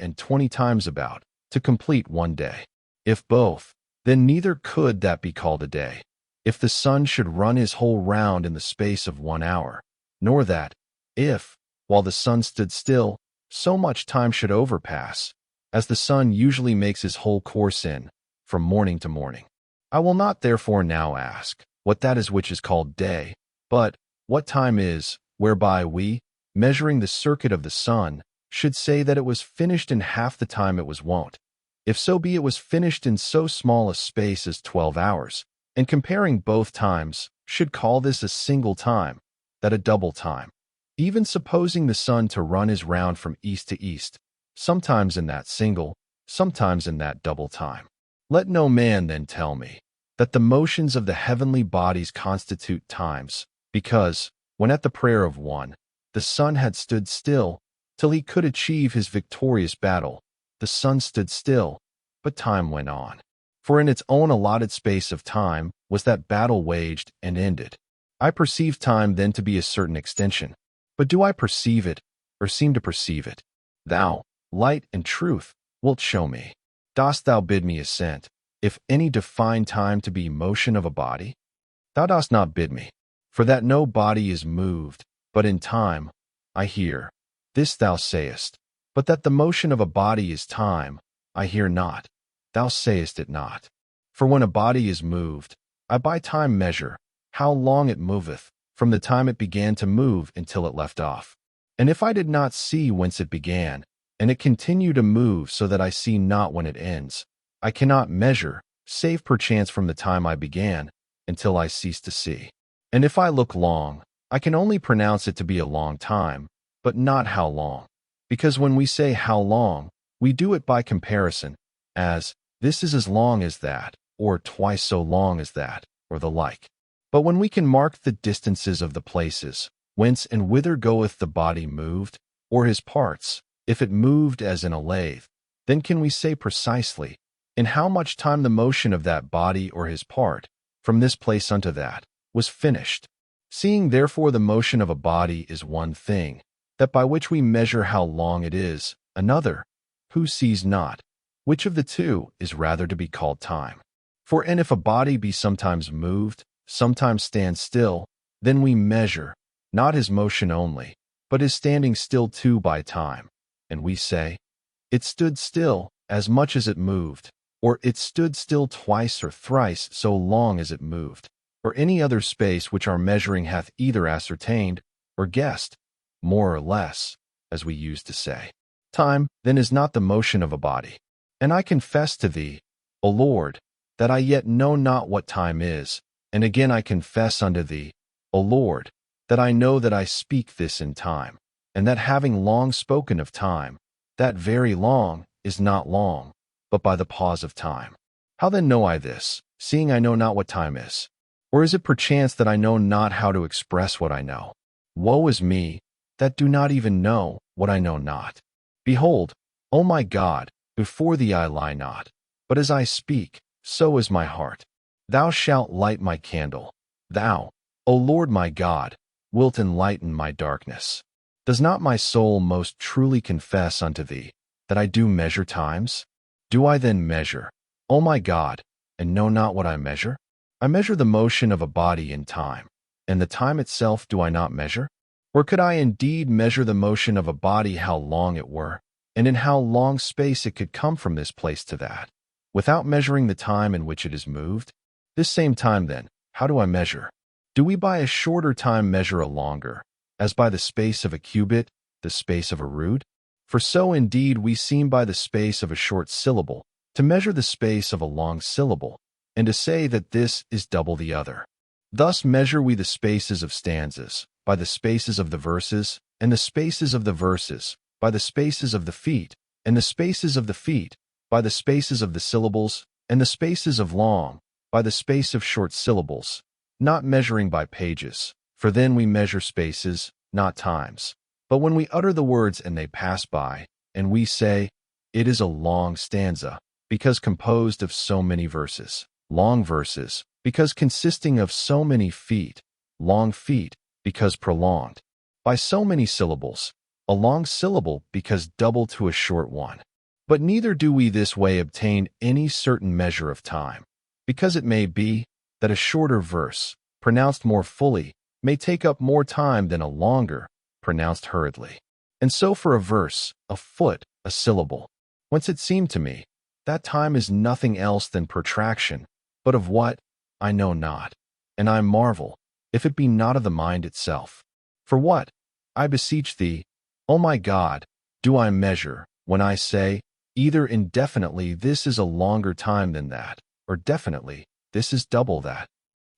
times about, to complete one day. If both, then neither could that be called a day, if the sun should run his whole round in the space of 1 hour, nor that, if, while the sun stood still, so much time should overpass, as the sun usually makes his whole course in, from morning to morning. I will not therefore now ask, what that is which is called day, but what time is, whereby we, measuring the circuit of the sun, should say that it was finished in half the time it was wont. If so be it was finished in so small a space as 12 hours, and comparing both times, should call this a single time, that a double time. Even supposing the sun to run his round from east to east, sometimes in that single, sometimes in that double time. Let no man then tell me that the motions of the heavenly bodies constitute times, because, when at the prayer of one, the sun had stood still, till he could achieve his victorious battle, the sun stood still, but time went on. For in its own allotted space of time, was that battle waged and ended. I perceive time then to be a certain extension. But do I perceive it, or seem to perceive it? Thou, light and truth, wilt show me. Dost thou bid me assent, if any define time to be motion of a body? Thou dost not bid me, for that no body is moved, but in time, I hear. This thou sayest, but that the motion of a body is time, I hear not. Thou sayest it not. For when a body is moved, I by time measure, how long it moveth, from the time it began to move until it left off. And if I did not see whence it began, and it continue to move so that I see not when it ends, I cannot measure, save perchance from the time I began, until I cease to see. And if I look long, I can only pronounce it to be a long time, but not how long. Because when we say how long, we do it by comparison, as, this is as long as that, or twice so long as that, or the like. But when we can mark the distances of the places, whence and whither goeth the body moved, or his parts, if it moved as in a lathe, then can we say precisely, in how much time the motion of that body or his part, from this place unto that, was finished. Seeing therefore the motion of a body is one thing, that by which we measure how long it is, another, who sees not, which of the two is rather to be called time. For and if a body be sometimes moved, sometimes stand still, then we measure, not his motion only, but his standing still too by time. And we say, it stood still as much as it moved, or it stood still twice or thrice so long as it moved, or any other space which our measuring hath either ascertained or guessed, more or less, as we used to say. Time, then, is not the motion of a body. And I confess to thee, O Lord, that I yet know not what time is, and again I confess unto thee, O Lord, that I know that I speak this in time, and that having long spoken of time, that very long is not long, but by the pause of time. How then know I this, seeing I know not what time is? Or is it perchance that I know not how to express what I know? Woe is me, that do not even know what I know not. Behold, O my God, before thee I lie not, but as I speak, so is my heart. Thou shalt light my candle. Thou, O Lord my God, wilt enlighten my darkness. Does not my soul most truly confess unto thee that I do measure times? Do I then measure, O my God, and know not what I measure? I measure the motion of a body in time, and the time itself do I not measure? Or could I indeed measure the motion of a body how long it were, and in how long space it could come from this place to that, without measuring the time in which it is moved? This same time, then, how do I measure? Do we by a shorter time measure a longer, as by the space of a cubit, the space of a rood? For so indeed we seem by the space of a short syllable to measure the space of a long syllable, and to say that this is double the other. Thus measure we the spaces of stanzas, by the spaces of the verses, and the spaces of the verses, by the spaces of the feet, and the spaces of the feet, by the spaces of the syllables, and the spaces of long, by the space of short syllables, not measuring by pages, for then we measure spaces, not times. But when we utter the words and they pass by, and we say, it is a long stanza, because composed of so many verses, long verses, because consisting of so many feet, long feet, because prolonged, by so many syllables, a long syllable because double to a short one. But neither do we this way obtain any certain measure of time, because it may be that a shorter verse, pronounced more fully, may take up more time than a longer, pronounced hurriedly. And so for a verse, a foot, a syllable, whence it seemed to me, that time is nothing else than protraction, but of what, I know not, and I marvel, if it be not of the mind itself. For what, I beseech thee, O my God, do I measure, when I say, either indefinitely this is a longer time than that, or definitely this is double that?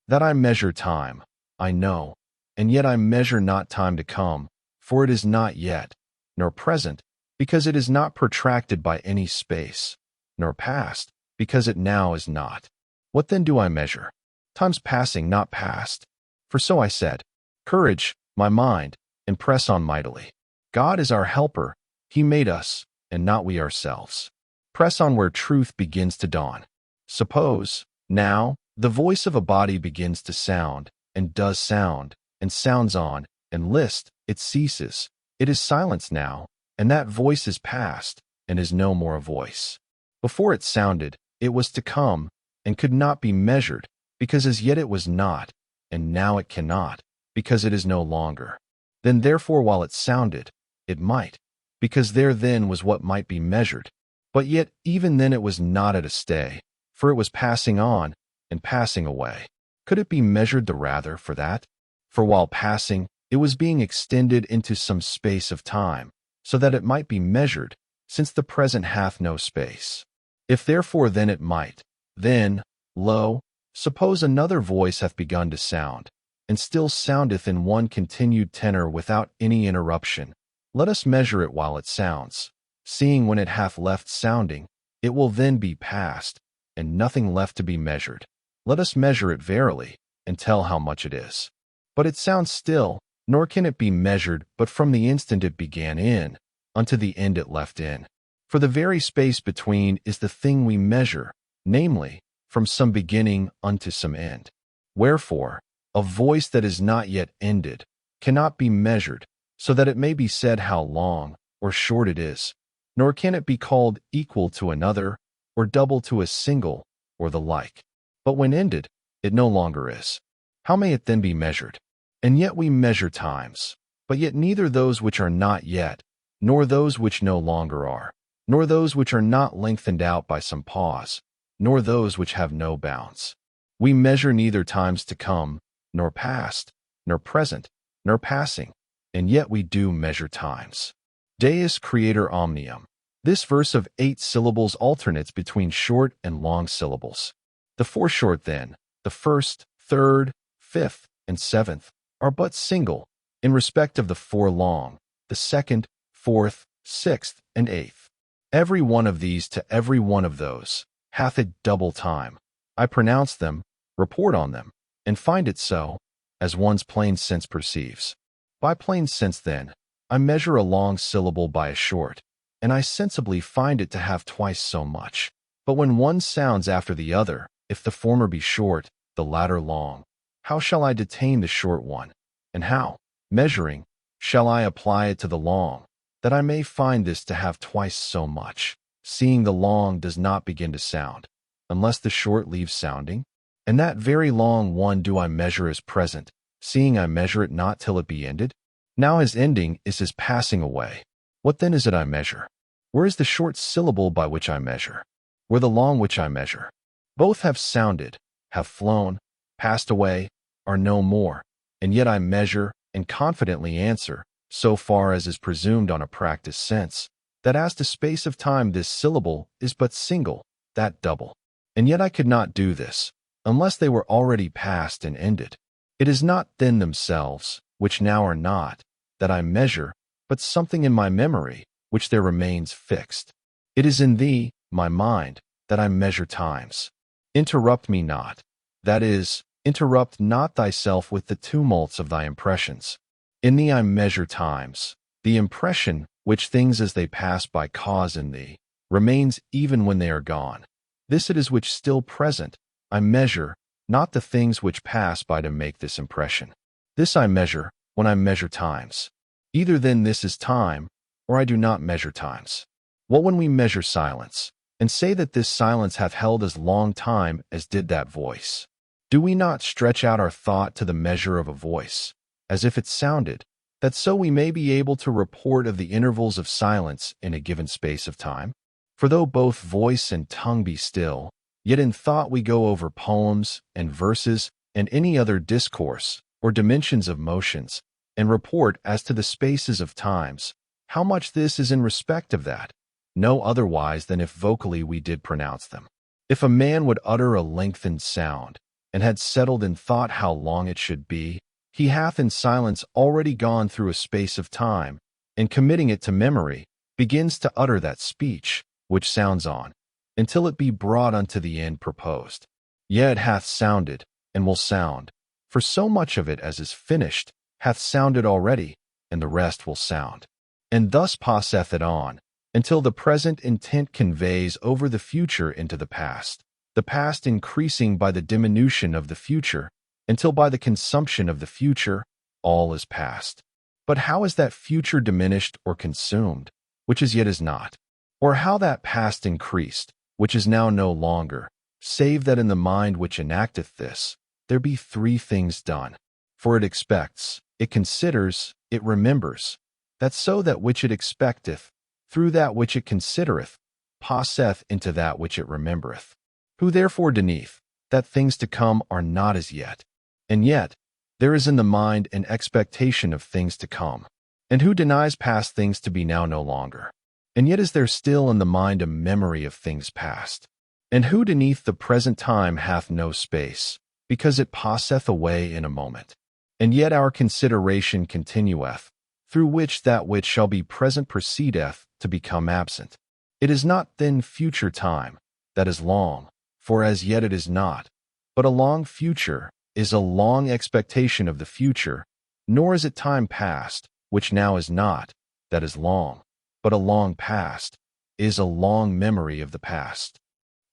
That I measure time, I know, and yet I measure not time to come, for it is not yet, nor present, because it is not protracted by any space, nor past, because it now is not. What then do I measure? Time's passing, not past. For so I said, courage, my mind, and press on mightily. God is our helper, he made us, and not we ourselves. Press on where truth begins to dawn. Suppose, now, The voice of a body begins to sound, and does sound, and sounds on, and list, it ceases. It is silence now, and that voice is past, and is no more a voice. Before it sounded, it was to come, and could not be measured, because as yet it was not, and now it cannot, because it is no longer. Then therefore while it sounded, it might, because there then was what might be measured. But yet even then it was not at a stay, for it was passing on, and passing away. Could it be measured the rather for that? For while passing, it was being extended into some space of time, so that it might be measured, since the present hath no space. If therefore then it might, then, lo, suppose another voice hath begun to sound, and still soundeth in one continued tenor without any interruption. Let us measure it while it sounds, seeing when it hath left sounding, it will then be past, and nothing left to be measured. Let us measure it verily, and tell how much it is. But it sounds still, nor can it be measured but from the instant it began in, unto the end it left in. For the very space between is the thing we measure, namely, from some beginning unto some end. Wherefore, a voice that is not yet ended cannot be measured, so that it may be said how long or short it is, nor can it be called equal to another, or double to a single, or the like. But when ended, it no longer is. How may it then be measured? And yet we measure times, but yet neither those which are not yet, nor those which no longer are, nor those which are not lengthened out by some pause, nor those which have no bounds. We measure neither times to come, nor past, nor present, nor passing, and yet we do measure times. Deus Creator Omnium. This verse of 8 syllables alternates between short and long syllables. The 4 short then, the first, third, fifth, and seventh, are but single, in respect of the 4 long, the second, fourth, sixth, and eighth. Every one of these to every one of those hath it double time. I pronounce them, report on them, and find it so, as one's plain sense perceives. By plain sense, then, I measure a long syllable by a short, and I sensibly find it to have twice so much. But when one sounds after the other, if the former be short, the latter long, how shall I detain the short one? And how, measuring, shall I apply it to the long, that I may find this to have twice so much, seeing the long does not begin to sound, unless the short leaves sounding? And that very long one do I measure as present, seeing I measure it not till it be ended? Now his ending is his passing away. What then is it I measure? Where is the short syllable by which I measure? Where the long which I measure? Both have sounded, have flown, passed away, are no more, and yet I measure and confidently answer, so far as is presumed on a practiced sense, that as to space of time this syllable is but single, that double. And yet I could not do this, unless they were already past and ended. It is not then themselves, which now are not, that I measure, but something in my memory, which there remains fixed. It is in thee, my mind, that I measure times. Interrupt me not, that is, interrupt not thyself with the tumults of thy impressions. In thee I measure times. The impression, which things as they pass by cause in thee, remains even when they are gone. This it is which still present, I measure, not the things which pass by to make this impression. This I measure, when I measure times. Either then this is time, or I do not measure times. What when we measure silence, and say that this silence hath held as long time as did that voice? Do we not stretch out our thought to the measure of a voice, as if it sounded, that so we may be able to report of the intervals of silence in a given space of time? For though both voice and tongue be still, yet in thought we go over poems and verses and any other discourse or dimensions of motions, and report as to the spaces of times, how much this is in respect of that, no otherwise than if vocally we did pronounce them. If a man would utter a lengthened sound, and had settled in thought how long it should be, he hath in silence already gone through a space of time, and committing it to memory, begins to utter that speech, which sounds on, until it be brought unto the end proposed. Yea, it hath sounded, and will sound, for so much of it as is finished hath sounded already, and the rest will sound. And thus passeth it on, until the present intent conveys over the future into the past, the past increasing by the diminution of the future, until by the consumption of the future, all is past. But how is that future diminished or consumed, which as yet is not? Or how that past increased, which is now no longer, save that in the mind which enacteth this, there be three things done. For it expects, it considers, it remembers, that so that which it expecteth, through that which it considereth, passeth into that which it remembereth. Who therefore denieth, that things to come are not as yet, and yet there is in the mind an expectation of things to come. And who denies past things to be now no longer? And yet is there still in the mind a memory of things past? And who beneath the present time hath no space, because it passeth away in a moment? And yet our consideration continueth, through which that which shall be present proceedeth to become absent. It is not then future time, that is long, for as yet it is not, but a long future is a long expectation of the future, nor is it time past, which now is not, that is long, but a long past is a long memory of the past.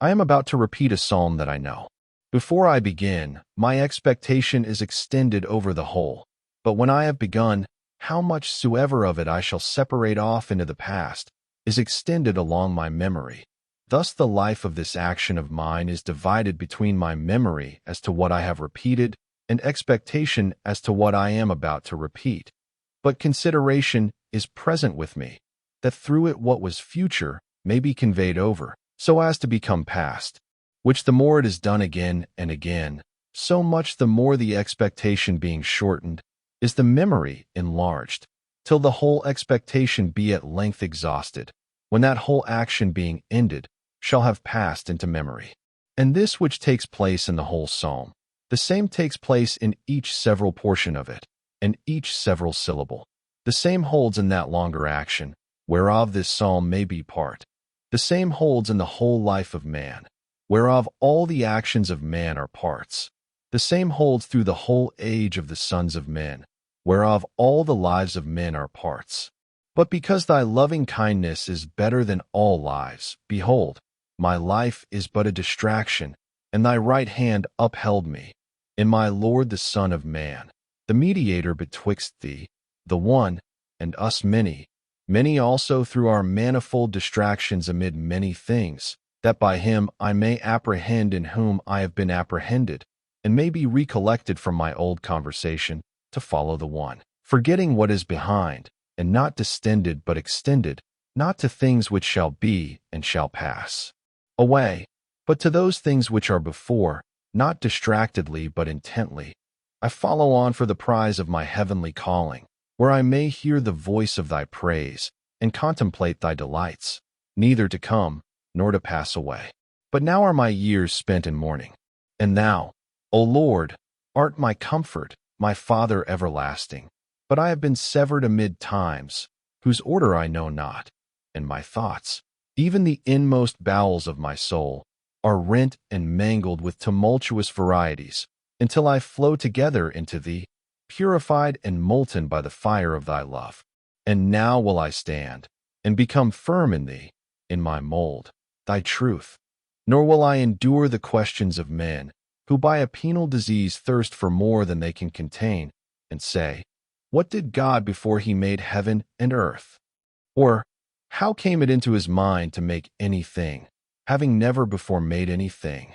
I am about to repeat a psalm that I know. Before I begin, my expectation is extended over the whole, but when I have begun, how much soever of it I shall separate off into the past is extended along my memory. Thus the life of this action of mine is divided between my memory as to what I have repeated and expectation as to what I am about to repeat. But consideration is present with me, that through it what was future may be conveyed over, so as to become past, which the more it is done again and again, so much the more the expectation being shortened, is the memory enlarged, till the whole expectation be at length exhausted, when that whole action being ended, shall have passed into memory. And this which takes place in the whole psalm, the same takes place in each several portion of it, and each several syllable. The same holds in that longer action, whereof this psalm may be part. The same holds in the whole life of man, whereof all the actions of man are parts. The same holds through the whole age of the sons of men, whereof all the lives of men are parts. But because thy loving kindness is better than all lives, behold, my life is but a distraction, and thy right hand upheld me. In my Lord the Son of Man, the mediator betwixt thee, the one, and us many, many also through our manifold distractions amid many things, that by him I may apprehend in whom I have been apprehended, and may be recollected from my old conversation, to follow the one, forgetting what is behind, and not distended but extended, not to things which shall be and shall pass away, but to those things which are before, not distractedly but intently. I follow on for the prize of my heavenly calling, where I may hear the voice of thy praise, and contemplate thy delights, neither to come, nor to pass away. But now are my years spent in mourning. And thou, O Lord, art my comfort, my Father everlasting. But I have been severed amid times, whose order I know not, and my thoughts, even the inmost bowels of my soul, are rent and mangled with tumultuous varieties, until I flow together into thee, purified and molten by the fire of thy love. And now will I stand, and become firm in thee, in my mold, thy truth. Nor will I endure the questions of men, who by a penal disease thirst for more than they can contain, and say, what did God before he made heaven and earth? Or, how came it into his mind to make anything, having never before made anything?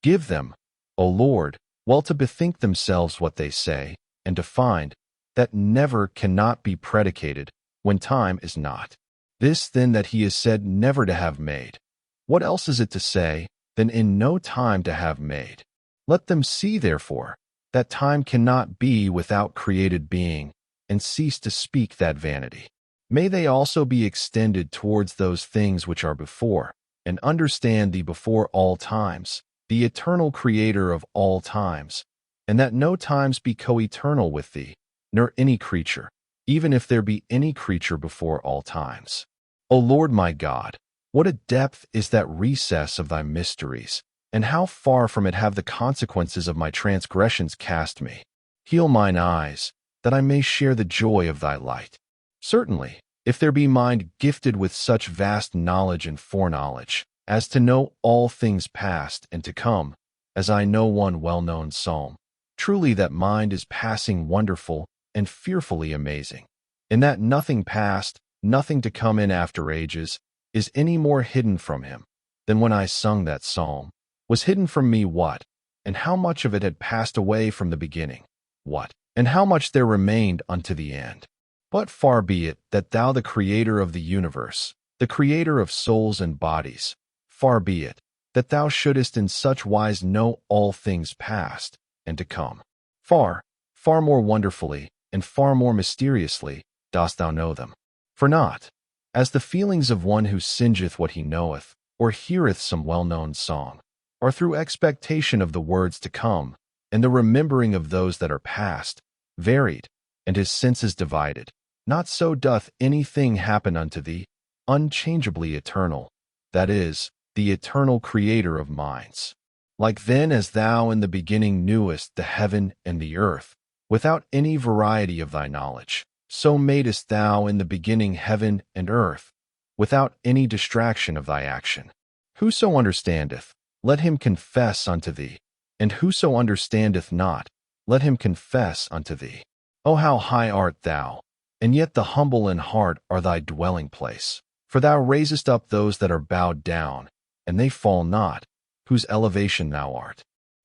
Give them, O Lord, well to bethink themselves what they say, and to find that never cannot be predicated when time is not. This then that he is said never to have made. What else is it to say than in no time to have made? Let them see, therefore, that time cannot be without created being, and cease to speak that vanity. May they also be extended towards those things which are before, and understand thee before all times, the eternal creator of all times, and that no times be co-eternal with thee, nor any creature, even if there be any creature before all times. O Lord my God, what a depth is that recess of thy mysteries, and how far from it have the consequences of my transgressions cast me. Heal mine eyes, that I may share the joy of thy light. Certainly, if there be mind gifted with such vast knowledge and foreknowledge, as to know all things past and to come, as I know one well-known psalm. Truly that mind is passing wonderful and fearfully amazing, in that nothing past, nothing to come in after ages, is any more hidden from him than when I sung that psalm. Was hidden from me what, and how much of it had passed away from the beginning? What, and how much there remained unto the end? But far be it that thou, the creator of the universe, the creator of souls and bodies, far be it that thou shouldest in such wise know all things past and to come. Far, far more wonderfully and far more mysteriously dost thou know them. For not, as the feelings of one who singeth what he knoweth, or heareth some well-known song, or through expectation of the words to come, and the remembering of those that are past, varied, and his senses divided, not so doth anything happen unto thee, unchangeably eternal, that is, the eternal creator of minds. Like then as thou in the beginning knewest the heaven and the earth, without any variety of thy knowledge, so madest thou in the beginning heaven and earth, without any distraction of thy action. Whoso understandeth, let him confess unto thee, and whoso understandeth not, let him confess unto thee. O how high art thou, and yet the humble in heart are thy dwelling place. For thou raisest up those that are bowed down, and they fall not, whose elevation thou art.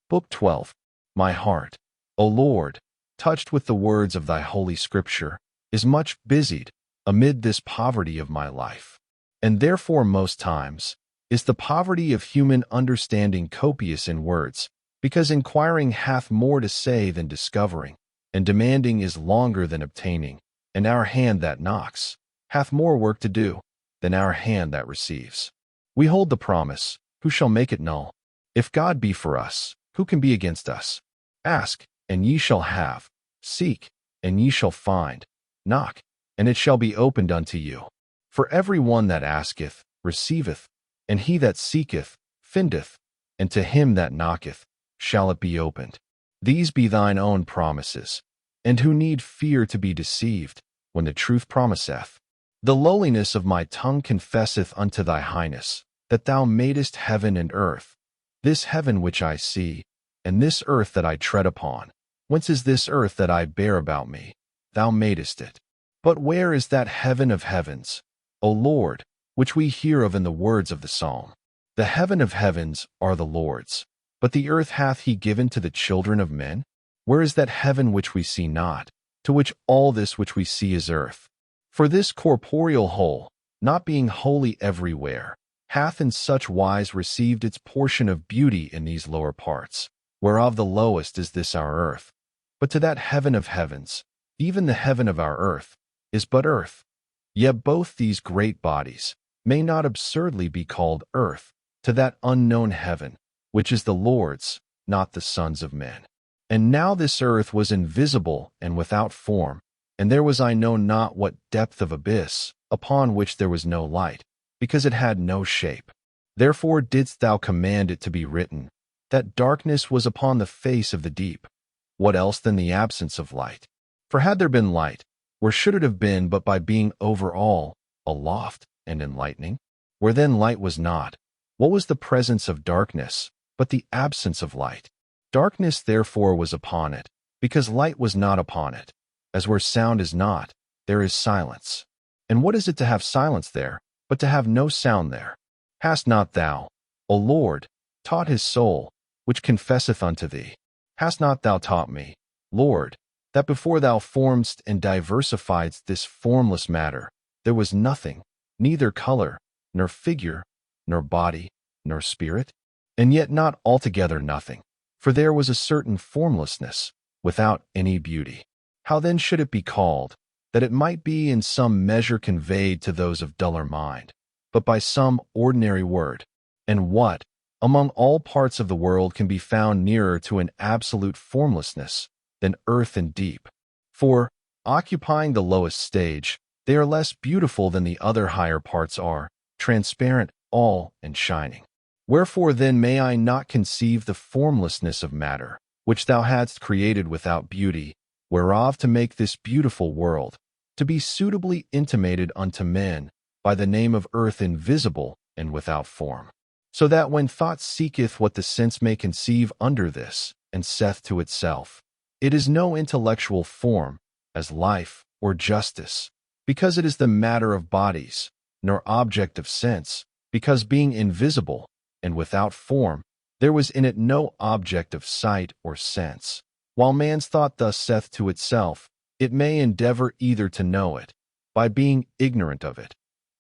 Book 12. My heart, O Lord, touched with the words of thy holy scripture, is much busied amid this poverty of my life. And therefore most times is the poverty of human understanding copious in words, because inquiring hath more to say than discovering, and demanding is longer than obtaining, and our hand that knocks hath more work to do than our hand that receives. We hold the promise, who shall make it null? If God be for us, who can be against us? Ask, and ye shall have. Seek, and ye shall find. Knock, and it shall be opened unto you. For every one that asketh, receiveth, and he that seeketh, findeth, and to him that knocketh, shall it be opened. These be thine own promises, and who need fear to be deceived, when the truth promiseth? The lowliness of my tongue confesseth unto thy highness, that thou madest heaven and earth, this heaven which I see, and this earth that I tread upon. Whence is this earth that I bear about me? Thou madest it. But where is that heaven of heavens, O Lord, which we hear of in the words of the psalm? The heaven of heavens are the Lord's, but the earth hath he given to the children of men? Where is that heaven which we see not, to which all this which we see is earth? For this corporeal whole, not being wholly everywhere, hath in such wise received its portion of beauty in these lower parts, whereof the lowest is this our earth. But to that heaven of heavens, even the heaven of our earth, is but earth. Yet both these great bodies may not absurdly be called earth, to that unknown heaven, which is the Lord's, not the sons of men. And now this earth was invisible and without form, and there was I know not what depth of abyss, upon which there was no light, because it had no shape. Therefore didst thou command it to be written, that darkness was upon the face of the deep. What else than the absence of light? For had there been light, where should it have been but by being over all, aloft, and enlightening? Where then light was not, what was the presence of darkness, but the absence of light? Darkness therefore was upon it, because light was not upon it. As where sound is not, there is silence. And what is it to have silence there, but to have no sound there? Hast not thou, O Lord, taught his soul, which confesseth unto thee? Hast not thou taught me, Lord, that before thou formedst and diversifiedst this formless matter, there was nothing, neither color, nor figure, nor body, nor spirit? And yet not altogether nothing, for there was a certain formlessness, without any beauty. How then should it be called, that it might be in some measure conveyed to those of duller mind, but by some ordinary word? And what, among all parts of the world, can be found nearer to an absolute formlessness than earth and deep? For, occupying the lowest stage, they are less beautiful than the other higher parts are, transparent, all, and shining. Wherefore then may I not conceive the formlessness of matter, which thou hadst created without beauty, whereof to make this beautiful world, to be suitably intimated unto men by the name of earth invisible and without form? So that when thought seeketh what the sense may conceive under this, and saith to itself, it is no intellectual form, as life or justice, because it is the matter of bodies, nor object of sense, because being invisible, and without form, there was in it no object of sight or sense. While man's thought thus saith to itself, it may endeavor either to know it, by being ignorant of it,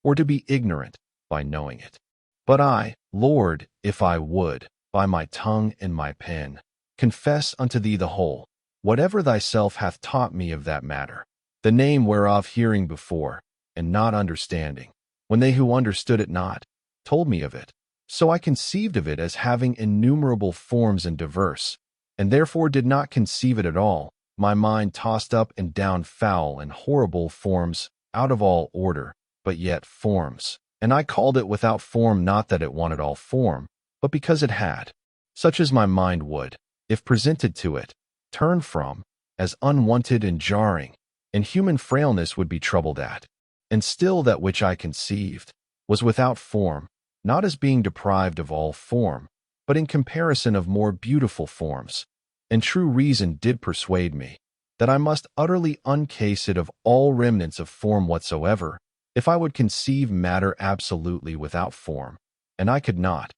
or to be ignorant by knowing it. But I, Lord, if I would, by my tongue and my pen, confess unto thee the whole, whatever thyself hath taught me of that matter, the name whereof hearing before, and not understanding, when they who understood it not, told me of it. So I conceived of it as having innumerable forms and diverse, and therefore did not conceive it at all, my mind tossed up and down foul and horrible forms, out of all order, but yet forms. And I called it without form, not that it wanted all form, but because it had, such as my mind would, if presented to it, turn from, as unwanted and jarring, and human frailness would be troubled at. And still that which I conceived was without form, not as being deprived of all form, but in comparison of more beautiful forms. And true reason did persuade me that I must utterly uncase it of all remnants of form whatsoever, if I would conceive matter absolutely without form, and I could not.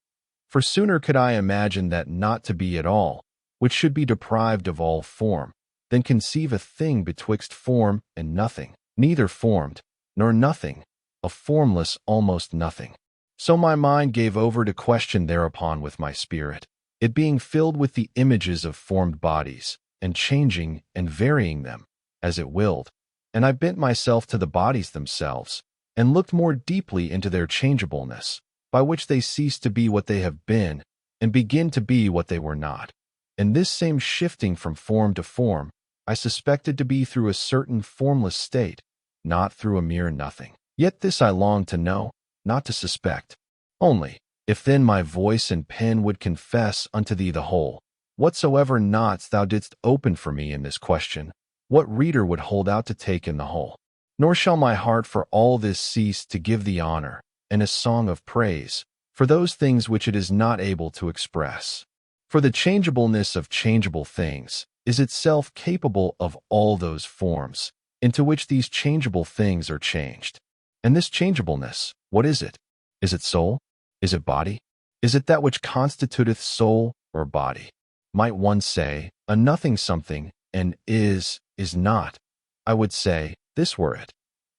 For sooner could I imagine that not to be at all, which should be deprived of all form, than conceive a thing betwixt form and nothing, neither formed, nor nothing, a formless almost nothing. So my mind gave over to question thereupon with my spirit, it being filled with the images of formed bodies, and changing and varying them, as it willed. And I bent myself to the bodies themselves, and looked more deeply into their changeableness, by which they cease to be what they have been, and begin to be what they were not. And this same shifting from form to form, I suspected to be through a certain formless state, not through a mere nothing. Yet this I longed to know, not to suspect. Only, if then my voice and pen would confess unto thee the whole, whatsoever knots thou didst open for me in this question, what reader would hold out to take in the whole? Nor shall my heart for all this cease to give thee honor, and a song of praise, for those things which it is not able to express. For the changeableness of changeable things is itself capable of all those forms, into which these changeable things are changed. And this changeableness, what is it? Is it soul? Is it body? Is it that which constituteth soul or body? Might one say, a nothing something, and is not? I would say, this were it.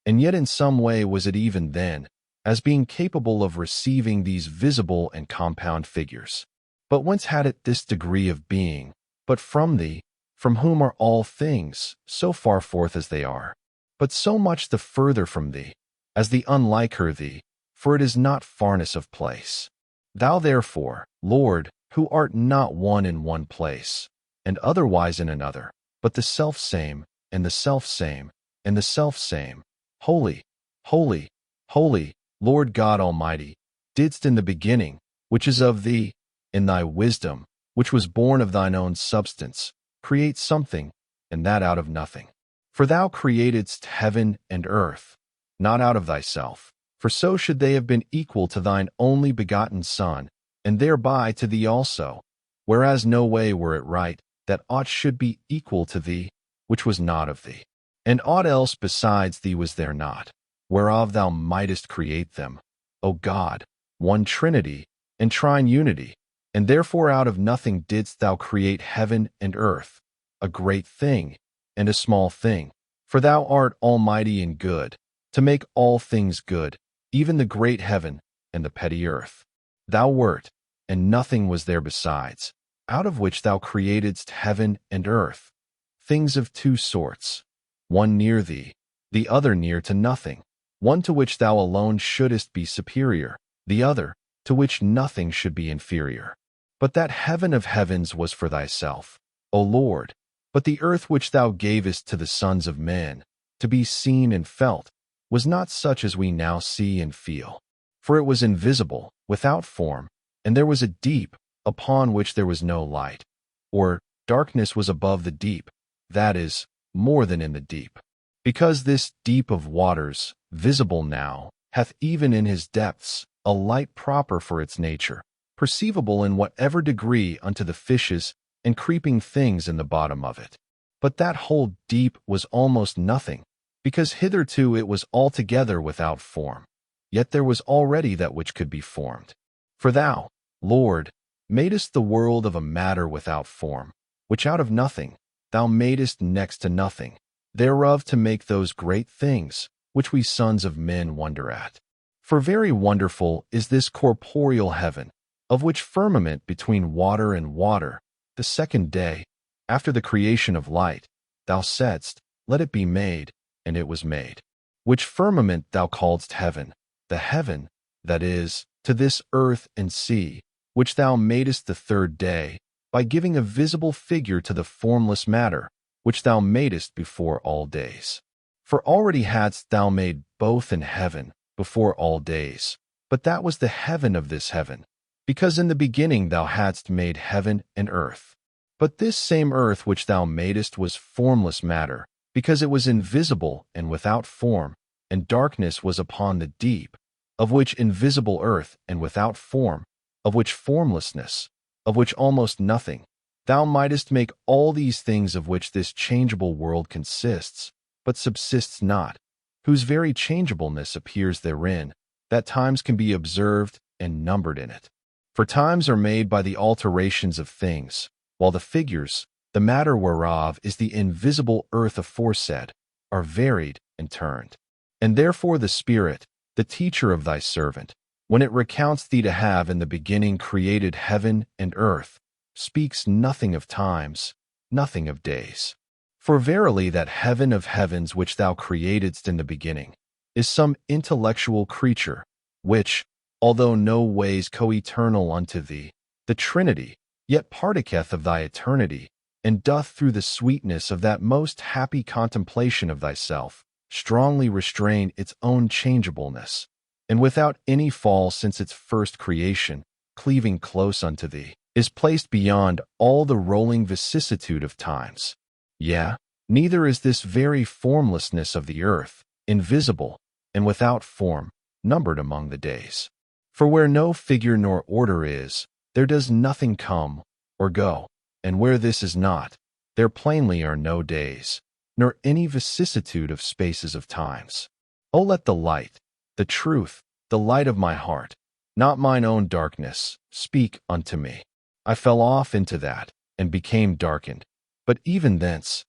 And yet in some way was it even then, as being capable of receiving these visible and compound figures. But whence had it this degree of being, but from thee, from whom are all things, so far forth as they are, but so much the further from thee, as the unlike her thee, for it is not farness of place. Thou therefore, Lord, who art not one in one place, and otherwise in another, but the selfsame, and the selfsame, and the selfsame, holy, holy, holy, Lord God Almighty, didst in the beginning, which is of thee, in thy wisdom, which was born of thine own substance, create something, and that out of nothing. For thou createdst heaven and earth, not out of thyself, for so should they have been equal to thine only begotten Son, and thereby to thee also, whereas no way were it right that aught should be equal to thee, which was not of thee. And aught else besides thee was there not, whereof thou mightest create them, O God, one Trinity, and trine unity, and therefore out of nothing didst thou create heaven and earth, a great thing, and a small thing. For thou art almighty and good, to make all things good, even the great heaven and the petty earth. Thou wert, and nothing was there besides, out of which thou createdst heaven and earth, things of two sorts, one near thee, the other near to nothing, one to which thou alone shouldest be superior, the other to which nothing should be inferior. But that heaven of heavens was for thyself, O Lord, but the earth which thou gavest to the sons of men, to be seen and felt, was not such as we now see and feel. For it was invisible, without form, and there was a deep, upon which there was no light, or darkness was above the deep, that is, more than in the deep. Because this deep of waters, visible now, hath even in his depths a light proper for its nature, perceivable in whatever degree unto the fishes and creeping things in the bottom of it. But that whole deep was almost nothing, because hitherto it was altogether without form. Yet there was already that which could be formed. For thou, Lord, madest the world of a matter without form, which out of nothing thou madest next to nothing, thereof to make those great things, which we sons of men wonder at. For very wonderful is this corporeal heaven, of which firmament between water and water, the second day, after the creation of light, thou saidst, Let it be made, and it was made. Which firmament thou calledst heaven, the heaven, that is, to this earth and sea, which thou madest the third day, by giving a visible figure to the formless matter, which thou madest before all days. For already hadst thou made both in heaven before all days, but that was the heaven of this heaven, because in the beginning thou hadst made heaven and earth. But this same earth which thou madest was formless matter, because it was invisible and without form, and darkness was upon the deep, of which invisible earth and without form, of which formlessness, of which almost nothing, thou mightest make all these things of which this changeable world consists, but subsists not, whose very changeableness appears therein, that times can be observed and numbered in it. For times are made by the alterations of things, while the figures, the matter whereof is the invisible earth aforesaid, are varied and turned. And therefore the Spirit, the teacher of thy servant, when it recounts thee to have in the beginning created heaven and earth, speaks nothing of times, nothing of days. For verily that heaven of heavens which thou createdst in the beginning is some intellectual creature, which, although no ways coeternal unto thee, the Trinity, yet partaketh of thy eternity, and doth through the sweetness of that most happy contemplation of thyself, strongly restrain its own changeableness, and without any fall since its first creation, cleaving close unto thee, is placed beyond all the rolling vicissitude of times. Yea, neither is this very formlessness of the earth, invisible, and without form, numbered among the days. For where no figure nor order is, there does nothing come or go, and where this is not, there plainly are no days, nor any vicissitude of spaces of times. O let the light, the truth, the light of my heart, not mine own darkness, speak unto me. I fell off into that, and became darkened. But even thence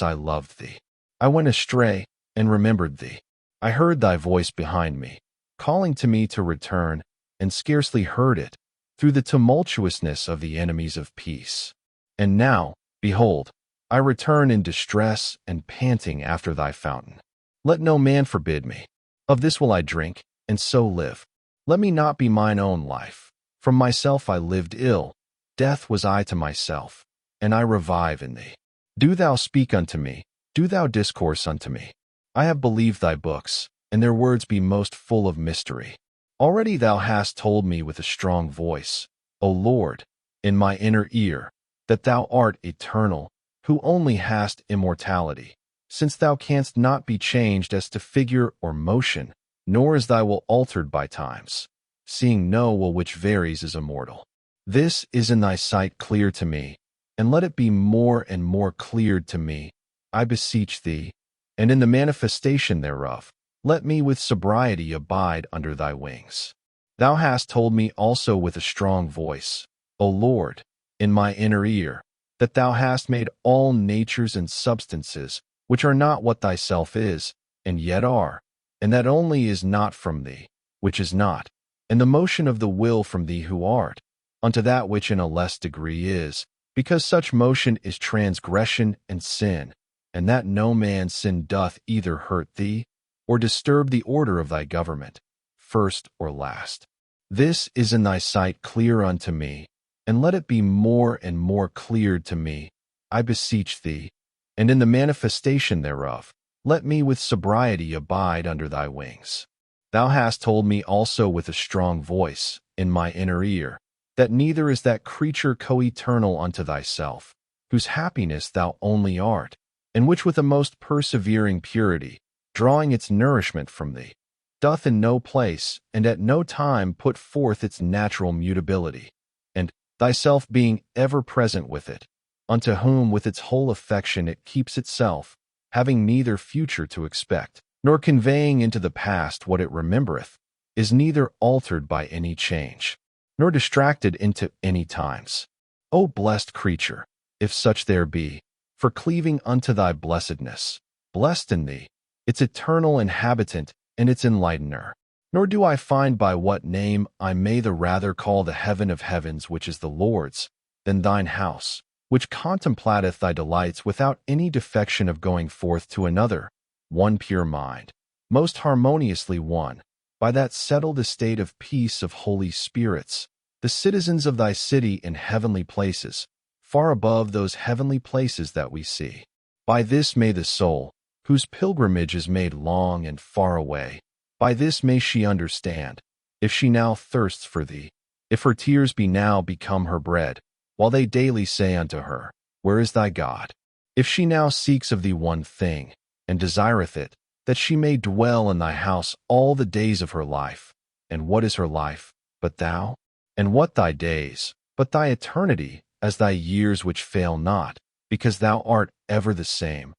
I loved thee. I went astray, and remembered thee. I heard thy voice behind me, calling to me to return, and scarcely heard it, through the tumultuousness of the enemies of peace. And now, behold, I return in distress and panting after thy fountain. Let no man forbid me. Of this will I drink, and so live. Let me not be mine own life. From myself I lived ill. Death was I to myself, and I revive in thee. Do thou speak unto me, do thou discourse unto me. I have believed thy books, and their words be most full of mystery. Already thou hast told me with a strong voice, O Lord, in my inner ear, that thou art eternal, who only hast immortality, since thou canst not be changed as to figure or motion, nor is thy will altered by times, seeing no will which varies is immortal. This is in thy sight clear to me, and let it be more and more cleared to me, I beseech thee, and in the manifestation thereof, let me with sobriety abide under thy wings. Thou hast told me also with a strong voice, O Lord, in my inner ear, that thou hast made all natures and substances, which are not what thyself is, and yet are, and that only is not from thee, which is not, and the motion of the will from thee who art, unto that which in a less degree is, because such motion is transgression and sin, and that no man's sin doth either hurt thee, or disturb the order of thy government, first or last. This is in thy sight clear unto me, and let it be more and more cleared to me, I beseech thee, and in the manifestation thereof, let me with sobriety abide under thy wings. Thou hast told me also with a strong voice, in my inner ear, that neither is that creature coeternal unto thyself, whose happiness thou only art, and which with a most persevering purity, drawing its nourishment from thee, doth in no place and at no time put forth its natural mutability, and thyself being ever present with it, unto whom with its whole affection it keeps itself, having neither future to expect, nor conveying into the past what it remembereth, is neither altered by any change, nor distracted into any times. O blessed creature, if such there be, for cleaving unto thy blessedness, blessed in thee, its eternal inhabitant and its enlightener. Nor do I find by what name I may the rather call the heaven of heavens which is the Lord's, than thine house, which contemplateth thy delights without any defection of going forth to another, one pure mind, most harmoniously one, by that settled estate of peace of holy spirits, the citizens of thy city in heavenly places, far above those heavenly places that we see. By this may the soul, whose pilgrimage is made long and far away, by this may she understand, if she now thirsts for thee, if her tears be now become her bread, while they daily say unto her, Where is thy God? If she now seeks of thee one thing, and desireth it, that she may dwell in thy house all the days of her life. And what is her life, but thou? And what thy days, but thy eternity, as thy years which fail not, because thou art ever the same.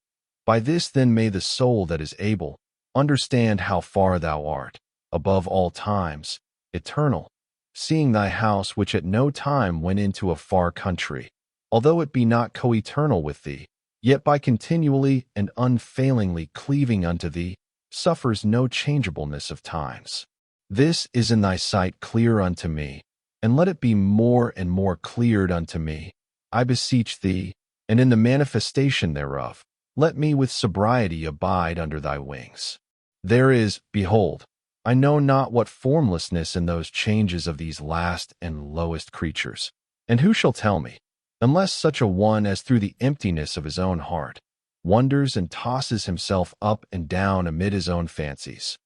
By this then may the soul that is able understand how far thou art, above all times, eternal, seeing thy house which at no time went into a far country, although it be not coeternal with thee, yet by continually and unfailingly cleaving unto thee, suffers no changeableness of times. This is in thy sight clear unto me, and let it be more and more cleared unto me, I beseech thee, and in the manifestation thereof, let me with sobriety abide under thy wings. There is, behold, I know not what formlessness in those changes of these last and lowest creatures. And who shall tell me, unless such a one as through the emptiness of his own heart, wonders and tosses himself up and down amid his own fancies?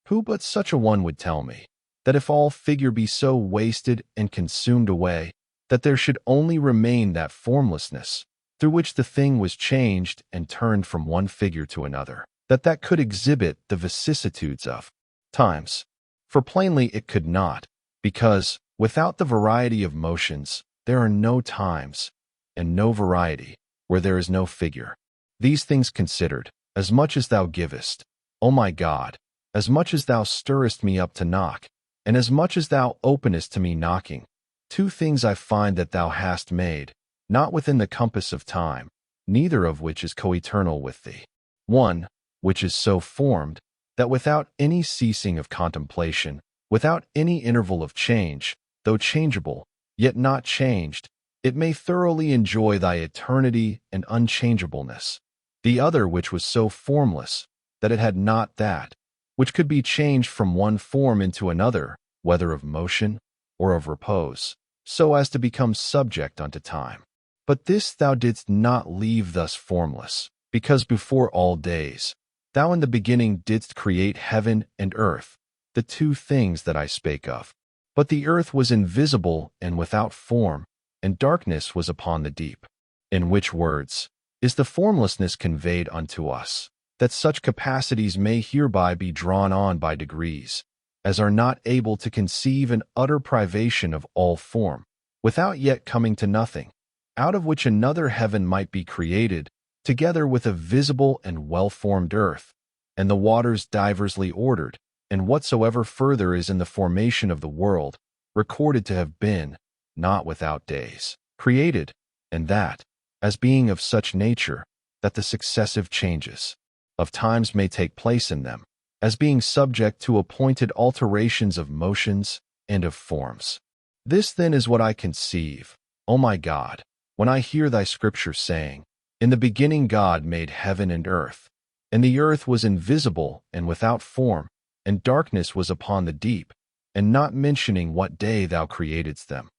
Who but such a one would tell me, that if all figure be so wasted and consumed away, that there should only remain that formlessness, through which the thing was changed and turned from one figure to another, that could exhibit the vicissitudes of times? For plainly it could not, because, without the variety of motions, there are no times, and no variety, where there is no figure. These things considered, as much as thou givest, O my God, as much as thou stirrest me up to knock, and as much as thou openest to me knocking, two things I find that thou hast made, not within the compass of time, neither of which is coeternal with thee. One, which is so formed, that without any ceasing of contemplation, without any interval of change, though changeable, yet not changed, it may thoroughly enjoy thy eternity and unchangeableness. The other which was so formless, that it had not that, which could be changed from one form into another, whether of motion or of repose, so as to become subject unto time. But this thou didst not leave thus formless, because before all days, thou in the beginning didst create heaven and earth, the two things that I spake of. But the earth was invisible and without form, and darkness was upon the deep. In which words is the formlessness conveyed unto us, that such capacities may hereby be drawn on by degrees, as are not able to conceive an utter privation of all form, without yet coming to nothing, out of which another heaven might be created, together with a visible and well-formed earth, and the waters diversely ordered, and whatsoever further is in the formation of the world, recorded to have been, not without days, created, and that, as being of such nature, that the successive changes of times may take place in them, as being subject to appointed alterations of motions and of forms. This then is what I conceive, O my God, when I hear thy scripture saying, In the beginning God made heaven and earth, and the earth was invisible and without form, and darkness was upon the deep, and not mentioning what day thou createdst them.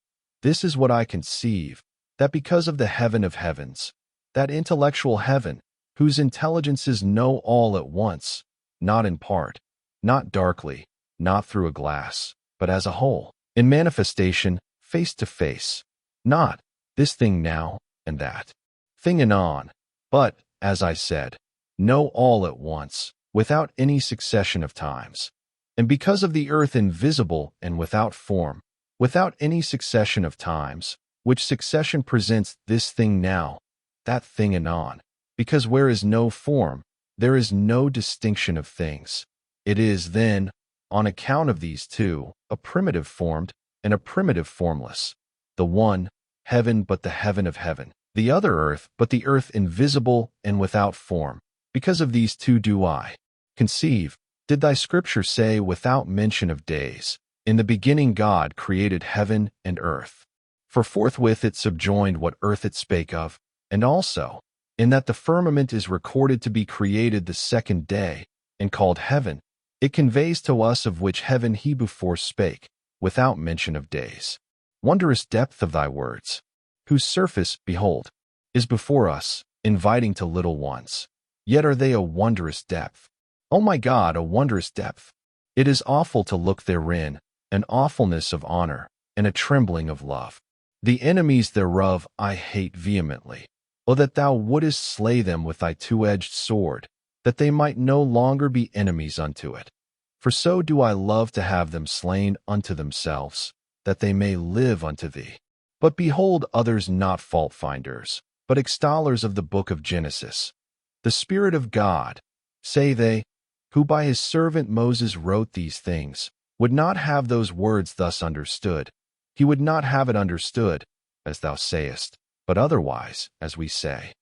This is what I conceive, that because of the heaven of heavens, that intellectual heaven, whose intelligences know all at once, not in part, not darkly, not through a glass, but as a whole, in manifestation, face to face, not this thing now and that thing anon, but, as I said, know all at once, without any succession of times, And because of the earth invisible and without form, without any succession of times, which succession presents this thing now, that thing anon. Because where is no form, there is no distinction of things. It is, then, on account of these two, a primitive formed and a primitive formless. The one, heaven but the heaven of heaven. The other earth but the earth invisible and without form. Because of these two do I conceive. Did thy scripture say without mention of days, in the beginning God created heaven and earth? For forthwith it subjoined what earth it spake of, and also, in that the firmament is recorded to be created the second day, and called heaven, it conveys to us of which heaven he before spake, without mention of days. Wondrous depth of thy words, whose surface, behold, is before us, inviting to little ones. Yet are they a wondrous depth. O my God, a wondrous depth. It is awful to look therein, an awfulness of honor, and a trembling of love. The enemies thereof I hate vehemently. O that thou wouldest slay them with thy two-edged sword, that they might no longer be enemies unto it. For so do I love to have them slain unto themselves, that they may live unto thee. But behold others not fault-finders, but extollers of the book of Genesis. The Spirit of God, say they, who by his servant Moses wrote these things, would not have those words thus understood. He would not have it understood, as thou sayest, but otherwise, as we say.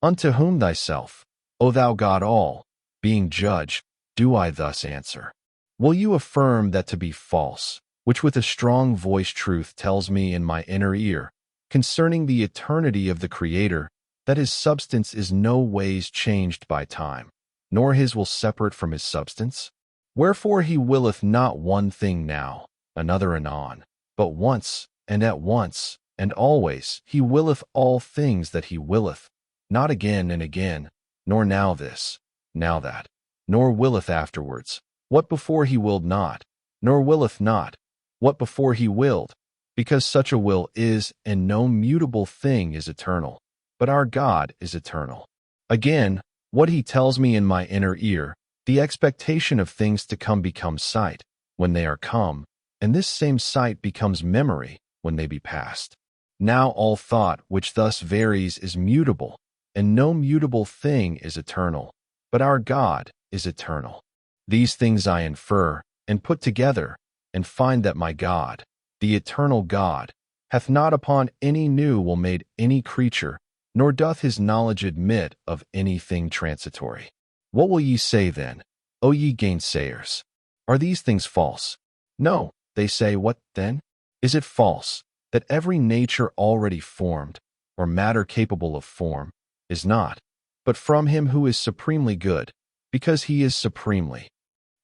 Unto whom thyself, O thou God all, being judge, do I thus answer? Will you affirm that to be false, which with a strong voice truth tells me in my inner ear, concerning the eternity of the Creator, that his substance is no ways changed by time, nor his will separate from his substance? Wherefore he willeth not one thing now, another anon, but once, and at once, and always he willeth all things that he willeth, not again and again, nor now this, now that, nor willeth afterwards, what before he willed not, nor willeth not, what before he willed, because such a will is, and no mutable thing is eternal, but our God is eternal. Again, what he tells me in my inner ear, the expectation of things to come becomes sight, when they are come, and this same sight becomes memory, when they be past. Now all thought which thus varies is mutable, and no mutable thing is eternal, but our God is eternal. These things I infer, and put together, and find that my God, the eternal God, hath not upon any new will made any creature, nor doth his knowledge admit of anything transitory. What will ye say then, O ye gainsayers? Are these things false? No, they say, what then? Is it false, that every nature already formed, or matter capable of form, is not, but from him who is supremely good, because he is supremely?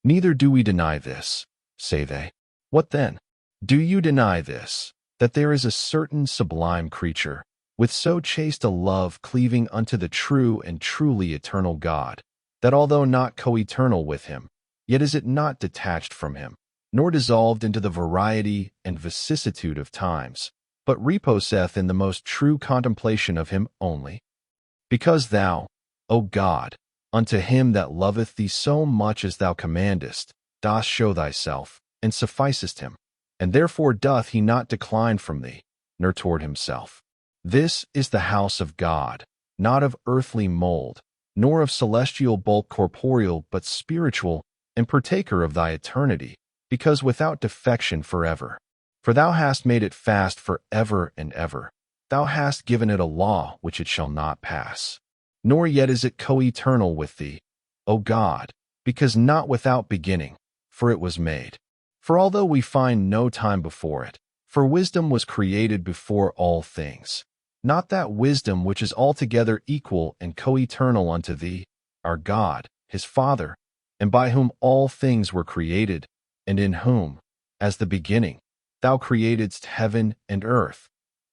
Neither do we deny this, say they. What then? Do you deny this, that there is a certain sublime creature, with so chaste a love cleaving unto the true and truly eternal God, that although not co-eternal with him, yet is it not detached from him, nor dissolved into the variety and vicissitude of times, but reposeth in the most true contemplation of him only? Because thou, O God, unto him that loveth thee so much as thou commandest, dost show thyself, and sufficest him, and therefore doth he not decline from thee, nor toward himself. This is the house of God, not of earthly mold, nor of celestial bulk corporeal, but spiritual, and partaker of thy eternity, because without defection forever. For thou hast made it fast for ever and ever. Thou hast given it a law which it shall not pass. Nor yet is it co-eternal with thee, O God, because not without beginning, for it was made. For although we find no time before it, for wisdom was created before all things, not that wisdom which is altogether equal and co-eternal unto thee, our God, his Father, and by whom all things were created, and in whom, as the beginning, thou createdst heaven and earth,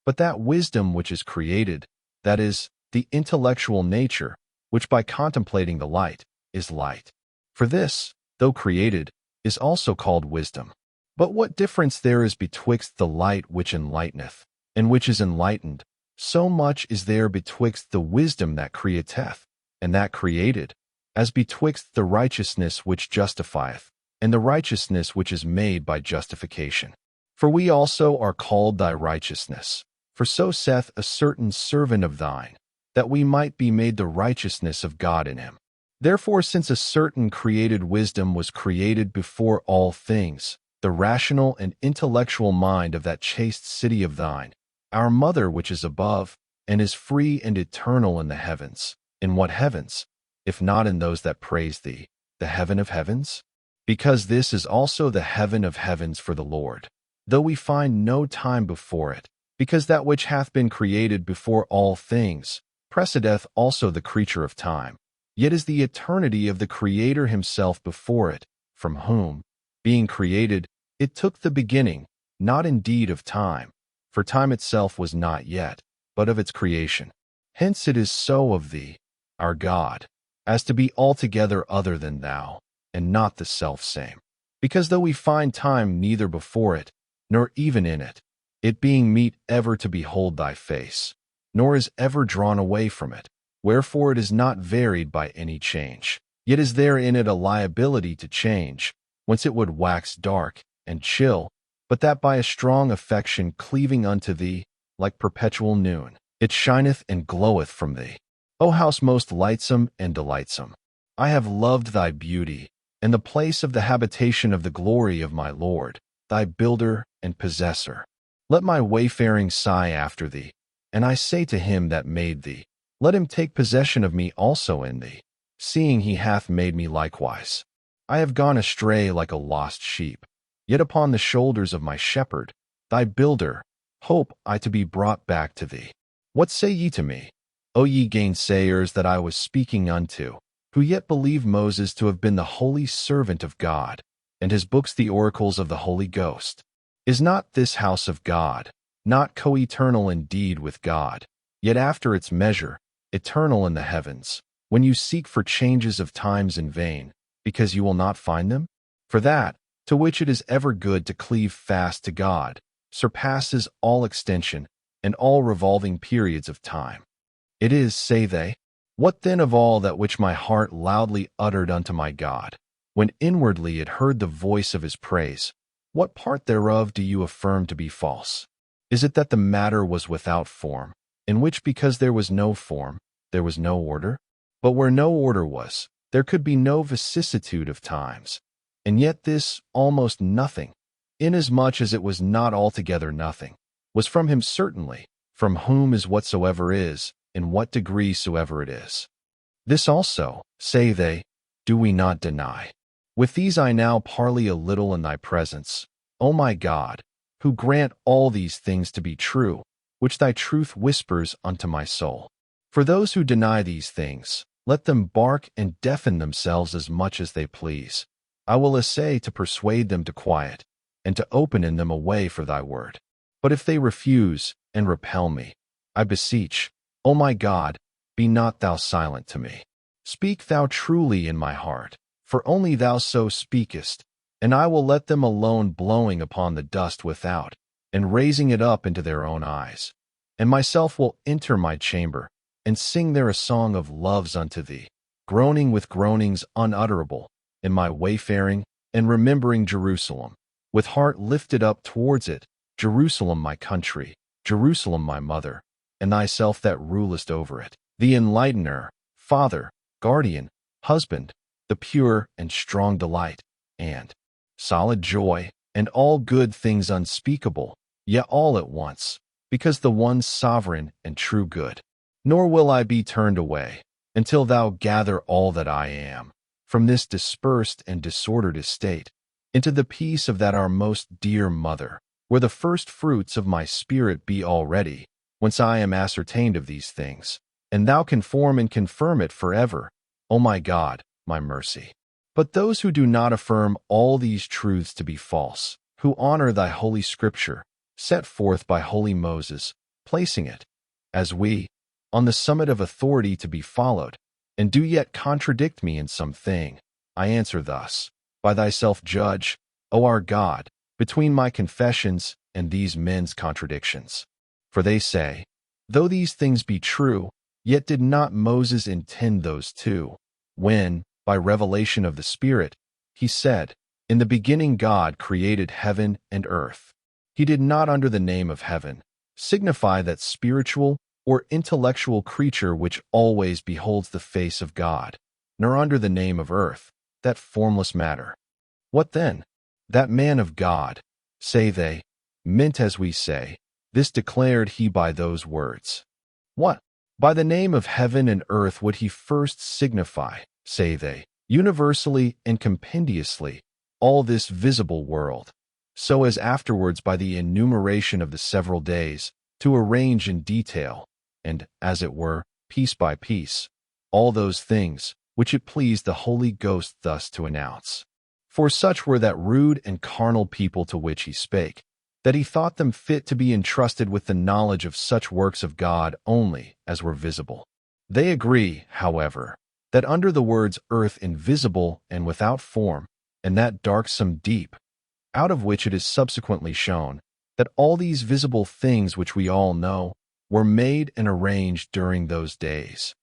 but that wisdom which is created, that is, the intellectual nature, which by contemplating the light, is light. For this, though created, is also called wisdom. But what difference there is betwixt the light which enlighteneth, and which is enlightened, so much is there betwixt the wisdom that createth, and that created, as betwixt the righteousness which justifieth, and the righteousness which is made by justification. For we also are called thy righteousness. For so saith a certain servant of thine, that we might be made the righteousness of God in him. Therefore, since a certain created wisdom was created before all things, the rational and intellectual mind of that chaste city of thine, our mother which is above, and is free and eternal in the heavens. In what heavens, if not in those that praise thee, the heaven of heavens? Because this is also the heaven of heavens for the Lord, though we find no time before it, because that which hath been created before all things precedeth also the creature of time. Yet is the eternity of the Creator himself before it, from whom, being created, it took the beginning, not indeed of time, for time itself was not yet, but of its creation. Hence it is so of thee, our God, as to be altogether other than thou, and not the selfsame. Because though we find time neither before it, nor even in it, it being meet ever to behold thy face, nor is ever drawn away from it, wherefore it is not varied by any change. Yet is there in it a liability to change, whence it would wax dark and chill, but that by a strong affection cleaving unto thee, like perpetual noon, it shineth and gloweth from thee. O house most lightsome and delightsome! I have loved thy beauty, and the place of the habitation of the glory of my Lord, thy builder and possessor. Let my wayfaring sigh after thee, and I say to him that made thee, let him take possession of me also in thee, seeing he hath made me likewise. I have gone astray like a lost sheep, yet upon the shoulders of my shepherd, thy builder, hope I to be brought back to thee. What say ye to me, O ye gainsayers that I was speaking unto, who yet believe Moses to have been the holy servant of God, and his books the oracles of the Holy Ghost? Is not this house of God, not co-eternal indeed with God, yet after its measure, eternal in the heavens, when you seek for changes of times in vain, because you will not find them? For that, to which it is ever good to cleave fast to God, surpasses all extension and all revolving periods of time. It is, say they, what then of all that which my heart loudly uttered unto my God, when inwardly it heard the voice of his praise, what part thereof do you affirm to be false? Is it that the matter was without form, in which because there was no form, there was no order? But where no order was, there could be no vicissitude of times, and yet this almost nothing, inasmuch as it was not altogether nothing, was from him certainly, from whom is whatsoever is, in what degree soever it is. This also, say they, do we not deny. With these I now parley a little in thy presence, O my God, who grant all these things to be true, which thy truth whispers unto my soul. For those who deny these things, let them bark and deafen themselves as much as they please. I will essay to persuade them to quiet, and to open in them a way for thy word. But if they refuse and repel me, I beseech, O my God, be not thou silent to me. Speak thou truly in my heart, for only thou so speakest, and I will let them alone blowing upon the dust without, and raising it up into their own eyes. And myself will enter my chamber, and sing there a song of loves unto thee, groaning with groanings unutterable, in my wayfaring, and remembering Jerusalem, with heart lifted up towards it, Jerusalem my country, Jerusalem my mother, and thyself that rulest over it, the enlightener, father, guardian, husband, the pure and strong delight, and solid joy, and all good things unspeakable, yet all at once, because the one sovereign and true good. Nor will I be turned away, until thou gather all that I am, from this dispersed and disordered estate, into the peace of that our most dear mother, where the first fruits of my spirit be already, whence I am ascertained of these things, and thou conform and confirm it forever, O my God, my mercy. But those who do not affirm all these truths to be false, who honor thy holy scripture, set forth by holy Moses, placing it, as we, on the summit of authority to be followed, and do yet contradict me in some thing, I answer thus, by thyself judge, O our God, between my confessions and these men's contradictions. For they say, though these things be true, yet did not Moses intend those two, when, by revelation of the Spirit, he said, In the beginning God created heaven and earth. He did not under the name of heaven signify that spiritual or intellectual creature which always beholds the face of God, nor under the name of earth, that formless matter. What then? That man of God, say they, meant as we say, this declared he by those words. What? By the name of heaven and earth would he first signify, say they, universally and compendiously, all this visible world, so as afterwards by the enumeration of the several days, to arrange in detail, and, as it were, piece by piece, all those things which it pleased the Holy Ghost thus to announce. For such were that rude and carnal people to which he spake, that he thought them fit to be entrusted with the knowledge of such works of God only as were visible. They agree, however, that under the words earth invisible and without form, and that darksome deep, out of which it is subsequently shown that all these visible things which we all know were made and arranged during those days,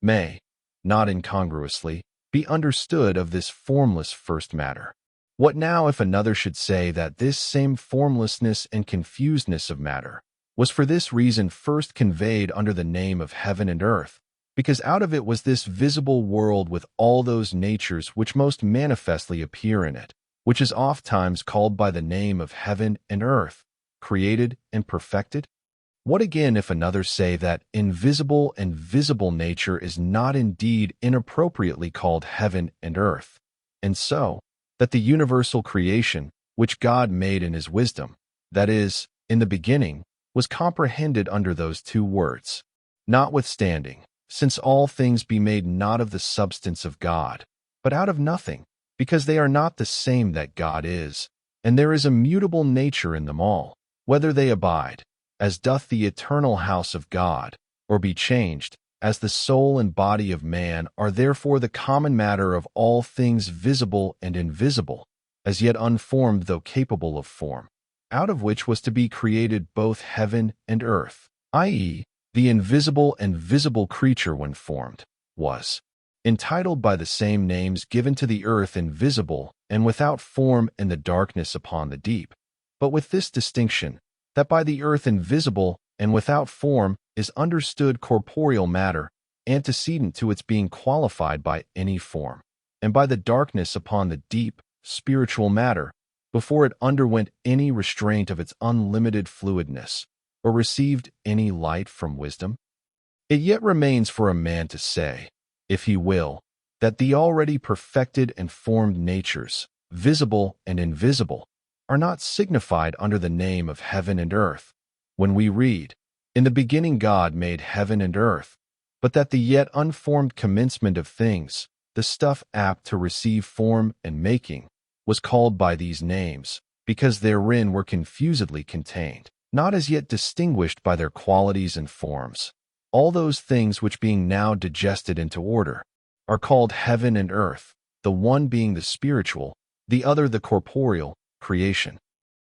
may, not incongruously, be understood of this formless first matter. What now if another should say that this same formlessness and confusedness of matter was for this reason first conveyed under the name of heaven and earth, because out of it was this visible world with all those natures which most manifestly appear in it, which is ofttimes called by the name of heaven and earth, created and perfected? What again if another say that invisible and visible nature is not indeed inappropriately called heaven and earth, and so that the universal creation, which God made in his wisdom, that is, in the beginning, was comprehended under those two words. Notwithstanding, since all things be made not of the substance of God, but out of nothing, because they are not the same that God is, and there is a mutable nature in them all, whether they abide, as doth the eternal house of God, or be changed, as the soul and body of man are therefore the common matter of all things visible and invisible, as yet unformed though capable of form, out of which was to be created both heaven and earth, i.e., the invisible and visible creature when formed, was entitled by the same names given to the earth invisible and without form and the darkness upon the deep, but with this distinction, that by the earth invisible and without form is understood corporeal matter antecedent to its being qualified by any form, and by the darkness upon the deep, spiritual matter, before it underwent any restraint of its unlimited fluidness, or received any light from wisdom? It yet remains for a man to say, if he will, that the already perfected and formed natures, visible and invisible, are not signified under the name of heaven and earth, when we read, in the beginning God made heaven and earth, but that the yet unformed commencement of things, the stuff apt to receive form and making, was called by these names, because therein were confusedly contained, not as yet distinguished by their qualities and forms, all those things which being now digested into order, are called heaven and earth, the one being the spiritual, the other the corporeal, creation.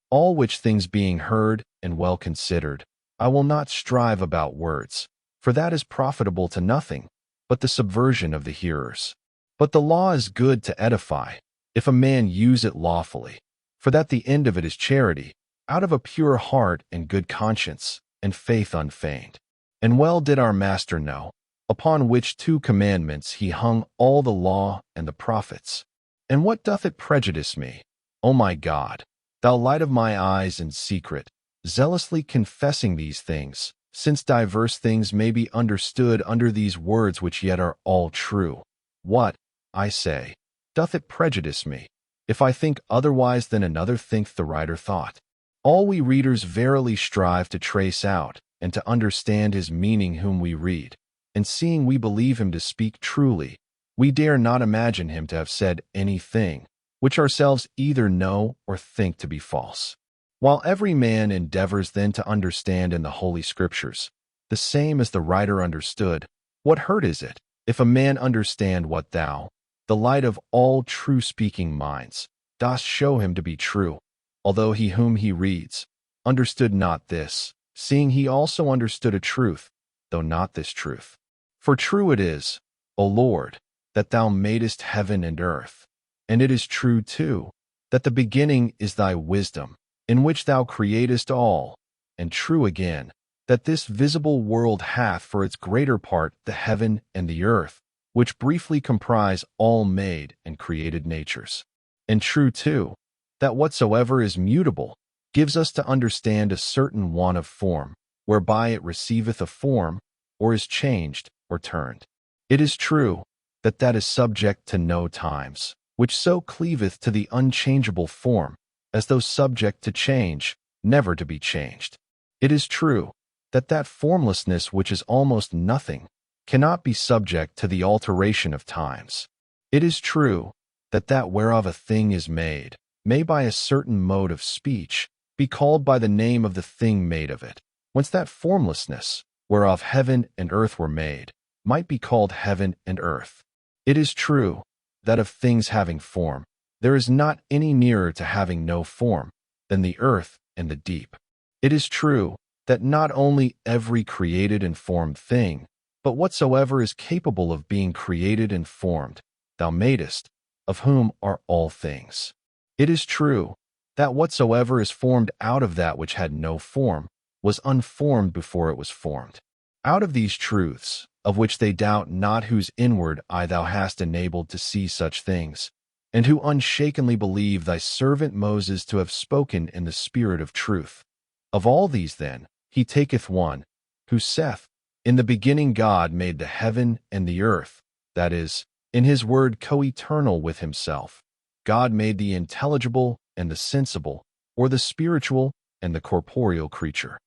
All which things being heard and well considered, I will not strive about words, for that is profitable to nothing, but the subversion of the hearers. But the law is good to edify, if a man use it lawfully, for that the end of it is charity, out of a pure heart and good conscience, and faith unfeigned. And well did our Master know, upon which two commandments he hung all the law and the prophets. And what doth it prejudice me, O my God, thou light of my eyes in secret, zealously confessing these things, since diverse things may be understood under these words which yet are all true? What, I say, doth it prejudice me, if I think otherwise than another thinketh the writer thought? All we readers verily strive to trace out and to understand his meaning whom we read, and seeing we believe him to speak truly, we dare not imagine him to have said anything which ourselves either know or think to be false. While every man endeavors then to understand in the Holy Scriptures, the same as the writer understood, what hurt is it, if a man understand what thou, the light of all true-speaking minds, dost show him to be true, although he whom he reads understood not this, seeing he also understood a truth, though not this truth. For true it is, O Lord, that thou madest heaven and earth, and it is true too, that the beginning is thy wisdom, in which thou createst all, and true again, that this visible world hath for its greater part the heaven and the earth, which briefly comprise all made and created natures. And true too, that whatsoever is mutable gives us to understand a certain want of form, whereby it receiveth a form, or is changed, or turned. It is true that that is subject to no times, which so cleaveth to the unchangeable form, as though subject to change, never to be changed. It is true that that formlessness which is almost nothing cannot be subject to the alteration of times. It is true that that whereof a thing is made may by a certain mode of speech be called by the name of the thing made of it, whence that formlessness, whereof heaven and earth were made, might be called heaven and earth. It is true that of things having form, there is not any nearer to having no form than the earth and the deep. It is true that not only every created and formed thing, but whatsoever is capable of being created and formed, thou madest, of whom are all things. It is true that whatsoever is formed out of that which had no form was unformed before it was formed. Out of these truths, of which they doubt not, whose inward eye thou hast enabled to see such things, and who unshakenly believe thy servant Moses to have spoken in the spirit of truth. Of all these then, he taketh one, who saith, in the beginning God made the heaven and the earth, that is, in his word co-eternal with himself. God made the intelligible and the sensible, or the spiritual and the corporeal creature.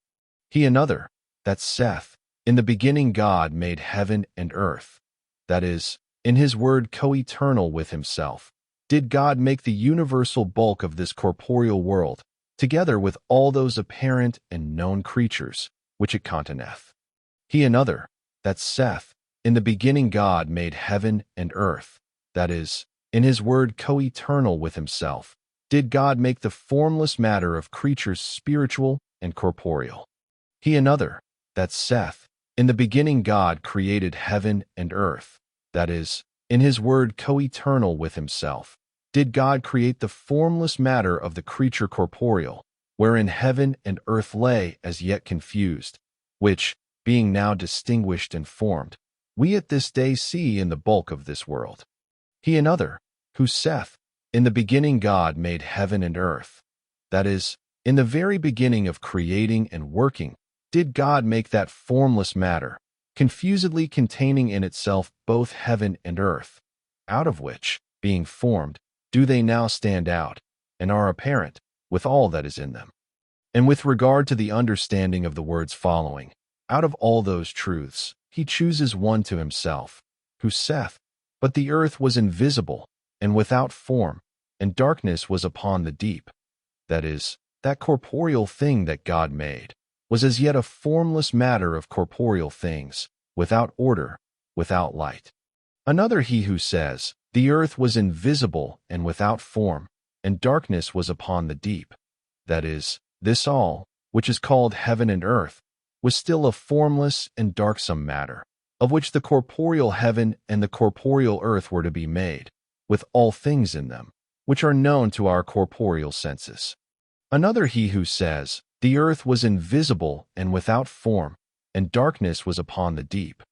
He another, that saith, in the beginning God made heaven and earth, that is, in his word co-eternal with himself, did God make the universal bulk of this corporeal world, together with all those apparent and known creatures, which it containeth. He another, that saith, in the beginning God made heaven and earth, that is, in his word co-eternal with himself, did God make the formless matter of creatures spiritual and corporeal. He another, that saith, in the beginning God created heaven and earth, that is, in his word co-eternal with himself, did God create the formless matter of the creature corporeal, wherein heaven and earth lay as yet confused, which, being now distinguished and formed, we at this day see in the bulk of this world. He another, who saith, in the beginning God made heaven and earth, that is, in the very beginning of creating and working, did God make that formless matter, confusedly containing in itself both heaven and earth, out of which, being formed, do they now stand out, and are apparent, with all that is in them. And with regard to the understanding of the words following, out of all those truths, he chooses one to himself, who saith, but the earth was invisible, and without form, and darkness was upon the deep. That is, that corporeal thing that God made was as yet a formless matter of corporeal things, without order, without light. Another he who says, the earth was invisible and without form, and darkness was upon the deep. That is, this all, which is called heaven and earth, was still a formless and darksome matter, of which the corporeal heaven and the corporeal earth were to be made, with all things in them, which are known to our corporeal senses. Another he who says, the earth was invisible and without form, and darkness was upon the deep.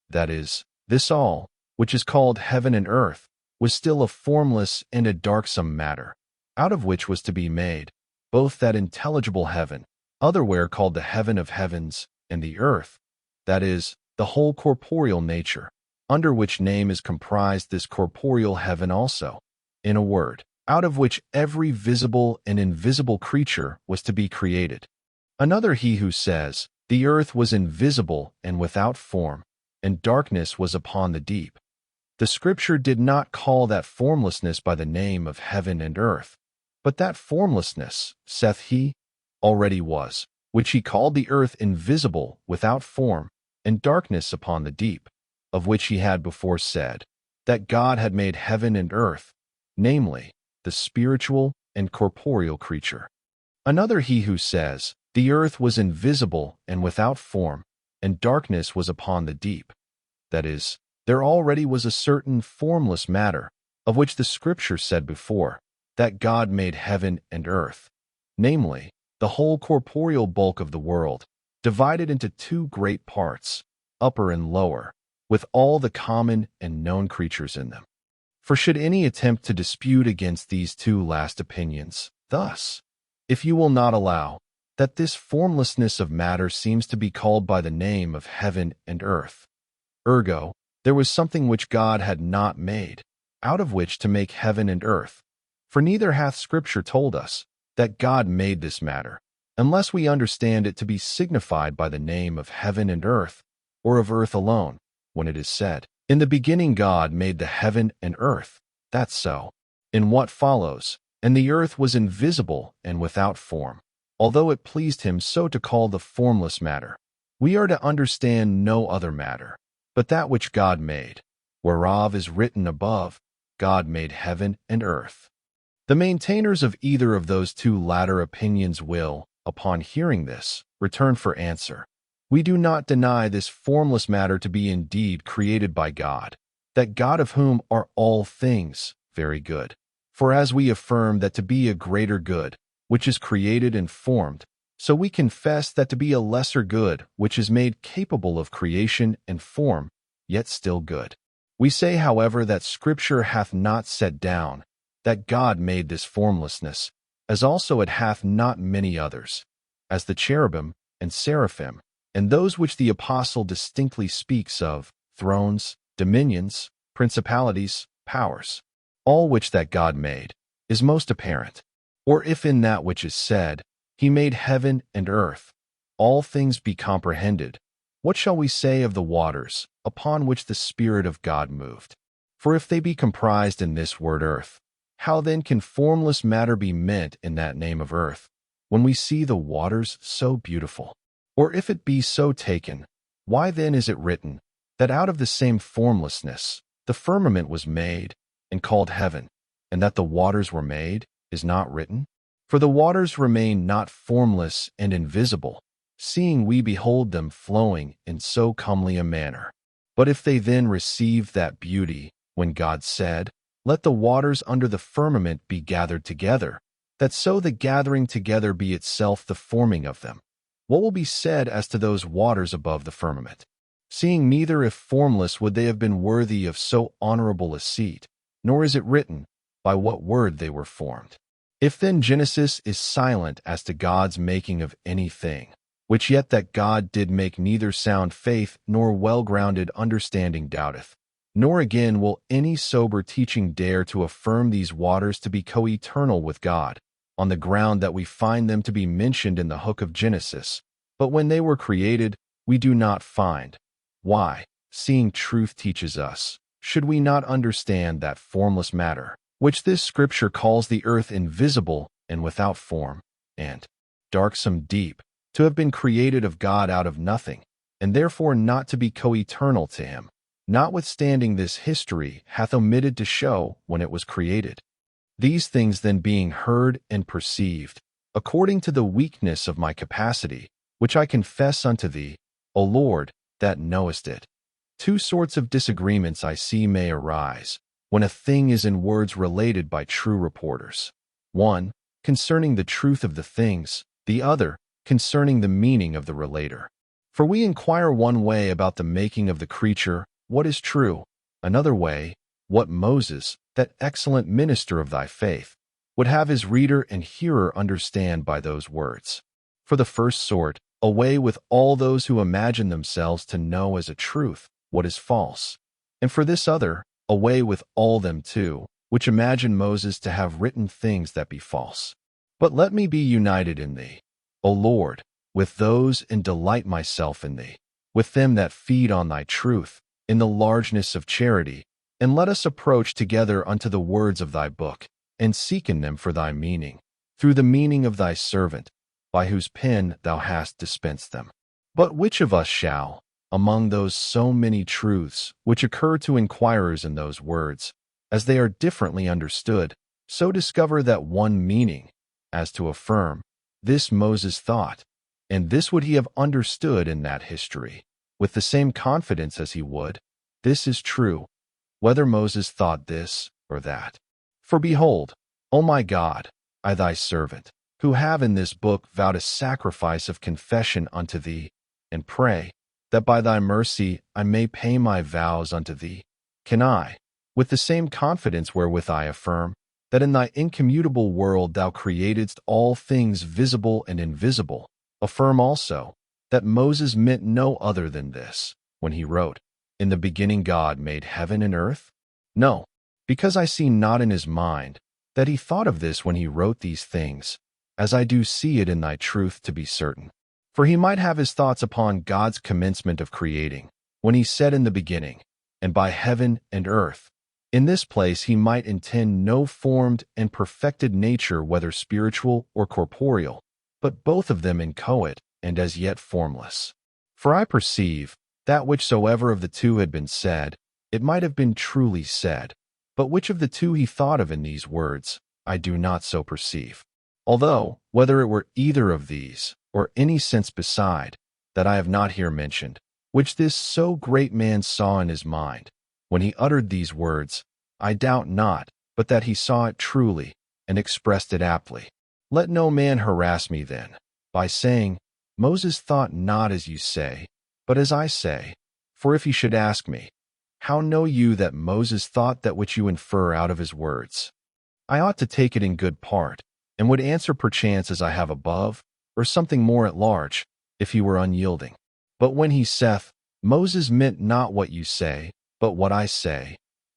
That is, this all, which is called heaven and earth, was still a formless and a darksome matter, out of which was to be made, both that intelligible heaven, otherwhere called the heaven of heavens, and the earth, that is, the whole corporeal nature, under which name is comprised this corporeal heaven also, in a word, out of which every visible and invisible creature was to be created. Another he who says, the earth was invisible and without form, and darkness was upon the deep. The Scripture did not call that formlessness by the name of heaven and earth, but that formlessness, saith he, already was, which he called the earth invisible without form, and darkness upon the deep, of which he had before said, that God had made heaven and earth, namely, the spiritual and corporeal creature. Another he who says, the earth was invisible and without form, and darkness was upon the deep. That is, there already was a certain formless matter, of which the Scripture said before, that God made heaven and earth, namely, the whole corporeal bulk of the world, divided into two great parts, upper and lower, with all the common and known creatures in them. For should any attempt to dispute against these two last opinions, thus, if you will not allow that this formlessness of matter seems to be called by the name of heaven and earth, ergo, there was something which God had not made, out of which to make heaven and earth. For neither hath Scripture told us that God made this matter, unless we understand it to be signified by the name of heaven and earth, or of earth alone, when it is said, "In the beginning God made the heaven and earth." That's so. In what follows, "And the earth was invisible and without form, although it pleased him so to call the formless matter," we are to understand no other matter, but that which God made, whereof is written above, God made heaven and earth. The maintainers of either of those two latter opinions will, upon hearing this, return for answer, "We do not deny this formless matter to be indeed created by God, that God of whom are all things very good. For as we affirm that to be a greater good, which is created and formed, so we confess that to be a lesser good, which is made capable of creation and form, yet still good. We say, however, that Scripture hath not set down that God made this formlessness, as also it hath not many others, as the cherubim and seraphim, and those which the apostle distinctly speaks of, thrones, dominions, principalities, powers, all which that God made, is most apparent. Or if in that which is said, He made heaven and earth, all things be comprehended, what shall we say of the waters, upon which the Spirit of God moved? For if they be comprised in this word earth, how then can formless matter be meant in that name of earth, when we see the waters so beautiful? Or if it be so taken, why then is it written, that out of the same formlessness the firmament was made, and called heaven, and that the waters were made, is not written? For the waters remain not formless and invisible, seeing we behold them flowing in so comely a manner. But if they then receive that beauty, when God said, Let the waters under the firmament be gathered together, that so the gathering together be itself the forming of them, what will be said as to those waters above the firmament? Seeing neither if formless would they have been worthy of so honorable a seat, nor is it written, by what word they were formed. If then Genesis is silent as to God's making of anything, which yet that God did make neither sound faith nor well-grounded understanding doubteth, nor again will any sober teaching dare to affirm these waters to be co-eternal with God, on the ground that we find them to be mentioned in the hook of Genesis, but when they were created, we do not find. Why, seeing truth teaches us, should we not understand that formless matter, which this Scripture calls the earth invisible and without form, and darksome deep, to have been created of God out of nothing, and therefore not to be co-eternal to him, notwithstanding this history hath omitted to show when it was created? These things then being heard and perceived, according to the weakness of my capacity, which I confess unto thee, O Lord, that knowest it. Two sorts of disagreements I see may arise, when a thing is in words related by true reporters. One, concerning the truth of the things, the other, concerning the meaning of the relater. For we inquire one way about the making of the creature, what is true, another way, what Moses, that excellent minister of thy faith, would have his reader and hearer understand by those words. For the first sort, away with all those who imagine themselves to know as a truth what is false, and for this other, away with all them too, which imagine Moses to have written things that be false. But let me be united in thee, O Lord, with those, and delight myself in thee, with them that feed on thy truth, in the largeness of charity, and let us approach together unto the words of thy book, and seek in them for thy meaning, through the meaning of thy servant, by whose pen thou hast dispensed them. But which of us shall, among those so many truths which occur to inquirers in those words, as they are differently understood, so discover that one meaning, as to affirm, this Moses thought, and this would he have understood in that history, with the same confidence as he would, this is true, whether Moses thought this or that. For behold, O my God, I thy servant, who have in this book vowed a sacrifice of confession unto thee, and pray, that by thy mercy I may pay my vows unto thee, can I, with the same confidence wherewith I affirm, that in thy incommutable world thou createdst all things visible and invisible, affirm also, that Moses meant no other than this, when he wrote, In the beginning God made heaven and earth? No, because I see not in his mind that he thought of this when he wrote these things, as I do see it in thy truth to be certain. For he might have his thoughts upon God's commencement of creating, when he said in the beginning, and by heaven and earth. In this place he might intend no formed and perfected nature, whether spiritual or corporeal, but both of them inchoate and as yet formless. For I perceive that whichsoever of the two had been said, it might have been truly said, but which of the two he thought of in these words, I do not so perceive. Although, whether it were either of these, or any sense beside, that I have not here mentioned, which this so great man saw in his mind, when he uttered these words, I doubt not, but that he saw it truly, and expressed it aptly. Let no man harass me then, by saying, Moses thought not as you say, but as I say. For if he should ask me, how know you that Moses thought that which you infer out of his words? I ought to take it in good part, and would answer perchance as I have above, or something more at large, if he were unyielding. But when he saith, Moses meant not what you say, but what I say,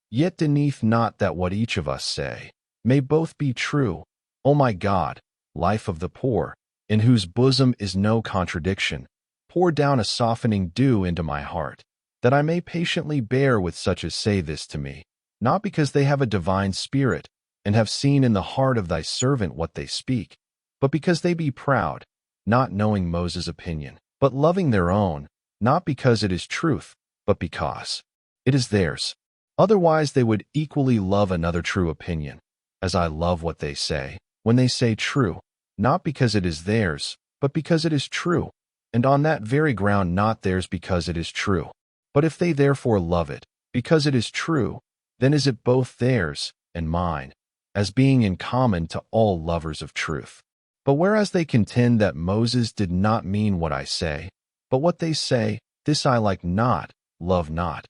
yet deneath not that what each of us say may both be true, O my God, life of the poor, in whose bosom is no contradiction, pour down a softening dew into my heart, that I may patiently bear with such as say this to me, not because they have a divine spirit, and have seen in the heart of thy servant what they speak, but because they be proud, not knowing Moses' opinion, but loving their own, not because it is truth, but because it is theirs. Otherwise they would equally love another true opinion, as I love what they say, when they say true, not because it is theirs, but because it is true, and on that very ground not theirs because it is true. But if they therefore love it, because it is true, then is it both theirs and mine, as being in common to all lovers of truth. But whereas they contend that Moses did not mean what I say, but what they say, this I like not, love not.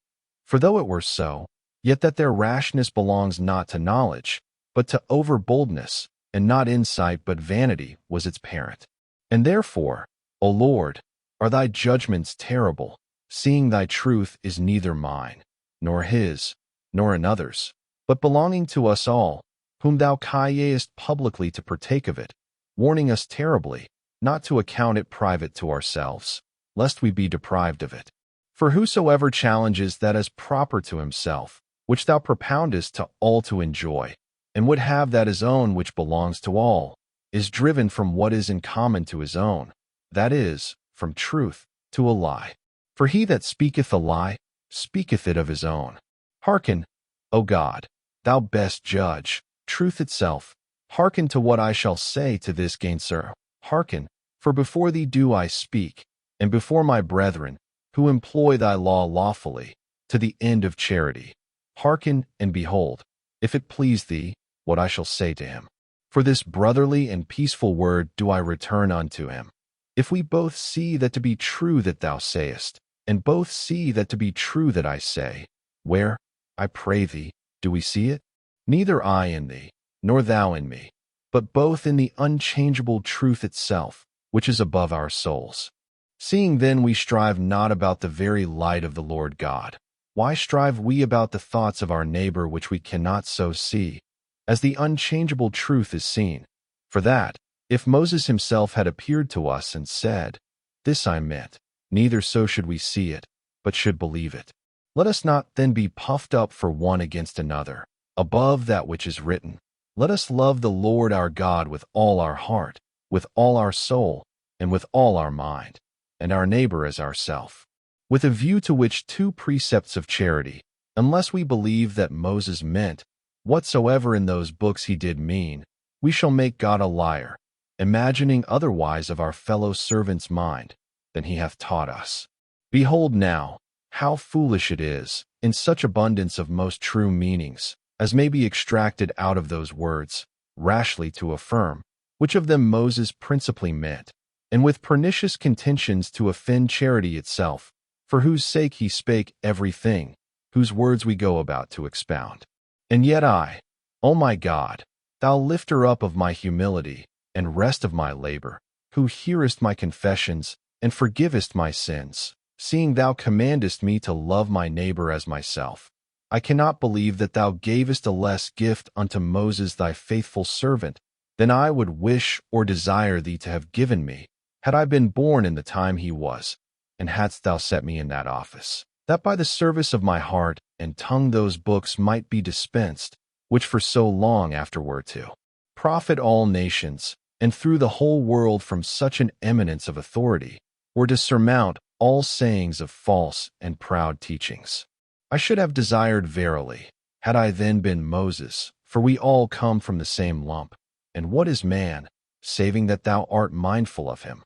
For though it were so, yet that their rashness belongs not to knowledge, but to over-boldness, and not insight but vanity was its parent. And therefore, O Lord, are thy judgments terrible, seeing thy truth is neither mine, nor his, nor another's, but belonging to us all, whom thou callest publicly to partake of it, warning us terribly, not to account it private to ourselves, lest we be deprived of it. For whosoever challenges that as proper to himself, which thou propoundest to all to enjoy, and would have that his own which belongs to all, is driven from what is in common to his own, that is, from truth to a lie. For he that speaketh a lie, speaketh it of his own. Hearken, O God, thou best judge, truth itself, hearken to what I shall say to this gainsayer. Hearken, for before thee do I speak, and before my brethren, who employ thy law lawfully, to the end of charity. Hearken, and behold, if it please thee, what I shall say to him. For this brotherly and peaceful word do I return unto him. If we both see that to be true that thou sayest, and both see that to be true that I say, where, I pray thee, do we see it? Neither I in thee, nor thou in me, but both in the unchangeable truth itself, which is above our souls. Seeing then we strive not about the very light of the Lord God, why strive we about the thoughts of our neighbor which we cannot so see, as the unchangeable truth is seen? For that, if Moses himself had appeared to us and said, This I meant, neither so should we see it, but should believe it. Let us not then be puffed up for one against another, above that which is written. Let us love the Lord our God with all our heart, with all our soul, and with all our mind, and our neighbor as ourself. With a view to which two precepts of charity, unless we believe that Moses meant whatsoever in those books he did mean, we shall make God a liar, imagining otherwise of our fellow servant's mind than he hath taught us. Behold now, how foolish it is, in such abundance of most true meanings, as may be extracted out of those words, rashly to affirm, which of them Moses principally meant, and with pernicious contentions to offend charity itself, for whose sake he spake everything, whose words we go about to expound. And yet I, O my God, thou lifter up of my humility, and rest of my labor, who hearest my confessions, and forgivest my sins, seeing thou commandest me to love my neighbor as myself, I cannot believe that thou gavest a less gift unto Moses thy faithful servant than I would wish or desire thee to have given me, had I been born in the time he was, and hadst thou set me in that office, that by the service of my heart and tongue those books might be dispensed, which for so long after were to profit all nations, and through the whole world from such an eminence of authority, were to surmount all sayings of false and proud teachings. I should have desired verily, had I then been Moses, for we all come from the same lump, and what is man, saving that thou art mindful of him?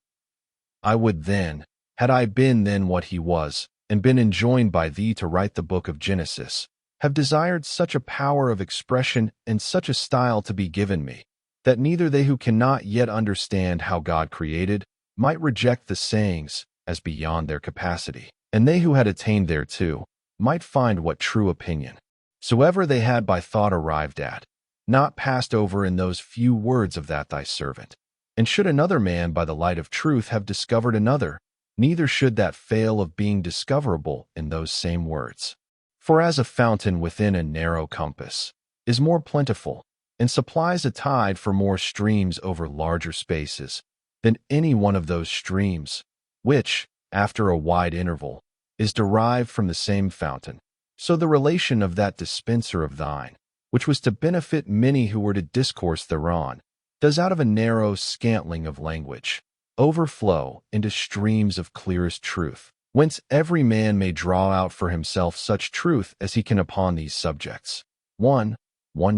I would then, had I been then what he was, and been enjoined by thee to write the book of Genesis, have desired such a power of expression and such a style to be given me, that neither they who cannot yet understand how God created might reject the sayings as beyond their capacity, and they who had attained thereto might find what true opinion soever they had by thought arrived at, not passed over in those few words of that thy servant. And should another man by the light of truth have discovered another, neither should that fail of being discoverable in those same words. For as a fountain within a narrow compass is more plentiful, and supplies a tide for more streams over larger spaces, than any one of those streams, which, after a wide interval, is derived from the same fountain, so the relation of that dispenser of thine, which was to benefit many who were to discourse thereon, does out of a narrow scantling of language overflow into streams of clearest truth, whence every man may draw out for himself such truth as he can upon these subjects. One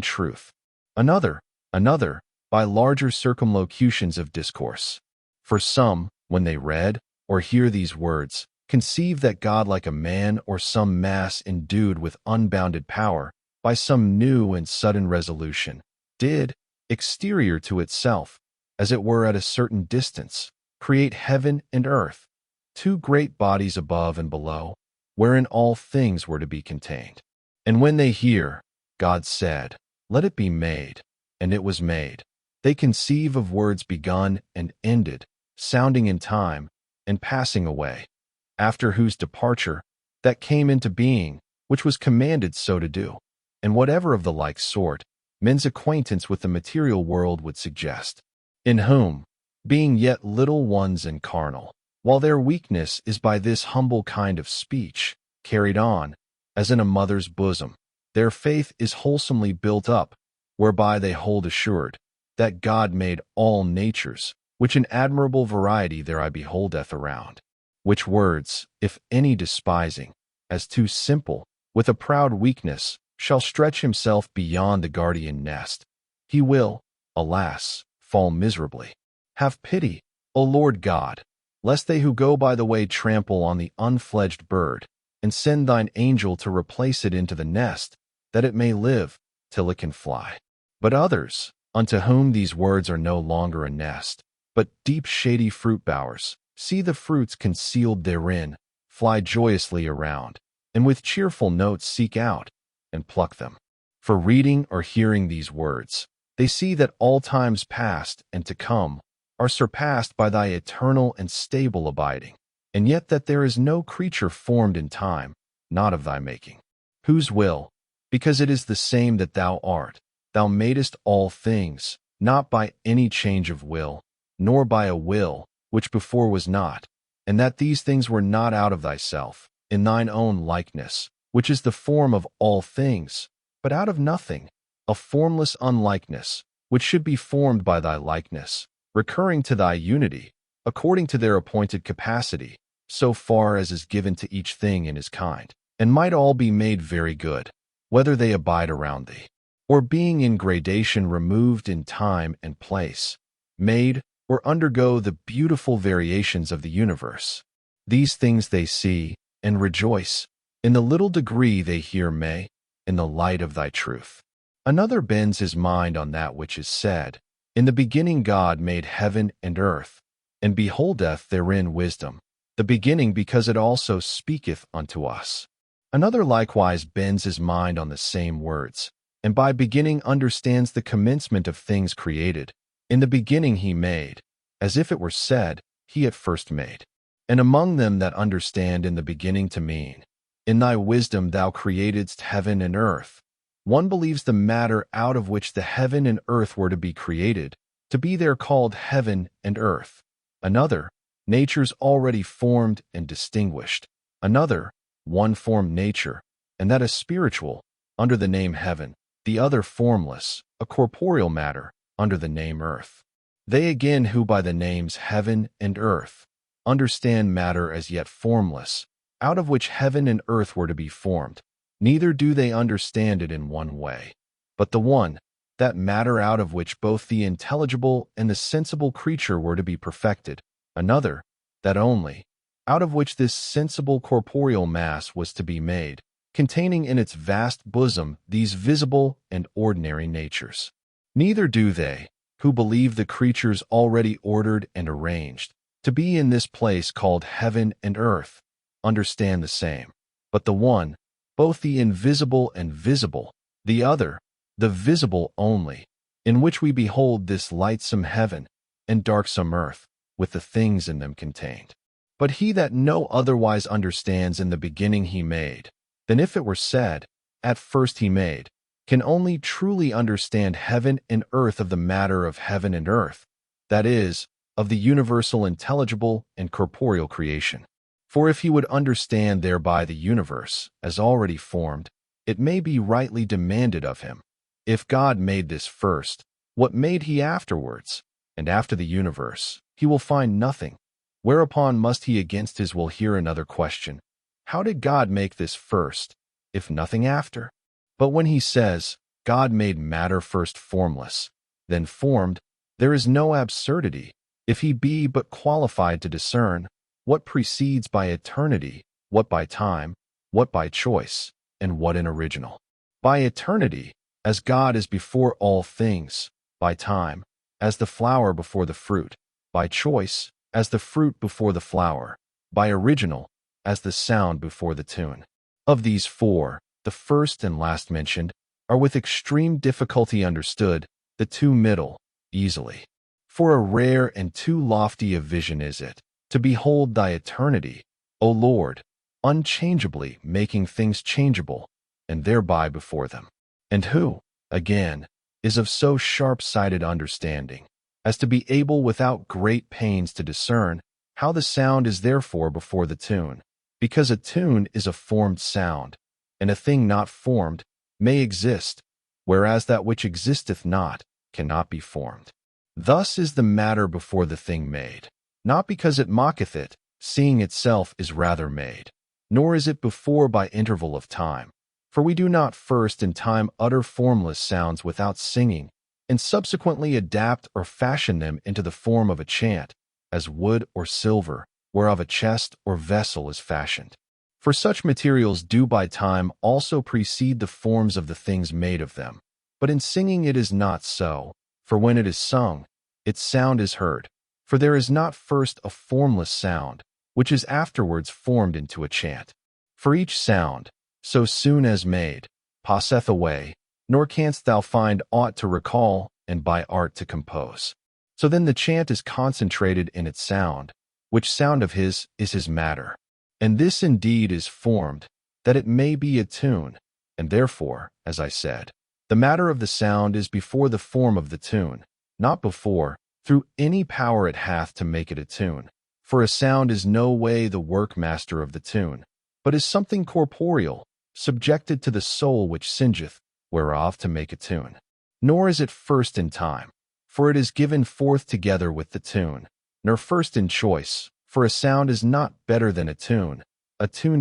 truth. Another, by larger circumlocutions of discourse. For some, when they read or hear these words, conceive that God like a man or some mass endued with unbounded power, by some new and sudden resolution, did, exterior to itself, as it were at a certain distance, create heaven and earth, two great bodies above and below, wherein all things were to be contained. And when they hear, God said, Let it be made, and it was made. They conceive of words begun and ended, sounding in time, and passing away, after whose departure that came into being, which was commanded so to do, and whatever of the like sort men's acquaintance with the material world would suggest, in whom, being yet little ones and carnal, while their weakness is by this humble kind of speech carried on, as in a mother's bosom, their faith is wholesomely built up, whereby they hold assured that God made all natures, which in admirable variety there I beholdeth around. Which words, if any despising, as too simple, with a proud weakness, shall stretch himself beyond the guardian nest, he will, alas, fall miserably. Have pity, O Lord God, lest they who go by the way trample on the unfledged bird, and send thine angel to replace it into the nest, that it may live till it can fly. But others, unto whom these words are no longer a nest, but deep shady fruit bowers, see the fruits concealed therein, fly joyously around, and with cheerful notes seek out and pluck them. For reading or hearing these words, they see that all times past and to come are surpassed by thy eternal and stable abiding, and yet that there is no creature formed in time, not of thy making, whose will, because it is the same that thou art, thou madest all things, not by any change of will, nor by a will which before was not, and that these things were not out of thyself, in thine own likeness, which is the form of all things, but out of nothing, a formless unlikeness, which should be formed by thy likeness, recurring to thy unity, according to their appointed capacity, so far as is given to each thing in his kind, and might all be made very good, whether they abide around thee, or being in gradation removed in time and place, made or undergo the beautiful variations of the universe. These things they see and rejoice, in the little degree they hear may, in the light of thy truth. Another bends his mind on that which is said, In the beginning God made heaven and earth, and beholdeth therein wisdom, the beginning because it also speaketh unto us. Another likewise bends his mind on the same words, and by beginning understands the commencement of things created. In the beginning he made, as if it were said, he at first made. And among them that understand in the beginning to mean, In thy wisdom thou createdst heaven and earth. One believes the matter out of which the heaven and earth were to be created, to be there called heaven and earth. Another, natures already formed and distinguished. Another, one formed nature, and that is spiritual, under the name heaven. The other formless, a corporeal matter, under the name earth. They again who by the names heaven and earth understand matter as yet formless, out of which heaven and earth were to be formed, neither do they understand it in one way, but the one, that matter out of which both the intelligible and the sensible creature were to be perfected, another, that only, out of which this sensible corporeal mass was to be made, containing in its vast bosom these visible and ordinary natures. Neither do they, who believe the creatures already ordered and arranged, to be in this place called heaven and earth, understand the same, but the one, both the invisible and visible, the other, the visible only, in which we behold this lightsome heaven and darksome earth, with the things in them contained. But he that no otherwise understands in the beginning he made, than if it were said, at first he made, can only truly understand heaven and earth of the matter of heaven and earth, that is, of the universal intelligible and corporeal creation. For if he would understand thereby the universe, as already formed, it may be rightly demanded of him, if God made this first, what made he afterwards? And after the universe, he will find nothing. Whereupon must he against his will hear another question, How did God make this first, if nothing after? But when he says, God made matter first formless, then formed, there is no absurdity, if he be but qualified to discern what precedes by eternity, what by time, what by choice, and what in original. By eternity, as God is before all things, by time, as the flower before the fruit, by choice, as the fruit before the flower, by original, as the sound before the tune. Of these four, the first and last mentioned are with extreme difficulty understood, the two middle, easily. For a rare and too lofty a vision is it, to behold thy eternity, O Lord, unchangeably making things changeable, and thereby before them. And who, again, is of so sharp-sighted understanding, as to be able without great pains to discern how the sound is therefore before the tune, because a tune is a formed sound, and a thing not formed may exist, whereas that which existeth not cannot be formed. Thus is the matter before the thing made, not because it mocketh it, seeing itself is rather made, nor is it before by interval of time. For we do not first in time utter formless sounds without singing, and subsequently adapt or fashion them into the form of a chant, as wood or silver, whereof a chest or vessel is fashioned. For such materials do by time also precede the forms of the things made of them. But in singing it is not so, for when it is sung, its sound is heard. For there is not first a formless sound, which is afterwards formed into a chant. For each sound, so soon as made, passeth away, nor canst thou find aught to recall and by art to compose. So then the chant is concentrated in its sound, which sound of his is his matter. And this indeed is formed, that it may be a tune, and therefore, as I said, the matter of the sound is before the form of the tune, not before, through any power it hath to make it a tune. For a sound is no way the workmaster of the tune, but is something corporeal, subjected to the soul which singeth, whereof to make a tune. Nor is it first in time, for it is given forth together with the tune, nor first in choice, for a sound is not better than a tune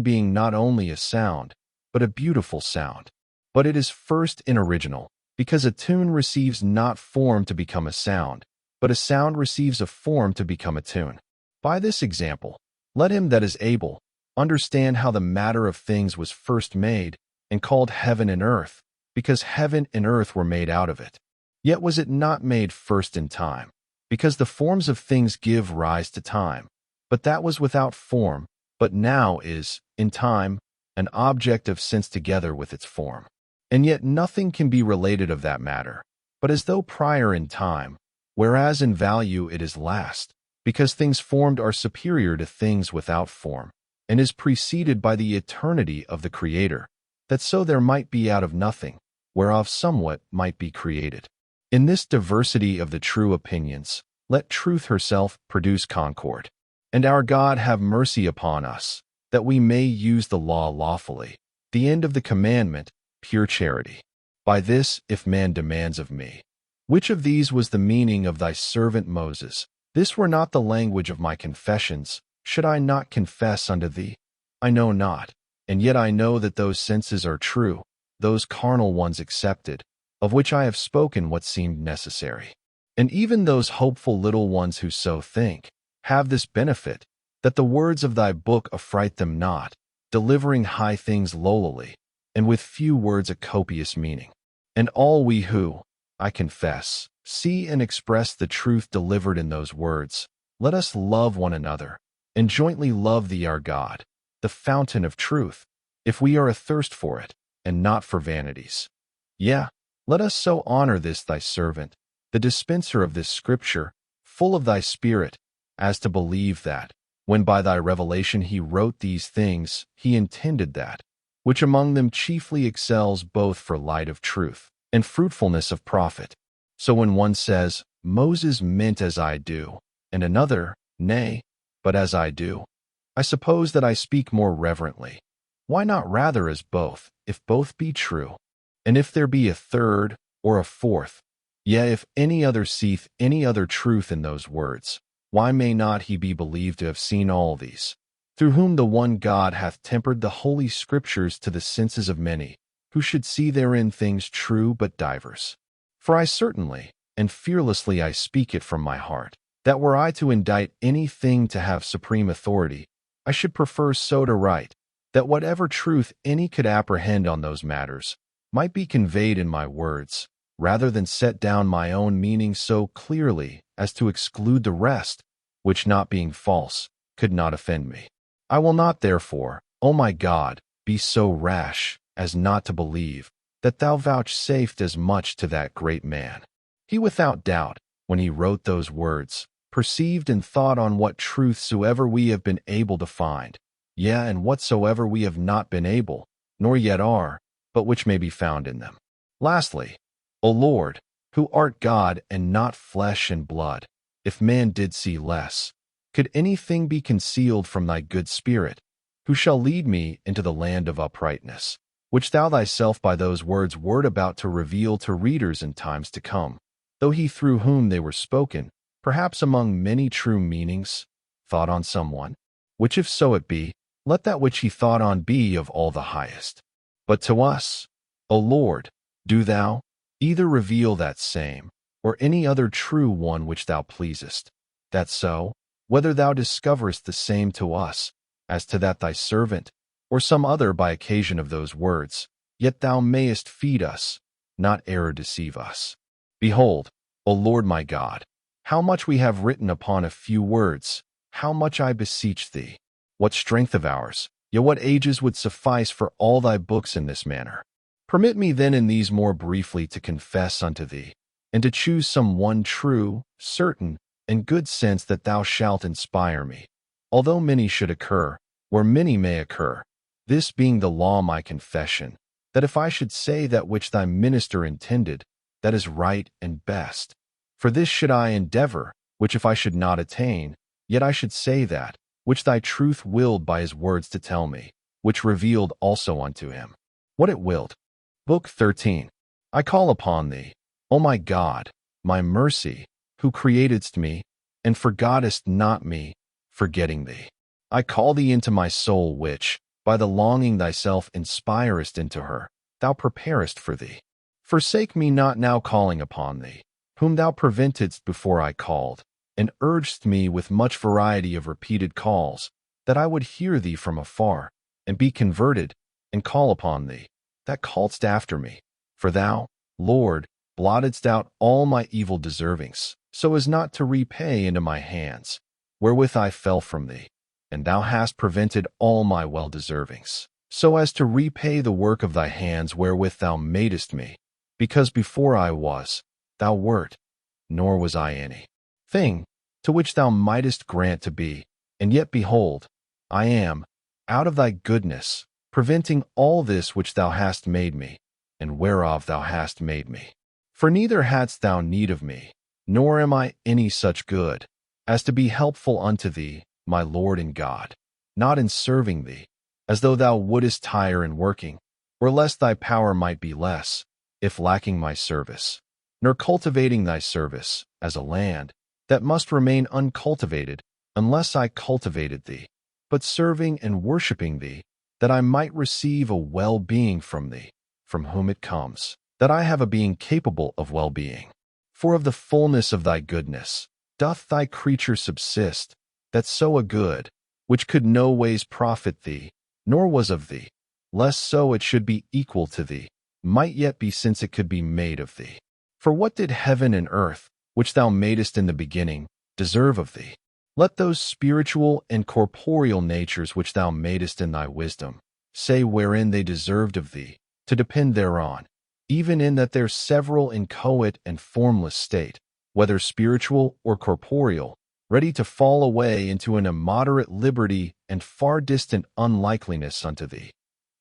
being not only a sound, but a beautiful sound. But it is first in original, because a tune receives not form to become a sound, but a sound receives a form to become a tune. By this example, let him that is able understand how the matter of things was first made and called heaven and earth, because heaven and earth were made out of it. Yet was it not made first in time, because the forms of things give rise to time. But that was without form, but now is, in time, an object of sense together with its form. And yet nothing can be related of that matter, but as though prior in time, whereas in value it is last, because things formed are superior to things without form, and is preceded by the eternity of the Creator, that so there might be out of nothing, whereof somewhat might be created. In this diversity of the true opinions, let truth herself produce concord. And our God have mercy upon us, that we may use the law lawfully, the end of the commandment, pure charity. By this, if man demands of me, which of these was the meaning of thy servant Moses, this were not the language of my confessions, should I not confess unto thee? I know not, and yet I know that those senses are true, those carnal ones excepted, of which I have spoken what seemed necessary. And even those hopeful little ones who so think, have this benefit, that the words of thy book affright them not, delivering high things lowlily, and with few words a copious meaning. And all we who, I confess, see and express the truth delivered in those words, let us love one another, and jointly love thee our God, the fountain of truth, if we are athirst for it, and not for vanities. Yea, let us so honor this thy servant, the dispenser of this scripture, full of thy Spirit, as to believe that, when by thy revelation he wrote these things, he intended that, which among them chiefly excels both for light of truth and fruitfulness of profit. So when one says, Moses meant as I do, and another, nay, but as I do, I suppose that I speak more reverently. Why not rather as both, if both be true? And if there be a third, or a fourth, yea, if any other seeth any other truth in those words, why may not he be believed to have seen all these, through whom the one God hath tempered the holy scriptures to the senses of many, who should see therein things true but divers? For I certainly, and fearlessly I speak it from my heart, that were I to indite anything to have supreme authority, I should prefer so to write, that whatever truth any could apprehend on those matters might be conveyed in my words, rather than set down my own meaning so clearly as to exclude the rest, which not being false, could not offend me. I will not therefore, O my God, be so rash as not to believe that thou vouchsafed as much to that great man. He without doubt, when he wrote those words, perceived and thought on what truth soever we have been able to find, yea, and whatsoever we have not been able, nor yet are, but which may be found in them. Lastly, O Lord, who art God and not flesh and blood, if man did see less, could anything be concealed from thy good Spirit, who shall lead me into the land of uprightness, which thou thyself by those words wert about to reveal to readers in times to come, though he through whom they were spoken, perhaps among many true meanings, thought on someone, which if so it be, let that which he thought on be of all the highest. But to us, O Lord, do thou either reveal that same, or any other true one which thou pleasest, that so, whether thou discoverest the same to us, as to that thy servant, or some other by occasion of those words, yet thou mayest feed us, not error deceive us. Behold, O Lord my God, how much we have written upon a few words, how much I beseech thee. What strength of ours, yet what ages would suffice for all thy books in this manner? Permit me then in these more briefly to confess unto thee, and to choose some one true, certain, and good sense that thou shalt inspire me, although many should occur, where many may occur, this being the law my confession, that if I should say that which thy minister intended, that is right and best. For this should I endeavor, which if I should not attain, yet I should say that, which thy truth willed by his words to tell me, which revealed also unto him what it willed. Book 13. I call upon thee, O my God, my mercy, who createdst me, and forgottest not me, forgetting thee. I call thee into my soul which, by the longing thyself inspirest into her, thou preparest for thee. Forsake me not now calling upon thee, whom thou preventedst before I called, and urgedst me with much variety of repeated calls, that I would hear thee from afar, and be converted, and call upon thee, that calledst after me. For thou, Lord, blottedst out all my evil deservings, so as not to repay into my hands, wherewith I fell from thee. And thou hast prevented all my well-deservings, so as to repay the work of thy hands wherewith thou madest me, because before I was, thou wert, nor was I any thing to which thou mightest grant to be, and yet behold, I am, out of thy goodness, preventing all this which thou hast made me, and whereof thou hast made me. For neither hadst thou need of me, nor am I any such good, as to be helpful unto thee, my Lord and God, not in serving thee, as though thou wouldest tire in working, or lest thy power might be less, if lacking my service, nor cultivating thy service, as a land, that must remain uncultivated, unless I cultivated thee, but serving and worshipping thee, that I might receive a well-being from thee, from whom it comes, that I have a being capable of well-being. For of the fullness of thy goodness doth thy creature subsist, that so a good, which could no ways profit thee, nor was of thee, lest so it should be equal to thee, might yet be since it could be made of thee. For what did heaven and earth, which thou madest in the beginning, deserve of thee? Let those spiritual and corporeal natures which thou madest in thy wisdom say wherein they deserved of thee, to depend thereon, even in that their several inchoate and formless state, whether spiritual or corporeal, ready to fall away into an immoderate liberty and far distant unlikeliness unto thee.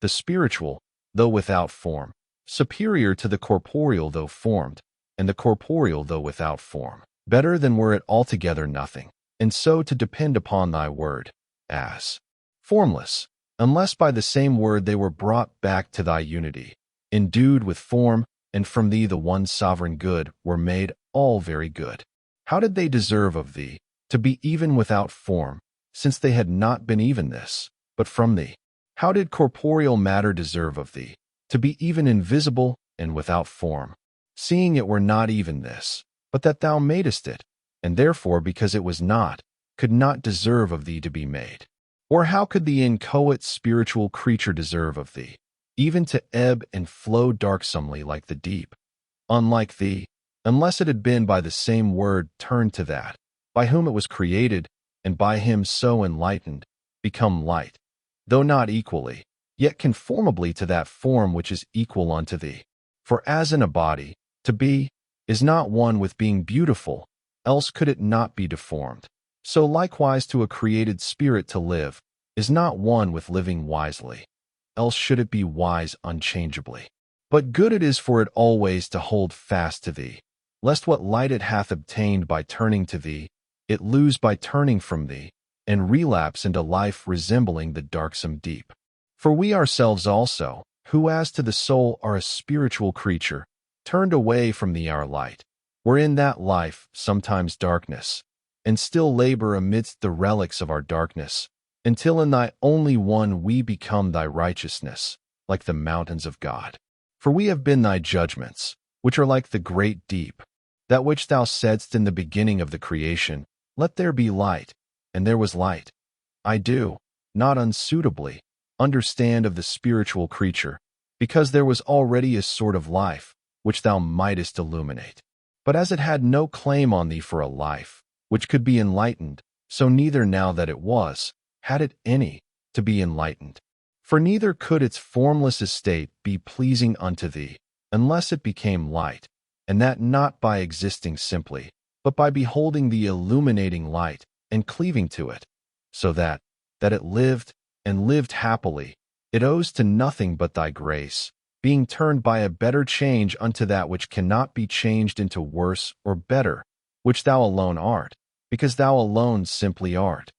The spiritual, though without form, superior to the corporeal though formed, and the corporeal though without form, better than were it altogether nothing, and so to depend upon thy word, as formless, unless by the same word they were brought back to thy unity, endued with form, and from thee the one sovereign good were made all very good. How did they deserve of thee, to be even without form, since they had not been even this, but from thee? How did corporeal matter deserve of thee, to be even invisible and without form, seeing it were not even this, but that thou madest it, and therefore because it was not, could not deserve of thee to be made? Or how could the inchoate spiritual creature deserve of thee, even to ebb and flow darksomely like the deep, unlike thee, unless it had been by the same word turned to that, by whom it was created, and by him so enlightened, become light, though not equally, yet conformably to that form which is equal unto thee? For as in a body, to be is not one with being beautiful, else could it not be deformed. So likewise to a created spirit to live is not one with living wisely, else should it be wise unchangeably. But good it is for it always to hold fast to thee, lest what light it hath obtained by turning to thee, it lose by turning from thee, and relapse into life resembling the darksome deep. For we ourselves also, who as to the soul are a spiritual creature, turned away from thee our light, were in that life sometimes darkness, and still labor amidst the relics of our darkness, until in thy only one we become thy righteousness, like the mountains of God. For we have been thy judgments, which are like the great deep, that which thou saidst in the beginning of the creation, let there be light, and there was light. I do, not unsuitably, understand of the spiritual creature, because there was already a sort of life, which thou mightest illuminate. But as it had no claim on thee for a life, which could be enlightened, so neither now that it was, had it any, to be enlightened. For neither could its formless estate be pleasing unto thee, unless it became light, and that not by existing simply, but by beholding the illuminating light, and cleaving to it, so that it lived, and lived happily, it owes to nothing but thy grace, being turned by a better change unto that which cannot be changed into worse or better, which thou alone art, because thou alone simply art.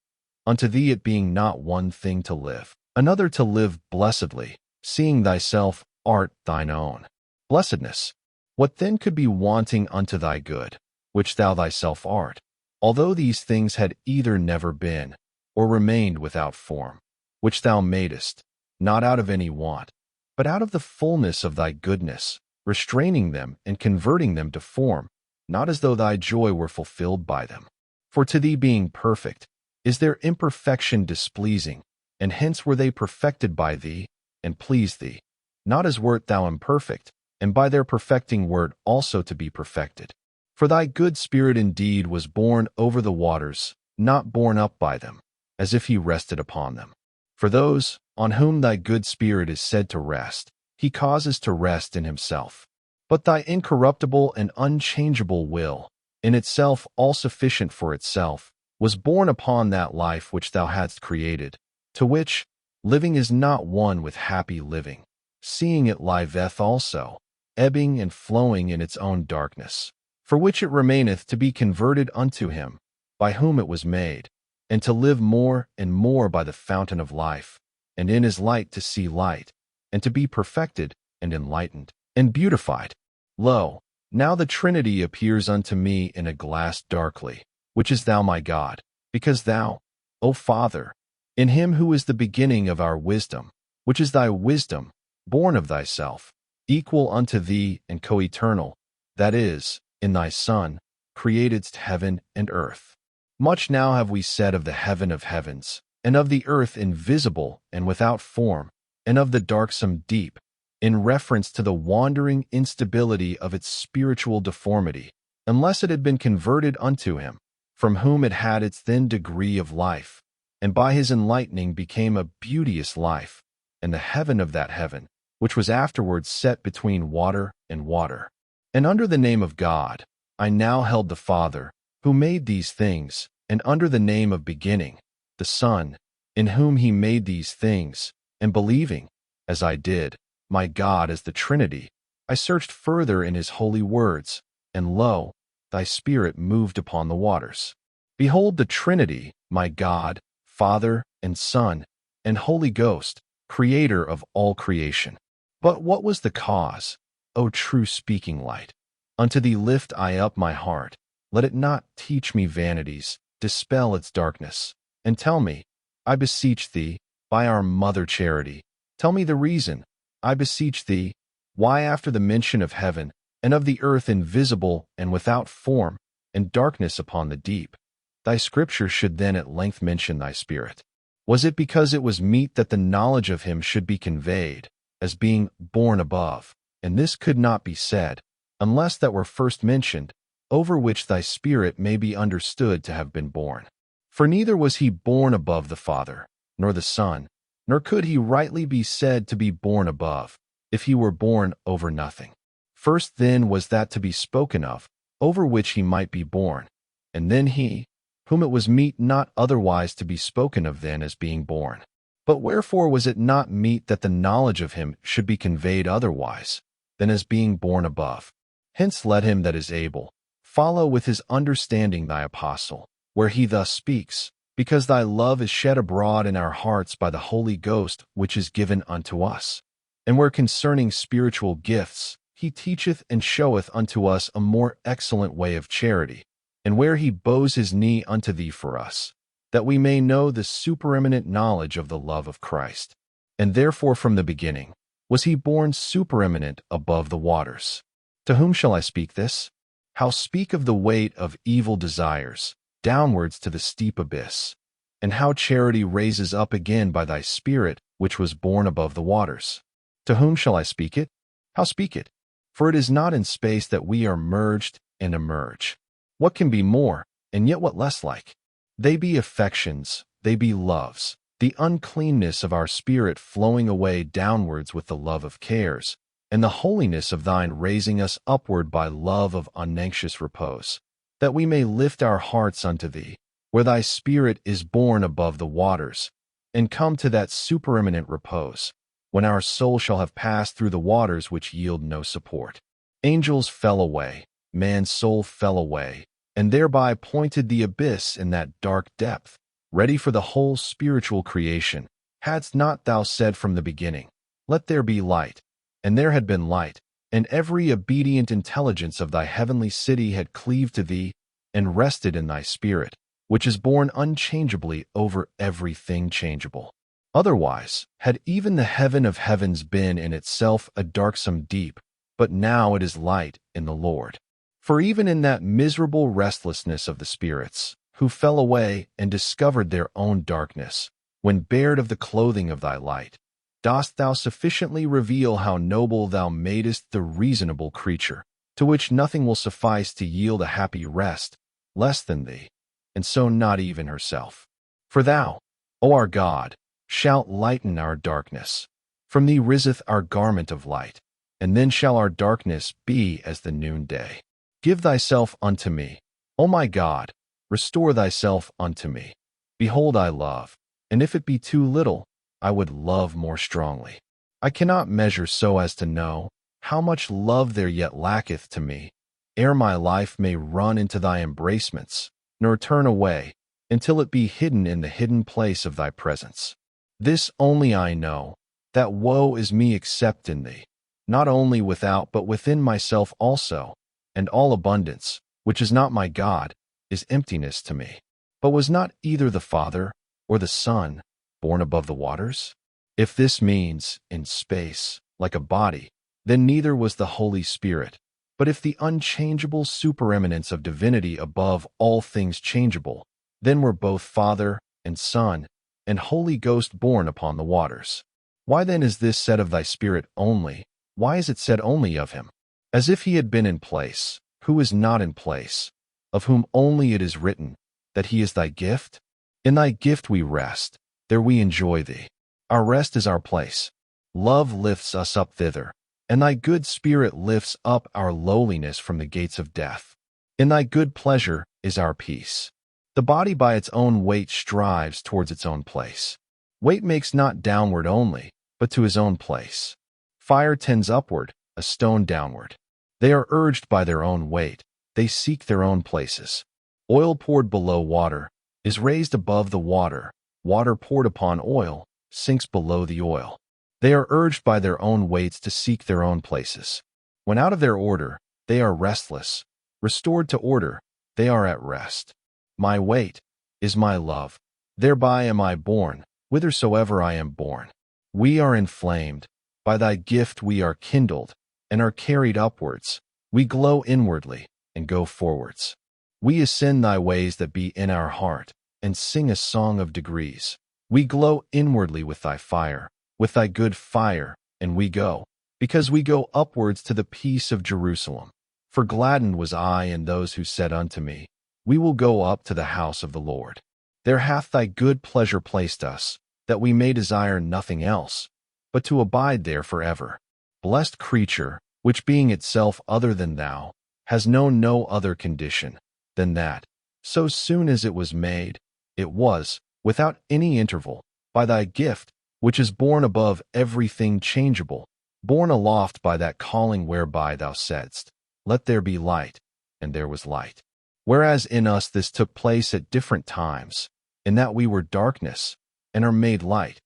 Unto thee it being not one thing to live, another to live blessedly, seeing thyself art thine own blessedness. What then could be wanting unto thy good, which thou thyself art, although these things had either never been, or remained without form, which thou madest, not out of any want, but out of the fullness of thy goodness, restraining them and converting them to form, not as though thy joy were fulfilled by them? For to thee being perfect, is their imperfection displeasing, and hence were they perfected by thee, and pleased thee, not as wert thou imperfect, and by their perfecting word also to be perfected. For thy good spirit indeed was borne over the waters, not borne up by them, as if he rested upon them. For those on whom thy good spirit is said to rest, he causes to rest in himself. But thy incorruptible and unchangeable will, in itself all sufficient for itself, was borne upon that life which thou hadst created, to which living is not one with happy living, seeing it liveth also, ebbing and flowing in its own darkness, for which it remaineth to be converted unto him, by whom it was made, and to live more and more by the fountain of life, and in his light to see light, and to be perfected, and enlightened, and beautified. Lo, now the Trinity appears unto me in a glass darkly, which is thou my God, because thou, O Father, in him who is the beginning of our wisdom, which is thy wisdom, born of thyself, equal unto thee and co-eternal, that is, in thy Son, createdst heaven and earth. Much now have we said of the heaven of heavens, and of the earth invisible and without form, and of the darksome deep, in reference to the wandering instability of its spiritual deformity, unless it had been converted unto him, from whom it had its then degree of life, and by his enlightening became a beauteous life, and the heaven of that heaven, which was afterwards set between water and water. And under the name of God, I now held the Father, who made these things, and under the name of beginning, the Son, in whom he made these things, and believing, as I did, my God as the Trinity, I searched further in his holy words, and lo, thy Spirit moved upon the waters. Behold the Trinity, my God, Father, and Son, and Holy Ghost, Creator of all creation. But what was the cause, O true speaking light? Unto thee lift I up my heart. Let it not teach me vanities, dispel its darkness, and tell me, I beseech thee, by our Mother Charity, tell me the reason, I beseech thee, why after the mention of heaven, and of the earth invisible and without form, and darkness upon the deep, thy scripture should then at length mention thy Spirit. Was it because it was meet that the knowledge of him should be conveyed, as being born above, and this could not be said, unless that were first mentioned, over which thy Spirit may be understood to have been born? For neither was he born above the Father, nor the Son, nor could he rightly be said to be born above, if he were born over nothing. First then was that to be spoken of, over which he might be born, and then he, whom it was meet not otherwise to be spoken of than as being born. But wherefore was it not meet that the knowledge of him should be conveyed otherwise, than as being born above? Hence let him that is able follow with his understanding thy apostle, where he thus speaks, because thy love is shed abroad in our hearts by the Holy Ghost which is given unto us. And where concerning spiritual gifts he teacheth and showeth unto us a more excellent way of charity, and where he bows his knee unto thee for us, that we may know the supereminent knowledge of the love of Christ. And therefore from the beginning was he born supereminent above the waters. To whom shall I speak this? How speak of the weight of evil desires, downwards to the steep abyss, and how charity raises up again by thy Spirit, which was born above the waters. To whom shall I speak it? How speak it? For it is not in space that we are merged and emerge. What can be more, and yet what less like? They be affections, they be loves, the uncleanness of our spirit flowing away downwards with the love of cares, and the holiness of thine raising us upward by love of unanxious repose, that we may lift our hearts unto thee, where thy Spirit is born above the waters, and come to that supereminent repose, when our soul shall have passed through the waters which yield no support. Angels fell away, man's soul fell away, and thereby pointed the abyss in that dark depth, ready for the whole spiritual creation. Hadst not thou said from the beginning, Let there be light, and there had been light, and every obedient intelligence of thy heavenly city had cleaved to thee, and rested in thy Spirit, which is born unchangeably over everything changeable. Otherwise had even the heaven of heavens been in itself a darksome deep, but now it is light in the Lord. For even in that miserable restlessness of the spirits, who fell away and discovered their own darkness, when bared of the clothing of thy light, dost thou sufficiently reveal how noble thou madest the reasonable creature, to which nothing will suffice to yield a happy rest, less than thee, and so not even herself. For thou, O our God, shalt lighten our darkness. From thee riseth our garment of light, and then shall our darkness be as the noonday. Give thyself unto me, O my God, restore thyself unto me. Behold, I love, and if it be too little, I would love more strongly. I cannot measure so as to know how much love there yet lacketh to me, ere my life may run into thy embracements, nor turn away, until it be hidden in the hidden place of thy presence. This only I know, that woe is me except in thee, not only without but within myself also, and all abundance, which is not my God, is emptiness to me. But was not either the Father or the Son born above the waters? If this means, in space, like a body, then neither was the Holy Spirit. But if the unchangeable supereminence of divinity above all things changeable, then were both Father and Son and Holy Ghost born upon the waters. Why then is this said of thy Spirit only? Why is it said only of him? As if he had been in place, who is not in place, of whom only it is written, that he is thy gift? In thy gift we rest, there we enjoy thee. Our rest is our place. Love lifts us up thither, and thy good Spirit lifts up our lowliness from the gates of death. In thy good pleasure is our peace. The body by its own weight strives towards its own place. Weight makes not downward only, but to his own place. Fire tends upward, a stone downward. They are urged by their own weight, they seek their own places. Oil poured below water is raised above the water. Water poured upon oil sinks below the oil. They are urged by their own weights to seek their own places. When out of their order, they are restless. Restored to order, they are at rest. My weight is my love. Thereby am I born, whithersoever I am born. We are inflamed. By thy gift we are kindled, and are carried upwards. We glow inwardly, and go forwards. We ascend thy ways that be in our heart, and sing a song of degrees. We glow inwardly with thy fire, with thy good fire, and we go, because we go upwards to the peace of Jerusalem. For gladdened was I in those who said unto me, we will go up to the house of the Lord. There hath thy good pleasure placed us, that we may desire nothing else, but to abide there forever. Blessed creature, which being itself other than thou, has known no other condition than that, so soon as it was made, it was, without any interval, by thy gift, which is born above everything changeable, borne aloft by that calling whereby thou saidst, let there be light, and there was light. Whereas in us this took place at different times, in that we were darkness, and are made light.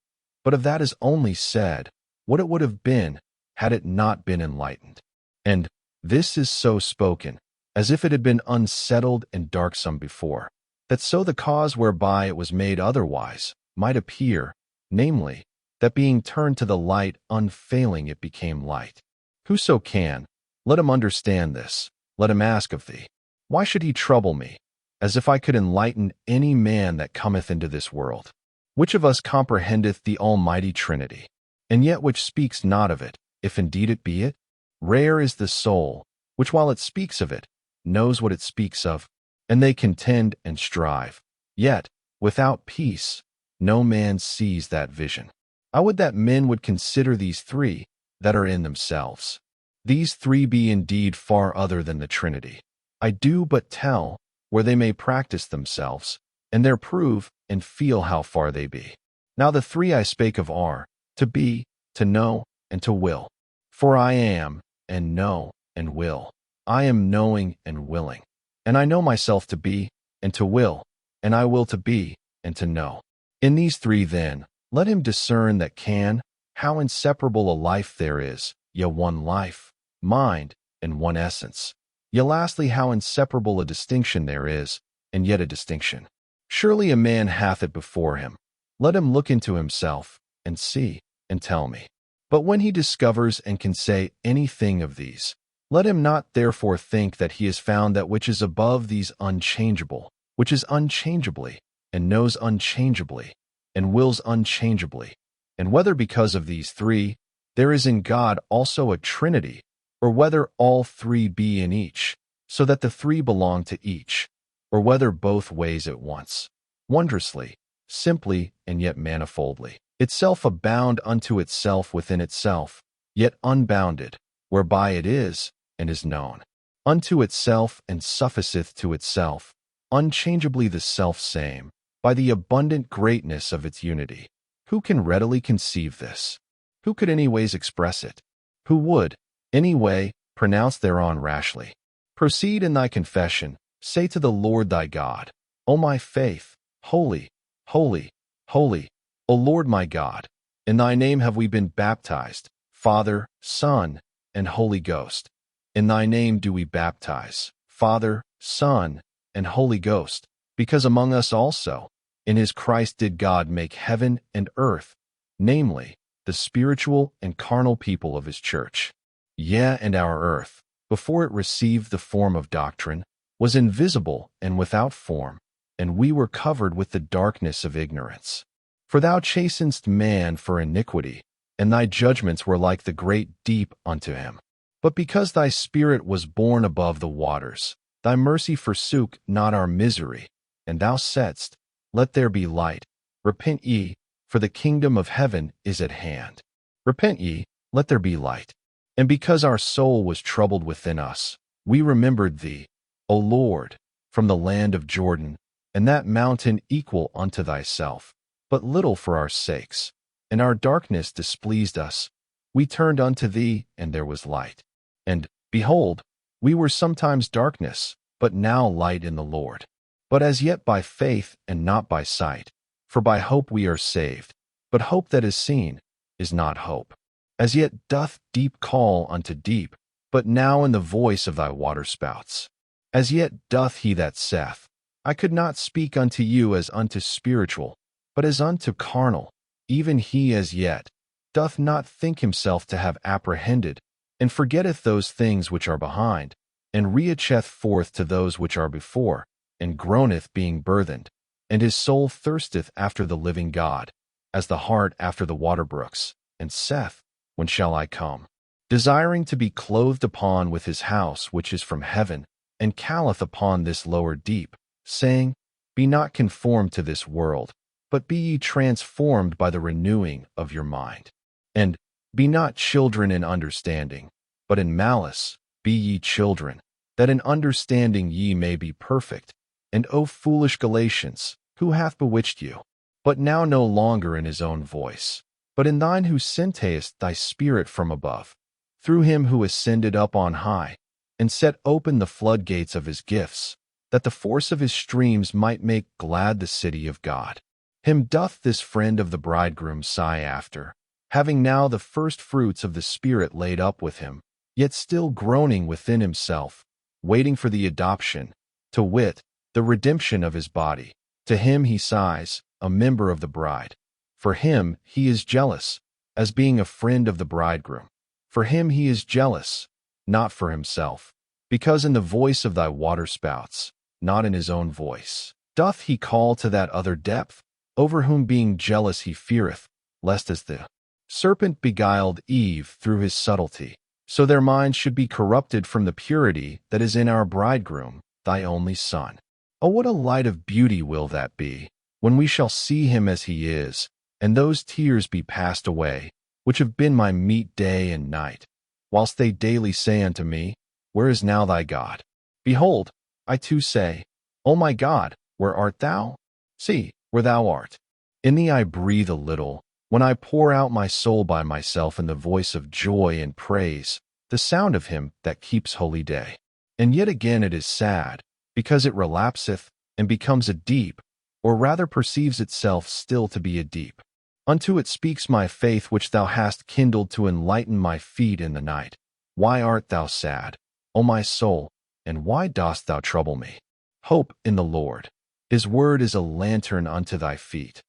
But of that is only said, what it would have been, had it not been enlightened. And this is so spoken, as if it had been unsettled and darksome before, that so the cause whereby it was made otherwise might appear, namely, that being turned to the light unfailing it became light. Whoso can, let him understand this, let him ask of thee. Why should he trouble me, as if I could enlighten any man that cometh into this world? Which of us comprehendeth the Almighty Trinity, and yet which speaks not of it, if indeed it be it? Rare is the soul, which while it speaks of it, knows what it speaks of, and they contend and strive. Yet, without peace, no man sees that vision. I would that men would consider these three that are in themselves. These three be indeed far other than the Trinity. I do but tell where they may practice themselves, and there prove and feel how far they be. Now the three I spake of are, to be, to know, and to will. For I am, and know, and will. I am knowing and willing. And I know myself to be, and to will, and I will to be, and to know. In these three then, let him discern that can, how inseparable a life there is, yea, one life, mind, and one essence. Yea, lastly, how inseparable a distinction there is, and yet a distinction. Surely a man hath it before him. Let him look into himself, and see, and tell me. But when he discovers and can say anything of these, let him not therefore think that he has found that which is above these unchangeable, which is unchangeably, and knows unchangeably, and wills unchangeably, and whether because of these three, there is in God also a Trinity, or whether all three be in each, so that the three belong to each, or whether both ways at once, wondrously, simply, and yet manifoldly, itself abound unto itself within itself, yet unbounded, whereby it is, and is known, unto itself and sufficeth to itself, unchangeably the self-same, by the abundant greatness of its unity. Who can readily conceive this? Who could any ways express it? Who would, any way, pronounce thereon rashly? Proceed in thy confession, say to the Lord thy God, O my faith, holy, holy, holy, O Lord my God, in thy name have we been baptized, Father, Son, and Holy Ghost. In thy name do we baptize, Father, Son, and Holy Ghost, because among us also, in his Christ did God make heaven and earth, namely, the spiritual and carnal people of his church. Yea, and our earth, before it received the form of doctrine, was invisible and without form, and we were covered with the darkness of ignorance. For thou chastenest man for iniquity, and thy judgments were like the great deep unto him. But because thy spirit was born above the waters, thy mercy forsook not our misery, and thou saidst, Let there be light. Repent ye, for the kingdom of heaven is at hand. Repent ye, let there be light. And because our soul was troubled within us, we remembered thee, O Lord, from the land of Jordan, and that mountain equal unto thyself, but little for our sakes, and our darkness displeased us. We turned unto thee, and there was light. And, behold, we were sometimes darkness, but now light in the Lord. But as yet by faith and not by sight, for by hope we are saved. But hope that is seen is not hope. As yet doth deep call unto deep, but now in the voice of thy waterspouts. As yet doth he that saith, I could not speak unto you as unto spiritual, but as unto carnal, even he as yet doth not think himself to have apprehended, and forgetteth those things which are behind, and reacheth forth to those which are before, and groaneth being burthened, and his soul thirsteth after the living God, as the hart after the water brooks, and saith, When shall I come? Desiring to be clothed upon with his house which is from heaven, and calleth upon this lower deep, saying, Be not conformed to this world, but be ye transformed by the renewing of your mind. And be not children in understanding, but in malice be ye children, that in understanding ye may be perfect. And O foolish Galatians, who hath bewitched you? But now no longer in his own voice, but in thine who sentest thy Spirit from above, through him who ascended up on high, and set open the floodgates of his gifts, that the force of his streams might make glad the city of God. Him doth this friend of the bridegroom sigh after, having now the first fruits of the Spirit laid up with him, yet still groaning within himself, waiting for the adoption, to wit, the redemption of his body. To him he sighs, a member of the bride. For him he is jealous, as being a friend of the bridegroom. For him he is jealous, not for himself, because in the voice of thy waterspouts, not in his own voice, doth he call to that other depth, over whom being jealous he feareth, lest as the serpent beguiled Eve through his subtlety, so their minds should be corrupted from the purity that is in our bridegroom, thy only Son. Oh, what a light of beauty will that be, when we shall see him as he is, and those tears be passed away, which have been my meat day and night, whilst they daily say unto me, Where is now thy God? Behold, I too say, O my God, where art thou? See, where thou art. In thee I breathe a little, when I pour out my soul by myself in the voice of joy and praise, the sound of him that keeps holy day. And yet again it is sad, because it relapseth, and becomes a deep, or rather perceives itself still to be a deep. Unto it speaks my faith which thou hast kindled to enlighten my feet in the night. Why art thou sad, O my soul, and why dost thou trouble me? Hope in the Lord. His word is a lantern unto thy feet.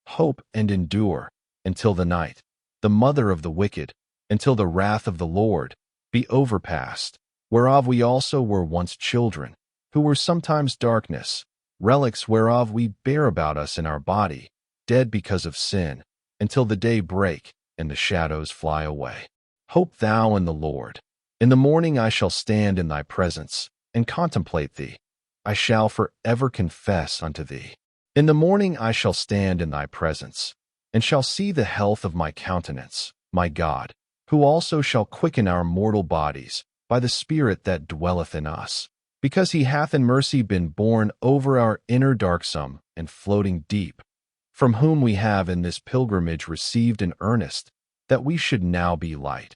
Hope and endure, until the night, the mother of the wicked, until the wrath of the Lord be overpast, whereof we also were once children, who were sometimes darkness, relics whereof we bear about us in our body, dead because of sin, until the day break and the shadows fly away. Hope thou in the Lord. In the morning I shall stand in thy presence and contemplate thee. I shall forever confess unto thee. In the morning I shall stand in thy presence, and shall see the health of my countenance, my God, who also shall quicken our mortal bodies by the Spirit that dwelleth in us, because he hath in mercy been borne over our inner darksome and floating deep, from whom we have in this pilgrimage received an earnest, that we should now be light,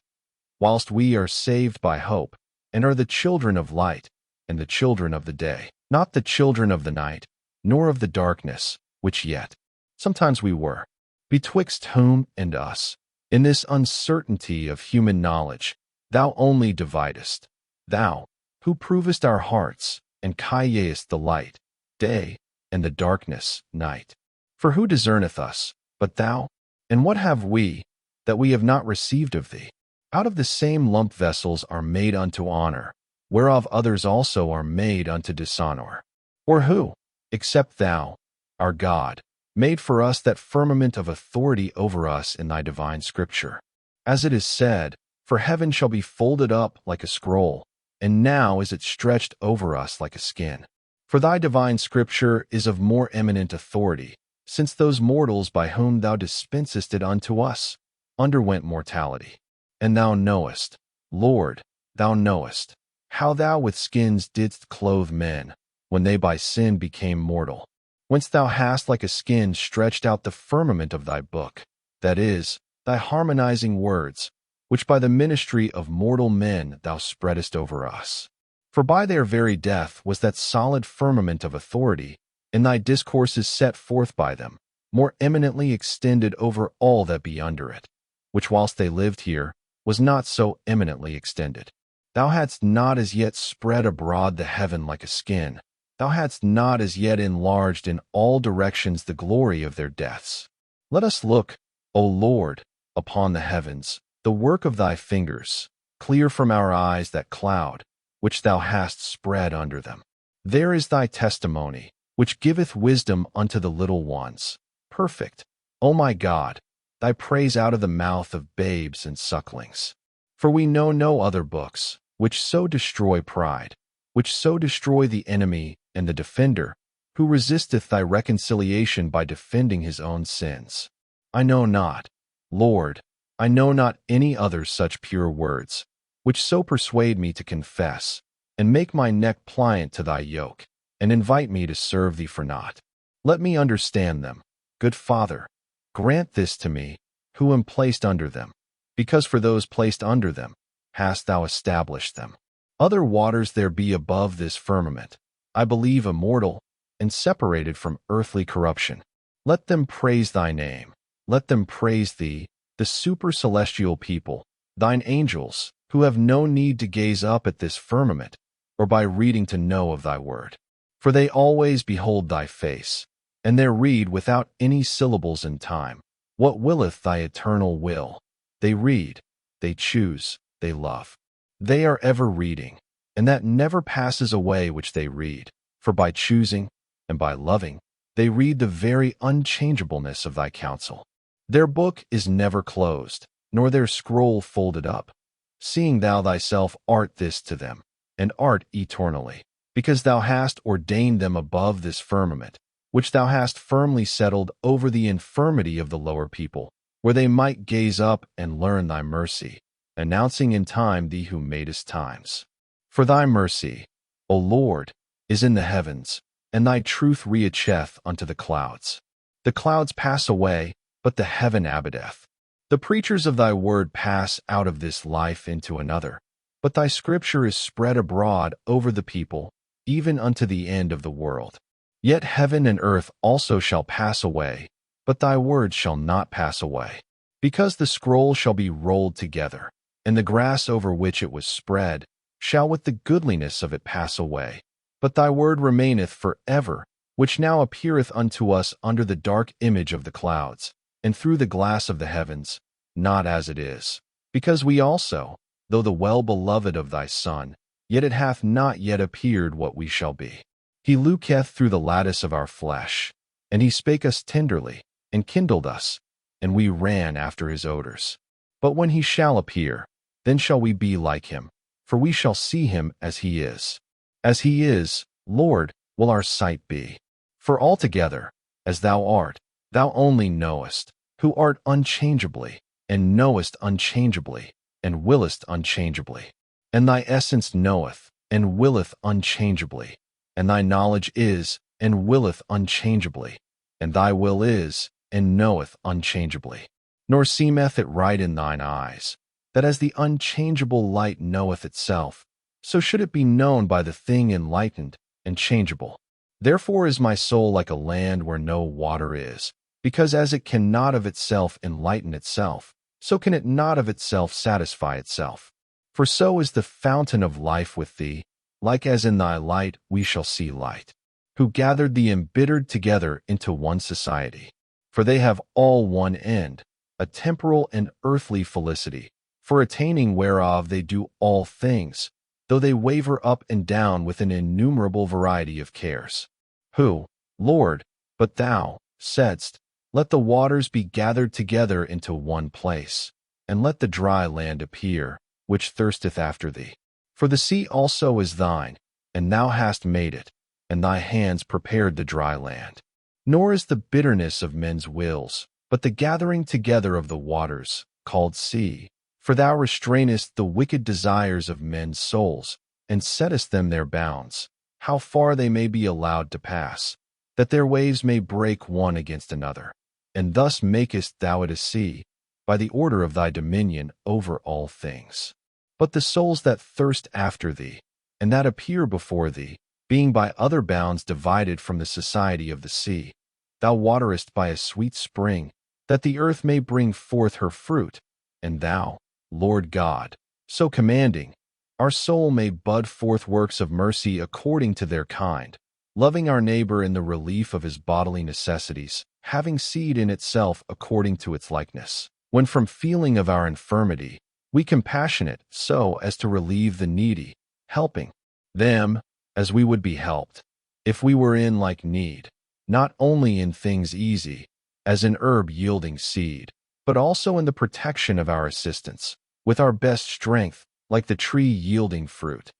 whilst we are saved by hope, and are the children of light, and the children of the day, not the children of the night, nor of the darkness, which yet sometimes we were. Betwixt whom and us, in this uncertainty of human knowledge, thou only dividest, thou, who provest our hearts, and criest the light, day, and the darkness, night. For who discerneth us, but thou? And what have we, that we have not received of thee? Out of the same lump vessels are made unto honor, whereof others also are made unto dishonor. Or who, except thou, our God, made for us that firmament of authority over us in thy divine scripture? As it is said, for heaven shall be folded up like a scroll, and now is it stretched over us like a skin. For thy divine scripture is of more eminent authority, since those mortals by whom thou dispensest it unto us underwent mortality. And thou knowest, Lord, thou knowest, how thou with skins didst clothe men, when they by sin became mortal, whence thou hast like a skin stretched out the firmament of thy book, that is, thy harmonizing words, which by the ministry of mortal men thou spreadest over us. For by their very death was that solid firmament of authority, in thy discourses set forth by them, more eminently extended over all that be under it, which whilst they lived here was not so eminently extended. Thou hadst not as yet spread abroad the heaven like a skin, thou hadst not as yet enlarged in all directions the glory of their deaths. Let us look, O Lord, upon the heavens, the work of thy fingers, clear from our eyes that cloud, which thou hast spread under them. There is thy testimony, which giveth wisdom unto the little ones. Perfect, O my God, thy praise out of the mouth of babes and sucklings. For we know no other books, which so destroy pride, which so destroy the enemy and the defender, who resisteth thy reconciliation by defending his own sins. I know not, Lord, I know not any other such pure words, which so persuade me to confess, and make my neck pliant to thy yoke, and invite me to serve thee for naught. Let me understand them, good Father, grant this to me, who am placed under them, because for those placed under them hast thou established them. Other waters there be above this firmament, I believe immortal, and separated from earthly corruption. Let them praise thy name, let them praise thee, the supercelestial people, thine angels, who have no need to gaze up at this firmament, or by reading to know of thy word. For they always behold thy face, and there read without any syllables in time, what willeth thy eternal will. They read, they choose, they love. They are ever reading, and that never passes away which they read, for by choosing, and by loving, they read the very unchangeableness of thy counsel. Their book is never closed, nor their scroll folded up, seeing thou thyself art this to them, and art eternally, because thou hast ordained them above this firmament, which thou hast firmly settled over the infirmity of the lower people, where they might gaze up and learn thy mercy, announcing in time thee who madest times. For thy mercy, O Lord, is in the heavens, and thy truth reacheth unto the clouds. The clouds pass away, but the heaven abideth. The preachers of thy word pass out of this life into another, but thy scripture is spread abroad over the people, even unto the end of the world. Yet heaven and earth also shall pass away, but thy word shall not pass away. Because the scroll shall be rolled together, and the grass over which it was spread shall with the goodliness of it pass away. But thy word remaineth for ever, which now appeareth unto us under the dark image of the clouds, and through the glass of the heavens, not as it is. Because we also, though the well-beloved of thy Son, yet it hath not yet appeared what we shall be. He looketh through the lattice of our flesh, and he spake us tenderly, and kindled us, and we ran after his odors. But when he shall appear, then shall we be like him, for we shall see him as he is. As he is, Lord, will our sight be. For altogether, as thou art, thou only knowest, who art unchangeably, and knowest unchangeably, and willest unchangeably. And thy essence knoweth, and willeth unchangeably, and thy knowledge is, and willeth unchangeably, and thy will is, and knoweth unchangeably. Nor seemeth it right in thine eyes, that as the unchangeable light knoweth itself, so should it be known by the thing enlightened and changeable. Therefore is my soul like a land where no water is, because as it cannot of itself enlighten itself, so can it not of itself satisfy itself. For so is the fountain of life with thee, like as in thy light we shall see light, who gathered the embittered together into one society. For they have all one end, a temporal and earthly felicity, for attaining whereof they do all things, though they waver up and down with an innumerable variety of cares. Who, Lord, but thou, saidst, let the waters be gathered together into one place, and let the dry land appear, which thirsteth after thee. For the sea also is thine, and thou hast made it, and thy hands prepared the dry land. Nor is the bitterness of men's wills, but the gathering together of the waters, called sea. For thou restrainest the wicked desires of men's souls, and settest them their bounds, how far they may be allowed to pass, that their waves may break one against another. And thus makest thou it a sea, by the order of thy dominion over all things. But the souls that thirst after thee, and that appear before thee, being by other bounds divided from the society of the sea, thou waterest by a sweet spring, that the earth may bring forth her fruit, and thou, Lord God, so commanding, our soul may bud forth works of mercy according to their kind, loving our neighbor in the relief of his bodily necessities, having seed in itself according to its likeness. When from feeling of our infirmity, we compassionate so as to relieve the needy, helping them as we would be helped, if we were in like need, not only in things easy, as in herb yielding seed, but also in the protection of our assistants, with our best strength, like the tree yielding fruit,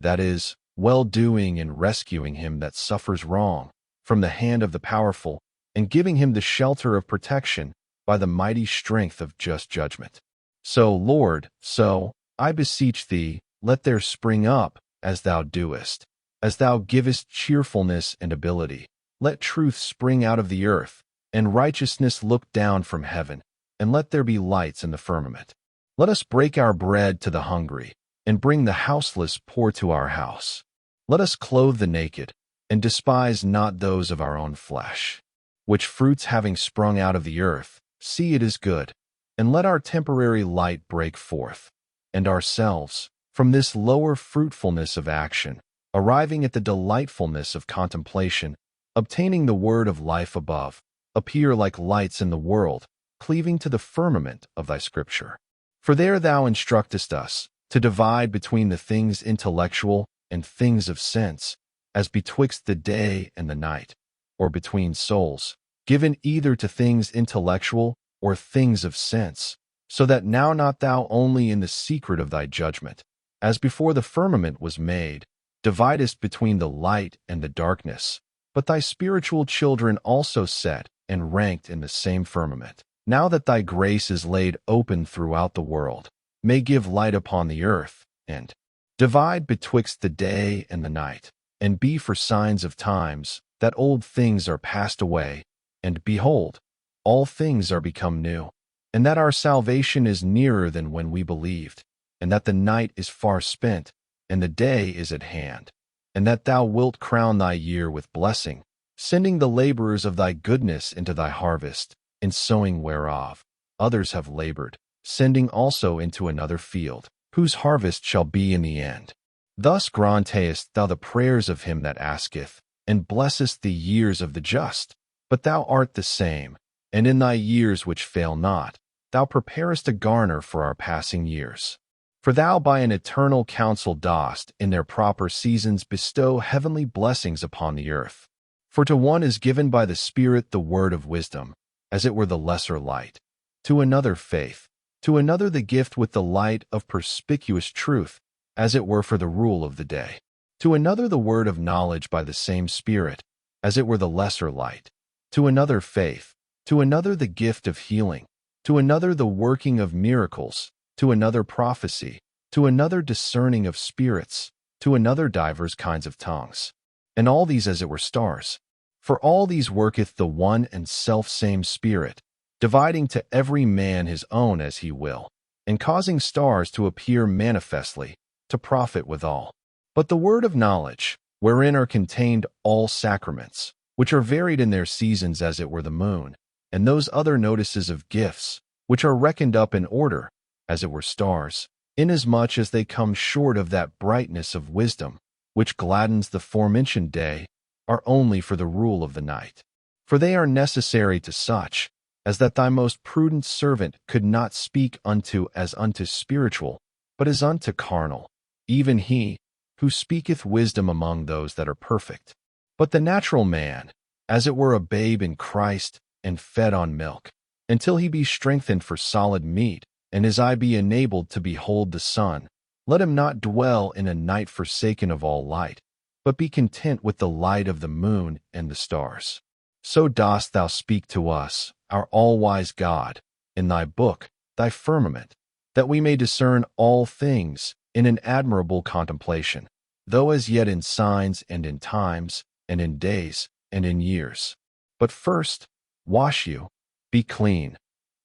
that is, well-doing and rescuing him that suffers wrong from the hand of the powerful, and giving him the shelter of protection by the mighty strength of just judgment. So, Lord, so, I beseech thee, let there spring up, as thou doest, as thou givest cheerfulness and ability, let truth spring out of the earth, and righteousness look down from heaven, and let there be lights in the firmament. Let us break our bread to the hungry, and bring the houseless poor to our house. Let us clothe the naked, and despise not those of our own flesh. Which fruits having sprung out of the earth, see it is good, and let our temporary light break forth, and ourselves, from this lower fruitfulness of action, arriving at the delightfulness of contemplation, obtaining the word of life above, appear like lights in the world, cleaving to the firmament of thy scripture. For there thou instructest us to divide between the things intellectual and things of sense, as betwixt the day and the night, or between souls, given either to things intellectual or things of sense, so that now not thou only in the secret of thy judgment, as before the firmament was made, dividest between the light and the darkness, but thy spiritual children also set and ranked in the same firmament, now that thy grace is laid open throughout the world, may give light upon the earth, and divide betwixt the day and the night, and be for signs of times, that old things are passed away, and behold, all things are become new, and that our salvation is nearer than when we believed, and that the night is far spent, and the day is at hand, and that thou wilt crown thy year with blessing, sending the laborers of thy goodness into thy harvest, in sowing whereof others have labored, sending also into another field, whose harvest shall be in the end. Thus grantest thou the prayers of him that asketh, and blessest the years of the just. But thou art the same, and in thy years which fail not, thou preparest a garner for our passing years. For thou by an eternal counsel dost, in their proper seasons, bestow heavenly blessings upon the earth. For to one is given by the Spirit the word of wisdom, as it were the lesser light, to another faith, to another the gift with the light of perspicuous truth, as it were for the rule of the day, to another the word of knowledge by the same Spirit, as it were the lesser light, to another faith, to another the gift of healing, to another the working of miracles, to another prophecy, to another discerning of spirits, to another divers kinds of tongues, and all these as it were stars. For all these worketh the one and selfsame Spirit, dividing to every man his own as he will, and causing stars to appear manifestly, to profit withal. But the word of knowledge, wherein are contained all sacraments, which are varied in their seasons as it were the moon, and those other notices of gifts, which are reckoned up in order, as it were stars, inasmuch as they come short of that brightness of wisdom, which gladdens the forementioned day, are only for the rule of the night. For they are necessary to such, as that thy most prudent servant could not speak unto as unto spiritual, but as unto carnal, even he, who speaketh wisdom among those that are perfect. But the natural man, as it were a babe in Christ, and fed on milk, until he be strengthened for solid meat, and his eye be enabled to behold the sun, let him not dwell in a night forsaken of all light, but be content with the light of the moon and the stars. So dost thou speak to us, our all-wise God, in thy book, thy firmament, that we may discern all things in an admirable contemplation, though as yet in signs and in times, and in days, and in years. But first, wash you, be clean,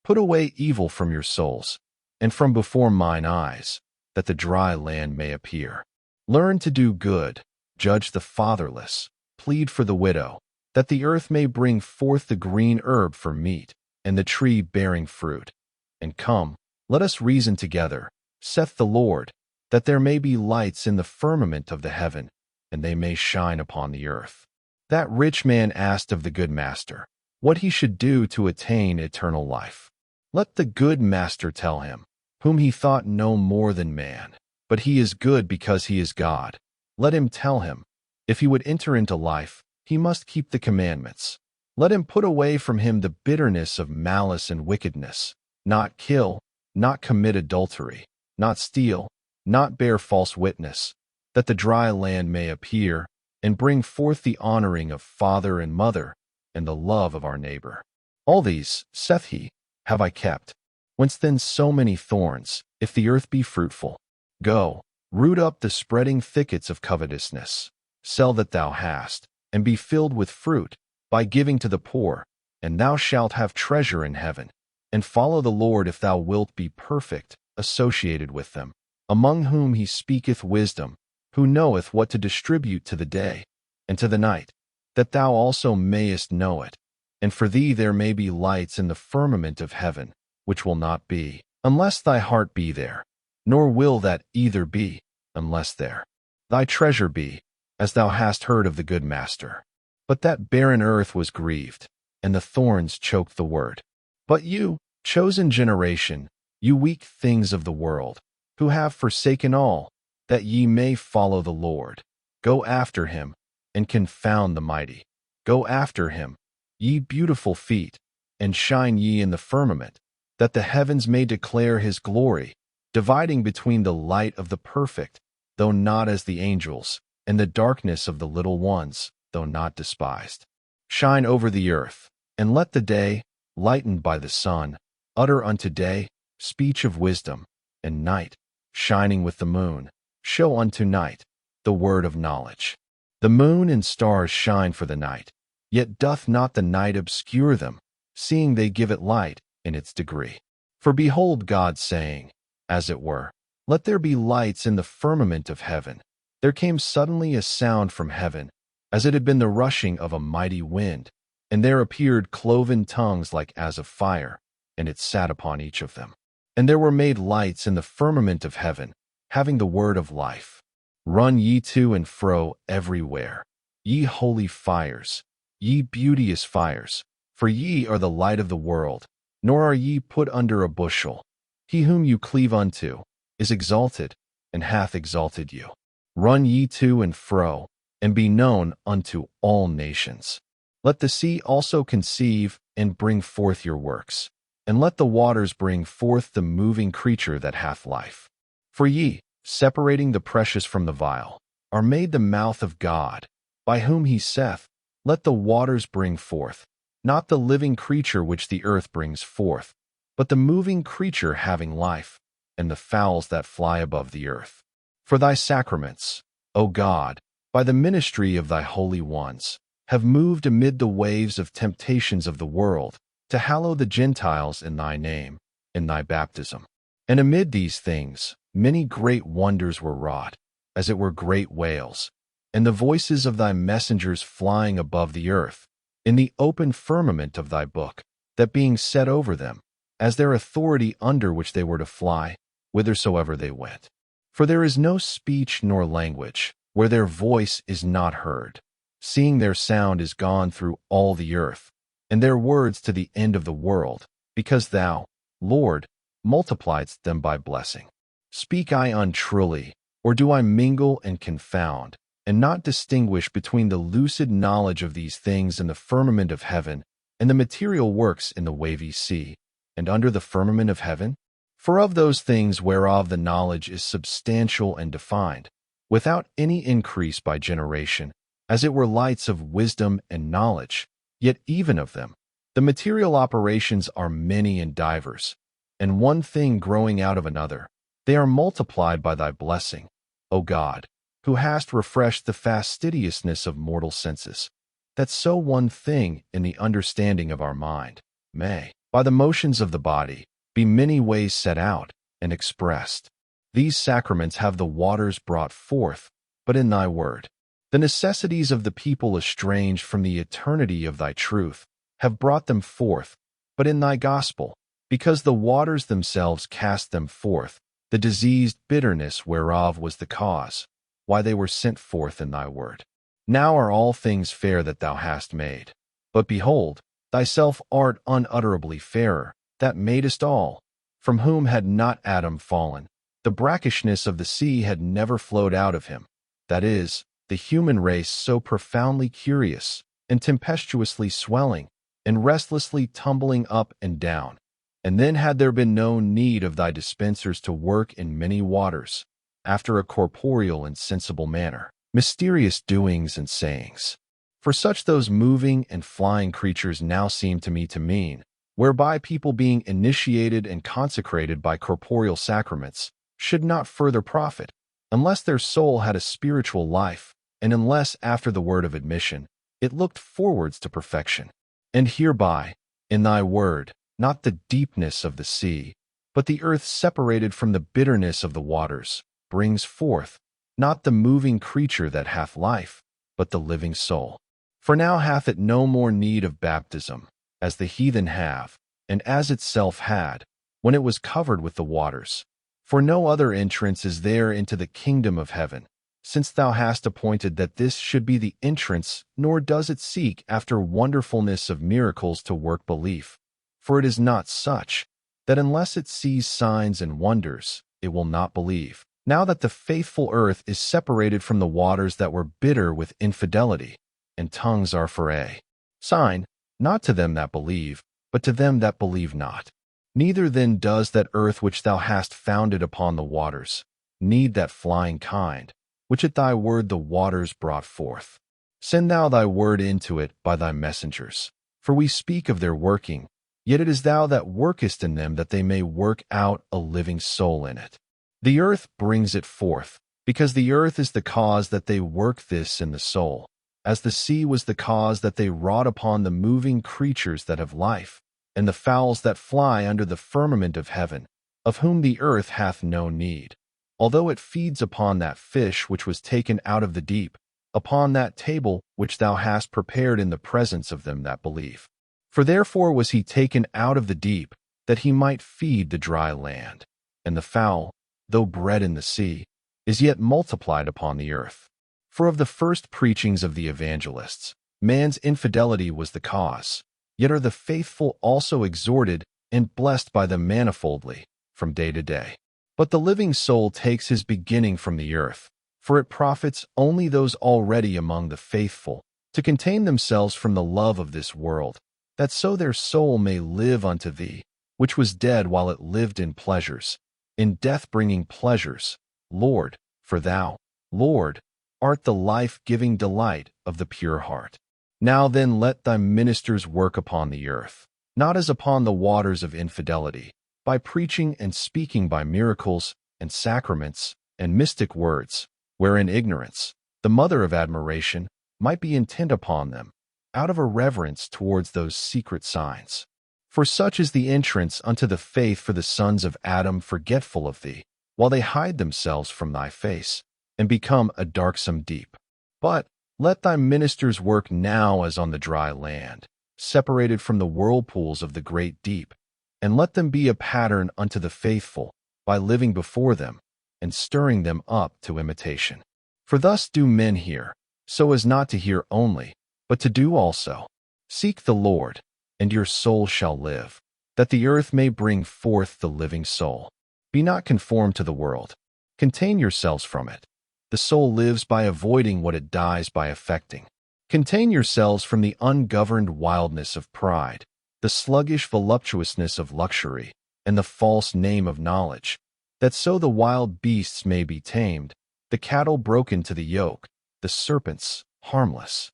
put away evil from your souls, and from before mine eyes, that the dry land may appear. Learn to do good, judge the fatherless, plead for the widow, that the earth may bring forth the green herb for meat, and the tree bearing fruit. And come, let us reason together, saith the Lord, that there may be lights in the firmament of the heaven, and they may shine upon the earth. That rich man asked of the good master, what he should do to attain eternal life. Let the good master tell him, whom he thought no more than man, but he is good because he is God. Let him tell him, if he would enter into life, he must keep the commandments. Let him put away from him the bitterness of malice and wickedness, not kill, not commit adultery, not steal, not bear false witness, that the dry land may appear, and bring forth the honoring of father and mother, and the love of our neighbor. All these, saith he, have I kept. Whence then so many thorns, if the earth be fruitful? Go, root up the spreading thickets of covetousness, sell that thou hast, and be filled with fruit, by giving to the poor, and thou shalt have treasure in heaven. And follow the Lord if thou wilt be perfect, associated with them, among whom he speaketh wisdom, who knoweth what to distribute to the day, and to the night, that thou also mayest know it. And for thee there may be lights in the firmament of heaven, which will not be, unless thy heart be there, nor will that either be, unless there thy treasure be, as thou hast heard of the good master. But that barren earth was grieved, and the thorns choked the word. But you, chosen generation, you weak things of the world, who have forsaken all, that ye may follow the Lord, go after him, and confound the mighty. Go after him, ye beautiful feet, and shine ye in the firmament, that the heavens may declare his glory, dividing between the light of the perfect, though not as the angels, and the darkness of the little ones, though not despised. Shine over the earth, and let the day, lightened by the sun, utter unto day speech of wisdom, and night, shining with the moon, show unto night the word of knowledge. The moon and stars shine for the night, yet doth not the night obscure them, seeing they give it light in its degree. For behold God saying, as it were, let there be lights in the firmament of heaven. There came suddenly a sound from heaven, as it had been the rushing of a mighty wind, and there appeared cloven tongues like as of fire, and it sat upon each of them. And there were made lights in the firmament of heaven, having the word of life. Run ye to and fro everywhere, ye holy fires, ye beauteous fires, for ye are the light of the world, nor are ye put under a bushel. He whom you cleave unto is exalted, and hath exalted you. Run ye to and fro, and be known unto all nations. Let the sea also conceive and bring forth your works, and let the waters bring forth the moving creature that hath life. For ye, separating the precious from the vile, are made the mouth of God, by whom he saith, Let the waters bring forth, not the living creature which the earth brings forth, but the moving creature having life, and the fowls that fly above the earth. For thy sacraments, O God, by the ministry of thy holy ones, have moved amid the waves of temptations of the world, to hallow the Gentiles in thy name, in thy baptism. And amid these things, many great wonders were wrought, as it were great whales, and the voices of thy messengers flying above the earth, in the open firmament of thy book, that being set over them, as their authority under which they were to fly, whithersoever they went. For there is no speech nor language, where their voice is not heard, seeing their sound is gone through all the earth, and their words to the end of the world, because thou, Lord, multipliedst them by blessing. Speak I untruly, or do I mingle and confound, and not distinguish between the lucid knowledge of these things in the firmament of heaven, and the material works in the wavy sea, and under the firmament of heaven? For of those things whereof the knowledge is substantial and defined, without any increase by generation, as it were lights of wisdom and knowledge, yet even of them, the material operations are many and divers, and one thing growing out of another, they are multiplied by thy blessing, O God, who hast refreshed the fastidiousness of mortal senses, that so one thing in the understanding of our mind may, by the motions of the body, be many ways set out and expressed. These sacraments have the waters brought forth, but in thy word. The necessities of the people estranged from the eternity of thy truth have brought them forth, but in thy gospel, because the waters themselves cast them forth, the diseased bitterness whereof was the cause, why they were sent forth in thy word. Now are all things fair that thou hast made. But behold, thyself art unutterably fairer, that madest all, from whom had not Adam fallen, the brackishness of the sea had never flowed out of him, that is, the human race so profoundly curious, and tempestuously swelling, and restlessly tumbling up and down. And then had there been no need of thy dispensers to work in many waters, after a corporeal and sensible manner, mysterious doings and sayings. For such those moving and flying creatures now seem to me to mean, whereby people being initiated and consecrated by corporeal sacraments should not further profit, unless their soul had a spiritual life, and unless after the word of admission it looked forwards to perfection. And hereby, in thy word, not the deepness of the sea, but the earth separated from the bitterness of the waters, brings forth, not the moving creature that hath life, but the living soul. For now hath it no more need of baptism, as the heathen have, and as itself had, when it was covered with the waters. For no other entrance is there into the kingdom of heaven, since thou hast appointed that this should be the entrance, nor does it seek after wonderfulness of miracles to work belief. For it is not such, that unless it sees signs and wonders, it will not believe. Now that the faithful earth is separated from the waters that were bitter with infidelity, and tongues are for a sign, not to them that believe, but to them that believe not. Neither then does that earth which thou hast founded upon the waters need that flying kind, which at thy word the waters brought forth. Send thou thy word into it by thy messengers. For we speak of their working, yet it is thou that workest in them that they may work out a living soul in it. The earth brings it forth, because the earth is the cause that they work this in the soul, as the sea was the cause that they wrought upon the moving creatures that have life, and the fowls that fly under the firmament of heaven, of whom the earth hath no need, although it feeds upon that fish which was taken out of the deep, upon that table which thou hast prepared in the presence of them that believe. For therefore was he taken out of the deep, that he might feed the dry land. And the fowl, though bred in the sea, is yet multiplied upon the earth. For of the first preachings of the evangelists, man's infidelity was the cause, yet are the faithful also exhorted and blessed by them manifoldly, from day to day. But the living soul takes his beginning from the earth, for it profits only those already among the faithful, to contain themselves from the love of this world, that so their soul may live unto thee, which was dead while it lived in pleasures, in death bringing pleasures, Lord, for thou, Lord, art the life-giving delight of the pure heart. Now then let thy ministers work upon the earth, not as upon the waters of infidelity, by preaching and speaking by miracles and sacraments and mystic words, wherein ignorance, the mother of admiration, might be intent upon them, out of a reverence towards those secret signs. For such is the entrance unto the faith for the sons of Adam forgetful of thee, while they hide themselves from thy face, and become a darksome deep. But let thy ministers work now as on the dry land, separated from the whirlpools of the great deep, and let them be a pattern unto the faithful, by living before them, and stirring them up to imitation. For thus do men hear, so as not to hear only, but to do also. Seek the Lord, and your soul shall live, that the earth may bring forth the living soul. Be not conformed to the world. Contain yourselves from it. The soul lives by avoiding what it dies by affecting. Contain yourselves from the ungoverned wildness of pride, the sluggish voluptuousness of luxury, and the false name of knowledge, that so the wild beasts may be tamed, the cattle broken to the yoke, the serpents harmless.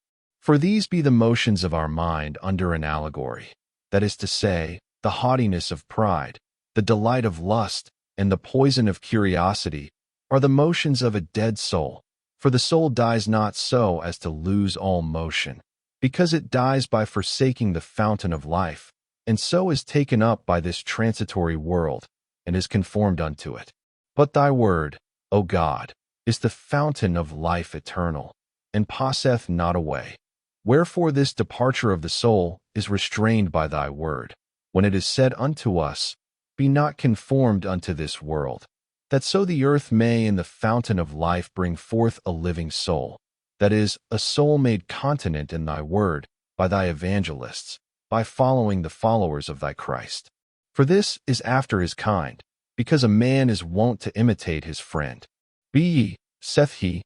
For these be the motions of our mind under an allegory, that is to say, the haughtiness of pride, the delight of lust, and the poison of curiosity, are the motions of a dead soul, for the soul dies not so as to lose all motion, because it dies by forsaking the fountain of life, and so is taken up by this transitory world, and is conformed unto it. But thy word, O God, is the fountain of life eternal, and passeth not away. Wherefore this departure of the soul is restrained by thy word, when it is said unto us, Be not conformed unto this world, that so the earth may in the fountain of life bring forth a living soul, that is, a soul made continent in thy word, by thy evangelists, by following the followers of thy Christ. For this is after his kind, because a man is wont to imitate his friend. Be ye, saith he,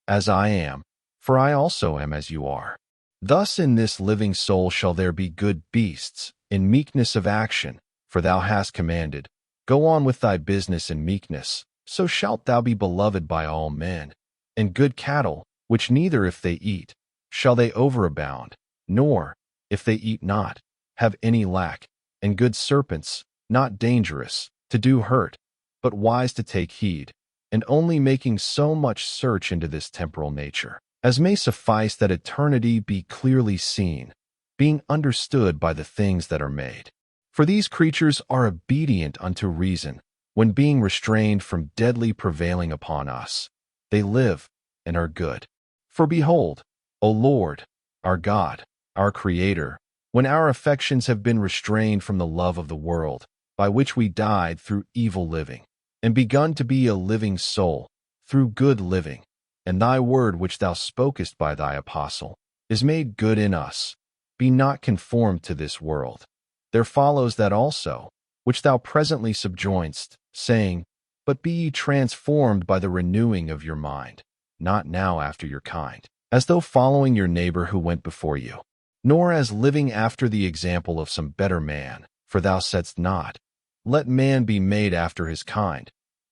as I am, for I also am as you are. Thus in this living soul shall there be good beasts, in meekness of action, for thou hast commanded, Go on with thy business in meekness, so shalt thou be beloved by all men. And good cattle, which neither if they eat, shall they overabound, nor, if they eat not, have any lack, and good serpents, not dangerous, to do hurt, but wise to take heed, and only making so much search into this temporal nature, as may suffice that eternity be clearly seen, being understood by the things that are made. For these creatures are obedient unto reason, when being restrained from deadly prevailing upon us, they live and are good. For behold, O Lord, our God, our Creator, when our affections have been restrained from the love of the world, by which we died through evil living, and begun to be a living soul, through good living, and thy word which thou spokest by thy apostle, is made good in us. Be not conformed to this world. There follows that also, which thou presently subjoinest, saying, But be ye transformed by the renewing of your mind, not now after your kind, as though following your neighbor who went before you, nor as living after the example of some better man, for thou saidst not, Let man be made after his kind,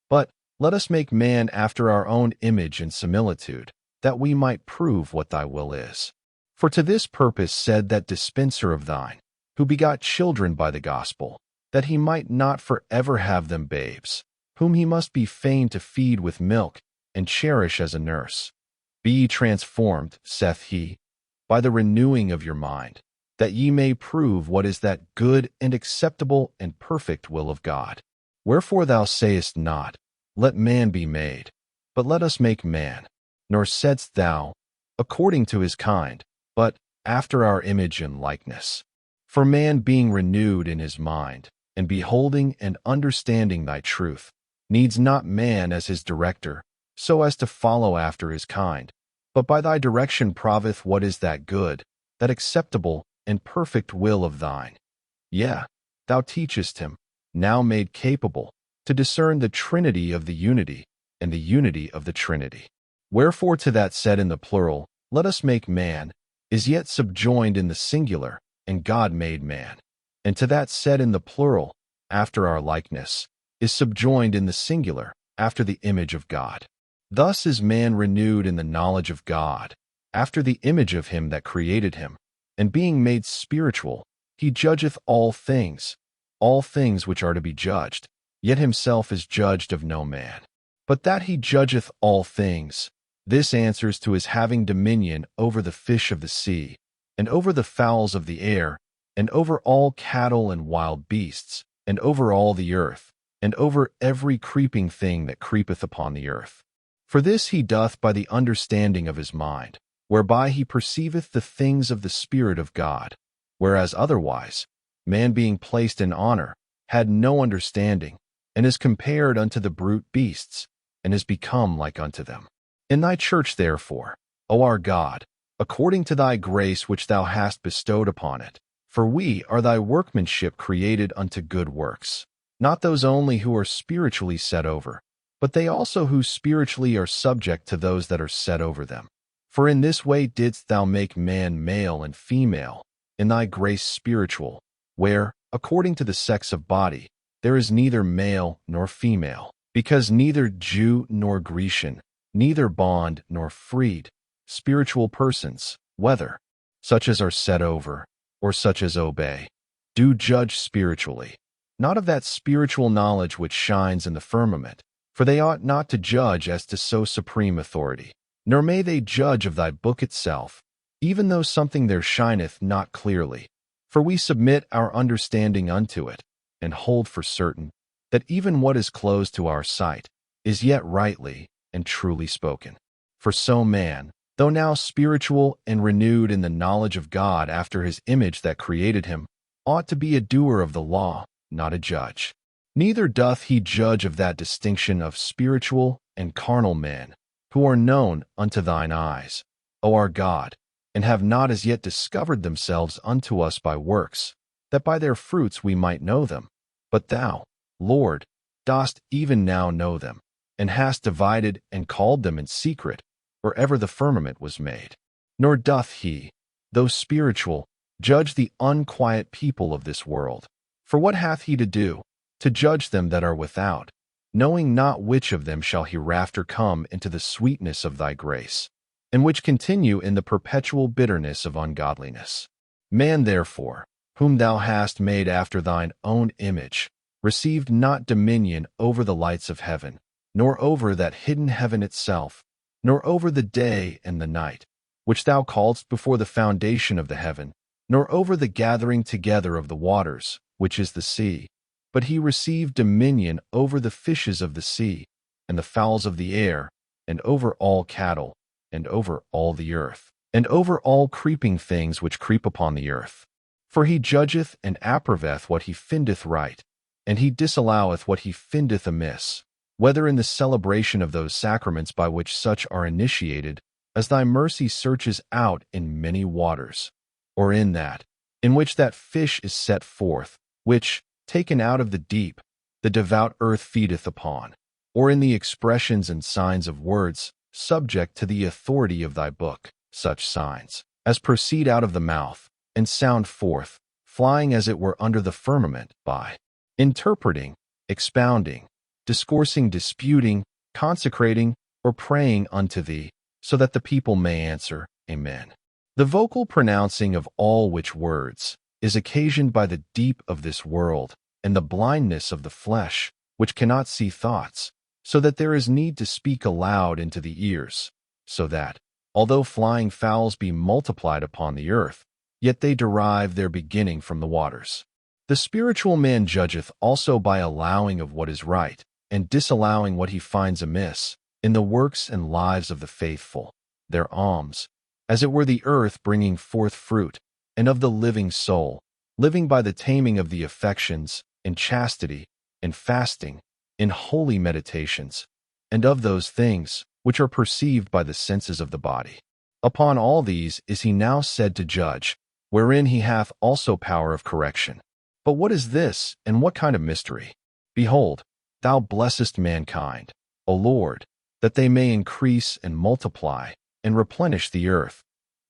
but let us make man after our own image and similitude, that we might prove what thy will is. For to this purpose said that dispenser of thine, who begot children by the gospel, that he might not forever have them babes, whom he must be fain to feed with milk, and cherish as a nurse. Be ye transformed, saith he, by the renewing of your mind, that ye may prove what is that good and acceptable and perfect will of God. Wherefore thou sayest not, Let man be made, but let us make man. Nor saidst thou, according to his kind, but after our image and likeness. For man being renewed in his mind, and beholding and understanding thy truth, needs not man as his director, so as to follow after his kind, but by thy direction proveth what is that good, that acceptable and perfect will of thine. Yea, thou teachest him, now made capable, to discern the Trinity of the unity, and the unity of the Trinity. Wherefore to that said in the plural, Let us make man, is yet subjoined in the singular, and God made man. And to that said in the plural, after our likeness, is subjoined in the singular, after the image of God. Thus is man renewed in the knowledge of God, after the image of him that created him, and being made spiritual, he judgeth all things which are to be judged, yet himself is judged of no man. But that he judgeth all things, this answers to his having dominion over the fish of the sea, and over the fowls of the air, and over all cattle and wild beasts, and over all the earth, and over every creeping thing that creepeth upon the earth. For this he doth by the understanding of his mind, whereby he perceiveth the things of the Spirit of God, whereas otherwise, man being placed in honor, had no understanding, and is compared unto the brute beasts, and is become like unto them. In thy church, therefore, O our God, according to thy grace which thou hast bestowed upon it, for we are thy workmanship created unto good works, not those only who are spiritually set over, but they also who spiritually are subject to those that are set over them. For in this way didst thou make man male and female, in thy grace spiritual, where, according to the sex of body, there is neither male nor female, because neither Jew nor Grecian, neither bond nor freed, spiritual persons, whether such as are set over, or such as obey, do judge spiritually, not of that spiritual knowledge which shines in the firmament, for they ought not to judge as to so supreme authority, nor may they judge of thy book itself, even though something there shineth not clearly. For we submit our understanding unto it, and hold for certain that even what is closed to our sight is yet rightly and truly spoken. For so man, though now spiritual and renewed in the knowledge of God after his image that created him, ought to be a doer of the law, not a judge. Neither doth he judge of that distinction of spiritual and carnal men, who are known unto thine eyes, O our God, and have not as yet discovered themselves unto us by works, that by their fruits we might know them. But thou, Lord, dost even now know them, and hast divided and called them in secret, or ever the firmament was made. Nor doth he, though spiritual, judge the unquiet people of this world. For what hath he to do? To judge them that are without, knowing not which of them shall hereafter come into the sweetness of thy grace, and which continue in the perpetual bitterness of ungodliness. Man, therefore, whom thou hast made after thine own image, received not dominion over the lights of heaven, nor over that hidden heaven itself, nor over the day and the night, which thou calledst before the foundation of the heaven, nor over the gathering together of the waters, which is the sea. But he received dominion over the fishes of the sea, and the fowls of the air, and over all cattle, and over all the earth, and over all creeping things which creep upon the earth. For he judgeth and approveth what he findeth right, and he disalloweth what he findeth amiss, whether in the celebration of those sacraments by which such are initiated, as thy mercy searches out in many waters, or in that, in which that fish is set forth, which, taken out of the deep, the devout earth feedeth upon, or in the expressions and signs of words, subject to the authority of thy book, such signs as proceed out of the mouth, and sound forth, flying as it were under the firmament, by interpreting, expounding, discoursing, disputing, consecrating, or praying unto thee, so that the people may answer, Amen. The vocal pronouncing of all which words is occasioned by the deep of this world and the blindness of the flesh, which cannot see thoughts, so that there is need to speak aloud into the ears, so that, although flying fowls be multiplied upon the earth, yet they derive their beginning from the waters. The spiritual man judgeth also by allowing of what is right, and disallowing what he finds amiss, in the works and lives of the faithful, their alms, as it were the earth bringing forth fruit, and of the living soul, living by the taming of the affections, in chastity, in fasting, in holy meditations, and of those things which are perceived by the senses of the body. Upon all these is he now said to judge, wherein he hath also power of correction. But what is this, and what kind of mystery? Behold, thou blessest mankind, O Lord, that they may increase and multiply, and replenish the earth.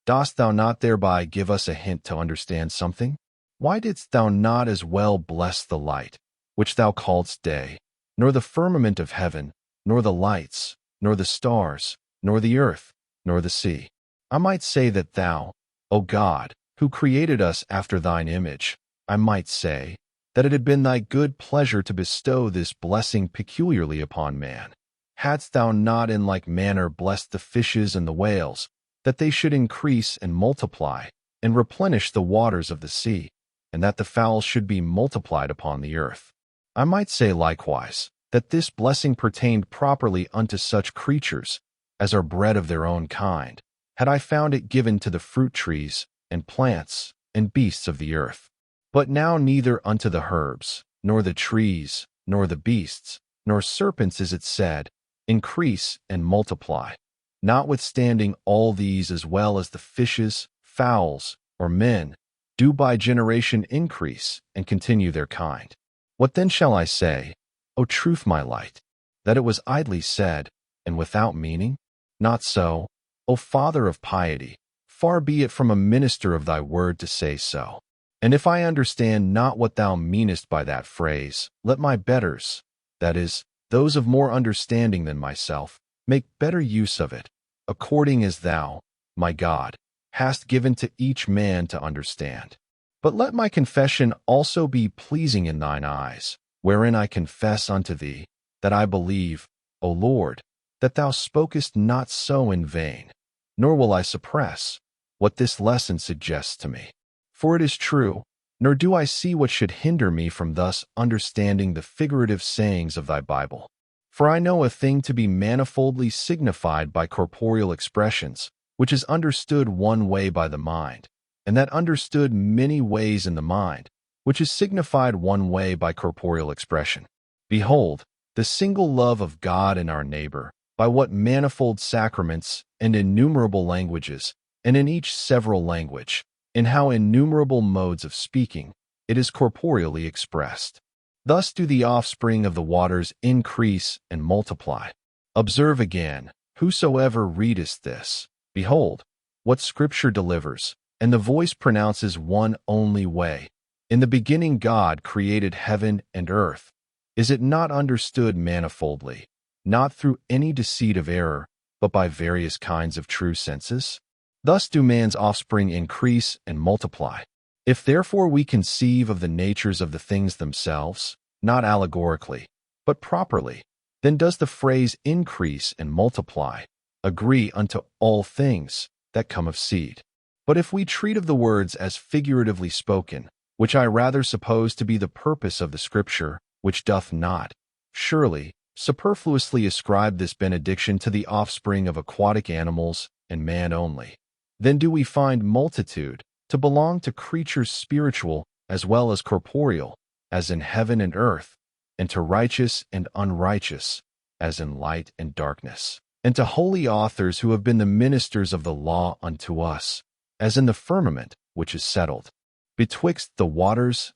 Dost thou not thereby give us a hint to understand something? Why didst thou not as well bless the light, which thou callest day, nor the firmament of heaven, nor the lights, nor the stars, nor the earth, nor the sea. I might say that thou, O God, who created us after thine image, I might say that it had been thy good pleasure to bestow this blessing peculiarly upon man. Hadst thou not in like manner blessed the fishes and the whales, that they should increase and multiply, and replenish the waters of the sea, and that the fowls should be multiplied upon the earth? I might say likewise that this blessing pertained properly unto such creatures as are bred of their own kind, had I found it given to the fruit trees, and plants, and beasts of the earth. But now neither unto the herbs, nor the trees, nor the beasts, nor serpents is it said, increase and multiply. Notwithstanding all these, as well as the fishes, fowls, or men, do by generation increase and continue their kind. What then shall I say, O truth my light? That it was idly said, and without meaning? Not so, O Father of piety, far be it from a minister of thy word to say so. And if I understand not what thou meanest by that phrase, let my betters, that is, those of more understanding than myself, make better use of it, according as thou, my God, hast given to each man to understand. But let my confession also be pleasing in thine eyes, wherein I confess unto thee that I believe, O Lord, that thou spokest not so in vain, nor will I suppress what this lesson suggests to me. For it is true, nor do I see what should hinder me from thus understanding the figurative sayings of thy Bible. For I know a thing to be manifoldly signified by corporeal expressions, which is understood one way by the mind, and that understood many ways in the mind, which is signified one way by corporeal expression. Behold, the single love of God and our neighbor, by what manifold sacraments and innumerable languages, and in each several language, in how innumerable modes of speaking, it is corporeally expressed. Thus do the offspring of the waters increase and multiply. Observe again, whosoever readeth this, behold, what Scripture delivers, and the voice pronounces one only way. In the beginning God created heaven and earth. Is it not understood manifoldly, not through any deceit of error, but by various kinds of true senses? Thus do man's offspring increase and multiply. If therefore we conceive of the natures of the things themselves, not allegorically, but properly, then does the phrase increase and multiply agree unto all things that come of seed. But if we treat of the words as figuratively spoken, which I rather suppose to be the purpose of the Scripture, which doth not, surely, superfluously ascribe this benediction to the offspring of aquatic animals and man only, then do we find multitude to belong to creatures spiritual as well as corporeal, as in heaven and earth, and to righteous and unrighteous, as in light and darkness, and to holy authors who have been the ministers of the law unto us, as in the firmament which is settled betwixt the waters,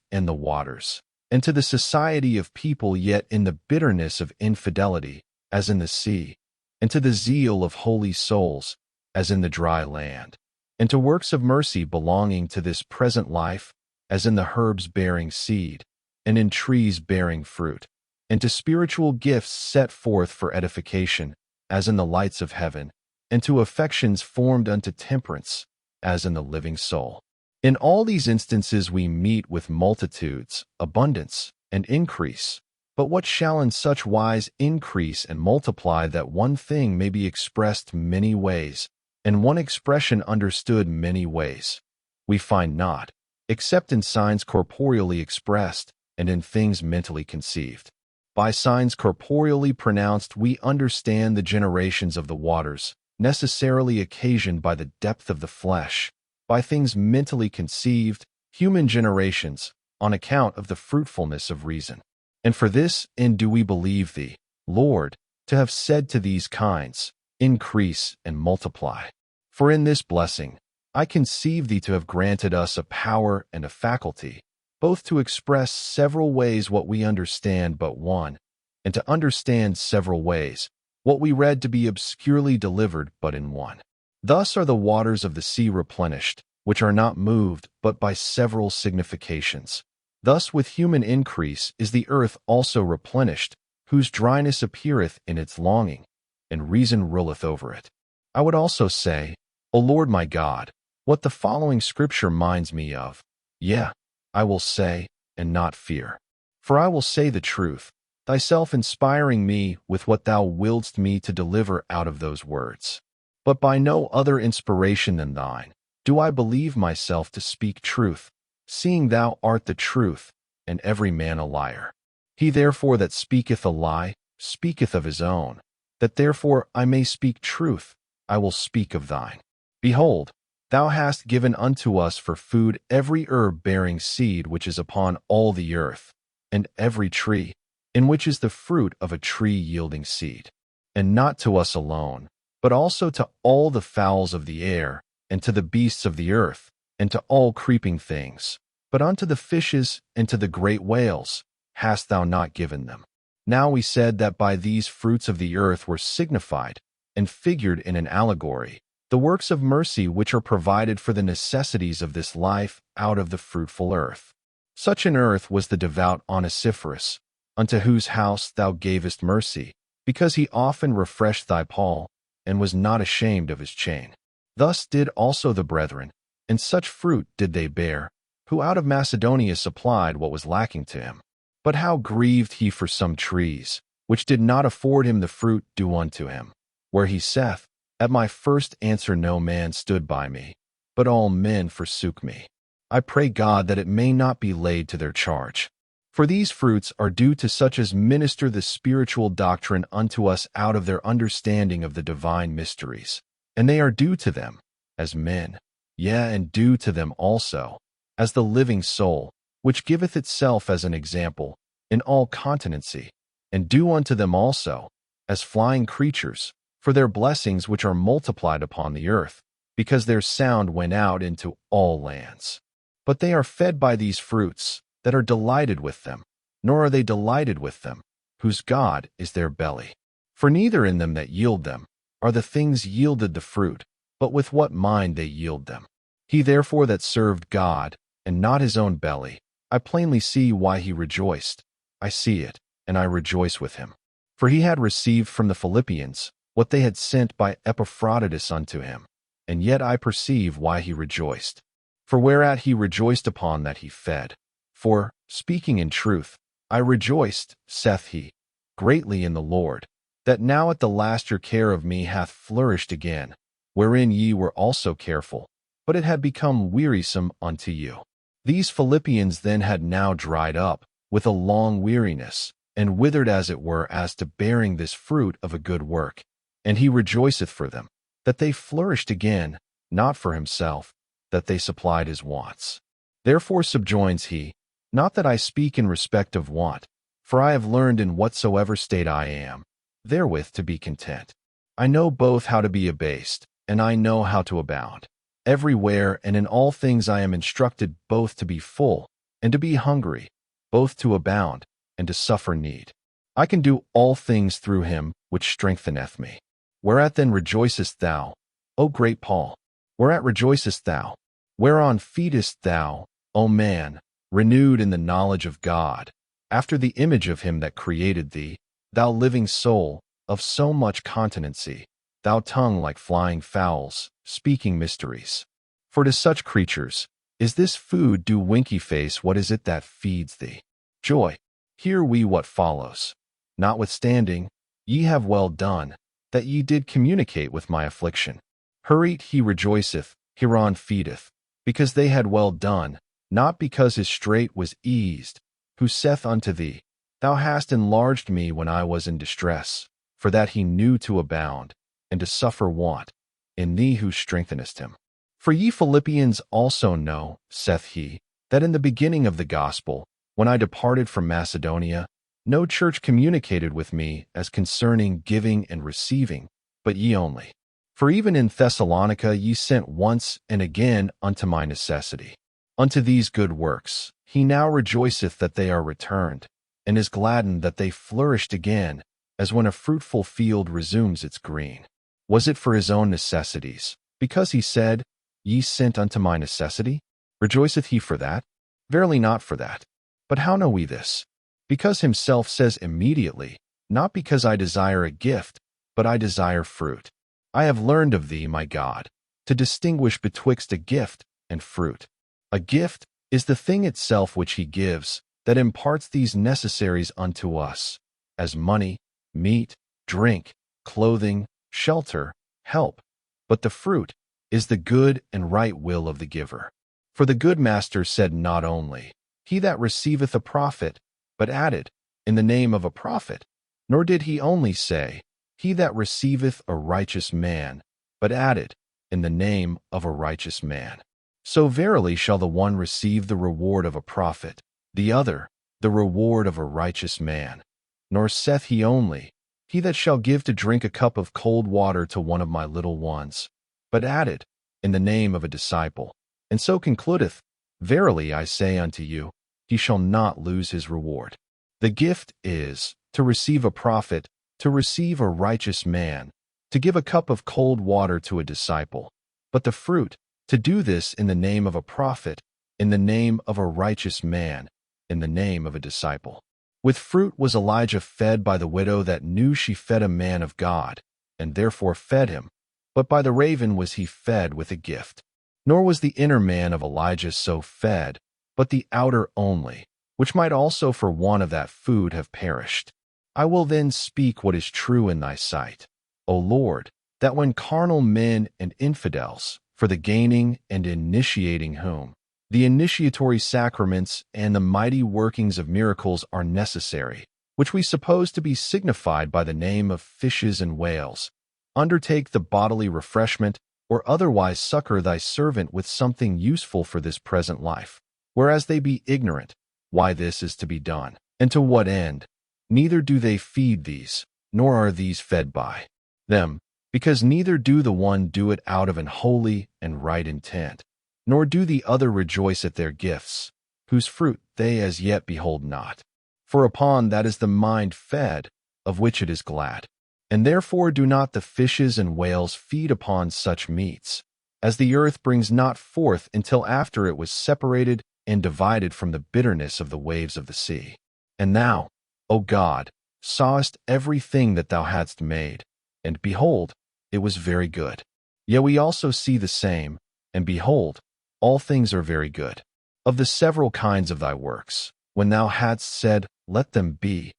and to the society of people yet in the bitterness of infidelity, as in the sea, and to the zeal of holy souls, as in the dry land, and to works of mercy belonging to this present life, as in the herbs bearing seed, and in trees bearing fruit, and to spiritual gifts set forth for edification, as in the lights of heaven, and to affections formed unto temperance, as in the living soul. In all these instances we meet with multitudes, abundance, and increase. But what shall in such wise increase and multiply that one thing may be expressed many ways, and one expression understood many ways? We find not, except in signs corporeally expressed and in things mentally conceived. By signs corporeally pronounced we understand the generations of the waters, necessarily occasioned by the depth of the flesh. By things mentally conceived, human generations, on account of the fruitfulness of reason. And for this end do we believe thee, Lord, to have said to these kinds, increase and multiply. For in this blessing, I conceive thee to have granted us a power and a faculty, both to express several ways what we understand but one, and to understand several ways what we read to be obscurely delivered but in one. Thus are the waters of the sea replenished, which are not moved but by several significations, Thus with human increase is the earth also replenished, whose dryness appeareth in its longing, and reason ruleth over it. I would also say, O Lord my God, what the following scripture minds me of. Yea, I will say, and not fear. For I will say the truth, thyself inspiring me with what thou willedst me to deliver out of those words. But by no other inspiration than thine do I believe myself to speak truth, seeing thou art the truth, and every man a liar. He therefore that speaketh a lie speaketh of his own, that therefore I may speak truth, I will speak of thine. Behold, thou hast given unto us for food every herb bearing seed which is upon all the earth, and every tree, in which is the fruit of a tree yielding seed. And not to us alone, but also to all the fowls of the air, and to the beasts of the earth, and to all creeping things. But unto the fishes and to the great whales hast thou not given them. Now we said that by these fruits of the earth were signified, and figured in an allegory, the works of mercy which are provided for the necessities of this life out of the fruitful earth. Such an earth was the devout Onesiphorus, unto whose house thou gavest mercy, because he often refreshed thy Paul, and was not ashamed of his chain. Thus did also the brethren, and such fruit did they bear, who out of Macedonia supplied what was lacking to him. But how grieved he for some trees, which did not afford him the fruit due unto him, where he saith, At my first answer no man stood by me, but all men forsook me. I pray God that it may not be laid to their charge. For these fruits are due to such as minister the spiritual doctrine unto us out of their understanding of the divine mysteries. And they are due to them, as men, yea, and due to them also, as the living soul, which giveth itself as an example, in all continency, and due unto them also, as flying creatures, for their blessings which are multiplied upon the earth, because their sound went out into all lands. But they are fed by these fruits, that are delighted with them, nor are they delighted with them, whose God is their belly. For neither in them that yield them are the things yielded the fruit, but with what mind they yield them. He therefore that served God, and not his own belly, I plainly see why he rejoiced. I see it, and I rejoice with him. For he had received from the Philippians what they had sent by Epaphroditus unto him, and yet I perceive why he rejoiced. For whereat he rejoiced upon that he fed. For, speaking in truth, I rejoiced, saith he, greatly in the Lord, that now at the last your care of me hath flourished again, wherein ye were also careful, but it had become wearisome unto you. These Philippians then had now dried up, with a long weariness, and withered as it were as to bearing this fruit of a good work. And he rejoiceth for them, that they flourished again, not for himself, that they supplied his wants. Therefore subjoins he, Not that I speak in respect of want, for I have learned in whatsoever state I am, therewith to be content. I know both how to be abased, and I know how to abound. Everywhere and in all things I am instructed both to be full, and to be hungry, both to abound, and to suffer need. I can do all things through him which strengtheneth me. Whereat then rejoicest thou, O great Paul? Whereat rejoicest thou? Whereon feedest thou, O man, renewed in the knowledge of God, after the image of him that created thee, thou living soul, of so much continency, thou tongue like flying fowls, speaking mysteries. For to such creatures is this food due winky face what is it that feeds thee? Joy. Hear we what follows. Notwithstanding, ye have well done, that ye did communicate with my affliction. Hurried he rejoiceth, hereon feedeth, because they had well done, not because his strait was eased, who saith unto thee, Thou hast enlarged me when I was in distress, for that he knew to abound, and to suffer want, in thee who strengthenest him. For ye Philippians also know, saith he, that in the beginning of the gospel, when I departed from Macedonia, no church communicated with me as concerning giving and receiving, but ye only. For even in Thessalonica ye sent once and again unto my necessity. Unto these good works he now rejoiceth that they are returned, and is gladdened that they flourished again, as when a fruitful field resumes its green. Was it for his own necessities, because he said, Ye sent unto my necessity? Rejoiceth he for that? Verily not for that. But how know we this? Because himself says immediately, not because I desire a gift, but I desire fruit. I have learned of thee, my God, to distinguish betwixt a gift and fruit. A gift is the thing itself which he gives, that imparts these necessaries unto us, as money, meat, drink, clothing, shelter, help. But the fruit is the good and right will of the giver. For the good master said not only, he that receiveth a prophet, but added, in the name of a prophet. Nor did he only say, he that receiveth a righteous man, but added, in the name of a righteous man. So verily shall the one receive the reward of a prophet, the other the reward of a righteous man. Nor saith he only, he that shall give to drink a cup of cold water to one of my little ones, but added, in the name of a disciple. And so concludeth, verily I say unto you, he shall not lose his reward. The gift is, to receive a prophet, to receive a righteous man, to give a cup of cold water to a disciple. But the fruit, to do this in the name of a prophet, in the name of a righteous man, in the name of a disciple. With fruit was Elijah fed by the widow that knew she fed a man of God, and therefore fed him. But by the raven was he fed with a gift. Nor was the inner man of Elijah so fed, but the outer only, which might also for want of that food have perished. I will then speak what is true in thy sight, O Lord, that when carnal men and infidels, for the gaining and initiating whom the initiatory sacraments and the mighty workings of miracles are necessary, which we suppose to be signified by the name of fishes and whales, undertake the bodily refreshment, or otherwise succor thy servant with something useful for this present life, whereas they be ignorant why this is to be done, and to what end, neither do they feed these, nor are these fed by them, because neither do the one do it out of an holy and right intent, nor do the other rejoice at their gifts, whose fruit they as yet behold not. For upon that is the mind fed, of which it is glad. And therefore do not the fishes and whales feed upon such meats, as the earth brings not forth until after it was separated and divided from the bitterness of the waves of the sea. And thou, O God, sawest everything that thou hadst made, and behold, it was very good. Yet we also see the same, and behold, all things are very good. Of the several kinds of thy works, when thou hadst said, let them be,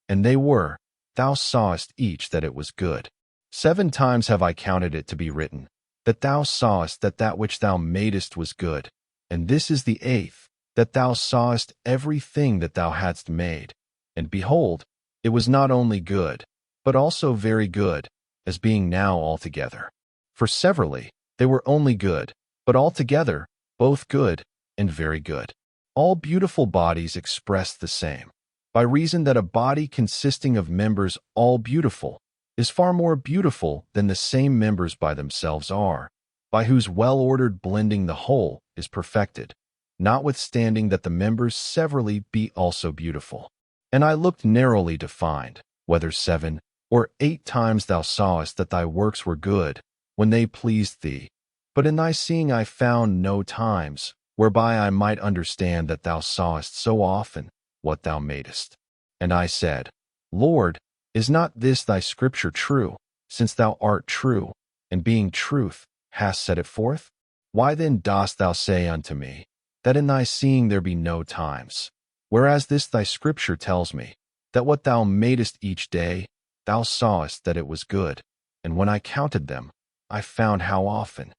and they were, thou sawest each that it was good. 7 times have I counted it to be written, that thou sawest that which thou madest was good, and this is the 8th, that thou sawest everything that thou hadst made, and behold, it was not only good, but also very good, as being now altogether. For severally they were only good, but altogether both good and very good. All beautiful bodies express the same, by reason that a body consisting of members all beautiful is far more beautiful than the same members by themselves are, by whose well-ordered blending the whole is perfected, notwithstanding that the members severally be also beautiful. And I looked narrowly to find, whether 7 or 8 times thou sawest that thy works were good, when they pleased thee. But in thy seeing I found no times, whereby I might understand that thou sawest so often what thou madest. And I said, Lord, is not this thy scripture true, since thou art true, and being truth, hast set it forth? Why then dost thou say unto me, that in thy seeing there be no times? Whereas this thy scripture tells me, that what thou madest each day, thou sawest that it was good, and when I counted them, I found how often.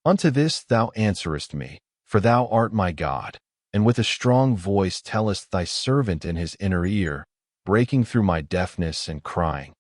Unto this thou answerest me, for thou art my God, and with a strong voice tellest thy servant in his inner ear, breaking through my deafness and crying,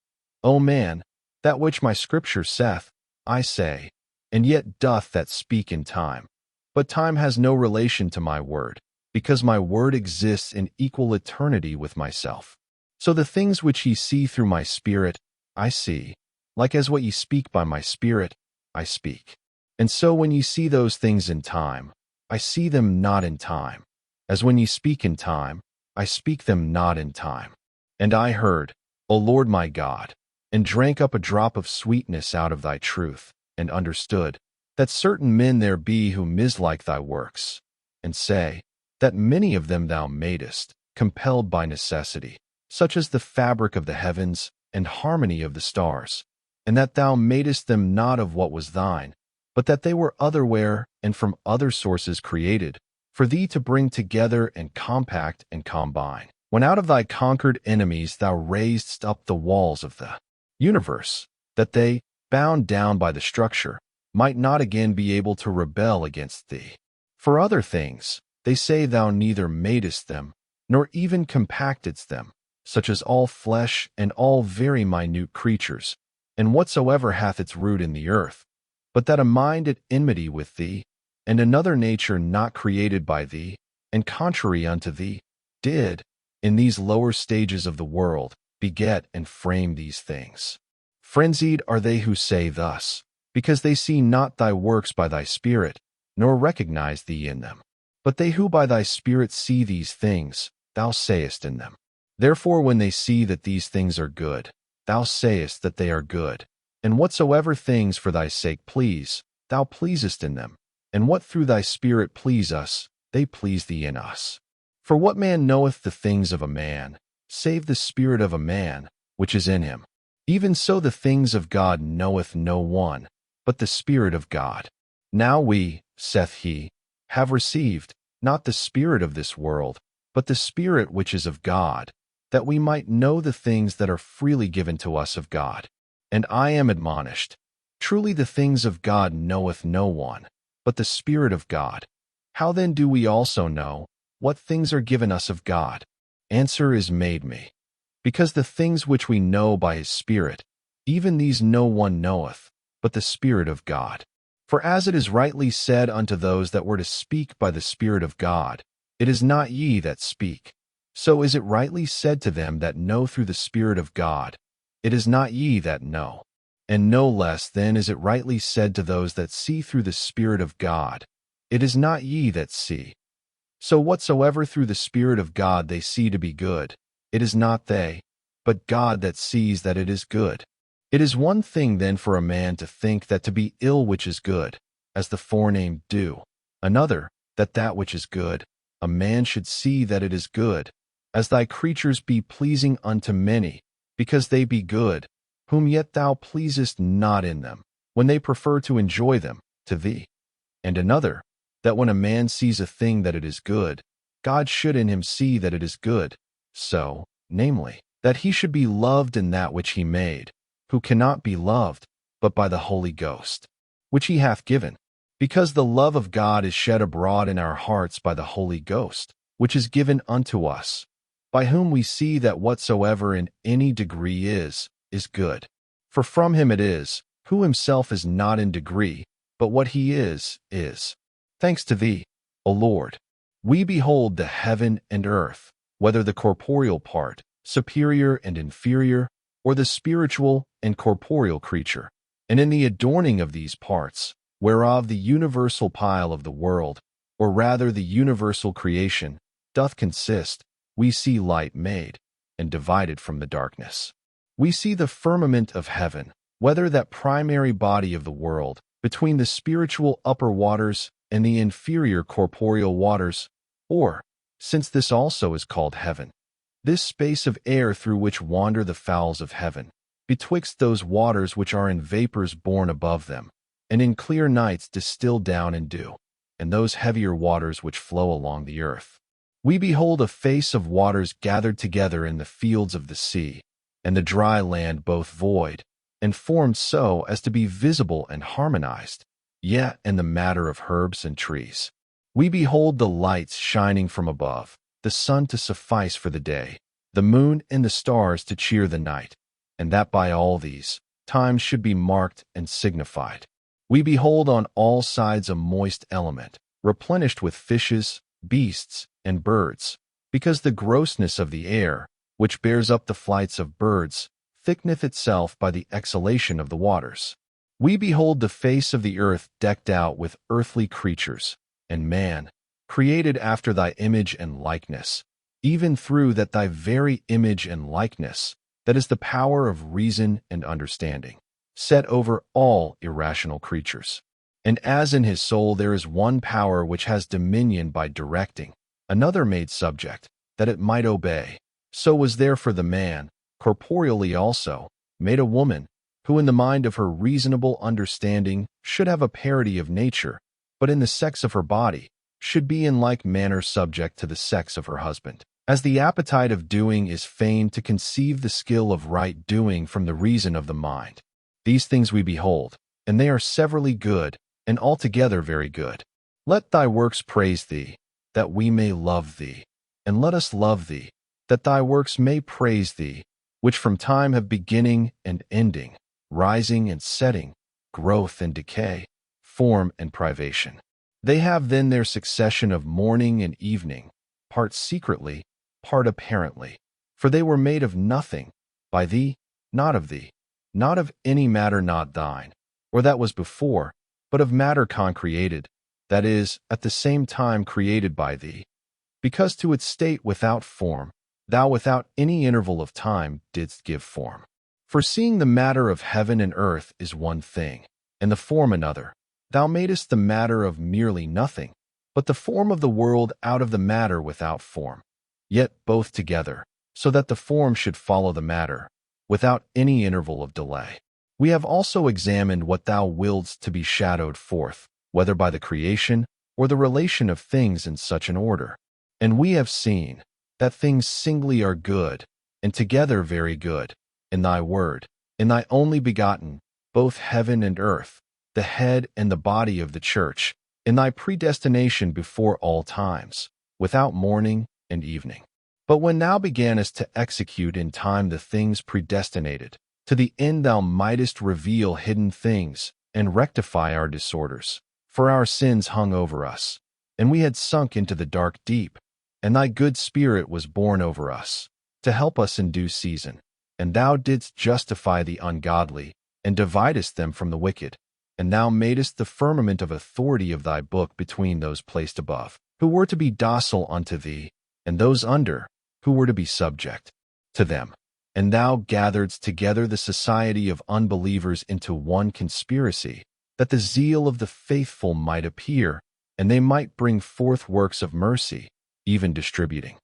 O man, that which my scripture saith, I say, and yet doth that speak in time. But time has no relation to my word, because my word exists in equal eternity with myself. So the things which ye see through my spirit, I see, like as what ye speak by my spirit, I speak. And so when ye see those things in time, I see them not in time, as when ye speak in time, I speak them not in time. And I heard, O Lord my God, and drank up a drop of sweetness out of thy truth, and understood, that certain men there be who mislike thy works, and say, that many of them thou madest, compelled by necessity, such as the fabric of the heavens and harmony of the stars, and that thou madest them not of what was thine, but that they were otherwhere and from other sources created, for thee to bring together and compact and combine. When out of thy conquered enemies thou raisedst up the walls of the universe, that they, bound down by the structure, might not again be able to rebel against thee. For other things, they say thou neither madest them, nor even compactedst them, such as all flesh and all very minute creatures, and whatsoever hath its root in the earth, but that a mind at enmity with thee, and another nature not created by thee, and contrary unto thee, did, in these lower stages of the world, beget and frame these things. Frenzied are they who say thus, because they see not thy works by thy Spirit, nor recognize thee in them. But they who by thy Spirit see these things, thou sayest in them. Therefore when they see that these things are good, thou sayest that they are good. And whatsoever things for thy sake please, thou pleasest in them. And what through thy Spirit please us, they please thee in us. For what man knoweth the things of a man, save the spirit of a man, which is in him? Even so the things of God knoweth no one, but the Spirit of God. Now we, saith he, have received, not the spirit of this world, but the Spirit which is of God, that we might know the things that are freely given to us of God. And I am admonished, truly the things of God knoweth no one, but the Spirit of God. How then do we also know what things are given us of God? Answer is made me. Because the things which we know by his Spirit, even these no one knoweth, but the Spirit of God. For as it is rightly said unto those that were to speak by the Spirit of God, it is not ye that speak. So is it rightly said to them that know through the Spirit of God, it is not ye that know. And no less then is it rightly said to those that see through the Spirit of God, it is not ye that see. So whatsoever through the Spirit of God they see to be good, it is not they, but God that sees that it is good. It is one thing then for a man to think that to be ill which is good, as the forenamed do; another, that that which is good, a man should see that it is good, as thy creatures be pleasing unto many, because they be good, whom yet thou pleasest not in them, when they prefer to enjoy them, to thee. And another, that when a man sees a thing that it is good, God should in him see that it is good, so, namely, that he should be loved in that which he made, who cannot be loved, but by the Holy Ghost, which he hath given, because the love of God is shed abroad in our hearts by the Holy Ghost, which is given unto us, by whom we see that whatsoever in any degree is good. For from him it is, who himself is not in degree, but what he is. Thanks to thee, O Lord. We behold the heaven and earth, whether the corporeal part, superior and inferior, or the spiritual and corporeal creature, and in the adorning of these parts, whereof the universal pile of the world, or rather the universal creation, doth consist, we see light made, and divided from the darkness. We see the firmament of heaven, whether that primary body of the world, between the spiritual upper waters and the inferior corporeal waters, or, since this also is called heaven, this space of air through which wander the fowls of heaven, betwixt those waters which are in vapors borne above them, and in clear nights distill down in dew, and those heavier waters which flow along the earth. We behold a face of waters gathered together in the fields of the sea, and the dry land both void, and formed so as to be visible and harmonized, yet in the matter of herbs and trees. We behold the lights shining from above, the sun to suffice for the day, the moon and the stars to cheer the night, and that by all these, times should be marked and signified. We behold on all sides a moist element, replenished with fishes, beasts, and birds, because the grossness of the air, which bears up the flights of birds, thickeneth itself by the exhalation of the waters. We behold the face of the earth decked out with earthly creatures, and man, created after thy image and likeness, even through that thy very image and likeness, that is the power of reason and understanding, set over all irrational creatures. And as in his soul there is one power which has dominion by directing, another made subject, that it might obey. So was there for the man, corporeally also, made a woman, who in the mind of her reasonable understanding should have a parity of nature, but in the sex of her body should be in like manner subject to the sex of her husband. As the appetite of doing is fain to conceive the skill of right doing from the reason of the mind. These things we behold, and they are severally good, and altogether very good. Let thy works praise thee, that we may love thee, and let us love thee, that thy works may praise thee, which from time have beginning and ending, rising and setting, growth and decay, form and privation. They have then their succession of morning and evening, part secretly, part apparently, for they were made of nothing, by thee, not of any matter not thine, or that was before, but of matter concreated, that is, at the same time created by thee, because to its state without form, thou without any interval of time didst give form. For seeing the matter of heaven and earth is one thing, and the form another, thou madest the matter of merely nothing, but the form of the world out of the matter without form, yet both together, so that the form should follow the matter, without any interval of delay. We have also examined what thou willedst to be shadowed forth, whether by the creation or the relation of things in such an order. And we have seen that things singly are good, and together very good, in thy word, in thy only begotten, both heaven and earth, the head and the body of the church, in thy predestination before all times, without morning and evening. But when thou beganest to execute in time the things predestinated, to the end thou mightest reveal hidden things and rectify our disorders, for our sins hung over us, and we had sunk into the dark deep, and thy good Spirit was borne over us, to help us in due season, and thou didst justify the ungodly, and dividest them from the wicked, and thou madest the firmament of authority of thy book between those placed above, who were to be docile unto thee, and those under, who were to be subject to them. And thou gatheredst together the society of unbelievers into one conspiracy, that the zeal of the faithful might appear, and they might bring forth works of mercy, even distributing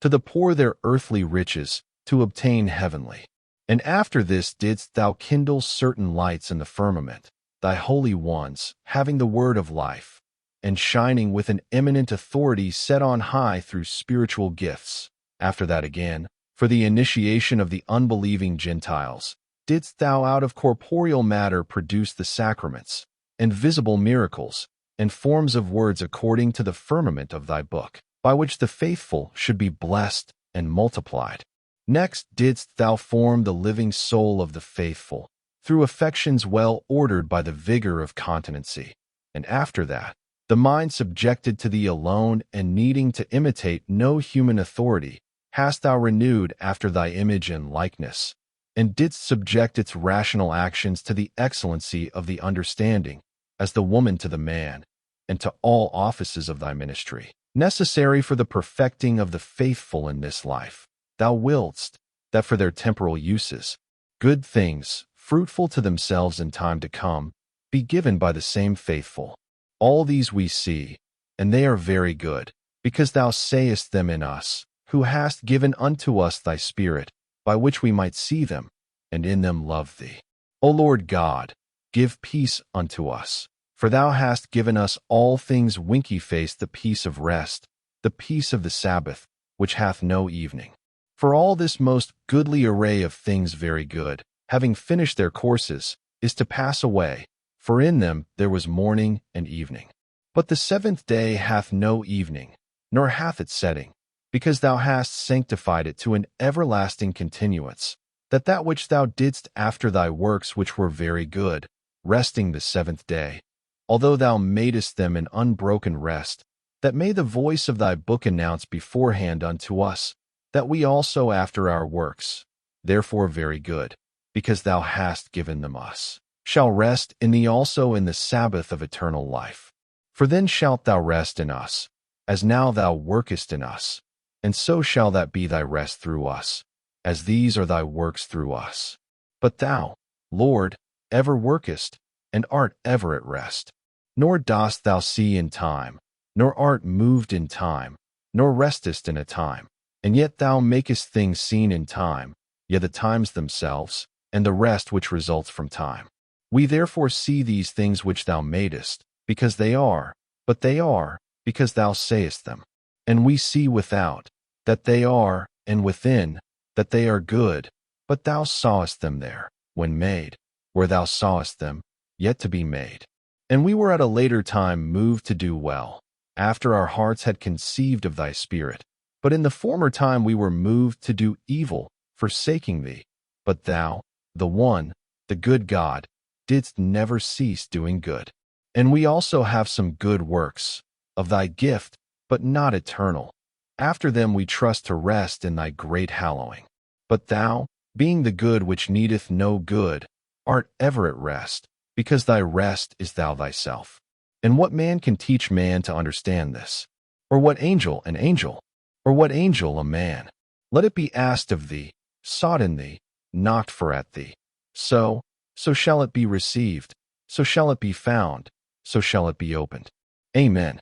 to the poor their earthly riches, to obtain heavenly. And after this didst thou kindle certain lights in the firmament, thy holy ones, having the word of life, and shining with an eminent authority set on high through spiritual gifts. After that again, for the initiation of the unbelieving Gentiles, didst thou out of corporeal matter produce the sacraments, and visible miracles, and forms of words according to the firmament of thy book, by which the faithful should be blessed and multiplied. Next didst thou form the living soul of the faithful, through affections well ordered by the vigor of continency. And after that, the mind subjected to thee alone and needing to imitate no human authority, hast thou renewed after thy image and likeness, and didst subject its rational actions to the excellency of the understanding, as the woman to the man, and to all offices of thy ministry, necessary for the perfecting of the faithful in this life. Thou willedst that for their temporal uses, good things, fruitful to themselves in time to come, be given by the same faithful. All these we see, and they are very good, because thou sayest them in us, who hast given unto us thy Spirit, by which we might see them, and in them love thee. O Lord God, give peace unto us, for thou hast given us all things winky-faced the peace of rest, the peace of the Sabbath, which hath no evening. For all this most goodly array of things very good, having finished their courses, is to pass away, for in them there was morning and evening. But the seventh day hath no evening, nor hath it setting, because thou hast sanctified it to an everlasting continuance, that which thou didst after thy works which were very good, resting the seventh day, although thou madest them an unbroken rest, that may the voice of thy book announce beforehand unto us, that we also after our works, therefore very good, because thou hast given them us, shall rest in thee also in the Sabbath of eternal life. For then shalt thou rest in us, as now thou workest in us, and so shall that be thy rest through us, as these are thy works through us. But thou, Lord, ever workest, and art ever at rest. Nor dost thou see in time, nor art moved in time, nor restest in a time. And yet thou makest things seen in time, yea, the times themselves, and the rest which results from time. We therefore see these things which thou madest, because they are, but they are, because thou sayest them. And we see without, that they are, and within, that they are good, but thou sawest them there, when made, where thou sawest them, yet to be made. And we were at a later time moved to do well, after our hearts had conceived of thy Spirit. But in the former time we were moved to do evil, forsaking thee. But thou, the one, the good God, didst never cease doing good. And we also have some good works, of thy gift, but not eternal. After them we trust to rest in thy great hallowing. But thou, being the good which needeth no good, art ever at rest, because thy rest is thou thyself. And what man can teach man to understand this? Or what angel an angel? Or what angel a man? Let it be asked of thee, sought in thee, knocked for at thee. So shall it be received, so shall it be found, so shall it be opened. Amen.